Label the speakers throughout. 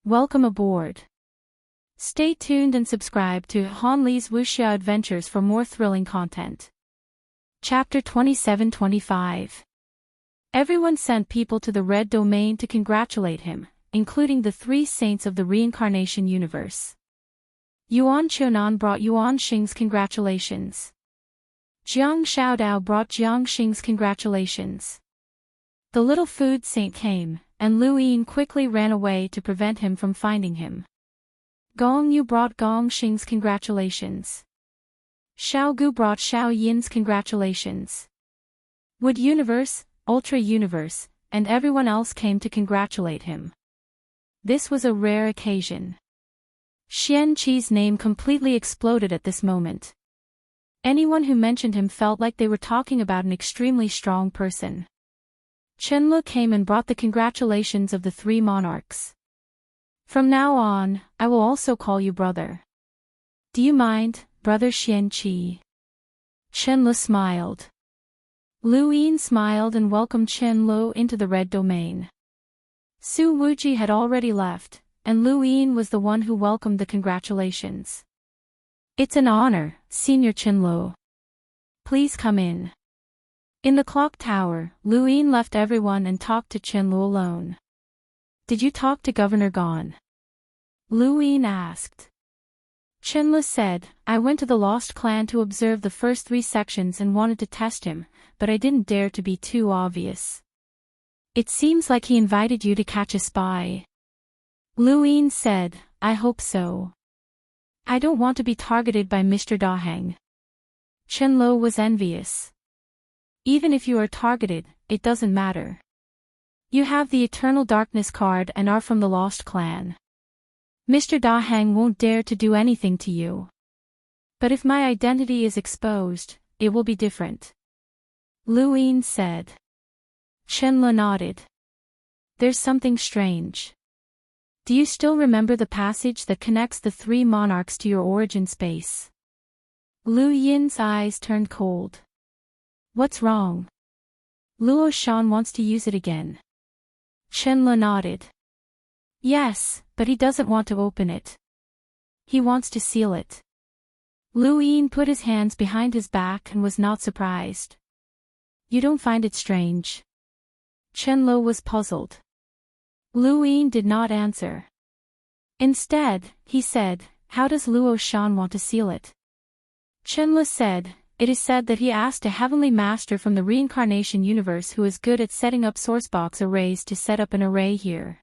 Speaker 1: Welcome aboard. Stay tuned and subscribe to Han Li's Wuxia Adventures for more thrilling content. Chapter 27-25. Everyone sent people to the Red Domain to congratulate him, including the three saints of the reincarnation universe. Yuan Qiunan brought Yuan Xing's congratulations. Jiang Xiaodao brought Jiang Xing's congratulations. The little food saint came, and Lu Yin quickly ran away to prevent him from finding him. Gong Yu brought Gong Xing's congratulations. Xiao Gu brought Xiao Yin's congratulations. Wood Universe, Ultra Universe, and everyone else came to congratulate him. This was a rare occasion. Xian Qi's name completely exploded at this moment. Anyone who mentioned him felt like they were talking about an extremely strong person. Chen Lu came and brought the congratulations of the three monarchs. From now on, I will also call you brother. Do you mind, brother Xian Qi? Chen Lu smiled. Lu Yin smiled and welcomed Chen Lu into the Red Domain. Su Wuji had already left, and Lu Yin was the one who welcomed the congratulations. It's an honor, Senior Chen Lu. Please come in. In the clock tower, Lu Yin left everyone and talked to Chen Lu alone. Did you talk to Governor Gon? Lu Yin asked. Chen Lu said, I went to the Lost Clan to observe the first 3 sections and wanted to test him, but I didn't dare to be too obvious. It seems like he invited you to catch a spy. Lu Yin said, I hope so. I don't want to be targeted by Mr. Daheng. Chen Lu was envious. Even if you are targeted, it doesn't matter. You have the Eternal Darkness card and are from the Lost Clan. Mr. Daheng won't dare to do anything to you. But if my identity is exposed, it will be different. Lu Yin said. Chen Lu nodded. There's something strange. Do you still remember the passage that connects the 3 monarchs to your origin space? Lu Yin's eyes turned cold. What's wrong? Luo Shan wants to use it again. Chen Lu nodded. Yes, but he doesn't want to open it. He wants to seal it. Lu Yin put his hands behind his back and was not surprised. You don't find it strange? Chen Lu was puzzled. Lu Yin did not answer. Instead, he said, how does Luo Shan want to seal it? Chen Lu said, it is said that he asked a heavenly master from the reincarnation universe who is good at setting up sourcebox arrays to set up an array here.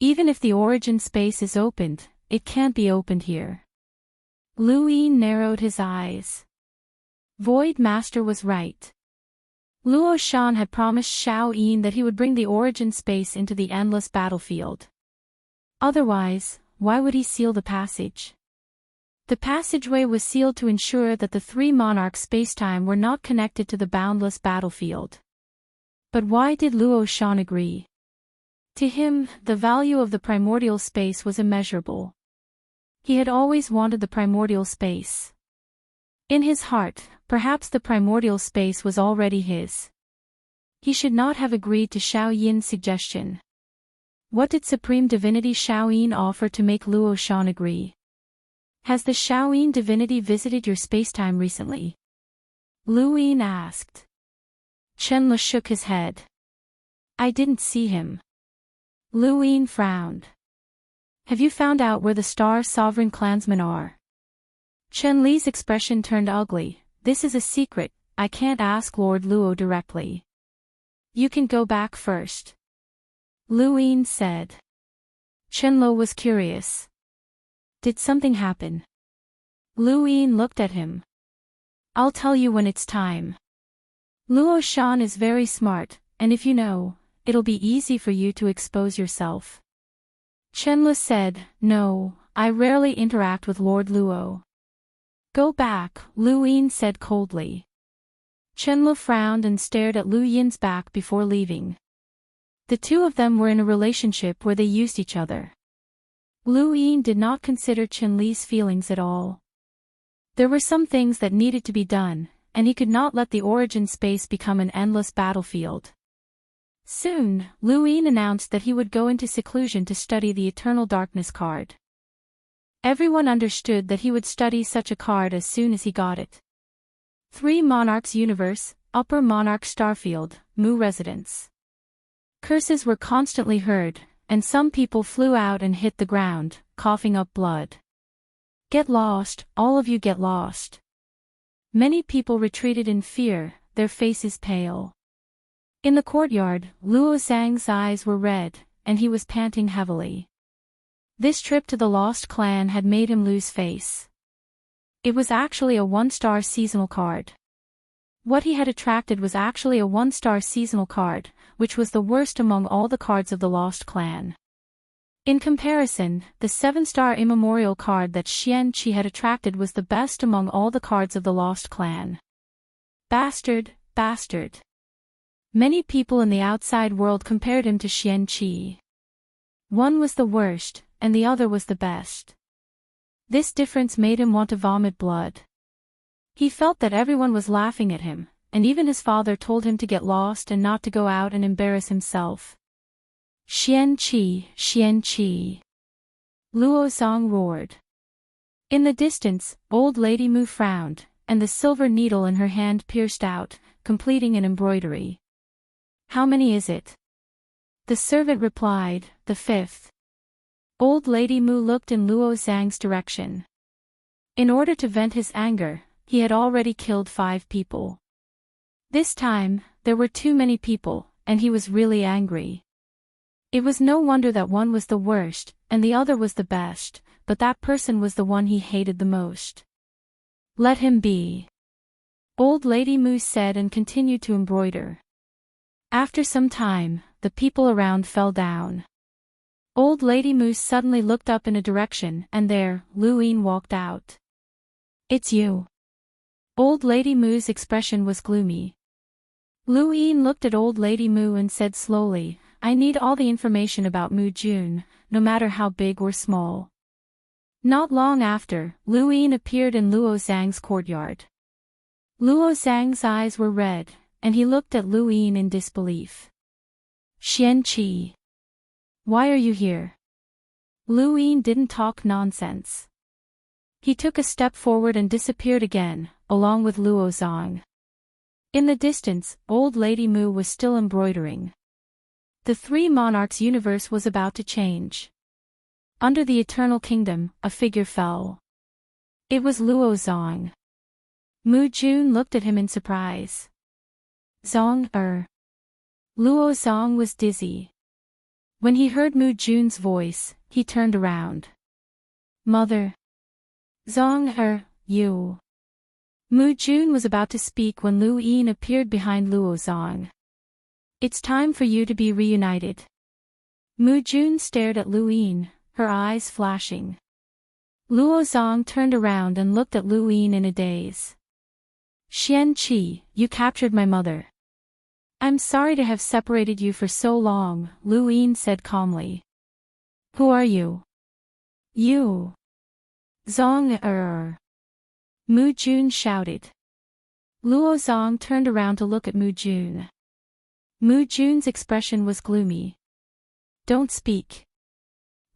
Speaker 1: Even if the origin space is opened, it can't be opened here. Lu Yin narrowed his eyes. Void Master was right. Luo Shan had promised Xiao Yin that he would bring the origin space into the endless battlefield. Otherwise, why would he seal the passage? The passageway was sealed to ensure that the 3 monarchs' spacetime were not connected to the boundless battlefield. But why did Luo Shan agree? To him, the value of the primordial space was immeasurable. He had always wanted the primordial space. In his heart, perhaps the primordial space was already his. He should not have agreed to Xiao Yin's suggestion. What did Supreme Divinity Xiao Yin offer to make Luo Shan agree? Has the Xiao Yin divinity visited your spacetime recently? Lu Yin asked. Chen Lu shook his head. I didn't see him. Lu Yin frowned. Have you found out where the Star Sovereign clansmen are? Chen Li's expression turned ugly. This is a secret, I can't ask Lord Luo directly. You can go back first. Lu Yin said. Chen Lu was curious. Did something happen? Lu Yin looked at him. I'll tell you when it's time. Luo Shan is very smart, and if you know, it'll be easy for you to expose yourself. Chen Lu said, no, I rarely interact with Lord Luo. Go back, Lu Yin said coldly. Chen Lu frowned and stared at Lu Yin's back before leaving. The two of them were in a relationship where they used each other. Lu Yin did not consider Chen Li's feelings at all. There were some things that needed to be done, and he could not let the origin space become an endless battlefield. Soon, Luin announced that he would go into seclusion to study the Eternal Darkness card. Everyone understood that he would study such a card as soon as he got it. 3 Monarchs Universe, Upper Monarch Starfield, Mu Residence. Curses were constantly heard, and some people flew out and hit the ground, coughing up blood. Get lost, all of you get lost. Many people retreated in fear, their faces pale. In the courtyard, Luo Zhang's eyes were red, and he was panting heavily. This trip to the Lost Clan had made him lose face. It was actually a 1-star seasonal card. What he had attracted was actually a 1-star seasonal card, which was the worst among all the cards of the Lost Clan. In comparison, the 7-star immemorial card that Xian Qi had attracted was the best among all the cards of the Lost Clan. Bastard, bastard. Many people in the outside world compared him to Xian Qi. One was the worst, and the other was the best. This difference made him want to vomit blood. He felt that everyone was laughing at him, and even his father told him to get lost and not to go out and embarrass himself. Xian Qi, Xian Qi. Luo Zhang roared. In the distance, old lady Mu frowned, and the silver needle in her hand pierced out, completing an embroidery. How many is it? The servant replied, the 5th. Old lady Mu looked in Luo Zhang's direction. In order to vent his anger, he had already killed 5 people. This time, there were too many people, and he was really angry. It was no wonder that one was the worst, and the other was the best, but that person was the one he hated the most. Let him be. Old lady Mu said and continued to embroider. After some time, the people around fell down. Old lady Mu suddenly looked up in a direction and there, Luin walked out. It's you. Old lady Mu's expression was gloomy. Luin looked at old lady Mu and said slowly, I need all the information about Mu Jun, no matter how big or small. Not long after, Luin appeared in Luo Zhang's courtyard. Luo Zhang's eyes were red, and he looked at Luin in disbelief. Xian Qi. Why are you here? Luin didn't talk nonsense. He took a step forward and disappeared again, along with Luo Zhang. In the distance, old lady Mu was still embroidering. The 3 Monarchs universe was about to change. Under the Eternal Kingdom, a figure fell. It was Luo Zhang. Mu Jun looked at him in surprise. Zhang. Luo Zhang was dizzy. When he heard Mu Jun's voice, he turned around. Mother. Zhang. You. Mu Jun was about to speak when Luin appeared behind Luo Zhang. It's time for you to be reunited. Mu Jun stared at Luin, her eyes flashing. Luo Zhang turned around and looked at Luin in a daze. Xian Qi, you captured my mother. I'm sorry to have separated you for so long, Luin said calmly. Who are you? You. Zhang. Mu Jun shouted. Luo Zhang turned around to look at Mu Jun. Mu Jun's expression was gloomy. Don't speak.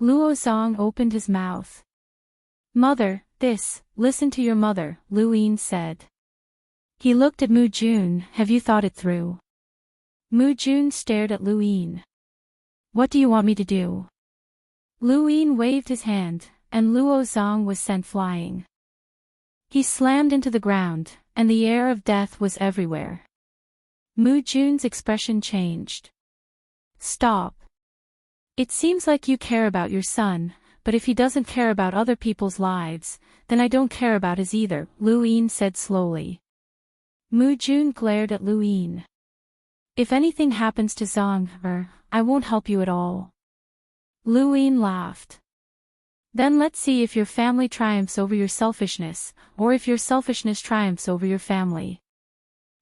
Speaker 1: Luo Zhang opened his mouth. Mother, listen to your mother, Luin said. He looked at Mu Jun, have you thought it through? Mu Jun stared at Luin. What do you want me to do? Luin waved his hand, and Luo Zhang was sent flying. He slammed into the ground, and the air of death was everywhere. Mu Jun's expression changed. Stop. It seems like you care about your son, but if he doesn't care about other people's lives, then I don't care about his either, Luin said slowly. Mu Jun glared at Luin. If anything happens to Zhang, I won't help you at all. Luin laughed. Then let's see if your family triumphs over your selfishness, or if your selfishness triumphs over your family.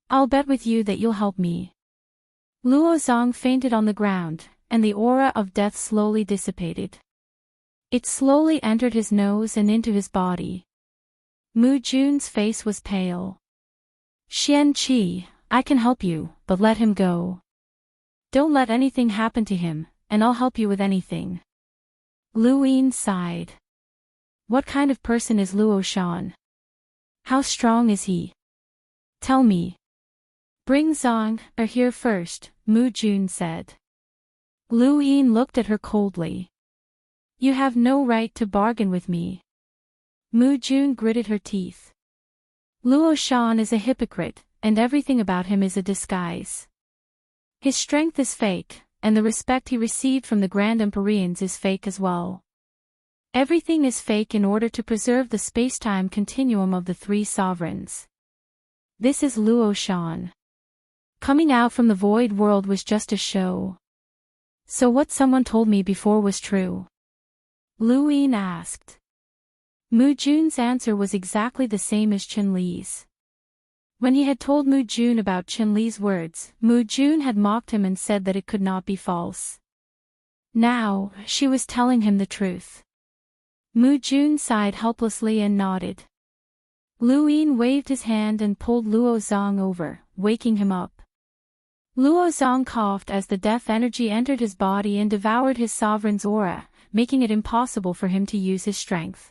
Speaker 1: I'll bet with you that you'll help me. Luo Zhang fainted on the ground, and the aura of death slowly dissipated. It slowly entered his nose and into his body. Mu Jun's face was pale. Xian Qi, I can help you, but let him go. Don't let anything happen to him, and I'll help you with anything. Luoyin sighed. What kind of person is Luo Shan? How strong is he? Tell me. Bring Zong here first, Mu Jun said. Luoyin looked at her coldly. You have no right to bargain with me. Mu Jun gritted her teeth. Luo Shan is a hypocrite, and everything about him is a disguise. His strength is fake, and the respect he received from the Grand Empyreans is fake as well. Everything is fake in order to preserve the space-time continuum of the three sovereigns. This is Luo Shan. Coming out from the void world was just a show. So what someone told me before was true? Luoyin asked. Mu Jun's answer was exactly the same as Qin Li's. When he had told Mu Jun about Qin Li's words, Mu Jun had mocked him and said that it could not be false. Now, she was telling him the truth. Mu Jun sighed helplessly and nodded. Luoyin waved his hand and pulled Luo Zong over, waking him up. Luo Zong coughed as the death energy entered his body and devoured his sovereign's aura, making it impossible for him to use his strength.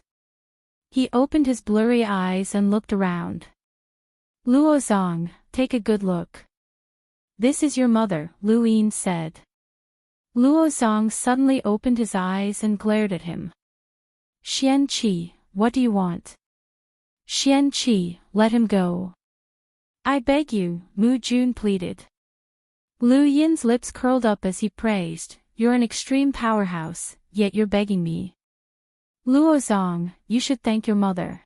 Speaker 1: He opened his blurry eyes and looked around. Luo Zong, take a good look. This is your mother, Luoyin said. Luo Zong suddenly opened his eyes and glared at him. Xian Qi, what do you want? Xian Qi, let him go. I beg you, Mu Jun pleaded. Luoyin's lips curled up as he praised, you're an extreme powerhouse, yet you're begging me. Luo Zong, you should thank your mother.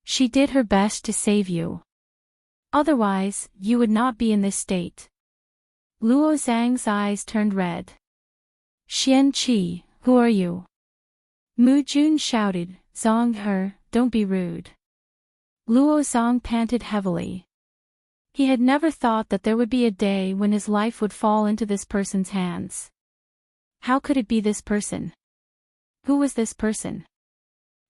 Speaker 1: She did her best to save you. Otherwise, you would not be in this state. Luo Zhang's eyes turned red. Xian Qi, who are you? Mu Jun shouted, Zong don't be rude. Luo Zong panted heavily. He had never thought that there would be a day when his life would fall into this person's hands. How could it be this person? Who was this person?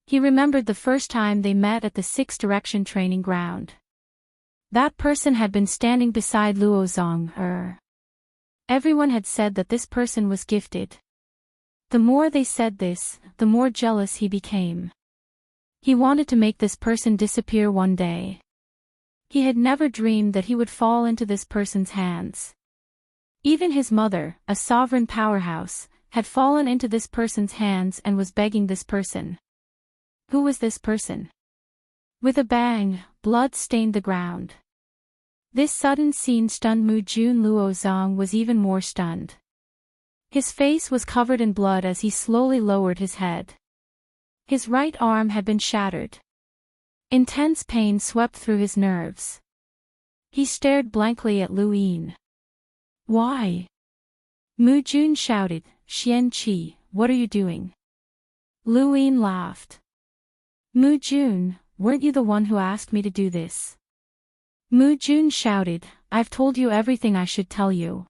Speaker 1: He remembered the first time they met at the Six Direction training ground. That person had been standing beside Luo Zong. Everyone had said that this person was gifted. The more they said this, the more jealous he became. He wanted to make this person disappear one day. He had never dreamed that he would fall into this person's hands. Even his mother, a sovereign powerhouse, had fallen into this person's hands and was begging this person. Who was this person? With a bang, blood stained the ground. This sudden scene stunned Mu Jun. Luo Zong was even more stunned. His face was covered in blood as he slowly lowered his head. His right arm had been shattered. Intense pain swept through his nerves. He stared blankly at Luoyin. Why? Mu Jun shouted, Xian Qi, what are you doing? Luoyin laughed. Mu Jun, weren't you the one who asked me to do this? Mu Jun shouted, I've told you everything I should tell you.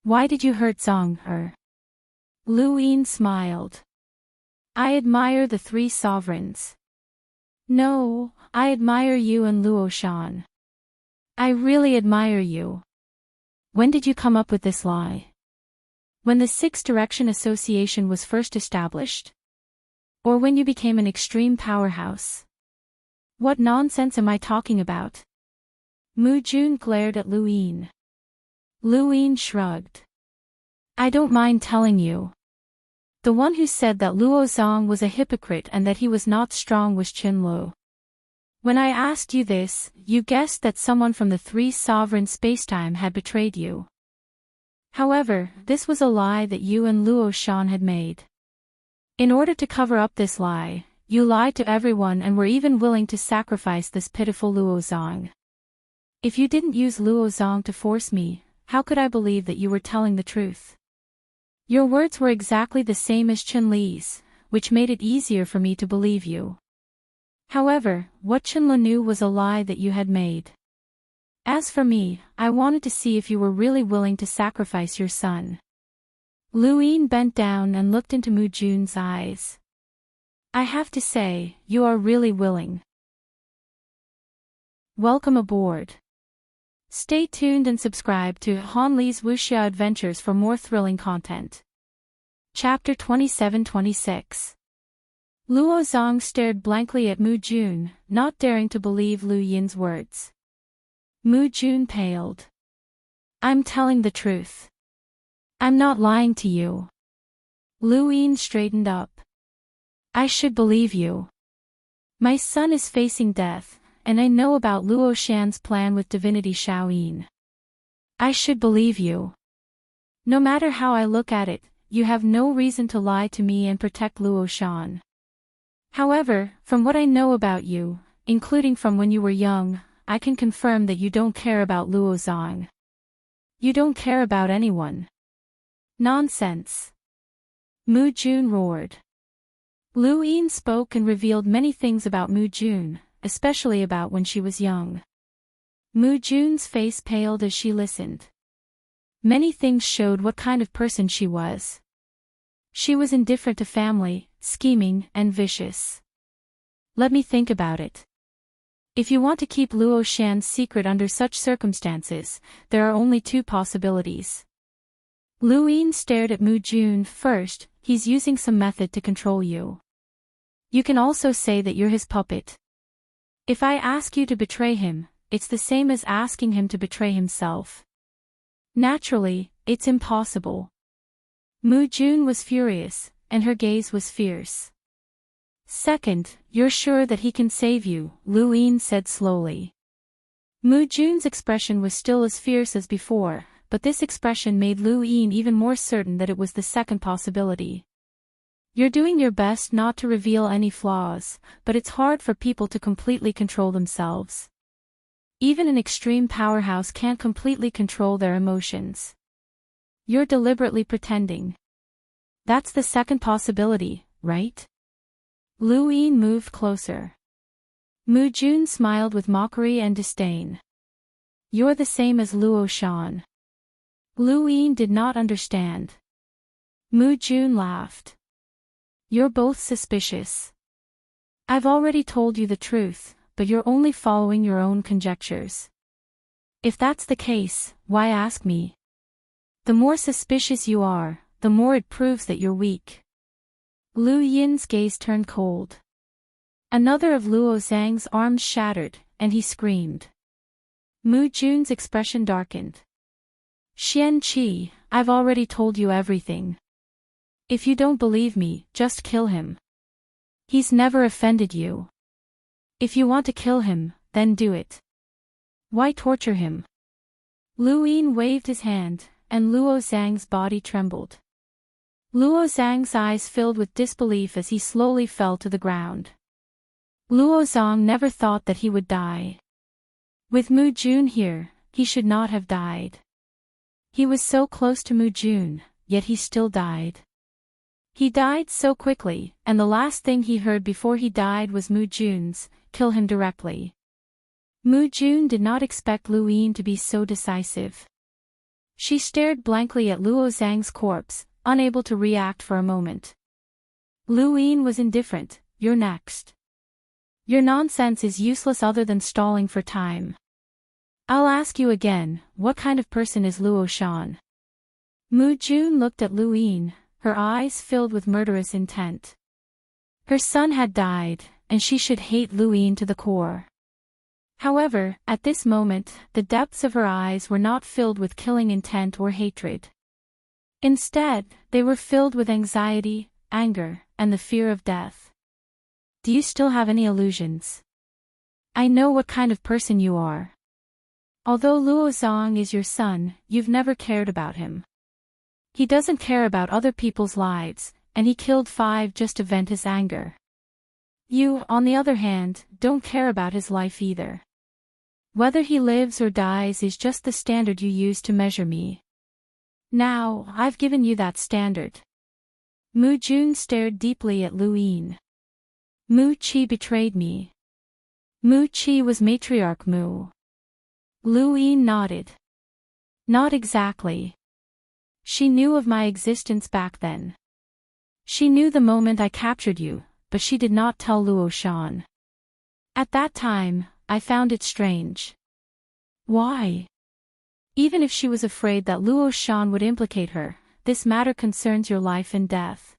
Speaker 1: Why did you hurt Zong? Luoyin smiled. I admire the three sovereigns. No, I admire you and Luo Shan. I really admire you. When did you come up with this lie? When the Six Direction Association was first established? Or when you became an extreme powerhouse? What nonsense am I talking about? Mu Jun glared at Luoyin. Luoyin shrugged. I don't mind telling you. The one who said that Luo Zong was a hypocrite and that he was not strong was Qin Lu. When I asked you this, you guessed that someone from the three sovereign spacetime had betrayed you. However, this was a lie that you and Luo Shan had made. In order to cover up this lie, you lied to everyone and were even willing to sacrifice this pitiful Luo Zong. If you didn't use Luo Zong to force me, how could I believe that you were telling the truth? Your words were exactly the same as Qin Li's, which made it easier for me to believe you. However, what Qin Li knew was a lie that you had made. As for me, I wanted to see if you were really willing to sacrifice your son. Luoyin bent down and looked into Mu Jun's eyes. I have to say, you are really willing. Welcome aboard. Stay tuned and subscribe to Han Li's Wuxia Adventures for more thrilling content. Chapter 27-26. Luo Zong stared blankly at Mu Jun, not daring to believe Lu Yin's words. Mu Jun paled. I'm telling the truth. I'm not lying to you. Lu Yin straightened up. I should believe you. My son is facing death, and I know about Luo Shan's plan with divinity Shaoyin. I should believe you. No matter how I look at it, you have no reason to lie to me and protect Luo Shan. However, from what I know about you, including from when you were young, I can confirm that you don't care about Luo Zong. You don't care about anyone. Nonsense. Mu Jun roared. Lu Yin spoke and revealed many things about Mu Jun, especially about when she was young. Mu Jun's face paled as she listened. Many things showed what kind of person she was. She was indifferent to family, scheming, and vicious. Let me think about it. If you want to keep Luo Shan's secret under such circumstances, there are only two possibilities. Lu Yin stared at Mu Jun. First, he's using some method to control you. You can also say that you're his puppet. If I ask you to betray him, it's the same as asking him to betray himself. Naturally, it's impossible. Mu Jun was furious, and her gaze was fierce. Second, you're sure that he can save you, Lu Yin said slowly. Mu Jun's expression was still as fierce as before, but this expression made Lu Yin even more certain that it was the second possibility. You're doing your best not to reveal any flaws, but it's hard for people to completely control themselves. Even an extreme powerhouse can't completely control their emotions. You're deliberately pretending. That's the second possibility, right? Lu Yin moved closer. Mu Jun smiled with mockery and disdain. You're the same as Luo Shan. Lu Yin did not understand. Mu Jun laughed. You're both suspicious. I've already told you the truth, but you're only following your own conjectures. If that's the case, why ask me? The more suspicious you are, the more it proves that you're weak. Lu Yin's gaze turned cold. Another of Luo Zhang's arms shattered, and he screamed. Mu Jun's expression darkened. Xian Qi, I've already told you everything. If you don't believe me, just kill him. He's never offended you. If you want to kill him, then do it. Why torture him? Lu Yin waved his hand, and Luo Zhang's body trembled. Luo Zhang's eyes filled with disbelief as he slowly fell to the ground. Luo Zong never thought that he would die. With Mu Jun here, he should not have died. He was so close to Mu Jun, yet he still died. He died so quickly, and the last thing he heard before he died was Mu Jun's, kill him directly. Mu Jun did not expect Lu Yin to be so decisive. She stared blankly at Luo Zhang's corpse, unable to react for a moment. Lu Yin was indifferent. You're next. Your nonsense is useless other than stalling for time. I'll ask you again, what kind of person is Luo Shan? Mu Jun looked at Lu Yin, her eyes filled with murderous intent. Her son had died, and she should hate Lu Yin to the core. However, at this moment, the depths of her eyes were not filled with killing intent or hatred. Instead, they were filled with anxiety, anger, and the fear of death. Do you still have any illusions? I know what kind of person you are. Although Luo Zong is your son, you've never cared about him. He doesn't care about other people's lives, and he killed 5 just to vent his anger. You, on the other hand, don't care about his life either. Whether he lives or dies is just the standard you use to measure me. Now, I've given you that standard. Mu Jun stared deeply at Lu Yin. Mu Qi betrayed me. Mu Qi was matriarch Mu. Lu Yin nodded. Not exactly. She knew of my existence back then. She knew the moment I captured you, but she did not tell Luo Shan. At that time, I found it strange. Why? Even if she was afraid that Luo Shan would implicate her, this matter concerns your life and death.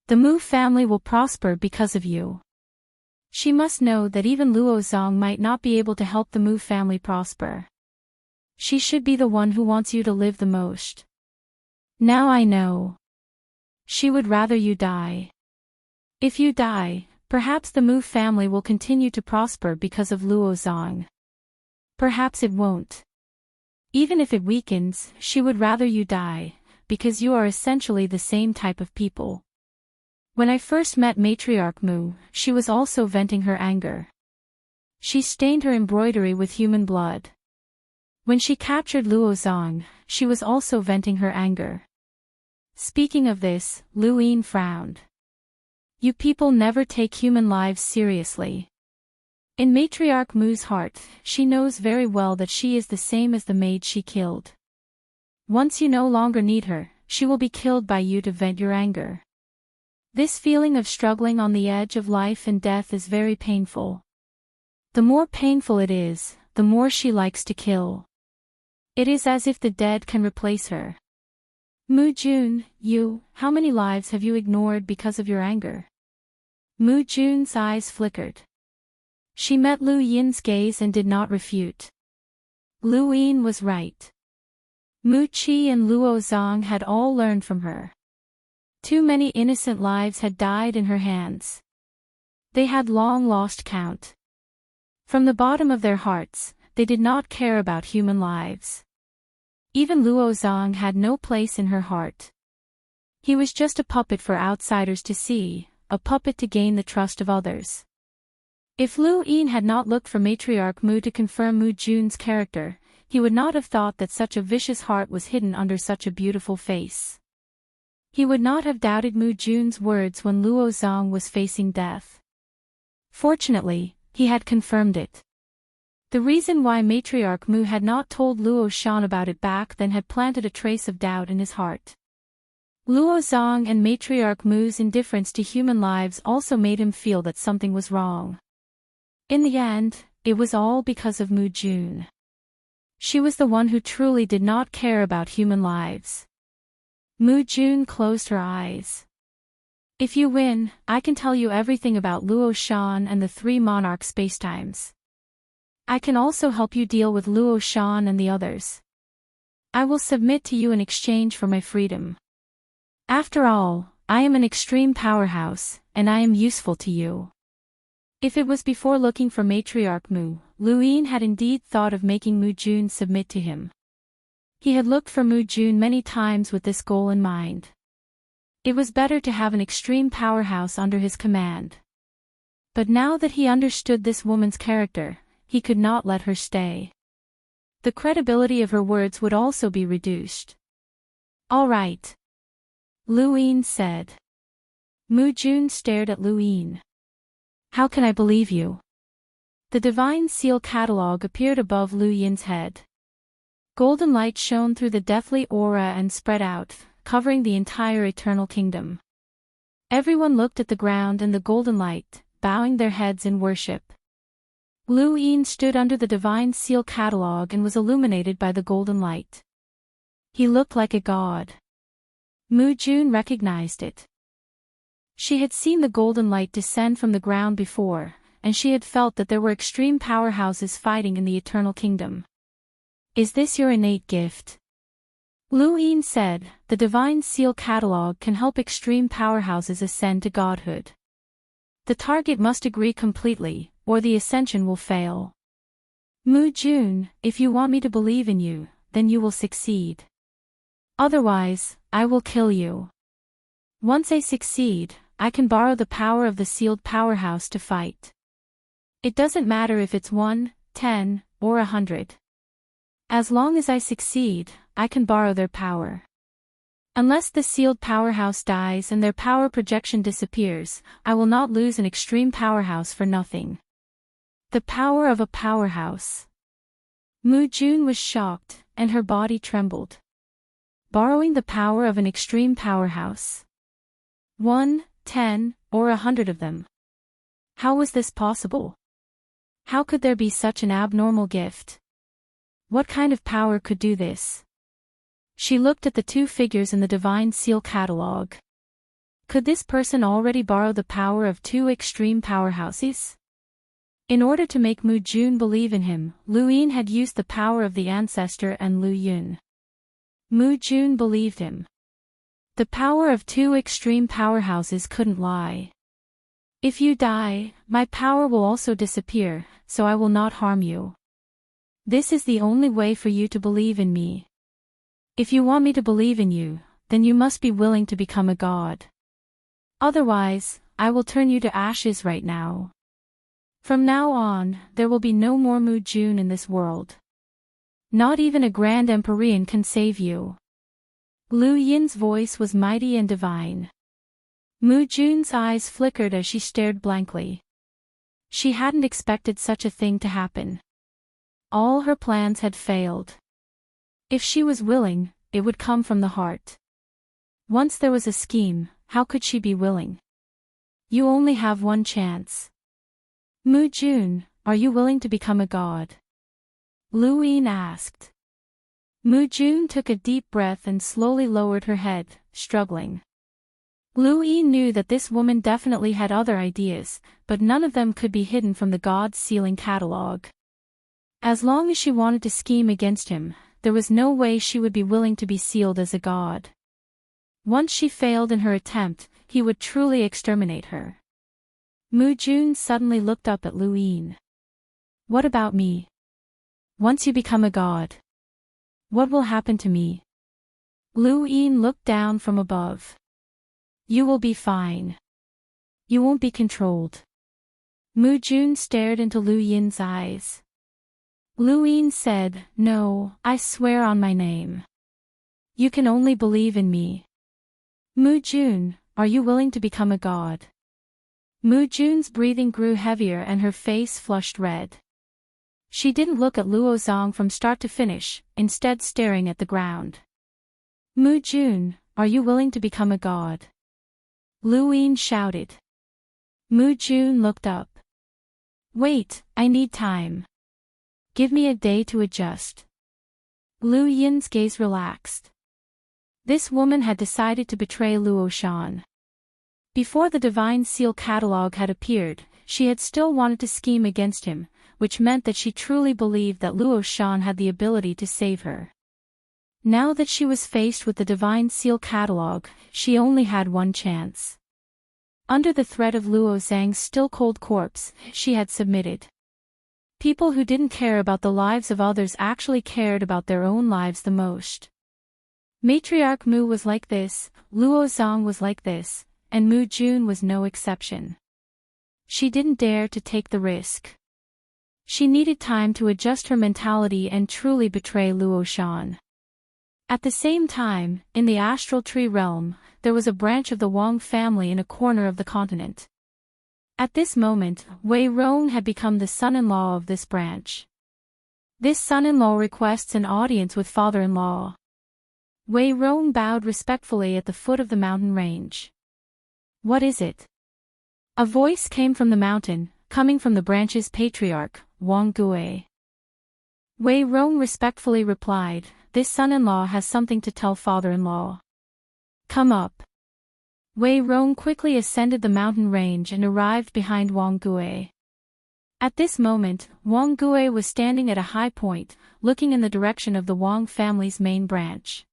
Speaker 1: The Mu family will prosper because of you. She must know that even Luo Zong might not be able to help the Mu family prosper. She should be the one who wants you to live the most. Now I know. She would rather you die. If you die, perhaps the Mu family will continue to prosper because of Luo Zong. Perhaps it won't. Even if it weakens, she would rather you die, because you are essentially the same type of people. When I first met Matriarch Mu, she was also venting her anger. She stained her embroidery with human blood. When she captured Luo Zong, she was also venting her anger. Speaking of this, Lu Yin frowned. You people never take human lives seriously. In Matriarch Mu's heart, she knows very well that she is the same as the maid she killed. Once you no longer need her, she will be killed by you to vent your anger. This feeling of struggling on the edge of life and death is very painful. The more painful it is, the more she likes to kill. It is as if the dead can replace her. Mu Jun, how many lives have you ignored because of your anger? Mu Jun's eyes flickered. She met Lu Yin's gaze and did not refute. Lu Yin was right. Mu Qi and Luo Zong had all learned from her. Too many innocent lives had died in her hands. They had long lost count. From the bottom of their hearts, they did not care about human lives. Even Luo Zong had no place in her heart. He was just a puppet for outsiders to see, a puppet to gain the trust of others. If Lu Yin had not looked for Matriarch Mu to confirm Mu Jun's character, he would not have thought that such a vicious heart was hidden under such a beautiful face. He would not have doubted Mu Jun's words when Luo Zong was facing death. Fortunately, he had confirmed it. The reason why Matriarch Mu had not told Luo Shan about it back then had planted a trace of doubt in his heart. Luo Zong and Matriarch Mu's indifference to human lives also made him feel that something was wrong. In the end, it was all because of Mu Jun. She was the one who truly did not care about human lives. Mu Jun closed her eyes. If you win, I can tell you everything about Luo Shan and the three monarch spacetimes. I can also help you deal with Luo Shan and the others. I will submit to you in exchange for my freedom. After all, I am an extreme powerhouse, and I am useful to you. If it was before looking for Matriarch Mu, Lu Yin had indeed thought of making Mu Jun submit to him. He had looked for Mu Jun many times with this goal in mind. It was better to have an extreme powerhouse under his command. But now that he understood this woman's character, he could not let her stay. The credibility of her words would also be reduced. All right, Lu Yin said. Mu Jun stared at Lu Yin. How can I believe you? The Divine Seal catalog appeared above Lu Yin's head. Golden light shone through the deathly aura and spread out, covering the entire eternal kingdom. Everyone looked at the ground and the golden light, bowing their heads in worship. Lu Yin stood under the Divine Seal catalog and was illuminated by the golden light. He looked like a god. Mu Jun recognized it. She had seen the golden light descend from the ground before, and she had felt that there were extreme powerhouses fighting in the eternal kingdom. Is this your innate gift? Lu Yin said, the Divine Seal catalog can help extreme powerhouses ascend to godhood. The target must agree completely, or the ascension will fail. Mu Jun, if you want me to believe in you, then you will succeed. Otherwise, I will kill you. Once I succeed, I can borrow the power of the sealed powerhouse to fight. It doesn't matter if it's 1, 10, or 100. As long as I succeed, I can borrow their power. Unless the sealed powerhouse dies and their power projection disappears, I will not lose an extreme powerhouse for nothing. The power of a powerhouse. Mu Jun was shocked, and her body trembled. Borrowing the power of an extreme powerhouse. 1, 10, or 100 of them. How was this possible? How could there be such an abnormal gift? What kind of power could do this? She looked at the two figures in the Divine Seal catalog. Could this person already borrow the power of two extreme powerhouses? In order to make Mu Jun believe in him, Lu Yin had used the power of the ancestor and Lu Yun. Mu Jun believed him. The power of two extreme powerhouses couldn't lie. If you die, my power will also disappear, so I will not harm you. This is the only way for you to believe in me. If you want me to believe in you, then you must be willing to become a god. Otherwise, I will turn you to ashes right now. From now on, there will be no more Mu Jun in this world. Not even a Grand Empyrean can save you. Lu Yin's voice was mighty and divine. Mu Jun's eyes flickered as she stared blankly. She hadn't expected such a thing to happen. All her plans had failed. If she was willing, it would come from the heart. Once there was a scheme, how could she be willing? You only have one chance. Mu Jun, are you willing to become a god? Lu Yin asked. Mu Jun took a deep breath and slowly lowered her head, struggling. Lu Yin knew that this woman definitely had other ideas, but none of them could be hidden from the God's sealing catalog. As long as she wanted to scheme against him, there was no way she would be willing to be sealed as a god. Once she failed in her attempt, he would truly exterminate her. Mu Jun suddenly looked up at Lu Yin. What about me? Once you become a god, what will happen to me? Lu Yin looked down from above. You will be fine. You won't be controlled. Mu Jun stared into Lu Yin's eyes. Lu Yin said, No, I swear on my name. You can only believe in me. Mu Jun, are you willing to become a god? Mu Jun's breathing grew heavier and her face flushed red. She didn't look at Luo Zong from start to finish, instead staring at the ground. Mu Jun, are you willing to become a god? Lu Yin shouted. Mu Jun looked up. Wait, I need time. Give me a day to adjust. Lu Yin's gaze relaxed. This woman had decided to betray Luo Shan. Before the Divine Seal catalog had appeared, she had still wanted to scheme against him, which meant that she truly believed that Luo Shan had the ability to save her. Now that she was faced with the Divine Seal catalog, she only had one chance. Under the threat of Luo Zhang's still-cold corpse, she had submitted. People who didn't care about the lives of others actually cared about their own lives the most. Matriarch Mu was like this, Luo Zhang was like this, and Mu Jun was no exception. She didn't dare to take the risk. She needed time to adjust her mentality and truly betray Luo Shan. At the same time, in the astral tree realm, there was a branch of the Wang family in a corner of the continent. At this moment, Wei Rong had become the son-in-law of this branch. This son-in-law requests an audience with father-in-law. Wei Rong bowed respectfully at the foot of the mountain range. What is it? A voice came from the mountain, coming from the branch's patriarch, Wang Gui. Wei Rong respectfully replied, This son-in-law has something to tell father-in-law. Come up. Wei Rong quickly ascended the mountain range and arrived behind Wang Gui. At this moment, Wang Gui was standing at a high point, looking in the direction of the Wang family's main branch.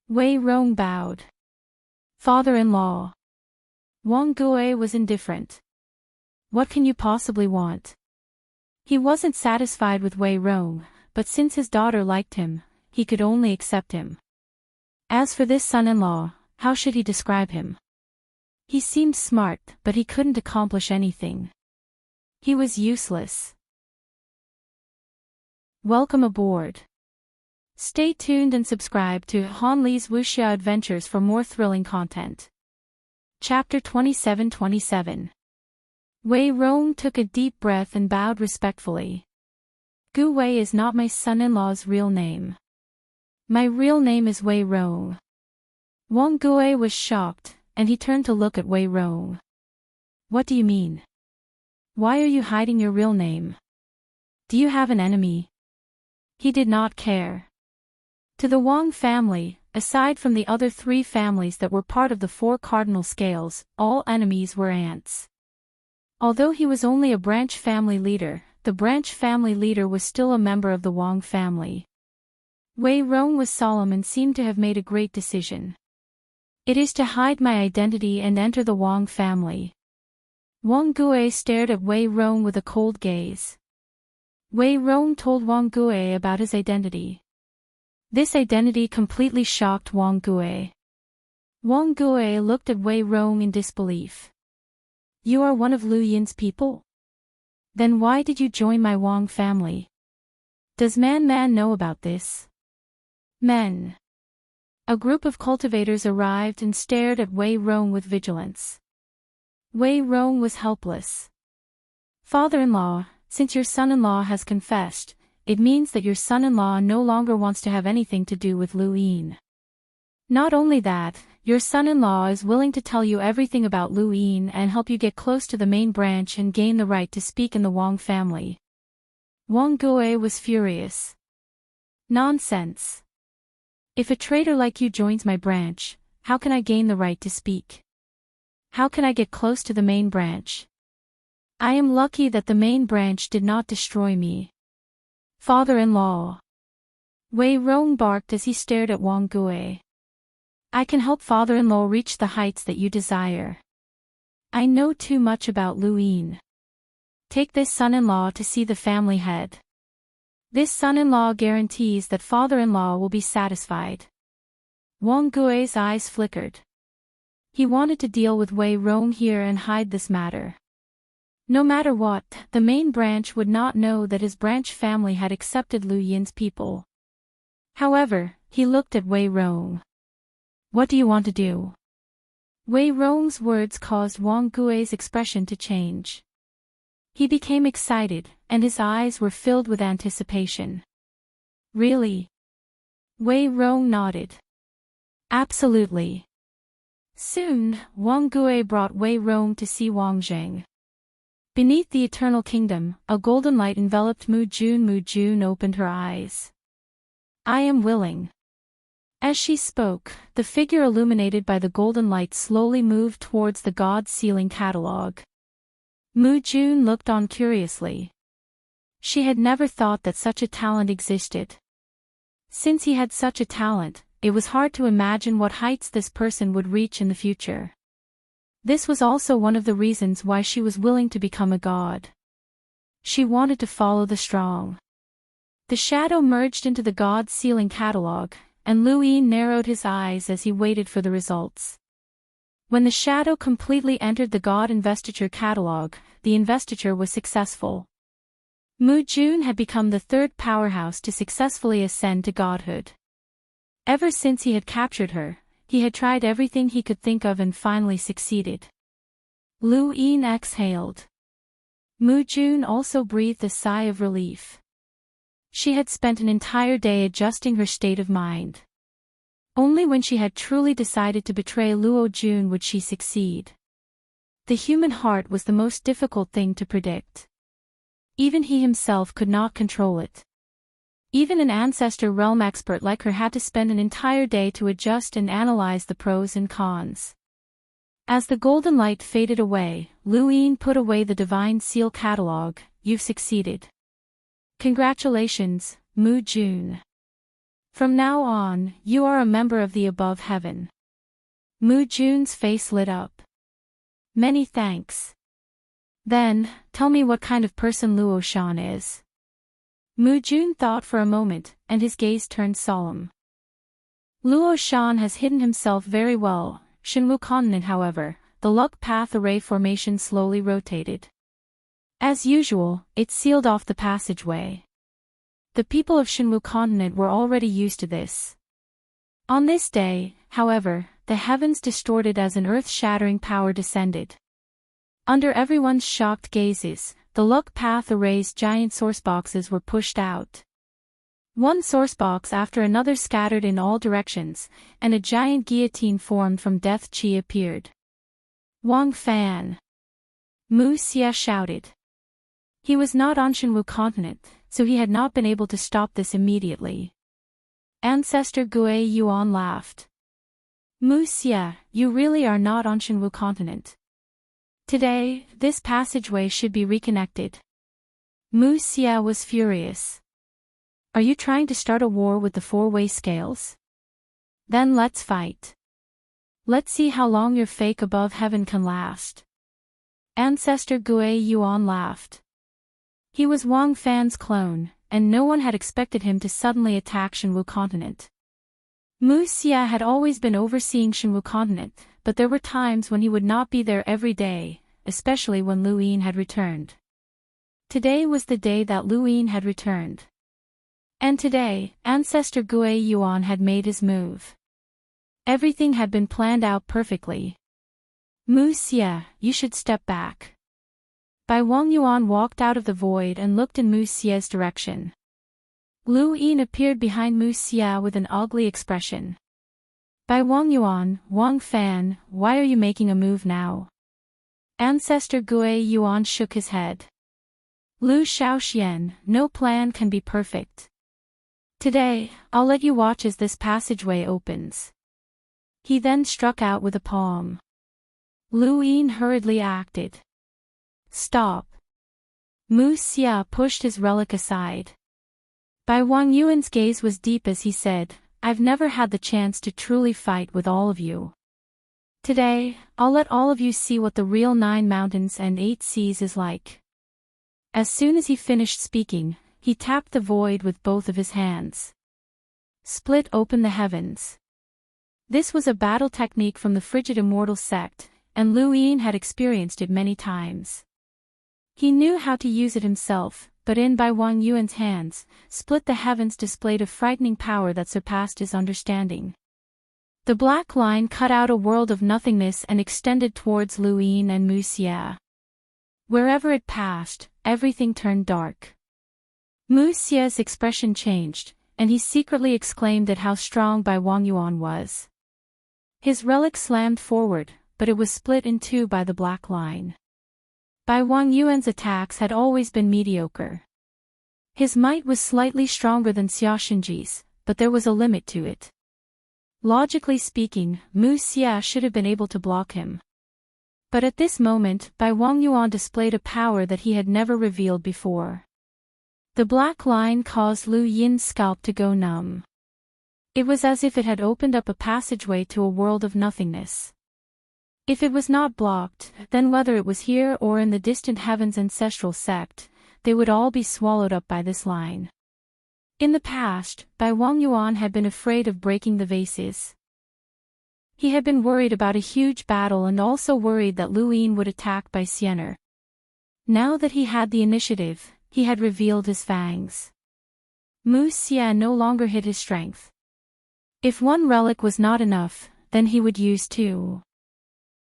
Speaker 1: Wei Rong bowed. Father-in-law. Wang Gui was indifferent. What can you possibly want? He wasn't satisfied with Wei Rong, but since his daughter liked him, he could only accept him. As for this son-in-law, how should he describe him? He seemed smart, but he couldn't accomplish anything. He was useless. Welcome aboard. Stay tuned and subscribe to Han Li's Wuxia Adventures for more thrilling content. Chapter 27-27. Wei Rong took a deep breath and bowed respectfully. Gu Wei is not my son-in-law's real name. My real name is Wei Rong. Wang Gui was shocked, and he turned to look at Wei Rong. What do you mean? Why are you hiding your real name? Do you have an enemy? He did not care. To the Wang family, aside from the other 3 families that were part of the 4 cardinal scales, all enemies were ants. Although he was only a branch family leader, the branch family leader was still a member of the Wang family. Wei Rong was solemn and seemed to have made a great decision. It is to hide my identity and enter the Wang family. Wang Gui stared at Wei Rong with a cold gaze. Wei Rong told Wang Gui about his identity. This identity completely shocked Wang Gui. Wang Gui looked at Wei Rong in disbelief. You are one of Lu Yin's people? Then why did you join my Wang family? Does Man know about this? Men. A group of cultivators arrived and stared at Wei Rong with vigilance. Wei Rong was helpless. Father-in-law, since your son-in-law has confessed, it means that your son-in-law no longer wants to have anything to do with Lu Yin. Not only that, your son-in-law is willing to tell you everything about Lu Yin and help you get close to the main branch and gain the right to speak in the Wang family. Wang Gui was furious. Nonsense. If a traitor like you joins my branch, how can I gain the right to speak? How can I get close to the main branch? I am lucky that the main branch did not destroy me. Father-in-law. Wei Rong barked as he stared at Wang Gui. I can help father-in-law reach the heights that you desire. I know too much about Lu Yin. Take this son-in-law to see the family head. This son-in-law guarantees that father-in-law will be satisfied. Wang Gui's eyes flickered. He wanted to deal with Wei Rong here and hide this matter. No matter what, the main branch would not know that his branch family had accepted Lu Yin's people. However, he looked at Wei Rong. What do you want to do? Wei Rong's words caused Wang Gui's expression to change. He became excited, and his eyes were filled with anticipation. Really? Wei Rong nodded. Absolutely. Soon, Wang Gui brought Wei Rong to see Wang Zheng. Beneath the eternal kingdom, a golden light enveloped Mu Jun. Mu Jun opened her eyes. I am willing. As she spoke, the figure illuminated by the golden light slowly moved towards the God's sealing catalogue. Mu Jun looked on curiously. She had never thought that such a talent existed. Since he had such a talent, it was hard to imagine what heights this person would reach in the future. This was also one of the reasons why she was willing to become a god. She wanted to follow the strong. The shadow merged into the God's sealing catalogue, and Lu Yin narrowed his eyes as he waited for the results. When the shadow completely entered the God investiture catalogue, the investiture was successful. Mu Jun had become the 3rd powerhouse to successfully ascend to godhood. Ever since he had captured her, he had tried everything he could think of and finally succeeded. Lu Yin exhaled. Mu Jun also breathed a sigh of relief. She had spent an entire day adjusting her state of mind. Only when she had truly decided to betray Luo Jun would she succeed. The human heart was the most difficult thing to predict. Even he himself could not control it. Even an ancestor realm expert like her had to spend an entire day to adjust and analyze the pros and cons. As the golden light faded away, Lu Yin put away the divine seal catalogue. You've succeeded. Congratulations, Mu Jun. From now on, you are a member of the above heaven. Mu Jun's face lit up. Many thanks. Then, tell me what kind of person Luo Shan is. Mu Jun thought for a moment, and his gaze turned solemn. Luo Shan has hidden himself very well. Shenwu continent, however, the luck path array formation slowly rotated. As usual, it sealed off the passageway. The people of Shenwu continent were already used to this. On this day, however, the heavens distorted as an earth-shattering power descended. Under everyone's shocked gazes, the luck path array's giant sourceboxes were pushed out. One sourcebox after another scattered in all directions, and a giant guillotine formed from death chi appeared. Wang Fan! Mu Xia shouted. He was not on Shenwu continent, so he had not been able to stop this immediately. Ancestor Gui Yuan laughed. Mu Xia, you really are not on Shenwu continent. Today, this passageway should be reconnected. Mu Xia was furious. Are you trying to start a war with the four-way scales? Then let's fight. Let's see how long your fake above heaven can last. Ancestor Gui Yuan laughed. He was Wang Fan's clone, and no one had expected him to suddenly attack Shenwu continent. Mu Xia had always been overseeing Shenwu continent, but there were times when he would not be there every day, especially when Lu Yin had returned. Today was the day that Lu Yin had returned. And today, Ancestor Gui Yuan had made his move. Everything had been planned out perfectly. Mu Xia, you should step back. Bai Wang Yuan walked out of the void and looked in Mu Xia's direction. Lu Yin appeared behind Mu Xia with an ugly expression. Bai Wang Yuan, Wang Fan, why are you making a move now? Ancestor Gui Yuan shook his head. Lu Shaoxian, no plan can be perfect. Today, I'll let you watch as this passageway opens. He then struck out with a palm. Lu Yin hurriedly acted. Stop. Mu Xia pushed his relic aside. Bai Wang Yuan's gaze was deep as he said, I've never had the chance to truly fight with all of you. Today, I'll let all of you see what the real 9 mountains and 8 seas is like. As soon as he finished speaking, he tapped the void with both of his hands. Split open the heavens. This was a battle technique from the frigid immortal sect, and Lu Yin had experienced it many times. He knew how to use it himself, but in Bai Wang Yuan's hands, split the heavens displayed a frightening power that surpassed his understanding. The black line cut out a world of nothingness and extended towards Lu Yin and Mu Xia. Wherever it passed, everything turned dark. Mu Xia's expression changed, and he secretly exclaimed at how strong Bai Wang Yuan was. His relic slammed forward, but it was split in two by the black line. Bai Wang Yuan's attacks had always been mediocre. His might was slightly stronger than Xia Xinji's, but there was a limit to it. Logically speaking, Mu Xia should have been able to block him. But at this moment, Bai Wang Yuan displayed a power that he had never revealed before. The black line caused Lu Yin's scalp to go numb. It was as if it had opened up a passageway to a world of nothingness. If it was not blocked, then whether it was here or in the distant heaven's ancestral sect, they would all be swallowed up by this line. In the past, Bai Wang Yuan had been afraid of breaking the vases. He had been worried about a huge battle and also worried that Lu Yin would attack Bai Xiener. Now that he had the initiative, he had revealed his fangs. Mu Xia no longer hid his strength. If one relic was not enough, then he would use 2.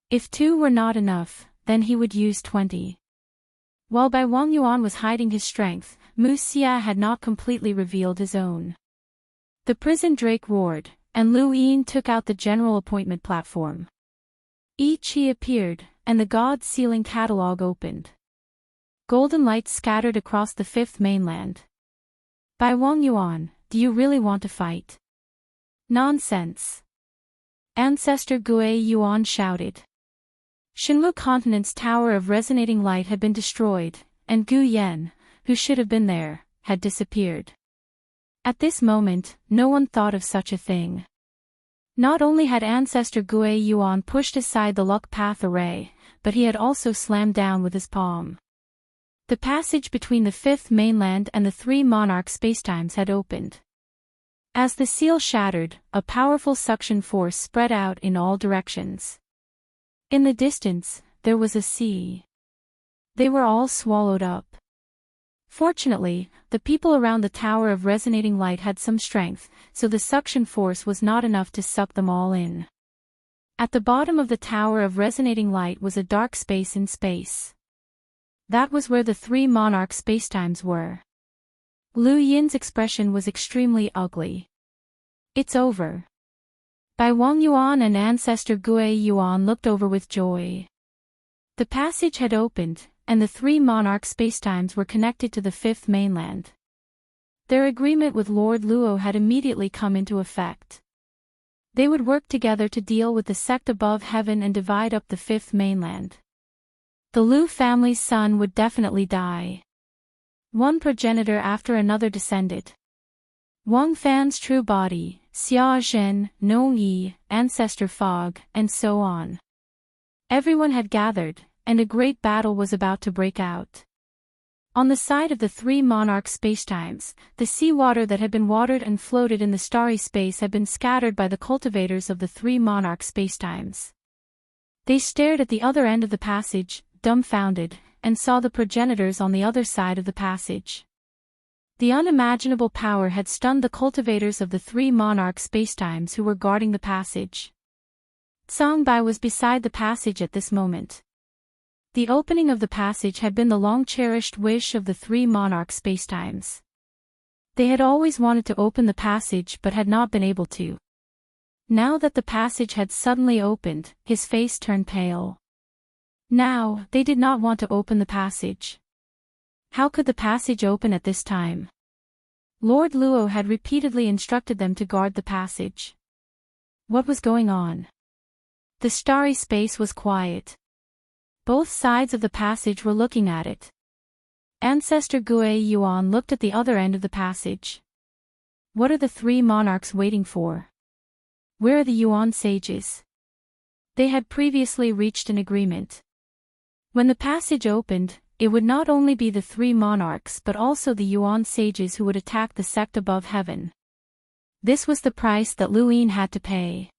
Speaker 1: If 2 were not enough, then he would use 20. While Bai Wang Yuan was hiding his strength, Mu Xia had not completely revealed his own. The prison drake roared, and Lu Yin took out the general appointment platform. Yi Qi appeared, and the God's sealing catalog opened. Golden lights scattered across the 5th mainland. Bai Wang Yuan, do you really want to fight? Nonsense. Ancestor Gui Yuan shouted. Shenwu continent's tower of resonating light had been destroyed, and Gu Yan, who should have been there, had disappeared. At this moment, no one thought of such a thing. Not only had Ancestor Gui Yuan pushed aside the luck path array, but he had also slammed down with his palm. The passage between the 5th mainland and the 3 monarch spacetimes had opened. As the seal shattered, a powerful suction force spread out in all directions. In the distance, there was a sea. They were all swallowed up. Fortunately, the people around the Tower of Resonating Light had some strength, so the suction force was not enough to suck them all in. At the bottom of the Tower of Resonating Light was a dark space in space. That was where the 3 monarch spacetimes were. Lu Yin's expression was extremely ugly. It's over. Bai Wang Yuan and Ancestor Gui Yuan looked over with joy. The passage had opened, and the 3 monarch spacetimes were connected to the 5th mainland. Their agreement with Lord Luo had immediately come into effect. They would work together to deal with the sect above heaven and divide up the fifth mainland. The Lu family's son would definitely die. One progenitor after another descended. Wang Fan's true body, Xia Zhen, Nong Yi, ancestor Fog, and so on. Everyone had gathered, and a great battle was about to break out. On the side of the three monarch spacetimes, the seawater that had been watered and floated in the starry space had been scattered by the cultivators of the three monarch spacetimes. They stared at the other end of the passage, dumbfounded, and saw the progenitors on the other side of the passage. The unimaginable power had stunned the cultivators of the three monarch spacetimes who were guarding the passage. Songbai was beside the passage at this moment. The opening of the passage had been the long-cherished wish of the three monarch spacetimes. They had always wanted to open the passage but had not been able to. Now that the passage had suddenly opened, his face turned pale. Now, they did not want to open the passage. How could the passage open at this time? Lord Luo had repeatedly instructed them to guard the passage. What was going on? The starry space was quiet. Both sides of the passage were looking at it. Ancestor Gui Yuan looked at the other end of the passage. What are the three monarchs waiting for? Where are the Yuan sages? They had previously reached an agreement. When the passage opened, it would not only be the three monarchs but also the Yuan sages who would attack the sect above heaven. This was the price that Lu Yin had to pay.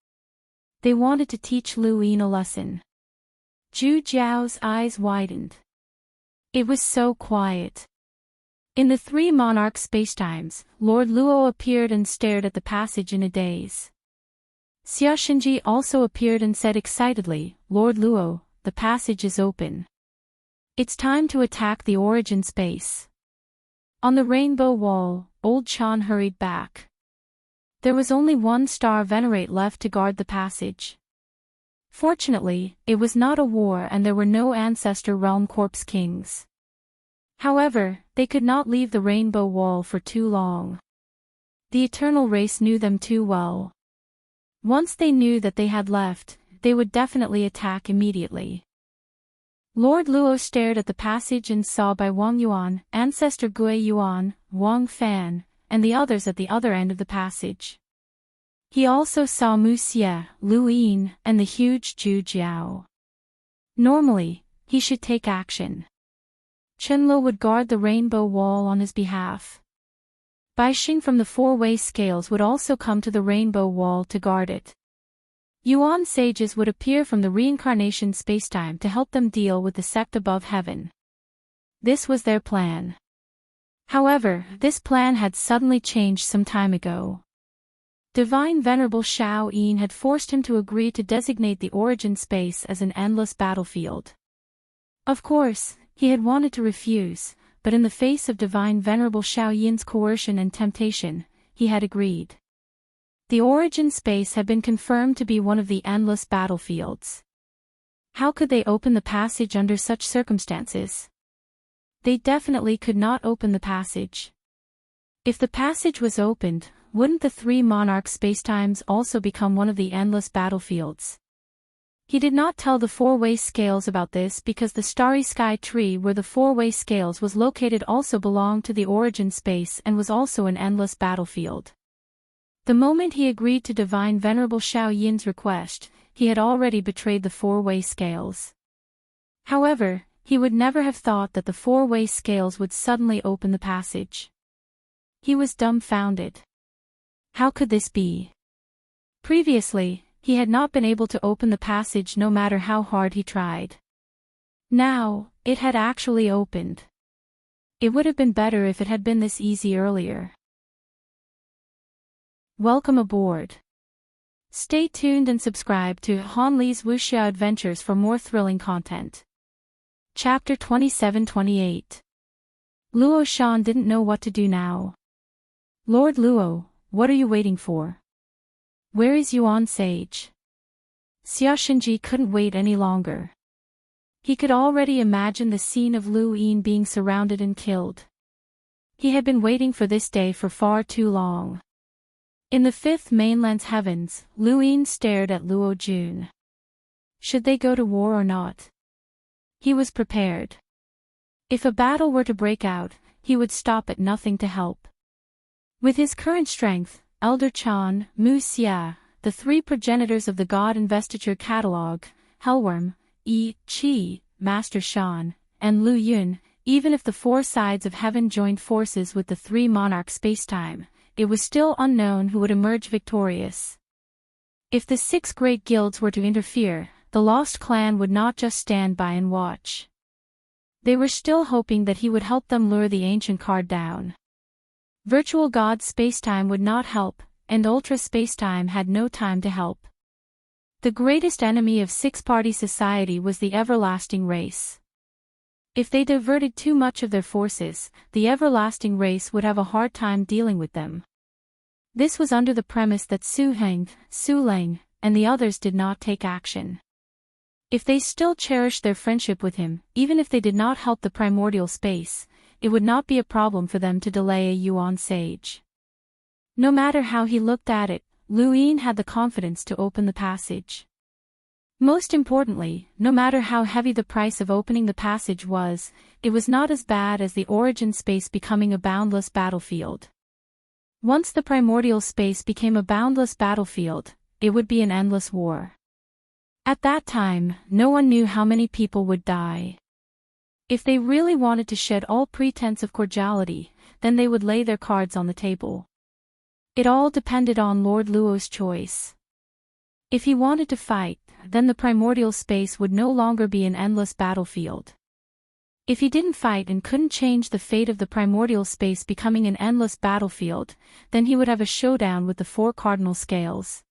Speaker 1: They wanted to teach Lu Yin a lesson. Zhu Jiao's eyes widened. It was so quiet. In the three monarch spacetimes, Lord Luo appeared and stared at the passage in a daze. Xia Xinji also appeared and said excitedly, Lord Luo, the passage is open. It's time to attack the origin space. On the rainbow wall, old Chan hurried back. There was only one star venerate left to guard the passage. Fortunately, it was not a war and there were no ancestor realm corpse kings. However, they could not leave the rainbow wall for too long. The eternal race knew them too well. Once they knew that they had left, they would definitely attack immediately. Lord Luo stared at the passage and saw by Wang Yuan, ancestor Gui Yuan, Wang Fan, and the others at the other end of the passage. He also saw Mu Xie, Lu Yin, and the huge Zhu Jiao. Normally, he should take action. Chenlo would guard the rainbow wall on his behalf. Bai Xing from the four-way scales would also come to the rainbow wall to guard it. Yuan sages would appear from the reincarnation spacetime to help them deal with the sect above heaven. This was their plan. However, this plan had suddenly changed some time ago. Divine Venerable Shao Yin had forced him to agree to designate the origin space as an endless battlefield. Of course, he had wanted to refuse, but in the face of Divine Venerable Shao Yin's coercion and temptation, he had agreed. The origin space had been confirmed to be one of the endless battlefields. How could they open the passage under such circumstances? They definitely could not open the passage. If the passage was opened, wouldn't the three monarch spacetimes also become one of the endless battlefields? He did not tell the four-way scales about this because the starry sky tree where the four-way scales was located also belonged to the origin space and was also an endless battlefield. The moment he agreed to Divine Venerable Shao Yin's request, he had already betrayed the four-way scales. However, he would never have thought that the four-way scales would suddenly open the passage. He was dumbfounded. How could this be? Previously, he had not been able to open the passage no matter how hard he tried. Now, it had actually opened. It would have been better if it had been this easy earlier. Welcome aboard. Stay tuned and subscribe to Han Li's Wuxia Adventures for more thrilling content. Chapter 27-28. Luo Shan didn't know what to do now. Lord Luo, what are you waiting for? Where is Yuan Sage? Xia Xinji couldn't wait any longer. He could already imagine the scene of Lu Yin being surrounded and killed. He had been waiting for this day for far too long. In the fifth mainland's heavens, Luoyin stared at Luo Jun. Should they go to war or not? He was prepared. If a battle were to break out, he would stop at nothing to help. With his current strength, Elder Chan, Mu Xia, the three progenitors of the God Investiture Catalog, Hellworm, Yi, Qi, Master Shan, and Lu Yun, even if the four sides of heaven joined forces with the three monarch spacetime, it was still unknown who would emerge victorious. If the six great guilds were to interfere, the Lost Clan would not just stand by and watch. They were still hoping that he would help them lure the ancient card down. Virtual God spacetime would not help, and Ultra spacetime had no time to help. The greatest enemy of six-party society was the everlasting race. If they diverted too much of their forces, the everlasting race would have a hard time dealing with them. This was under the premise that Su Heng, Su Ling, and the others did not take action. If they still cherished their friendship with him, even if they did not help the primordial space, it would not be a problem for them to delay a Yuan sage. No matter how he looked at it, Luoyin had the confidence to open the passage. Most importantly, no matter how heavy the price of opening the passage was, it was not as bad as the origin space becoming a boundless battlefield. Once the primordial space became a boundless battlefield, it would be an endless war. At that time, no one knew how many people would die. If they really wanted to shed all pretense of cordiality, then they would lay their cards on the table. It all depended on Lord Luo's choice. If he wanted to fight, then the primordial space would no longer be an endless battlefield. If he didn't fight and couldn't change the fate of the primordial space becoming an endless battlefield, then he would have a showdown with the four cardinal scales.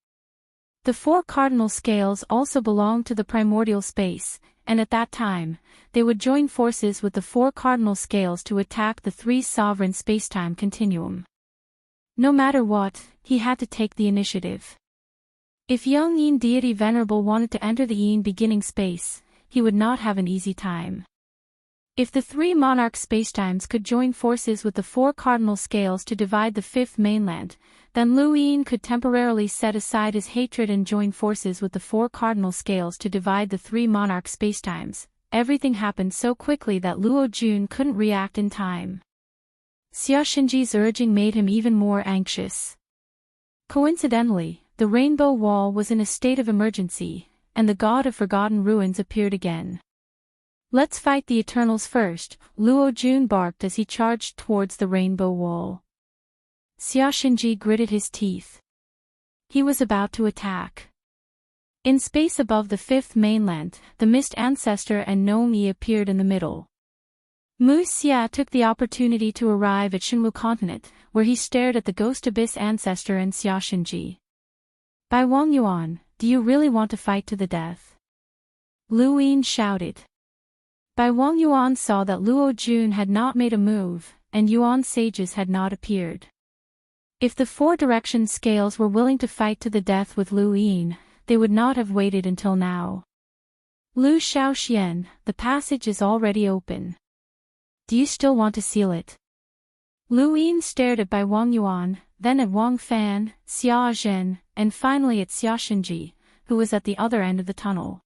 Speaker 1: The four cardinal scales also belonged to the primordial space, and at that time, they would join forces with the four cardinal scales to attack the three sovereign spacetime continuum. No matter what, he had to take the initiative. If young Yin deity Venerable wanted to enter the Yin beginning space, he would not have an easy time. If the three monarch spacetimes could join forces with the four cardinal scales to divide the fifth mainland, then Luoyin could temporarily set aside his hatred and join forces with the four cardinal scales to divide the three monarch spacetimes. Everything happened so quickly that Luo Jun couldn't react in time. Xia Xinji's urging made him even more anxious. Coincidentally, the Rainbow Wall was in a state of emergency, and the god of forgotten ruins appeared again. Let's fight the Eternals first, Luo Jun barked as he charged towards the Rainbow Wall. Xia Xinji gritted his teeth. He was about to attack. In space above the fifth mainland, the Mist Ancestor and Gnome Yi appeared in the middle. Mu Xia took the opportunity to arrive at Shenwu continent, where he stared at the Ghost Abyss Ancestor and Xia Xinji. Bai Wang Yuan, do you really want to fight to the death? Luoyin shouted. Bai Wang Yuan saw that Luo Jun had not made a move, and Yuan sages had not appeared. If the four direction scales were willing to fight to the death with Luoyin, they would not have waited until now. Lu Shaoxian, the passage is already open. Do you still want to seal it? Luoyin stared at Bai Wang Yuan, then at Wang Fan, Xia Zhen, and finally at Xia Xinji, who was at the other end of the tunnel.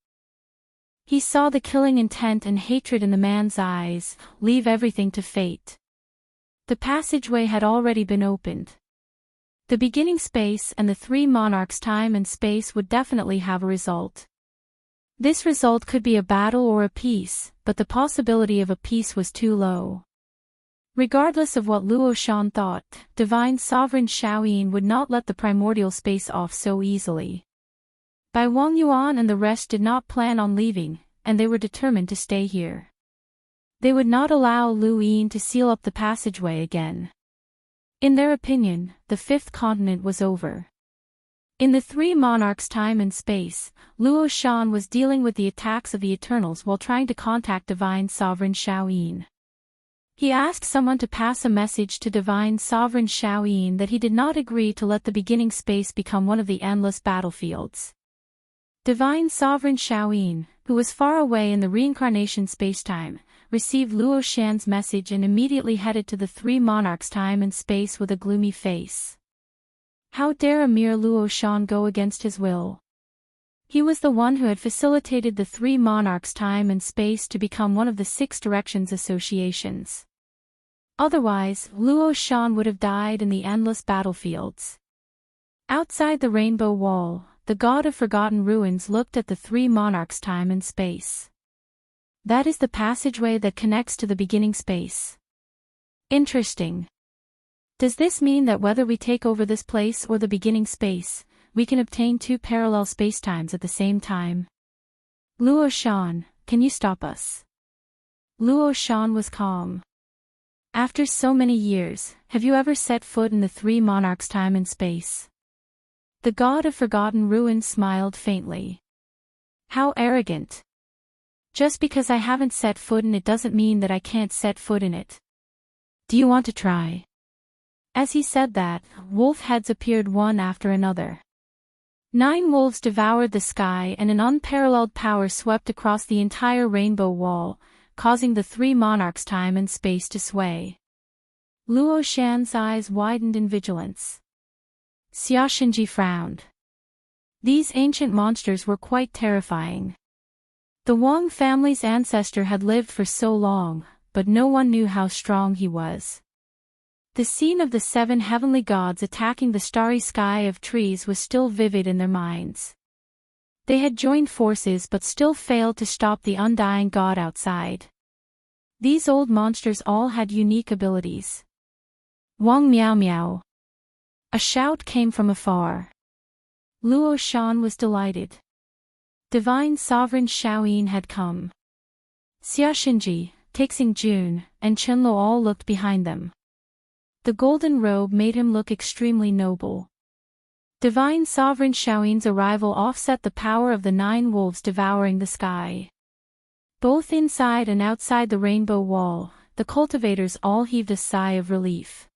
Speaker 1: He saw the killing intent and hatred in the man's eyes. Leave everything to fate. The passageway had already been opened. The beginning space and the three monarchs time and space would definitely have a result. This result could be a battle or a peace, but the possibility of a peace was too low. Regardless of what Luo Shan thought, Divine Sovereign Shaoyin would not let the primordial space off so easily. Bai Wang Yuan and the rest did not plan on leaving, and they were determined to stay here. They would not allow Luoyin to seal up the passageway again. In their opinion, the fifth continent was over. In the three monarchs time and space, Luo Shan was dealing with the attacks of the Eternals while trying to contact Divine Sovereign Shaoyin. He asked someone to pass a message to Divine Sovereign Shaoyin that he did not agree to let the beginning space become one of the endless battlefields. Divine Sovereign Shaoyin, who was far away in the reincarnation spacetime, received Luo Shan's message and immediately headed to the three monarchs' time and space with a gloomy face. How dare a mere Luo Shan go against his will? He was the one who had facilitated the three monarchs' time and space to become one of the 6 directions associations. Otherwise, Luo Shan would have died in the endless battlefields. Outside the rainbow wall, the god of forgotten ruins looked at the three monarchs' time and space. That is the passageway that connects to the beginning space. Interesting. Does this mean that whether we take over this place or the beginning space, we can obtain 2 parallel spacetimes at the same time? Luo Shan, can you stop us? Luo Shan was calm. After so many years, have you ever set foot in the three monarchs' time and space? The god of forgotten ruins smiled faintly. How arrogant. Just because I haven't set foot in it doesn't mean that I can't set foot in it. Do you want to try? As he said that, wolf heads appeared one after another. 9 wolves devoured the sky and an unparalleled power swept across the entire rainbow wall, causing the three monarchs' time and space to sway. Luo Shan's eyes widened in vigilance. Xiaxinji frowned. These ancient monsters were quite terrifying. The Wang family's ancestor had lived for so long, but no one knew how strong he was. The scene of the 7 heavenly gods attacking the starry sky of trees was still vivid in their minds. They had joined forces but still failed to stop the undying god outside. These old monsters all had unique abilities. Wang Miao Miao. A shout came from afar. Luo Shan was delighted. Divine Sovereign Shaoyin had come. Xiaxinji, Tixing Jun, and Chenlo all looked behind them. The golden robe made him look extremely noble. Divine Sovereign Shaoyin's arrival offset the power of the 9 wolves devouring the sky. Both inside and outside the rainbow wall, the cultivators all heaved a sigh of relief.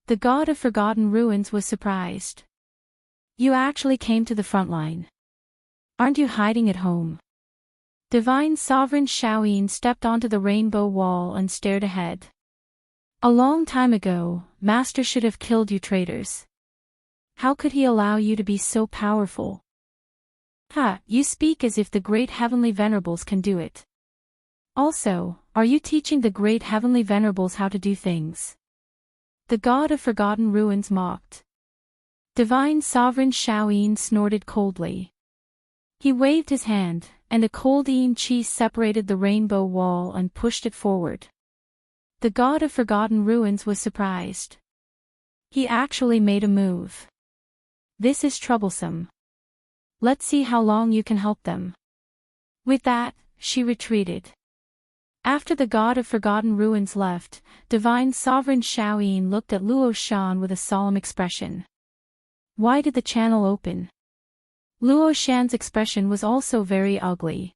Speaker 1: The god of forgotten ruins was surprised. You actually came to the front line. Aren't you hiding at home? Divine Sovereign Shaoyin stepped onto the rainbow wall and stared ahead. A long time ago, Master should have killed you traitors. How could he allow you to be so powerful? Ha, you speak as if the great heavenly venerables can do it. Also, are you teaching the great heavenly venerables how to do things? The god of forgotten ruins mocked. Divine Sovereign Shaoyin snorted coldly. He waved his hand, and a cold chi separated the rainbow wall and pushed it forward. The god of forgotten ruins was surprised. He actually made a move. This is troublesome. Let's see how long you can help them. With that, she retreated. After the god of forgotten ruins left, Divine Sovereign Shaoyin looked at Luo Shan with a solemn expression. Why did the channel open? Luo Shan's expression was also very ugly.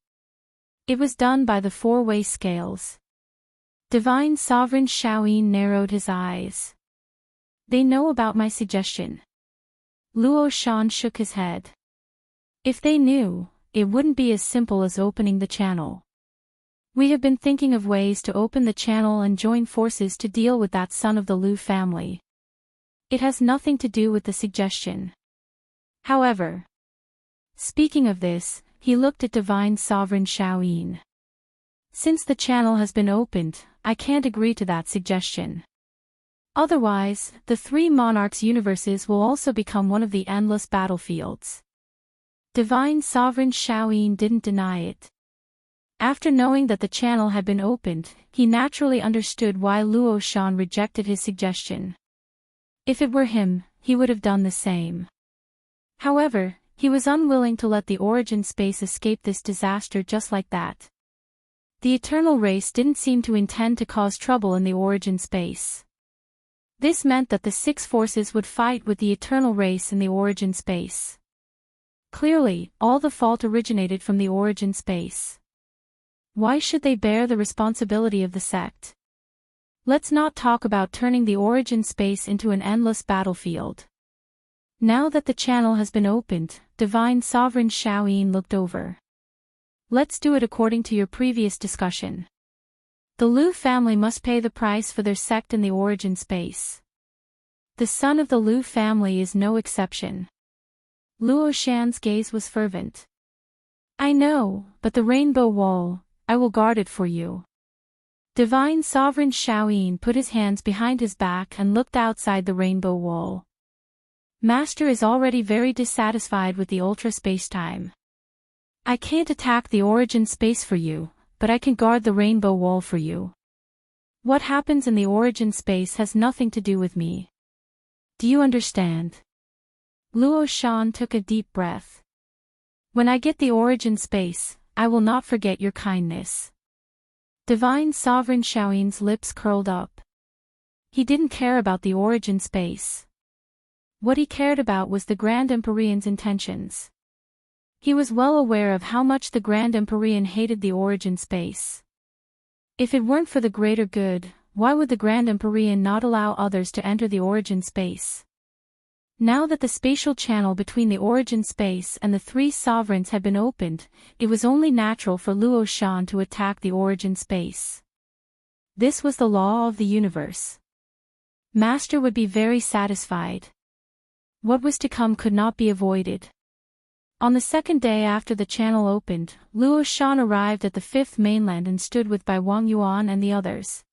Speaker 1: It was done by the 4-way scales. Divine Sovereign Shaoyin narrowed his eyes. They know about my suggestion. Luo Shan shook his head. If they knew, it wouldn't be as simple as opening the channel. We have been thinking of ways to open the channel and join forces to deal with that son of the Lu family. It has nothing to do with the suggestion. However, speaking of this, he looked at Divine Sovereign Shaoyin. Since the channel has been opened, I can't agree to that suggestion. Otherwise, the 3 monarchs' universes will also become one of the endless battlefields. Divine Sovereign Shaoyin didn't deny it. After knowing that the channel had been opened, he naturally understood why Luo Shan rejected his suggestion. If it were him, he would have done the same. However, he was unwilling to let the origin space escape this disaster just like that. The eternal race didn't seem to intend to cause trouble in the origin space. This meant that the 6 forces would fight with the eternal race in the origin space. Clearly, all the fault originated from the origin space. Why should they bear the responsibility of the sect? Let's not talk about turning the origin space into an endless battlefield. Now that the channel has been opened, Divine Sovereign Shaoyin looked over. Let's do it according to your previous discussion. The Lu family must pay the price for their sect in the origin space. The son of the Lu family is no exception. Luo Shan's gaze was fervent. I know, but the rainbow wall, I will guard it for you. Divine Sovereign Shaoyin put his hands behind his back and looked outside the rainbow wall. Master is already very dissatisfied with the ultra space-time. I can't attack the origin space for you, but I can guard the rainbow wall for you. What happens in the origin space has nothing to do with me. Do you understand? Luo Shan took a deep breath. When I get the origin space, I will not forget your kindness. Divine Sovereign Shaoyin's lips curled up. He didn't care about the origin space. What he cared about was the Grand Empyrean's intentions. He was well aware of how much the Grand Empyrean hated the origin space. If it weren't for the greater good, why would the Grand Empyrean not allow others to enter the origin space? Now that the spatial channel between the origin space and the three sovereigns had been opened, it was only natural for Luo Shan to attack the origin space. This was the law of the universe. Master would be very satisfied. What was to come could not be avoided. On the second day after the channel opened, Luo Shan arrived at the fifth mainland and stood with Bai Wang Yuan and the others.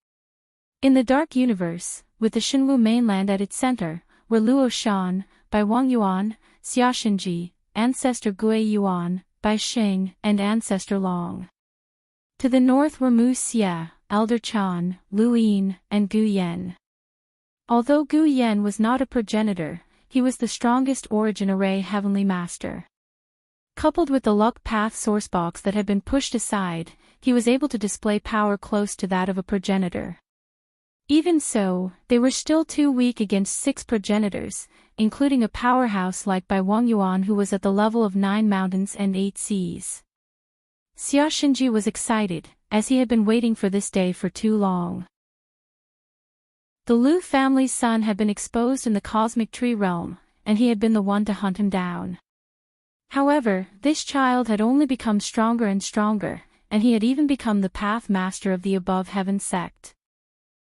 Speaker 1: In the dark universe, with the Shenwu mainland at its center, were Luo Shan, Bai Wang Yuan, Xia Shenji, Ancestor Gui Yuan, Bai Xing, and Ancestor Long. To the north were Mu Xia, Elder Chan, Lu Yin, and Gu Yan. Although Gu Yan was not a progenitor, he was the strongest origin array heavenly master. Coupled with the luck path sourcebox that had been pushed aside, he was able to display power close to that of a progenitor. Even so, they were still too weak against 6 progenitors, including a powerhouse like Bai Wang Yuan who was at the level of 9 mountains and 8 seas. Xia Shenji was excited, as he had been waiting for this day for too long. The Lu family's son had been exposed in the cosmic tree realm, and he had been the one to hunt him down. However, this child had only become stronger and stronger, and he had even become the path master of the above heaven sect.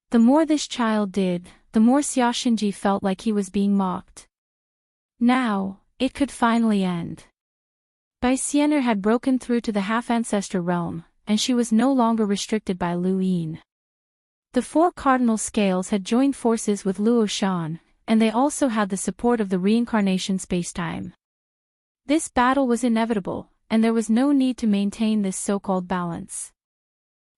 Speaker 1: The more this child did, the more Xia Shenji felt like he was being mocked. Now, it could finally end. Bai Xiener had broken through to the half-ancestor realm, and she was no longer restricted by Lu Yin. The 4 cardinal scales had joined forces with Luo Shan, and they also had the support of the reincarnation spacetime. This battle was inevitable, and there was no need to maintain this so-called balance.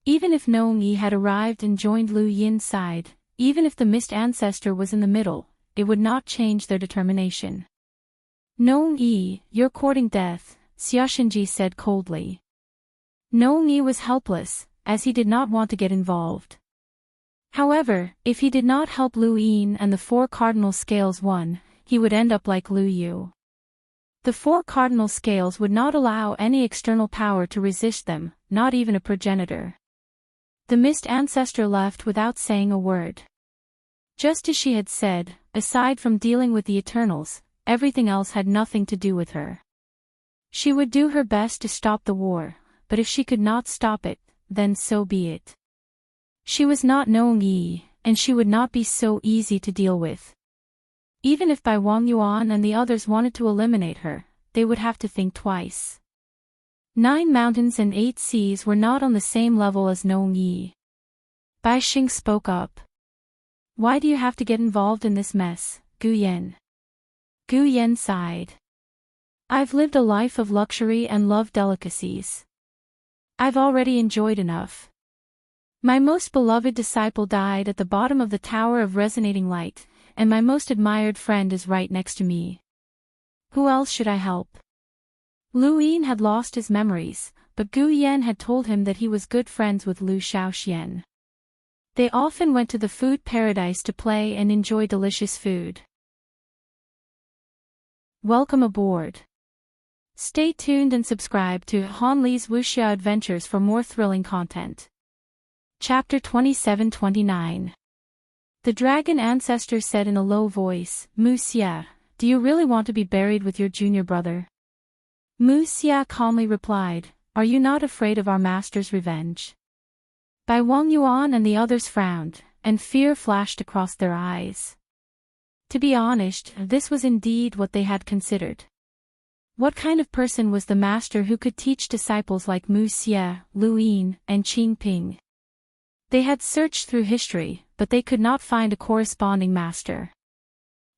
Speaker 1: Even if Nong Yi had arrived and joined Lu Yin's side, even if the mist ancestor was in the middle, it would not change their determination. Nong Yi, you're courting death, Xia Shenji said coldly. Nong Yi was helpless, as he did not want to get involved. However, if he did not help Lu Yin and the 4 cardinal scales won, he would end up like Lu Yu. The 4 cardinal scales would not allow any external power to resist them, not even a progenitor. The mist ancestor left without saying a word. Just as she had said, aside from dealing with the Eternals, everything else had nothing to do with her. She would do her best to stop the war, but if she could not stop it, then so be it. She was not Nong Yi, and she would not be so easy to deal with. Even if Bai Wang Yuan and the others wanted to eliminate her, they would have to think twice. 9 mountains and 8 seas were not on the same level as Nong Yi. Bai Xing spoke up. Why do you have to get involved in this mess, Gu Yan? Gu Yan sighed. I've lived a life of luxury and love delicacies. I've already enjoyed enough. My most beloved disciple died at the bottom of the Tower of Resonating Light, and my most admired friend is right next to me. Who else should I help? Lu Yin had lost his memories, but Gu Yan had told him that he was good friends with Lu Shaoxian. They often went to the food paradise to play and enjoy delicious food. Welcome aboard. Stay tuned and subscribe to Han Li's Wuxia Adventures for more thrilling content. Chapter 27-29. The dragon ancestor said in a low voice, Mu Xia, do you really want to be buried with your junior brother? Mu Xia calmly replied, are you not afraid of our master's revenge? Bai Wangyuan and the others frowned, and fear flashed across their eyes. To be honest, this was indeed what they had considered. What kind of person was the master who could teach disciples like Mu Xie, Lu Yin, and Qing Ping? They had searched through history, but they could not find a corresponding master.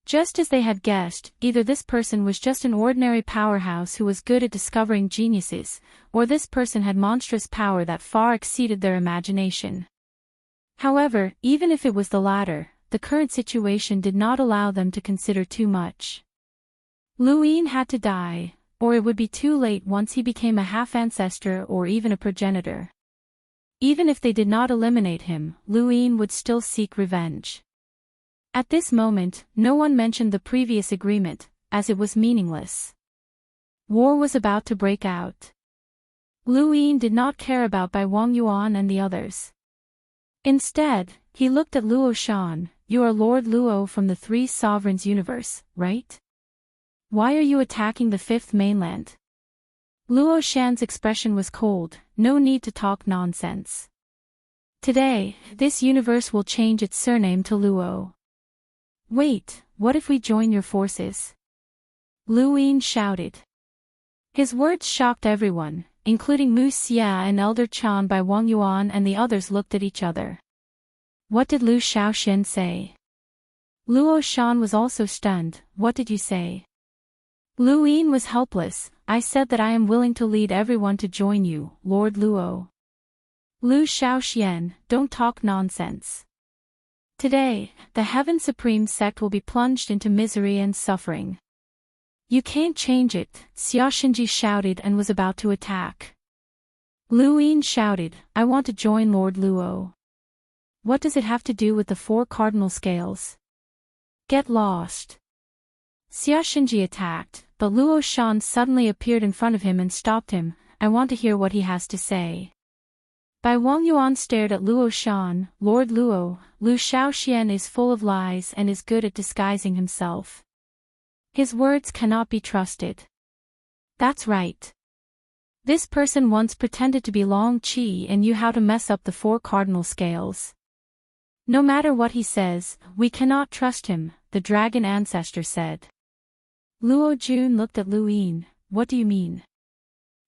Speaker 1: Just as they had guessed, either this person was just an ordinary powerhouse who was good at discovering geniuses, or this person had monstrous power that far exceeded their imagination. However, even if it was the latter, the current situation did not allow them to consider too much. Lu Yin had to die, or it would be too late once he became a half-ancestor or even a progenitor. Even if they did not eliminate him, Lu Yin would still seek revenge. At this moment, no one mentioned the previous agreement, as it was meaningless. War was about to break out. Lu Yin did not care about Bai Wangyuan and the others. Instead, he looked at Luo Shan. You are Lord Luo from the Three Sovereigns universe, right? Why are you attacking the Fifth Mainland? Luo Shan's expression was cold. No need to talk nonsense. Today, this universe will change its surname to Luo. Wait, what if we join your forces? Lu Yin shouted. His words shocked everyone, including Mu Xia and Elder Chan. Bai Wangyuan and the others looked at each other. What did Lu Shaoxian say? Luo Shan was also stunned. What did you say? Lu Yin was helpless. I said that I am willing to lead everyone to join you, Lord Luo. Lu Shaoxian, don't talk nonsense. Today, the Heaven Supreme sect will be plunged into misery and suffering. You can't change it, Xia Xinji shouted and was about to attack. Lu Yin shouted, I want to join Lord Luo. What does it have to do with the four cardinal scales? Get lost. Xia Xinji attacked, but Luo Shan suddenly appeared in front of him and stopped him. I want to hear what he has to say. Bai Wangyuan stared at Luo Shan. Lord Luo, Lu Shaoxian is full of lies and is good at disguising himself. His words cannot be trusted. That's right. This person once pretended to be Long Qi and knew how to mess up the four cardinal scales. No matter what he says, we cannot trust him, the dragon ancestor said. Luo Jun looked at Lu Yin. What do you mean?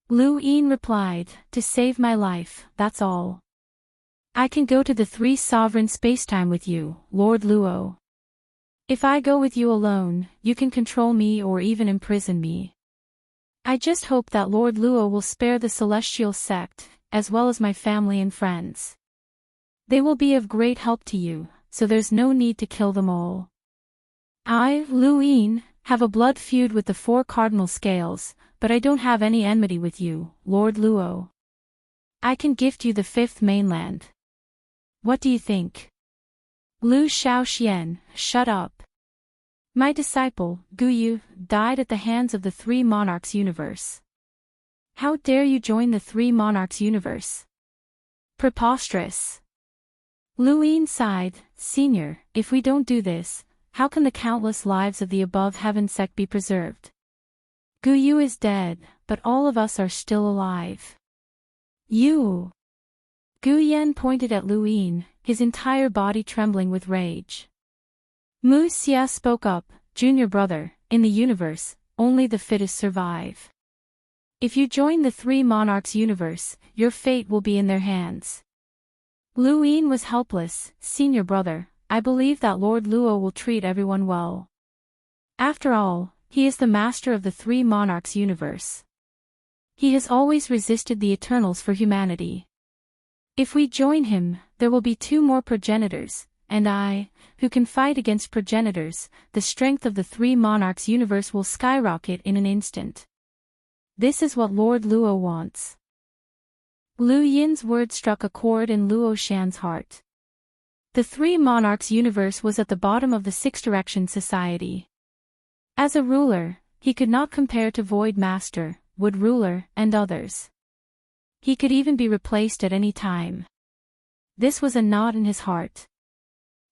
Speaker 1: Lu Yin replied, to save my life, that's all. I can go to the Three Sovereign Spacetime with you, Lord Luo. If I go with you alone, you can control me or even imprison me. I just hope that Lord Luo will spare the Celestial Sect, as well as my family and friends. They will be of great help to you, so there's no need to kill them all. I, Lu Yin, have a blood feud with the four cardinal scales, but I don't have any enmity with you, Lord Luo. I can gift you the Fifth Mainland. What do you think? Lu Shaoxian, shut up. My disciple, Guyu, died at the hands of the Three Monarchs universe. How dare you join the Three Monarchs universe? Preposterous. Lu Yin sighed, Senior, if we don't do this, how can the countless lives of the above heaven sect be preserved? Guyu is dead, but all of us are still alive. You. Gu Yan pointed at Lu Yin, his entire body trembling with rage. Mu Xia spoke up, Junior brother, in the universe, only the fittest survive. If you join the Three Monarchs universe, your fate will be in their hands. Lu Yin was helpless. Senior brother, I believe that Lord Luo will treat everyone well. After all, he is the master of the Three Monarchs universe. He has always resisted the Eternals for humanity. If we join him, there will be 2 more progenitors, and I, who can fight against progenitors, the strength of the Three Monarchs universe will skyrocket in an instant. This is what Lord Luo wants. Lu Yin's words struck a chord in Luo Shan's heart. The Three Monarchs universe was at the bottom of the Six Direction Society. As a ruler, he could not compare to Void Master, Wood Ruler, and others. He could even be replaced at any time. This was a knot in his heart.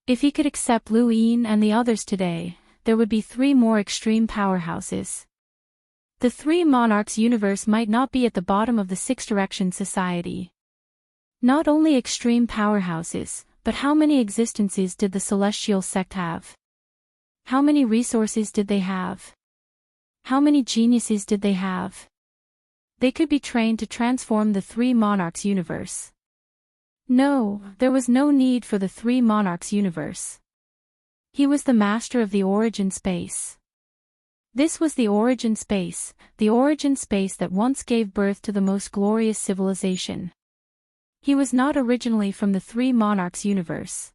Speaker 1: If he could accept Lu Yin and the others today, there would be 3 more extreme powerhouses. The Three Monarchs universe might not be at the bottom of the Six Direction Society. Not only extreme powerhouses, but how many existences did the celestial sect have? How many resources did they have? How many geniuses did they have? They could be trained to transform the three monarchs universe. No, there was no need for the three monarchs universe. He was the master of the origin space. This was the origin space that once gave birth to the most glorious civilization. He was not originally from the three monarchs universe.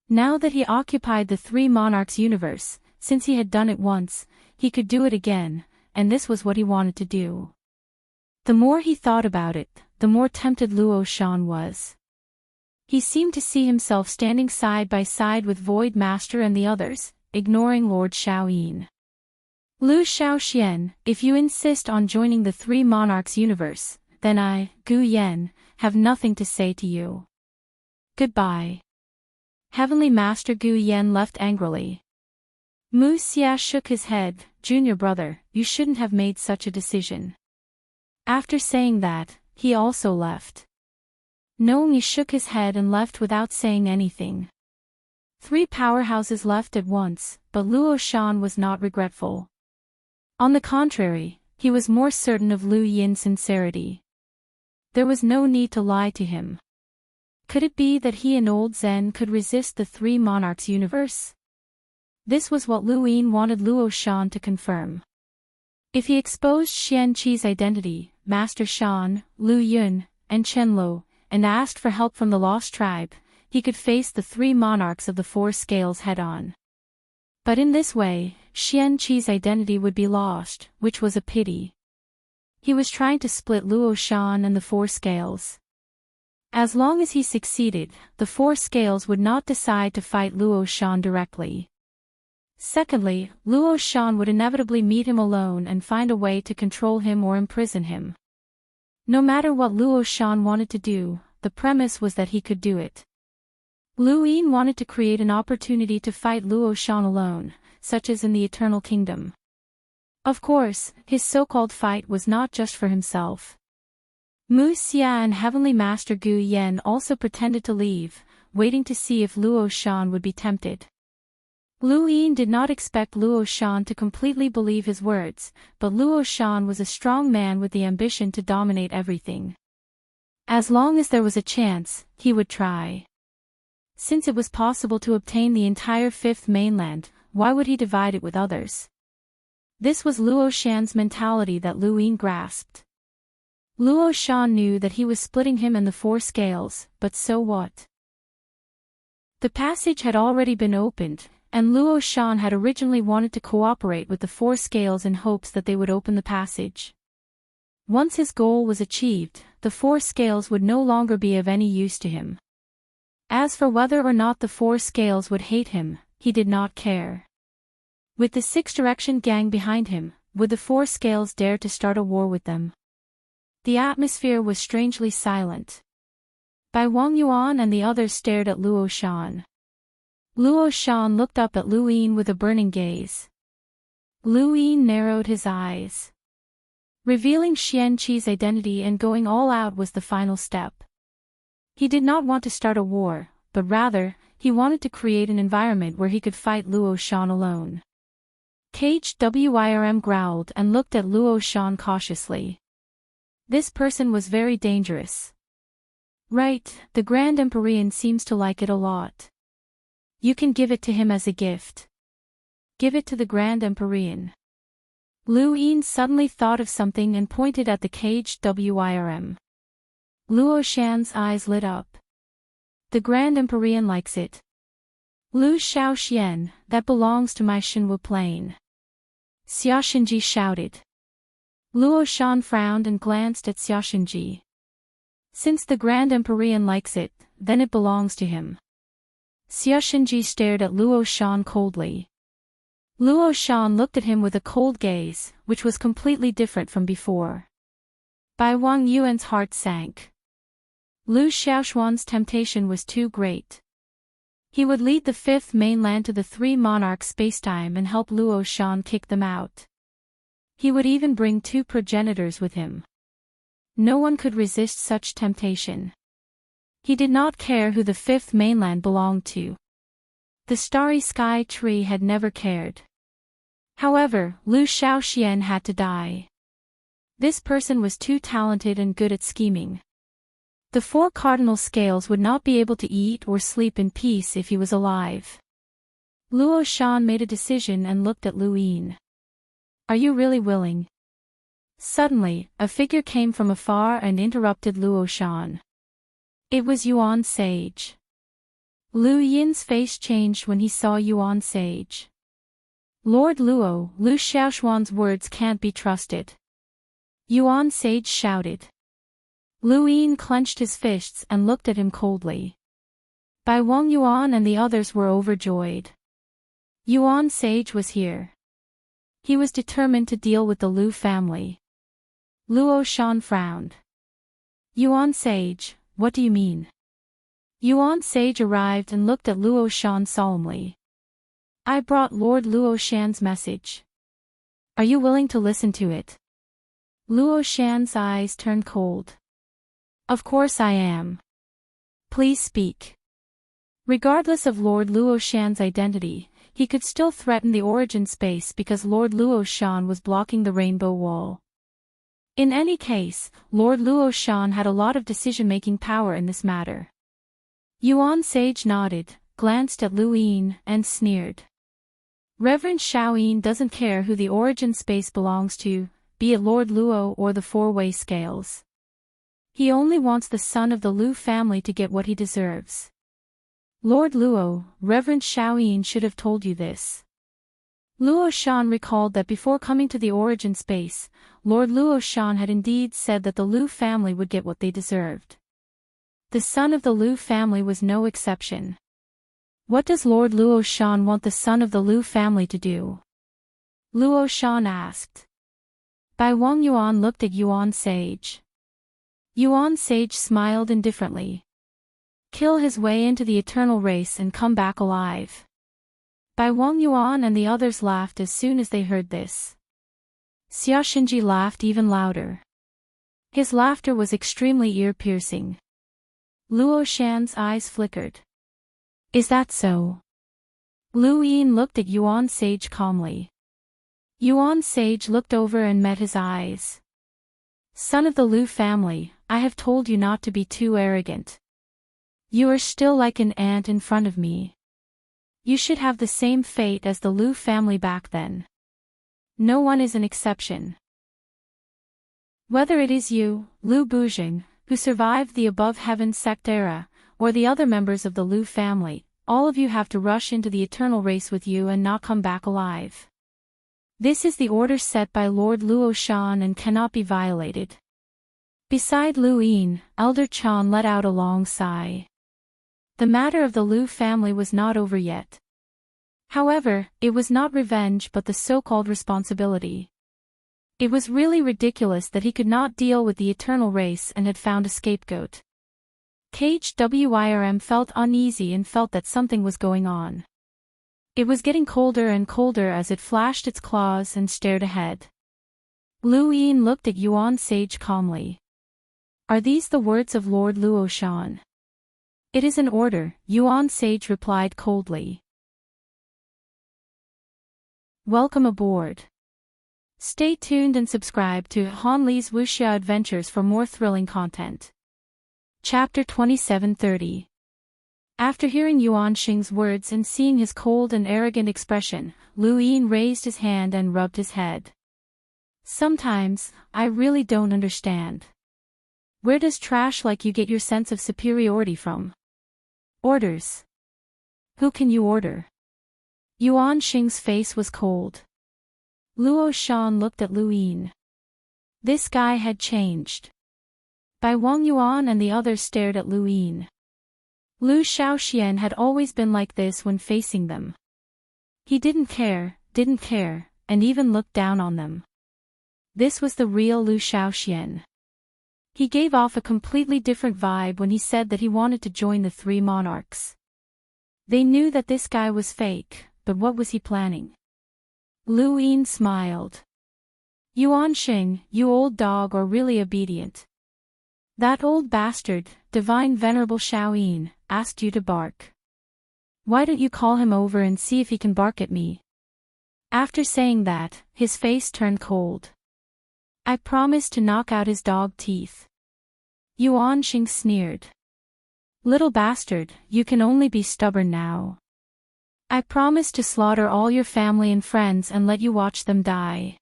Speaker 1: Now that he occupied the three monarchs universe, since he had done it once, he could do it again, and this was what he wanted to do. The more he thought about it, the more tempted Luo Shan was. He seemed to see himself standing side by side with Void Master and the others, ignoring Lord Shaoyin. Lu Shaoxian, if you insist on joining the three monarchs universe, then I, Gu Yen, have nothing to say to you. Goodbye. Heavenly Master Gu Yen left angrily. Mu Xia shook his head. Junior brother, you shouldn't have made such a decision. After saying that, he also left. Nongyi shook his head and left without saying anything. Three powerhouses left at once, but Luo Shan was not regretful. On the contrary, he was more certain of Lu Yin's sincerity. There was no need to lie to him. Could it be that he and Old Zen could resist the three monarchs universe? This was what Lu Yin wanted Luo Shan to confirm. If he exposed Xian Qi's identity, Master Shan, Lu Yun, and Chen Lo, and asked for help from the lost tribe, he could face the three monarchs of the four scales head-on. But in this way, Xian Qi's identity would be lost, which was a pity. He was trying to split Luo Shan and the four scales. As long as he succeeded, the four scales would not decide to fight Luo Shan directly. Secondly, Luo Shan would inevitably meet him alone and find a way to control him or imprison him. No matter what Luo Shan wanted to do, the premise was that he could do it. Lu Yin wanted to create an opportunity to fight Luo Shan alone, such as in the Eternal Kingdom. Of course, his so-called fight was not just for himself. Mu Xia and Heavenly Master Gu Yen also pretended to leave, waiting to see if Luo Shan would be tempted. Lu Yin did not expect Luo Shan to completely believe his words, but Luo Shan was a strong man with the ambition to dominate everything. As long as there was a chance, he would try. Since it was possible to obtain the entire fifth mainland, why would he divide it with others? This was Luo Shan's mentality that Lu Yin grasped. Luo Shan knew that he was splitting him and the four scales, but so what? The passage had already been opened, and Luo Shan had originally wanted to cooperate with the four scales in hopes that they would open the passage. Once his goal was achieved, the four scales would no longer be of any use to him. As for whether or not the four scales would hate him, he did not care. With the Six Direction gang behind him, would the four scales dare to start a war with them? The atmosphere was strangely silent. Bai Wang Yuan and the others stared at Luo Shan. Luo Shan looked up at Lu Yin with a burning gaze. Lu Yin narrowed his eyes. Revealing Xian Qi's identity and going all out was the final step. He did not want to start a war, but rather, he wanted to create an environment where he could fight Luo Shan alone. Caged Wirm growled and looked at Luo Shan cautiously. This person was very dangerous. Right, the Grand Empyrean seems to like it a lot. You can give it to him as a gift. Give it to the Grand Empyrean. Lu Yin suddenly thought of something and pointed at the caged Wirm. Luo Shan's eyes lit up. The Grand Empyrean likes it. Lu Shaoxian, that belongs to my Shenwu plane. Xiaoshenji shouted. Luo Shan frowned and glanced at Xiaoshenji. Since the Grand Empyrean likes it, then it belongs to him. Xiaoshenji stared at Luo Shan coldly. Luo Shan looked at him with a cold gaze, which was completely different from before. Bai Wang Yuan's heart sank. Lu Xiaoshuan's temptation was too great. He would lead the fifth mainland to the three monarchs spacetime and help Luo Shan kick them out. He would even bring two progenitors with him. No one could resist such temptation. He did not care who the fifth mainland belonged to. The starry sky tree had never cared. However, Liu Shaoxian had to die. This person was too talented and good at scheming. The four cardinal scales would not be able to eat or sleep in peace if he was alive. Luo Shan made a decision and looked at Lu Yin. Are you really willing? Suddenly, a figure came from afar and interrupted Luo Shan. It was Yuan Sage. Lu Yin's face changed when he saw Yuan Sage. Lord Luo, Lu Xiaoshuan's words can't be trusted. Yuan Sage shouted. Lu Yin clenched his fists and looked at him coldly. Bai Wang Yuan and the others were overjoyed. Yuan Sage was here. He was determined to deal with the Lu family. Luo Shan frowned. Yuan Sage, what do you mean? Yuan Sage arrived and looked at Luo Shan solemnly. I brought Lord Luo Shan's message. Are you willing to listen to it? Luo Shan's eyes turned cold. Of course I am. Please speak. Regardless of Lord Luo Shan's identity, he could still threaten the origin space because Lord Luo Shan was blocking the rainbow wall. In any case, Lord Luo Shan had a lot of decision-making power in this matter. Yuan Sage nodded, glanced at Lu Yin, and sneered. Reverend Xiao Yin doesn't care who the origin space belongs to, be it Lord Luo or the four-way scales. He only wants the son of the Lu family to get what he deserves. Lord Luo, Reverend Xiao Yin should have told you this. Luo Shan recalled that before coming to the origin space, Lord Luo Shan had indeed said that the Lu family would get what they deserved. The son of the Lu family was no exception. What does Lord Luo Shan want the son of the Lu family to do? Luo Shan asked. Bai Wang Yuan looked at Yuan Sage. Yuan Sage smiled indifferently. Kill his way into the eternal race and come back alive. Bai Wang Yuan and the others laughed as soon as they heard this. Xia Xinji laughed even louder. His laughter was extremely ear-piercing. Luo Shan's eyes flickered. Is that so? Lu Yin looked at Yuan Sage calmly. Yuan Sage looked over and met his eyes. Son of the Lu family, I have told you not to be too arrogant. You are still like an ant in front of me. You should have the same fate as the Lu family back then. No one is an exception. Whether it is you, Lu Bujing, who survived the above heaven sect era, or the other members of the Lu family, all of you have to rush into the eternal race with you and not come back alive. This is the order set by Lord Luo Shan and cannot be violated. Beside Lu Yin, Elder Chan let out a long sigh. The matter of the Lu family was not over yet. However, it was not revenge but the so-called responsibility. It was really ridiculous that he could not deal with the eternal race and had found a scapegoat. KHWIRM felt uneasy and felt that something was going on. It was getting colder and colder as it flashed its claws and stared ahead. Lu Yin looked at Yuan Sage calmly. Are these the words of Lord Luo Shan? It is an order, Yuan Sage replied coldly. Welcome aboard. Stay tuned and subscribe to Han Li's Wuxia Adventures for more thrilling content. Chapter 2730. After hearing Yuan Xing's words and seeing his cold and arrogant expression, Lu Yin raised his hand and rubbed his head. Sometimes, I really don't understand. Where does trash like you get your sense of superiority from? Orders. Who can you order? Yuan Xing's face was cold. Luo Shan looked at Lu Yin. This guy had changed. Bai Wang Yuan and the others stared at Lu Yin. Lu Shaoxian had always been like this when facing them. He didn't care, and even looked down on them. This was the real Lu Shaoxian. He gave off a completely different vibe when he said that he wanted to join the three monarchs. They knew that this guy was fake, but what was he planning? Lu Yin smiled. Yuan Xing, you old dog are really obedient. That old bastard, Divine Venerable Shaoyin, asked you to bark. Why don't you call him over and see if he can bark at me? After saying that, his face turned cold. I promised to knock out his dog teeth. Yuan Xing sneered. Little bastard, you can only be stubborn now. I promised to slaughter all your family and friends and let you watch them die.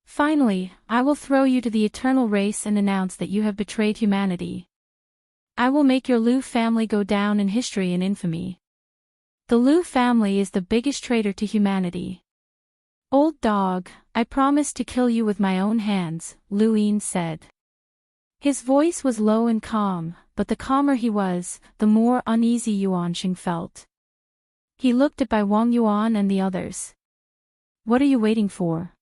Speaker 1: Finally, I will throw you to the eternal race and announce that you have betrayed humanity. I will make your Liu family go down in history and infamy. The Liu family is the biggest traitor to humanity. Old dog, I promised to kill you with my own hands, Lu Yin said. His voice was low and calm, but the calmer he was, the more uneasy Yuan Xing felt. He looked at Bai Wang Yuan and the others. What are you waiting for?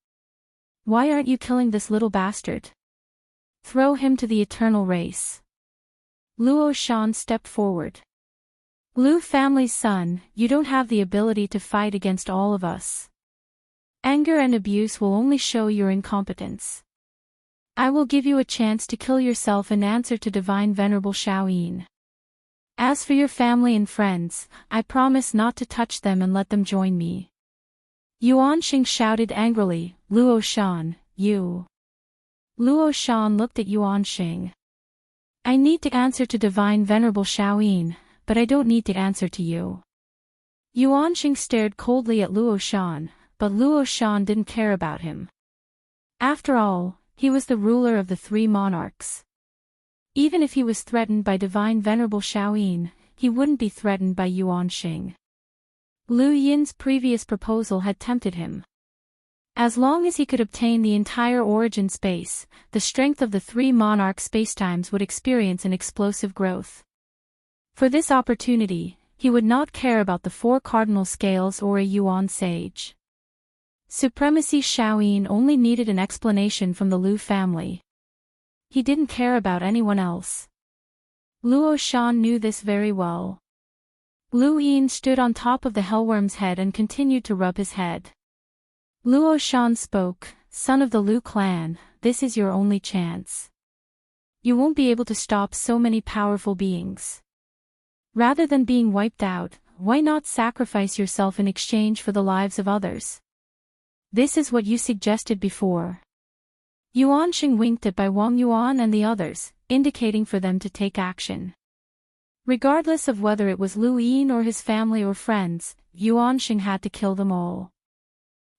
Speaker 1: Why aren't you killing this little bastard? Throw him to the eternal race. Luo Shan stepped forward. Liu family's son, you don't have the ability to fight against all of us. Anger and abuse will only show your incompetence. I will give you a chance to kill yourself in answer to Divine Venerable Shaoyin. As for your family and friends, I promise not to touch them and let them join me. Yuan Xing shouted angrily, Luo Shan, you. Luo Shan looked at Yuan Xing. I need to answer to Divine Venerable Shaoyin, but I don't need to answer to you. Yuan Xing stared coldly at Luo Shan, but Luo Shan didn't care about him. After all, he was the ruler of the three monarchs. Even if he was threatened by Divine Venerable Shaoyin, he wouldn't be threatened by Yuan Xing. Lu Yin's previous proposal had tempted him. As long as he could obtain the entire origin space, the strength of the three monarch spacetimes would experience an explosive growth. For this opportunity, he would not care about the four cardinal scales or a Yuan sage. Supremacy Shaoyin only needed an explanation from the Liu family. He didn't care about anyone else. Luo Shan knew this very well. Lu Yin stood on top of the hellworm's head and continued to rub his head. Luo Shan spoke, son of the Liu clan, this is your only chance. You won't be able to stop so many powerful beings. Rather than being wiped out, why not sacrifice yourself in exchange for the lives of others? This is what you suggested before. Yuan Xing winked at Bai Wang Yuan and the others, indicating for them to take action. Regardless of whether it was Lu Yin or his family or friends, Yuan Xing had to kill them all.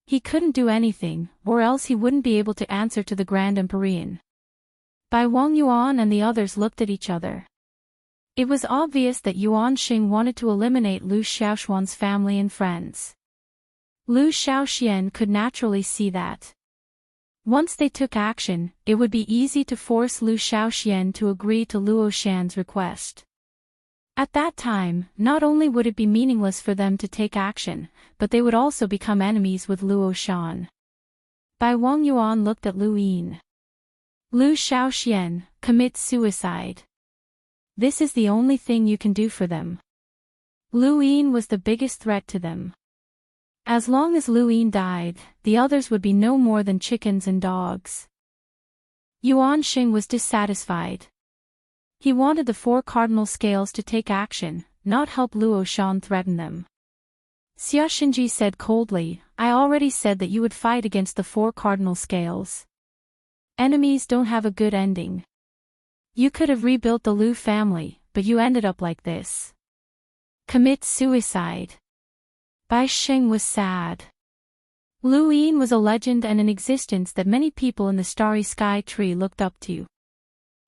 Speaker 1: He couldn't do anything, or else he wouldn't be able to answer to the Grand Empyrean. Bai Wang Yuan and the others looked at each other. It was obvious that Yuan Xing wanted to eliminate Liu Xiaoxuan's family and friends. Liu Xiaoxian could naturally see that. Once they took action, it would be easy to force Liu Xiaoxian to agree to Luo Shan's request. At that time, not only would it be meaningless for them to take action, but they would also become enemies with Luo Shan. Bai Wang Yuan looked at Lu Yin. Liu Xiaoxian, commit suicide. This is the only thing you can do for them. Lu Yin was the biggest threat to them. As long as Lu Yin died, the others would be no more than chickens and dogs. Yuan Xing was dissatisfied. He wanted the four cardinal scales to take action, not help Luo Shan threaten them. Xia Xinji said coldly, I already said that you would fight against the four cardinal scales. Enemies don't have a good ending. You could have rebuilt the Liu family, but you ended up like this. Commit suicide. Bai Xing was sad. Lu Yin was a legend and an existence that many people in the starry sky tree looked up to.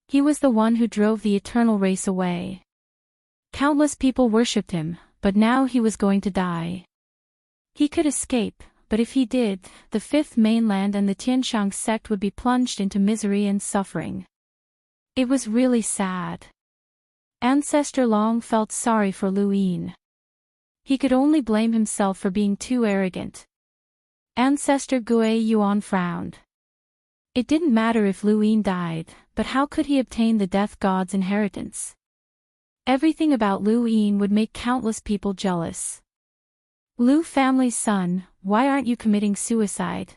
Speaker 1: He was the one who drove the eternal race away. Countless people worshipped him, but now he was going to die. He could escape, but if he did, the Fifth Mainland and the Tianshang sect would be plunged into misery and suffering. It was really sad. Ancestor Long felt sorry for Lu Yin. He could only blame himself for being too arrogant. Ancestor Gui Yuan frowned. It didn't matter if Lu Yin died, but how could he obtain the death god's inheritance? Everything about Lu Yin would make countless people jealous. Liu family's son, why aren't you committing suicide?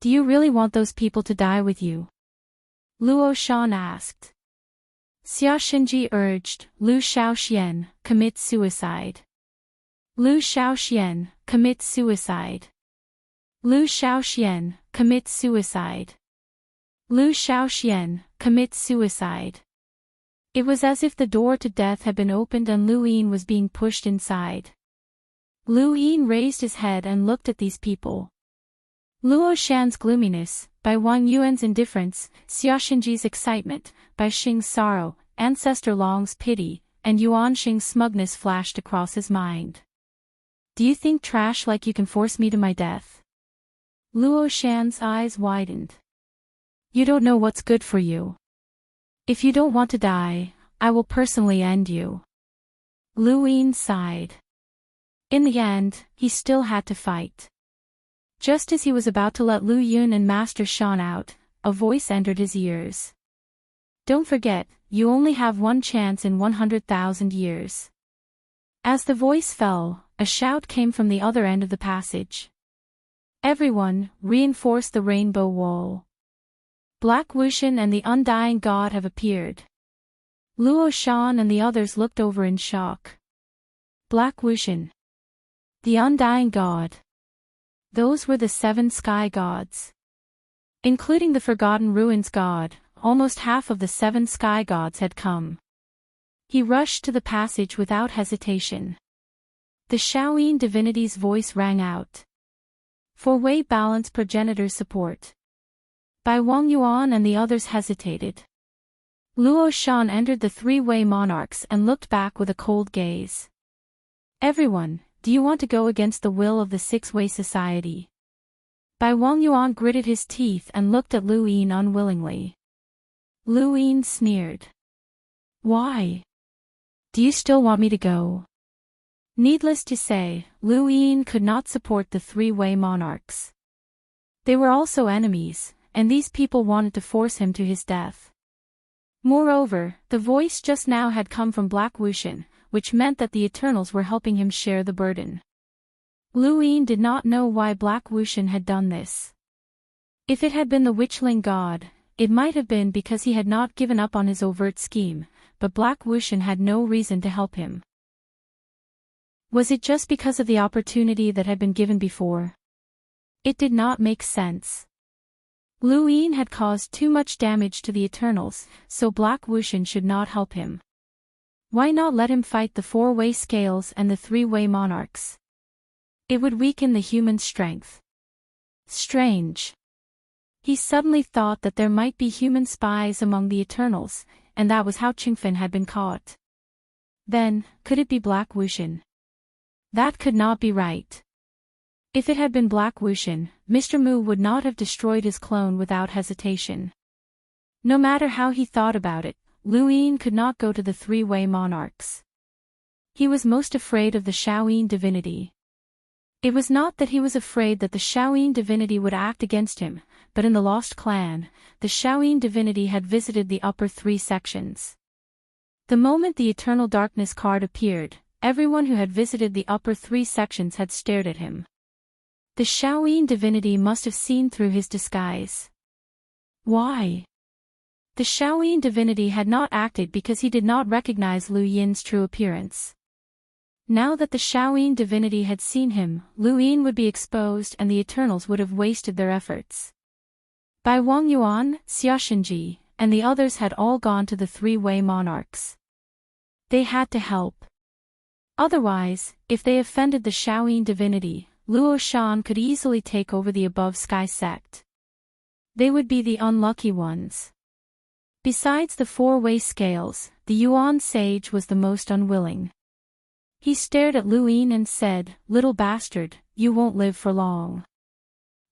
Speaker 1: Do you really want those people to die with you? Luo Shan asked. Xia Xinji urged, Lu Shaoxian, commit suicide. Lu Shaoxian, commit suicide. Lu Shaoxian, commit suicide. Lu Shaoxian, commit suicide. It was as if the door to death had been opened and Lu Yin was being pushed inside. Lu Yin raised his head and looked at these people. Luo Shan's gloominess, by Wang Yuan's indifference, Xia Xinji's excitement, by Xing's sorrow, Ancestor Long's pity, and Yuan Xing's smugness flashed across his mind. Do you think trash like you can force me to my death? Luo Shan's eyes widened. You don't know what's good for you. If you don't want to die, I will personally end you. Lu Yin sighed. In the end, he still had to fight. Just as he was about to let Lu Yun and Master Shan out, a voice entered his ears. Don't forget, you only have one chance in 100,000 years. As the voice fell, a shout came from the other end of the passage. Everyone, reinforce the rainbow wall. Black Wuxian and the Undying God have appeared. Luo Shan and the others looked over in shock. Black Wuxian. The Undying God. Those were the 7 sky gods. Including the Forgotten Ruins God, almost half of the 7 sky gods had come. He rushed to the passage without hesitation. The Shaoyin divinity's voice rang out. Four-way balance progenitor support. By Wang Yuan and the others hesitated. Luo Shan entered the 3-way monarchs and looked back with a cold gaze. Everyone, do you want to go against the will of the 6-way society? Bai Wang Yuan gritted his teeth and looked at Lu Yin unwillingly. Lu Yin sneered. Why? Do you still want me to go? Needless to say, Lu Yin could not support the 3-way monarchs. They were also enemies, and these people wanted to force him to his death. Moreover, the voice just now had come from Black Wuxian, which meant that the Eternals were helping him share the burden. Lu Yin did not know why Black Wuxian had done this. If it had been the Witchling God, it might have been because he had not given up on his overt scheme, but Black Wuxian had no reason to help him. Was it just because of the opportunity that had been given before? It did not make sense. Lu Yin had caused too much damage to the Eternals, so Black Wuxian should not help him. Why not let him fight the 4-way scales and the 3-way monarchs? It would weaken the human strength. Strange. He suddenly thought that there might be human spies among the Eternals, and that was how Qingfen had been caught. Then, could it be Black Wuxian? That could not be right. If it had been Black Wuxian, Mr. Mu would not have destroyed his clone without hesitation. No matter how he thought about it, Lu Yin could not go to the 3-way monarchs. He was most afraid of the Shaoyin divinity. It was not that he was afraid that the Shaoyin divinity would act against him, but in the Lost Clan, the Shaoyin divinity had visited the upper 3 sections. The moment the Eternal Darkness card appeared, everyone who had visited the upper 3 sections had stared at him. The Shaoyin divinity must have seen through his disguise. Why? The Shaoyin divinity had not acted because he did not recognize Lu Yin's true appearance. Now that the Shaoyin divinity had seen him, Lu Yin would be exposed and the Eternals would have wasted their efforts. Bai Wang Yuan, Xia Xinji, and the others had all gone to the 3-way monarchs. They had to help. Otherwise, if they offended the Shaoyin divinity, Luo Shan could easily take over the above sky sect. They would be the unlucky ones. Besides the 4-way scales, the Yuan sage was the most unwilling. He stared at Lu Yin and said, "Little bastard, you won't live for long.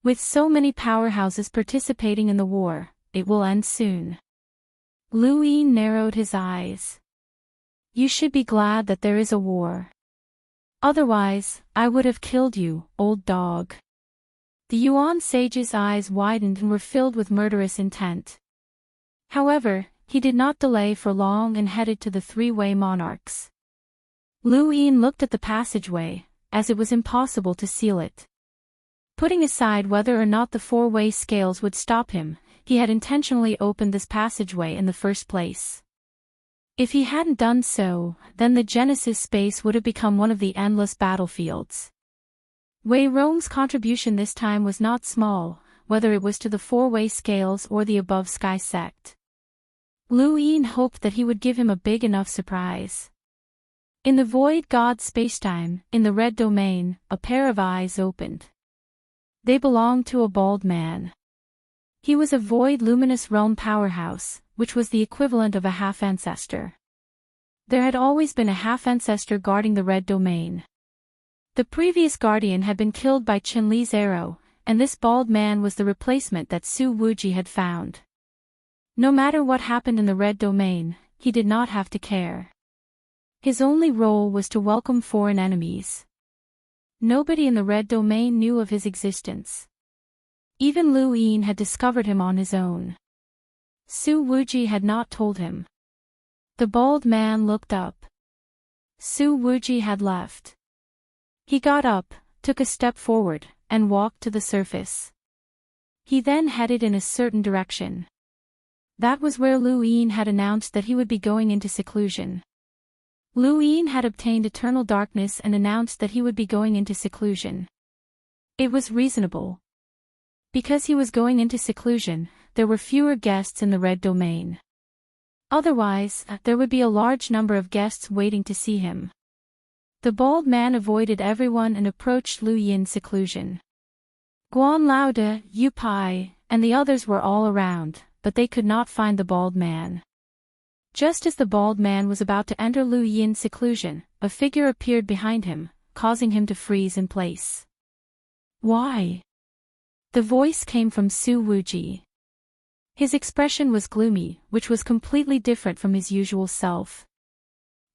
Speaker 1: With so many powerhouses participating in the war, it will end soon." Lu Yin narrowed his eyes. "You should be glad that there is a war. Otherwise, I would have killed you, old dog." The Yuan sage's eyes widened and were filled with murderous intent. However, he did not delay for long and headed to the 3-way monarchs. Lu Yin looked at the passageway, as it was impossible to seal it. Putting aside whether or not the 4-way scales would stop him, he had intentionally opened this passageway in the first place. If he hadn't done so, then the Genesis space would have become one of the endless battlefields. Wei Rong's contribution this time was not small, whether it was to the four-way scales or the above sky sect. Lu Yin hoped that he would give him a big enough surprise. In the void god spacetime, in the red domain, a pair of eyes opened. They belonged to a bald man. He was a void luminous realm powerhouse, which was the equivalent of a half-ancestor. There had always been a half-ancestor guarding the red domain. The previous guardian had been killed by Chen Li's arrow, and this bald man was the replacement that Su Wuji had found. No matter what happened in the red domain, he did not have to care. His only role was to welcome foreign enemies. Nobody in the red domain knew of his existence. Even Lu Yin had discovered him on his own. Su Wuji had not told him. The bald man looked up. Su Wuji had left. He got up, took a step forward, and walked to the surface. He then headed in a certain direction. That was where Lu Yin had announced that he would be going into seclusion. Lu Yin had obtained eternal darkness and announced that he would be going into seclusion. It was reasonable. Because he was going into seclusion, there were fewer guests in the red domain. Otherwise, there would be a large number of guests waiting to see him. The bald man avoided everyone and approached Lu Yin's seclusion. Guan Laode, Yu Pai, and the others were all around, but they could not find the bald man. Just as the bald man was about to enter Lu Yin's seclusion, a figure appeared behind him, causing him to freeze in place. Why? The voice came from Su Wuji. His expression was gloomy, which was completely different from his usual self.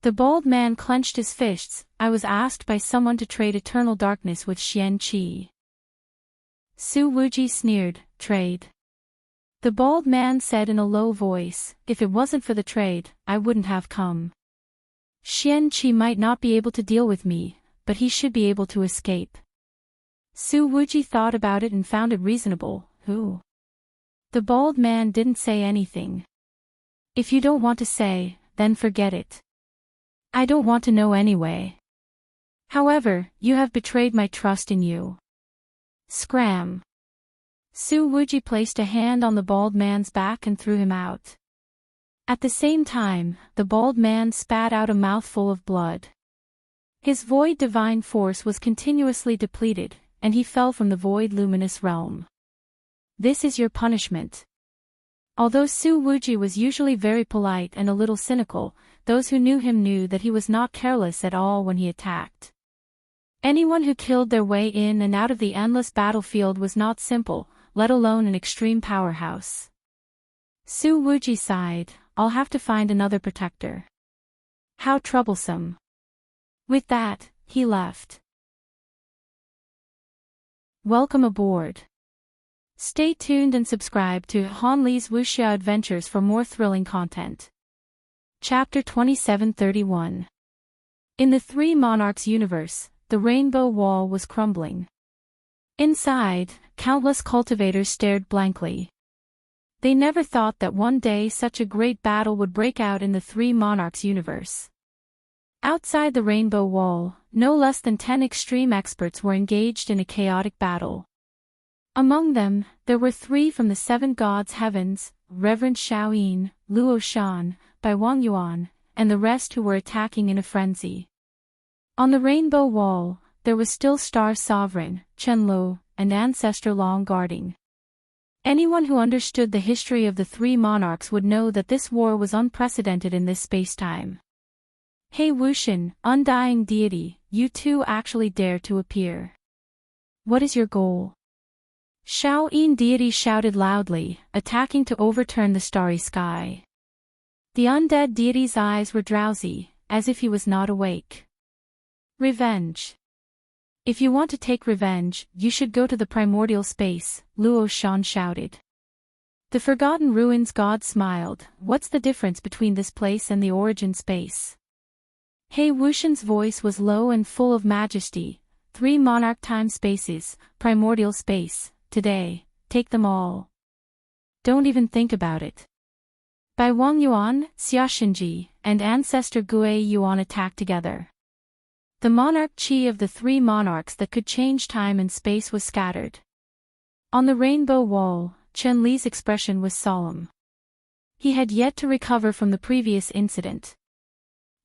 Speaker 1: The bald man clenched his fists. I was asked by someone to trade eternal darkness with Xian Qi. Su Wuji sneered, trade. The bald man said in a low voice, if it wasn't for the trade, I wouldn't have come. Xian Qi might not be able to deal with me, but he should be able to escape. Su Wuji thought about it and found it reasonable. Who? The bald man didn't say anything. If you don't want to say, then forget it. I don't want to know anyway. However, you have betrayed my trust in you. Scram. Su Wuji placed a hand on the bald man's back and threw him out. At the same time, the bald man spat out a mouthful of blood. His void divine force was continuously depleted, and he fell from the void luminous realm. This is your punishment. Although Su Wuji was usually very polite and a little cynical, those who knew him knew that he was not careless at all when he attacked. Anyone who killed their way in and out of the endless battlefield was not simple, let alone an extreme powerhouse. Su Wuji sighed, I'll have to find another protector. How troublesome. With that, he left. Welcome aboard. Stay tuned and subscribe to Han Li's Wuxia Adventures for more thrilling content. Chapter 2731. In the Three Monarchs universe, the rainbow wall was crumbling. Inside, countless cultivators stared blankly. They never thought that one day such a great battle would break out in the Three Monarchs universe. Outside the rainbow wall, no less than 10 extreme experts were engaged in a chaotic battle. Among them, there were 3 from the 7 gods' heavens, Reverend Shaoyin, Luo Shan, Bai Wang Yuan, and the rest who were attacking in a frenzy. On the rainbow wall, there was still Star Sovereign, Chen Lo, and Ancestor Long guarding. Anyone who understood the history of the Three Monarchs would know that this war was unprecedented in this spacetime. Hey Wuxian, undying deity, you too actually dare to appear. What is your goal? Shaoyin deity shouted loudly, attacking to overturn the starry sky. The undead deity's eyes were drowsy, as if he was not awake. Revenge. If you want to take revenge, you should go to the primordial space, Luo Shan shouted. The Forgotten Ruins god smiled, what's the difference between this place and the origin space? He Wuxian's voice was low and full of majesty, 3 monarch time spaces, primordial space, today, take them all. Don't even think about it. By Wang Yuan, Xiaxinji, and ancestor Gui Yuan attacked together. The monarch chi of the three monarchs that could change time and space was scattered. On the rainbow wall, Chen Li's expression was solemn. He had yet to recover from the previous incident.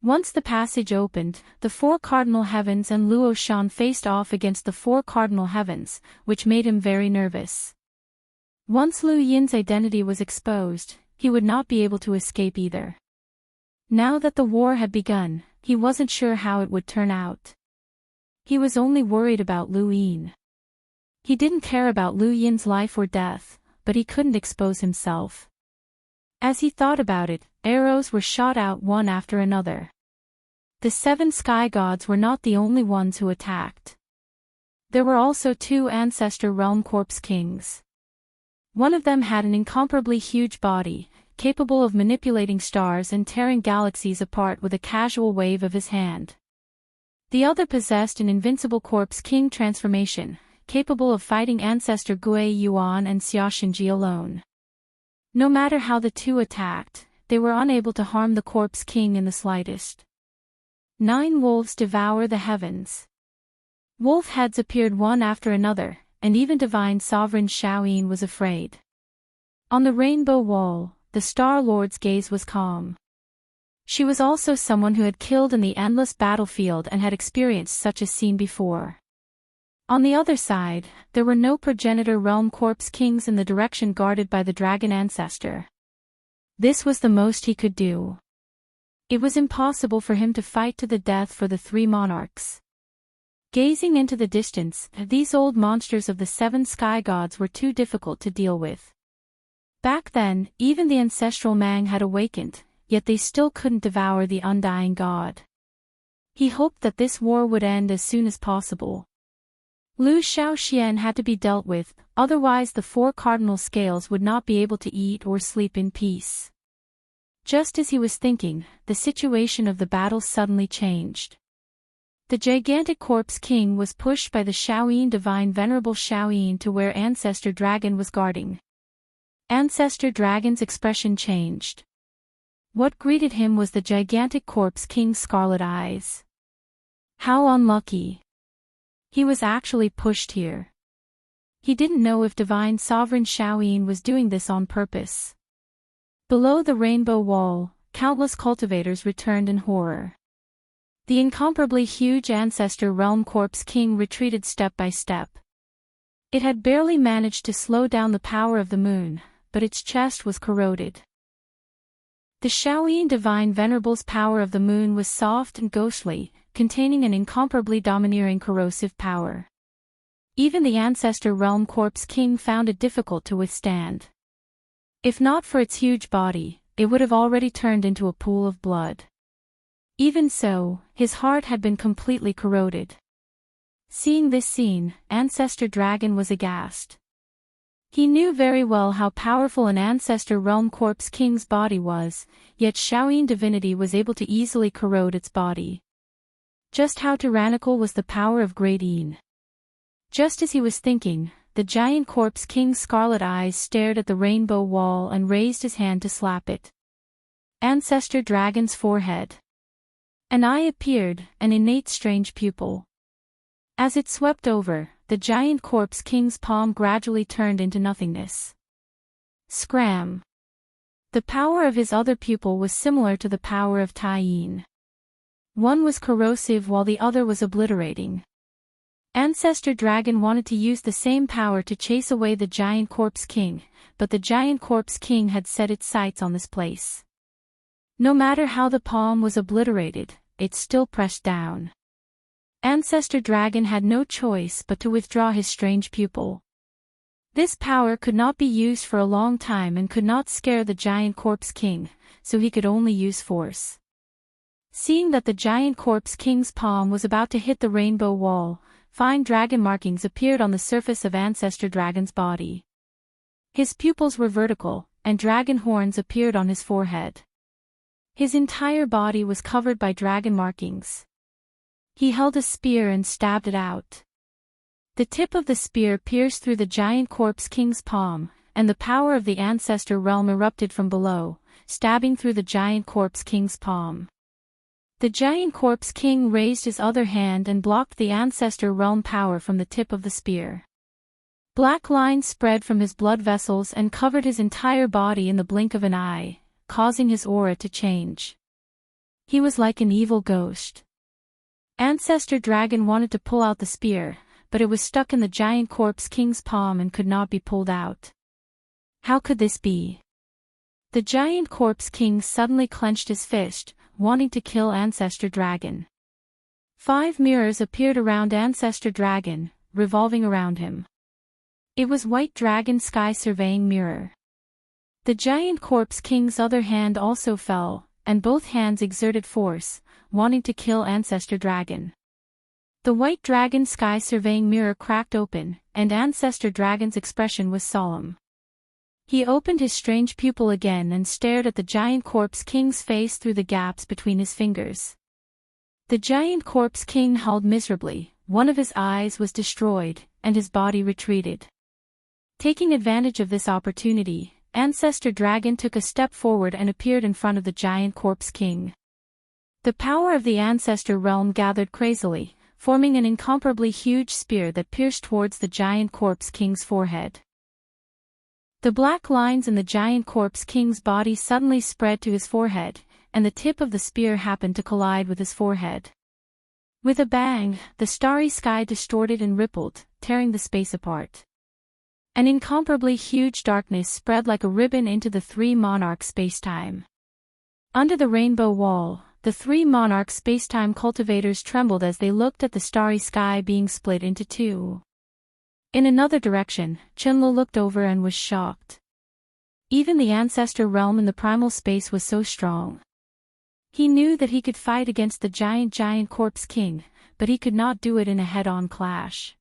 Speaker 1: Once the passage opened, the four cardinal heavens and Luo Shan faced off against the four cardinal heavens, which made him very nervous. Once Lu Yin's identity was exposed, he would not be able to escape either. Now that the war had begun, he wasn't sure how it would turn out. He was only worried about Lu Yin. He didn't care about Lu Yin's life or death, but he couldn't expose himself. As he thought about it, arrows were shot out one after another. The 7 sky gods were not the only ones who attacked. There were also 2 ancestor realm corpse kings. One of them had an incomparably huge body, capable of manipulating stars and tearing galaxies apart with a casual wave of his hand. The other possessed an invincible corpse king transformation, capable of fighting ancestor Gui Yuan and Xiaxinji alone. No matter how the two attacked, they were unable to harm the corpse king in the slightest. 9 wolves devour the heavens. Wolf heads appeared one after another, and even divine sovereign Shaoyin was afraid. On the rainbow wall, the Star Lord's gaze was calm. She was also someone who had killed in the endless battlefield and had experienced such a scene before. On the other side, there were no progenitor realm corpse kings in the direction guarded by the dragon ancestor. This was the most he could do. It was impossible for him to fight to the death for the 3 monarchs. Gazing into the distance, these old monsters of the 7 sky gods were too difficult to deal with. Back then, even the ancestral Mang had awakened, yet they still couldn't devour the undying god. He hoped that this war would end as soon as possible. Lu Shaoxian had to be dealt with, otherwise the 4 cardinal scales would not be able to eat or sleep in peace. Just as he was thinking, the situation of the battle suddenly changed. The gigantic corpse king was pushed by the Shaoyin divine venerable Shaoyin to where ancestor dragon was guarding. Ancestor dragon's expression changed. What greeted him was the gigantic corpse king's scarlet eyes. How unlucky. He was actually pushed here. He didn't know if divine sovereign Shaoyin was doing this on purpose. Below the rainbow wall, countless cultivators returned in horror. The incomparably huge ancestor realm corpse king retreated step by step. It had barely managed to slow down the power of the moon, but its chest was corroded. The Shaoyin divine venerable's power of the moon was soft and ghostly, containing an incomparably domineering corrosive power. Even the ancestor realm corpse king found it difficult to withstand. If not for its huge body, it would have already turned into a pool of blood. Even so, his heart had been completely corroded. Seeing this scene, ancestor dragon was aghast. He knew very well how powerful an ancestor realm corpse king's body was, yet Shaoyin divinity was able to easily corrode its body. Just how tyrannical was the power of Great Yin? Just as he was thinking, the giant corpse king's scarlet eyes stared at the rainbow wall and raised his hand to slap it. Ancestor dragon's forehead. An eye appeared, an innate strange pupil. As it swept over, the giant corpse king's palm gradually turned into nothingness. Scram. The power of his other pupil was similar to the power of Tai Yin. One was corrosive while the other was obliterating. Ancestor Dragon wanted to use the same power to chase away the giant corpse king, but the giant corpse king had set its sights on this place. No matter how the palm was obliterated, it still pressed down. Ancestor Dragon had no choice but to withdraw his strange pupil. This power could not be used for a long time and could not scare the giant corpse king, so he could only use force. Seeing that the giant corpse king's palm was about to hit the rainbow wall, fine dragon markings appeared on the surface of Ancestor Dragon's body. His pupils were vertical, and dragon horns appeared on his forehead. His entire body was covered by dragon markings. He held a spear and stabbed it out. The tip of the spear pierced through the giant corpse king's palm, and the power of the ancestor realm erupted from below, stabbing through the giant corpse king's palm. The giant corpse king raised his other hand and blocked the ancestor realm power from the tip of the spear. Black lines spread from his blood vessels and covered his entire body in the blink of an eye, causing his aura to change. He was like an evil ghost. Ancestor Dragon wanted to pull out the spear, but it was stuck in the giant corpse king's palm and could not be pulled out. How could this be? The giant corpse king suddenly clenched his fist, wanting to kill Ancestor Dragon. 5 mirrors appeared around Ancestor Dragon, revolving around him. It was White Dragon Sky Surveying Mirror. The giant corpse king's other hand also fell, and both hands exerted force, wanting to kill Ancestor Dragon. The White Dragon Sky Surveying Mirror cracked open, and Ancestor Dragon's expression was solemn. He opened his strange pupil again and stared at the giant corpse king's face through the gaps between his fingers. The giant corpse king howled miserably, one of his eyes was destroyed, and his body retreated. Taking advantage of this opportunity, Ancestor Dragon took a step forward and appeared in front of the giant corpse king. The power of the ancestor realm gathered crazily, forming an incomparably huge spear that pierced towards the giant corpse king's forehead. The black lines in the giant corpse king's body suddenly spread to his forehead, and the tip of the spear happened to collide with his forehead. With a bang, the starry sky distorted and rippled, tearing the space apart. An incomparably huge darkness spread like a ribbon into the 3 monarch spacetime. Under the rainbow wall, the 3 monarch spacetime cultivators trembled as they looked at the starry sky being split into 2. In another direction, Chinlo looked over and was shocked. Even the ancestor realm in the primal space was so strong. He knew that he could fight against the giant corpse king, but he could not do it in a head-on clash.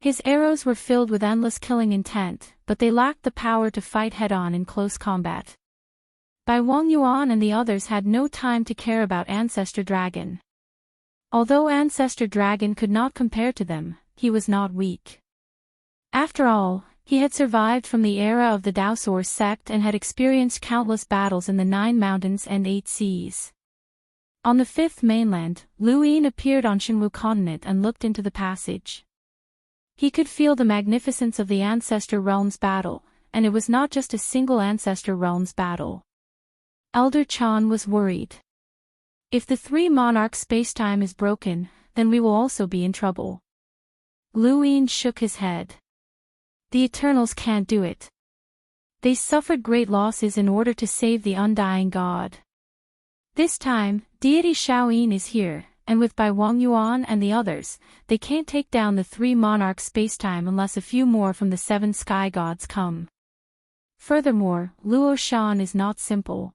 Speaker 1: His arrows were filled with endless killing intent, but they lacked the power to fight head-on in close combat. Bai Wang Yuan and the others had no time to care about Ancestor Dragon. Although Ancestor Dragon could not compare to them, he was not weak. After all, he had survived from the era of the Daosaur sect and had experienced countless battles in the 9 mountains and 8 seas. On the 5th mainland, Lu Yin appeared on Shenwu continent and looked into the passage. He could feel the magnificence of the Ancestor Realm's battle, and it was not just a single Ancestor Realm's battle. Elder Chan was worried. If the 3 monarchs' spacetime is broken, then we will also be in trouble. Lu Yin shook his head. The Eternals can't do it. They suffered great losses in order to save the undying god. This time, deity Shaoyin is here, and with Bai Wang Yuan and the others, they can't take down the 3 monarchs' spacetime unless a few more from the 7 sky gods come. Furthermore, Luo Shan is not simple.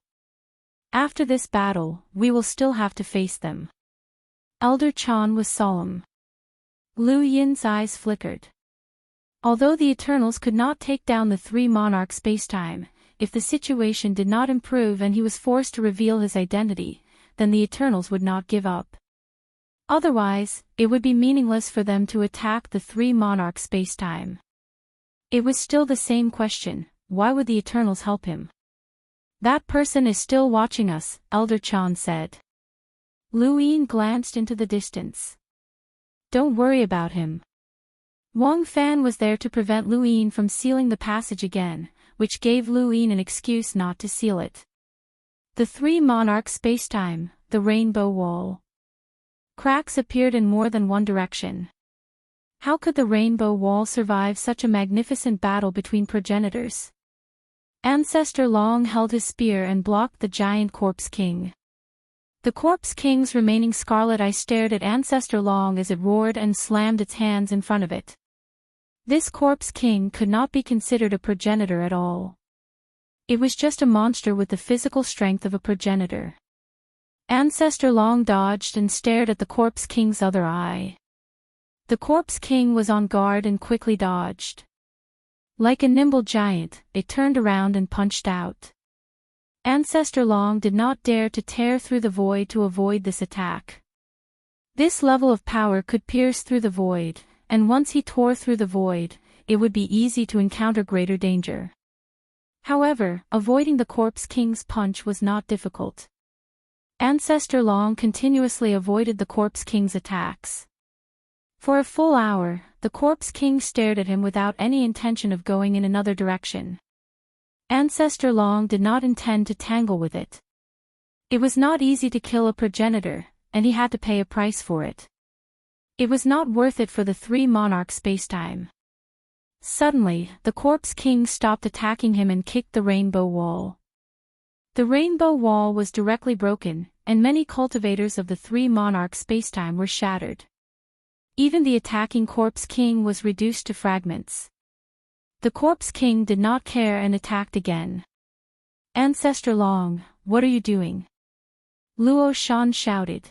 Speaker 1: After this battle, we will still have to face them. Elder Chan was solemn. Lu Yin's eyes flickered. Although the Eternals could not take down the 3 monarchs' spacetime, if the situation did not improve and he was forced to reveal his identity, then the Eternals would not give up. Otherwise, it would be meaningless for them to attack the 3 monarchs' spacetime. It was still the same question: why would the Eternals help him? That person is still watching us, Elder Chan said. Lu Yin glanced into the distance. Don't worry about him. Wang Fan was there to prevent Lu Yin from sealing the passage again, which gave Lu Yin an excuse not to seal it. The 3 monarchs' spacetime, the rainbow wall. Cracks appeared in more than one direction. How could the rainbow wall survive such a magnificent battle between progenitors? Ancestor Long held his spear and blocked the giant corpse king. The corpse king's remaining scarlet eye stared at Ancestor Long as it roared and slammed its hands in front of it. This corpse king could not be considered a progenitor at all. It was just a monster with the physical strength of a progenitor. Ancestor Long dodged and stared at the corpse king's other eye. The corpse king was on guard and quickly dodged. Like a nimble giant, it turned around and punched out. Ancestor Long did not dare to tear through the void to avoid this attack. This level of power could pierce through the void, and once he tore through the void, it would be easy to encounter greater danger. However, avoiding the Corpse King's punch was not difficult. Ancestor Long continuously avoided the Corpse King's attacks. For a full hour, the Corpse King stared at him without any intention of going in another direction. Ancestor Long did not intend to tangle with it. It was not easy to kill a progenitor, and he had to pay a price for it. It was not worth it for the three monarchs' spacetime. Suddenly, the Corpse King stopped attacking him and kicked the rainbow wall. The rainbow wall was directly broken, and many cultivators of the three monarchs' spacetime were shattered. Even the attacking Corpse King was reduced to fragments. The Corpse King did not care and attacked again. Ancestor Long, what are you doing? Luo Shan shouted.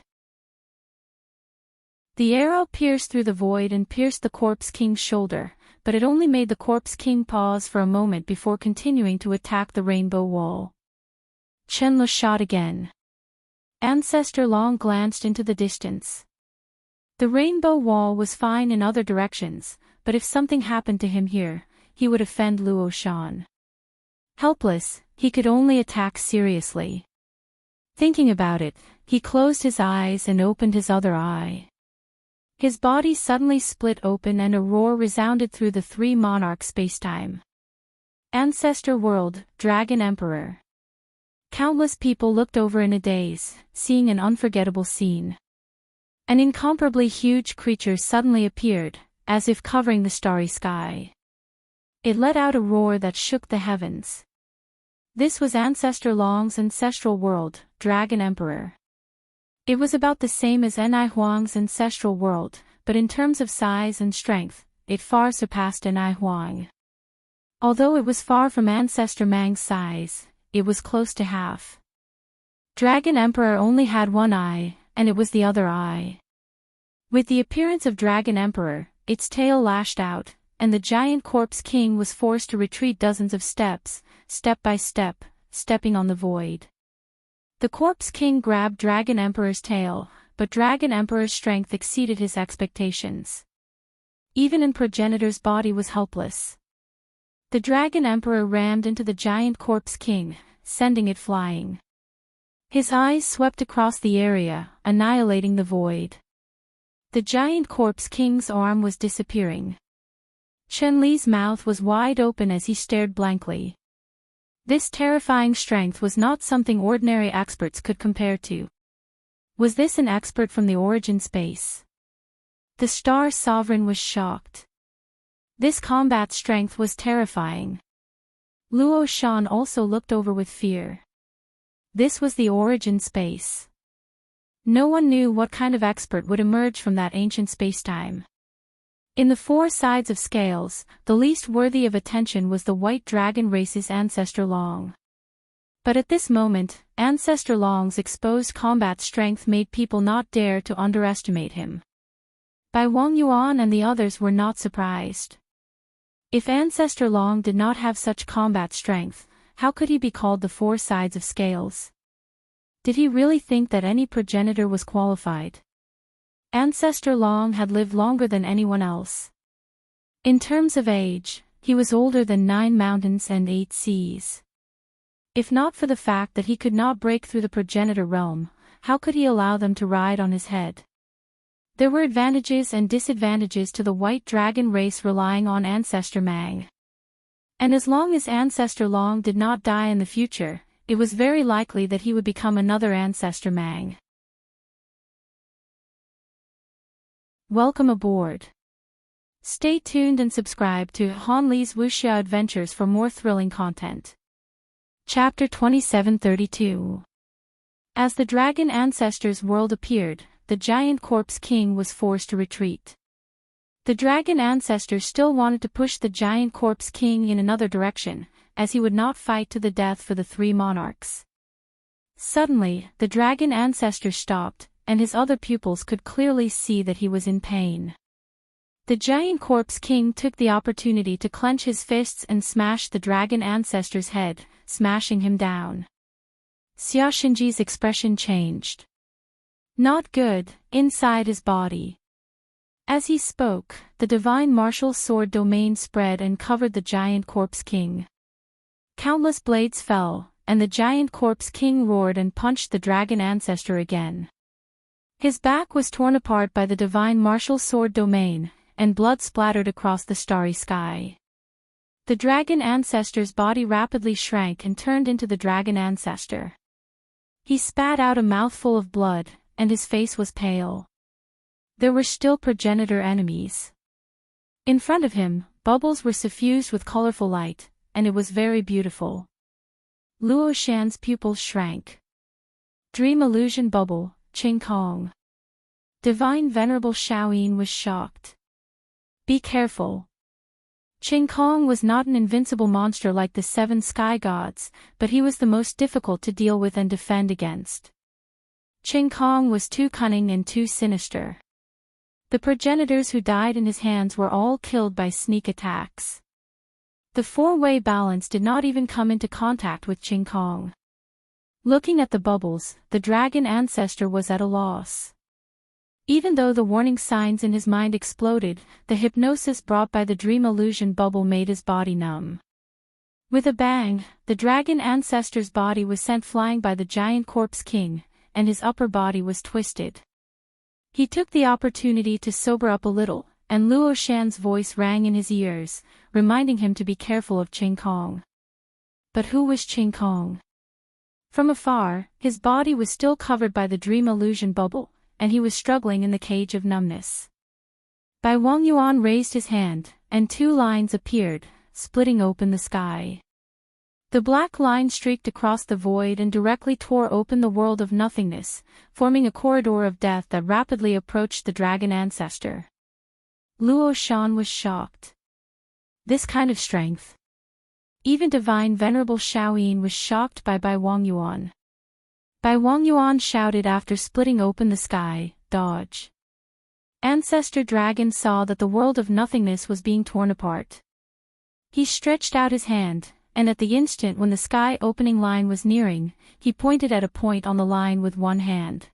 Speaker 1: The arrow pierced through the void and pierced the Corpse King's shoulder, but it only made the Corpse King pause for a moment before continuing to attack the rainbow wall. Chenla shot again. Ancestor Long glanced into the distance. The rainbow wall was fine in other directions, but if something happened to him here, he would offend Luo Shan. Helpless, he could only attack seriously. Thinking about it, he closed his eyes and opened his other eye. His body suddenly split open and a roar resounded through the three monarchs' spacetime. Ancestor World, Dragon Emperor. Countless people looked over in a daze, seeing an unforgettable scene. An incomparably huge creature suddenly appeared, as if covering the starry sky. It let out a roar that shook the heavens. This was Ancestor Long's ancestral world, Dragon Emperor. It was about the same as Enai Huang's ancestral world, but in terms of size and strength, it far surpassed Enai Huang. Although it was far from Ancestor Mang's size, it was close to half. Dragon Emperor only had one eye, and it was the other eye. With the appearance of Dragon Emperor, its tail lashed out, and the giant Corpse King was forced to retreat dozens of steps, step by step, stepping on the void. The Corpse King grabbed Dragon Emperor's tail, but Dragon Emperor's strength exceeded his expectations. Even an progenitor's body was helpless. The Dragon Emperor rammed into the giant Corpse King, sending it flying. His eyes swept across the area, annihilating the void. The giant Corpse King's arm was disappearing. Chen Li's mouth was wide open as he stared blankly. This terrifying strength was not something ordinary experts could compare to. Was this an expert from the origin space? The Star Sovereign was shocked. This combat strength was terrifying. Luo Shan also looked over with fear. This was the origin space. No one knew what kind of expert would emerge from that ancient spacetime. In the four sides of scales, the least worthy of attention was the White Dragon race's Ancestor Long. But at this moment, Ancestor Long's exposed combat strength made people not dare to underestimate him. Bai Wang Yuan and the others were not surprised. If Ancestor Long did not have such combat strength, how could he be called the four sides of scales? Did he really think that any progenitor was qualified? Ancestor Long had lived longer than anyone else. In terms of age, he was older than 9 mountains and 8 seas. If not for the fact that he could not break through the progenitor realm, how could he allow them to ride on his head? There were advantages and disadvantages to the White Dragon race relying on Ancestor Mang. And as long as Ancestor Long did not die in the future, it was very likely that he would become another Ancestor Mang. Welcome aboard. Stay tuned and subscribe to Han Li's Wuxia Adventures for more thrilling content. Chapter 2732. As the Dragon Ancestors world appeared, the giant Corpse King was forced to retreat. The Dragon Ancestors still wanted to push the giant Corpse King in another direction, as he would not fight to the death for the 3 monarchs. Suddenly, the Dragon Ancestor stopped, and his other pupils could clearly see that he was in pain. The giant Corpse King took the opportunity to clench his fists and smash the Dragon Ancestor's head, smashing him down. Xia Xinji's expression changed. Not good, inside his body. As he spoke, the divine martial sword domain spread and covered the giant Corpse King. Countless blades fell, and the giant corpse king roared and punched the dragon ancestor again. His back was torn apart by the divine martial sword domain, and blood splattered across the starry sky. The dragon ancestor's body rapidly shrank and turned into the dragon ancestor. He spat out a mouthful of blood, and his face was pale. There were still progenitor enemies. In front of him, bubbles were suffused with colorful light, and it was very beautiful. Luo Shan's pupils shrank. Dream illusion bubble, Qing Kong. Divine Venerable Shaoyin was shocked. Be careful. Qing Kong was not an invincible monster like the 7 sky gods, but he was the most difficult to deal with and defend against. Qing Kong was too cunning and too sinister. The progenitors who died in his hands were all killed by sneak attacks. The 4-way balance did not even come into contact with Qing Kong. Looking at the bubbles, the dragon ancestor was at a loss. Even though the warning signs in his mind exploded, the hypnosis brought by the dream illusion bubble made his body numb. With a bang, the dragon ancestor's body was sent flying by the giant corpse king, and his upper body was twisted. He took the opportunity to sober up a little, and Luo Shan's voice rang in his ears, reminding him to be careful of Qing Kong. But who was Qing Kong? From afar, his body was still covered by the dream illusion bubble, and he was struggling in the cage of numbness. Bai Wangyuan raised his hand, and 2 lines appeared, splitting open the sky. The black line streaked across the void and directly tore open the world of nothingness, forming a corridor of death that rapidly approached the dragon ancestor. Luo Shan was shocked. This kind of strength. Even divine Venerable Shaoyin was shocked by Bai Wangyuan. Bai Wangyuan shouted after splitting open the sky, "Dodge!" Ancestor Dragon saw that the world of nothingness was being torn apart. He stretched out his hand, and at the instant when the sky opening line was nearing, he pointed at a point on the line with one hand.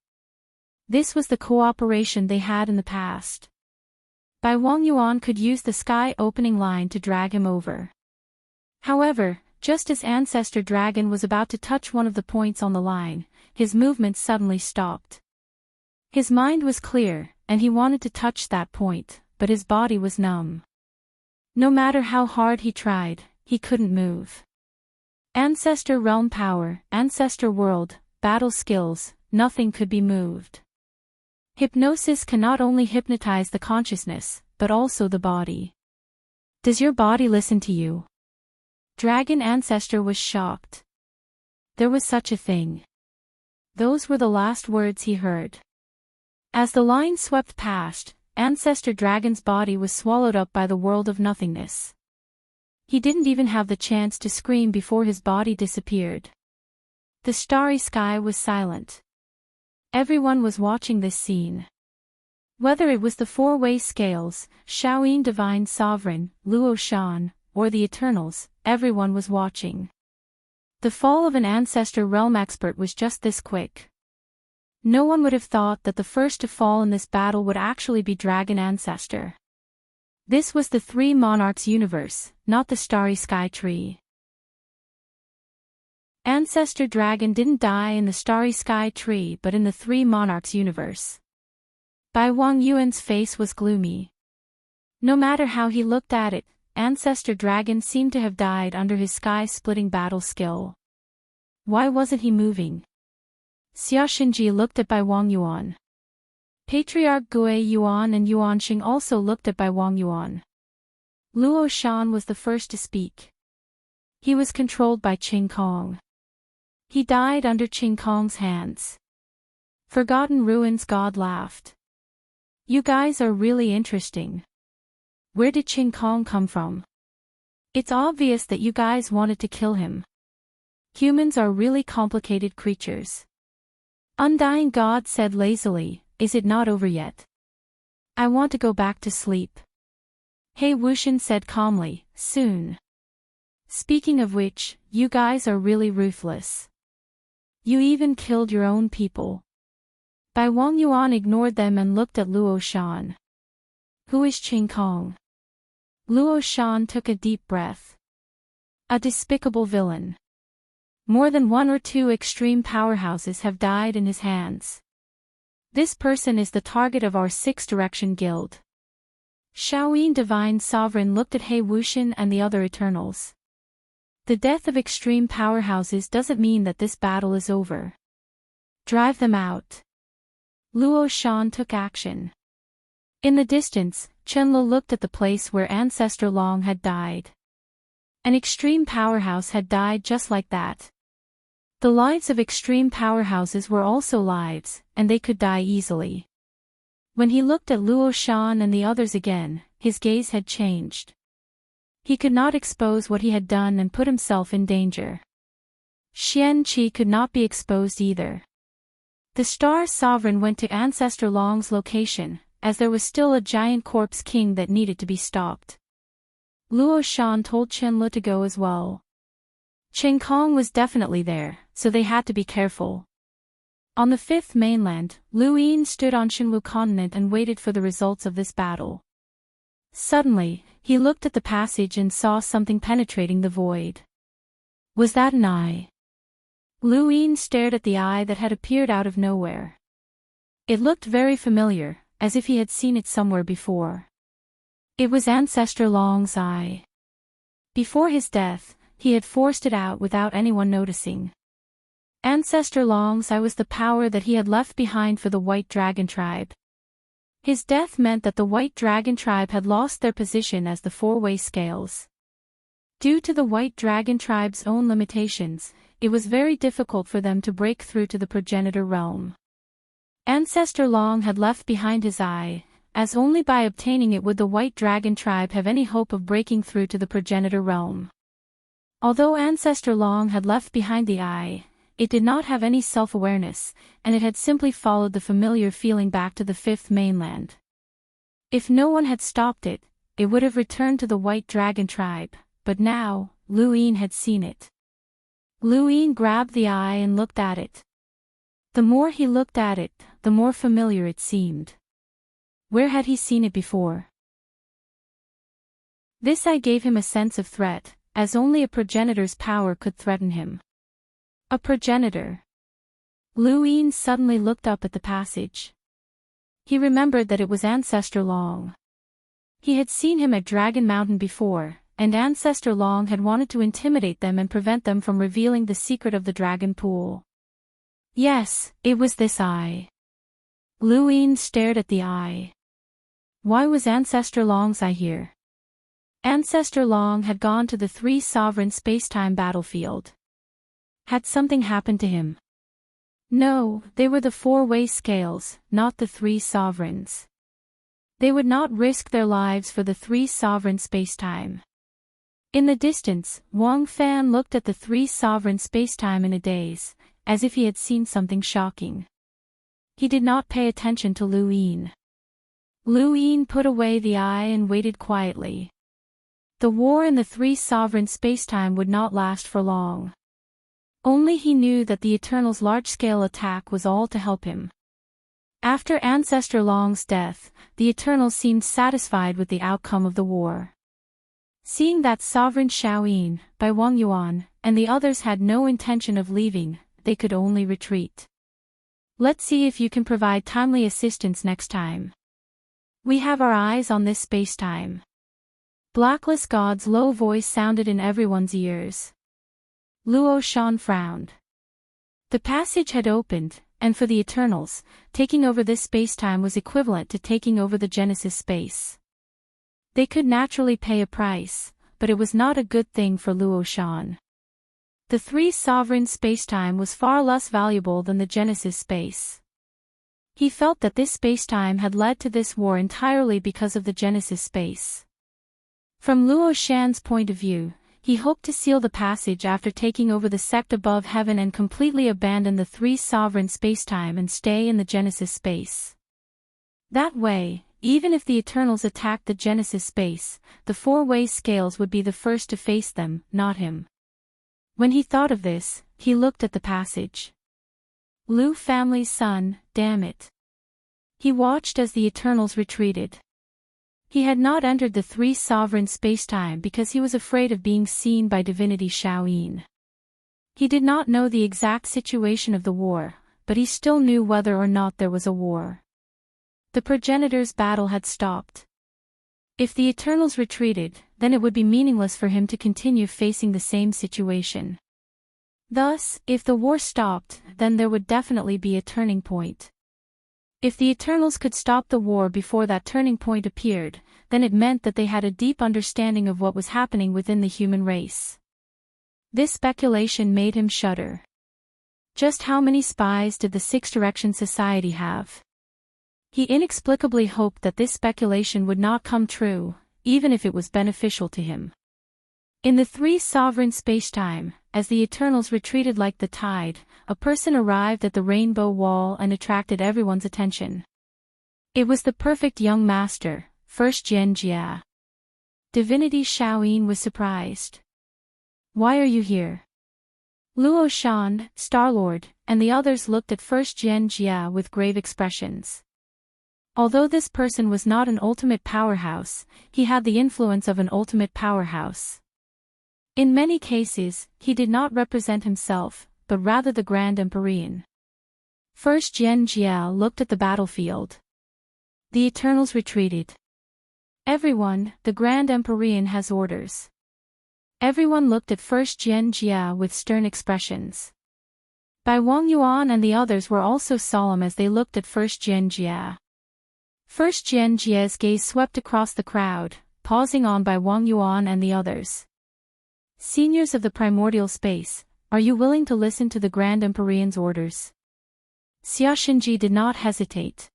Speaker 1: This was the cooperation they had in the past. Bai Wangyuan could use the sky opening line to drag him over. However, just as Ancestor Dragon was about to touch one of the points on the line, his movement suddenly stopped. His mind was clear, and he wanted to touch that point, but his body was numb. No matter how hard he tried, he couldn't move. Ancestor Realm Power, Ancestor World, Battle Skills, nothing could be moved. Hypnosis can not only hypnotize the consciousness, but also the body. Does your body listen to you? Dragon Ancestor was shocked. There was such a thing. Those were the last words he heard. As the line swept past, Ancestor Dragon's body was swallowed up by the world of nothingness. He didn't even have the chance to scream before his body disappeared. The starry sky was silent. Everyone was watching this scene. Whether it was the 4-way scales, Shaoyin Divine Sovereign, Luo Shan, or the Eternals, everyone was watching. The fall of an Ancestor Realm expert was just this quick. No one would have thought that the first to fall in this battle would actually be Dragon Ancestor. This was the 3 Monarchs universe, not the Starry Sky Tree. Ancestor Dragon didn't die in the Starry Sky Tree but in the 3 Monarchs universe. Bai Wangyuan's face was gloomy. No matter how he looked at it, Ancestor Dragon seemed to have died under his sky-splitting battle skill. Why wasn't he moving? Xia Xinji looked at Bai Wangyuan. Patriarch Gui Yuan and Yuanxing also looked at Bai Wangyuan. Luo Shan was the first to speak. He was controlled by Qing Kong. He died under Qing Kong's hands. Forgotten Ruins God laughed. You guys are really interesting. Where did Qing Kong come from? It's obvious that you guys wanted to kill him. Humans are really complicated creatures. Undying God said lazily, is it not over yet? I want to go back to sleep. He Wuxian said calmly, soon. Speaking of which, you guys are really ruthless. You even killed your own people. Bai Wangyuan ignored them and looked at Luo Shan. Who is Qing Kong? Luo Shan took a deep breath. A despicable villain. More than one or two extreme powerhouses have died in his hands. This person is the target of our Six Direction Guild. Shaoyin Divine Sovereign looked at He Wuxian and the other Eternals. The death of extreme powerhouses doesn't mean that this battle is over. Drive them out. Luo Shan took action. In the distance, Chenlo looked at the place where Ancestor Long had died. An extreme powerhouse had died just like that. The lives of extreme powerhouses were also lives, and they could die easily. When he looked at Luo Shan and the others again, his gaze had changed. He could not expose what he had done and put himself in danger. Xian Qi could not be exposed either. The Star Sovereign went to Ancestor Long's location, as there was still a giant corpse king that needed to be stopped. Luo Shan told Chen Lu to go as well. Chen Kong was definitely there, so they had to be careful. On the fifth mainland, Lu Yin stood on Shenwu continent and waited for the results of this battle. Suddenly, he looked at the passage and saw something penetrating the void. Was that an eye? Lu Yin stared at the eye that had appeared out of nowhere. It looked very familiar, as if he had seen it somewhere before. It was Ancestor Long's eye. Before his death, he had forced it out without anyone noticing. Ancestor Long's eye was the power that he had left behind for the White Dragon tribe. His death meant that the White Dragon tribe had lost their position as the four-way scales. Due to the White Dragon tribe's own limitations, it was very difficult for them to break through to the progenitor realm. Ancestor Long had left behind his eye, as only by obtaining it would the White Dragon tribe have any hope of breaking through to the progenitor realm. Although Ancestor Long had left behind the eye, it did not have any self-awareness, and it had simply followed the familiar feeling back to the fifth mainland. If no one had stopped it, it would have returned to the White Dragon tribe, but now, Lu Yin had seen it. Lu Yin grabbed the eye and looked at it. The more he looked at it, the more familiar it seemed. Where had he seen it before? This eye gave him a sense of threat, as only a progenitor's power could threaten him. A progenitor. Lu Yin suddenly looked up at the passage. He remembered that it was Ancestor Long. He had seen him at Dragon Mountain before, and Ancestor Long had wanted to intimidate them and prevent them from revealing the secret of the dragon pool. Yes, it was this eye. Lu Yin stared at the eye. Why was Ancestor Long's eye here? Ancestor Long had gone to the three sovereign space-time battlefield. Had something happened to him? No, they were the four-way scales, not the three sovereigns. They would not risk their lives for the three sovereign space-time. In the distance, Wang Fan looked at the three sovereign space-time in a daze, as if he had seen something shocking. He did not pay attention to Lu Yin. Lu Yin put away the eye and waited quietly. The war in the three sovereign space-time would not last for long. Only he knew that the Eternal's large-scale attack was all to help him. After Ancestor Long's death, the Eternals seemed satisfied with the outcome of the war. Seeing that Sovereign Shaoyin, by Wang Yuan, and the others had no intention of leaving, they could only retreat. Let's see if you can provide timely assistance next time. We have our eyes on this space-time. Blacklist God's low voice sounded in everyone's ears. Luo Shan frowned. The passage had opened, and for the Eternals, taking over this space-time was equivalent to taking over the Genesis space. They could naturally pay a price, but it was not a good thing for Luo Shan. The three sovereign space-time was far less valuable than the Genesis space. He felt that this space-time had led to this war entirely because of the Genesis space. From Luo Shan's point of view, he hoped to seal the passage after taking over the sect above heaven and completely abandon the three sovereign space-time and stay in the Genesis space. That way, even if the Eternals attacked the Genesis space, the four-way scales would be the first to face them, not him. When he thought of this, he looked at the passage. Lu family's son, damn it. He watched as the Eternals retreated. He had not entered the three sovereign spacetime because he was afraid of being seen by divinity Shaoyin. He did not know the exact situation of the war, but he still knew whether or not there was a war. The progenitors' battle had stopped. If the Eternals retreated, then it would be meaningless for him to continue facing the same situation. Thus, if the war stopped, then there would definitely be a turning point. If the Eternals could stop the war before that turning point appeared, then it meant that they had a deep understanding of what was happening within the human race. This speculation made him shudder. Just how many spies did the Six Direction Society have? He inexplicably hoped that this speculation would not come true, even if it was beneficial to him. In the three sovereign spacetime, as the Eternals retreated like the tide, a person arrived at the Rainbow Wall and attracted everyone's attention. It was the perfect young master, First Jian Jia. Divinity Shaoyin was surprised. "Why are you here?" Luo Shan, Star-Lord, and the others looked at First Jian Jia with grave expressions. Although this person was not an ultimate powerhouse, he had the influence of an ultimate powerhouse. In many cases, he did not represent himself, but rather the Grand Empyrean. First Jian Jia looked at the battlefield. The Eternals retreated. "Everyone, the Grand Empyrean has orders." Everyone looked at First Jian Jia with stern expressions. Bai Wang Yuan and the others were also solemn as they looked at First Jian Jia. First Jian Jia's gaze swept across the crowd, pausing on Bai Wang Yuan and the others. "Seniors of the primordial space, are you willing to listen to the Grand Empyrean's orders?" Xia Shinji did not hesitate.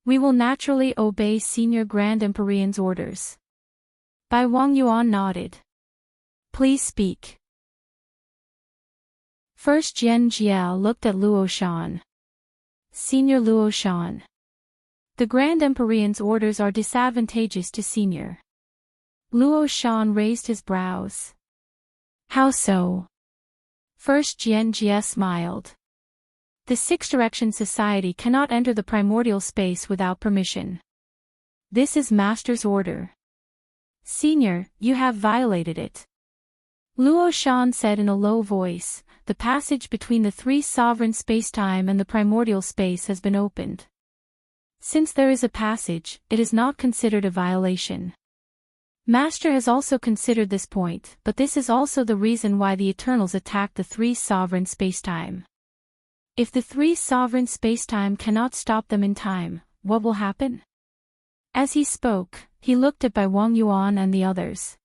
Speaker 1: "We will naturally obey Senior Grand Empyrean's orders." Bai Wang Yuan nodded. "Please speak." First Jian Jia looked at Luo Shan. "Senior Luo Shan. The Grand Empyrean's orders are disadvantageous to Senior." Luo Shan raised his brows. "How so?" First Jian Jia smiled. "The Six Direction Society cannot enter the primordial space without permission. This is Master's order. Senior, you have violated it." Luo Shan said in a low voice, "The passage between the three sovereign spacetime and the primordial space has been opened. Since there is a passage, it is not considered a violation. Master has also considered this point, but this is also the reason why the Eternals attacked the three sovereign spacetime. If the three sovereign spacetime cannot stop them in time, what will happen?" As he spoke, he looked at Bai Wang Yuan and the others.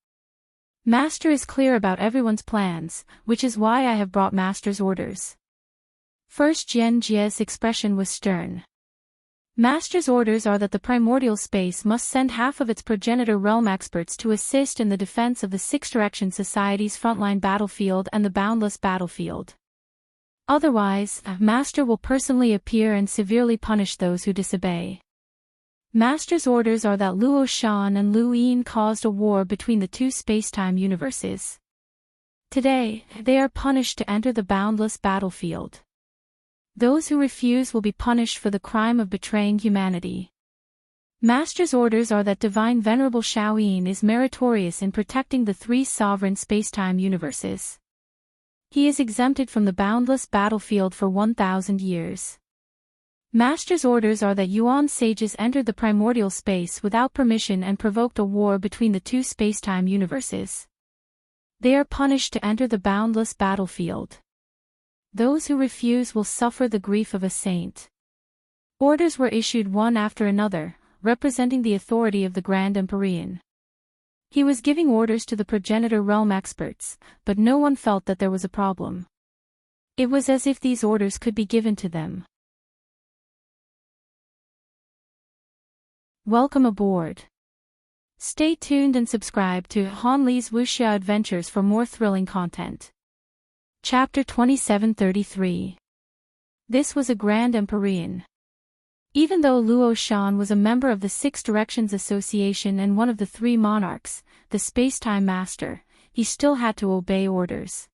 Speaker 1: "Master is clear about everyone's plans, which is why I have brought Master's orders." First Jian Jia's expression was stern. "Master's orders are that the primordial space must send half of its progenitor realm experts to assist in the defense of the Six Direction Society's frontline battlefield and the boundless battlefield. Otherwise, Master will personally appear and severely punish those who disobey. Master's orders are that Luo Shan and Lu Yin caused a war between the two spacetime universes. Today, they are punished to enter the boundless battlefield. Those who refuse will be punished for the crime of betraying humanity. Master's orders are that Divine Venerable Shaoyin is meritorious in protecting the three sovereign spacetime universes. He is exempted from the boundless battlefield for 1,000 years. Master's orders are that Yuan sages entered the primordial space without permission and provoked a war between the two spacetime universes. They are punished to enter the boundless battlefield. Those who refuse will suffer the grief of a saint." Orders were issued one after another, representing the authority of the Grand Empyrean. He was giving orders to the progenitor realm experts, but no one felt that there was a problem. It was as if these orders could be given to them. Welcome aboard. Stay tuned and subscribe to Han Li's Wuxia Adventures for more thrilling content. Chapter 2733. This was a Grand Empyrean. Even though Luo Shan was a member of the Six Directions Association and one of the three monarchs, the Spacetime Master, he still had to obey orders.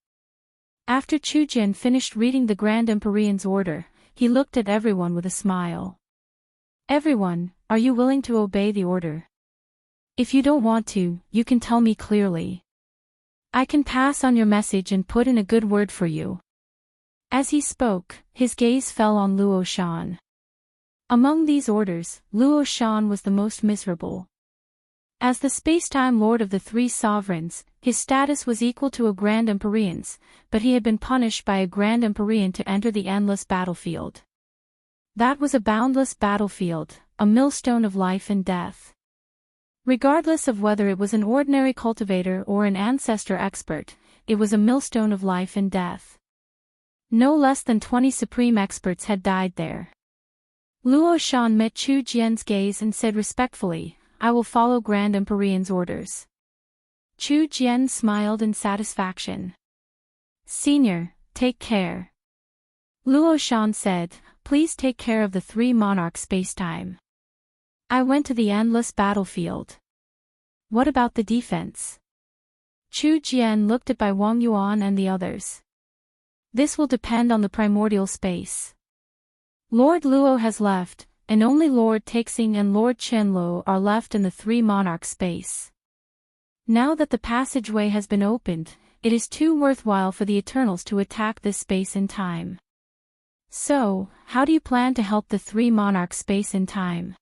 Speaker 1: After Chu Jin finished reading the Grand Empyrean's order, he looked at everyone with a smile. "Everyone, are you willing to obey the order?" If you don't want to, you can tell me clearly. I can pass on your message and put in a good word for you. As he spoke, his gaze fell on Luo Shan. Among these orders, Luo Shan was the most miserable. As the space-time lord of the three sovereigns, his status was equal to a Grand Empyrean's, but he had been punished by a Grand Empyrean to enter the endless battlefield. That was a boundless battlefield, a millstone of life and death. Regardless of whether it was an ordinary cultivator or an ancestor expert, it was a millstone of life and death. No less than 20 supreme experts had died there. Luo Shan met Chu Jian's gaze and said respectfully, "I will follow Grand Empyrean's orders." Chu Jian smiled in satisfaction. "Senior, take care." Luo Shan said, "Please take care of the three monarchs spacetime. I went to the endless battlefield. What about the defense?" Chu Jian looked at Bai Wang Yuan and the others. "This will depend on the primordial space. Lord Luo has left, and only Lord Taixing and Lord Qianluo are left in the three monarch space. Now that the passageway has been opened, it is too worthwhile for the Eternals to attack this space in time. So, how do you plan to help the three monarchs space in time?"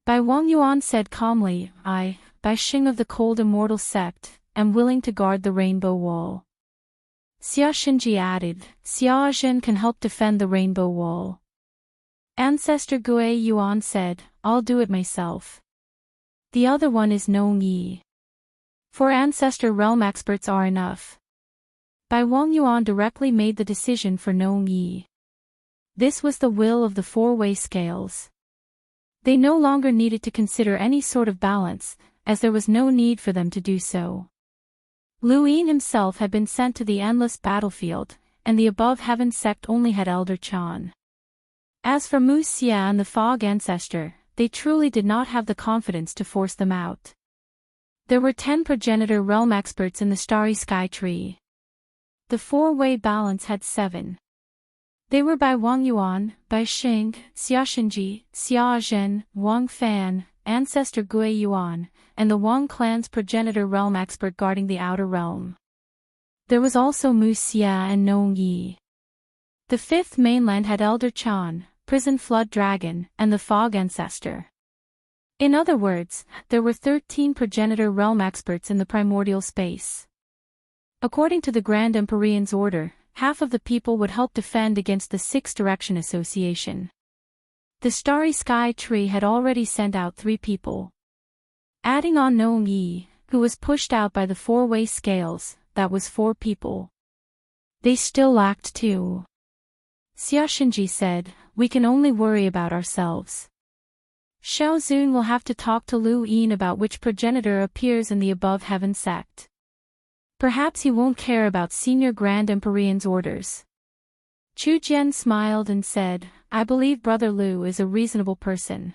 Speaker 1: Bai Wang Yuan said calmly, "I, Bai Xing of the Cold Immortal Sect, am willing to guard the Rainbow Wall." Xia Xinji added, "Xia Zhen can help defend the Rainbow Wall." Ancestor Gui Yuan said, "I'll do it myself." The other one is Nong Yi. 4 Ancestor Realm experts are enough. Bai Wang Yuan directly made the decision for Nong Yi. This was the will of the four-way scales. They no longer needed to consider any sort of balance, as there was no need for them to do so. Lu Yin himself had been sent to the endless battlefield, and the above heaven sect only had Elder Chan. As for Mu Xia and the Fog Ancestor, they truly did not have the confidence to force them out. There were 10 progenitor realm experts in the starry sky tree. The four-way balance had 7. They were Bai Wang Yuan, Bai Xing, Xia Xinji, Xia Zhen, Wang Fan, Ancestor Gui Yuan, and the Wang clan's progenitor realm expert guarding the outer realm. There was also Mu Xia and Nong Yi. The 5th mainland had Elder Chan, Prison Flood Dragon, and the Fog Ancestor. In other words, there were 13 progenitor realm experts in the primordial space. According to the Grand Empyrean's order, half of the people would help defend against the 6 Direction Association. The Starry Sky Tree had already sent out 3 people. Adding on Nong Yi, who was pushed out by the four-way scales, that was 4 people. They still lacked 2. Xia Xinji said, "We can only worry about ourselves. Xiao Zun will have to talk to Lu Yin about which progenitor appears in the above heaven sect. Perhaps he won't care about Senior Grand Empyrean's orders." Chu Jian smiled and said, "I believe Brother Lu is a reasonable person."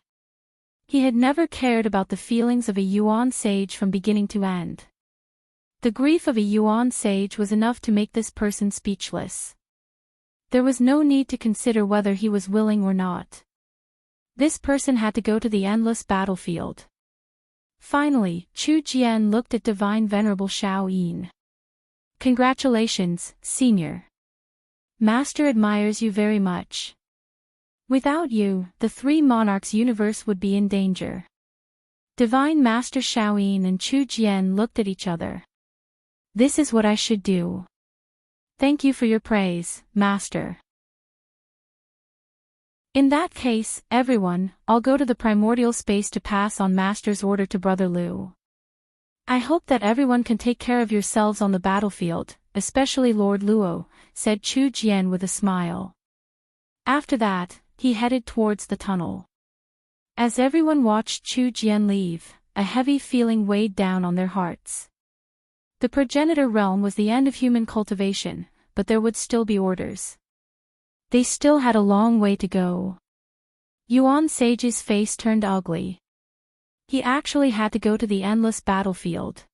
Speaker 1: He had never cared about the feelings of a Yuan sage from beginning to end. The grief of a Yuan sage was enough to make this person speechless. There was no need to consider whether he was willing or not. This person had to go to the endless battlefield. Finally, Chu Jian looked at Divine Venerable Xiao Yin. "Congratulations, Senior. Master admires you very much. Without you, the 3 monarchs' universe would be in danger." Divine Master Xiao Yin and Chu Jian looked at each other. "This is what I should do. Thank you for your praise, Master." "In that case, everyone, I'll go to the primordial space to pass on Master's order to Brother Lu. I hope that everyone can take care of yourselves on the battlefield, especially Lord Luo," said Chu Jian with a smile. After that, he headed towards the tunnel. As everyone watched Chu Jian leave, a heavy feeling weighed down on their hearts. The progenitor realm was the end of human cultivation, but there would still be orders. They still had a long way to go. Yuan Sage's face turned ugly. He actually had to go to the endless battlefield.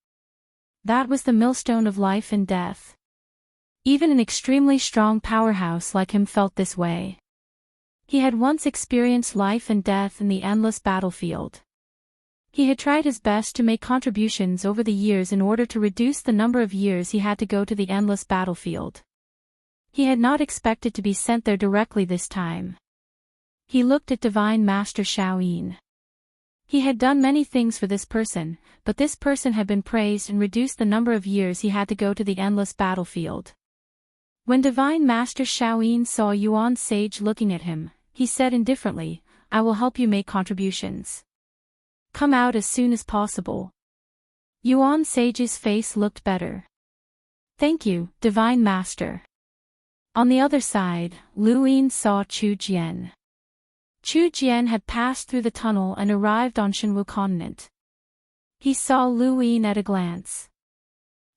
Speaker 1: That was the millstone of life and death. Even an extremely strong powerhouse like him felt this way. He had once experienced life and death in the endless battlefield. He had tried his best to make contributions over the years in order to reduce the number of years he had to go to the endless battlefield. He had not expected to be sent there directly this time. He looked at Divine Master Shaoyin. He had done many things for this person, but this person had been praised and reduced the number of years he had to go to the endless battlefield. When Divine Master Shaoyin saw Yuan Sage looking at him, he said indifferently, "I will help you make contributions. Come out as soon as possible." Yuan Sage's face looked better. "Thank you, Divine Master." On the other side, Lu Yin saw Chu Jian. Chu Jian had passed through the tunnel and arrived on Shenwu continent. He saw Lu Yin at a glance.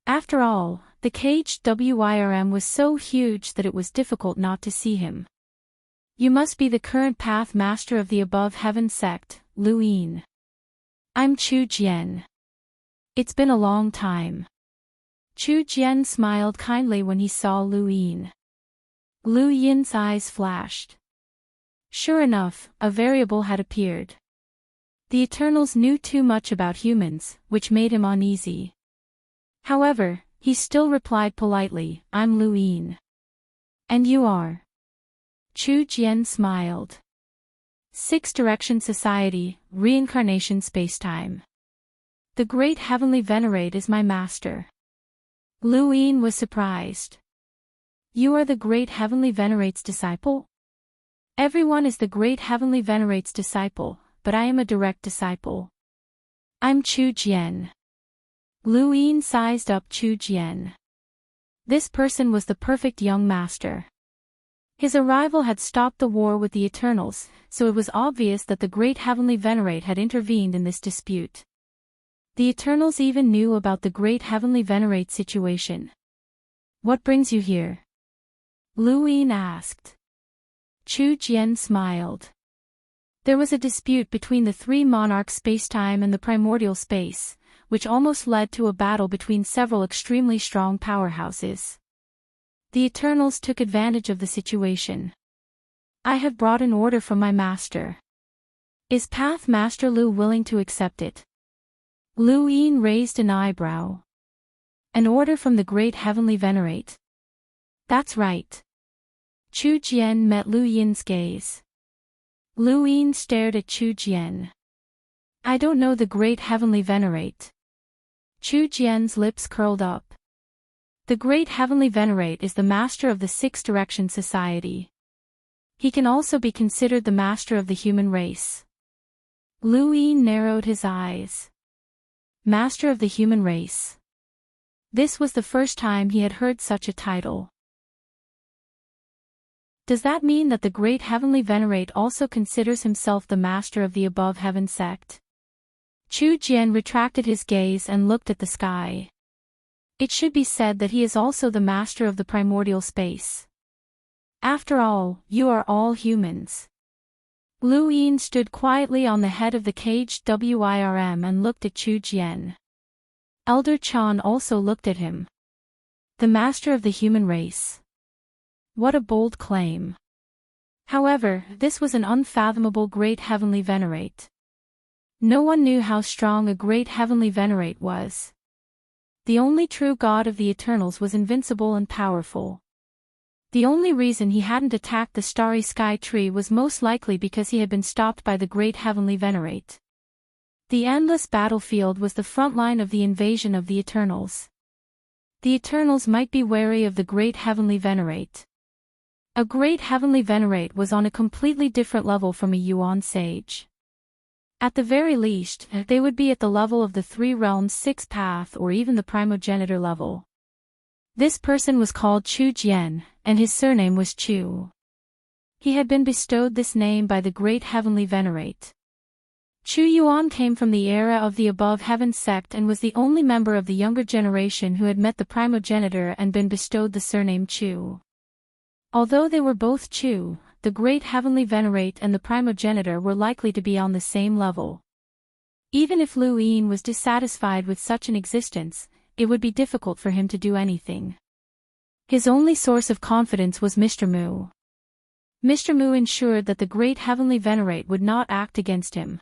Speaker 1: After all, the caged WIRM was so huge that it was difficult not to see him. "You must be the current path master of the above heaven sect, Lu Yin." "I'm Chu Jian. It's been a long time." Chu Jian smiled kindly when he saw Lu Yin. Lu Yin's eyes flashed. Sure enough, a variable had appeared. The Eternals knew too much about humans, which made him uneasy. However, he still replied politely, "I'm Lu Yin." "And you are?" Chu Jian smiled. Six Direction Society, Reincarnation Spacetime. The Great Heavenly Venerate is my master. Lu Yin was surprised. "You are the Great Heavenly Venerate's disciple?" "Everyone is the Great Heavenly Venerate's disciple, but I am a direct disciple. I'm Chu Jian." Lu Yin sized up Chu Jian. This person was the perfect young master. His arrival had stopped the war with the Eternals, so it was obvious that the Great Heavenly Venerate had intervened in this dispute. The Eternals even knew about the Great Heavenly Venerate situation. "What brings you here?" Lu Yin asked. Chu Jian smiled. There was a dispute between the three monarchs spacetime and the primordial space, which almost led to a battle between several extremely strong powerhouses. The Eternals took advantage of the situation. "I have brought an order from my master. Is Path Master Lu willing to accept it?" Lu Yin raised an eyebrow. "An order from the Great Heavenly Venerate?" "That's right." Chu Jian met Lu Yin's gaze. Lu Yin stared at Chu Jian. "I don't know the Great Heavenly Venerate." Chu Jian's lips curled up. "The Great Heavenly Venerate is the master of the Six Direction Society. He can also be considered the master of the human race." Lu Yin narrowed his eyes. Master of the human race. This was the first time he had heard such a title. Does that mean that the Great Heavenly Venerate also considers himself the master of the above heaven sect? Chu Jian retracted his gaze and looked at the sky. It should be said that he is also the master of the primordial space. After all, you are all humans. Lu Yin stood quietly on the head of the caged WIRM and looked at Chu Jian. Elder Chan also looked at him. The master of the human race. What a bold claim. However, this was an unfathomable Great Heavenly Venerate. No one knew how strong a Great Heavenly Venerate was. The only true God of the Eternals was invincible and powerful. The only reason he hadn't attacked the starry sky tree was most likely because he had been stopped by the Great Heavenly Venerate. The endless battlefield was the front line of the invasion of the Eternals. The Eternals might be wary of the Great Heavenly Venerate. A Great Heavenly Venerate was on a completely different level from a Yuan Sage. At the very least, they would be at the level of the Three Realms Sixth Path or even the primogenitor level. This person was called Chu Jian, and his surname was Chu. He had been bestowed this name by the Great Heavenly Venerate. Chu Yuan came from the era of the above heaven sect and was the only member of the younger generation who had met the primogenitor and been bestowed the surname Chu. Although they were both Chu, the Great Heavenly Venerate and the primogenitor were likely to be on the same level. Even if Lu Yin was dissatisfied with such an existence, it would be difficult for him to do anything. His only source of confidence was Mr. Mu. Mr. Mu ensured that the Great Heavenly Venerate would not act against him.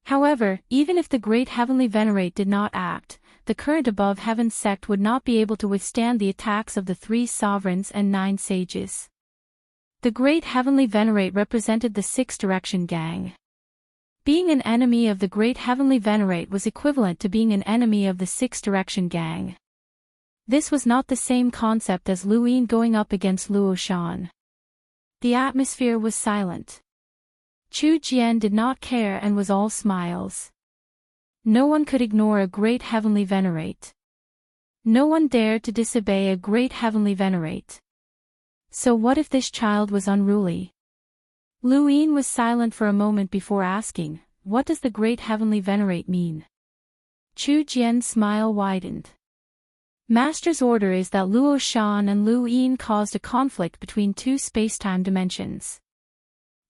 Speaker 1: However, even if the great heavenly venerate did not act, the current above heaven sect would not be able to withstand the attacks of the 3 sovereigns and 9 sages. The great heavenly venerate represented the 6 direction gang. Being an enemy of the great heavenly venerate was equivalent to being an enemy of the 6 direction gang. This was not the same concept as Luoyin going up against Luo Shan. The atmosphere was silent. Chu Jian did not care and was all smiles. No one could ignore a great heavenly venerate. No one dared to disobey a great heavenly venerate. So what if this child was unruly? Luoyin was silent for a moment before asking, "What does the great heavenly venerate mean?" Chu Jian's smile widened. Master's order is that Luo Shan and Luoyin caused a conflict between 2 space-time dimensions.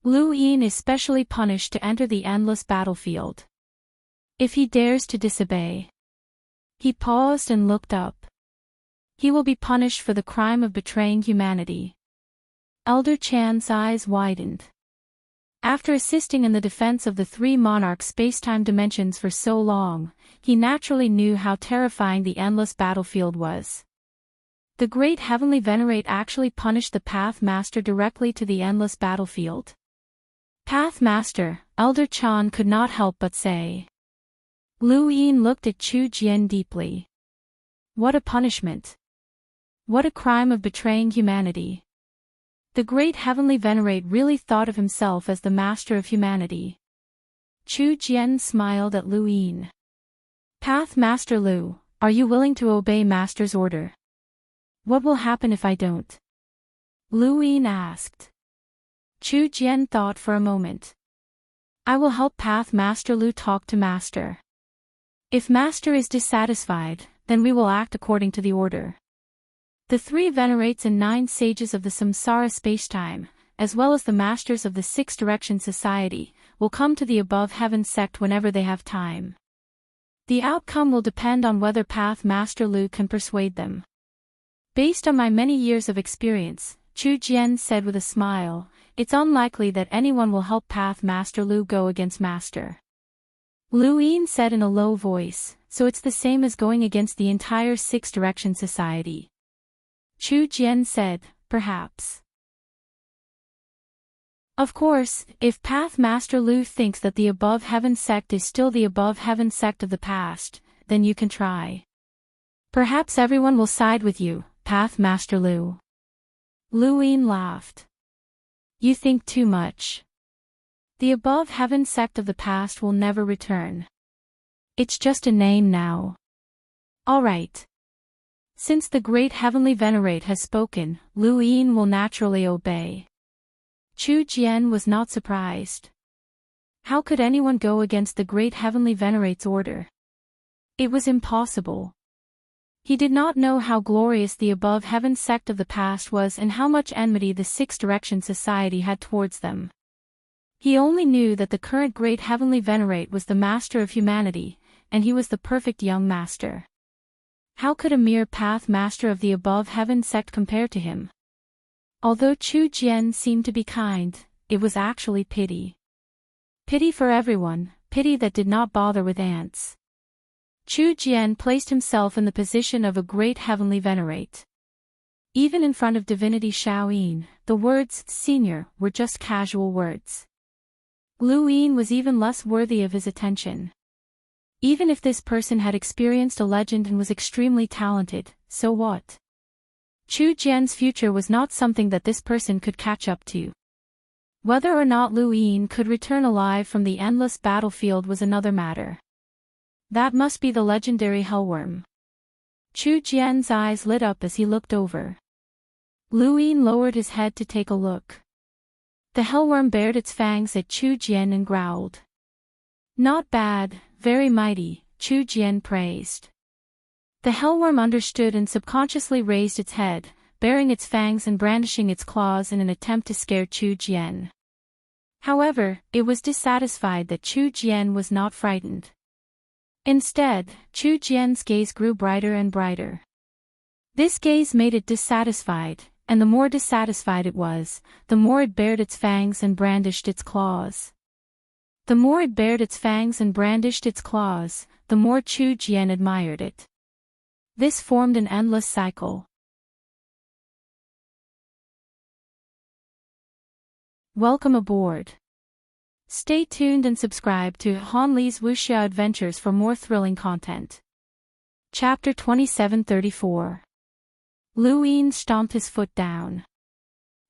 Speaker 1: Luoyin is specially punished to enter the endless battlefield. If he dares to disobey. He paused and looked up. He will be punished for the crime of betraying humanity. Elder Chan's eyes widened. After assisting in the defense of the 3 monarch space-time dimensions for so long, he naturally knew how terrifying the endless battlefield was. The great heavenly venerate actually punished the Path Master directly to the endless battlefield. Path Master, Elder Chan could not help but say. Luoyin looked at Chu Jian deeply. What a punishment! What a crime of betraying humanity! The great heavenly venerate really thought of himself as the master of humanity. Chu Jian smiled at Luoyin. Path Master Lu, are you willing to obey Master's order? What will happen if I don't? Luoyin asked. Chu Jian thought for a moment. I will help Path Master Lu talk to Master. If Master is dissatisfied, then we will act according to the order. The 3 venerates and 9 sages of the samsara spacetime, as well as the masters of the 6 direction society, will come to the above heaven sect whenever they have time. The outcome will depend on whether Path Master Lu can persuade them. Based on my many years of experience, Chu Jian said with a smile, it's unlikely that anyone will help Path Master Lu go against Master. Luoyin said in a low voice, so it's the same as going against the entire 6 direction society. Chu Jian said, perhaps. Of course, if Path Master Lu thinks that the above heaven sect is still the above heaven sect of the past, then you can try. Perhaps everyone will side with you, Path Master Lu. Luoyin laughed. You think too much. The above heaven sect of the past will never return. It's just a name now. All right. Since the great heavenly venerate has spoken, Luoyin will naturally obey. Chu Jian was not surprised. How could anyone go against the great heavenly venerate's order? It was impossible. He did not know how glorious the above heaven sect of the past was and how much enmity the 6 direction society had towards them. He only knew that the current great heavenly venerate was the master of humanity, and he was the perfect young master. How could a mere path master of the above heaven sect compare to him? Although Chu Jian seemed to be kind, it was actually pity. Pity for everyone, pity that did not bother with ants. Chu Jian placed himself in the position of a great heavenly venerate. Even in front of divinity Shaoyin, the words "senior" were just casual words. Luoyin was even less worthy of his attention. Even if this person had experienced a legend and was extremely talented, so what? Chu Jian's future was not something that this person could catch up to. Whether or not Luoyin could return alive from the endless battlefield was another matter. That must be the legendary hellworm. Chu Jian's eyes lit up as he looked over. Luoyin lowered his head to take a look. The hellworm bared its fangs at Chu Jian and growled. Not bad, very mighty, Chu Jian praised. The hellworm understood and subconsciously raised its head, baring its fangs and brandishing its claws in an attempt to scare Chu Jian. However, it was dissatisfied that Chu Jian was not frightened. Instead, Chu Jian's gaze grew brighter and brighter. This gaze made it dissatisfied, and the more dissatisfied it was, the more it bared its fangs and brandished its claws. The more it bared its fangs and brandished its claws, the more Chu Jian admired it. This formed an endless cycle. Welcome aboard. Stay tuned and subscribe to Han Li's Wuxia Adventures for more thrilling content. Chapter 2734. Lu Yin stomped his foot down.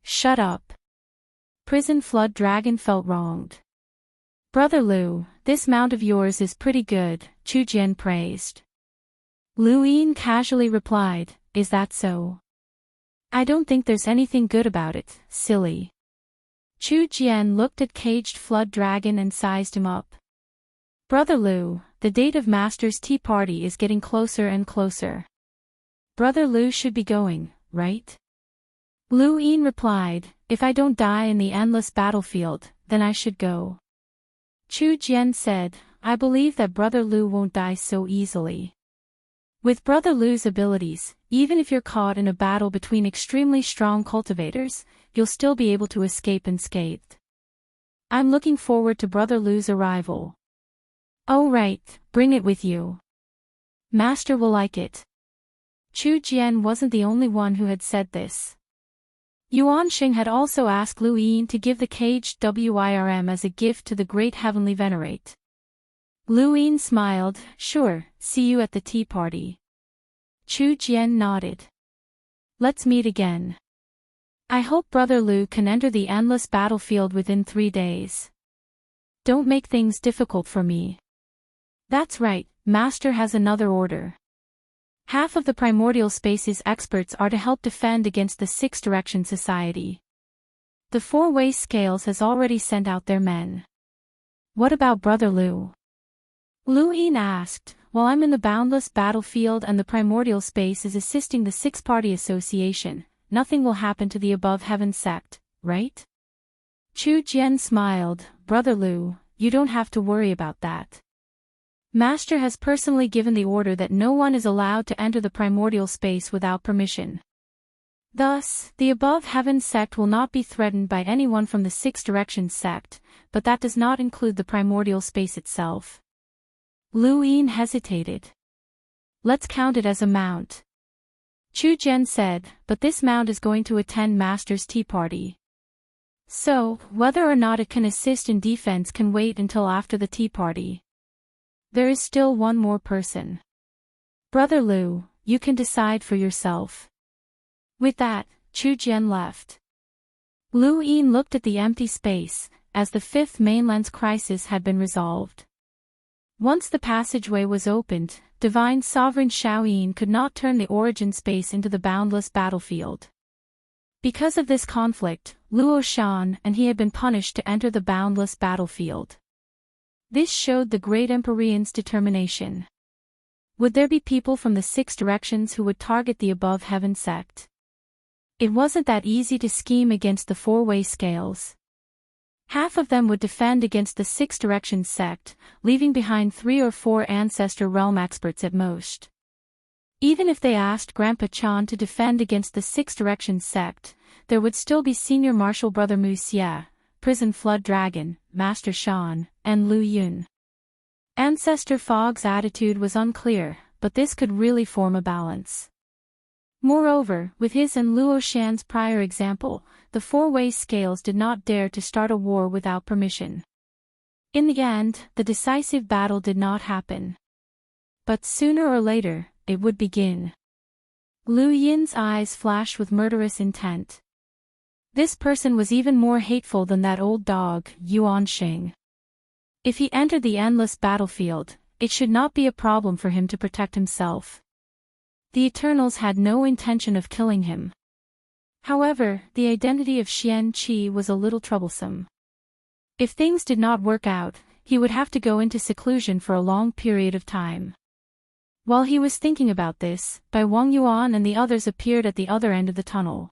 Speaker 1: Shut up. Prison Flood Dragon felt wronged. Brother Lu, this mount of yours is pretty good, Chu Jian praised. Lu Yin casually replied, is that so? I don't think there's anything good about it, silly. Chu Jian looked at caged flood dragon and sized him up. Brother Lu, the date of Master's tea party is getting closer and closer. Brother Lu should be going, right? Lu Yin replied, if I don't die in the endless battlefield, then I should go. Chu Jian said, I believe that Brother Lu won't die so easily. With Brother Lu's abilities, even if you're caught in a battle between extremely strong cultivators, you'll still be able to escape unscathed. I'm looking forward to Brother Lu's arrival. Oh right, bring it with you. Master will like it. Chu Jian wasn't the only one who had said this. Yuan Xing had also asked Lu Yin to give the caged WIRM as a gift to the great heavenly venerate. Lu Yin smiled, sure, see you at the tea party. Chu Jian nodded. Let's meet again. I hope Brother Lu can enter the endless battlefield within 3 days. Don't make things difficult for me. That's right, Master has another order. Half of the primordial space's experts are to help defend against the Six Direction Society. The Four-Way Scales has already sent out their men. What about Brother Lu? Lu Yin asked, while I'm in the boundless battlefield and the primordial space is assisting the Six-Party Association, nothing will happen to the above heaven sect, right? Chu Jian smiled, Brother Lu, you don't have to worry about that. Master has personally given the order that no one is allowed to enter the primordial space without permission. Thus, the above heaven sect will not be threatened by anyone from the Six Directions sect, but that does not include the primordial space itself. Lu Yin hesitated. Let's count it as a mount. Chu Jian said, but this mount is going to attend Master's tea party. So, whether or not it can assist in defense can wait until after the tea party. There is still one more person. Brother Lu, you can decide for yourself. With that, Chu Jian left. Lu Yin looked at the empty space, as the fifth mainland's crisis had been resolved. Once the passageway was opened, Divine Sovereign Shaoyin could not turn the origin space into the boundless battlefield. Because of this conflict, Luo Shan and he had been punished to enter the boundless battlefield. This showed the great Empyrean's determination. Would there be people from the Six Directions who would target the above heaven sect? It wasn't that easy to scheme against the Four-Way Scales. Half of them would defend against the Six Directions sect, leaving behind 3 or 4 ancestor realm experts at most. Even if they asked Grandpa Chan to defend against the Six Directions sect, there would still be Senior Marshal Brother Mu Xia, Prison Flood Dragon, Master Shan, and Lu Yun. Ancestor Fog's attitude was unclear, but this could really form a balance. Moreover, with his and Luo Shan's prior example, the Four-Way Scales did not dare to start a war without permission. In the end, the decisive battle did not happen. But sooner or later, it would begin. Lu Yin's eyes flashed with murderous intent. This person was even more hateful than that old dog, Yuan Xing. If he entered the endless battlefield, it should not be a problem for him to protect himself. The Eternals had no intention of killing him. However, the identity of Xian Qi was a little troublesome. If things did not work out, he would have to go into seclusion for a long period of time. While he was thinking about this, Bai Wang Yuan and the others appeared at the other end of the tunnel.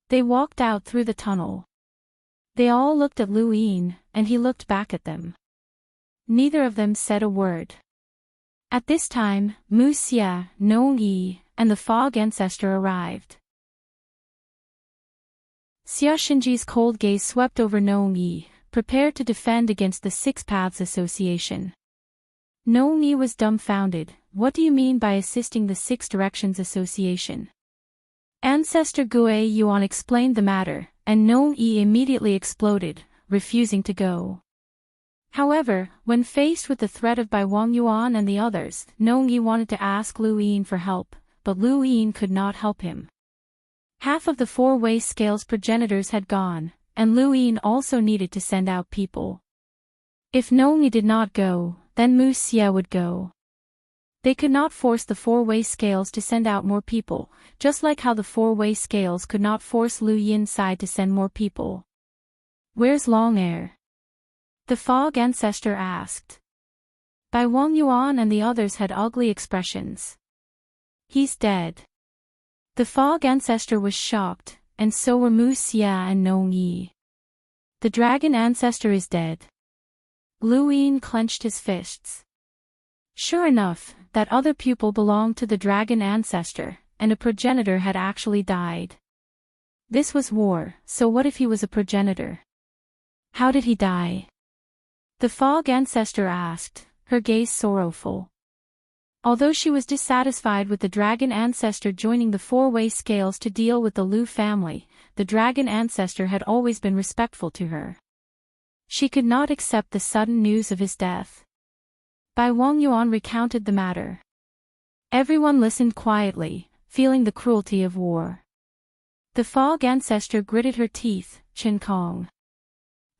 Speaker 1: They walked out through the tunnel. They all looked at Lu Yin, and he looked back at them. Neither of them said a word. At this time, Mu Xia, Nong Yi, and the Fog Ancestor arrived. Xia Xinji's cold gaze swept over Nong Yi, prepared to defend against the Six Paths Association. Nong-yi was dumbfounded. What do you mean by assisting the Six Directions Association? Ancestor Gue Yuan explained the matter, and Nong-yi immediately exploded, refusing to go. However, when faced with the threat of Bai Wang Yuan and the others, Nong-yi wanted to ask Lu Yin for help, but Lu Yin could not help him. Half of the four-way scale's progenitors had gone, and Lu Yin also needed to send out people. If Nong-yi did not go, then Mu Xie would go. They could not force the four-way scales to send out more people, just like how the four-way scales could not force Lu Yin's side to send more people. Where's Long Air? The fog ancestor asked. Bai Wang Yuan and the others had ugly expressions. He's dead. The fog ancestor was shocked, and so were Mu Xie and Nong-yi. The dragon ancestor is dead. Lu Yin clenched his fists. Sure enough, that other pupil belonged to the dragon ancestor, and a progenitor had actually died. This was war, so what if he was a progenitor? How did he die? The fog ancestor asked, her gaze sorrowful. Although she was dissatisfied with the dragon ancestor joining the four-way scales to deal with the Lu family, the dragon ancestor had always been respectful to her. She could not accept the sudden news of his death. Bai Wang Yuan recounted the matter. Everyone listened quietly, feeling the cruelty of war. The fog ancestor gritted her teeth, Chen Kong.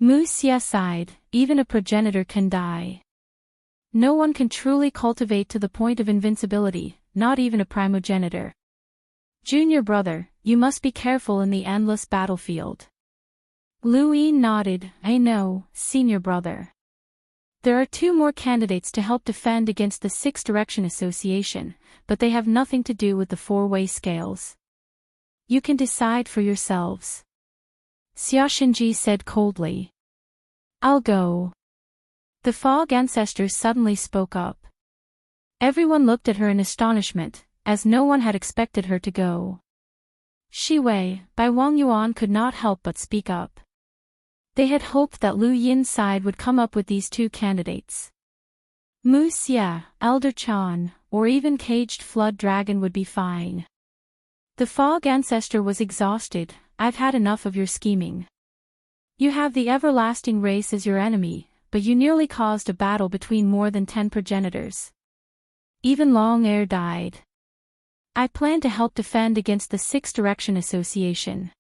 Speaker 1: Mu Xie sighed, even a progenitor can die. No one can truly cultivate to the point of invincibility, not even a primogenitor. Junior brother, you must be careful in the endless battlefield. Lu Yin nodded, I know, senior brother. There are 2 more candidates to help defend against the Six Direction Association, but they have nothing to do with the four-way scales. You can decide for yourselves. Xia Xinji said coldly. I'll go. The fog ancestor suddenly spoke up. Everyone looked at her in astonishment, as no one had expected her to go. Shi Wei, Bai Wang Yuan could not help but speak up. They had hoped that Lu Yin's side would come up with these 2 candidates. Mu Xie, Elder Chan, or even Caged Flood Dragon would be fine. The fog ancestor was exhausted. I've had enough of your scheming. You have the everlasting race as your enemy, but you nearly caused a battle between more than 10 progenitors. Even Long Air died. I plan to help defend against the Six Direction Association.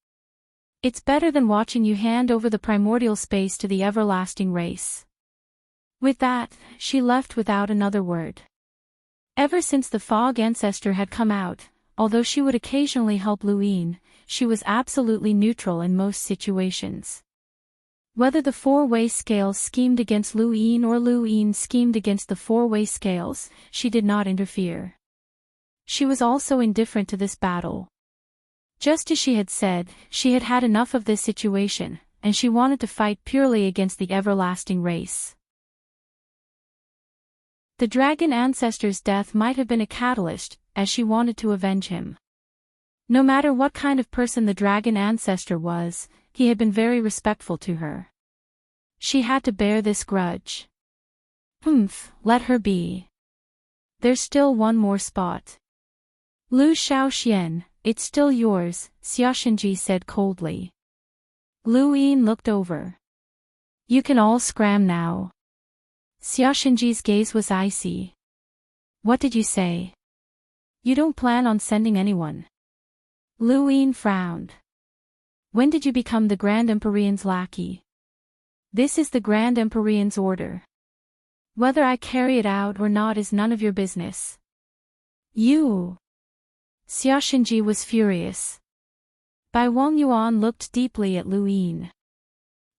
Speaker 1: It's better than watching you hand over the primordial space to the everlasting race. With that, she left without another word. Ever since the fog ancestor had come out, although she would occasionally help Lu Yin, she was absolutely neutral in most situations. Whether the four-way scales schemed against Lu Yin or Lu Yin schemed against the four-way scales, she did not interfere. She was also indifferent to this battle. Just as she had said, she had had enough of this situation, and she wanted to fight purely against the everlasting race. The dragon ancestor's death might have been a catalyst, as she wanted to avenge him. No matter what kind of person the dragon ancestor was, he had been very respectful to her. She had to bear this grudge. Let her be. There's still one more spot. Lu Shaoxian, it's still yours, Xia Xinji said coldly. Lu Yin looked over. You can all scram now. Xia Xinji's gaze was icy. What did you say? You don't plan on sending anyone. Lu Yin frowned. When did you become the Grand Empyrean's lackey? This is the Grand Empyrean's order. Whether I carry it out or not is none of your business. You! Xia Xinji was furious. Bai Wang Yuan looked deeply at Lu Yin.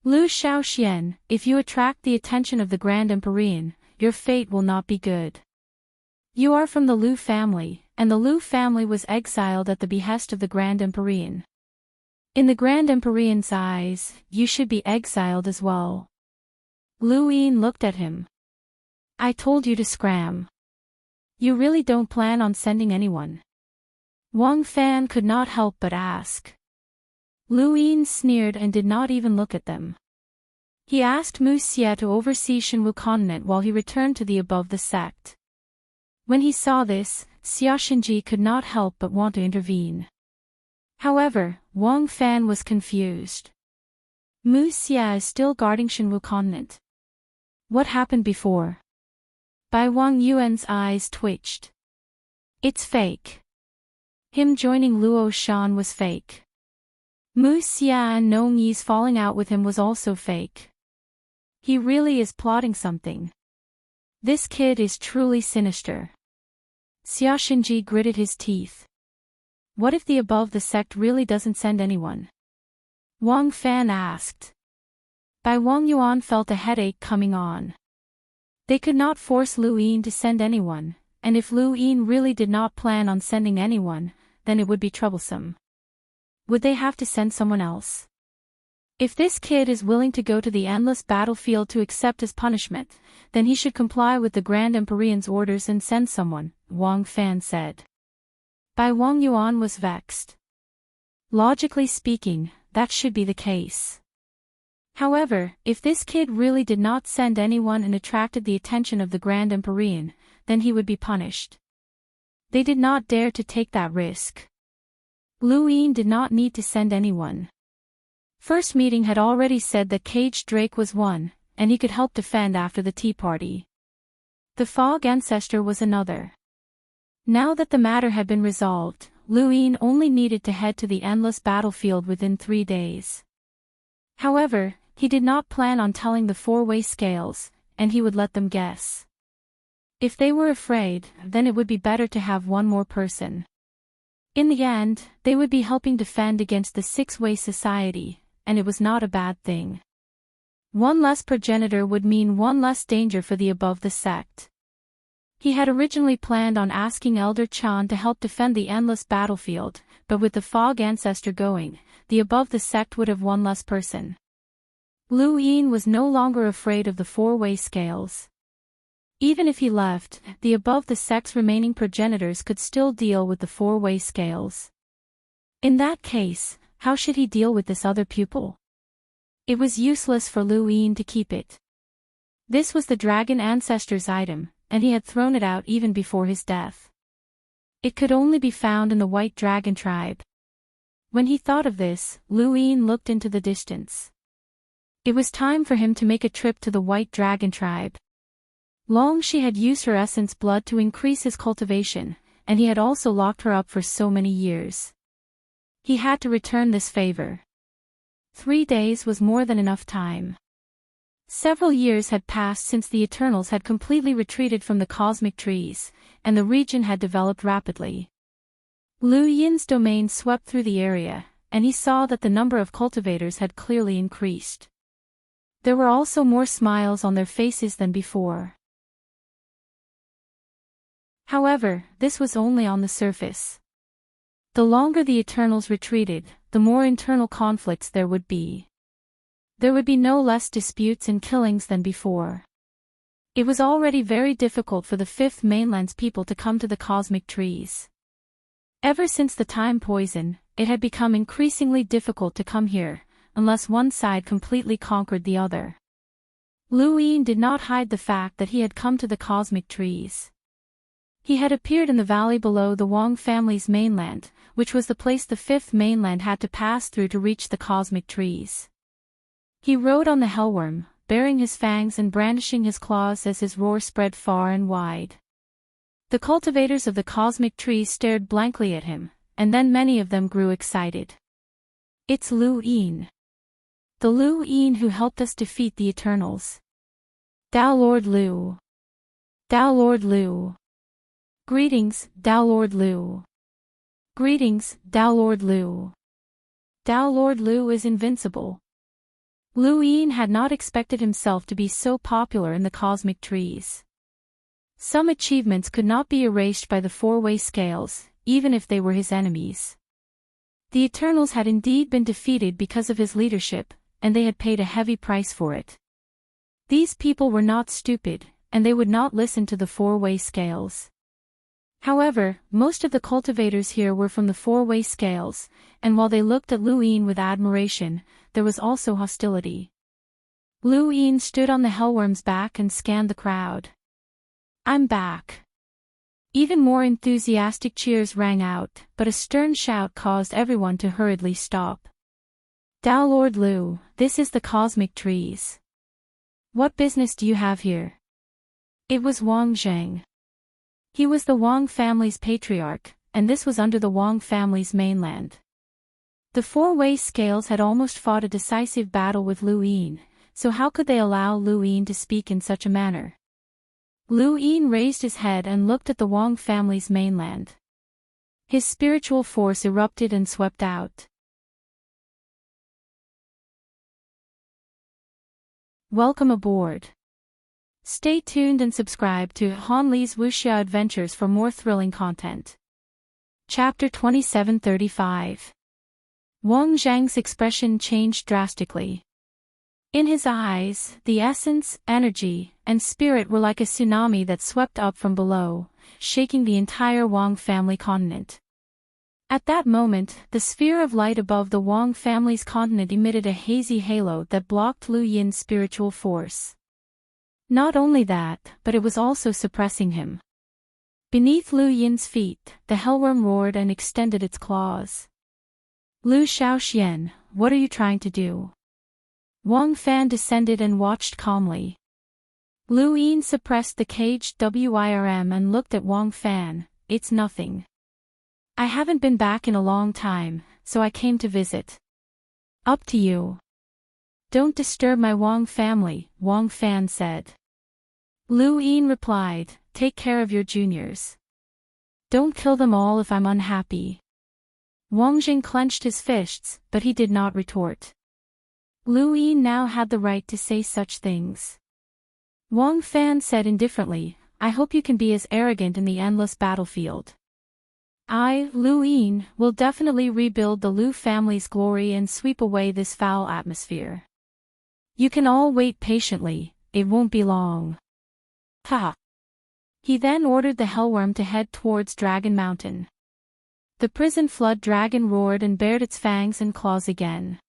Speaker 1: Lu Shaoxian, if you attract the attention of the Grand Empyrean, your fate will not be good. You are from the Lu family, and the Lu family was exiled at the behest of the Grand Empyrean. In the Grand Empyrean's eyes, you should be exiled as well. Lu Yin looked at him. I told you to scram. You really don't plan on sending anyone? Wang Fan could not help but ask. Lu Yin sneered and did not even look at them. He asked Mu Xie to oversee Shenwu continent while he returned to the above the sect. When he saw this, Xia Shenji could not help but want to intervene. However, Wang Fan was confused. Mu Xie is still guarding Shenwu continent. What happened before? Bai Wang Yuan's eyes twitched. It's fake. Him joining Luo Shan was fake. Mu Xie and Nong Yi's falling out with him was also fake. He really is plotting something. This kid is truly sinister. Xia Shenji gritted his teeth. What if the above the sect really doesn't send anyone? Wang Fan asked. Bai Wang Yuan felt a headache coming on. They could not force Lu Yin to send anyone, and if Lu Yin really did not plan on sending anyone, then it would be troublesome. Would they have to send someone else? If this kid is willing to go to the endless battlefield to accept his punishment, then he should comply with the Grand Emperor's orders and send someone, Wang Fan said. Bai Wang Yuan was vexed. Logically speaking, that should be the case. However, if this kid really did not send anyone and attracted the attention of the Grand Emperor, then he would be punished. They did not dare to take that risk. Lu Yin did not need to send anyone. First meeting had already said that Caged Drake was one, and he could help defend after the tea party. The Fog Ancestor was another. Now that the matter had been resolved, Lu Yin only needed to head to the endless battlefield within 3 days. However, he did not plan on telling the four-way scales, and he would let them guess. If they were afraid, then it would be better to have one more person. In the end, they would be helping defend against the six-way society, and it was not a bad thing. One less progenitor would mean one less danger for the above the sect. He had originally planned on asking Elder Chan to help defend the endless battlefield, but with the Fog Ancestor going, the above the sect would have one less person. Lu Yin was no longer afraid of the four-way scales. Even if he left, the above the sect's remaining progenitors could still deal with the four-way scales. In that case, how should he deal with this other pupil? It was useless for Lu Yin to keep it. This was the Dragon Ancestor's item, and he had thrown it out even before his death. It could only be found in the White Dragon tribe. When he thought of this, Lu Yin looked into the distance. It was time for him to make a trip to the White Dragon tribe. Long she had used her essence blood to increase his cultivation, and he had also locked her up for so many years. He had to return this favor. 3 days was more than enough time. Several years had passed since the Eternals had completely retreated from the cosmic trees, and the region had developed rapidly. Lu Yin's domain swept through the area, and he saw that the number of cultivators had clearly increased. There were also more smiles on their faces than before. However, this was only on the surface. The longer the Eternals retreated, the more internal conflicts there would be. There would be no less disputes and killings than before. It was already very difficult for the Fifth Mainland's people to come to the cosmic trees. Ever since the time poison, it had become increasingly difficult to come here, unless one side completely conquered the other. Lu Yin did not hide the fact that he had come to the cosmic trees. He had appeared in the valley below the Wang family's mainland, which was the place the Fifth Mainland had to pass through to reach the cosmic trees. He rode on the Hellworm, baring his fangs and brandishing his claws as his roar spread far and wide. The cultivators of the cosmic trees stared blankly at him, and then many of them grew excited. It's Lu Yin. The Lu Yin who helped us defeat the Eternals. Dao Lord Lu. Dao Lord Lu. Greetings, Dao Lord Lu. Greetings, Dao Lord Lu. Dao Lord Lu is invincible. Lu Yin had not expected himself to be so popular in the cosmic trees. Some achievements could not be erased by the four-way scales, even if they were his enemies. The Eternals had indeed been defeated because of his leadership, and they had paid a heavy price for it. These people were not stupid, and they would not listen to the four-way scales. However, most of the cultivators here were from the four-way scales, and while they looked at Lu Yin with admiration, there was also hostility. Lu Yin stood on the hellworm's back and scanned the crowd. "I'm back." Even more enthusiastic cheers rang out, but a stern shout caused everyone to hurriedly stop. "Tao Lord Lu, this is the cosmic trees. What business do you have here?" It was Wang Zheng. He was the Wang family's patriarch, and this was under the Wang family's mainland. The four-way scales had almost fought a decisive battle with Lu Yin, so how could they allow Lu Yin to speak in such a manner? Lu Yin raised his head and looked at the Wang family's mainland. His spiritual force erupted and swept out. Welcome aboard. Stay tuned and subscribe to Han Li's Wuxia Adventures for more thrilling content. Chapter 2735. Wang Zheng's expression changed drastically. In his eyes, the essence, energy, and spirit were like a tsunami that swept up from below, shaking the entire Wang family continent. At that moment, the sphere of light above the Wang family's continent emitted a hazy halo that blocked Lu Yin's spiritual force. Not only that, but it was also suppressing him. Beneath Lu Yin's feet, the hellworm roared and extended its claws. "Lu Shaoxian, what are you trying to do?" Wang Fan descended and watched calmly. Lu Yin suppressed the caged WIRM and looked at Wang Fan. "It's nothing. I haven't been back in a long time, so I came to visit." "Up to you. Don't disturb my Wang family," Wang Fan said. Lu Yin replied, "Take care of your juniors. Don't kill them all if I'm unhappy." Wang Jing clenched his fists, but he did not retort. Lu Yin now had the right to say such things. Wang Fan said indifferently, "I hope you can be as arrogant in the endless battlefield. I, Lu Yin, will definitely rebuild the Lu family's glory and sweep away this foul atmosphere. You can all wait patiently, it won't be long." Ha! He then ordered the hellworm to head towards Dragon Mountain. The prison flood dragon roared and bared its fangs and claws again.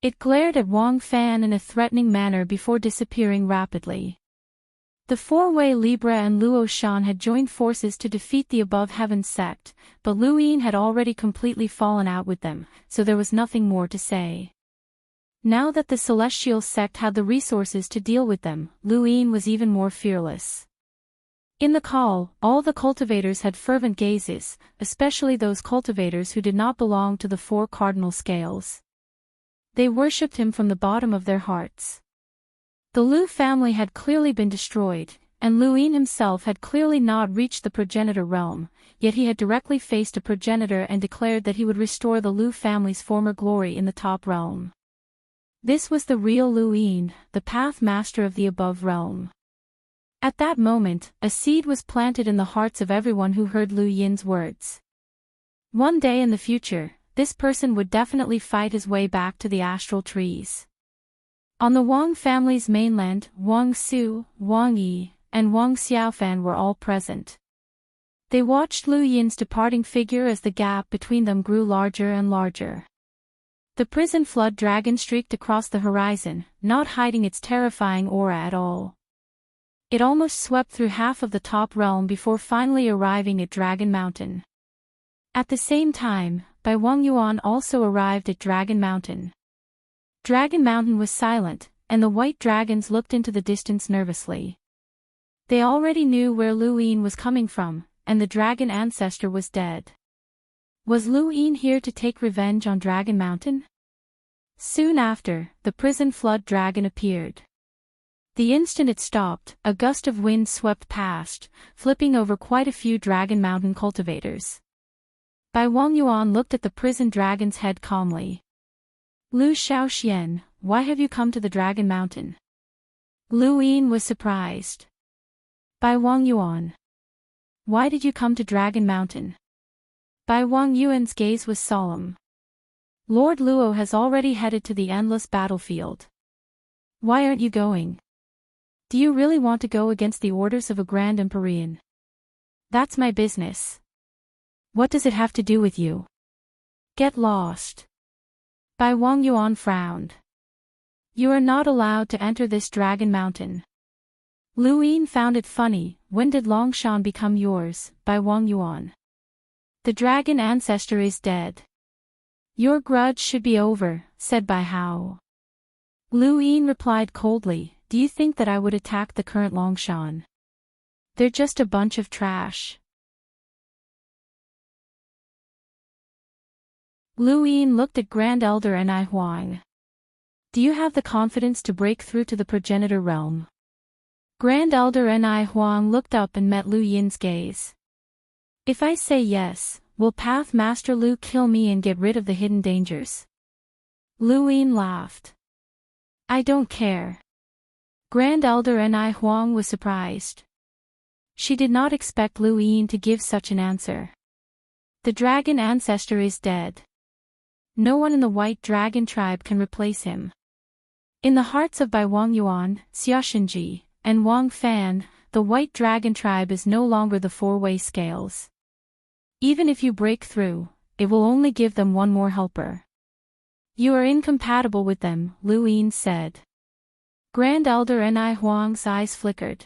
Speaker 1: It glared at Wang Fan in a threatening manner before disappearing rapidly. The four-way Libra and Luo Shan had joined forces to defeat the Above Heavens sect, but Lu Yin had already completely fallen out with them, so there was nothing more to say. Now that the Celestial sect had the resources to deal with them, Lu Yin was even more fearless. In the call, all the cultivators had fervent gazes, especially those cultivators who did not belong to the four cardinal scales. They worshipped him from the bottom of their hearts. The Lu family had clearly been destroyed, and Lu Yin himself had clearly not reached the progenitor realm, yet he had directly faced a progenitor and declared that he would restore the Lu family's former glory in the top realm. This was the real Lu Yin, the path master of the above realm. At that moment, a seed was planted in the hearts of everyone who heard Lu Yin's words. One day in the future, this person would definitely fight his way back to the astral trees. On the Wang family's mainland, Wang Su, Wang Yi, and Wang Xiaofan were all present. They watched Lu Yin's departing figure as the gap between them grew larger and larger. The prison flood dragon streaked across the horizon, not hiding its terrifying aura at all. It almost swept through half of the top realm before finally arriving at Dragon Mountain. At the same time, Bai Wang Yuan also arrived at Dragon Mountain. Dragon Mountain was silent, and the white dragons looked into the distance nervously. They already knew where Lu Yin was coming from, and the dragon ancestor was dead. Was Lu Yin here to take revenge on Dragon Mountain? Soon after, the prison flood dragon appeared. The instant it stopped, a gust of wind swept past, flipping over quite a few Dragon Mountain cultivators. Bai Wang Yuan looked at the prison dragon's head calmly. "Lu Shaoxian, why have you come to the Dragon Mountain?" Lu Yin was surprised. "Bai Wang Yuan, why did you come to Dragon Mountain?" Bai Wang Yuan's gaze was solemn. "Lord Luo has already headed to the endless battlefield. Why aren't you going? Do you really want to go against the orders of a Grand Empyrean?" "That's my business. What does it have to do with you?" "Get lost." Bai Wang Yuan frowned. You are not allowed to enter this dragon mountain. Lu Yin found it funny. When did Longshan become yours? By Wang Yuan. The dragon ancestor is dead. Your grudge should be over, said Bai Hao. Lu Yin replied coldly, do you think that I would attack the current Longshan? They're just a bunch of trash. Lu Yin looked at Grand Elder Nai Huang. Do you have the confidence to break through to the progenitor realm? Grand Elder Nai Huang looked up and met Lu Yin's gaze. If I say yes, will Path Master Lu kill me and get rid of the hidden dangers? Lu Yin laughed. I don't care. Grand Elder Nai Huang was surprised. She did not expect Lu Yin to give such an answer. The dragon ancestor is dead. No one in the White Dragon tribe can replace him. In the hearts of Bai Wang Yuan, Xia Xinji, and Wang Fan, the White Dragon tribe is no longer the four-way scales. Even if you break through, it will only give them one more helper. You are incompatible with them, Lu Yin said. Grand Elder Nai Huang's eyes flickered.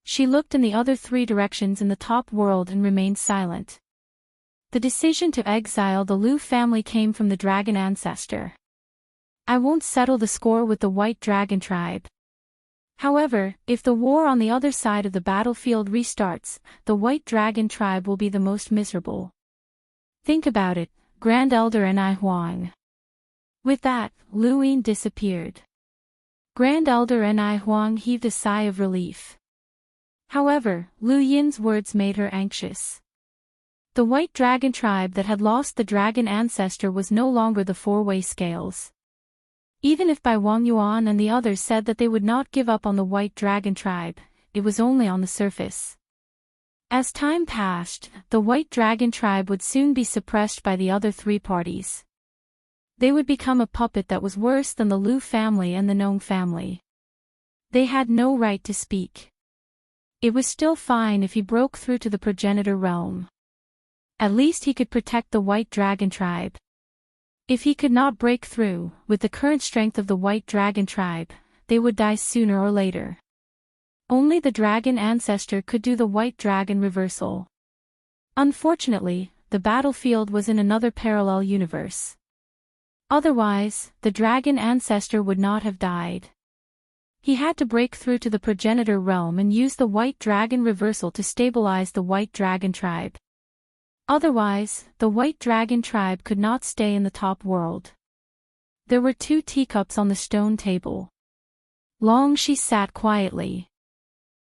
Speaker 1: She looked in the other three directions in the top world and remained silent. The decision to exile the Lu family came from the dragon ancestor. I won't settle the score with the White Dragon tribe. However, if the war on the other side of the battlefield restarts, the White Dragon tribe will be the most miserable. Think about it, Grand Elder Nai Huang. With that, Lu Yin disappeared. Grand Elder Nai Huang heaved a sigh of relief. However, Lu Yin's words made her anxious. The White Dragon tribe that had lost the dragon ancestor was no longer the four-way scales. Even if Bai Wang Yuan and the others said that they would not give up on the White Dragon tribe, it was only on the surface. As time passed, the White Dragon tribe would soon be suppressed by the other three parties. They would become a puppet that was worse than the Lu family and the Nong family. They had no right to speak. It was still fine if he broke through to the progenitor realm. At least he could protect the White Dragon tribe. If he could not break through, with the current strength of the White Dragon tribe, they would die sooner or later. Only the dragon ancestor could do the White Dragon reversal. Unfortunately, the battlefield was in another parallel universe. Otherwise, the dragon ancestor would not have died. He had to break through to the progenitor realm and use the White Dragon reversal to stabilize the White Dragon tribe. Otherwise, the White Dragon tribe could not stay in the top world. There were 2 teacups on the stone table. Long she sat quietly.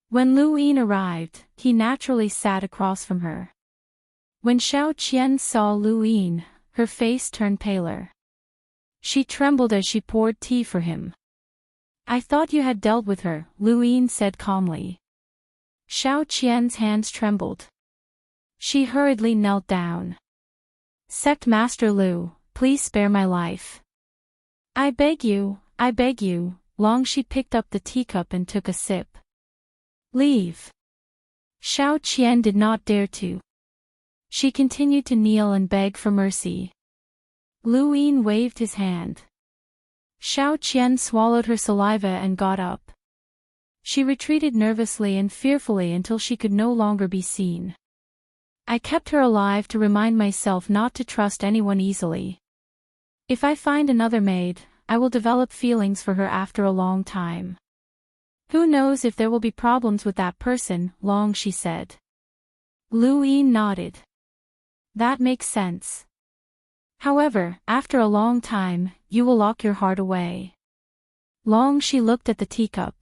Speaker 1: When Lu Yin arrived, he naturally sat across from her. When Xiao Qian saw Lu Yin, her face turned paler. She trembled as she poured tea for him. I thought you had dealt with her, Lu Yin said calmly. Xiao Qian's hands trembled. She hurriedly knelt down. Sect Master Lu, please spare my life. I beg you, I beg you. Long she picked up the teacup and took a sip. Leave. Xiao Qian did not dare to. She continued to kneel and beg for mercy. Lu Yin waved his hand. Xiao Qian swallowed her saliva and got up. She retreated nervously and fearfully until she could no longer be seen. I kept her alive to remind myself not to trust anyone easily. If I find another maid, I will develop feelings for her after a long time. Who knows if there will be problems with that person, Long she said. Lu Yin nodded. That makes sense. However, after a long time, you will lock your heart away. Long she looked at the teacup.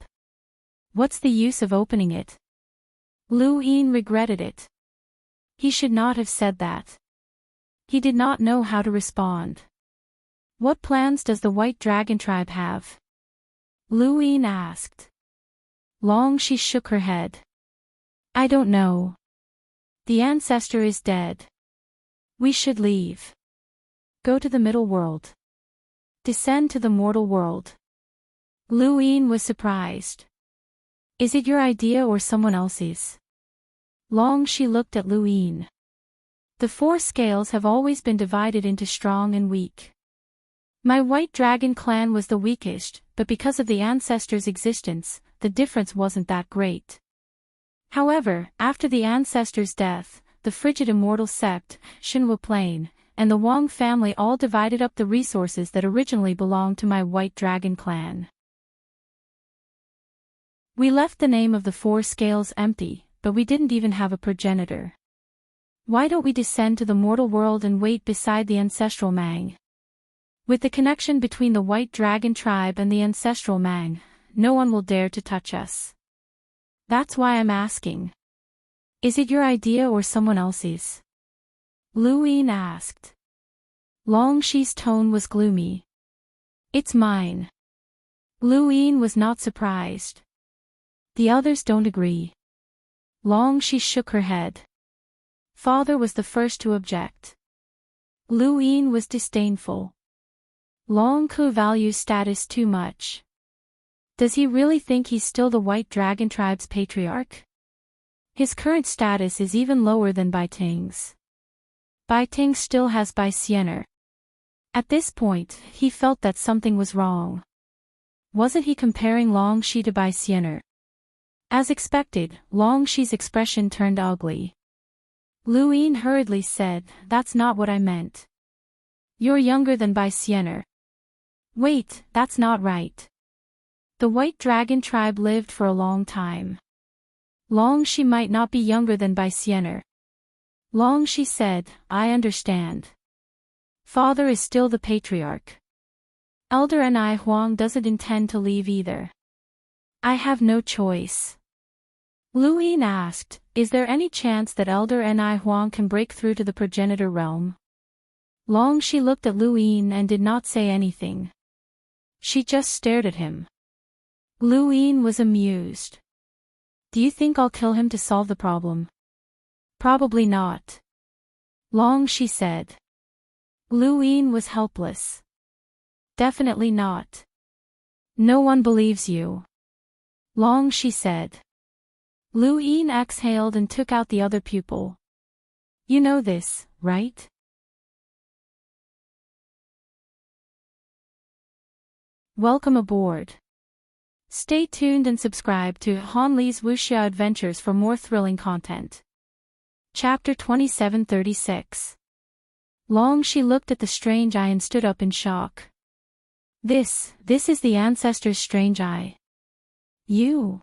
Speaker 1: What's the use of opening it? Lu Yin regretted it. He should not have said that. He did not know how to respond. What plans does the White Dragon tribe have? Lu Yin asked. Long she shook her head. I don't know. The ancestor is dead. We should leave. Go to the middle world. Descend to the mortal world. Lu Yin was surprised. Is it your idea or someone else's? Long she looked at Lu Yin. The 4 scales have always been divided into strong and weak. My White Dragon clan was the weakest, but because of the ancestors' existence, the difference wasn't that great. However, after the ancestors' death, the frigid immortal sect, Shinhua Plain, and the Wang family all divided up the resources that originally belonged to my White Dragon clan. We left the name of the four scales empty, but we didn't even have a progenitor. Why don't we descend to the mortal world and wait beside the ancestral Mang? With the connection between the White Dragon tribe and the ancestral Mang, no one will dare to touch us. That's why I'm asking. Is it your idea or someone else's? Lu Yin asked. Long Shi's tone was gloomy. It's mine. Lu Yin was not surprised. The others don't agree. Long Shi shook her head. Father was the first to object. Lu Yin was disdainful. Long Ku values status too much. Does he really think he's still the White Dragon tribe's patriarch? His current status is even lower than Bai Ting's. Bai Ting still has Bai Xiener. At this point, he felt that something was wrong. Wasn't he comparing Long Shi to Bai Xiener? As expected, Long Shi's expression turned ugly. Lu Yin hurriedly said, "That's not what I meant. You're younger than Bai Xiener." Wait, that's not right. The White Dragon tribe lived for a long time. Long Shi might not be younger than Bai Xiener. Long Shi said, "I understand. Father is still the patriarch. Elder Ni Huang doesn't intend to leave either. I have no choice." Lu Yin asked, "Is there any chance that Elder Ni Huang can break through to the progenitor realm?" Long Shi looked at Lu Yin and did not say anything. She just stared at him. Lu Yin was amused. "Do you think I'll kill him to solve the problem?" "Probably not." Long Shi said. Lu Yin was helpless. "Definitely not. No one believes you." Long Shi said. Lu Yin exhaled and took out the other pupil. "You know this, right?" Welcome aboard. Stay tuned and subscribe to Han Li's Wuxia Adventures for more thrilling content. Chapter 2736. Long Shi looked at the strange eye and stood up in shock. This is the ancestor's strange eye. You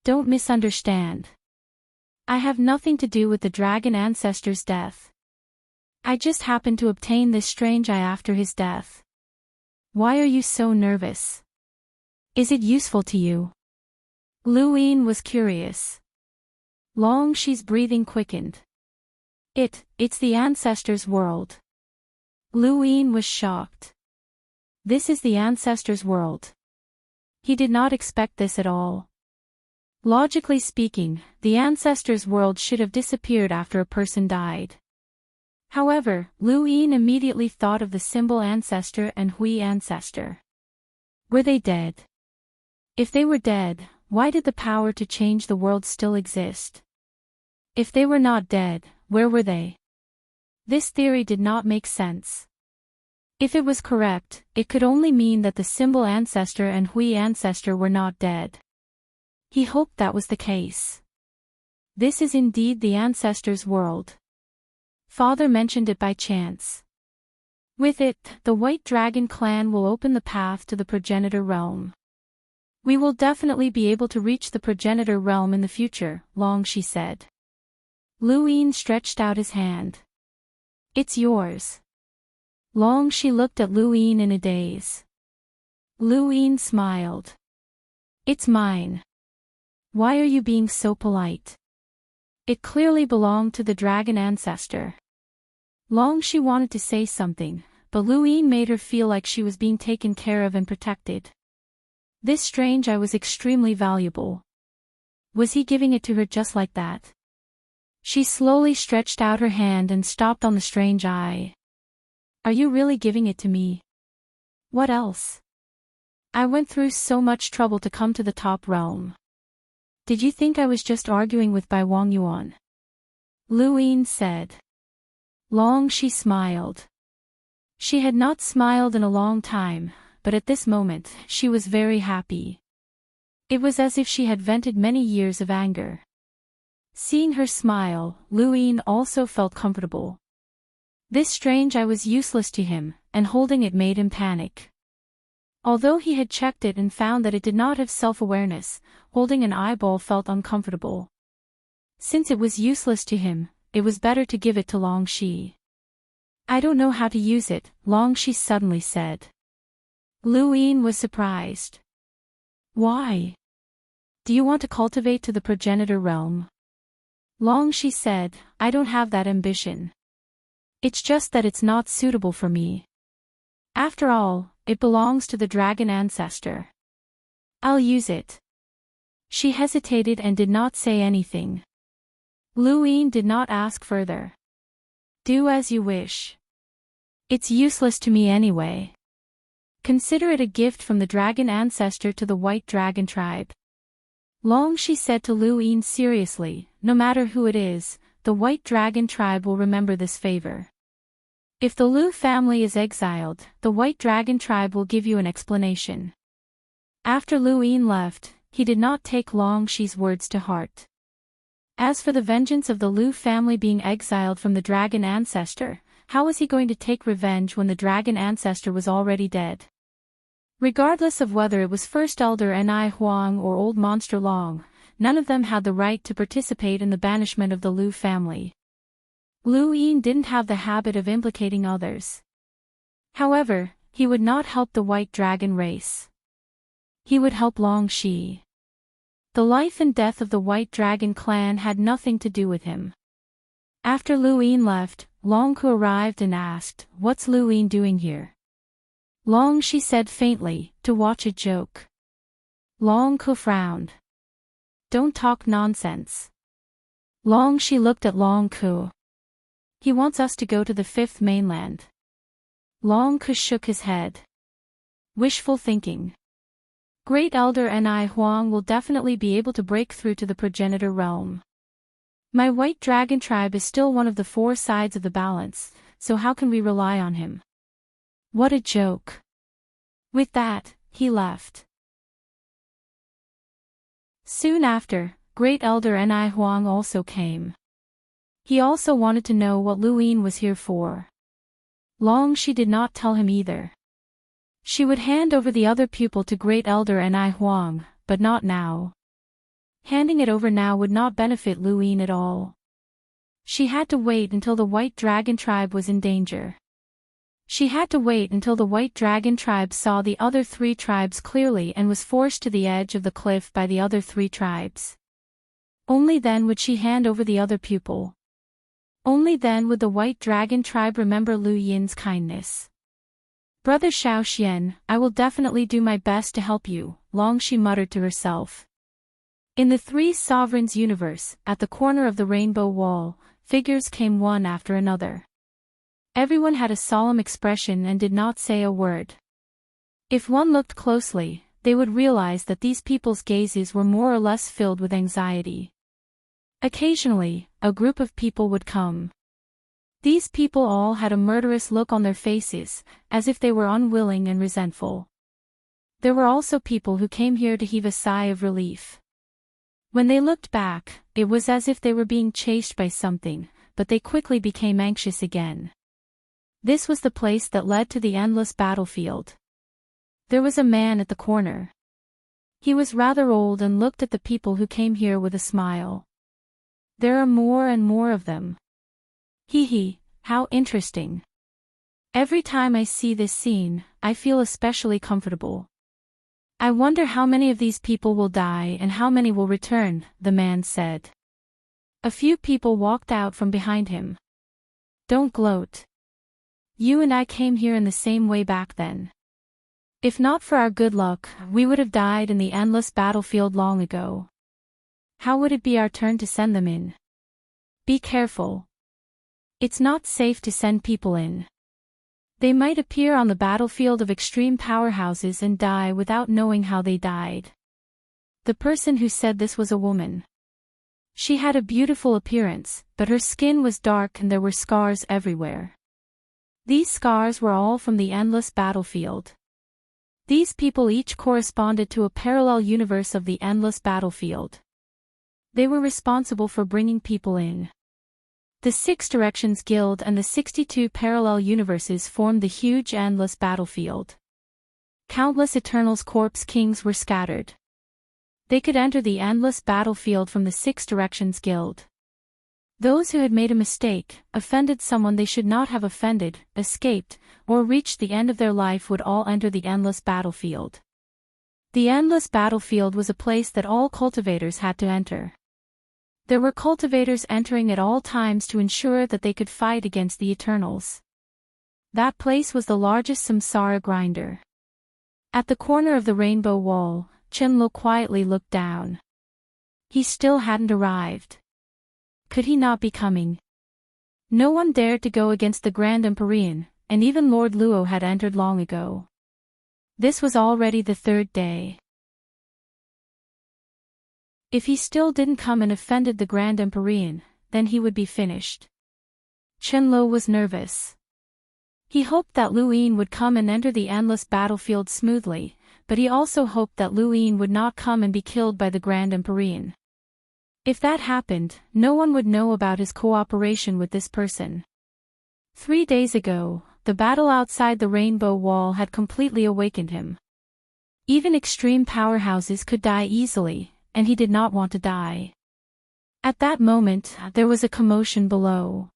Speaker 1: don't misunderstand. I have nothing to do with the dragon ancestor's death. I just happened to obtain this strange eye after his death. Why are you so nervous? Is it useful to you? Lu Yin was curious. Long Shi's breathing quickened. It's the ancestor's world. Lu Yin was shocked. This is the ancestor's world. He did not expect this at all. Logically speaking, the ancestor's world should have disappeared after a person died. However, Lu Yin immediately thought of the symbol ancestor and Hui ancestor. Were they dead? If they were dead, why did the power to change the world still exist? If they were not dead, where were they? This theory did not make sense. If it was correct, it could only mean that the symbol ancestor and Hui ancestor were not dead. He hoped that was the case. This is indeed the ancestor's world. Father mentioned it by chance. With it, the White Dragon clan will open the path to the progenitor realm. We will definitely be able to reach the progenitor realm in the future, Long Shi said. Lu Yin stretched out his hand. It's yours. Long Shi looked at Lu Yin in a daze. Lu Yin smiled. It's mine. Why are you being so polite? It clearly belonged to the dragon ancestor. Long Shi wanted to say something, but Lu Yin made her feel like she was being taken care of and protected. This strange eye was extremely valuable. Was he giving it to her just like that? She slowly stretched out her hand and stopped on the strange eye. Are you really giving it to me? What else? I went through so much trouble to come to the top realm. Did you think I was just arguing with Bai Wang Yuan? Lu Yin said. Long Shi smiled. She had not smiled in a long time, but at this moment, she was very happy. It was as if she had vented many years of anger. Seeing her smile, Luin also felt comfortable. This strange eye was useless to him, and holding it made him panic. Although he had checked it and found that it did not have self-awareness, holding an eyeball felt uncomfortable. Since it was useless to him, it was better to give it to Longxi. I don't know how to use it, Longxi suddenly said. Luin was surprised. Why? Do you want to cultivate to the progenitor realm? Longxi said, I don't have that ambition. It's just that it's not suitable for me. After all, it belongs to the dragon ancestor. I'll use it. She hesitated and did not say anything. Luin did not ask further. Do as you wish. It's useless to me anyway. Consider it a gift from the dragon ancestor to the white dragon tribe. Longxi said to Luin seriously, no matter who it is, the white dragon tribe will remember this favor. If the Lu family is exiled, the white dragon tribe will give you an explanation. After Luin left, he did not take Longxi's words to heart. As for the vengeance of the Lu family being exiled from the dragon ancestor, how was he going to take revenge when the dragon ancestor was already dead? Regardless of whether it was First Elder Ni Huang or Old Monster Long, none of them had the right to participate in the banishment of the Lu family. Luin didn't have the habit of implicating others. However, he would not help the white dragon race. He would help Longxi. The life and death of the white dragon clan had nothing to do with him. After Luin left, Longku arrived and asked, What's Luin doing here? Longxi said faintly, to watch a joke. Longku frowned. Don't talk nonsense. Longxi looked at Longku. He wants us to go to the fifth mainland. Longku shook his head. Wishful thinking. Great Elder Ni Huang will definitely be able to break through to the progenitor realm. My white dragon tribe is still one of the four sides of the balance, so how can we rely on him? What a joke. With that, he left. Soon after, Great Elder Ni Huang also came. He also wanted to know what Luin was here for. Longxi did not tell him either. She would hand over the other pupil to Great Elder Ni Huang, but not now. Handing it over now would not benefit Luin at all. She had to wait until the white dragon tribe was in danger. She had to wait until the white dragon tribe saw the other three tribes clearly and was forced to the edge of the cliff by the other three tribes. Only then would she hand over the other pupil. Only then would the white dragon tribe remember Lu Yin's kindness. Brother Xiaoxian, I will definitely do my best to help you, Longxi muttered to herself. In the Three Sovereigns universe, at the corner of the rainbow wall, figures came one after another. Everyone had a solemn expression and did not say a word. If one looked closely, they would realize that these people's gazes were more or less filled with anxiety. Occasionally, a group of people would come. These people all had a murderous look on their faces, as if they were unwilling and resentful. There were also people who came here to heave a sigh of relief. When they looked back, it was as if they were being chased by something, but they quickly became anxious again. This was the place that led to the endless battlefield. There was a man at the corner. He was rather old and looked at the people who came here with a smile. There are more and more of them. Hee, how interesting. Every time I see this scene, I feel especially comfortable. I wonder how many of these people will die and how many will return, the man said. A few people walked out from behind him. Don't gloat. You and I came here in the same way back then. If not for our good luck, we would have died in the endless battlefield long ago. How would it be our turn to send them in? Be careful. It's not safe to send people in. They might appear on the battlefield of extreme powerhouses and die without knowing how they died. The person who said this was a woman. She had a beautiful appearance, but her skin was dark and there were scars everywhere. These scars were all from the endless battlefield. These people each corresponded to a parallel universe of the endless battlefield. They were responsible for bringing people in. The Six Directions Guild and the 62 parallel universes formed the huge endless battlefield. Countless Eternals Corpse Kings were scattered. They could enter the endless battlefield from the Six Directions Guild. Those who had made a mistake, offended someone they should not have offended, escaped, or reached the end of their life would all enter the endless battlefield. The endless battlefield was a place that all cultivators had to enter. There were cultivators entering at all times to ensure that they could fight against the Eternals. That place was the largest samsara grinder. At the corner of the rainbow wall, Chenlo quietly looked down. He still hadn't arrived. Could he not be coming? No one dared to go against the Grand Empyrean, and even Lord Luo had entered long ago. This was already the third day. If he still didn't come and offended the Grand Empyrean, then he would be finished. Chenlo was nervous. He hoped that Luin would come and enter the endless battlefield smoothly, but he also hoped that Luin would not come and be killed by the Grand Empyrean. If that happened, no one would know about his cooperation with this person. 3 days ago, the battle outside the rainbow wall had completely awakened him. Even extreme powerhouses could die easily, and he did not want to die. At that moment, there was a commotion below.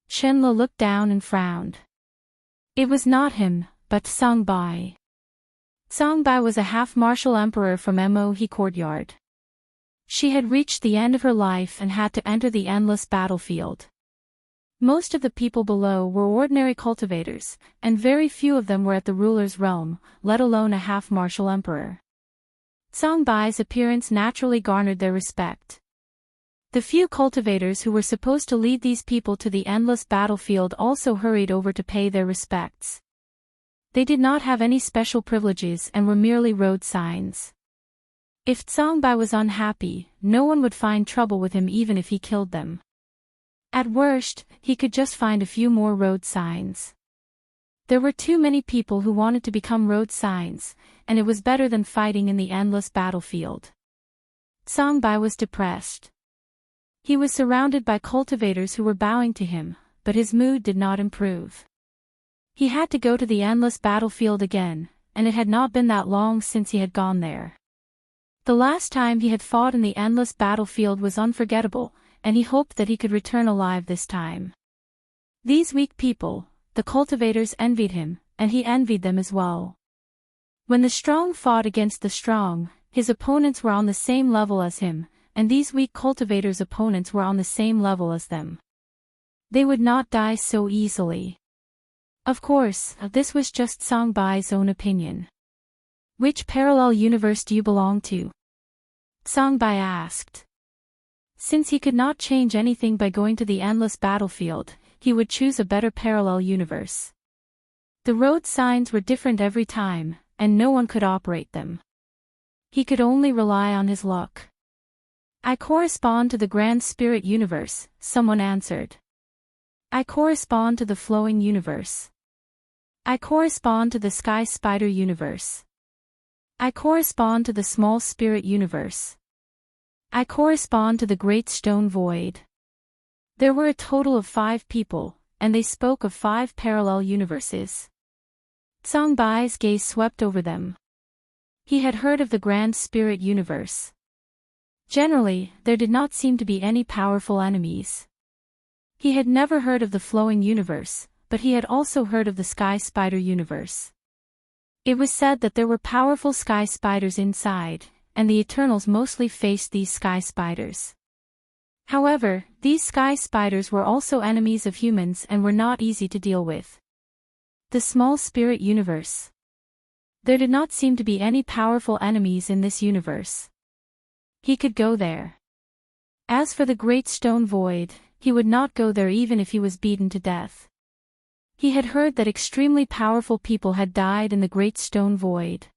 Speaker 1: Chenlo looked down and frowned. It was not him, but Songbai. Songbai was a half-martial emperor from Mohe Courtyard. She had reached the end of her life and had to enter the endless battlefield. Most of the people below were ordinary cultivators, and very few of them were at the ruler's realm, let alone a half-martial emperor. Songbai's appearance naturally garnered their respect. The few cultivators who were supposed to lead these people to the endless battlefield also hurried over to pay their respects. They did not have any special privileges and were merely road signs. If Songbai was unhappy, no one would find trouble with him even if he killed them. At worst, he could just find a few more road signs. There were too many people who wanted to become road signs, and it was better than fighting in the endless battlefield. Songbai was depressed. He was surrounded by cultivators who were bowing to him, but his mood did not improve. He had to go to the endless battlefield again, and it had not been that long since he had gone there. The last time he had fought in the endless battlefield was unforgettable, and he hoped that he could return alive this time. These weak people, the cultivators envied him, and he envied them as well. When the strong fought against the strong, his opponents were on the same level as him, and these weak cultivators' opponents were on the same level as them. They would not die so easily. Of course, this was just Songbai's own opinion. Which parallel universe do you belong to? Songbai asked. Since he could not change anything by going to the endless battlefield, he would choose a better parallel universe. The road signs were different every time, and no one could operate them. He could only rely on his luck. I correspond to the Grand Spirit Universe, someone answered. I correspond to the Flowing Universe. I correspond to the Sky Spider Universe. I correspond to the Small Spirit Universe. I correspond to the Great Stone Void. There were a total of 5 people, and they spoke of 5 parallel universes. Songbai's gaze swept over them. He had heard of the Grand Spirit Universe. Generally, there did not seem to be any powerful enemies. He had never heard of the Flowing Universe, but he had also heard of the Sky Spider Universe. It was said that there were powerful sky spiders inside, and the Eternals mostly faced these sky spiders. However, these sky spiders were also enemies of humans and were not easy to deal with. The Small Spirit Universe. There did not seem to be any powerful enemies in this universe. He could go there. As for the Great Stone Void, he would not go there even if he was beaten to death. He had heard that extremely powerful people had died in the Great Stone Void.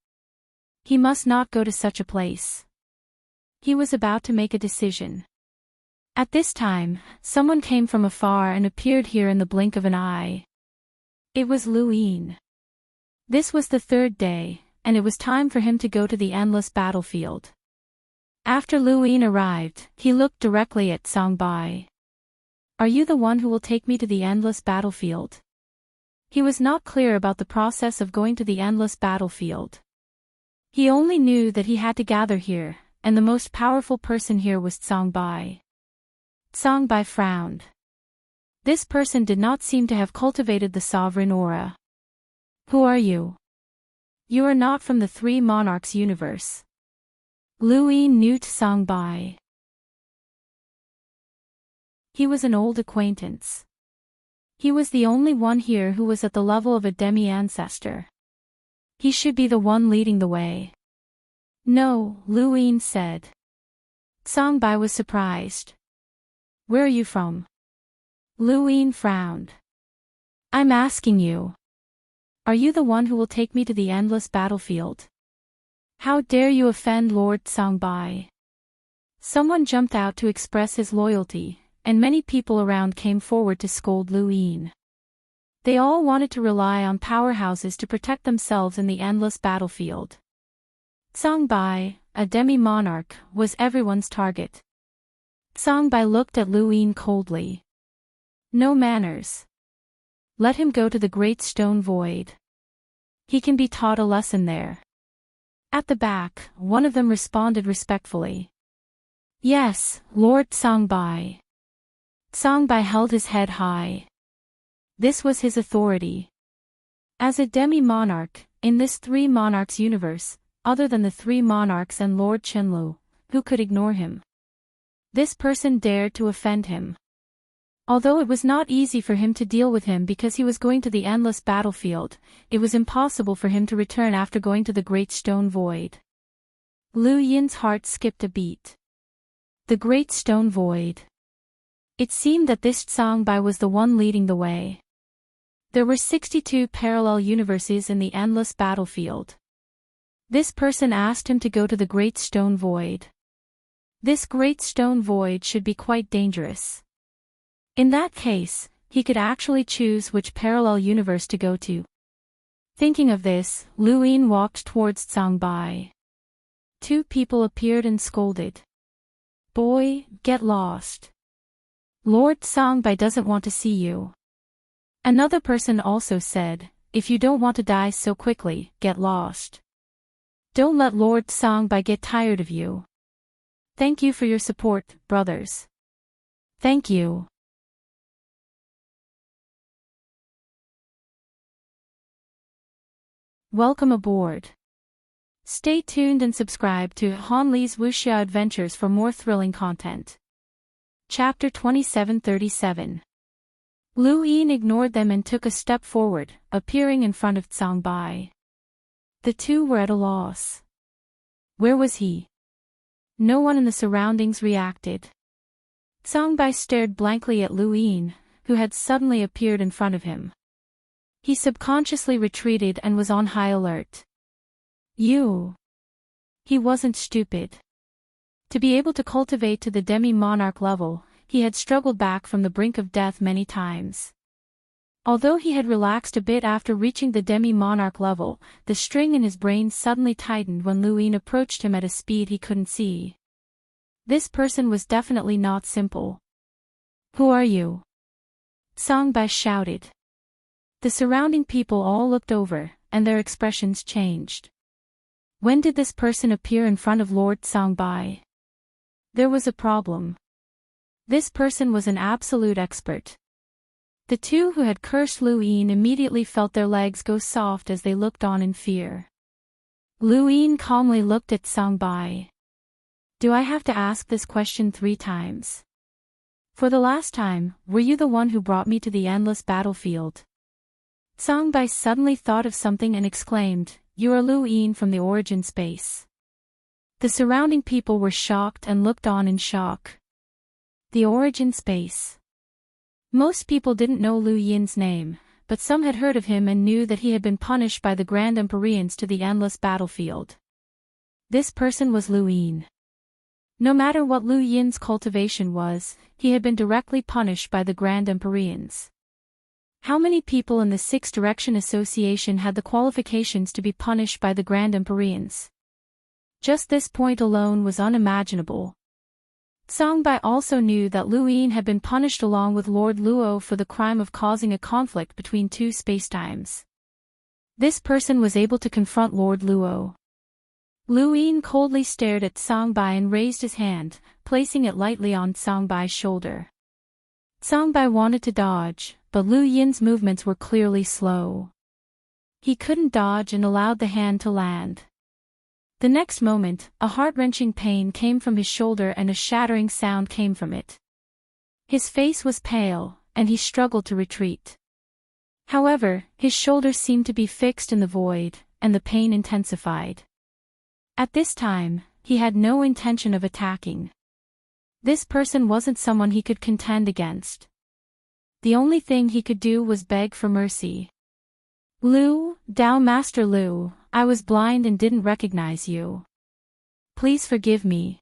Speaker 1: He must not go to such a place. He was about to make a decision. At this time, someone came from afar and appeared here in the blink of an eye. It was Luin. This was the 3rd day, and it was time for him to go to the endless battlefield. After Lu Yin arrived, he looked directly at Songbai. "Are you the one who will take me to the endless battlefield?" He was not clear about the process of going to the endless battlefield. He only knew that he had to gather here, and the most powerful person here was Songbai. Songbai frowned. This person did not seem to have cultivated the sovereign aura. "Who are you?" "You are not from the Three Monarchs universe." Lu Yin knew Songbai. He was an old acquaintance. He was the only one here who was at the level of a demi-ancestor. He should be the one leading the way. "No," Lu Yin said. Songbai was surprised. "Where are you from?" Lu Yin frowned. "I'm asking you. Are you the one who will take me to the endless battlefield?" "How dare you offend Lord Songbai?" Someone jumped out to express his loyalty, and many people around came forward to scold Lu Yin. They all wanted to rely on powerhouses to protect themselves in the endless battlefield. Songbai, a demi-monarch, was everyone's target. Songbai looked at Lu Yin coldly. "No manners. Let him go to the Great Stone Void. He can be taught a lesson there." At the back, one of them responded respectfully. "Yes, Lord Songbai." Songbai held his head high. This was his authority. As a demi-monarch, in this Three Monarchs universe, other than the Three Monarchs and Lord Chenlu, who could ignore him? This person dared to offend him. Although it was not easy for him to deal with him because he was going to the endless battlefield, it was impossible for him to return after going to the Great Stone Void. Lu Yin's heart skipped a beat. The Great Stone Void. It seemed that this Songbai was the one leading the way. There were 62 parallel universes in the endless battlefield. This person asked him to go to the Great Stone Void. This Great Stone Void should be quite dangerous. In that case, he could actually choose which parallel universe to go to. Thinking of this, Lu Yin walked towards Songbai. Two people appeared and scolded. "Boy, get lost. Lord Songbai doesn't want to see you." Another person also said, "If you don't want to die so quickly, get lost. Don't let Lord Songbai get tired of you. Thank you for your support, brothers. Thank you." Welcome aboard. Stay tuned and subscribe to Han Li's Wuxia Adventures for more thrilling content. Chapter 2737. Lu Yin ignored them and took a step forward, appearing in front of Songbai. The two were at a loss. Where was he? No one in the surroundings reacted. Songbai stared blankly at Lu Yin, who had suddenly appeared in front of him. He subconsciously retreated and was on high alert. You. He wasn't stupid. To be able to cultivate to the demi-monarch level, he had struggled back from the brink of death many times. Although he had relaxed a bit after reaching the demi-monarch level, the string in his brain suddenly tightened when Lu Yin approached him at a speed he couldn't see. This person was definitely not simple. "Who are you?" Songbai shouted. The surrounding people all looked over, and their expressions changed. When did this person appear in front of Lord Songbai? There was a problem. This person was an absolute expert. The two who had cursed Lu Yin immediately felt their legs go soft as they looked on in fear. Lu Yin calmly looked at Songbai. "Do I have to ask this question 3 times? For the last time, were you the one who brought me to the endless battlefield?" Songbai suddenly thought of something and exclaimed, "You are Lu Yin from the origin space." The surrounding people were shocked and looked on in shock. The origin space. Most people didn't know Lu Yin's name, but some had heard of him and knew that he had been punished by the Grand Empyreans to the endless battlefield. This person was Lu Yin. No matter what Lu Yin's cultivation was, he had been directly punished by the Grand Empyreans. How many people in the Six Direction Association had the qualifications to be punished by the Grand Empyreans? Just this point alone was unimaginable. Songbai also knew that Lu Yin had been punished along with Lord Luo for the crime of causing a conflict between two spacetimes. This person was able to confront Lord Luo. Lu Yin coldly stared at Songbai and raised his hand, placing it lightly on Songbai's shoulder. Songbai wanted to dodge, but Lu Yin's movements were clearly slow. He couldn't dodge and allowed the hand to land. The next moment, a heart-wrenching pain came from his shoulder and a shattering sound came from it. His face was pale, and he struggled to retreat. However, his shoulder seemed to be fixed in the void, and the pain intensified. At this time, he had no intention of attacking. This person wasn't someone he could contend against. The only thing he could do was beg for mercy. Lu, Tao Master Lu, I was blind and didn't recognize you. Please forgive me.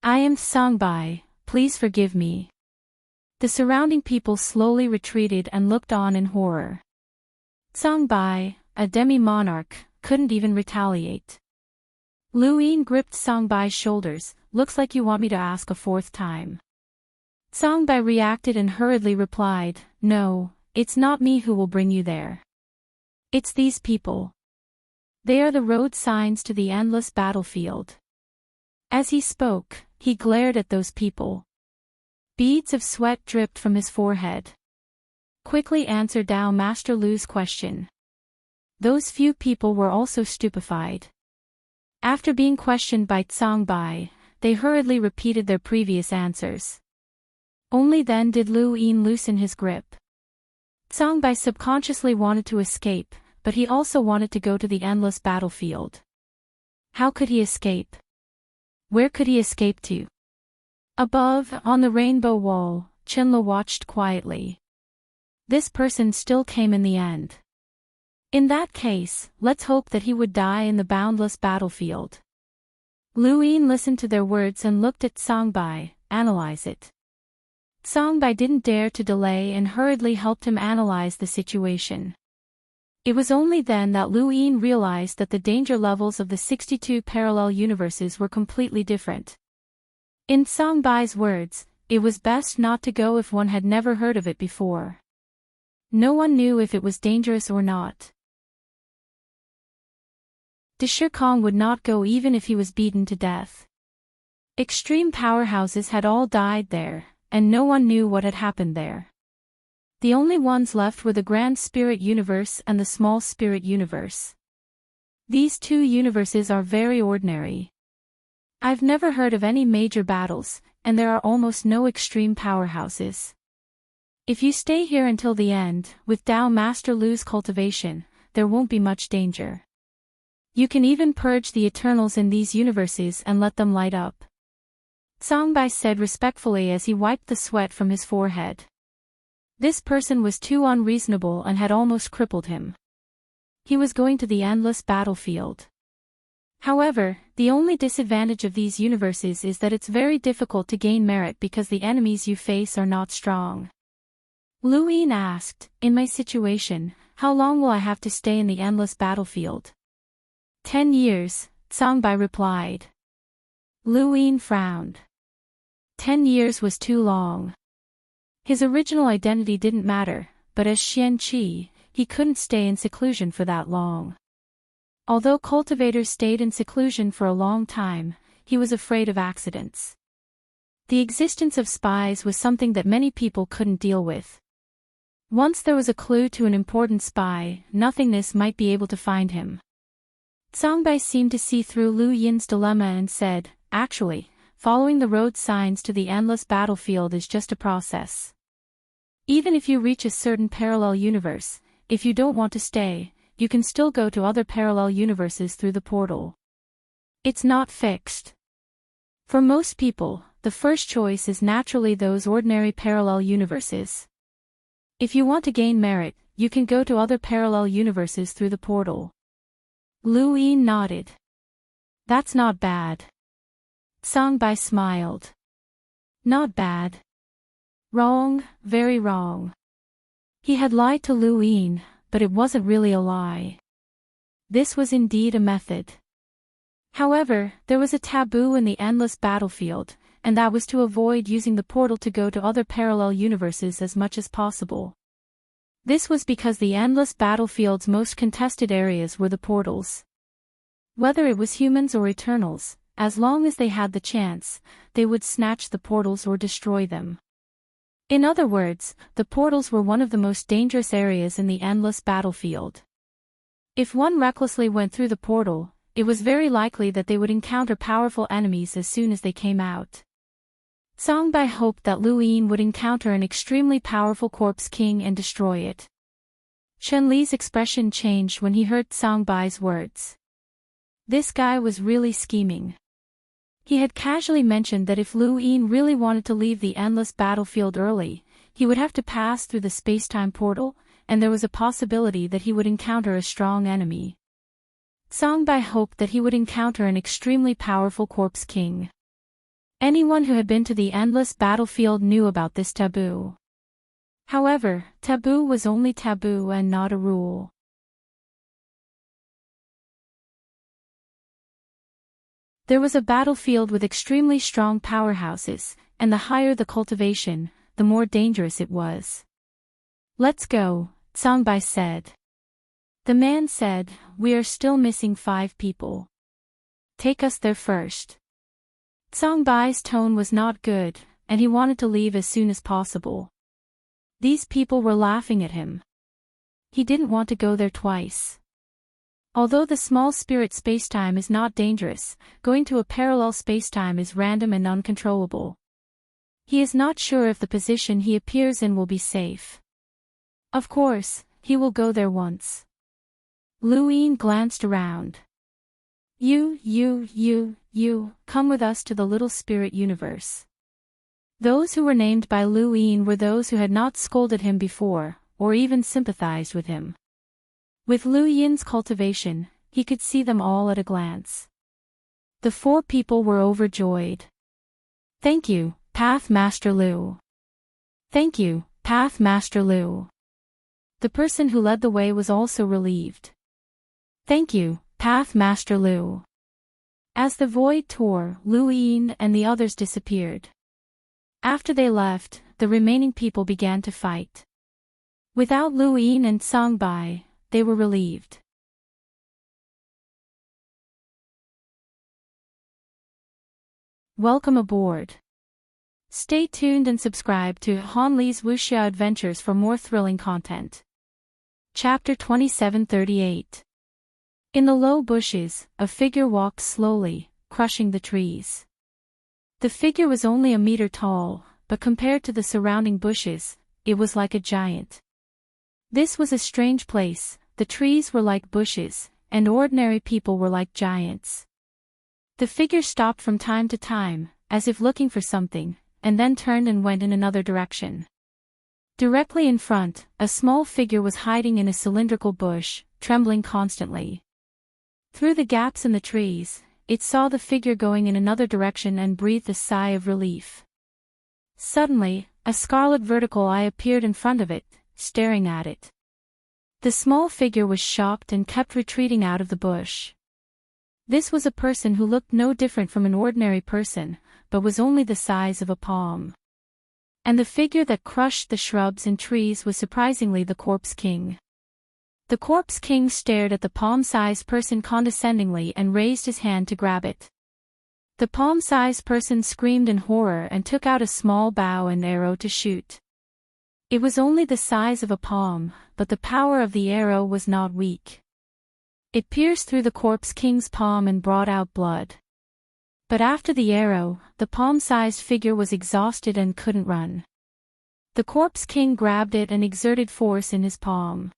Speaker 1: I am Songbai, please forgive me. The surrounding people slowly retreated and looked on in horror. Songbai, a demi-monarch, couldn't even retaliate. Lu Yin gripped Songbai's shoulders. Looks like you want me to ask a fourth time. Songbai reacted and hurriedly replied, no, it's not me who will bring you there. It's these people. They are the road signs to the endless battlefield. As he spoke, he glared at those people. Beads of sweat dripped from his forehead. Quickly answer Tao Master Lu's question. Those few people were also stupefied. After being questioned by Songbai, they hurriedly repeated their previous answers. Only then did Lu Yin loosen his grip. Songbai subconsciously wanted to escape, but he also wanted to go to the endless battlefield. How could he escape? Where could he escape to? Above, on the rainbow wall, Chinla watched quietly. This person still came in the end. In that case, let's hope that he would die in the boundless battlefield. Lu Yin listened to their words and looked at Songbai, analyze it. Songbai didn't dare to delay and hurriedly helped him analyze the situation. It was only then that Lu Yin realized that the danger levels of the 62 parallel universes were completely different. In Songbai's words, it was best not to go if one had never heard of it before. No one knew if it was dangerous or not. De Shikong would not go even if he was beaten to death. Extreme powerhouses had all died there, and no one knew what had happened there. The only ones left were the Grand Spirit Universe and the Small Spirit Universe. These two universes are very ordinary. I've never heard of any major battles, and there are almost no extreme powerhouses. If you stay here until the end, with Tao Master Lu's cultivation, there won't be much danger. You can even purge the Eternals in these universes and let them light up. Songbai said respectfully as he wiped the sweat from his forehead. This person was too unreasonable and had almost crippled him. He was going to the endless battlefield. However, the only disadvantage of these universes is that it's very difficult to gain merit because the enemies you face are not strong. Lu Yin asked, in my situation, how long will I have to stay in the endless battlefield? 10 years, Songbai replied. Lu Yin frowned. 10 years was too long. His original identity didn't matter, but as Xian Qi, he couldn't stay in seclusion for that long. Although cultivators stayed in seclusion for a long time, he was afraid of accidents. The existence of spies was something that many people couldn't deal with. Once there was a clue to an important spy, nothingness might be able to find him. Songbai seemed to see through Lu Yin's dilemma and said, actually, following the road signs to the endless battlefield is just a process. Even if you reach a certain parallel universe, if you don't want to stay, you can still go to other parallel universes through the portal. It's not fixed. For most people, the first choice is naturally those ordinary parallel universes. If you want to gain merit, you can go to other parallel universes through the portal. Lu Yin nodded. That's not bad. Songbai smiled. Not bad. Wrong, very wrong. He had lied to Lu Yin, but it wasn't really a lie. This was indeed a method. However, there was a taboo in the endless battlefield, and that was to avoid using the portal to go to other parallel universes as much as possible. This was because the endless battlefield's most contested areas were the portals. Whether it was humans or Eternals, as long as they had the chance, they would snatch the portals or destroy them. In other words, the portals were one of the most dangerous areas in the endless battlefield. If one recklessly went through the portal, it was very likely that they would encounter powerful enemies as soon as they came out. Songbei hoped that Lu Yin would encounter an extremely powerful Corpse King and destroy it. Chen Li's expression changed when he heard Songbei's words. This guy was really scheming. He had casually mentioned that if Lu Yin really wanted to leave the endless battlefield early, he would have to pass through the space-time portal, and there was a possibility that he would encounter a strong enemy. Songbei hoped that he would encounter an extremely powerful Corpse King. Anyone who had been to the endless battlefield knew about this taboo. However, taboo was only taboo and not a rule. There was a battlefield with extremely strong powerhouses, and the higher the cultivation, the more dangerous it was. "Let's go," Songbei said. The man said, "We are still missing 5 people. Take us there first." Songbei's tone was not good, and he wanted to leave as soon as possible. These people were laughing at him. He didn't want to go there twice. Although the small spirit spacetime is not dangerous, going to a parallel spacetime is random and uncontrollable. He is not sure if the position he appears in will be safe. Of course, he will go there once. Lu Yin glanced around. You, come with us to the little spirit universe." Those who were named by Lu Yin were those who had not scolded him before, or even sympathized with him. With Lu Yin's cultivation, he could see them all at a glance. The 4 people were overjoyed. "Thank you, Path Master Lu. Thank you, Path Master Lu." The person who led the way was also relieved. "Thank you, Path Master Lu." As the void tore, Lu Yin and the others disappeared. After they left, the remaining people began to fight. Without Lu Yin and Songbei, they were relieved. Welcome aboard. Stay tuned and subscribe to Han Li's Wuxia Adventures for more thrilling content. Chapter 2738. In the low bushes, a figure walked slowly, crushing the trees. The figure was only a meter tall, but compared to the surrounding bushes, it was like a giant. This was a strange place. The trees were like bushes, and ordinary people were like giants. The figure stopped from time to time, as if looking for something, and then turned and went in another direction. Directly in front, a small figure was hiding in a cylindrical bush, trembling constantly. Through the gaps in the trees, it saw the figure going in another direction and breathed a sigh of relief. Suddenly, a scarlet vertical eye appeared in front of it, staring at it. The small figure was shocked and kept retreating out of the bush. This was a person who looked no different from an ordinary person, but was only the size of a palm. And the figure that crushed the shrubs and trees was surprisingly the Corpse King. The Corpse King stared at the palm-sized person condescendingly and raised his hand to grab it. The palm-sized person screamed in horror and took out a small bow and arrow to shoot. It was only the size of a palm, but the power of the arrow was not weak. It pierced through the Corpse King's palm and brought out blood. But after the arrow, the palm-sized figure was exhausted and couldn't run. The Corpse King grabbed it and exerted force in his palm.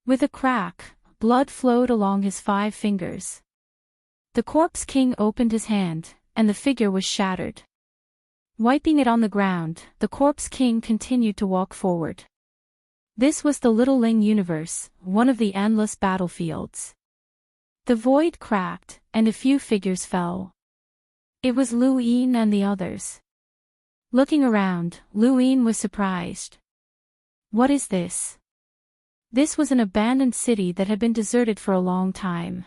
Speaker 1: With a crack, blood flowed along his 5 fingers. The Corpse King opened his hand, and the figure was shattered. Wiping it on the ground, the Corpse King continued to walk forward. This was the Little Ling universe, one of the endless battlefields. The void cracked, and a few figures fell. It was Lu Yin and the others. Looking around, Lu Yin was surprised. What is this? This was an abandoned city that had been deserted for a long time.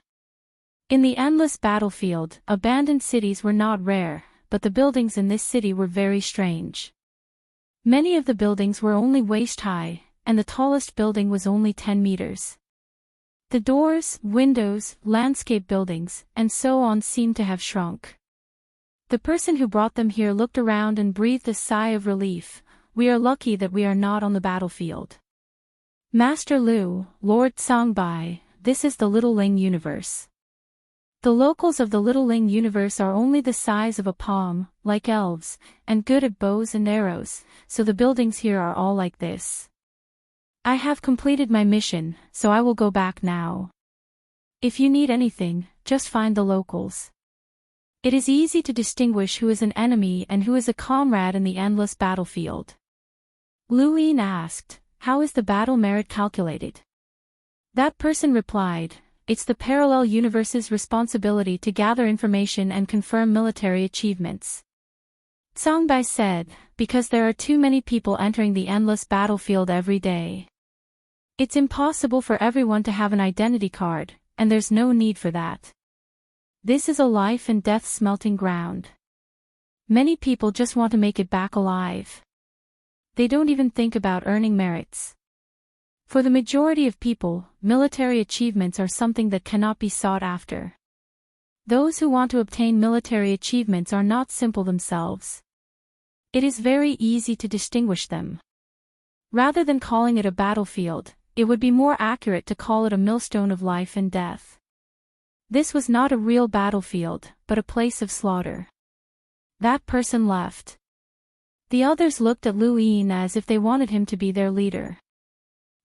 Speaker 1: In the endless battlefield, abandoned cities were not rare, but the buildings in this city were very strange. Many of the buildings were only waist-high, and the tallest building was only 10 meters. The doors, windows, landscape buildings, and so on seemed to have shrunk. The person who brought them here looked around and breathed a sigh of relief. We are lucky that we are not on the battlefield. Master Lu, Lord Songbai, this is the Little Ling universe. The locals of the Little Ling universe are only the size of a palm, like elves, and good at bows and arrows, so the buildings here are all like this. I have completed my mission, so I will go back now. If you need anything, just find the locals. It is easy to distinguish who is an enemy and who is a comrade in the endless battlefield. Lu Yin asked, "How is the battle merit calculated?" That person replied, "It's the parallel universe's responsibility to gather information and confirm military achievements." Songbai said, "Because there are too many people entering the endless battlefield every day. It's impossible for everyone to have an identity card, and there's no need for that. This is a life and death smelting ground. Many people just want to make it back alive. They don't even think about earning merits. For the majority of people, military achievements are something that cannot be sought after. Those who want to obtain military achievements are not simple themselves. It is very easy to distinguish them. Rather than calling it a battlefield, it would be more accurate to call it a millstone of life and death. This was not a real battlefield, but a place of slaughter." That person left. The others looked at Lu Yin as if they wanted him to be their leader.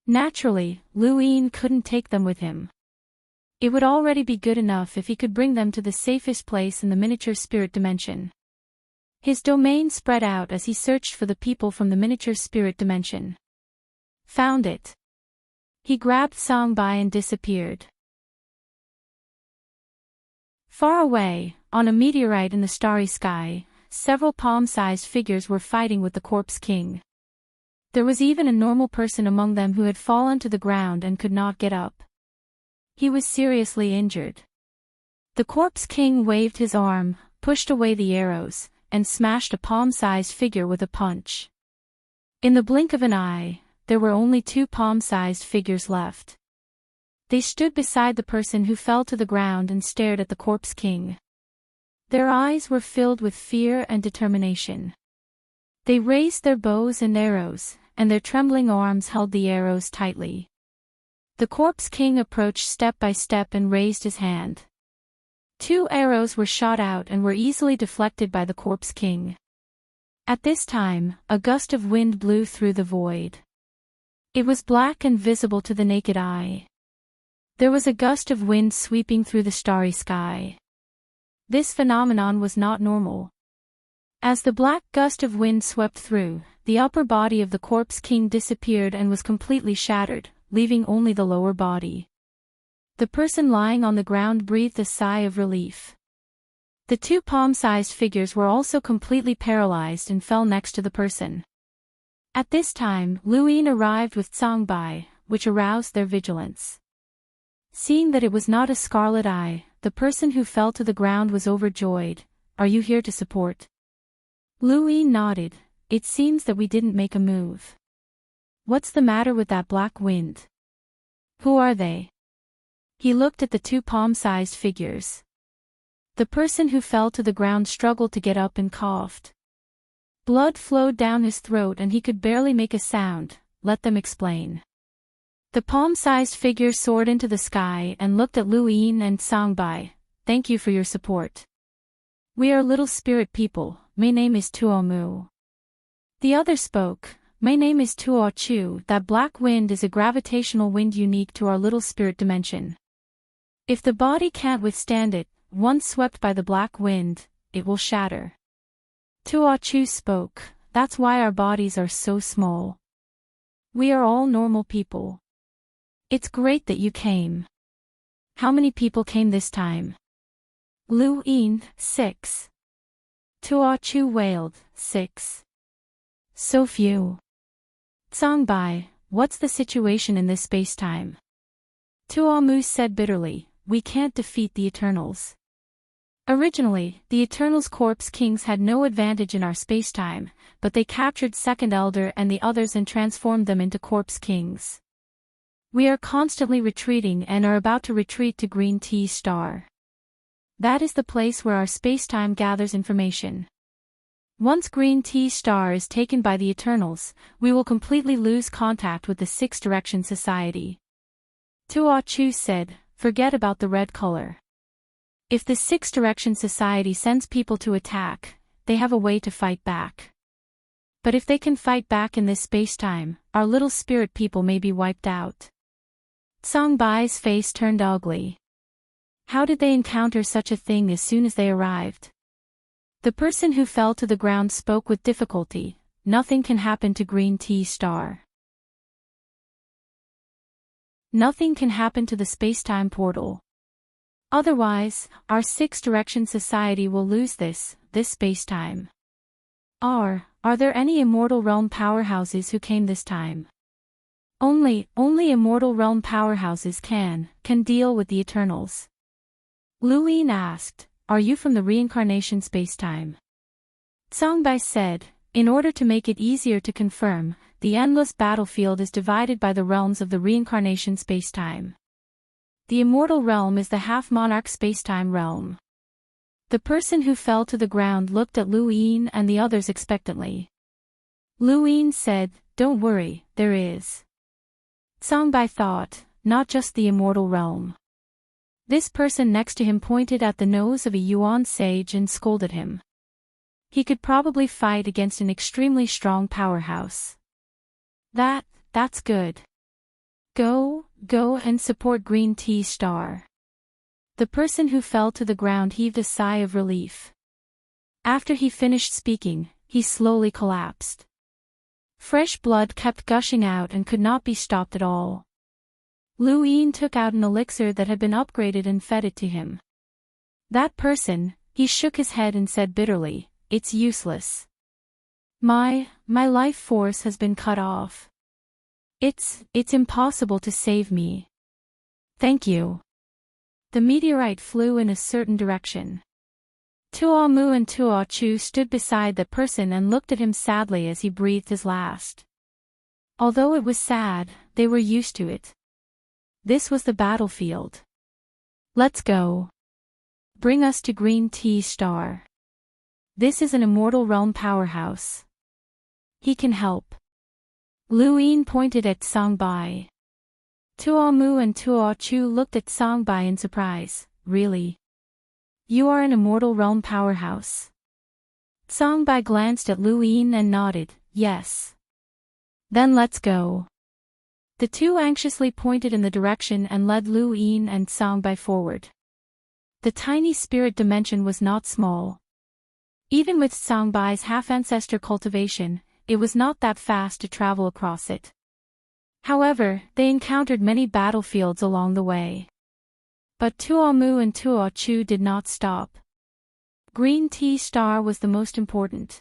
Speaker 1: Naturally, Lu Yin couldn't take them with him. It would already be good enough if he could bring them to the safest place in the miniature spirit dimension. His domain spread out as he searched for the people from the miniature spirit dimension. Found it. He grabbed Songbai and disappeared. Far away, on a meteorite in the starry sky, several palm-sized figures were fighting with the corpse king. There was even a normal person among them who had fallen to the ground and could not get up. He was seriously injured. The corpse king waved his arm, pushed away the arrows, and smashed a palm-sized figure with a punch. In the blink of an eye, there were only 2 palm-sized figures left. They stood beside the person who fell to the ground and stared at the corpse king. Their eyes were filled with fear and determination. They raised their bows and arrows, and their trembling arms held the arrows tightly. The corpse king approached step by step and raised his hand. 2 arrows were shot out and were easily deflected by the corpse king. At this time, a gust of wind blew through the void. It was black and visible to the naked eye. There was a gust of wind sweeping through the starry sky. This phenomenon was not normal. As the black gust of wind swept through, the upper body of the corpse king disappeared and was completely shattered, leaving only the lower body. The person lying on the ground breathed a sigh of relief. The 2 palm-sized figures were also completely paralyzed and fell next to the person. At this time, Lu Yin arrived with Songbai, which aroused their vigilance. Seeing that it was not a scarlet eye, the person who fell to the ground was overjoyed. "Are you here to support?" Lu Yin nodded. "It seems that we didn't make a move. What's the matter with that black wind? Who are they?" He looked at the 2 palm-sized figures. The person who fell to the ground struggled to get up and coughed. Blood flowed down his throat and he could barely make a sound. "Let them explain." The palm-sized figure soared into the sky and looked at Lu Yin and Songbai. "Thank you for your support. We are little spirit people. My name is Tuo Mu." The other spoke. "My name is Tuo Chu. That black wind is a gravitational wind unique to our little spirit dimension. If the body can't withstand it, once swept by the black wind, it will shatter." Tuo Chu spoke. "That's why our bodies are so small. We are all normal people. It's great that you came. How many people came this time?" Lu Yin, 6. Tuo Chu wailed, 6. So few. Songbai, what's the situation in this space-time? Tuomu said bitterly, we can't defeat the Eternals. Originally, the Eternals' Corpse Kings had no advantage in our space-time, but they captured Second Elder and the others and transformed them into Corpse Kings. We are constantly retreating and are about to retreat to Green Tea Star. That is the place where our space-time gathers information. Once Green Tea Star is taken by the Eternals, we will completely lose contact with the Six Direction Society. Tuo Chu said, forget about the red color. If the Six Direction Society sends people to attack, they have a way to fight back. But if they can fight back in this space-time, our little spirit people may be wiped out. Songbai's face turned ugly. How did they encounter such a thing as soon as they arrived? The person who fell to the ground spoke with difficulty, nothing can happen to Green Tea Star. Nothing can happen to the space-time portal. Otherwise, our Six Direction Society will lose this space-time. Are there any immortal realm powerhouses who came this time? Only immortal realm powerhouses can deal with the Eternals. Luin asked, are you from the reincarnation space-time? Songbai said, in order to make it easier to confirm, the endless battlefield is divided by the realms of the reincarnation space-time. The immortal realm is the half-monarch space-time realm. The person who fell to the ground looked at Luin and the others expectantly. Luin said, don't worry, there is. Songbai thought, not just the immortal realm. This person next to him pointed at the nose of a Yuan sage and scolded him. He could probably fight against an extremely strong powerhouse. That's good. Go and support Green Tea Star. The person who fell to the ground heaved a sigh of relief. After he finished speaking, he slowly collapsed. Fresh blood kept gushing out and could not be stopped at all. Luin took out an elixir that had been upgraded and fed it to him. That person, he shook his head and said bitterly, it's useless. My life force has been cut off. It's impossible to save me. Thank you. The meteorite flew in a certain direction. Tuo Mu and Tuo Chu stood beside that person and looked at him sadly as he breathed his last. Although it was sad, they were used to it. This was the battlefield. Let's go. Bring us to Green Tea Star. This is an immortal realm powerhouse. He can help. Luin pointed at Songbai. Tuo Mu and Tuo Chu looked at Songbai in surprise. Really? You are an immortal realm powerhouse? Songbai glanced at Luin and nodded, yes. Then let's go. The two anxiously pointed in the direction and led Luin and Songbai forward. The tiny spirit dimension was not small. Even with Songbai's half-ancestor cultivation, it was not that fast to travel across it. However, they encountered many battlefields along the way. But Tuo Mu and Tuo Chu did not stop. Green Tea Star was the most important.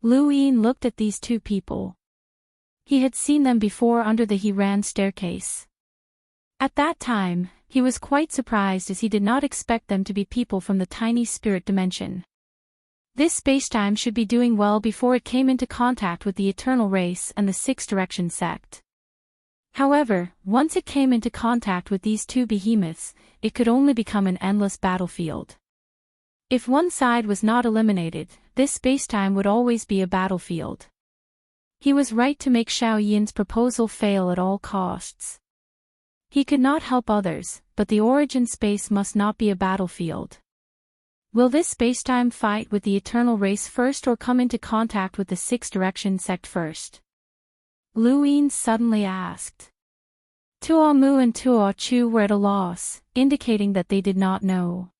Speaker 1: Luin looked at these two people. He had seen them before under the He-Ran staircase. At that time, he was quite surprised as he did not expect them to be people from the tiny spirit dimension. This spacetime should be doing well before it came into contact with the Eternal Race and the Six Direction sect. However, once it came into contact with these two behemoths, it could only become an endless battlefield. If one side was not eliminated, this spacetime would always be a battlefield. He was right to make Xiao Yin's proposal fail at all costs. He could not help others, but the origin space must not be a battlefield. Will this spacetime fight with the Eternal Race first or come into contact with the Six Direction sect first? Luin suddenly asked. Tuo Mu and Tuo Chu were at a loss, indicating that they did not know.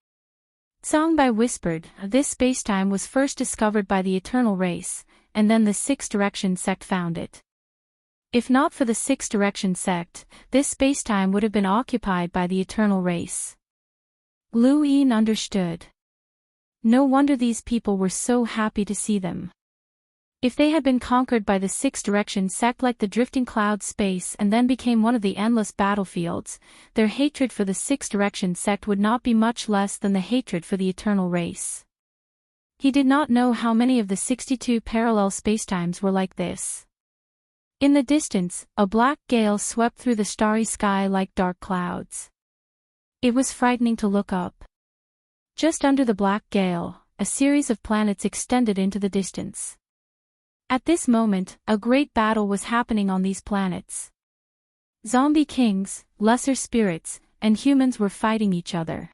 Speaker 1: Songbai whispered, this spacetime was first discovered by the Eternal Race, and then the Six Direction sect found it. If not for the Six Direction sect, this spacetime would have been occupied by the Eternal Race. Luin understood. No wonder these people were so happy to see them. If they had been conquered by the six-direction sect like the drifting cloud space and then became one of the endless battlefields, their hatred for the six-direction sect would not be much less than the hatred for the eternal race. He did not know how many of the 62 parallel spacetimes were like this. In the distance, a black gale swept through the starry sky like dark clouds. It was frightening to look up. Just under the black gale, a series of planets extended into the distance. At this moment, a great battle was happening on these planets. Zombie kings, lesser spirits, and humans were fighting each other.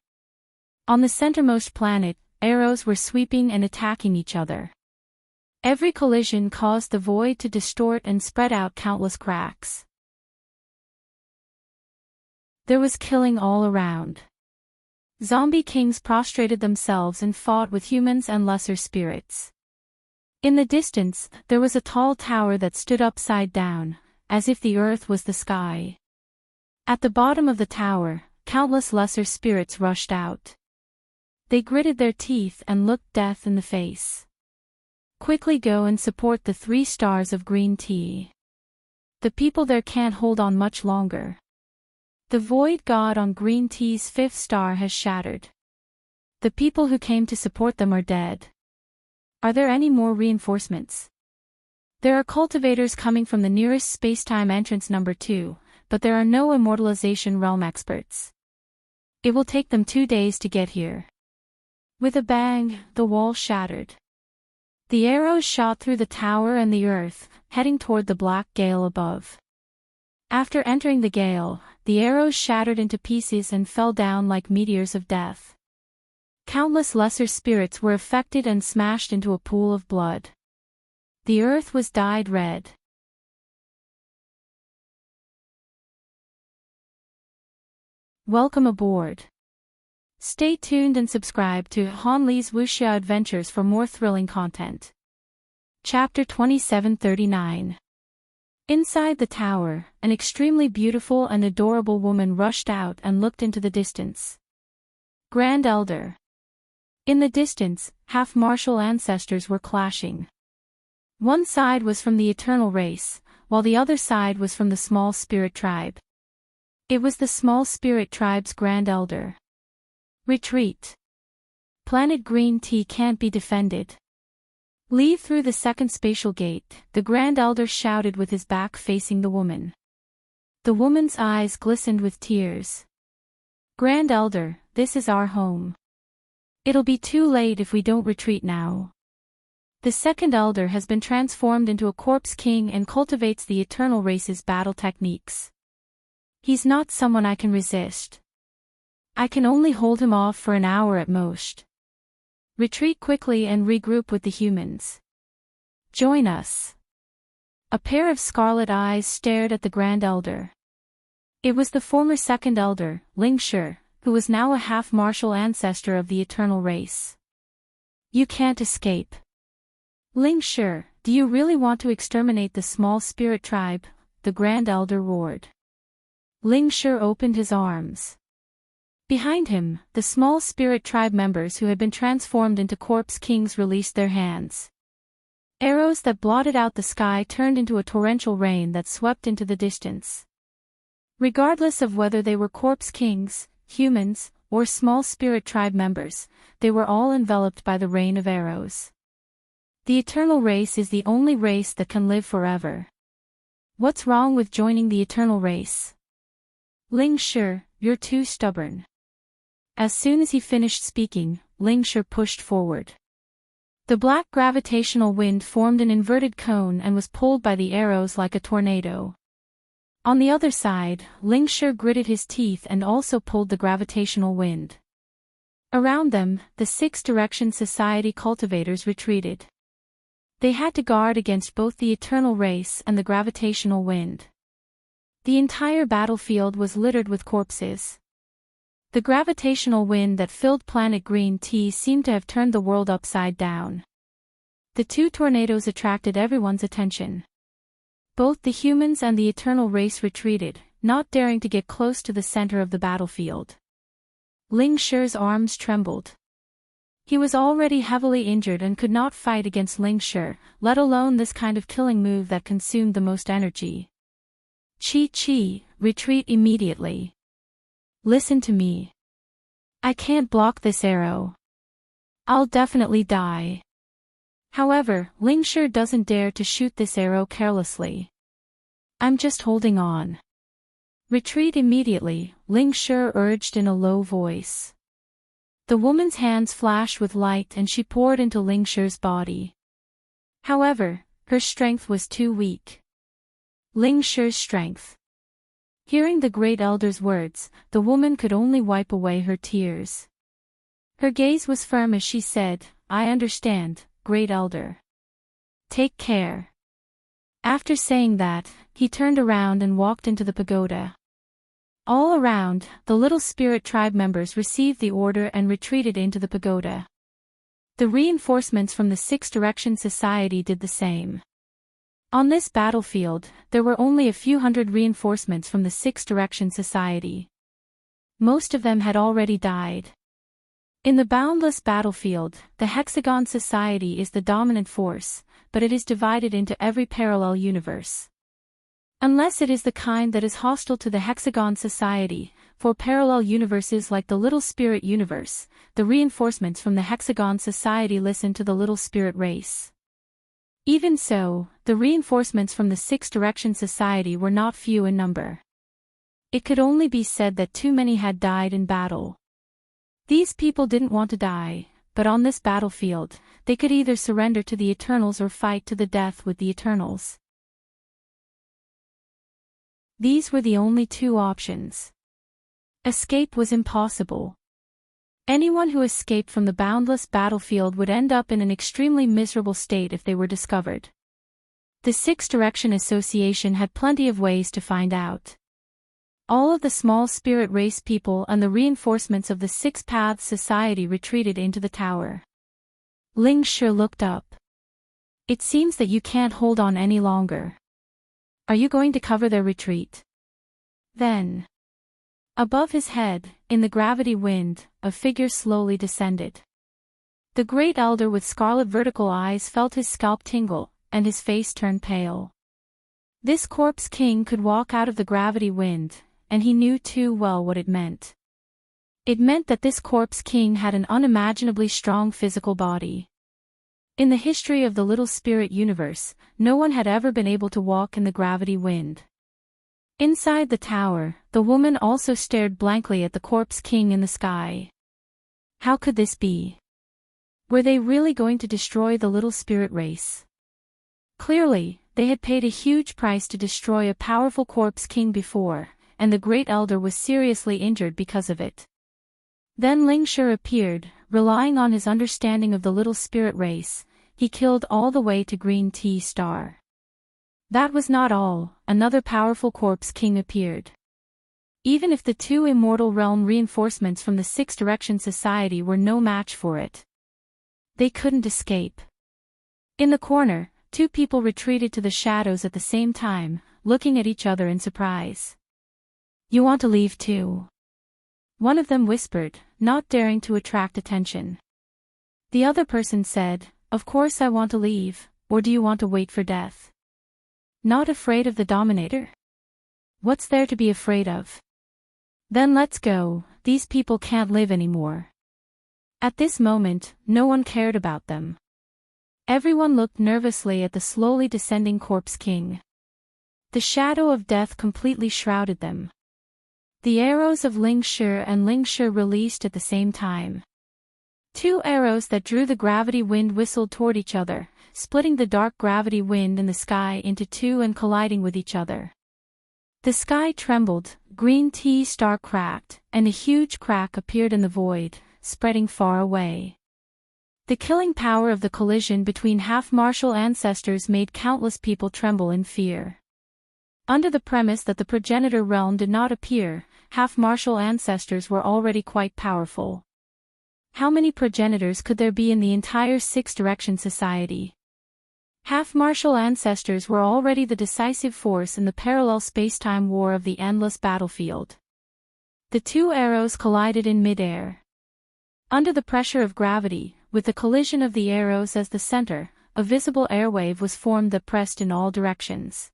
Speaker 1: On the centermost planet, arrows were sweeping and attacking each other. Every collision caused the void to distort and spread out countless cracks. There was killing all around. Zombie kings prostrated themselves and fought with humans and lesser spirits. In the distance, there was a tall tower that stood upside down, as if the earth was the sky. At the bottom of the tower, countless lesser spirits rushed out. They gritted their teeth and looked death in the face. Quickly go and support the 3 stars of green tea. The people there can't hold on much longer. The void god on green tea's 5th star has shattered. The people who came to support them are dead. Are there any more reinforcements? There are cultivators coming from the nearest spacetime entrance number 2, but there are no immortalization realm experts. It will take them 2 days to get here. With a bang, the wall shattered. The arrows shot through the tower and the earth, heading toward the black gale above. After entering the gale, the arrows shattered into pieces and fell down like meteors of death. Countless lesser spirits were affected and smashed into a pool of blood. The earth was dyed red. Welcome aboard. Stay tuned and subscribe to Han Li's Wuxia Adventures for more thrilling content. Chapter 2739. Inside the tower, an extremely beautiful and adorable woman rushed out and looked into the distance. Grand Elder. In the distance, half-martial ancestors were clashing. One side was from the eternal race, while the other side was from the small spirit tribe. It was the small spirit tribe's Grand Elder. Retreat. Planet Green Tea can't be defended. Leave through the second spatial gate, the Grand Elder shouted with his back facing the woman. The woman's eyes glistened with tears. Grand Elder, this is our home. It'll be too late if we don't retreat now. The second elder has been transformed into a corpse king and cultivates the eternal race's battle techniques. He's not someone I can resist. I can only hold him off for an hour at most. Retreat quickly and regroup with the humans. Join us. A pair of scarlet eyes stared at the Grand Elder. It was the former second elder, Ling Shi, who was now a half-martial ancestor of the eternal race. You can't escape. Ling Shi, do you really want to exterminate the small spirit tribe? The Grand Elder roared. Ling Shi opened his arms. Behind him, the small spirit tribe members who had been transformed into corpse kings released their hands. Arrows that blotted out the sky turned into a torrential rain that swept into the distance. Regardless of whether they were corpse kings, humans, or small spirit tribe members, they were all enveloped by the rain of arrows. The eternal race is the only race that can live forever. What's wrong with joining the eternal race? Ling Shi, you're too stubborn. As soon as he finished speaking, Ling Shi pushed forward. The black gravitational wind formed an inverted cone and was pulled by the arrows like a tornado. On the other side, Ling Shi gritted his teeth and also pulled the gravitational wind. Around them, the Six-Direction Society cultivators retreated. They had to guard against both the eternal race and the gravitational wind. The entire battlefield was littered with corpses. The gravitational wind that filled planet Green Tea seemed to have turned the world upside down. The 2 tornadoes attracted everyone's attention. Both the humans and the eternal race retreated, not daring to get close to the center of the battlefield. Ling Shi's arms trembled. He was already heavily injured and could not fight against Ling Shi, let alone this kind of killing move that consumed the most energy. Chi, retreat immediately. Listen to me. I can't block this arrow. I'll definitely die. However, Ling Shi doesn't dare to shoot this arrow carelessly. I'm just holding on. Retreat immediately, Ling Shi urged in a low voice. The woman's hands flashed with light and she poured into Ling Shi's body. However, her strength was too weak. Ling Shi's strength. Hearing the great elder's words, the woman could only wipe away her tears. Her gaze was firm as she said, I understand, great elder. Take care. After saying that, he turned around and walked into the pagoda. All around, the little spirit tribe members received the order and retreated into the pagoda. The reinforcements from the Six Direction Society did the same. On this battlefield, there were only a few hundred reinforcements from the Six Direction Society. Most of them had already died. In the boundless battlefield, the Hexagon Society is the dominant force, but it is divided into every parallel universe. Unless it is the kind that is hostile to the Hexagon Society, for parallel universes like the Little Spirit universe, the reinforcements from the Hexagon Society listen to the Little Spirit race. Even so, the reinforcements from the Six Direction Society were not few in number. It could only be said that too many had died in battle. These people didn't want to die, but on this battlefield, they could either surrender to the Eternals or fight to the death with the Eternals. These were the only two options. Escape was impossible. Anyone who escaped from the boundless battlefield would end up in an extremely miserable state if they were discovered. The Six Direction Association had plenty of ways to find out. All of the small spirit race people and the reinforcements of the Six Paths Society retreated into the tower. Ling Shi looked up. It seems that you can't hold on any longer. Are you going to cover their retreat? Then. Above his head, in the gravity wind, a figure slowly descended. The great elder with scarlet vertical eyes felt his scalp tingle, and his face turned pale. This corpse king could walk out of the gravity wind, and he knew too well what it meant. It meant that this corpse king had an unimaginably strong physical body. In the history of the Little Spirit universe, no one had ever been able to walk in the gravity wind. Inside the tower, the woman also stared blankly at the corpse king in the sky. How could this be? Were they really going to destroy the Little Spirit race? Clearly, they had paid a huge price to destroy a powerful corpse king before, and the great elder was seriously injured because of it. Then Ling Shi appeared, relying on his understanding of the Little Spirit race. He killed all the way to Green Tea Star. That was not all, another powerful corpse king appeared. Even if the two immortal realm reinforcements from the Six Direction Society were no match for it, they couldn't escape. In the corner, two people retreated to the shadows at the same time, looking at each other in surprise. You want to leave too? One of them whispered, not daring to attract attention. The other person said, Of course I want to leave, or do you want to wait for death? Not afraid of the Dominator? What's there to be afraid of? Then let's go, these people can't live anymore. At this moment, no one cared about them. Everyone looked nervously at the slowly descending corpse king. The shadow of death completely shrouded them. The arrows of Ling Shi and Ling Shi released at the same time. Two arrows that drew the gravity wind whistled toward each other, splitting the dark gravity wind in the sky into two and colliding with each other. The sky trembled, Green Tea Star cracked, and a huge crack appeared in the void, spreading far away. The killing power of the collision between half-martial ancestors made countless people tremble in fear. Under the premise that the progenitor realm did not appear, half-martial ancestors were already quite powerful. How many progenitors could there be in the entire Six Direction Society? Half-martial ancestors were already the decisive force in the parallel space-time war of the endless battlefield. The two arrows collided in mid-air. Under the pressure of gravity, with the collision of the arrows as the center, a visible airwave was formed that pressed in all directions.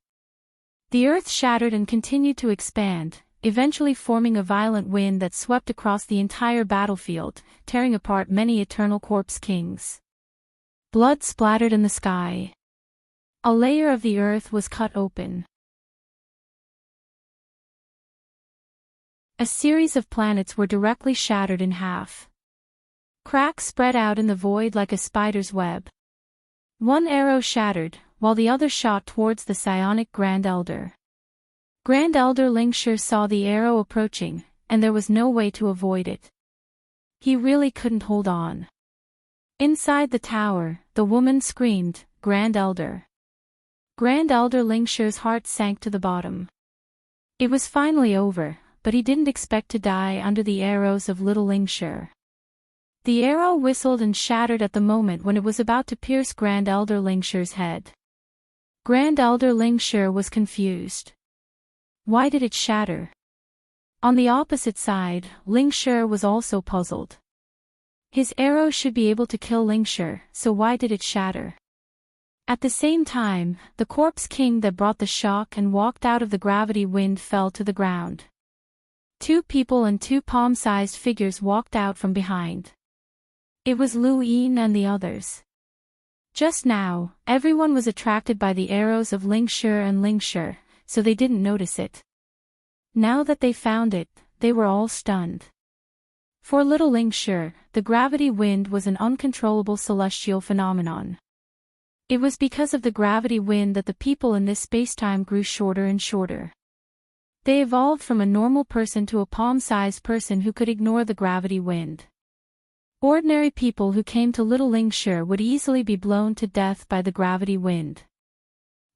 Speaker 1: The earth shattered and continued to expand, eventually forming a violent wind that swept across the entire battlefield, tearing apart many eternal corpse kings. Blood splattered in the sky. A layer of the earth was cut open. A series of planets were directly shattered in half. Cracks spread out in the void like a spider's web. One arrow shattered, while the other shot towards the psionic Grand Elder. Grand Elder Lingshur saw the arrow approaching, and there was no way to avoid it. He really couldn't hold on. Inside the tower, the woman screamed, "Grand Elder." Grand Elder Lingshur's heart sank to the bottom. It was finally over, but he didn't expect to die under the arrows of little Lingshur. The arrow whistled and shattered at the moment when it was about to pierce Grand Elder Lingshur's head. Grand Elder Lingshur was confused. Why did it shatter? On the opposite side, Lingshur was also puzzled. His arrow should be able to kill Lingshur, so why did it shatter? At the same time, the corpse king that brought the shock and walked out of the gravity wind fell to the ground. Two people and two palm-sized figures walked out from behind. It was Lu Yin and the others. Just now, everyone was attracted by the arrows of Lingshur and Lingshur, so they didn't notice it. Now that they found it, they were all stunned. For little Lingshur, the gravity wind was an uncontrollable celestial phenomenon. It was because of the gravity wind that the people in this spacetime grew shorter and shorter. They evolved from a normal person to a palm-sized person who could ignore the gravity wind. Ordinary people who came to little Lingshur would easily be blown to death by the gravity wind.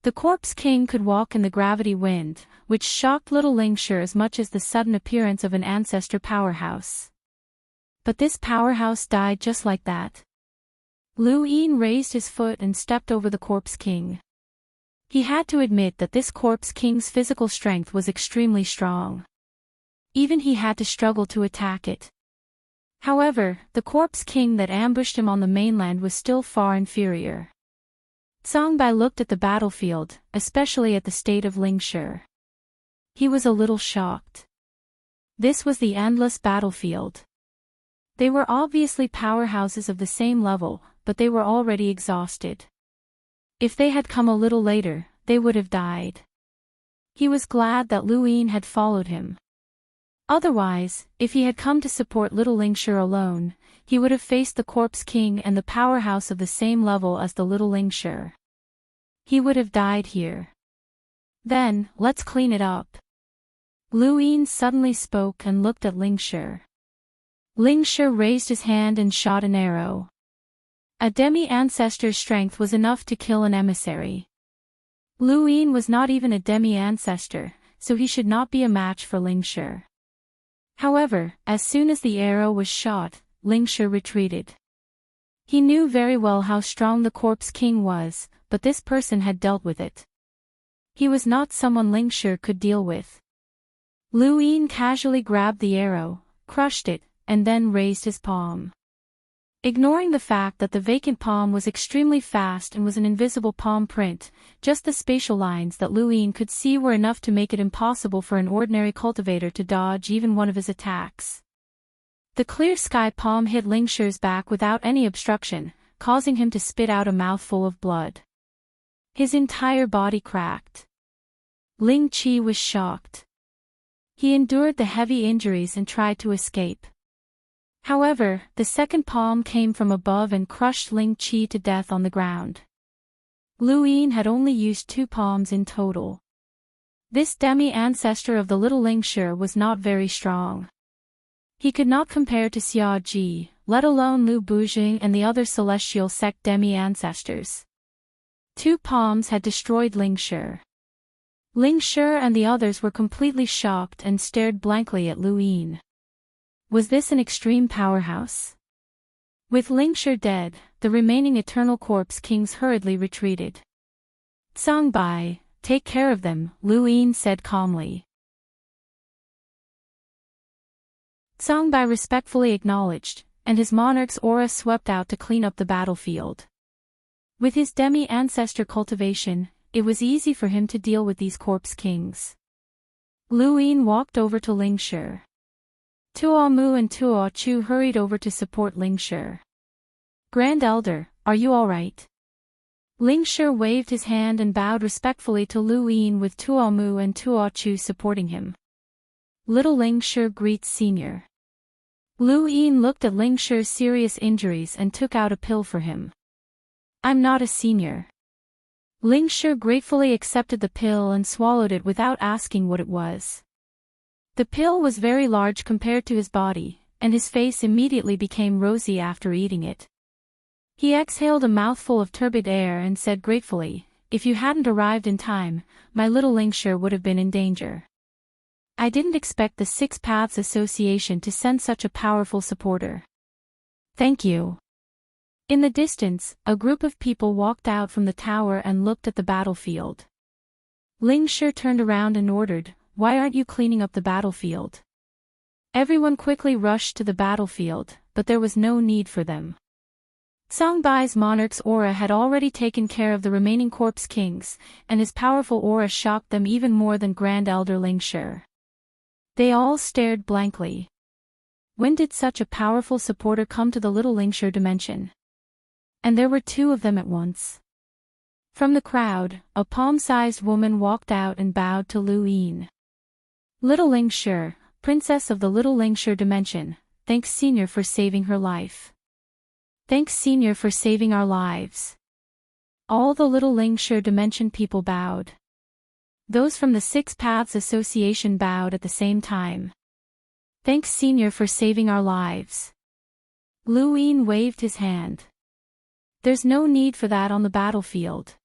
Speaker 1: The corpse king could walk in the gravity wind, which shocked little Lingshur as much as the sudden appearance of an ancestor powerhouse. But this powerhouse died just like that. Lu Yin raised his foot and stepped over the corpse king. He had to admit that this corpse king's physical strength was extremely strong. Even he had to struggle to attack it. However, the corpse king that ambushed him on the mainland was still far inferior. Songbai looked at the battlefield, especially at the state of Lingshur. He was a little shocked. This was the endless battlefield. They were obviously powerhouses of the same level, but they were already exhausted. If they had come a little later, they would have died. He was glad that Lu Yin had followed him. Otherwise, if he had come to support little Lingshur alone, he would have faced the corpse king and the powerhouse of the same level as the little Lingshur. He would have died here. Then, let's clean it up. Lu Yin suddenly spoke and looked at Lingshur. Lingshur raised his hand and shot an arrow. A demi-ancestor's strength was enough to kill an emissary. Lu Yin was not even a demi-ancestor, so he should not be a match for Lingshur. However, as soon as the arrow was shot, Lingshur retreated. He knew very well how strong the corpse king was, but this person had dealt with it. He was not someone Lingshur could deal with. Lu Yin casually grabbed the arrow, crushed it, and then raised his palm. Ignoring the fact that the vacant palm was extremely fast and was an invisible palm print, just the spatial lines that Lu Yin could see were enough to make it impossible for an ordinary cultivator to dodge even one of his attacks. The clear sky palm hit Lingshur's back without any obstruction, causing him to spit out a mouthful of blood. His entire body cracked. Ling Qi was shocked. He endured the heavy injuries and tried to escape. However, the second palm came from above and crushed Ling Qi to death on the ground. Lu Yin had only used 2 palms in total. This demi-ancestor of the little Lingshur was not very strong. He could not compare to Xia Ji, let alone Lu Bujing and the other celestial sect demi-ancestors. 2 palms had destroyed Lingshur. Lingshur and the others were completely shocked and stared blankly at Lu Yin. Was this an extreme powerhouse? With Lingshur dead, the remaining eternal corpse kings hurriedly retreated. Songbai, take care of them, Lu Yin said calmly. Songbai respectfully acknowledged, and his monarch's aura swept out to clean up the battlefield. With his demi-ancestor cultivation, it was easy for him to deal with these corpse kings. Lu Yin walked over to Ling Shi. Tuo Mu and Tuo Chu hurried over to support Ling Shi. Grand Elder, are you all right? Ling Shi waved his hand and bowed respectfully to Lu Yin with Tuo Mu and Tuo Chu supporting him. Little Ling Shi greets Senior. Lu Yin looked at Ling Shi's serious injuries and took out a pill for him. I'm not a senior. Ling Shi gratefully accepted the pill and swallowed it without asking what it was. The pill was very large compared to his body, and his face immediately became rosy after eating it. He exhaled a mouthful of turbid air and said gratefully, if you hadn't arrived in time, my little Ling Shi would have been in danger. I didn't expect the Six Paths Association to send such a powerful supporter. Thank you. In the distance, a group of people walked out from the tower and looked at the battlefield. Ling Shi turned around and ordered, why aren't you cleaning up the battlefield? Everyone quickly rushed to the battlefield, but there was no need for them. Songbai's monarch's aura had already taken care of the remaining corpse kings, and his powerful aura shocked them even more than Grand Elder Ling Shi. They all stared blankly. When did such a powerful supporter come to the little Ling Shi dimension? And there were two of them at once. From the crowd, a palm-sized woman walked out and bowed to Lu Yin. Little Ling Shi, princess of the little Ling Shi dimension, thanks Senior for saving her life. Thanks Senior for saving our lives. All the little Ling Shi dimension people bowed. Those from the Six Paths Association bowed at the same time. Thanks Senior for saving our lives. Lu Yin waved his hand. There's no need for that on the battlefield.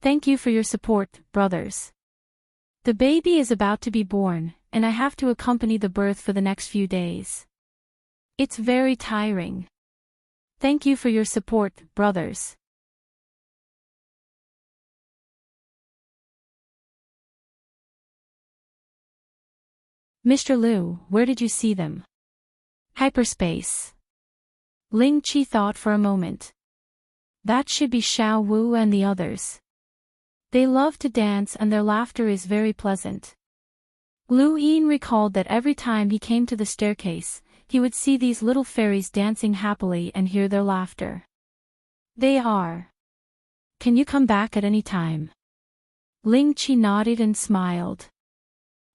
Speaker 1: Thank you for your support, brothers. The baby is about to be born, and I have to accompany the birth for the next few days. It's very tiring. Thank you for your support, brothers. Mr. Liu, where did you see them? Hyperspace. Ling Qi thought for a moment. That should be Xiao Wu and the others. They love to dance and their laughter is very pleasant. Lu Yin recalled that every time he came to the staircase, he would see these little fairies dancing happily and hear their laughter. They are. Can you come back at any time? Ling Qi nodded and smiled.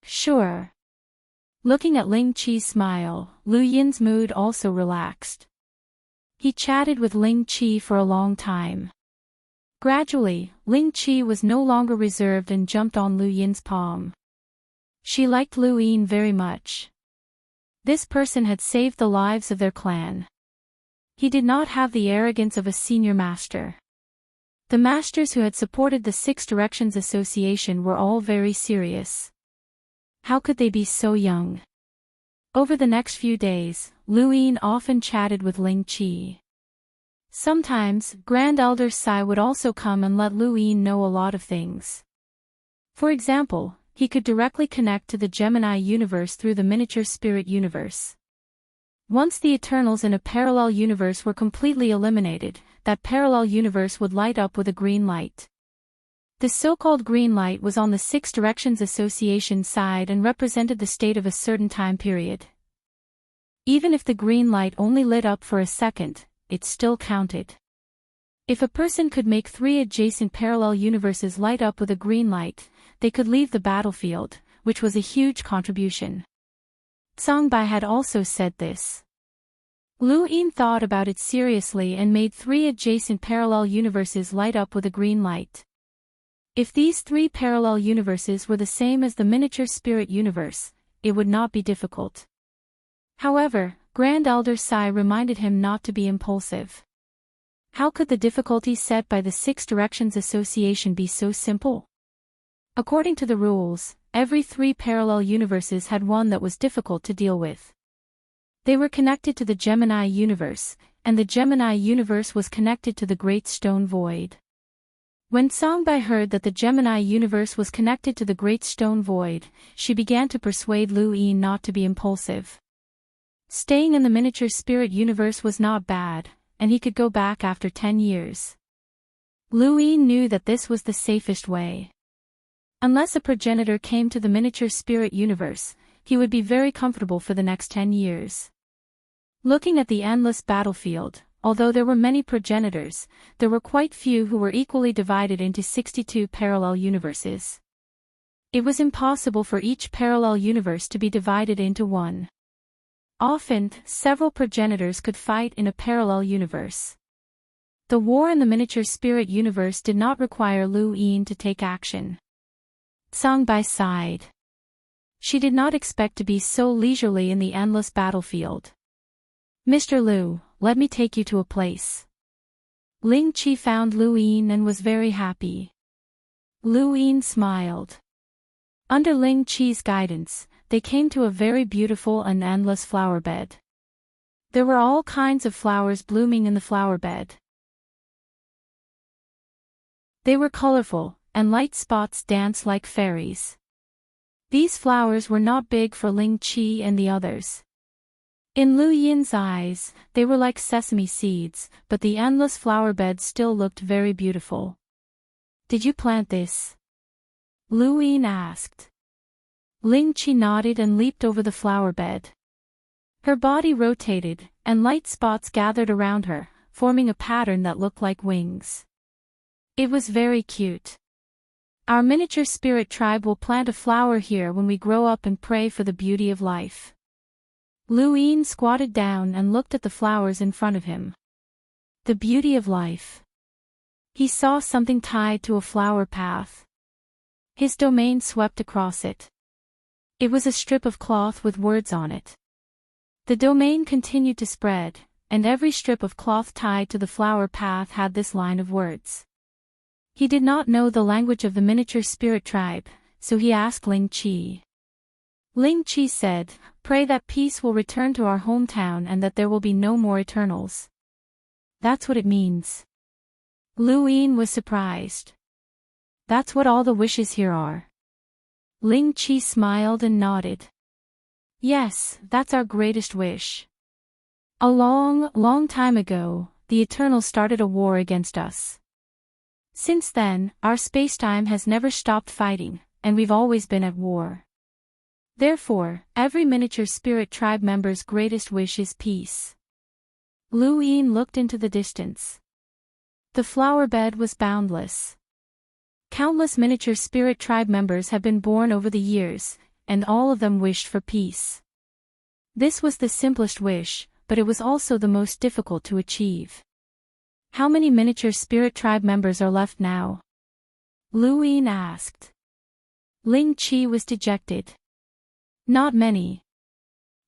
Speaker 1: Sure. Looking at Ling Qi's smile, Lu Yin's mood also relaxed. He chatted with Ling Qi for a long time. Gradually, Ling Qi was no longer reserved and jumped on Lu Yin's palm. She liked Lu Yin very much. This person had saved the lives of their clan. He did not have the arrogance of a senior master. The masters who had supported the Six Directions Association were all very serious. How could they be so young? Over the next few days, Lu Yin often chatted with Ling Qi. Sometimes, Grand Elder Sai would also come and let Lu Yin know a lot of things. For example, he could directly connect to the Gemini universe through the miniature spirit universe. Once the Eternals in a parallel universe were completely eliminated, that parallel universe would light up with a green light. The so-called green light was on the Six Directions Association side and represented the state of a certain time period. Even if the green light only lit up for a second, it still counted. If a person could make 3 adjacent parallel universes light up with a green light, they could leave the battlefield, which was a huge contribution. Songbai had also said this. Lu Yin thought about it seriously and made 3 adjacent parallel universes light up with a green light. If these 3 parallel universes were the same as the miniature spirit universe, it would not be difficult. However, Grand Elder Sai reminded him not to be impulsive. How could the difficulties set by the Six Directions Association be so simple? According to the rules, every 3 parallel universes had one that was difficult to deal with. They were connected to the Gemini universe, and the Gemini universe was connected to the Great Stone Void. When Songbai heard that the Gemini universe was connected to the Great Stone Void, she began to persuade Lu Yin not to be impulsive. Staying in the miniature spirit universe was not bad, and he could go back after 10 years. Luin knew that this was the safest way. Unless a progenitor came to the miniature spirit universe, he would be very comfortable for the next 10 years. Looking at the endless battlefield, although there were many progenitors, there were quite few who were equally divided into 62 parallel universes. It was impossible for each parallel universe to be divided into one. Often, several progenitors could fight in a parallel universe. The war in the miniature spirit universe did not require Luin to take action. Song by side. She did not expect to be so leisurely in the endless battlefield. Mr. Lu, let me take you to a place. Ling Qi found Luin and was very happy. Luin smiled. Under Ling Qi's guidance, they came to a very beautiful and endless flower bed. There were all kinds of flowers blooming in the flower bed. They were colorful, and light spots danced like fairies. These flowers were not big for Ling Qi and the others. In Lu Yin's eyes, they were like sesame seeds, but the endless flower bed still looked very beautiful. Did you plant this? Lu Yin asked. Ling Qi nodded and leaped over the flower bed. Her body rotated, and light spots gathered around her, forming a pattern that looked like wings. It was very cute. Our miniature spirit tribe will plant a flower here when we grow up and pray for the beauty of life. Luin squatted down and looked at the flowers in front of him. The beauty of life. He saw something tied to a flower path. His domain swept across it. It was a strip of cloth with words on it. The domain continued to spread, and every strip of cloth tied to the flower path had this line of words. He did not know the language of the miniature spirit tribe, so he asked Ling Qi. Ling Qi said, "Pray that peace will return to our hometown and that there will be no more Eternals." That's what it means. Luin was surprised. That's what all the wishes here are. Ling Qi smiled and nodded. Yes, that's our greatest wish. A long, long time ago, the Eternals started a war against us. Since then, our spacetime has never stopped fighting, and we've always been at war. Therefore, every miniature spirit tribe member's greatest wish is peace. Luin looked into the distance. The flower bed was boundless. Countless miniature spirit tribe members have been born over the years, and all of them wished for peace. This was the simplest wish, but it was also the most difficult to achieve. How many miniature spirit tribe members are left now? Luin asked. Ling Qi was dejected. Not many.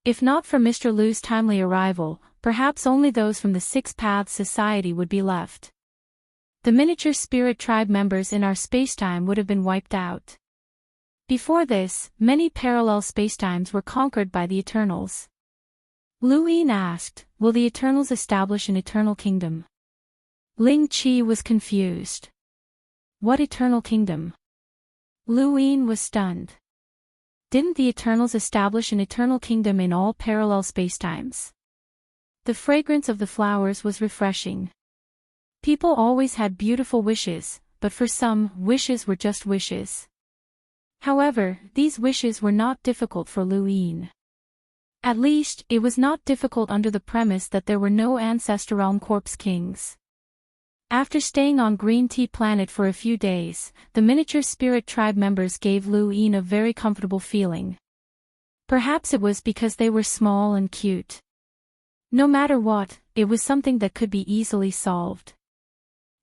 Speaker 1: If not for Mr. Lu's timely arrival, perhaps only those from the Six Paths Society would be left. The miniature spirit tribe members in our spacetime would have been wiped out. Before this, many parallel spacetimes were conquered by the Eternals. Luin asked, "Will the Eternals establish an eternal kingdom?" Ling Qi was confused. What eternal kingdom? Luin was stunned. Didn't the Eternals establish an eternal kingdom in all parallel spacetimes? The fragrance of the flowers was refreshing. People always had beautiful wishes, but for some, wishes were just wishes. However, these wishes were not difficult for Luin. At least, it was not difficult under the premise that there were no ancestor realm corpse kings. After staying on Green Tea Planet for a few days, the miniature spirit tribe members gave Luin a very comfortable feeling. Perhaps it was because they were small and cute. No matter what, it was something that could be easily solved.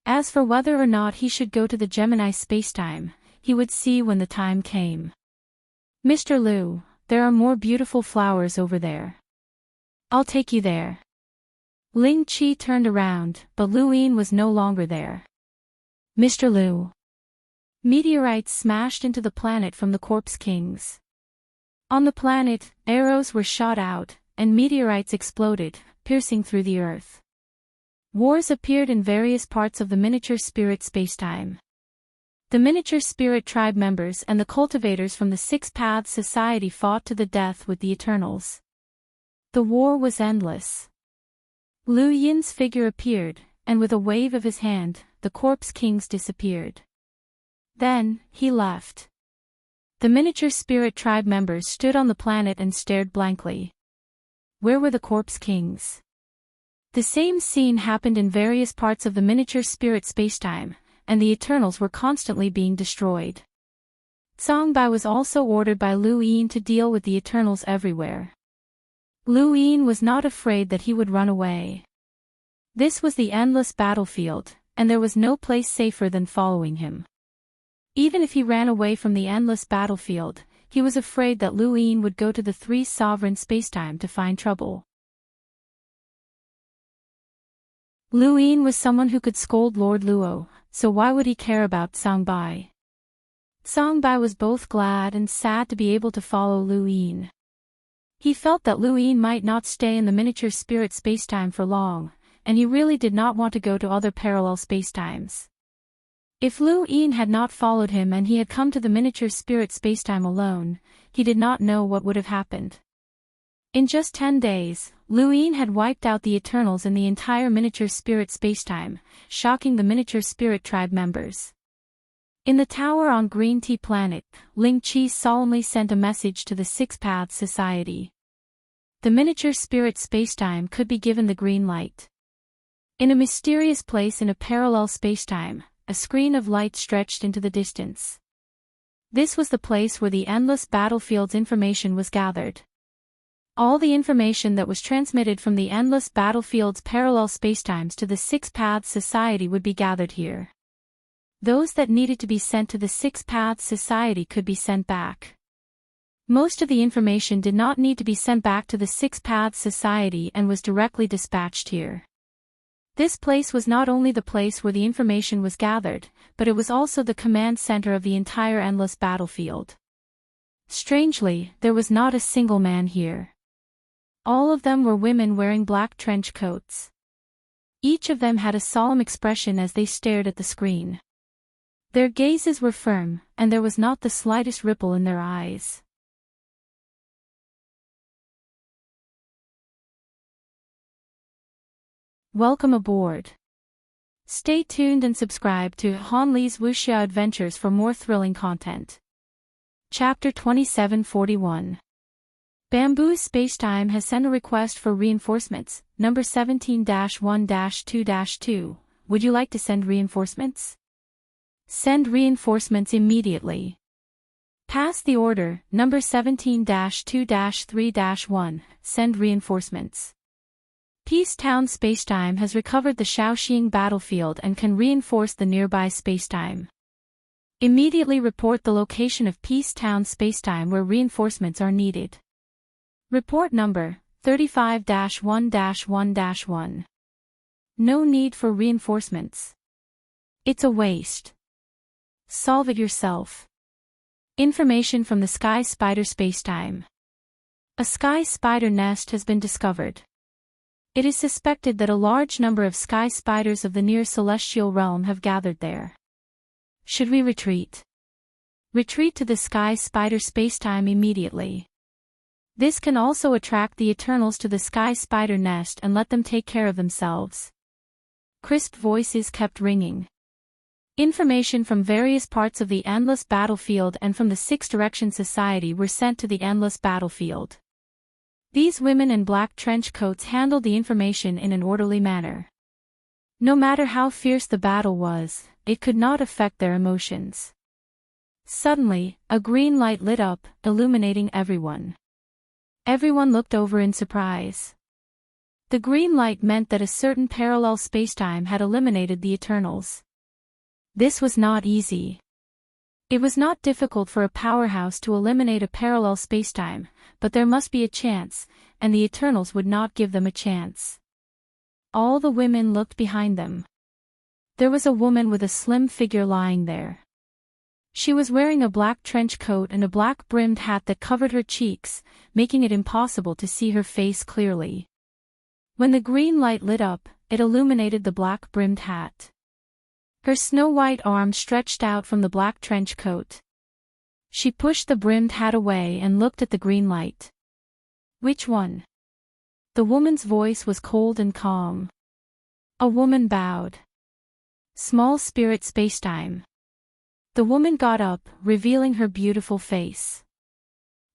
Speaker 1: As for whether or not he should go to the Gemini spacetime, he would see when the time came. Mr. Lu, there are more beautiful flowers over there. I'll take you there. Ling Qi turned around, but Luin was no longer there. Mr. Lu. Meteorites smashed into the planet from the Corpse Kings. On the planet, arrows were shot out, and meteorites exploded, piercing through the earth. Wars appeared in various parts of the miniature spirit spacetime. The miniature spirit tribe members and the cultivators from the Six Paths Society fought to the death with the Eternals. The war was endless. Liu Yin's figure appeared, and with a wave of his hand, the corpse kings disappeared. Then, he left. The miniature spirit tribe members stood on the planet and stared blankly. Where were the corpse kings? The same scene happened in various parts of the miniature spirit spacetime, and the Eternals were constantly being destroyed. Zhongbai was also ordered by Liu Yin to deal with the Eternals everywhere. Liu Yin was not afraid that he would run away. This was the endless battlefield, and there was no place safer than following him. Even if he ran away from the endless battlefield, he was afraid that Liu Yin would go to the three sovereign spacetime to find trouble. Liu Yin was someone who could scold Lord Luo, so why would he care about Zhongbai? Zhongbai was both glad and sad to be able to follow Liu Yin. He felt that Liu Yin might not stay in the miniature spirit spacetime for long, and he really did not want to go to other parallel spacetimes. If Liu Yin had not followed him and he had come to the miniature spirit spacetime alone, he did not know what would have happened. In just 10 days, Liu Yin had wiped out the Eternals in the entire miniature spirit spacetime, shocking the miniature spirit tribe members. In the tower on Green Tea Planet, Ling Qi solemnly sent a message to the Six Paths Society. The miniature spirit spacetime could be given the green light. In a mysterious place in a parallel spacetime, a screen of light stretched into the distance. This was the place where the endless battlefield's information was gathered. All the information that was transmitted from the endless battlefield's parallel spacetimes to the Six Paths Society would be gathered here. Those that needed to be sent to the Six Paths Society could be sent back. Most of the information did not need to be sent back to the Six Paths Society and was directly dispatched here. This place was not only the place where the information was gathered, but it was also the command center of the entire endless battlefield. Strangely, there was not a single man here. All of them were women wearing black trench coats. Each of them had a solemn expression as they stared at the screen. Their gazes were firm, and there was not the slightest ripple in their eyes. Welcome aboard. Stay tuned and subscribe to Han Li's Wuxia Adventures for more thrilling content. Chapter 2741. Bamboo Spacetime has sent a request for reinforcements, number 17-1-2-2. Would you like to send reinforcements? Send reinforcements immediately. Pass the order, number 17-2-3-1, send reinforcements. Peace Town Spacetime has recovered the Shaoxing battlefield and can reinforce the nearby spacetime. Immediately report the location of Peace Town Spacetime where reinforcements are needed. Report number 35-1-1-1. No need for reinforcements. It's a waste. Solve it yourself. Information from the Sky Spider Spacetime. A sky spider nest has been discovered. It is suspected that a large number of sky spiders of the near celestial realm have gathered there. Should we retreat? Retreat to the Sky Spider Spacetime immediately. This can also attract the Eternals to the Sky Spider nest and let them take care of themselves. Crisp voices kept ringing. Information from various parts of the Endless Battlefield and from the Six Direction Society were sent to the Endless Battlefield. These women in black trench coats handled the information in an orderly manner. No matter how fierce the battle was, it could not affect their emotions. Suddenly, a green light lit up, illuminating everyone. Everyone looked over in surprise. The green light meant that a certain parallel spacetime had eliminated the Eternals. This was not easy. It was not difficult for a powerhouse to eliminate a parallel spacetime, but there must be a chance, and the Eternals would not give them a chance. All the women looked behind them. There was a woman with a slim figure lying there. She was wearing a black trench coat and a black-brimmed hat that covered her cheeks, making it impossible to see her face clearly. When the green light lit up, it illuminated the black-brimmed hat. Her snow-white arm stretched out from the black trench coat. She pushed the brimmed hat away and looked at the green light. Which one? The woman's voice was cold and calm. A woman bowed. Small spirit spacetime. The woman got up, revealing her beautiful face.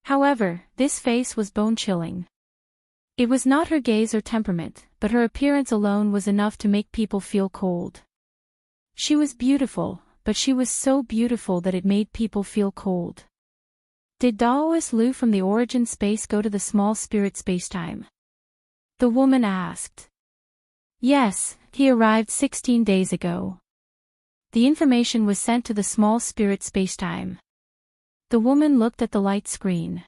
Speaker 1: However, this face was bone-chilling. It was not her gaze or temperament, but her appearance alone was enough to make people feel cold. She was beautiful, but she was so beautiful that it made people feel cold. Did Daoist Lu from the origin space go to the small spirit spacetime? The woman asked. Yes, he arrived 16 days ago. The information was sent to the small spirit spacetime. The woman looked at the light screen.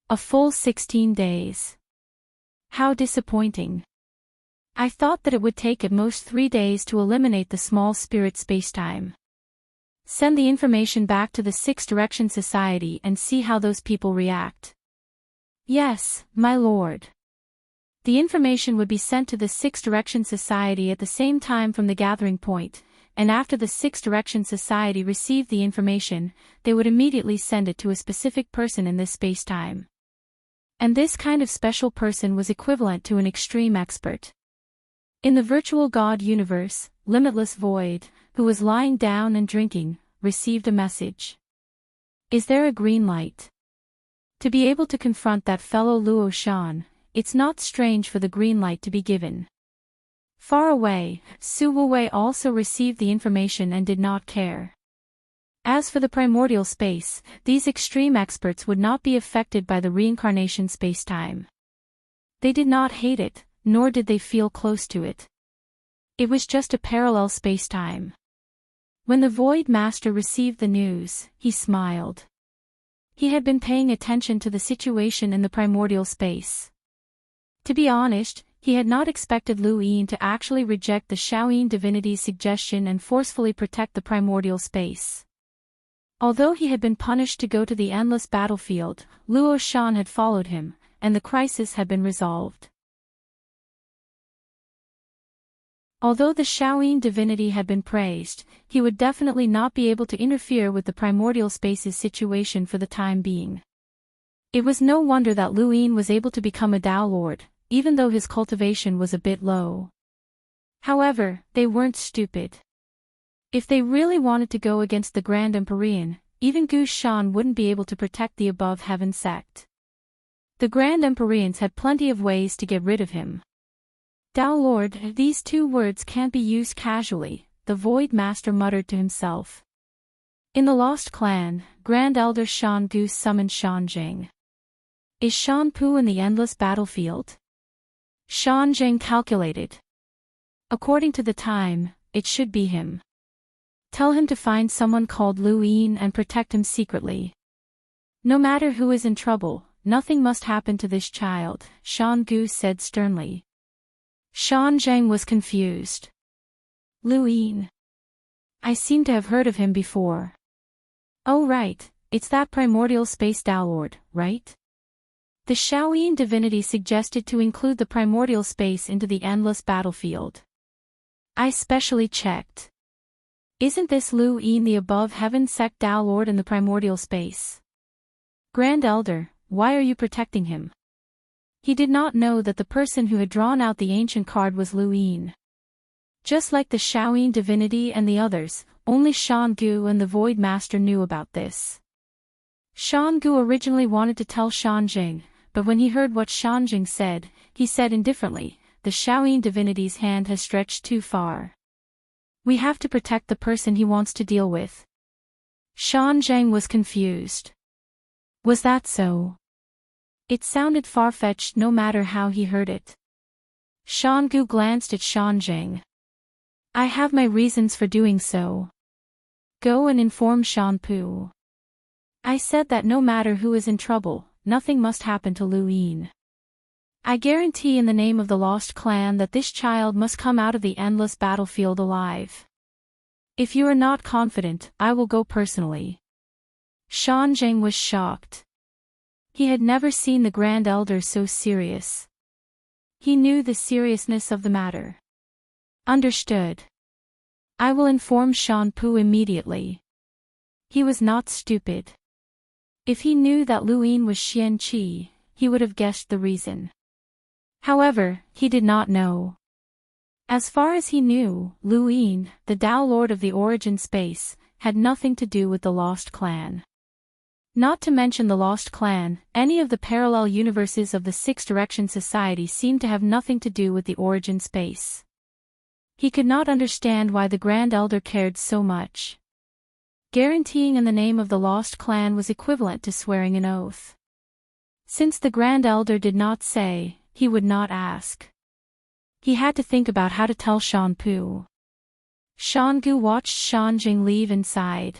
Speaker 1: A full 16 days. How disappointing. I thought that it would take at most 3 days to eliminate the small spirit spacetime. Send the information back to the Six Direction Society and see how those people react. Yes, my lord. The information would be sent to the Six Direction Society at the same time from the gathering point, and after the Six Direction Society received the information, they would immediately send it to a specific person in this space-time. And this kind of special person was equivalent to an extreme expert. In the virtual God universe, Limitless Void, who was lying down and drinking, received a message. Is there a green light? To be able to confront that fellow Luo Shan, it's not strange for the green light to be given. Far away, Su Wuwei also received the information and did not care. As for the primordial space, these extreme experts would not be affected by the reincarnation space-time. They did not hate it, nor did they feel close to it. It was just a parallel space-time. When the Void Master received the news, he smiled. He had been paying attention to the situation in the primordial space. To be honest, he had not expected Lu Yin to actually reject the Shaoyin divinity's suggestion and forcefully protect the primordial space. Although he had been punished to go to the endless battlefield, Luo Shan had followed him, and the crisis had been resolved. Although the Shaoyin divinity had been praised, he would definitely not be able to interfere with the primordial space's situation for the time being. It was no wonder that Lu Yin was able to become a Tao Lord, even though his cultivation was a bit low. However, they weren't stupid. If they really wanted to go against the Grand Empyrean, even Gu Shan wouldn't be able to protect the above heaven sect. The Grand Empyreans had plenty of ways to get rid of him. Tao Lord, these two words can't be used casually, the Void Master muttered to himself. In the Lost Clan, Grand Elder Shan Gu summoned Shan Jing. Is Shan Pu in the endless battlefield? Shan Jing calculated. According to the time, it should be him. Tell him to find someone called Lu Yin and protect him secretly. No matter who is in trouble, nothing must happen to this child, Shan Gu said sternly. Shan Zheng was confused. Lu Yin. I seem to have heard of him before. Oh right, it's that primordial space Tao Lord, right? The Shaoyin divinity suggested to include the primordial space into the endless battlefield. I specially checked. Isn't this Lu Yin the above heaven sect Tao Lord in the primordial space? Grand Elder, why are you protecting him? He did not know that the person who had drawn out the ancient card was Lu Yin. Just like the Shaoyin divinity and the others, only Shan Gu and the Void Master knew about this. Shan Gu originally wanted to tell Shan Jing, but when he heard what Shan Jing said, he said indifferently, the Shaoyin divinity's hand has stretched too far. We have to protect the person he wants to deal with. Shan Jing was confused. Was that so? It sounded far-fetched no matter how he heard it. Shan Gu glanced at Shan Jing. I have my reasons for doing so. Go and inform Shan Pu. I said that no matter who is in trouble, nothing must happen to Lu Yin. I guarantee in the name of the Lost Clan that this child must come out of the endless battlefield alive. If you are not confident, I will go personally. Shan Jing was shocked. He had never seen the Grand Elder so serious. He knew the seriousness of the matter. Understood. I will inform Shan Pu immediately. He was not stupid. If he knew that Lu Yin was Xian Qi, he would have guessed the reason. However, he did not know. As far as he knew, Luin, the Tao Lord of the Origin Space, had nothing to do with the Lost Clan. Not to mention the Lost Clan, any of the parallel universes of the Six Direction Society seemed to have nothing to do with the Origin Space. He could not understand why the Grand Elder cared so much. Guaranteeing in the name of the Lost Clan was equivalent to swearing an oath. Since the Grand Elder did not say, he would not ask. He had to think about how to tell Shan Pu. Shan Gu watched Shan Jing leave inside.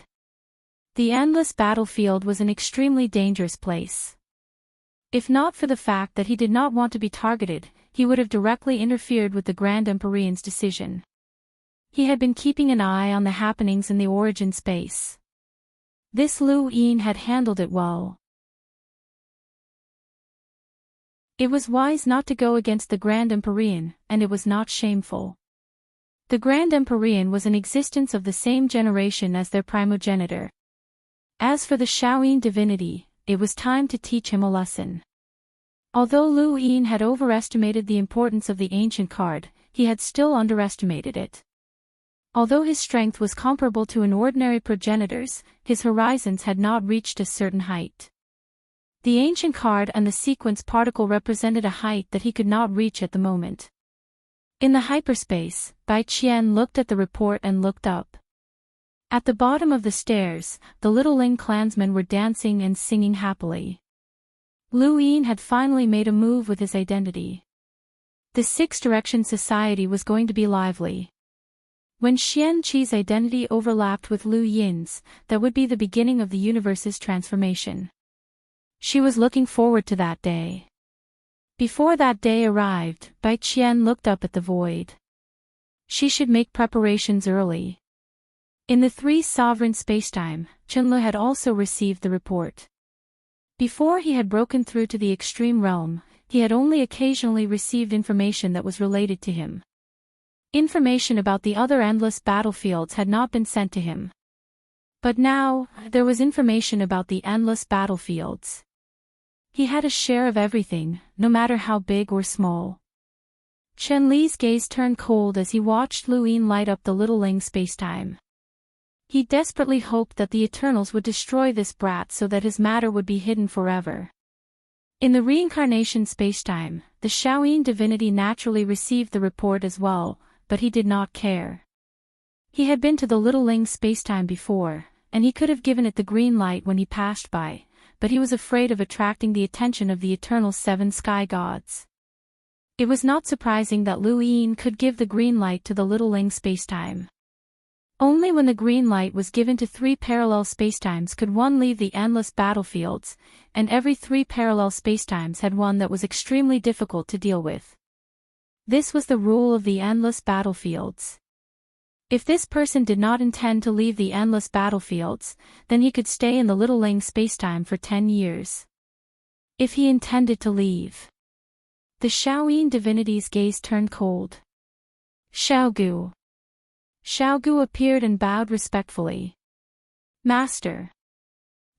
Speaker 1: The endless battlefield was an extremely dangerous place. If not for the fact that he did not want to be targeted, he would have directly interfered with the Grand Emperor's decision. He had been keeping an eye on the happenings in the Origin Space. This Lu Yin had handled it well. It was wise not to go against the Grand Emperor, and it was not shameful. The Grand Emperor was an existence of the same generation as their primogenitor. As for the Shaoyin divinity, it was time to teach him a lesson. Although Lu Yin had overestimated the importance of the ancient card, he had still underestimated it. Although his strength was comparable to an ordinary progenitor's, his horizons had not reached a certain height. The ancient card and the sequence particle represented a height that he could not reach at the moment. In the hyperspace, Bai Qian looked at the report and looked up. At the bottom of the stairs, the little Ling clansmen were dancing and singing happily. Lu Yin had finally made a move with his identity. The Six Direction Society was going to be lively. When Xian Qi's identity overlapped with Lu Yin's, that would be the beginning of the universe's transformation. She was looking forward to that day. Before that day arrived, Bai Qian looked up at the void. She should make preparations early. In the three sovereign spacetime, Chunlu had also received the report. Before he had broken through to the extreme realm, he had only occasionally received information that was related to him. Information about the other endless battlefields had not been sent to him. But now, there was information about the endless battlefields. He had a share of everything, no matter how big or small. Chen Li's gaze turned cold as he watched Lu Yin light up the little Ling spacetime. He desperately hoped that the Eternals would destroy this brat so that his matter would be hidden forever. In the reincarnation spacetime, the Shaoyin divinity naturally received the report as well, but he did not care. He had been to the little Ling spacetime before, and he could have given it the green light when he passed by, but he was afraid of attracting the attention of the eternal seven sky gods. It was not surprising that Lu Yin could give the green light to the little Ling spacetime. Only when the green light was given to three parallel spacetimes could one leave the endless battlefields, and every three parallel spacetimes had one that was extremely difficult to deal with. This was the rule of the endless battlefields. If this person did not intend to leave the endless battlefields, then he could stay in the little Ling spacetime for 10 years. If he intended to leave. The Shaoyin divinity's gaze turned cold. Xiaogu. Xiaogu appeared and bowed respectfully. Master.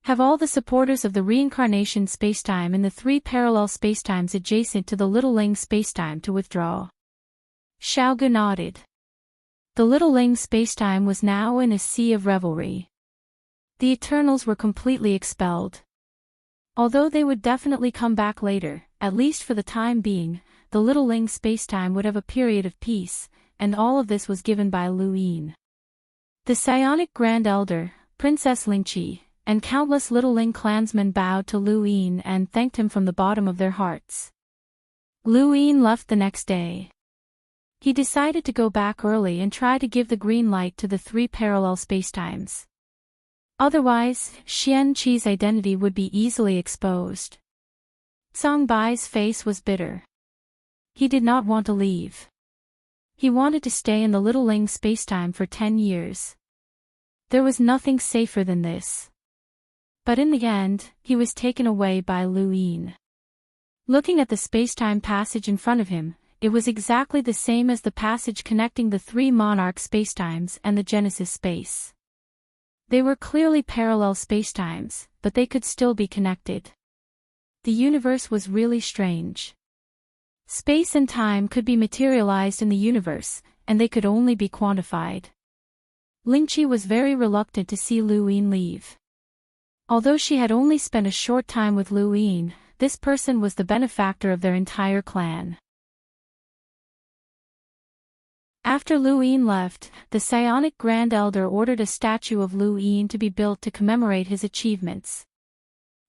Speaker 1: Have all the supporters of the reincarnation spacetime in the three parallel spacetimes adjacent to the little Ling spacetime to withdraw. Xiaogu nodded. The little Ling spacetime was now in a sea of revelry. The Eternals were completely expelled. Although they would definitely come back later, at least for the time being, the little Ling spacetime would have a period of peace, and all of this was given by Lu Yin. The psionic Grand Elder, Princess Lingqi, and countless little Ling clansmen bowed to Lu Yin and thanked him from the bottom of their hearts. Lu Yin left the next day. He decided to go back early and try to give the green light to the three parallel spacetimes. Otherwise, Xian Qi's identity would be easily exposed. Zhang Bai's face was bitter. He did not want to leave. He wanted to stay in the little Ling spacetime for 10 years. There was nothing safer than this. But in the end, he was taken away by Lu Yin. Looking at the spacetime passage in front of him, it was exactly the same as the passage connecting the three monarch spacetimes and the Genesis space. They were clearly parallel spacetimes, but they could still be connected. The universe was really strange. Space and time could be materialized in the universe, and they could only be quantified. Lingqi was very reluctant to see Lu Yin leave. Although she had only spent a short time with Lu Yin, this person was the benefactor of their entire clan. After Lu Yin left, the Psionic Grand Elder ordered a statue of Lu Yin to be built to commemorate his achievements.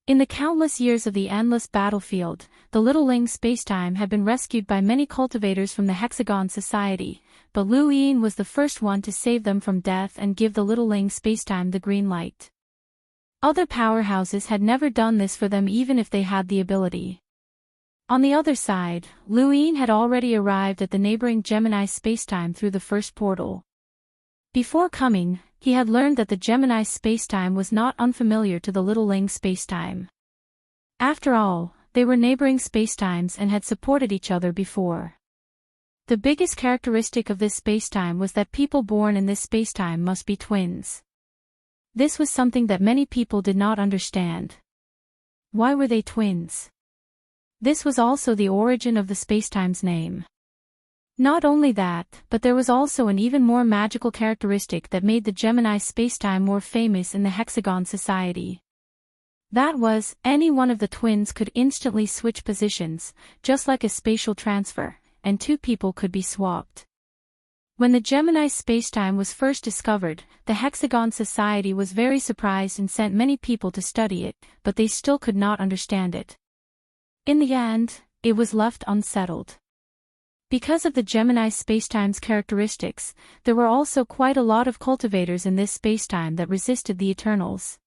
Speaker 1: In the countless years of the endless battlefield, the Little Ling spacetime had been rescued by many cultivators from the Hexagon Society, but Lu Yin was the first one to save them from death and give the Little Ling spacetime the green light. Other powerhouses had never done this for them even if they had the ability. On the other side, Lu Yin had already arrived at the neighboring Gemini spacetime through the first portal. Before coming, he had learned that the Gemini spacetime was not unfamiliar to the Little Ling spacetime. After all, they were neighboring spacetimes and had supported each other before. The biggest characteristic of this spacetime was that people born in this spacetime must be twins. This was something that many people did not understand. Why were they twins? This was also the origin of the spacetime's name. Not only that, but there was also an even more magical characteristic that made the Gemini spacetime more famous in the Hexagon Society. That was, any one of the twins could instantly switch positions, just like a spatial transfer, and two people could be swapped. When the Gemini spacetime was first discovered, the Hexagon Society was very surprised and sent many people to study it, but they still could not understand it. In the end, it was left unsettled. Because of the Gemini spacetime's characteristics, there were also quite a lot of cultivators in this spacetime that resisted the Eternals.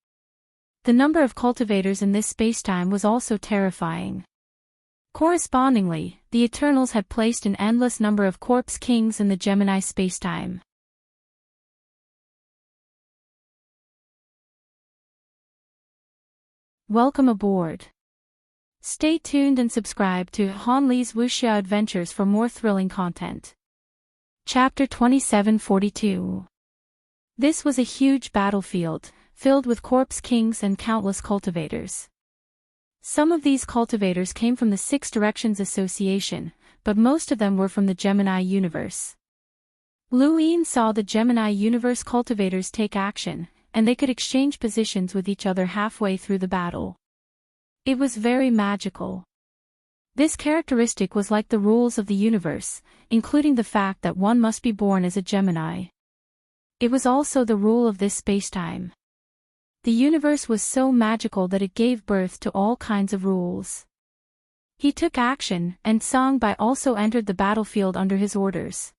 Speaker 1: The number of cultivators in this spacetime was also terrifying. Correspondingly, the Eternals had placed an endless number of corpse kings in the Gemini spacetime. Welcome aboard. Stay tuned and subscribe to Han Li's Wuxia Adventures for more thrilling content. Chapter 2742. This was a huge battlefield, filled with corpse kings and countless cultivators. Some of these cultivators came from the Six Directions Association, but most of them were from the Gemini universe. Lu Yin saw the Gemini universe cultivators take action, and they could exchange positions with each other halfway through the battle. It was very magical. This characteristic was like the rules of the universe, including the fact that one must be born as a Gemini. It was also the rule of this spacetime. The universe was so magical that it gave birth to all kinds of rules. He took action, and Songbai also entered the battlefield under his orders.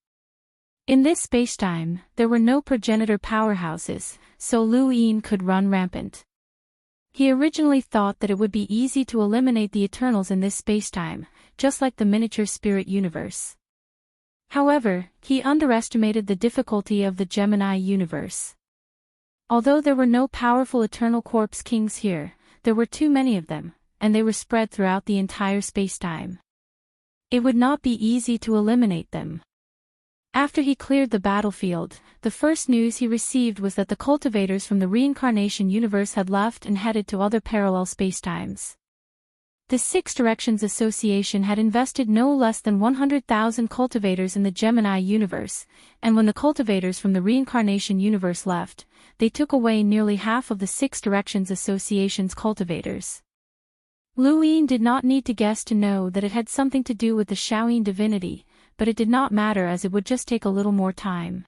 Speaker 1: In this spacetime, there were no progenitor powerhouses, so Lu Yin could run rampant. He originally thought that it would be easy to eliminate the Eternals in this spacetime, just like the miniature spirit universe. However, he underestimated the difficulty of the Gemini universe. Although there were no powerful Eternal Corpse Kings here, there were too many of them, and they were spread throughout the entire spacetime. It would not be easy to eliminate them. After he cleared the battlefield, the first news he received was that the cultivators from the reincarnation universe had left and headed to other parallel spacetimes. The Six Directions Association had invested no less than 100,000 cultivators in the Gemini universe, and when the cultivators from the reincarnation universe left, they took away nearly half of the Six Directions Association's cultivators. Lu Yin did not need to guess to know that it had something to do with the Shaoyin divinity, but it did not matter as it would just take a little more time.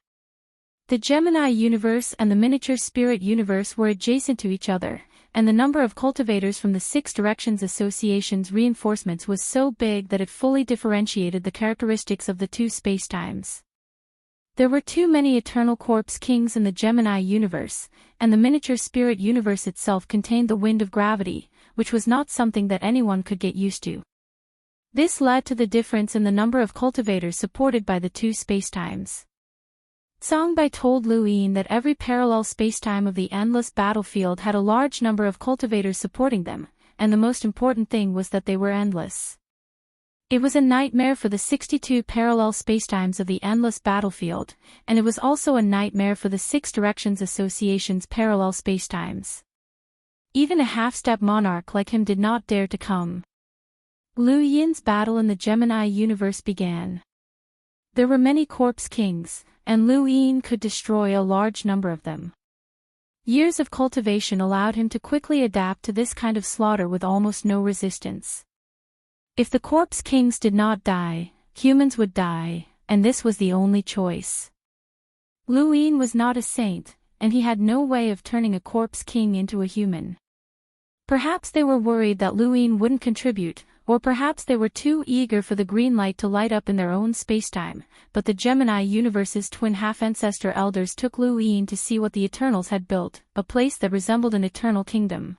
Speaker 1: The Gemini universe and the miniature spirit universe were adjacent to each other, and the number of cultivators from the Six Directions Association's reinforcements was so big that it fully differentiated the characteristics of the two spacetimes. There were too many Eternal Corpse Kings in the Gemini universe, and the miniature spirit universe itself contained the wind of gravity, which was not something that anyone could get used to. This led to the difference in the number of cultivators supported by the two spacetimes. Songbai told Lu Yin that every parallel spacetime of the endless battlefield had a large number of cultivators supporting them, and the most important thing was that they were endless. It was a nightmare for the 62 parallel spacetimes of the endless battlefield, and it was also a nightmare for the Six Directions Association's parallel spacetimes. Even a half-step monarch like him did not dare to come. Liu Yin's battle in the Gemini universe began. There were many corpse kings, and Liu Yin could destroy a large number of them. Years of cultivation allowed him to quickly adapt to this kind of slaughter with almost no resistance. If the corpse kings did not die, humans would die, and this was the only choice. Liu Yin was not a saint, and he had no way of turning a corpse king into a human. Perhaps they were worried that Liu Yin wouldn't contribute, or perhaps they were too eager for the green light to light up in their own spacetime, but the Gemini universe's twin half-ancestor elders took Liu Yin to see what the Eternals had built, a place that resembled an eternal kingdom.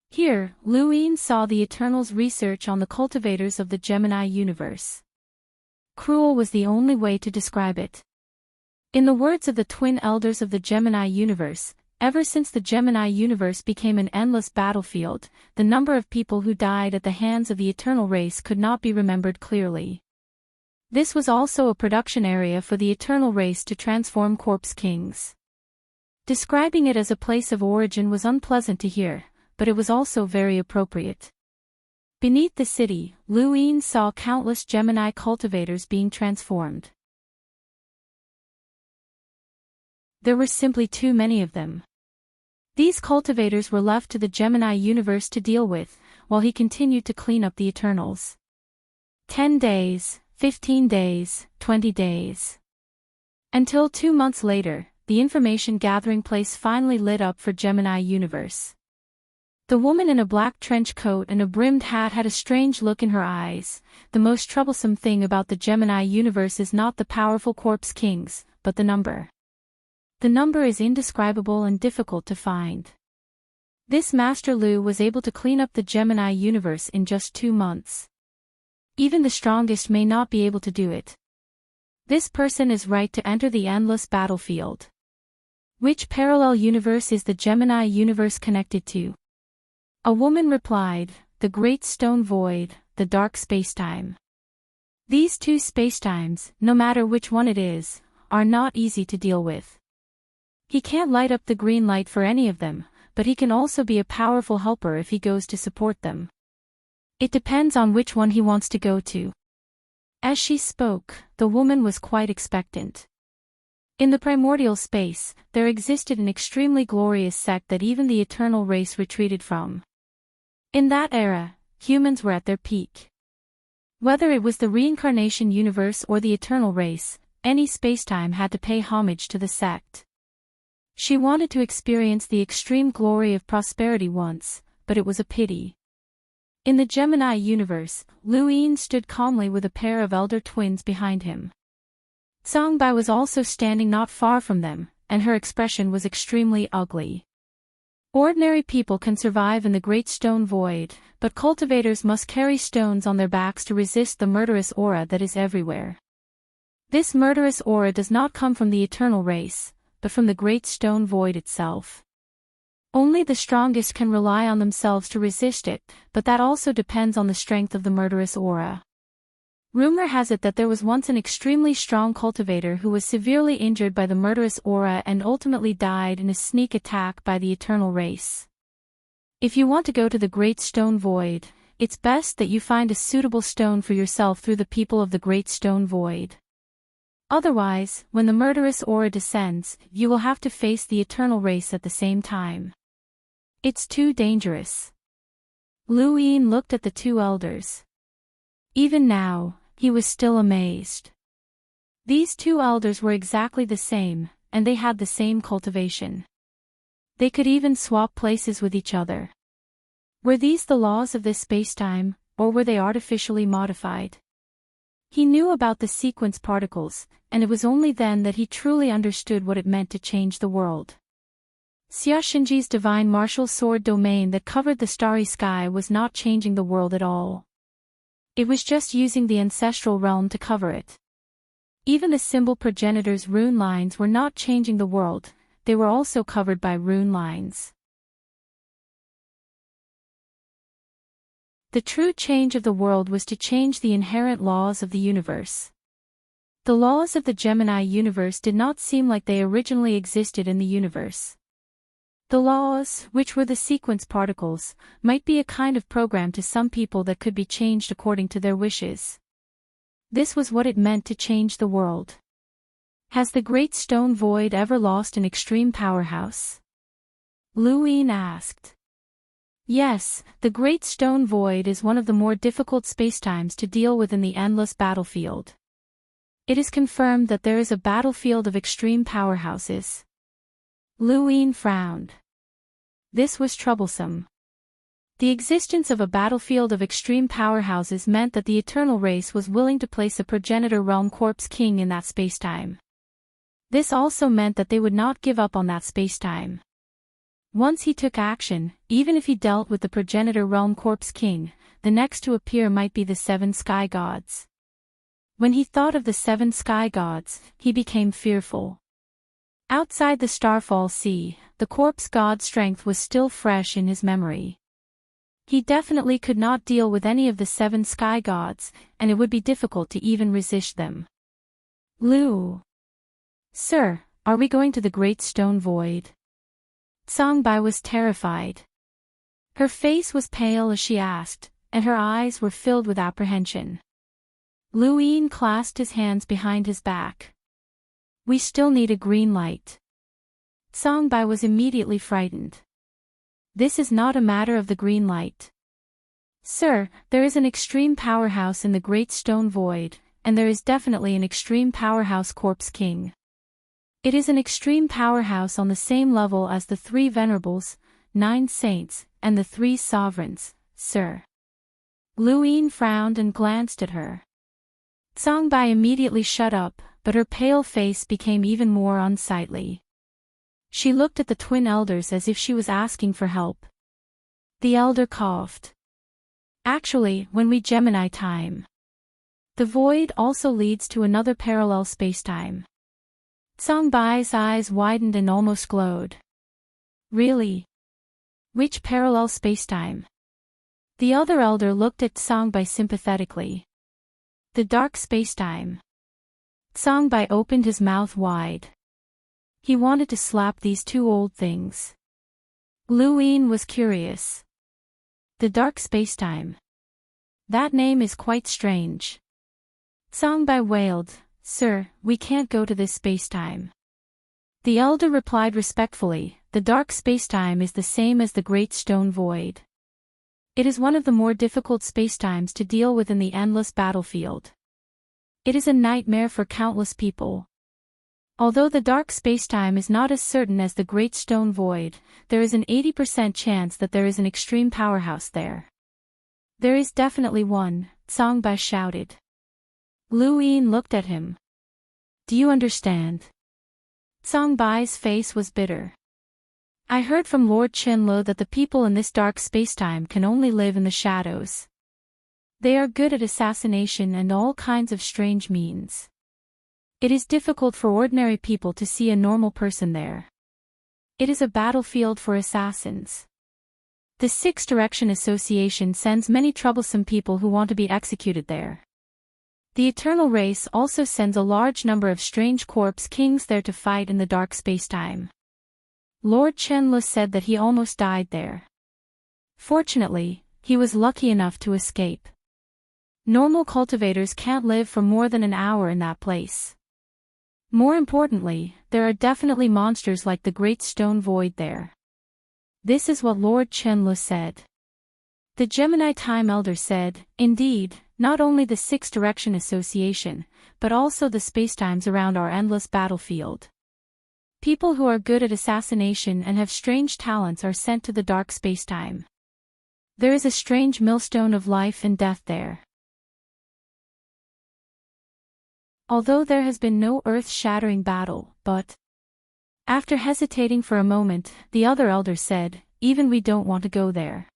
Speaker 1: Here, Liu Yin saw the Eternals' research on the cultivators of the Gemini universe. Cruel was the only way to describe it. In the words of the twin elders of the Gemini universe, ever since the Gemini universe became an endless battlefield, the number of people who died at the hands of the eternal race could not be remembered clearly. This was also a production area for the eternal race to transform corpse kings. Describing it as a place of origin was unpleasant to hear, but it was also very appropriate. Beneath the city, Liu Yin saw countless Gemini cultivators being transformed. There were simply too many of them. These cultivators were left to the Gemini universe to deal with, while he continued to clean up the Eternals. 10 days, 15 days, 20 days. Until 2 months later, the information gathering place finally lit up for Gemini universe. The woman in a black trench coat and a brimmed hat had a strange look in her eyes. The most troublesome thing about the Gemini universe is not the powerful corpse kings, but the number. The number is indescribable and difficult to find. This Master Liu was able to clean up the Gemini universe in just 2 months. Even the strongest may not be able to do it. This person is right to enter the endless battlefield. Which parallel universe is the Gemini universe connected to? A woman replied, the Great Stone Void, the Dark Spacetime. These two spacetimes, no matter which one it is, are not easy to deal with. He can't light up the green light for any of them, but he can also be a powerful helper if he goes to support them. It depends on which one he wants to go to. As she spoke, the woman was quite expectant. In the primordial space, there existed an extremely glorious sect that even the eternal race retreated from. In that era, humans were at their peak. Whether it was the reincarnation universe or the eternal race, any spacetime had to pay homage to the sect. She wanted to experience the extreme glory of prosperity once, but it was a pity. In the Gemini universe, Liu Yin stood calmly with a pair of elder twins behind him. Songbai was also standing not far from them, and her expression was extremely ugly. Ordinary people can survive in the Great Stone Void, but cultivators must carry stones on their backs to resist the murderous aura that is everywhere. This murderous aura does not come from the eternal race, but from the Great Stone Void itself. Only the strongest can rely on themselves to resist it, but that also depends on the strength of the murderous aura. Rumor has it that there was once an extremely strong cultivator who was severely injured by the murderous aura and ultimately died in a sneak attack by the eternal race. If you want to go to the Great Stone Void, it's best that you find a suitable stone for yourself through the people of the Great Stone Void. Otherwise, when the murderous aura descends, you will have to face the eternal race at the same time. It's too dangerous. Liu Yin looked at the two elders. Even now, he was still amazed. These two elders were exactly the same, and they had the same cultivation. They could even swap places with each other. Were these the laws of this spacetime, or were they artificially modified? He knew about the sequence particles, and it was only then that he truly understood what it meant to change the world. Xia Xinji's divine martial sword domain that covered the starry sky was not changing the world at all. It was just using the ancestral realm to cover it. Even the symbol progenitor's rune lines were not changing the world, they were also covered by rune lines. The true change of the world was to change the inherent laws of the universe. The laws of the Gemini universe did not seem like they originally existed in the universe. The laws, which were the sequence particles, might be a kind of program to some people that could be changed according to their wishes. This was what it meant to change the world. Has the great stone void ever lost an extreme powerhouse? Luin asked. Yes, the great stone void is one of the more difficult spacetimes to deal with in the endless battlefield. It is confirmed that there is a battlefield of extreme powerhouses. Luin frowned. This was troublesome. The existence of a battlefield of extreme powerhouses meant that the eternal race was willing to place a progenitor realm corpse king in that spacetime. This also meant that they would not give up on that spacetime. Once he took action, even if he dealt with the progenitor realm corpse king, the next to appear might be the 7 sky gods. When he thought of the 7 sky gods, he became fearful. Outside the Starfall Sea, the corpse god's strength was still fresh in his memory. He definitely could not deal with any of the 7 sky gods, and it would be difficult to even resist them. Lu. Sir, are we going to the great stone void? Songbai was terrified. Her face was pale as she asked, and her eyes were filled with apprehension. Luin clasped his hands behind his back. We still need a green light. Songbai was immediately frightened. This is not a matter of the green light. Sir, there is an extreme powerhouse in the great stone void, and there is definitely an extreme powerhouse corpse king. It is an extreme powerhouse on the same level as the 3 venerables, 9 saints, and the 3 sovereigns, sir. Luin frowned and glanced at her. Songbai immediately shut up, but her pale face became even more unsightly. She looked at the twin elders as if she was asking for help. The elder coughed. Actually, when we Gemini time, the void also leads to another parallel spacetime. Songbai's eyes widened and almost glowed. Really? Which parallel spacetime? The other elder looked at Songbai sympathetically. The dark spacetime. Songbai opened his mouth wide. He wanted to slap these 2 old things. Luin was curious. The dark spacetime. That name is quite strange. Songbai wailed, Sir, we can't go to this spacetime. The elder replied respectfully, the dark spacetime is the same as the great stone void. It is one of the more difficult spacetimes to deal with in the endless battlefield. It is a nightmare for countless people. Although the dark spacetime is not as certain as the great stone void, there is an 80% chance that there is an extreme powerhouse there. There is definitely one, Songbai shouted. Luin looked at him. Do you understand? Songbai's face was bitter. I heard from Lord Chenlo that the people in this dark spacetime can only live in the shadows. They are good at assassination and all kinds of strange means. It is difficult for ordinary people to see a normal person there. It is a battlefield for assassins. The Six Direction Association sends many troublesome people who want to be executed there. The Eternal Race also sends a large number of strange corpse kings there to fight in the dark spacetime. Lord Chenlo said that he almost died there. Fortunately, he was lucky enough to escape. Normal cultivators can't live for more than an hour in that place. More importantly, there are definitely monsters like the Great Stone Void there. This is what Lord Chenlo said. The Gemini Time Elder said, indeed, not only the Six Direction Association, but also the spacetimes around our endless battlefield. People who are good at assassination and have strange talents are sent to the dark spacetime. There is a strange millstone of life and death there. Although there has been no earth-shattering battle, but... After hesitating for a moment, the other elder said, even we don't want to go there.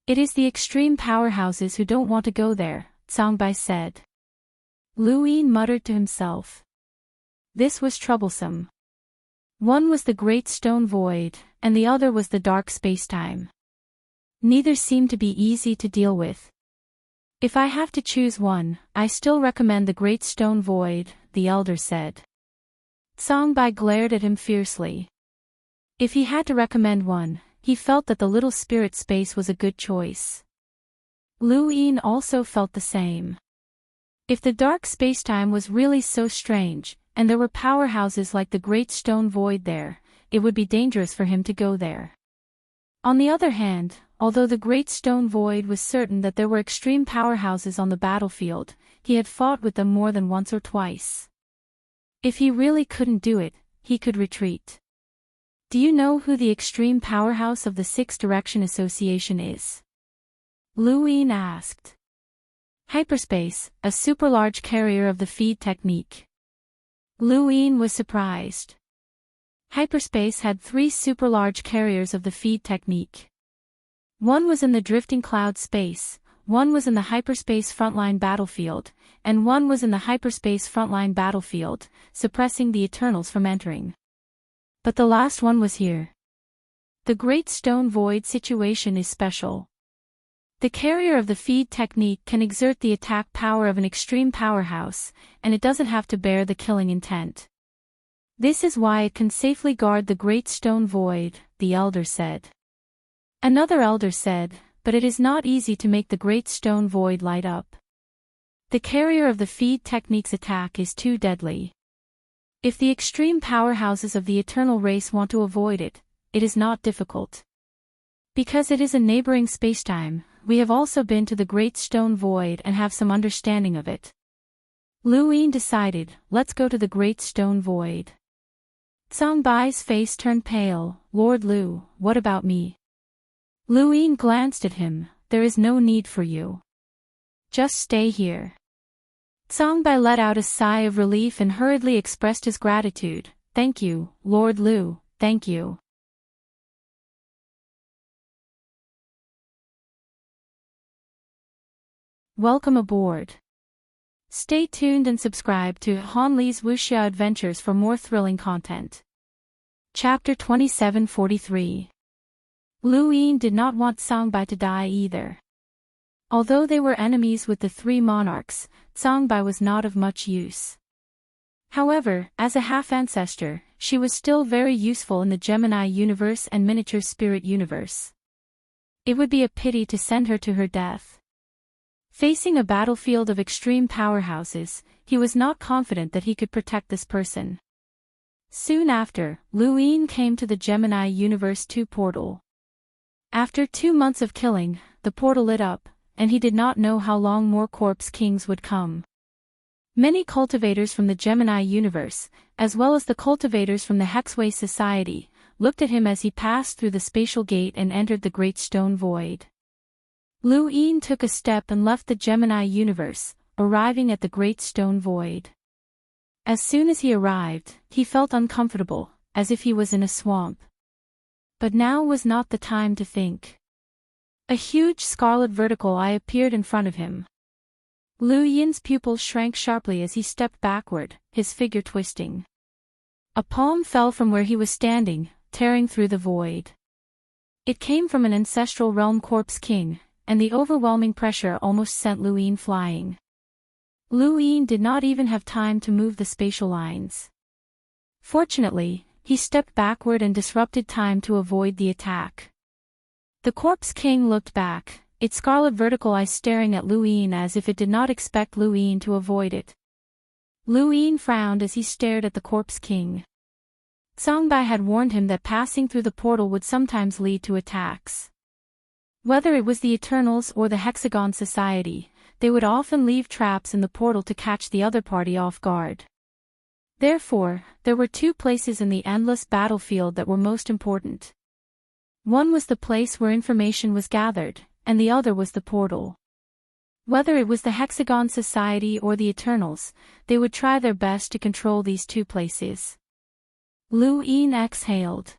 Speaker 1: It is the extreme powerhouses who don't want to go there, Songbai said. Luin muttered to himself. This was troublesome. One was the Great Stone Void, and the other was the dark spacetime. Neither seemed to be easy to deal with. If I have to choose one, I still recommend the Great Stone Void, the elder said. Songbai glared at him fiercely. If he had to recommend one, he felt that the little spirit space was a good choice. Lu Yin also felt the same. If the dark spacetime was really so strange, and there were powerhouses like the Great Stone Void there, it would be dangerous for him to go there. On the other hand, although the Great Stone Void was certain that there were extreme powerhouses on the battlefield, he had fought with them more than once or twice. If he really couldn't do it, he could retreat. Do you know who the extreme powerhouse of the Six Direction Association is? Lu Yin asked. Hyperspace, a super-large carrier of the feed technique. Lu Yin was surprised. Hyperspace had 3 super-large carriers of the feed technique. One was in the drifting cloud space, one was in the hyperspace frontline battlefield, and one was in the hyperspace frontline battlefield, suppressing the Eternals from entering. But the last one was here. The Great Stone Void situation is special. The carrier of the feed technique can exert the attack power of an extreme powerhouse, and it doesn't have to bear the killing intent. This is why it can safely guard the Great Stone Void, the elder said. Another elder said, but it is not easy to make the Great Stone Void light up. The carrier of the feed technique's attack is too deadly. If the extreme powerhouses of the eternal race want to avoid it, it is not difficult. Because it is a neighboring spacetime, we have also been to the Great Stone Void and have some understanding of it. Lu Yin decided, let's go to the Great Stone Void. Song Bai's face turned pale. Lord Lu, what about me? Lu Yin glanced at him, there is no need for you. Just stay here. Song Bai let out a sigh of relief and hurriedly expressed his gratitude. Thank you, Lord Lu, thank you. Welcome aboard. Stay tuned and subscribe to Han Li's Wuxia Adventures for more thrilling content. Chapter 2743. Lu Yin did not want Song Bai to die either. Although they were enemies with the 3 monarchs, Song Bai was not of much use. However, as a half-ancestor, she was still very useful in the Gemini universe and miniature spirit universe. It would be a pity to send her to her death. Facing a battlefield of extreme powerhouses, he was not confident that he could protect this person. Soon after, Lu Yin came to the Gemini Universe 2 portal. After 2 months of killing, the portal lit up, and he did not know how long more corpse kings would come. Many cultivators from the Gemini universe, as well as the cultivators from the Hexway Society, looked at him as he passed through the spatial gate and entered the Great Stone Void. Lu Yin took a step and left the Gemini universe, arriving at the Great Stone Void. As soon as he arrived, he felt uncomfortable, as if he was in a swamp. But now was not the time to think. A huge scarlet vertical eye appeared in front of him. Lu Yin's pupils shrank sharply as he stepped backward, his figure twisting. A palm fell from where he was standing, tearing through the void. It came from an ancestral realm corpse king, and the overwhelming pressure almost sent Lu Yin flying. Lu Yin did not even have time to move the spatial lines. Fortunately, he stepped backward and disrupted time to avoid the attack. The corpse king looked back, its scarlet vertical eye staring at Lu Yin as if it did not expect Lu Yin to avoid it. Lu Yin frowned as he stared at the corpse king. Song Bai had warned him that passing through the portal would sometimes lead to attacks. Whether it was the Eternals or the Hexagon Society, they would often leave traps in the portal to catch the other party off guard. Therefore, there were 2 places in the endless battlefield that were most important. One was the place where information was gathered, and the other was the portal. Whether it was the Hexagon Society or the Eternals, they would try their best to control these 2 places. Lu Yin exhaled.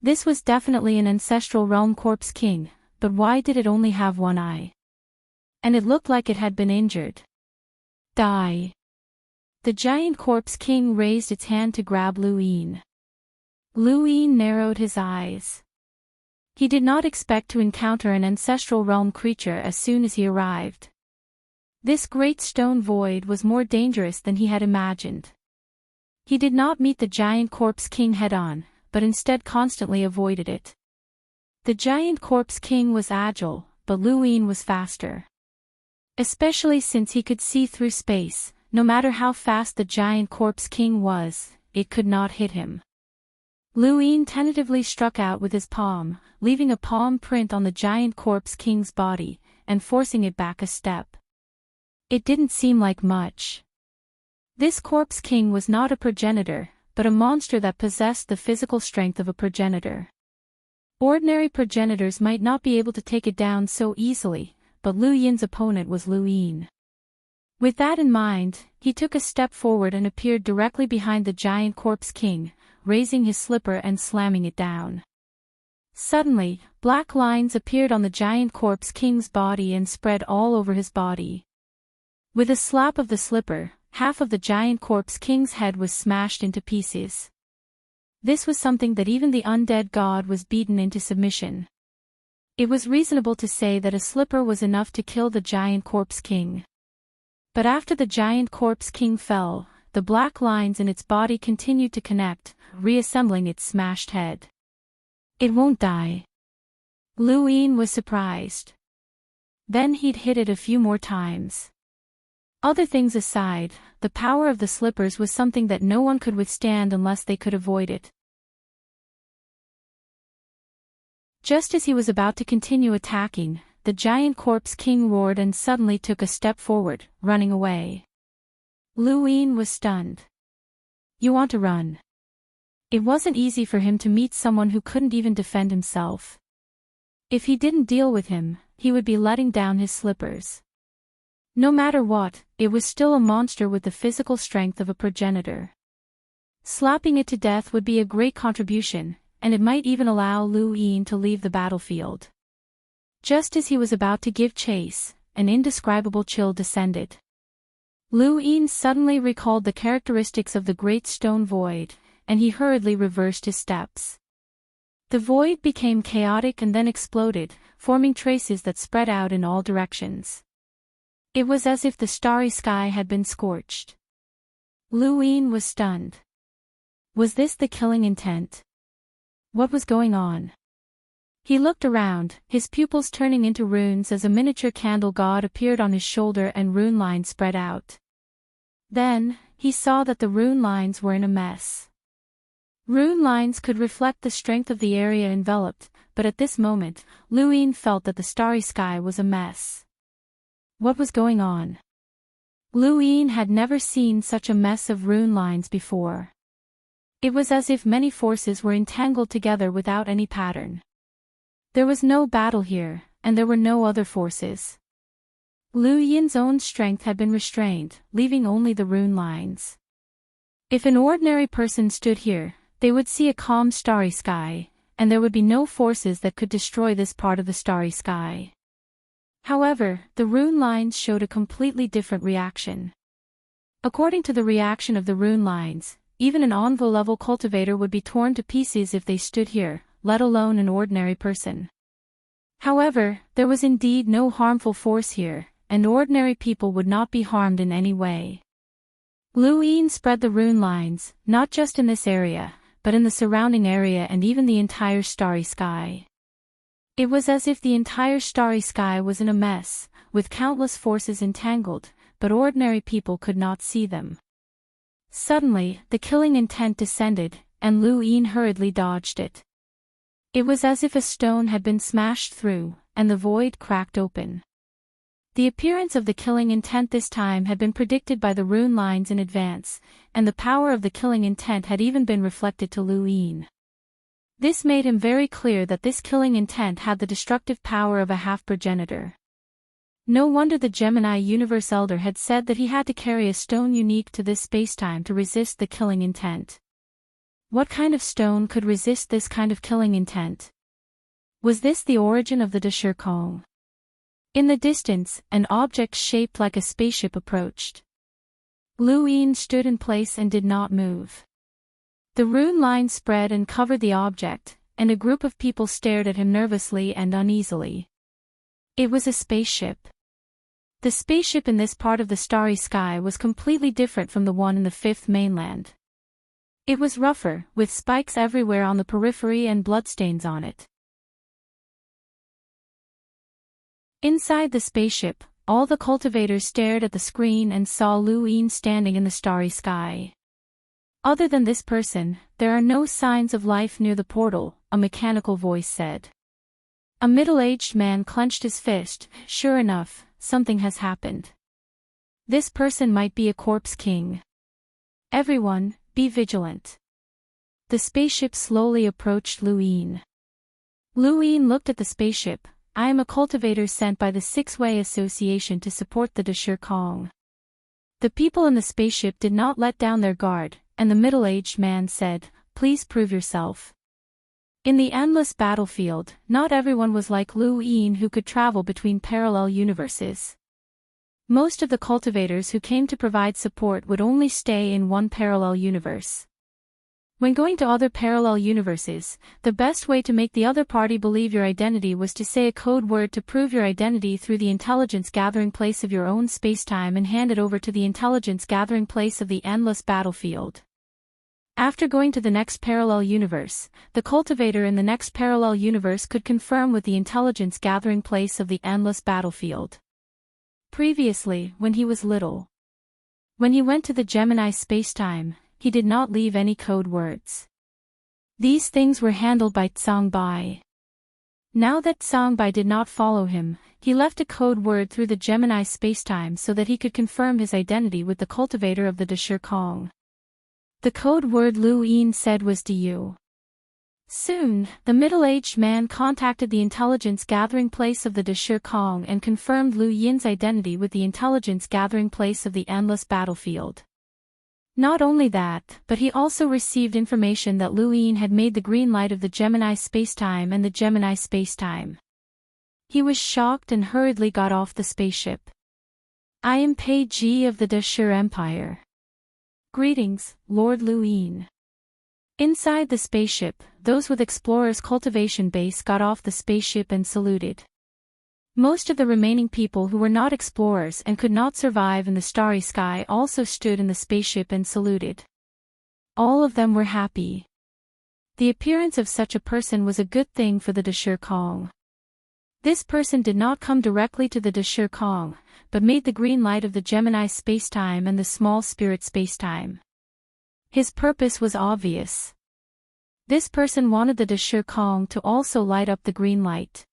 Speaker 1: This was definitely an ancestral realm corpse king, but why did it only have 1 eye? And it looked like it had been injured. Die. The giant corpse king raised its hand to grab Lu Yin. Lu Yin narrowed his eyes. He did not expect to encounter an ancestral realm creature as soon as he arrived. This great stone void was more dangerous than he had imagined. He did not meet the giant corpse king head-on, but instead constantly avoided it. The giant corpse king was agile, but Luin was faster. Especially since he could see through space, no matter how fast the giant corpse king was, it could not hit him. Luin tentatively struck out with his palm, leaving a palm print on the giant corpse king's body, and forcing it back a step. It didn't seem like much. This corpse king was not a progenitor, but a monster that possessed the physical strength of a progenitor. Ordinary progenitors might not be able to take it down so easily, but Lu Yin's opponent was Luin. With that in mind, he took a step forward and appeared directly behind the giant corpse king, raising his slipper and slamming it down. Suddenly, black lines appeared on the giant corpse king's body and spread all over his body. With a slap of the slipper, half of the giant corpse king's head was smashed into pieces. This was something that even the undead god was beaten into submission. It was reasonable to say that a slipper was enough to kill the giant corpse king. But after the giant corpse king fell, the black lines in its body continued to connect, reassembling its smashed head. It won't die. Luin was surprised. Then he'd hit it a few more times. Other things aside, the power of the slippers was something that no one could withstand unless they could avoid it. Just as he was about to continue attacking, the giant corpse king roared and suddenly took a step forward, running away. Luin was stunned. You want to run? It wasn't easy for him to meet someone who couldn't even defend himself. If he didn't deal with him, he would be letting down his slippers. No matter what, it was still a monster with the physical strength of a progenitor. Slapping it to death would be a great contribution, and it might even allow Luin to leave the battlefield. Just as he was about to give chase, an indescribable chill descended. Luin suddenly recalled the characteristics of the great stone void, and he hurriedly reversed his steps. The void became chaotic and then exploded, forming traces that spread out in all directions. It was as if the starry sky had been scorched. Luin was stunned. Was this the killing intent? What was going on? He looked around, his pupils turning into runes as a miniature candle god appeared on his shoulder and rune lines spread out. Then, he saw that the rune lines were in a mess. Rune lines could reflect the strength of the area enveloped, but at this moment, Luin felt that the starry sky was a mess. What was going on? Luin had never seen such a mess of rune lines before. It was as if many forces were entangled together without any pattern. There was no battle here, and there were no other forces. Luin's own strength had been restrained, leaving only the rune lines. If an ordinary person stood here, they would see a calm starry sky, and there would be no forces that could destroy this part of the starry sky. However, the rune lines showed a completely different reaction. According to the reaction of the rune lines, even an Envo-level cultivator would be torn to pieces if they stood here, let alone an ordinary person. However, there was indeed no harmful force here, and ordinary people would not be harmed in any way. Luin spread the rune lines, not just in this area, but in the surrounding area and even the entire starry sky. It was as if the entire starry sky was in a mess, with countless forces entangled, but ordinary people could not see them. Suddenly, the killing intent descended, and Luin hurriedly dodged it. It was as if a stone had been smashed through, and the void cracked open. The appearance of the killing intent this time had been predicted by the rune lines in advance, and the power of the killing intent had even been reflected to Luin. This made him very clear that this killing intent had the destructive power of a half-progenitor. No wonder the Gemini Universe Elder had said that he had to carry a stone unique to this spacetime to resist the killing intent. What kind of stone could resist this kind of killing intent? Was this the origin of the Deshirkong? In the distance, an object shaped like a spaceship approached. Luin stood in place and did not move. The rune line spread and covered the object, and a group of people stared at him nervously and uneasily. It was a spaceship. The spaceship in this part of the starry sky was completely different from the one in the fifth mainland. It was rougher, with spikes everywhere on the periphery and bloodstains on it. Inside the spaceship, all the cultivators stared at the screen and saw Lu Yin standing in the starry sky. Other than this person, there are no signs of life near the portal, a mechanical voice said. A middle-aged man clenched his fist. Sure enough, something has happened. This person might be a corpse king. Everyone, be vigilant. The spaceship slowly approached Lu Yin. Lu Yin looked at the spaceship. I am a cultivator sent by the Six-Way Association to support the Dashur Kong. The people in the spaceship did not let down their guard, and the middle-aged man said, please prove yourself. In the endless battlefield, not everyone was like Lu Yin who could travel between parallel universes. Most of the cultivators who came to provide support would only stay in one parallel universe. When going to other parallel universes, the best way to make the other party believe your identity was to say a code word to prove your identity through the intelligence gathering place of your own spacetime and hand it over to the intelligence gathering place of the endless battlefield. After going to the next parallel universe, the cultivator in the next parallel universe could confirm with the intelligence gathering place of the endless battlefield. Previously, when he was little. When he went to the Gemini spacetime, he did not leave any code words. These things were handled by Tsangbai. Now that Tsangbai did not follow him, he left a code word through the Gemini spacetime so that he could confirm his identity with the cultivator of the Dashur Kong. The code word Lu Yin said was Du. Soon, the middle-aged man contacted the intelligence gathering place of the Dashur Kong and confirmed Lu Yin's identity with the intelligence gathering place of the endless battlefield. Not only that, but he also received information that Lu Yin had made the green light of the Gemini spacetime and the Gemini spacetime. He was shocked and hurriedly got off the spaceship. I am Pei Ji of the Dashur Empire. Greetings, Lord Lu Yin. Inside the spaceship, those with Explorer's cultivation base got off the spaceship and saluted. Most of the remaining people who were not explorers and could not survive in the starry sky also stood in the spaceship and saluted. All of them were happy. The appearance of such a person was a good thing for the Dashur Kong. This person did not come directly to the Dashur Kong, but made the green light of the Gemini spacetime and the small spirit spacetime. His purpose was obvious. This person wanted the Dashur Kong to also light up the green light.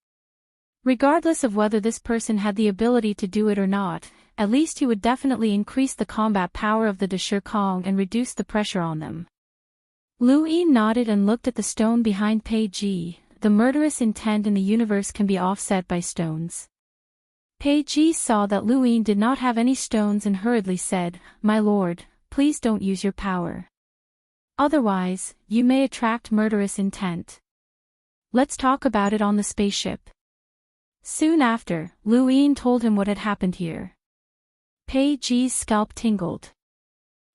Speaker 1: Regardless of whether this person had the ability to do it or not, at least he would definitely increase the combat power of the Dashur Kong and reduce the pressure on them. Lu Yin nodded and looked at the stone behind Pei Ji. The murderous intent in the universe can be offset by stones. Pei Ji saw that Lu Yin did not have any stones and hurriedly said, My lord, please don't use your power. Otherwise, you may attract murderous intent. Let's talk about it on the spaceship. Soon after, Lu Yin told him what had happened here. Pei Ji's scalp tingled.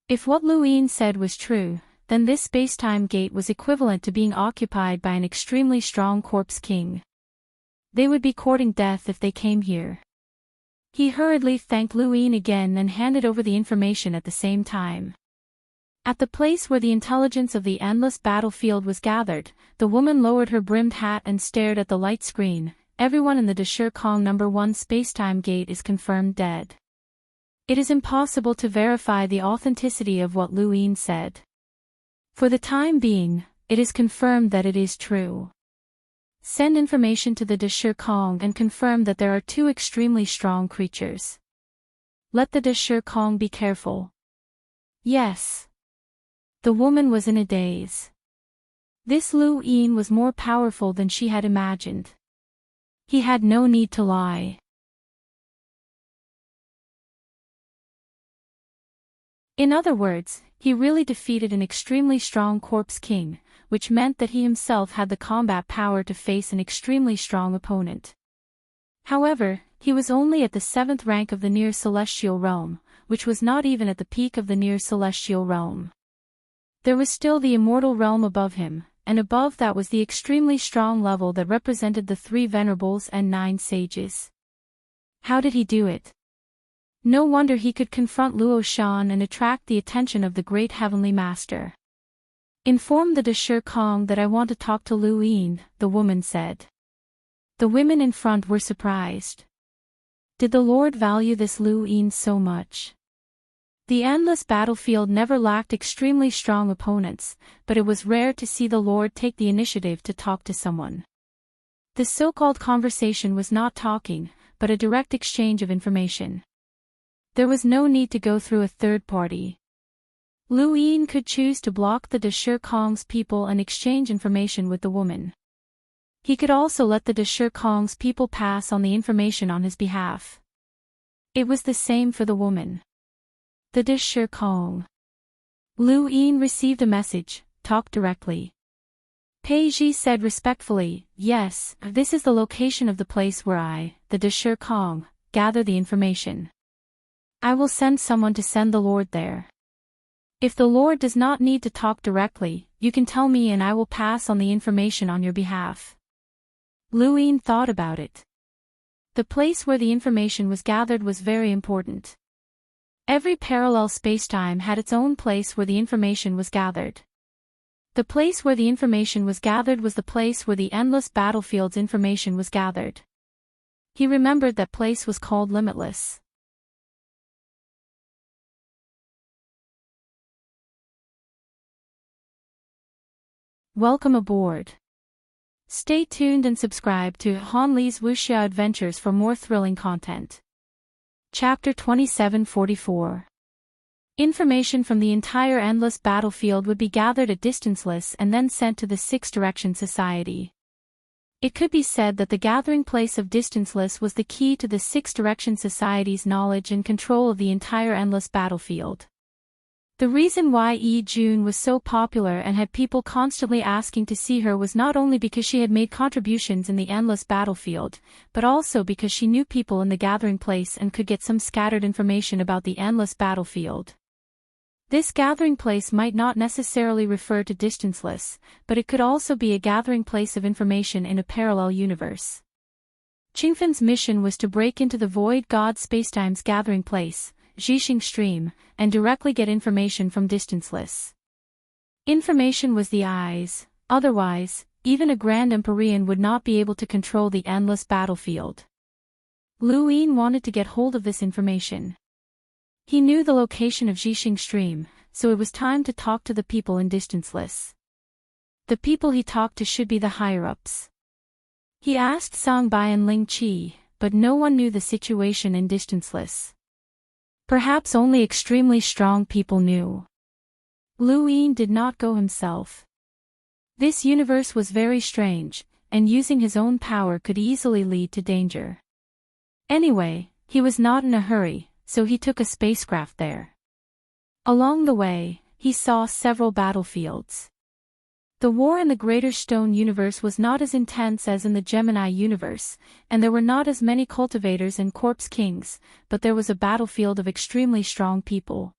Speaker 1: If what Lu Yin said was true, then this spacetime gate was equivalent to being occupied by an extremely strong corpse king. They would be courting death if they came here. He hurriedly thanked Lu Yin again and handed over the information at the same time. At the place where the intelligence of the endless battlefield was gathered, the woman lowered her brimmed hat and stared at the light screen. Everyone in the Dashur Kong No. 1 spacetime gate is confirmed dead. It is impossible to verify the authenticity of what Lu Yin said. For the time being, it is confirmed that it is true. Send information to the Dashur Kong and confirm that there are two extremely strong creatures. Let the Dashur Kong be careful. Yes. The woman was in a daze. This Lu Yin was more powerful than she had imagined. He had no need to lie. In other words, he really defeated an extremely strong corpse king, which meant that he himself had the combat power to face an extremely strong opponent. However, he was only at the 7th rank of the near celestial realm, which was not even at the peak of the near celestial realm. There was still the immortal realm above him, and above that was the extremely strong level that represented the 3 venerables and 9 sages. How did he do it? No wonder he could confront Luo Shan and attract the attention of the great heavenly master. Inform the Dashur Kong that I want to talk to Lu Yin, the woman said. The women in front were surprised. Did the Lord value this Lu Yin so much? The endless battlefield never lacked extremely strong opponents, but it was rare to see the Lord take the initiative to talk to someone. The so-called conversation was not talking, but a direct exchange of information. There was no need to go through a third party. Lu Yin could choose to block the Dashur Kong's people and exchange information with the woman. He could also let the Dashur Kong's people pass on the information on his behalf. It was the same for the woman. The Dashur Kong. Lu Yin received a message, talk directly. Pei Ji said respectfully, yes, this is the location of the place where I, the Dashur Kong, gather the information. I will send someone to send the Lord there. If the Lord does not need to talk directly, you can tell me and I will pass on the information on your behalf. Lu Yin thought about it. The place where the information was gathered was very important. Every parallel spacetime had its own place where the information was gathered. The place where the information was gathered was the place where the endless battlefield's information was gathered. He remembered that place was called Limitless. Welcome aboard. Stay tuned and subscribe to Han Li's Wuxia Adventures for more thrilling content. Chapter 2744. Information from the entire endless battlefield would be gathered at distanceless and then sent to the Six Direction Society. It could be said that the gathering place of distanceless was the key to the Six Direction Society's knowledge and control of the entire endless battlefield. The reason why Yi Jun was so popular and had people constantly asking to see her was not only because she had made contributions in the endless battlefield, but also because she knew people in the gathering place and could get some scattered information about the endless battlefield. This gathering place might not necessarily refer to distanceless, but it could also be a gathering place of information in a parallel universe. Qingfan's mission was to break into the void god spacetime's gathering place, Zhixing Stream, and directly get information from distanceless. Information was the eyes, otherwise, even a Grand Empyrean would not be able to control the endless battlefield. Lu Yin wanted to get hold of this information. He knew the location of Zhixing Stream, so it was time to talk to the people in distanceless. The people he talked to should be the higher-ups. He asked Song Bai and Ling Qi, but no one knew the situation in distanceless. Perhaps only extremely strong people knew. Lu Yin did not go himself. This universe was very strange, and using his own power could easily lead to danger. Anyway, he was not in a hurry, so he took a spacecraft there. Along the way, he saw several battlefields. The war in the Greater Stone universe was not as intense as in the Gemini universe, and there were not as many cultivators and corpse kings, but there was a battlefield of extremely strong people.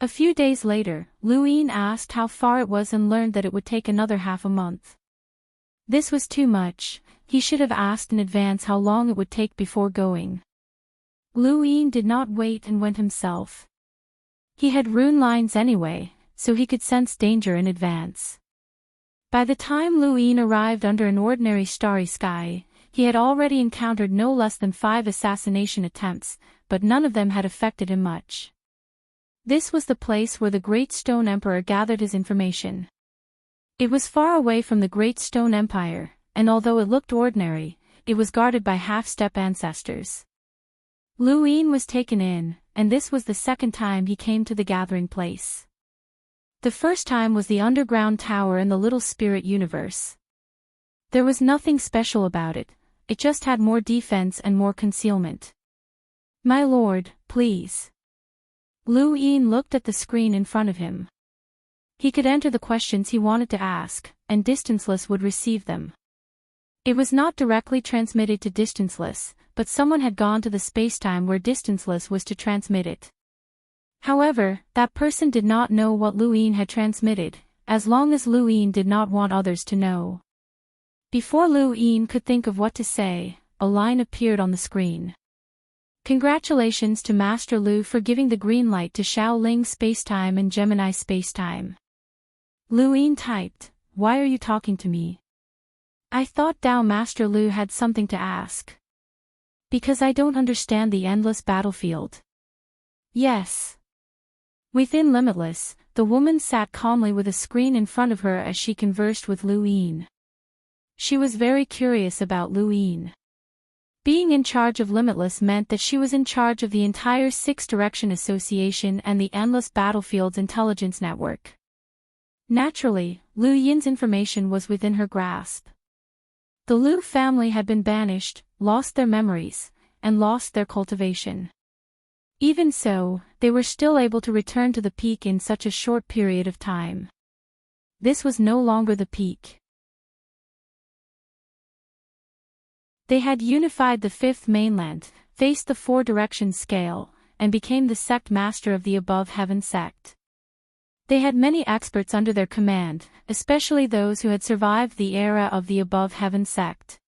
Speaker 1: A few days later, Lu Yin asked how far it was and learned that it would take another half a month. This was too much. He should have asked in advance how long it would take before going. Lu Yin did not wait and went himself. He had rune lines anyway, so he could sense danger in advance. By the time Lu Yin arrived under an ordinary starry sky, he had already encountered no less than 5 assassination attempts, but none of them had affected him much. This was the place where the Great Stone Emperor gathered his information. It was far away from the Great Stone Empire, and although it looked ordinary, it was guarded by half-step ancestors. Lu Yin was taken in, and this was the second time he came to the gathering place. The first time was the underground tower in the Little Spirit universe. There was nothing special about it, it just had more defense and more concealment. My lord, please. Lu Yin looked at the screen in front of him. He could enter the questions he wanted to ask, and distanceless would receive them. It was not directly transmitted to distanceless, but someone had gone to the spacetime where distanceless was to transmit it. However, that person did not know what Lu Yin had transmitted, as long as Lu Yin did not want others to know. Before Lu Yin could think of what to say, a line appeared on the screen. Congratulations to Master Lu for giving the green light to Shaolin Spacetime and Gemini Spacetime. Lu Yin typed, "Why are you talking to me? I thought Tao Master Lu had something to ask. Because I don't understand the endless battlefield." Yes. Within Limitless, the woman sat calmly with a screen in front of her as she conversed with Lu Yin. She was very curious about Lu Yin. Being in charge of Limitless meant that she was in charge of the entire Six Direction Association and the Endless Battlefield's intelligence network. Naturally, Lu Yin's information was within her grasp. The Lu family had been banished, lost their memories, and lost their cultivation. Even so, they were still able to return to the peak in such a short period of time. This was no longer the peak. They had unified the fifth mainland, faced the four-direction scale, and became the sect master of the above heaven sect. They had many experts under their command, especially those who had survived the era of the above heaven sect.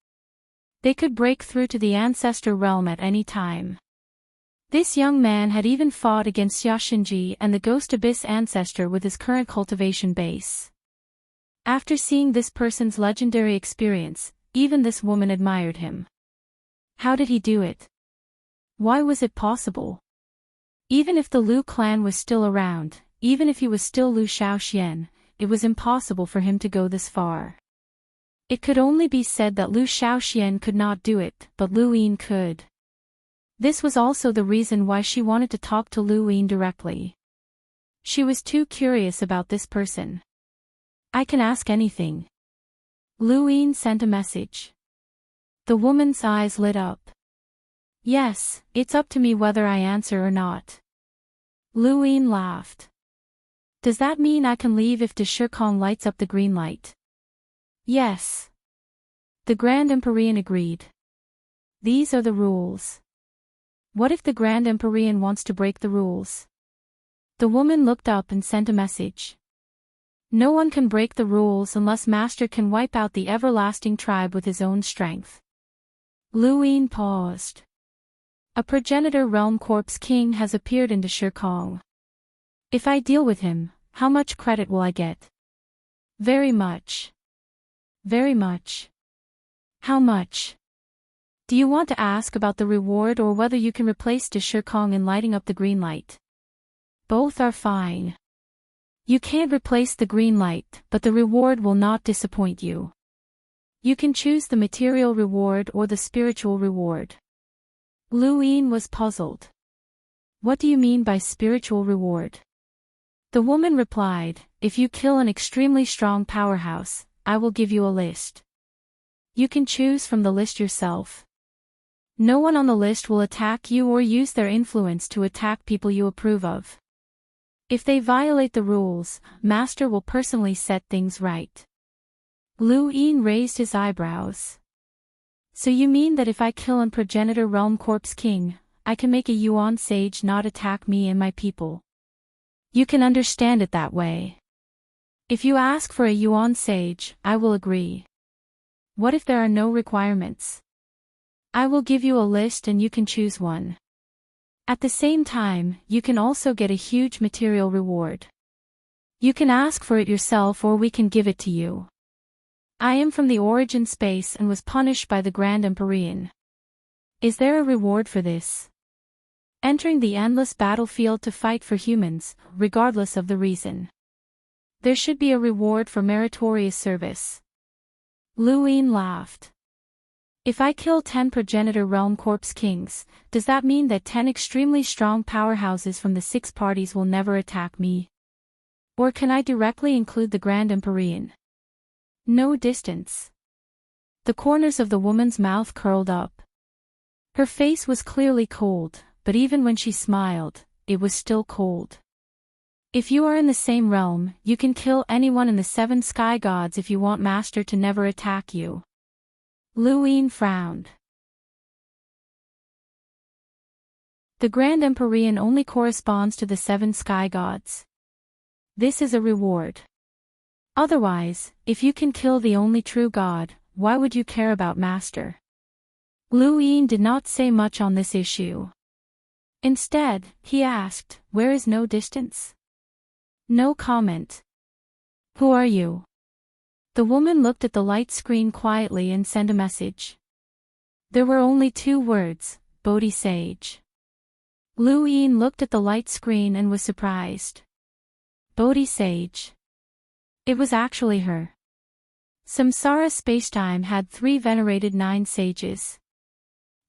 Speaker 1: They could break through to the ancestor realm at any time. This young man had even fought against Yashinji and the Ghost Abyss ancestor with his current cultivation base. After seeing this person's legendary experience, even this woman admired him. How did he do it? Why was it possible? Even if the Lu clan was still around, even if he was still Lu Shaoxian, it was impossible for him to go this far. It could only be said that Lu Shaoxian could not do it, but Lu Yin could. This was also the reason why she wanted to talk to Lu Yin directly. She was too curious about this person. "I can ask anything." Lu Yin sent a message. The woman's eyes lit up. "Yes, it's up to me whether I answer or not." Lu Yin laughed. "Does that mean I can leave if De Shikong lights up the green light?" "Yes." The Grand Empyrean agreed. "These are the rules." "What if the Grand Empyrean wants to break the rules?" The woman looked up and sent a message. "No one can break the rules unless Master can wipe out the everlasting tribe with his own strength." Lu Yin paused. "A progenitor realm corpse king has appeared in De Shikong. If I deal with him, how much credit will I get?" "Very much." "Very much." "How much?" "Do you want to ask about the reward or whether you can replace De Shikong in lighting up the green light?" "Both are fine. You can't replace the green light, but the reward will not disappoint you. You can choose the material reward or the spiritual reward." Lu Yin was puzzled. "What do you mean by spiritual reward?" The woman replied, "If you kill an extremely strong powerhouse, I will give you a list. You can choose from the list yourself. No one on the list will attack you or use their influence to attack people you approve of. If they violate the rules, Master will personally set things right." Lu Yin raised his eyebrows. "So you mean that if I kill an progenitor realm corpse king, I can make a Yuan sage not attack me and my people? You can understand it that way. If you ask for a Yuan sage, I will agree. What if there are no requirements? I will give you a list and you can choose one. At the same time, you can also get a huge material reward. You can ask for it yourself or we can give it to you. I am from the origin space and was punished by the Grand Empyrean. Is there a reward for this? Entering the endless battlefield to fight for humans, regardless of the reason. There should be a reward for meritorious service." Lu Yin laughed. "If I kill 10 progenitor realm corpse kings, does that mean that 10 extremely strong powerhouses from the 6 parties will never attack me? Or can I directly include the Grand Empyrean?" "No distance." The corners of the woman's mouth curled up. Her face was clearly cold, but even when she smiled, it was still cold. "If you are in the same realm, you can kill anyone in the 7 sky gods if you want Master to never attack you." Lu Yin frowned. The Grand Empyrean only corresponds to the 7 sky gods. This is a reward. Otherwise, if you can kill the only true god, why would you care about Master? Lu Yin did not say much on this issue. Instead, he asked, "Where is no distance?" No comment. Who are you? The woman looked at the light screen quietly and sent a message. There were only 2 words, Bodhi Sage. Lu Yin looked at the light screen and was surprised. Bodhi Sage. It was actually her. Samsara spacetime had 3 venerated 9 sages.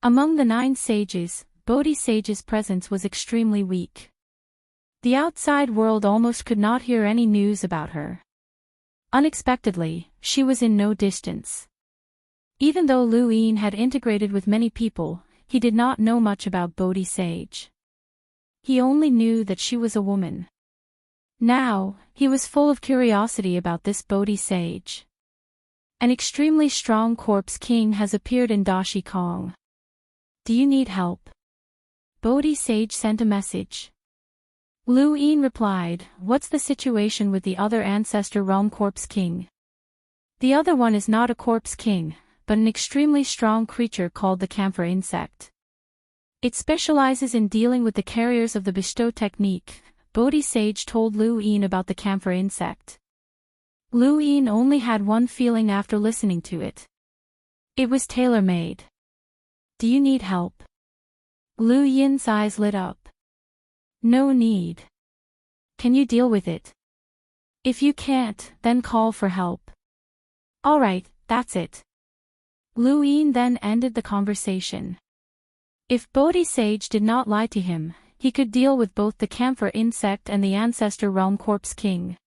Speaker 1: Among the 9 sages, Bodhi Sage's presence was extremely weak. The outside world almost could not hear any news about her. Unexpectedly, she was in no distance. Even though Lu Yin had integrated with many people, he did not know much about Bodhi Sage. He only knew that she was a woman. Now, he was full of curiosity about this Bodhi Sage. An extremely strong corpse king has appeared in Dashi Kong. Do you need help? Bodhi Sage sent a message. Lu Yin replied, what's the situation with the other ancestor realm corpse king? The other one is not a corpse king, but an extremely strong creature called the camphor insect. It specializes in dealing with the carriers of the bestow technique. Bodhi Sage told Lu Yin about the camphor insect. Lu Yin only had one feeling after listening to it. It was tailor-made. Do you need help? Lu Yin's eyes lit up. No need. Can you deal with it? If you can't, then call for help. Alright, that's it. Lu Yin then ended the conversation. If Bodhi Sage did not lie to him, he could deal with both the camphor insect and the ancestor realm corpse king.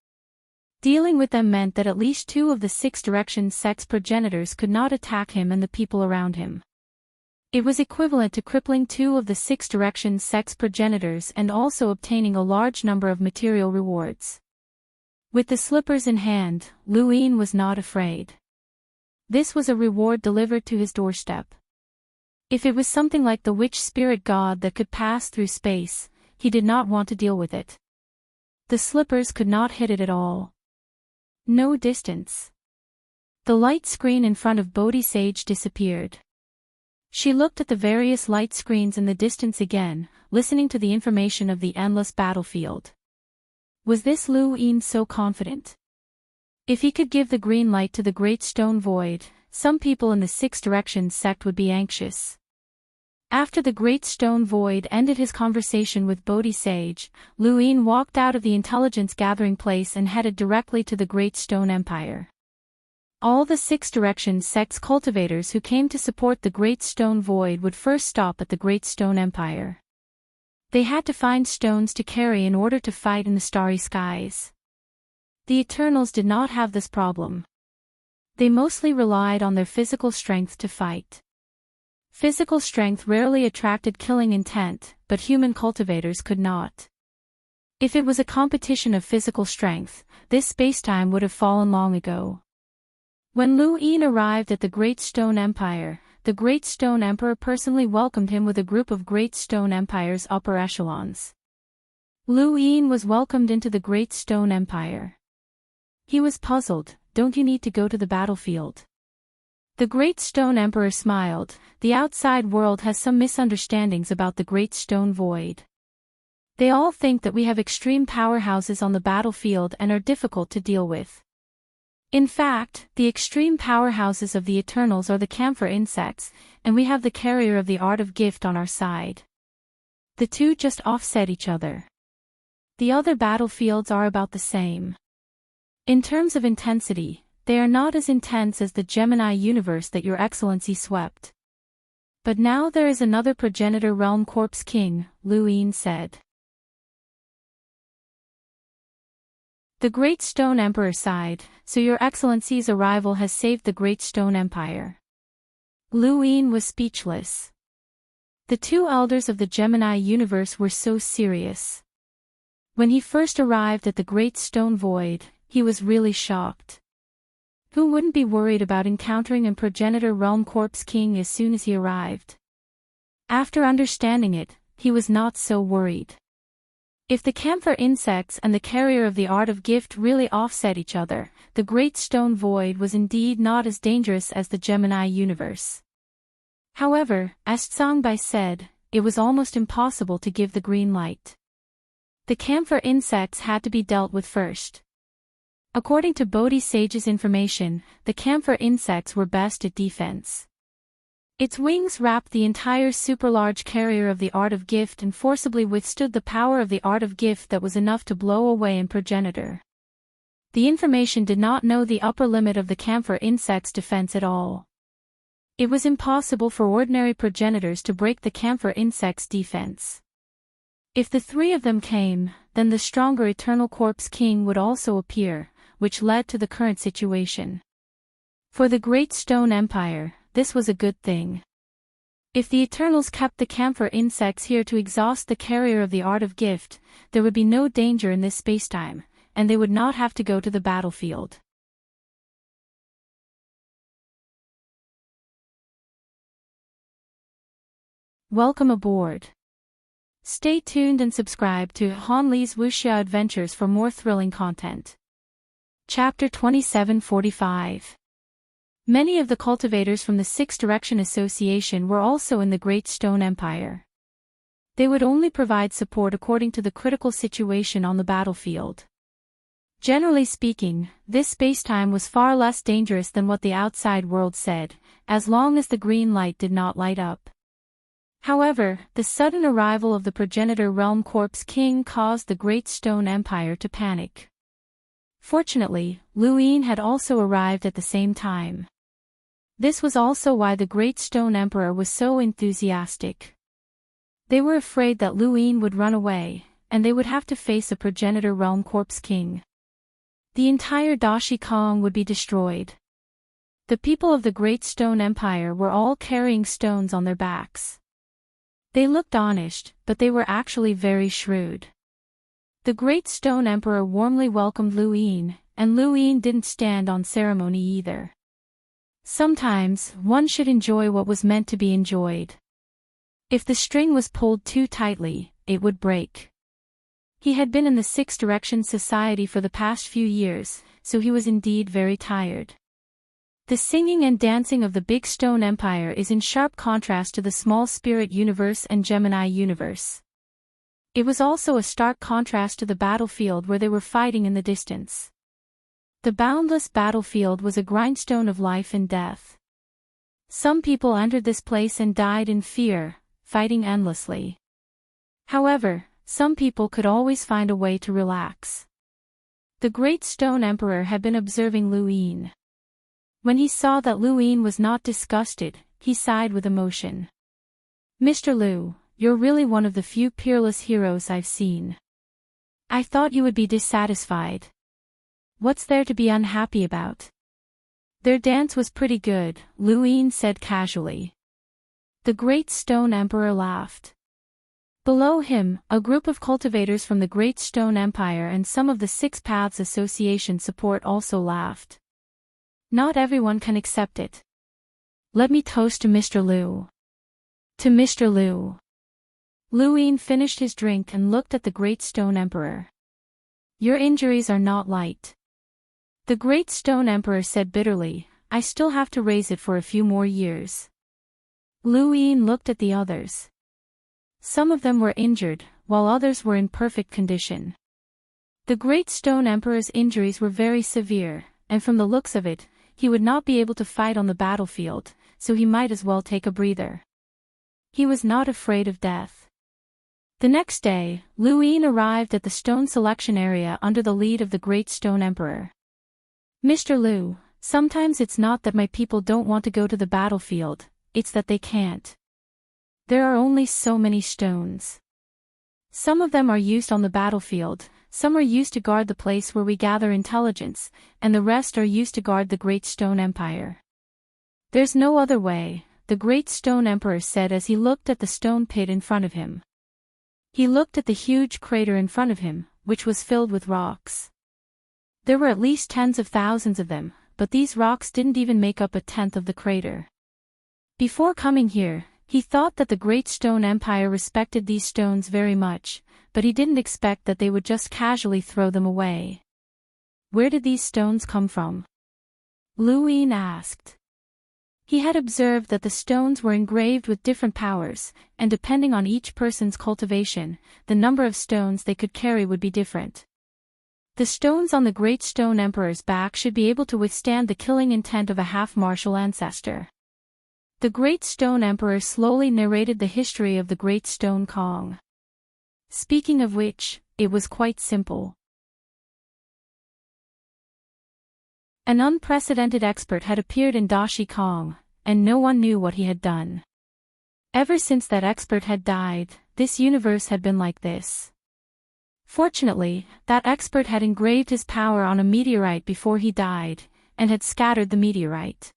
Speaker 1: Dealing with them meant that at least 2 of the 6 directions sex progenitors could not attack him and the people around him. It was equivalent to crippling 2 of the 6 directions sex progenitors and also obtaining a large number of material rewards. With the slippers in hand, Lu Yin was not afraid. This was a reward delivered to his doorstep. If it was something like the witch spirit god that could pass through space, he did not want to deal with it. The slippers could not hit it at all. No distance. The light screen in front of Bodhi Sage disappeared. She looked at the various light screens in the distance again, listening to the information of the endless battlefield. Was this Lu Yin so confident? If he could give the green light to the Great Stone Void, some people in the 6 Directions sect would be anxious. After the Great Stone Void ended his conversation with Bodhi Sage, Lu Yin walked out of the intelligence gathering place and headed directly to the Great Stone Empire. All the 6 Directions sect's cultivators who came to support the Great Stone Void would first stop at the Great Stone Empire. They had to find stones to carry in order to fight in the starry skies. The Eternals did not have this problem. They mostly relied on their physical strength to fight. Physical strength rarely attracted killing intent, but human cultivators could not. If it was a competition of physical strength, this spacetime would have fallen long ago. When Lu Yin arrived at the Great Stone Empire, the Great Stone Emperor personally welcomed him with a group of Great Stone Empire's upper echelons. Lu Yin was welcomed into the Great Stone Empire. He was puzzled. Don't you need to go to the battlefield? The Great Stone Emperor smiled. The outside world has some misunderstandings about the Great Stone Void. They all think that we have extreme powerhouses on the battlefield and are difficult to deal with. In fact, the extreme powerhouses of the Eternals are the camphor insects, and we have the carrier of the art of gift on our side. The two just offset each other. The other battlefields are about the same. In terms of intensity, they are not as intense as the Gemini universe that Your Excellency swept. But now there is another progenitor realm corpse king, Lu Yin said. The Great Stone Emperor sighed, so Your Excellency's arrival has saved the Great Stone Empire. Lu Yin was speechless. The 2 elders of the Gemini universe were so serious. When he first arrived at the Great Stone Void, he was really shocked. Who wouldn't be worried about encountering a progenitor realm corpse king as soon as he arrived? After understanding it, he was not so worried. If the camphor insects and the carrier of the art of gift really offset each other, the Great Stone Void was indeed not as dangerous as the Gemini universe. However, as Tsangbai said, it was almost impossible to give the green light. The camphor insects had to be dealt with first. According to Bodhi Sage's information, the camphor insects were best at defense. Its wings wrapped the entire superlarge carrier of the art of gift and forcibly withstood the power of the art of gift that was enough to blow away a progenitor. The information did not know the upper limit of the camphor insect's defense at all. It was impossible for ordinary progenitors to break the camphor insect's defense. If the three of them came, then the stronger eternal corpse king would also appear, which led to the current situation. For the Great Stone Empire, this was a good thing. If the Eternals kept the camphor insects here to exhaust the carrier of the art of gift, there would be no danger in this spacetime, and they would not have to go to the battlefield. Welcome aboard. Stay tuned and subscribe to Han Li's Wuxia Adventures for more thrilling content. Chapter 2745. Many of the cultivators from the Six Direction Association were also in the Great Stone Empire. They would only provide support according to the critical situation on the battlefield. Generally speaking, this spacetime was far less dangerous than what the outside world said, as long as the green light did not light up. However, the sudden arrival of the progenitor realm corpse king caused the Great Stone Empire to panic. Fortunately, Luin had also arrived at the same time. This was also why the Great Stone Emperor was so enthusiastic. They were afraid that Luin would run away, and they would have to face a progenitor realm corpse king. The entire Dashi Kong would be destroyed. The people of the Great Stone Empire were all carrying stones on their backs. They looked honest, but they were actually very shrewd. The Great Stone Emperor warmly welcomed Luin, and Luin didn't stand on ceremony either. Sometimes, one should enjoy what was meant to be enjoyed. If the string was pulled too tightly, it would break. He had been in the Six Direction Society for the past few years, so he was indeed very tired. The singing and dancing of the Big Stone Empire is in sharp contrast to the Small Spirit Universe and Gemini Universe. It was also a stark contrast to the battlefield where they were fighting in the distance. The boundless battlefield was a grindstone of life and death. Some people entered this place and died in fear, fighting endlessly. However, some people could always find a way to relax. The Great Stone Emperor had been observing Luin. When he saw that Luin was not disgusted, he sighed with emotion. "Mr. Lu, you're really one of the few peerless heroes I've seen. I thought you would be dissatisfied. What's there to be unhappy about?" "Their dance was pretty good," Luin said casually. The Great Stone Emperor laughed. Below him, a group of cultivators from the Great Stone Empire and some of the Six Paths Association support also laughed. "Not everyone can accept it. Let me toast to Mr. Lu." "To Mr. Lu." Luin finished his drink and looked at the Great Stone Emperor. "Your injuries are not light." The Great Stone Emperor said bitterly, "I still have to raise it for a few more years." Luin looked at the others. Some of them were injured, while others were in perfect condition. The Great Stone Emperor's injuries were very severe, and from the looks of it, he would not be able to fight on the battlefield, so he might as well take a breather. He was not afraid of death. The next day, Luin arrived at the stone selection area under the lead of the Great Stone Emperor. "Mr. Lu, sometimes it's not that my people don't want to go to the battlefield, it's that they can't. There are only so many stones. Some of them are used on the battlefield, some are used to guard the place where we gather intelligence, and the rest are used to guard the Great Stone Empire. There's no other way," the Great Stone Emperor said as he looked at the stone pit in front of him. He looked at the huge crater in front of him, which was filled with rocks. There were at least tens of thousands of them, but these rocks didn't even make up a tenth of the crater. Before coming here, he thought that the Great Stone Empire respected these stones very much, but he didn't expect that they would just casually throw them away. "Where did these stones come from?" Luin asked. He had observed that the stones were engraved with different powers, and depending on each person's cultivation, the number of stones they could carry would be different. The stones on the Great Stone Emperor's back should be able to withstand the killing intent of a half-martial ancestor. The Great Stone Emperor slowly narrated the history of the Great Stone Kong. Speaking of which, it was quite simple. An unprecedented expert had appeared in Dashi Kong, and no one knew what he had done. Ever since that expert had died, this universe had been like this. Fortunately, that expert had engraved his power on a meteorite before he died, and had scattered the meteorite.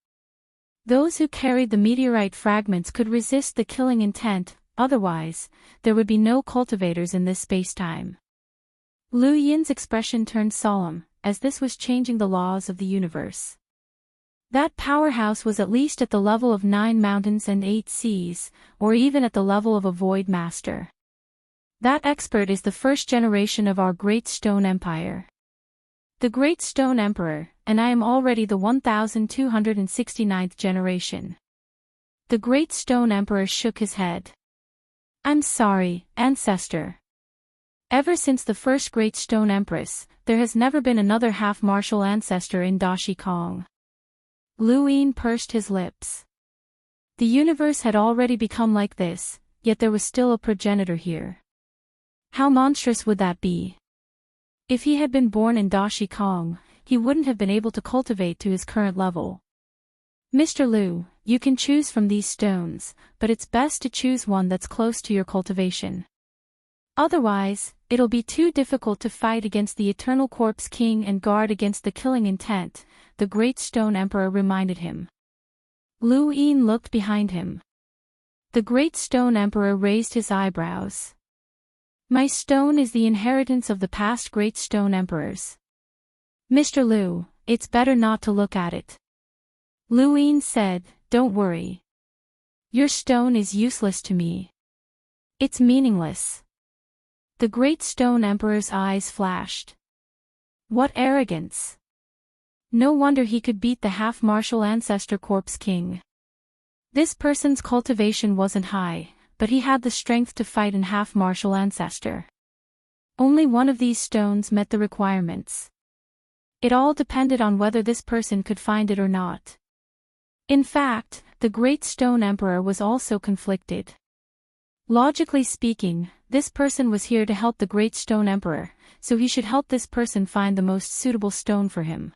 Speaker 1: Those who carried the meteorite fragments could resist the killing intent, otherwise, there would be no cultivators in this spacetime. Lu Yin's expression turned solemn, as this was changing the laws of the universe. That powerhouse was at least at the level of 9 mountains and 8 seas, or even at the level of a void master. That expert is the first generation of our Great Stone Empire. The Great Stone Emperor, and I am already the 1269th generation. The Great Stone Emperor shook his head. I'm sorry, ancestor. Ever since the first Great Stone Empress, there has never been another half-martial ancestor in Dashi Kong. Lu Yin pursed his lips. The universe had already become like this, yet there was still a progenitor here. How monstrous would that be? If he had been born in Dashi Kong, he wouldn't have been able to cultivate to his current level. Mr. Lu, you can choose from these stones, but it's best to choose one that's close to your cultivation. Otherwise, it'll be too difficult to fight against the Eternal Corpse King and guard against the killing intent, the Great Stone Emperor reminded him. Lu Yin looked behind him. The Great Stone Emperor raised his eyebrows. My stone is the inheritance of the past Great Stone Emperors. Mr. Lu, it's better not to look at it. Lu Yin said, don't worry. Your stone is useless to me. It's meaningless. The Great Stone Emperor's eyes flashed. What arrogance! No wonder he could beat the half-martial ancestor Corpse King. This person's cultivation wasn't high, but he had the strength to fight an half-martial ancestor. Only one of these stones met the requirements. It all depended on whether this person could find it or not. In fact, the Great Stone Emperor was also conflicted. Logically speaking, this person was here to help the Great Stone Emperor, so he should help this person find the most suitable stone for him.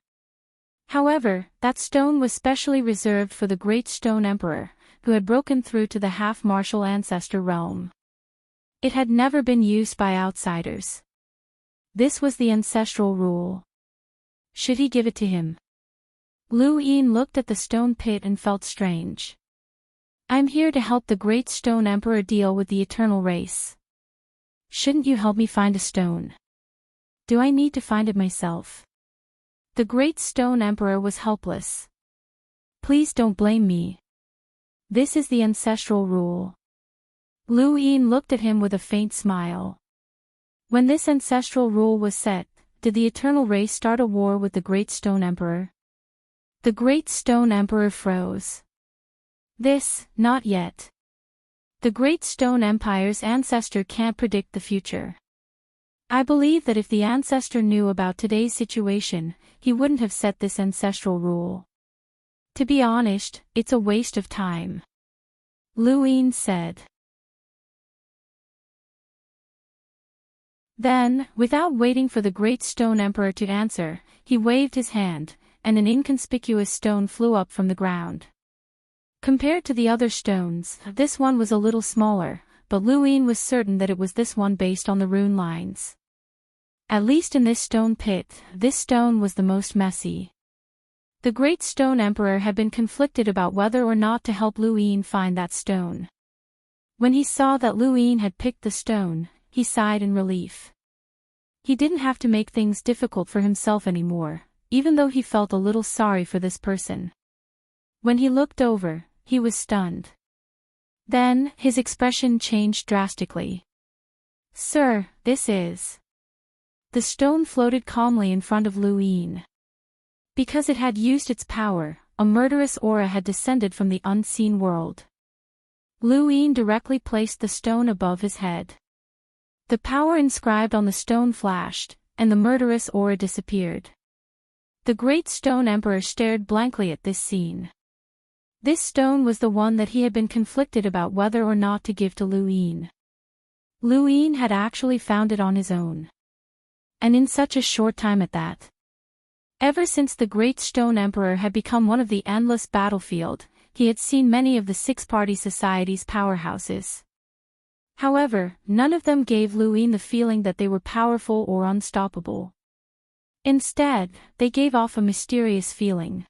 Speaker 1: However, that stone was specially reserved for the Great Stone Emperor, who had broken through to the half-martial ancestor realm. It had never been used by outsiders. This was the ancestral rule. Should he give it to him? Lu Yin looked at the stone pit and felt strange. I'm here to help the Great Stone Emperor deal with the eternal race. Shouldn't you help me find a stone? Do I need to find it myself? The Great Stone Emperor was helpless. Please don't blame me. This is the ancestral rule. Lu Yin looked at him with a faint smile. When this ancestral rule was set, did the eternal race start a war with the Great Stone Emperor? The Great Stone Emperor froze. Not yet. The Great Stone Empire's ancestor can't predict the future. I believe that if the ancestor knew about today's situation, he wouldn't have set this ancestral rule. To be honest, it's a waste of time. Lu Yin said. Then, without waiting for the Great Stone Emperor to answer, he waved his hand, and an inconspicuous stone flew up from the ground. Compared to the other stones, this one was a little smaller, but Lu Yin was certain that it was this one based on the rune lines. At least in this stone pit, this stone was the most messy. The Great Stone Emperor had been conflicted about whether or not to help Lu Yin find that stone. When he saw that Lu Yin had picked the stone, he sighed in relief. He didn't have to make things difficult for himself anymore, even though he felt a little sorry for this person. When he looked over, he was stunned. Then, his expression changed drastically. Sir, this is... The stone floated calmly in front of Lu Yin. Because it had used its power, a murderous aura had descended from the unseen world. Lu Yin directly placed the stone above his head. The power inscribed on the stone flashed, and the murderous aura disappeared. The Great Stone Emperor stared blankly at this scene. This stone was the one that he had been conflicted about whether or not to give to Lu Yin. Lu Yin had actually found it on his own. And in such a short time at that. Ever since the Great Stone Emperor had become one of the endless battlefield, he had seen many of the six-party society's powerhouses. However, none of them gave Lu Yin the feeling that they were powerful or unstoppable. Instead, they gave off a mysterious feeling.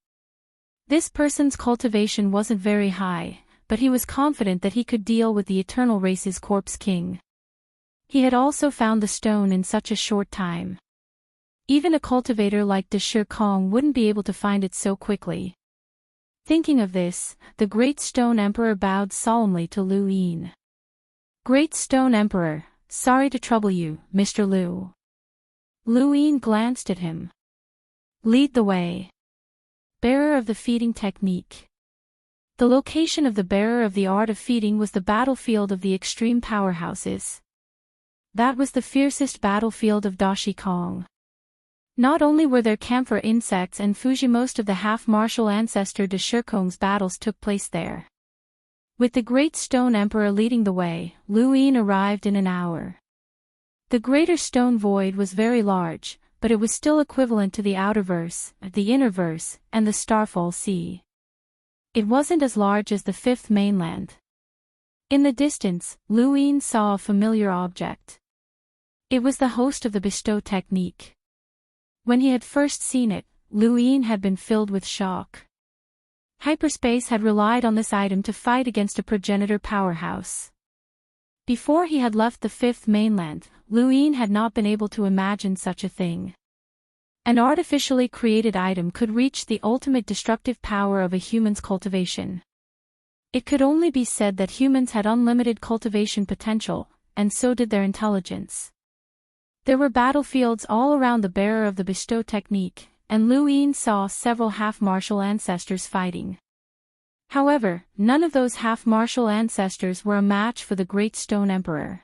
Speaker 1: This person's cultivation wasn't very high, but he was confident that he could deal with the eternal race's corpse king. He had also found the stone in such a short time. Even a cultivator like De Shi Kong wouldn't be able to find it so quickly. Thinking of this, the Great Stone Emperor bowed solemnly to Lu Yin. Great Stone Emperor, sorry to trouble you, Mr. Lu. Lu Yin glanced at him. Lead the way. Bearer of the feeding technique. The location of the bearer of the art of feeding was the battlefield of the extreme powerhouses. That was the fiercest battlefield of Dashi Kong. Not only were there camphor insects and Fuji, most of the half-martial ancestor De Shi Kong's battles took place there. With the Great Stone Emperor leading the way, Lu Yin arrived in an hour. The Greater Stone Void was very large, but it was still equivalent to the outerverse, the innerverse, and the Starfall Sea. It wasn't as large as the Fifth Mainland. In the distance, Lu Yin saw a familiar object. It was the host of the bestow technique. When he had first seen it, Lu Yin had been filled with shock. Hyperspace had relied on this item to fight against a progenitor powerhouse. Before he had left the Fifth Mainland, Lu Yin had not been able to imagine such a thing. An artificially created item could reach the ultimate destructive power of a human's cultivation. It could only be said that humans had unlimited cultivation potential, and so did their intelligence. There were battlefields all around the bearer of the bestow technique, and Lu Yin saw several half-martial ancestors fighting. However, none of those half-martial ancestors were a match for the Great Stone Emperor.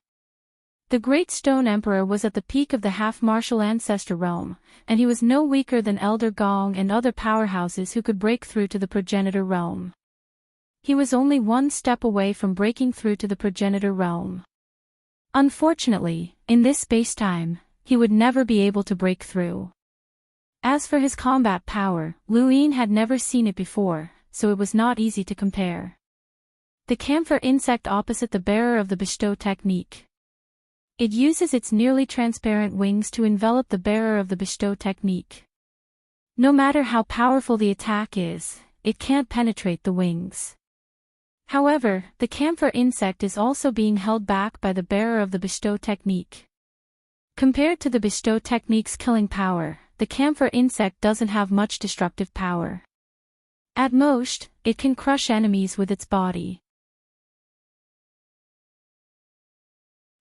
Speaker 1: The Great Stone Emperor was at the peak of the half-martial ancestor realm, and he was no weaker than Elder Gong and other powerhouses who could break through to the progenitor realm. He was only one step away from breaking through to the progenitor realm. Unfortunately, in this space-time, he would never be able to break through. As for his combat power, Lu Yin had never seen it before, so it was not easy to compare. The camphor insect opposite the bearer of the bestow technique. It uses its nearly transparent wings to envelop the bearer of the bestow technique. No matter how powerful the attack is, it can't penetrate the wings. However, the camphor insect is also being held back by the bearer of the bestow technique. Compared to the bestow technique's killing power, the camphor insect doesn't have much destructive power. At most, it can crush enemies with its body.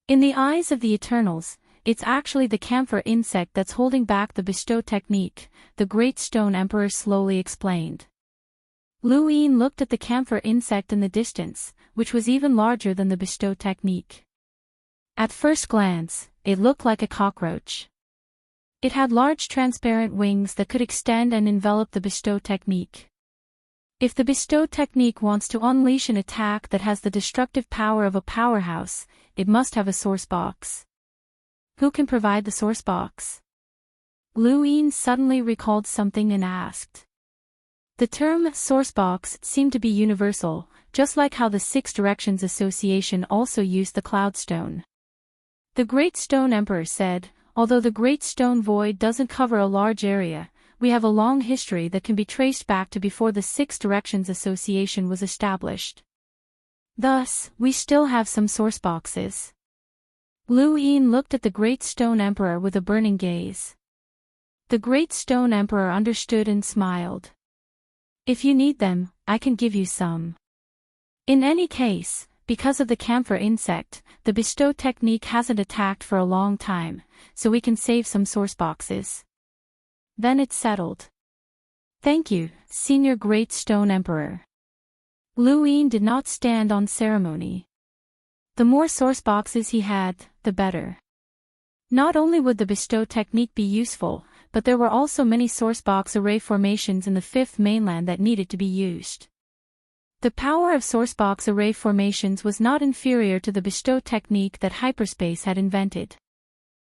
Speaker 1: In the eyes of the Eternals, it's actually the camphor insect that's holding back the bestow technique, the Great Stone Emperor slowly explained. Lu Yin looked at the camphor insect in the distance, which was even larger than the bestow technique. At first glance, it looked like a cockroach. It had large transparent wings that could extend and envelop the bestow technique. If the bestow technique wants to unleash an attack that has the destructive power of a powerhouse, it must have a source box. Who can provide the source box? Lu Yin suddenly recalled something and asked. The term sourcebox seemed to be universal, just like how the Six Directions Association also used the Cloudstone. The Great Stone Emperor said, although the Great Stone Void doesn't cover a large area, we have a long history that can be traced back to before the Six Directions Association was established. Thus, we still have some sourceboxes. Lu Yin looked at the Great Stone Emperor with a burning gaze. The Great Stone Emperor understood and smiled. If you need them, I can give you some. In any case, because of the camphor insect, the bestow technique hasn't attacked for a long time, so we can save some source boxes. Then it's settled. Thank you, Senior Great Stone Emperor. Lu Yin did not stand on ceremony. The more source boxes he had, the better. Not only would the bestow technique be useful, but there were also many sourcebox array formations in the fifth mainland that needed to be used. The power of sourcebox array formations was not inferior to the bestow technique that hyperspace had invented.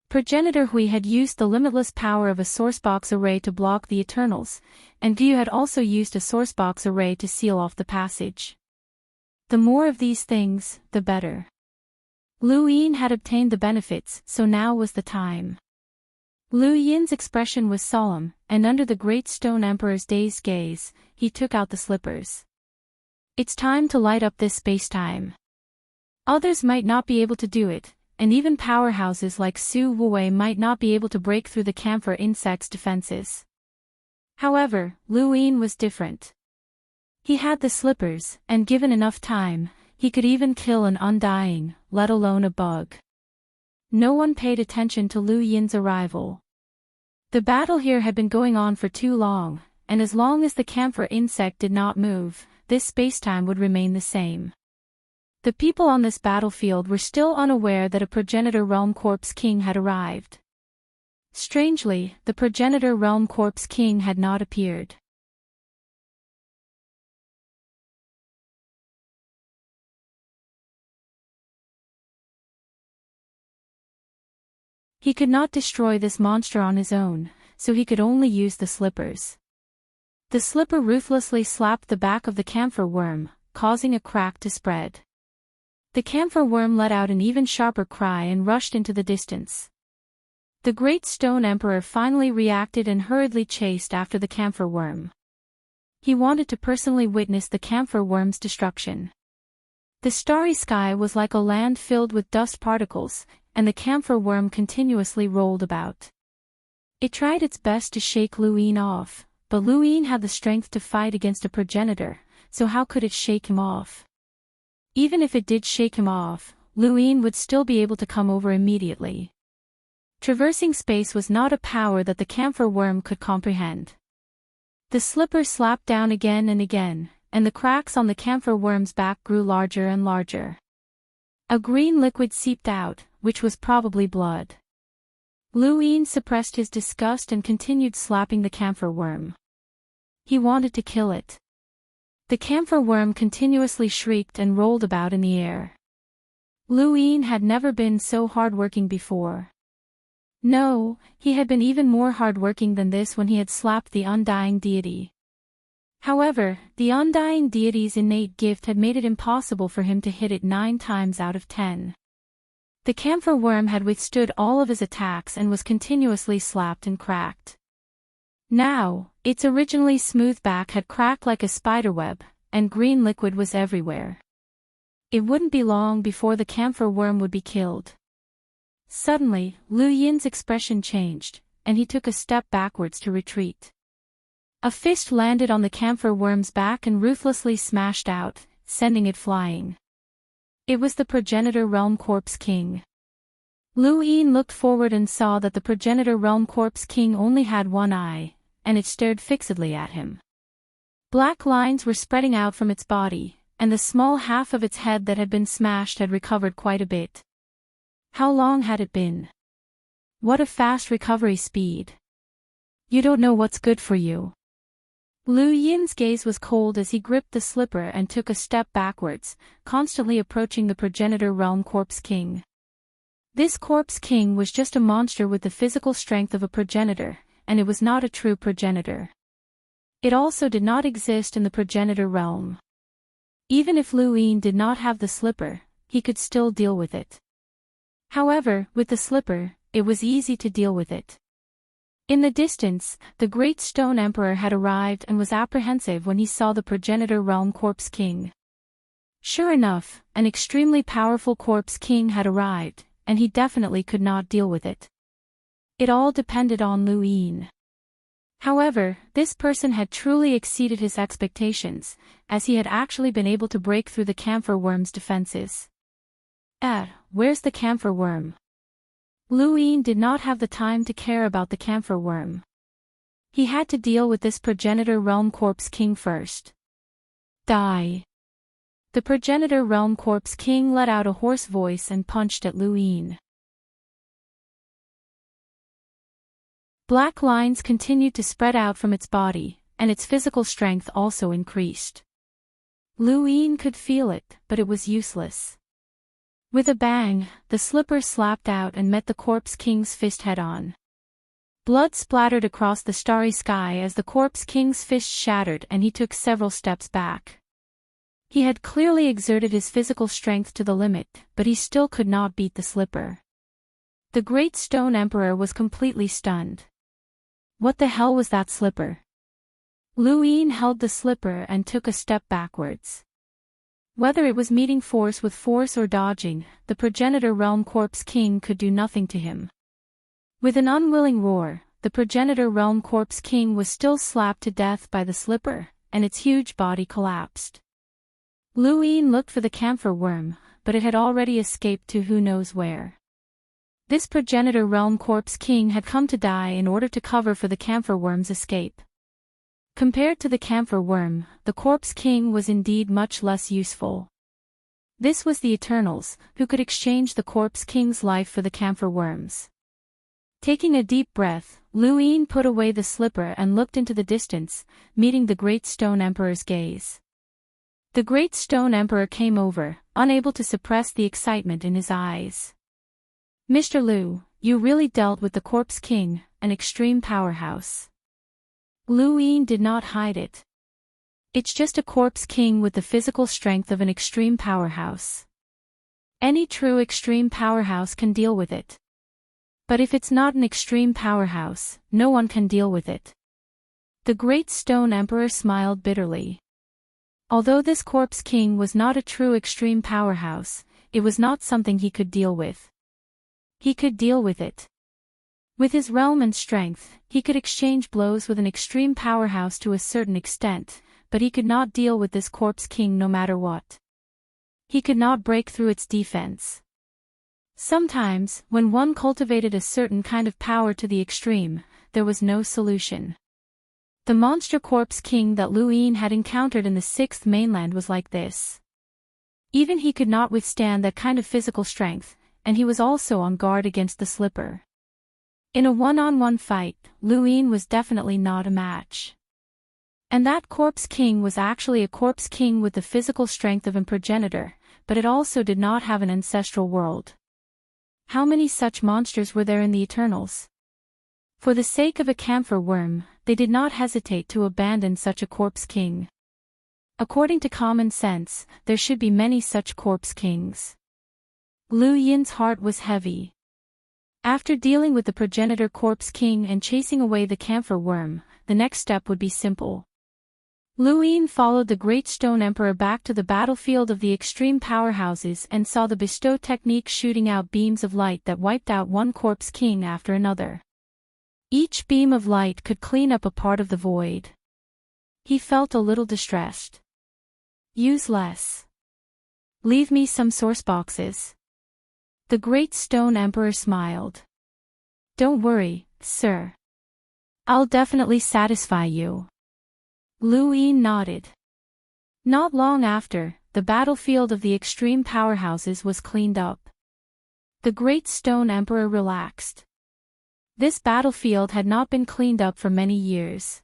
Speaker 1: Progenitor Hui had used the limitless power of a sourcebox array to block the Eternals, and Gu had also used a sourcebox array to seal off the passage. The more of these things, the better. Lu Yin had obtained the benefits, so now was the time. Lu Yin's expression was solemn, and under the Great Stone Emperor's dazed gaze, he took out the slippers. It's time to light up this space-time. Others might not be able to do it, and even powerhouses like Su Wuwei might not be able to break through the camphor insect's defenses. However, Lu Yin was different. He had the slippers, and given enough time, he could even kill an undying, let alone a bug. No one paid attention to Lu Yin's arrival. The battle here had been going on for too long, and as long as the camphor insect did not move, this spacetime would remain the same. The people on this battlefield were still unaware that a progenitor realm corpse king had arrived. Strangely, the progenitor realm corpse king had not appeared. He could not destroy this monster on his own, so he could only use the slippers. The slipper ruthlessly slapped the back of the camphor worm, causing a crack to spread. The camphor worm let out an even sharper cry and rushed into the distance. The Great Stone Emperor finally reacted and hurriedly chased after the camphor worm. He wanted to personally witness the camphor worm's destruction. The starry sky was like a land filled with dust particles, and the camphor worm continuously rolled about. It tried its best to shake Lu Yin off, but Lu Yin had the strength to fight against a progenitor, so how could it shake him off? Even if it did shake him off, Lu Yin would still be able to come over immediately. Traversing space was not a power that the camphor worm could comprehend. The slipper slapped down again and again, and the cracks on the camphor worm's back grew larger and larger. A green liquid seeped out, which was probably blood. Lu Yin suppressed his disgust and continued slapping the camphor worm. He wanted to kill it. The camphor worm continuously shrieked and rolled about in the air. Lu Yin had never been so hardworking before. No, he had been even more hardworking than this when he had slapped the undying deity. However, the undying deity's innate gift had made it impossible for him to hit it 9 times out of 10. The camphor worm had withstood all of his attacks and was continuously slapped and cracked. Now, its originally smooth back had cracked like a spiderweb, and green liquid was everywhere. It wouldn't be long before the camphor worm would be killed. Suddenly, Lu Yin's expression changed, and he took a step backwards to retreat. A fist landed on the camphor worm's back and ruthlessly smashed out, sending it flying. It was the progenitor realm corpse king. Lu Yin looked forward and saw that the progenitor realm corpse king only had one eye, and it stared fixedly at him. Black lines were spreading out from its body, and the small half of its head that had been smashed had recovered quite a bit. How long had it been? What a fast recovery speed. You don't know what's good for you. Lu Yin's gaze was cold as he gripped the slipper and took a step backwards, constantly approaching the progenitor realm corpse king. This corpse king was just a monster with the physical strength of a progenitor, and it was not a true progenitor. It also did not exist in the progenitor realm. Even if Lu Yin did not have the slipper, he could still deal with it. However, with the slipper, it was easy to deal with it. In the distance, the Great Stone Emperor had arrived and was apprehensive when he saw the progenitor realm corpse king. Sure enough, an extremely powerful corpse king had arrived, and he definitely could not deal with it. It all depended on Lu Yin. However, this person had truly exceeded his expectations, as he had actually been able to break through the camphor worm's defenses. Where's the camphor worm? Lu Yin did not have the time to care about the camphor worm. He had to deal with this progenitor realm corpse king first. Die! The progenitor realm corpse king let out a hoarse voice and punched at Lu Yin. Black lines continued to spread out from its body, and its physical strength also increased. Lu Yin could feel it, but it was useless. With a bang, the slipper slapped out and met the Corpse King's fist head-on. Blood splattered across the starry sky as the Corpse King's fist shattered and he took several steps back. He had clearly exerted his physical strength to the limit, but he still could not beat the slipper. The Great Stone Emperor was completely stunned. What the hell was that slipper? Lu Yin held the slipper and took a step backwards. Whether it was meeting force with force or dodging, the Progenitor Realm Corpse King could do nothing to him. With an unwilling roar, the Progenitor Realm Corpse King was still slapped to death by the slipper, and its huge body collapsed. Lu Yin looked for the camphor worm, but it had already escaped to who knows where. This Progenitor Realm Corpse King had come to die in order to cover for the camphor worm's escape. Compared to the camphor worm, the Corpse King was indeed much less useful. This was the Eternals, who could exchange the Corpse King's life for the camphor worm's. Taking a deep breath, Lu Yin put away the slipper and looked into the distance, meeting the Great Stone Emperor's gaze. The Great Stone Emperor came over, unable to suppress the excitement in his eyes. Mr. Lu, you really dealt with the Corpse King, an extreme powerhouse. Lu Yin did not hide it. It's just a Corpse King with the physical strength of an extreme powerhouse. Any true extreme powerhouse can deal with it. But if it's not an extreme powerhouse, no one can deal with it. The Great Stone Emperor smiled bitterly. Although this Corpse King was not a true extreme powerhouse, it was not something he could deal with. He could deal with it. With his realm and strength, he could exchange blows with an extreme powerhouse to a certain extent, but he could not deal with this Corpse King no matter what. He could not break through its defense. Sometimes, when one cultivated a certain kind of power to the extreme, there was no solution. The monster Corpse King that Lu Yin had encountered in the Sixth Mainland was like this. Even he could not withstand that kind of physical strength, and he was also on guard against the slipper. In a one-on-one fight, Lu Yin was definitely not a match. And that Corpse King was actually a Corpse King with the physical strength of a progenitor, but it also did not have an ancestral world. How many such monsters were there in the Eternals? For the sake of a camphor worm, they did not hesitate to abandon such a Corpse King. According to common sense, there should be many such Corpse Kings. Lu Yin's heart was heavy. After dealing with the Progenitor Corpse King and chasing away the camphor worm, the next step would be simple. Lu Yin followed the Great Stone Emperor back to the battlefield of the extreme powerhouses and saw the bestow technique shooting out beams of light that wiped out one Corpse King after another. Each beam of light could clean up a part of the void. He felt a little distressed. Use less. Leave me some source boxes. The Great Stone Emperor smiled. Don't worry, sir. I'll definitely satisfy you. Lu Yin nodded. Not long after, the battlefield of the extreme powerhouses was cleaned up. The Great Stone Emperor relaxed. This battlefield had not been cleaned up for many years.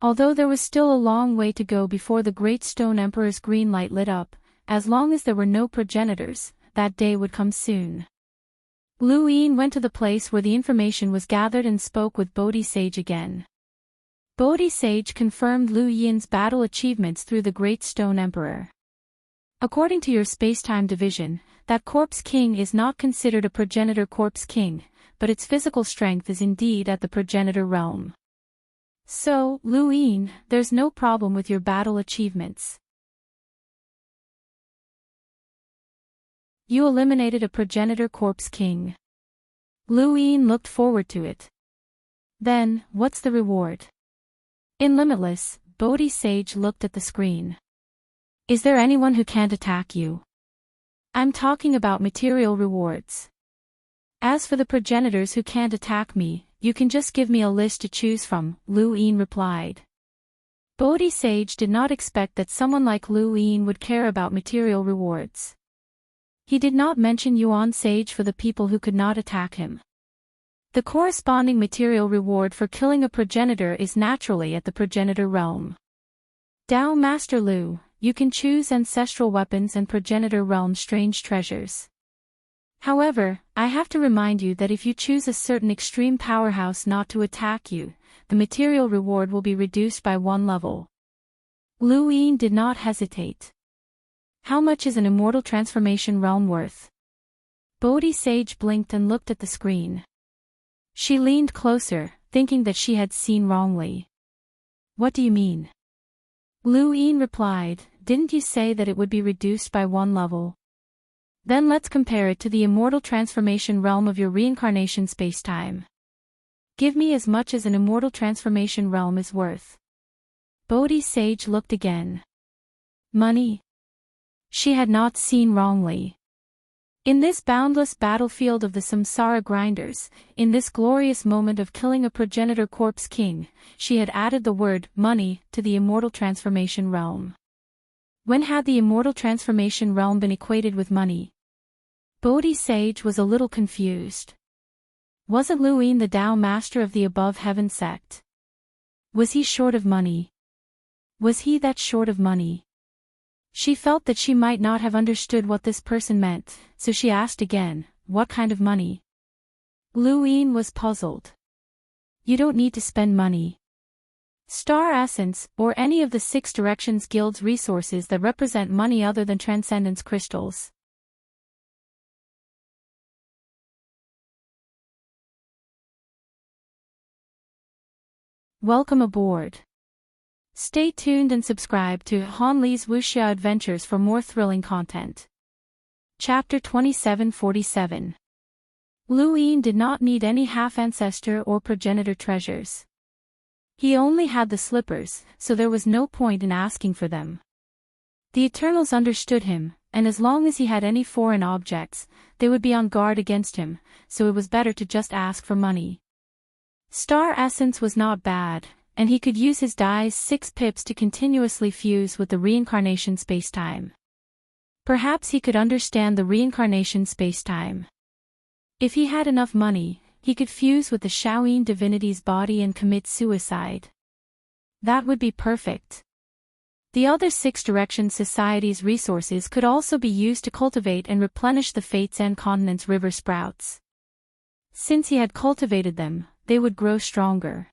Speaker 1: Although there was still a long way to go before the Great Stone Emperor's green light lit up, as long as there were no progenitors, that day would come soon. Lu Yin went to the place where the information was gathered and spoke with Bodhi Sage again. Bodhi Sage confirmed Lu Yin's battle achievements through the Great Stone Emperor. According to your space-time division, that Corpse King is not considered a progenitor Corpse King, but its physical strength is indeed at the progenitor realm. So, Lu Yin, there's no problem with your battle achievements. You eliminated a progenitor Corpse King. Lu Yin looked forward to it. Then, what's the reward? In Limitless, Bodhi Sage looked at the screen. Is there anyone who can't attack you? I'm talking about material rewards. As for the progenitors who can't attack me, you can just give me a list to choose from, Lu Yin replied. Bodhi Sage did not expect that someone like Lu Yin would care about material rewards. He did not mention Yuan Sage for the people who could not attack him. The corresponding material reward for killing a progenitor is naturally at the progenitor realm. Tao Master Lu, you can choose ancestral weapons and progenitor realm strange treasures. However, I have to remind you that if you choose a certain extreme powerhouse not to attack you, the material reward will be reduced by 1 level. Lu Yin did not hesitate. How much is an immortal transformation realm worth? Bodhi Sage blinked and looked at the screen. She leaned closer, thinking that she had seen wrongly. What do you mean? Lu Yin replied, didn't you say that it would be reduced by 1 level? Then let's compare it to the immortal transformation realm of your reincarnation spacetime. Give me as much as an immortal transformation realm is worth. Bodhi Sage looked again. Money? She had not seen wrongly. In this boundless battlefield of the samsara grinders, in this glorious moment of killing a progenitor corpse king, she had added the word money to the immortal transformation realm. When had the immortal transformation realm been equated with money? Bodhi Sage was a little confused. Wasn't Lu Yin the Tao master of the above heaven sect? Was he short of money? Was he that short of money? She felt that she might not have understood what this person meant, so she asked again, what kind of money? Lu Yin was puzzled. You don't need to spend money. Star Essence, or any of the 6 Directions Guild's resources that represent money other than Transcendence crystals. Welcome aboard. Stay tuned and subscribe to Han Li's Wuxia Adventures for more thrilling content. Chapter 2747. Lu Yin did not need any half-ancestor or progenitor treasures. He only had the slippers, so there was no point in asking for them. The Eternals understood him, and as long as he had any foreign objects, they would be on guard against him, so it was better to just ask for money. Star Essence was not bad, and he could use his Dai's 6 pips to continuously fuse with the reincarnation spacetime. Perhaps he could understand the reincarnation spacetime. If he had enough money, he could fuse with the Shaoyin divinity's body and commit suicide. That would be perfect. The other 6 Direction Society's resources could also be used to cultivate and replenish the Fates and Continent's river sprouts. Since he had cultivated them, they would grow stronger.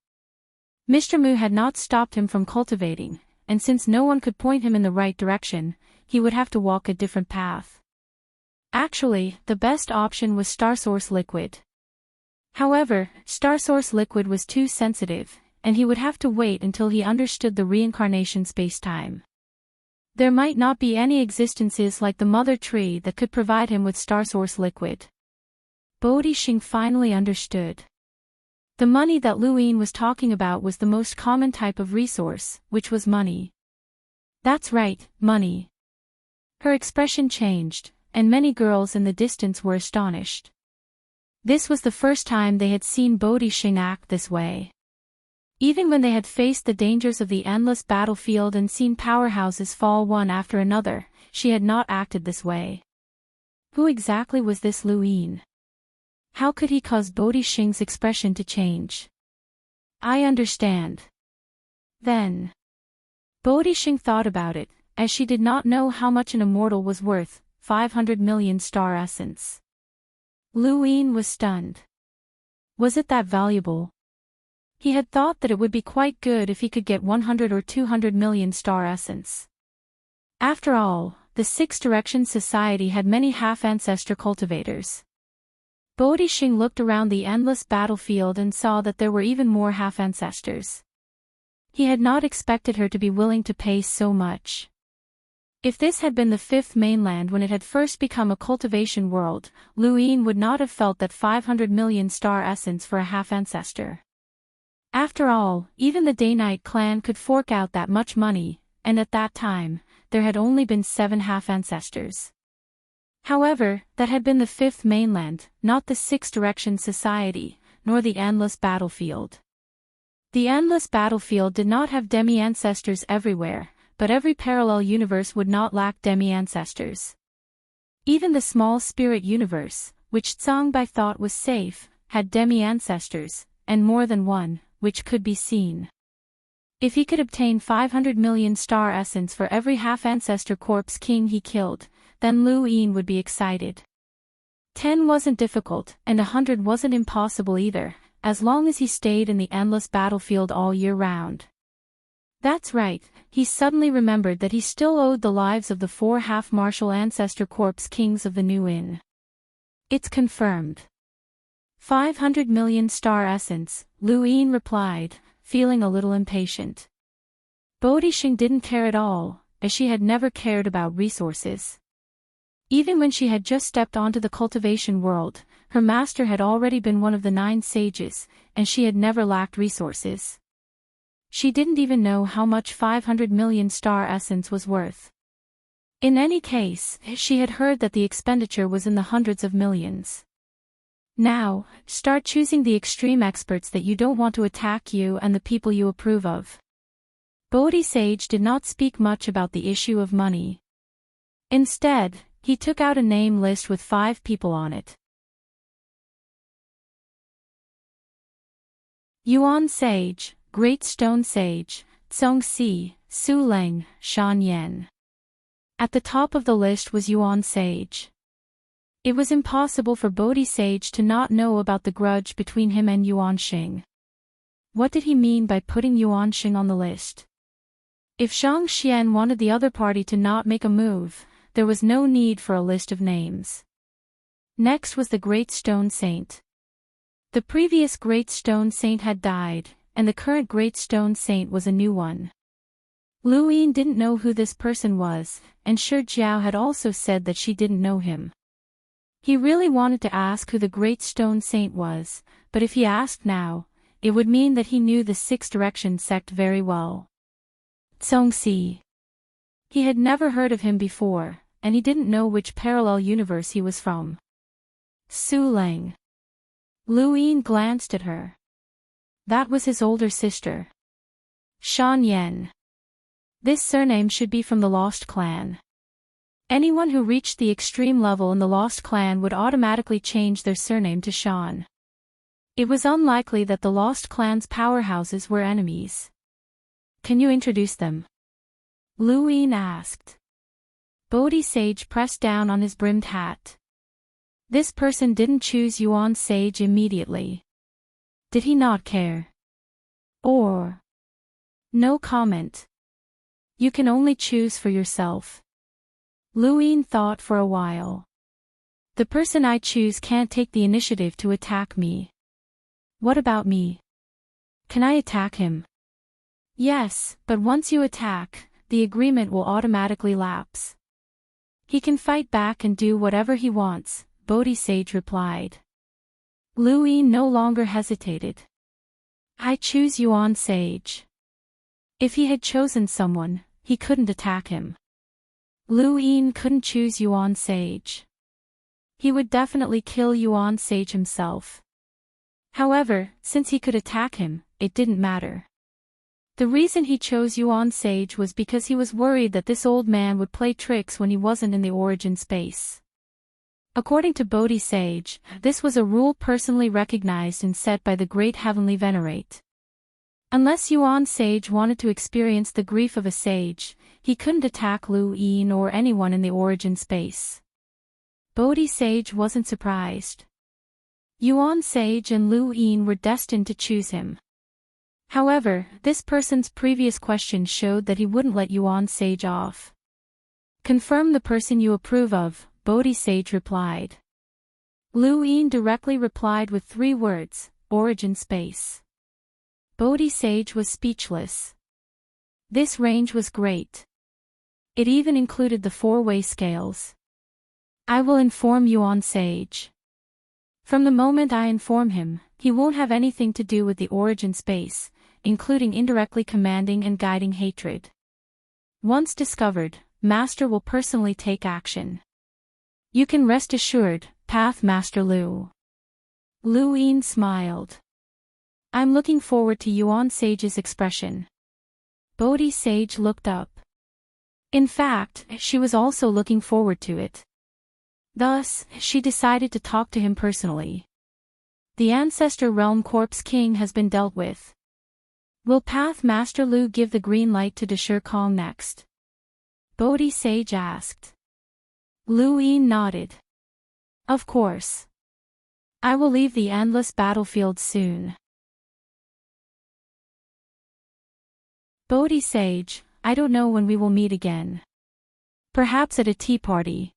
Speaker 1: Mr. Mu had not stopped him from cultivating, and since no one could point him in the right direction, he would have to walk a different path. Actually, the best option was Starsource Liquid. However, Starsource Liquid was too sensitive, and he would have to wait until he understood the reincarnation spacetime. There might not be any existences like the Mother Tree that could provide him with Starsource Liquid. Bodhi Xing finally understood. The money that Lu Yin was talking about was the most common type of resource, which was money. That's right, money. Her expression changed, and many girls in the distance were astonished. This was the first time they had seen Bodhi Xing act this way. Even when they had faced the dangers of the endless battlefield and seen powerhouses fall one after another, she had not acted this way. Who exactly was this Lu Yin? How could he cause Bodhi Xing's expression to change? I understand. Then. Bodhi Xing thought about it, as she did not know how much an immortal was worth, 500 million star essence. Lu Yin was stunned. Was it that valuable? He had thought that it would be quite good if he could get 100 or 200 million star essence. After all, the 6 Direction Society had many half-ancestor cultivators. Bodhi Xing looked around the endless battlefield and saw that there were even more half-ancestors. He had not expected her to be willing to pay so much. If this had been the 5th mainland when it had first become a cultivation world, Lu Yin would not have felt that 500 million star essence for a half-ancestor. After all, even the Day-Night clan could fork out that much money, and at that time, there had only been 7 half-ancestors. However, that had been the 5th mainland, not the 6 Direction Society, nor the endless battlefield. The endless battlefield did not have demi-ancestors everywhere, but every parallel universe would not lack demi-ancestors. Even the small spirit universe, which Tsang Bai thought was safe, had demi-ancestors, and more than one, which could be seen. If he could obtain 500 million star essence for every half-ancestor corpse king he killed, then Lu Yin would be excited. 10 wasn't difficult, and 100 wasn't impossible either, as long as he stayed in the endless battlefield all year round. That's right, he suddenly remembered that he still owed the lives of the 4 half-martial ancestor corpse kings of the new inn. It's confirmed. 500 million star essence, Lu Yin replied, feeling a little impatient. Bodhishing didn't care at all, as she had never cared about resources. Even when she had just stepped onto the cultivation world, her master had already been one of the 9 sages, and she had never lacked resources. She didn't even know how much 500 million star essence was worth. In any case, she had heard that the expenditure was in the hundreds of millions. Now, start choosing the extreme experts that you don't want to attack you and the people you approve of. Bodhi Sage did not speak much about the issue of money. Instead, he took out a name list with 5 people on it. Yuan Sage, Great Stone Sage, Zhongxi, Su Leng, Shan Yan. At the top of the list was Yuan Sage. It was impossible for Bodhi Sage to not know about the grudge between him and Yuan Xing. What did he mean by putting Yuan Xing on the list? If Zhang Xian wanted the other party to not make a move, there was no need for a list of names. Next was the Great Stone Saint. The previous Great Stone Saint had died, and the current Great Stone Saint was a new one. Lu Yin didn't know who this person was, and Shi Jiao had also said that she didn't know him. He really wanted to ask who the Great Stone Saint was, but if he asked now, it would mean that he knew the Six Direction sect very well. Zhongxi. He had never heard of him before, and he didn't know which parallel universe he was from. Su Leng. Lu Yin glanced at her. That was his older sister. Shan Yan. This surname should be from the Lost Clan. Anyone who reached the extreme level in the Lost Clan would automatically change their surname to Shan. It was unlikely that the Lost Clan's powerhouses were enemies. Can you introduce them? Lu Yin asked. Bodhi Sage pressed down on his brimmed hat. This person didn't choose Yuan Sage immediately. Did he not care? Or? No comment. You can only choose for yourself. Lu Yin thought for a while. The person I choose can't take the initiative to attack me. What about me? Can I attack him? Yes, but once you attack, the agreement will automatically lapse. He can fight back and do whatever he wants, Bodhi Sage replied. Lu Yin no longer hesitated. I choose Yuan Sage. If he had chosen someone, he couldn't attack him. Lu Yin couldn't choose Yuan Sage. He would definitely kill Yuan Sage himself. However, since he could attack him, it didn't matter. The reason he chose Yuan Sage was because he was worried that this old man would play tricks when he wasn't in the origin space. According to Bodhi Sage, this was a rule personally recognized and set by the Great Heavenly Venerate. Unless Yuan Sage wanted to experience the grief of a sage, he couldn't attack Lu Yin or anyone in the origin space. Bodhi Sage wasn't surprised. Yuan Sage and Lu Yin were destined to choose him. However, this person's previous question showed that he wouldn't let Yuan Sage off. Confirm the person you approve of, Bodhi Sage replied. Lu Yin directly replied with 3 words, origin space. Bodhi Sage was speechless. This range was great. It even included the 4-way scales. I will inform Yuan Sage. From the moment I inform him, he won't have anything to do with the origin space, including indirectly commanding and guiding hatred. Once discovered, Master will personally take action. You can rest assured, Path Master Lu. Lu Yin smiled. I'm looking forward to Yuan Sage's expression. Bodhi Sage looked up. In fact, she was also looking forward to it. Thus, she decided to talk to him personally. The Ancestor Realm Corpse King has been dealt with. Will Path Master Lu give the green light to Dashur Kong next? Bodhi Sage asked. Lu Yin nodded. Of course. I will leave the endless battlefield soon. Bodhi Sage, I don't know when we will meet again. Perhaps at a tea party.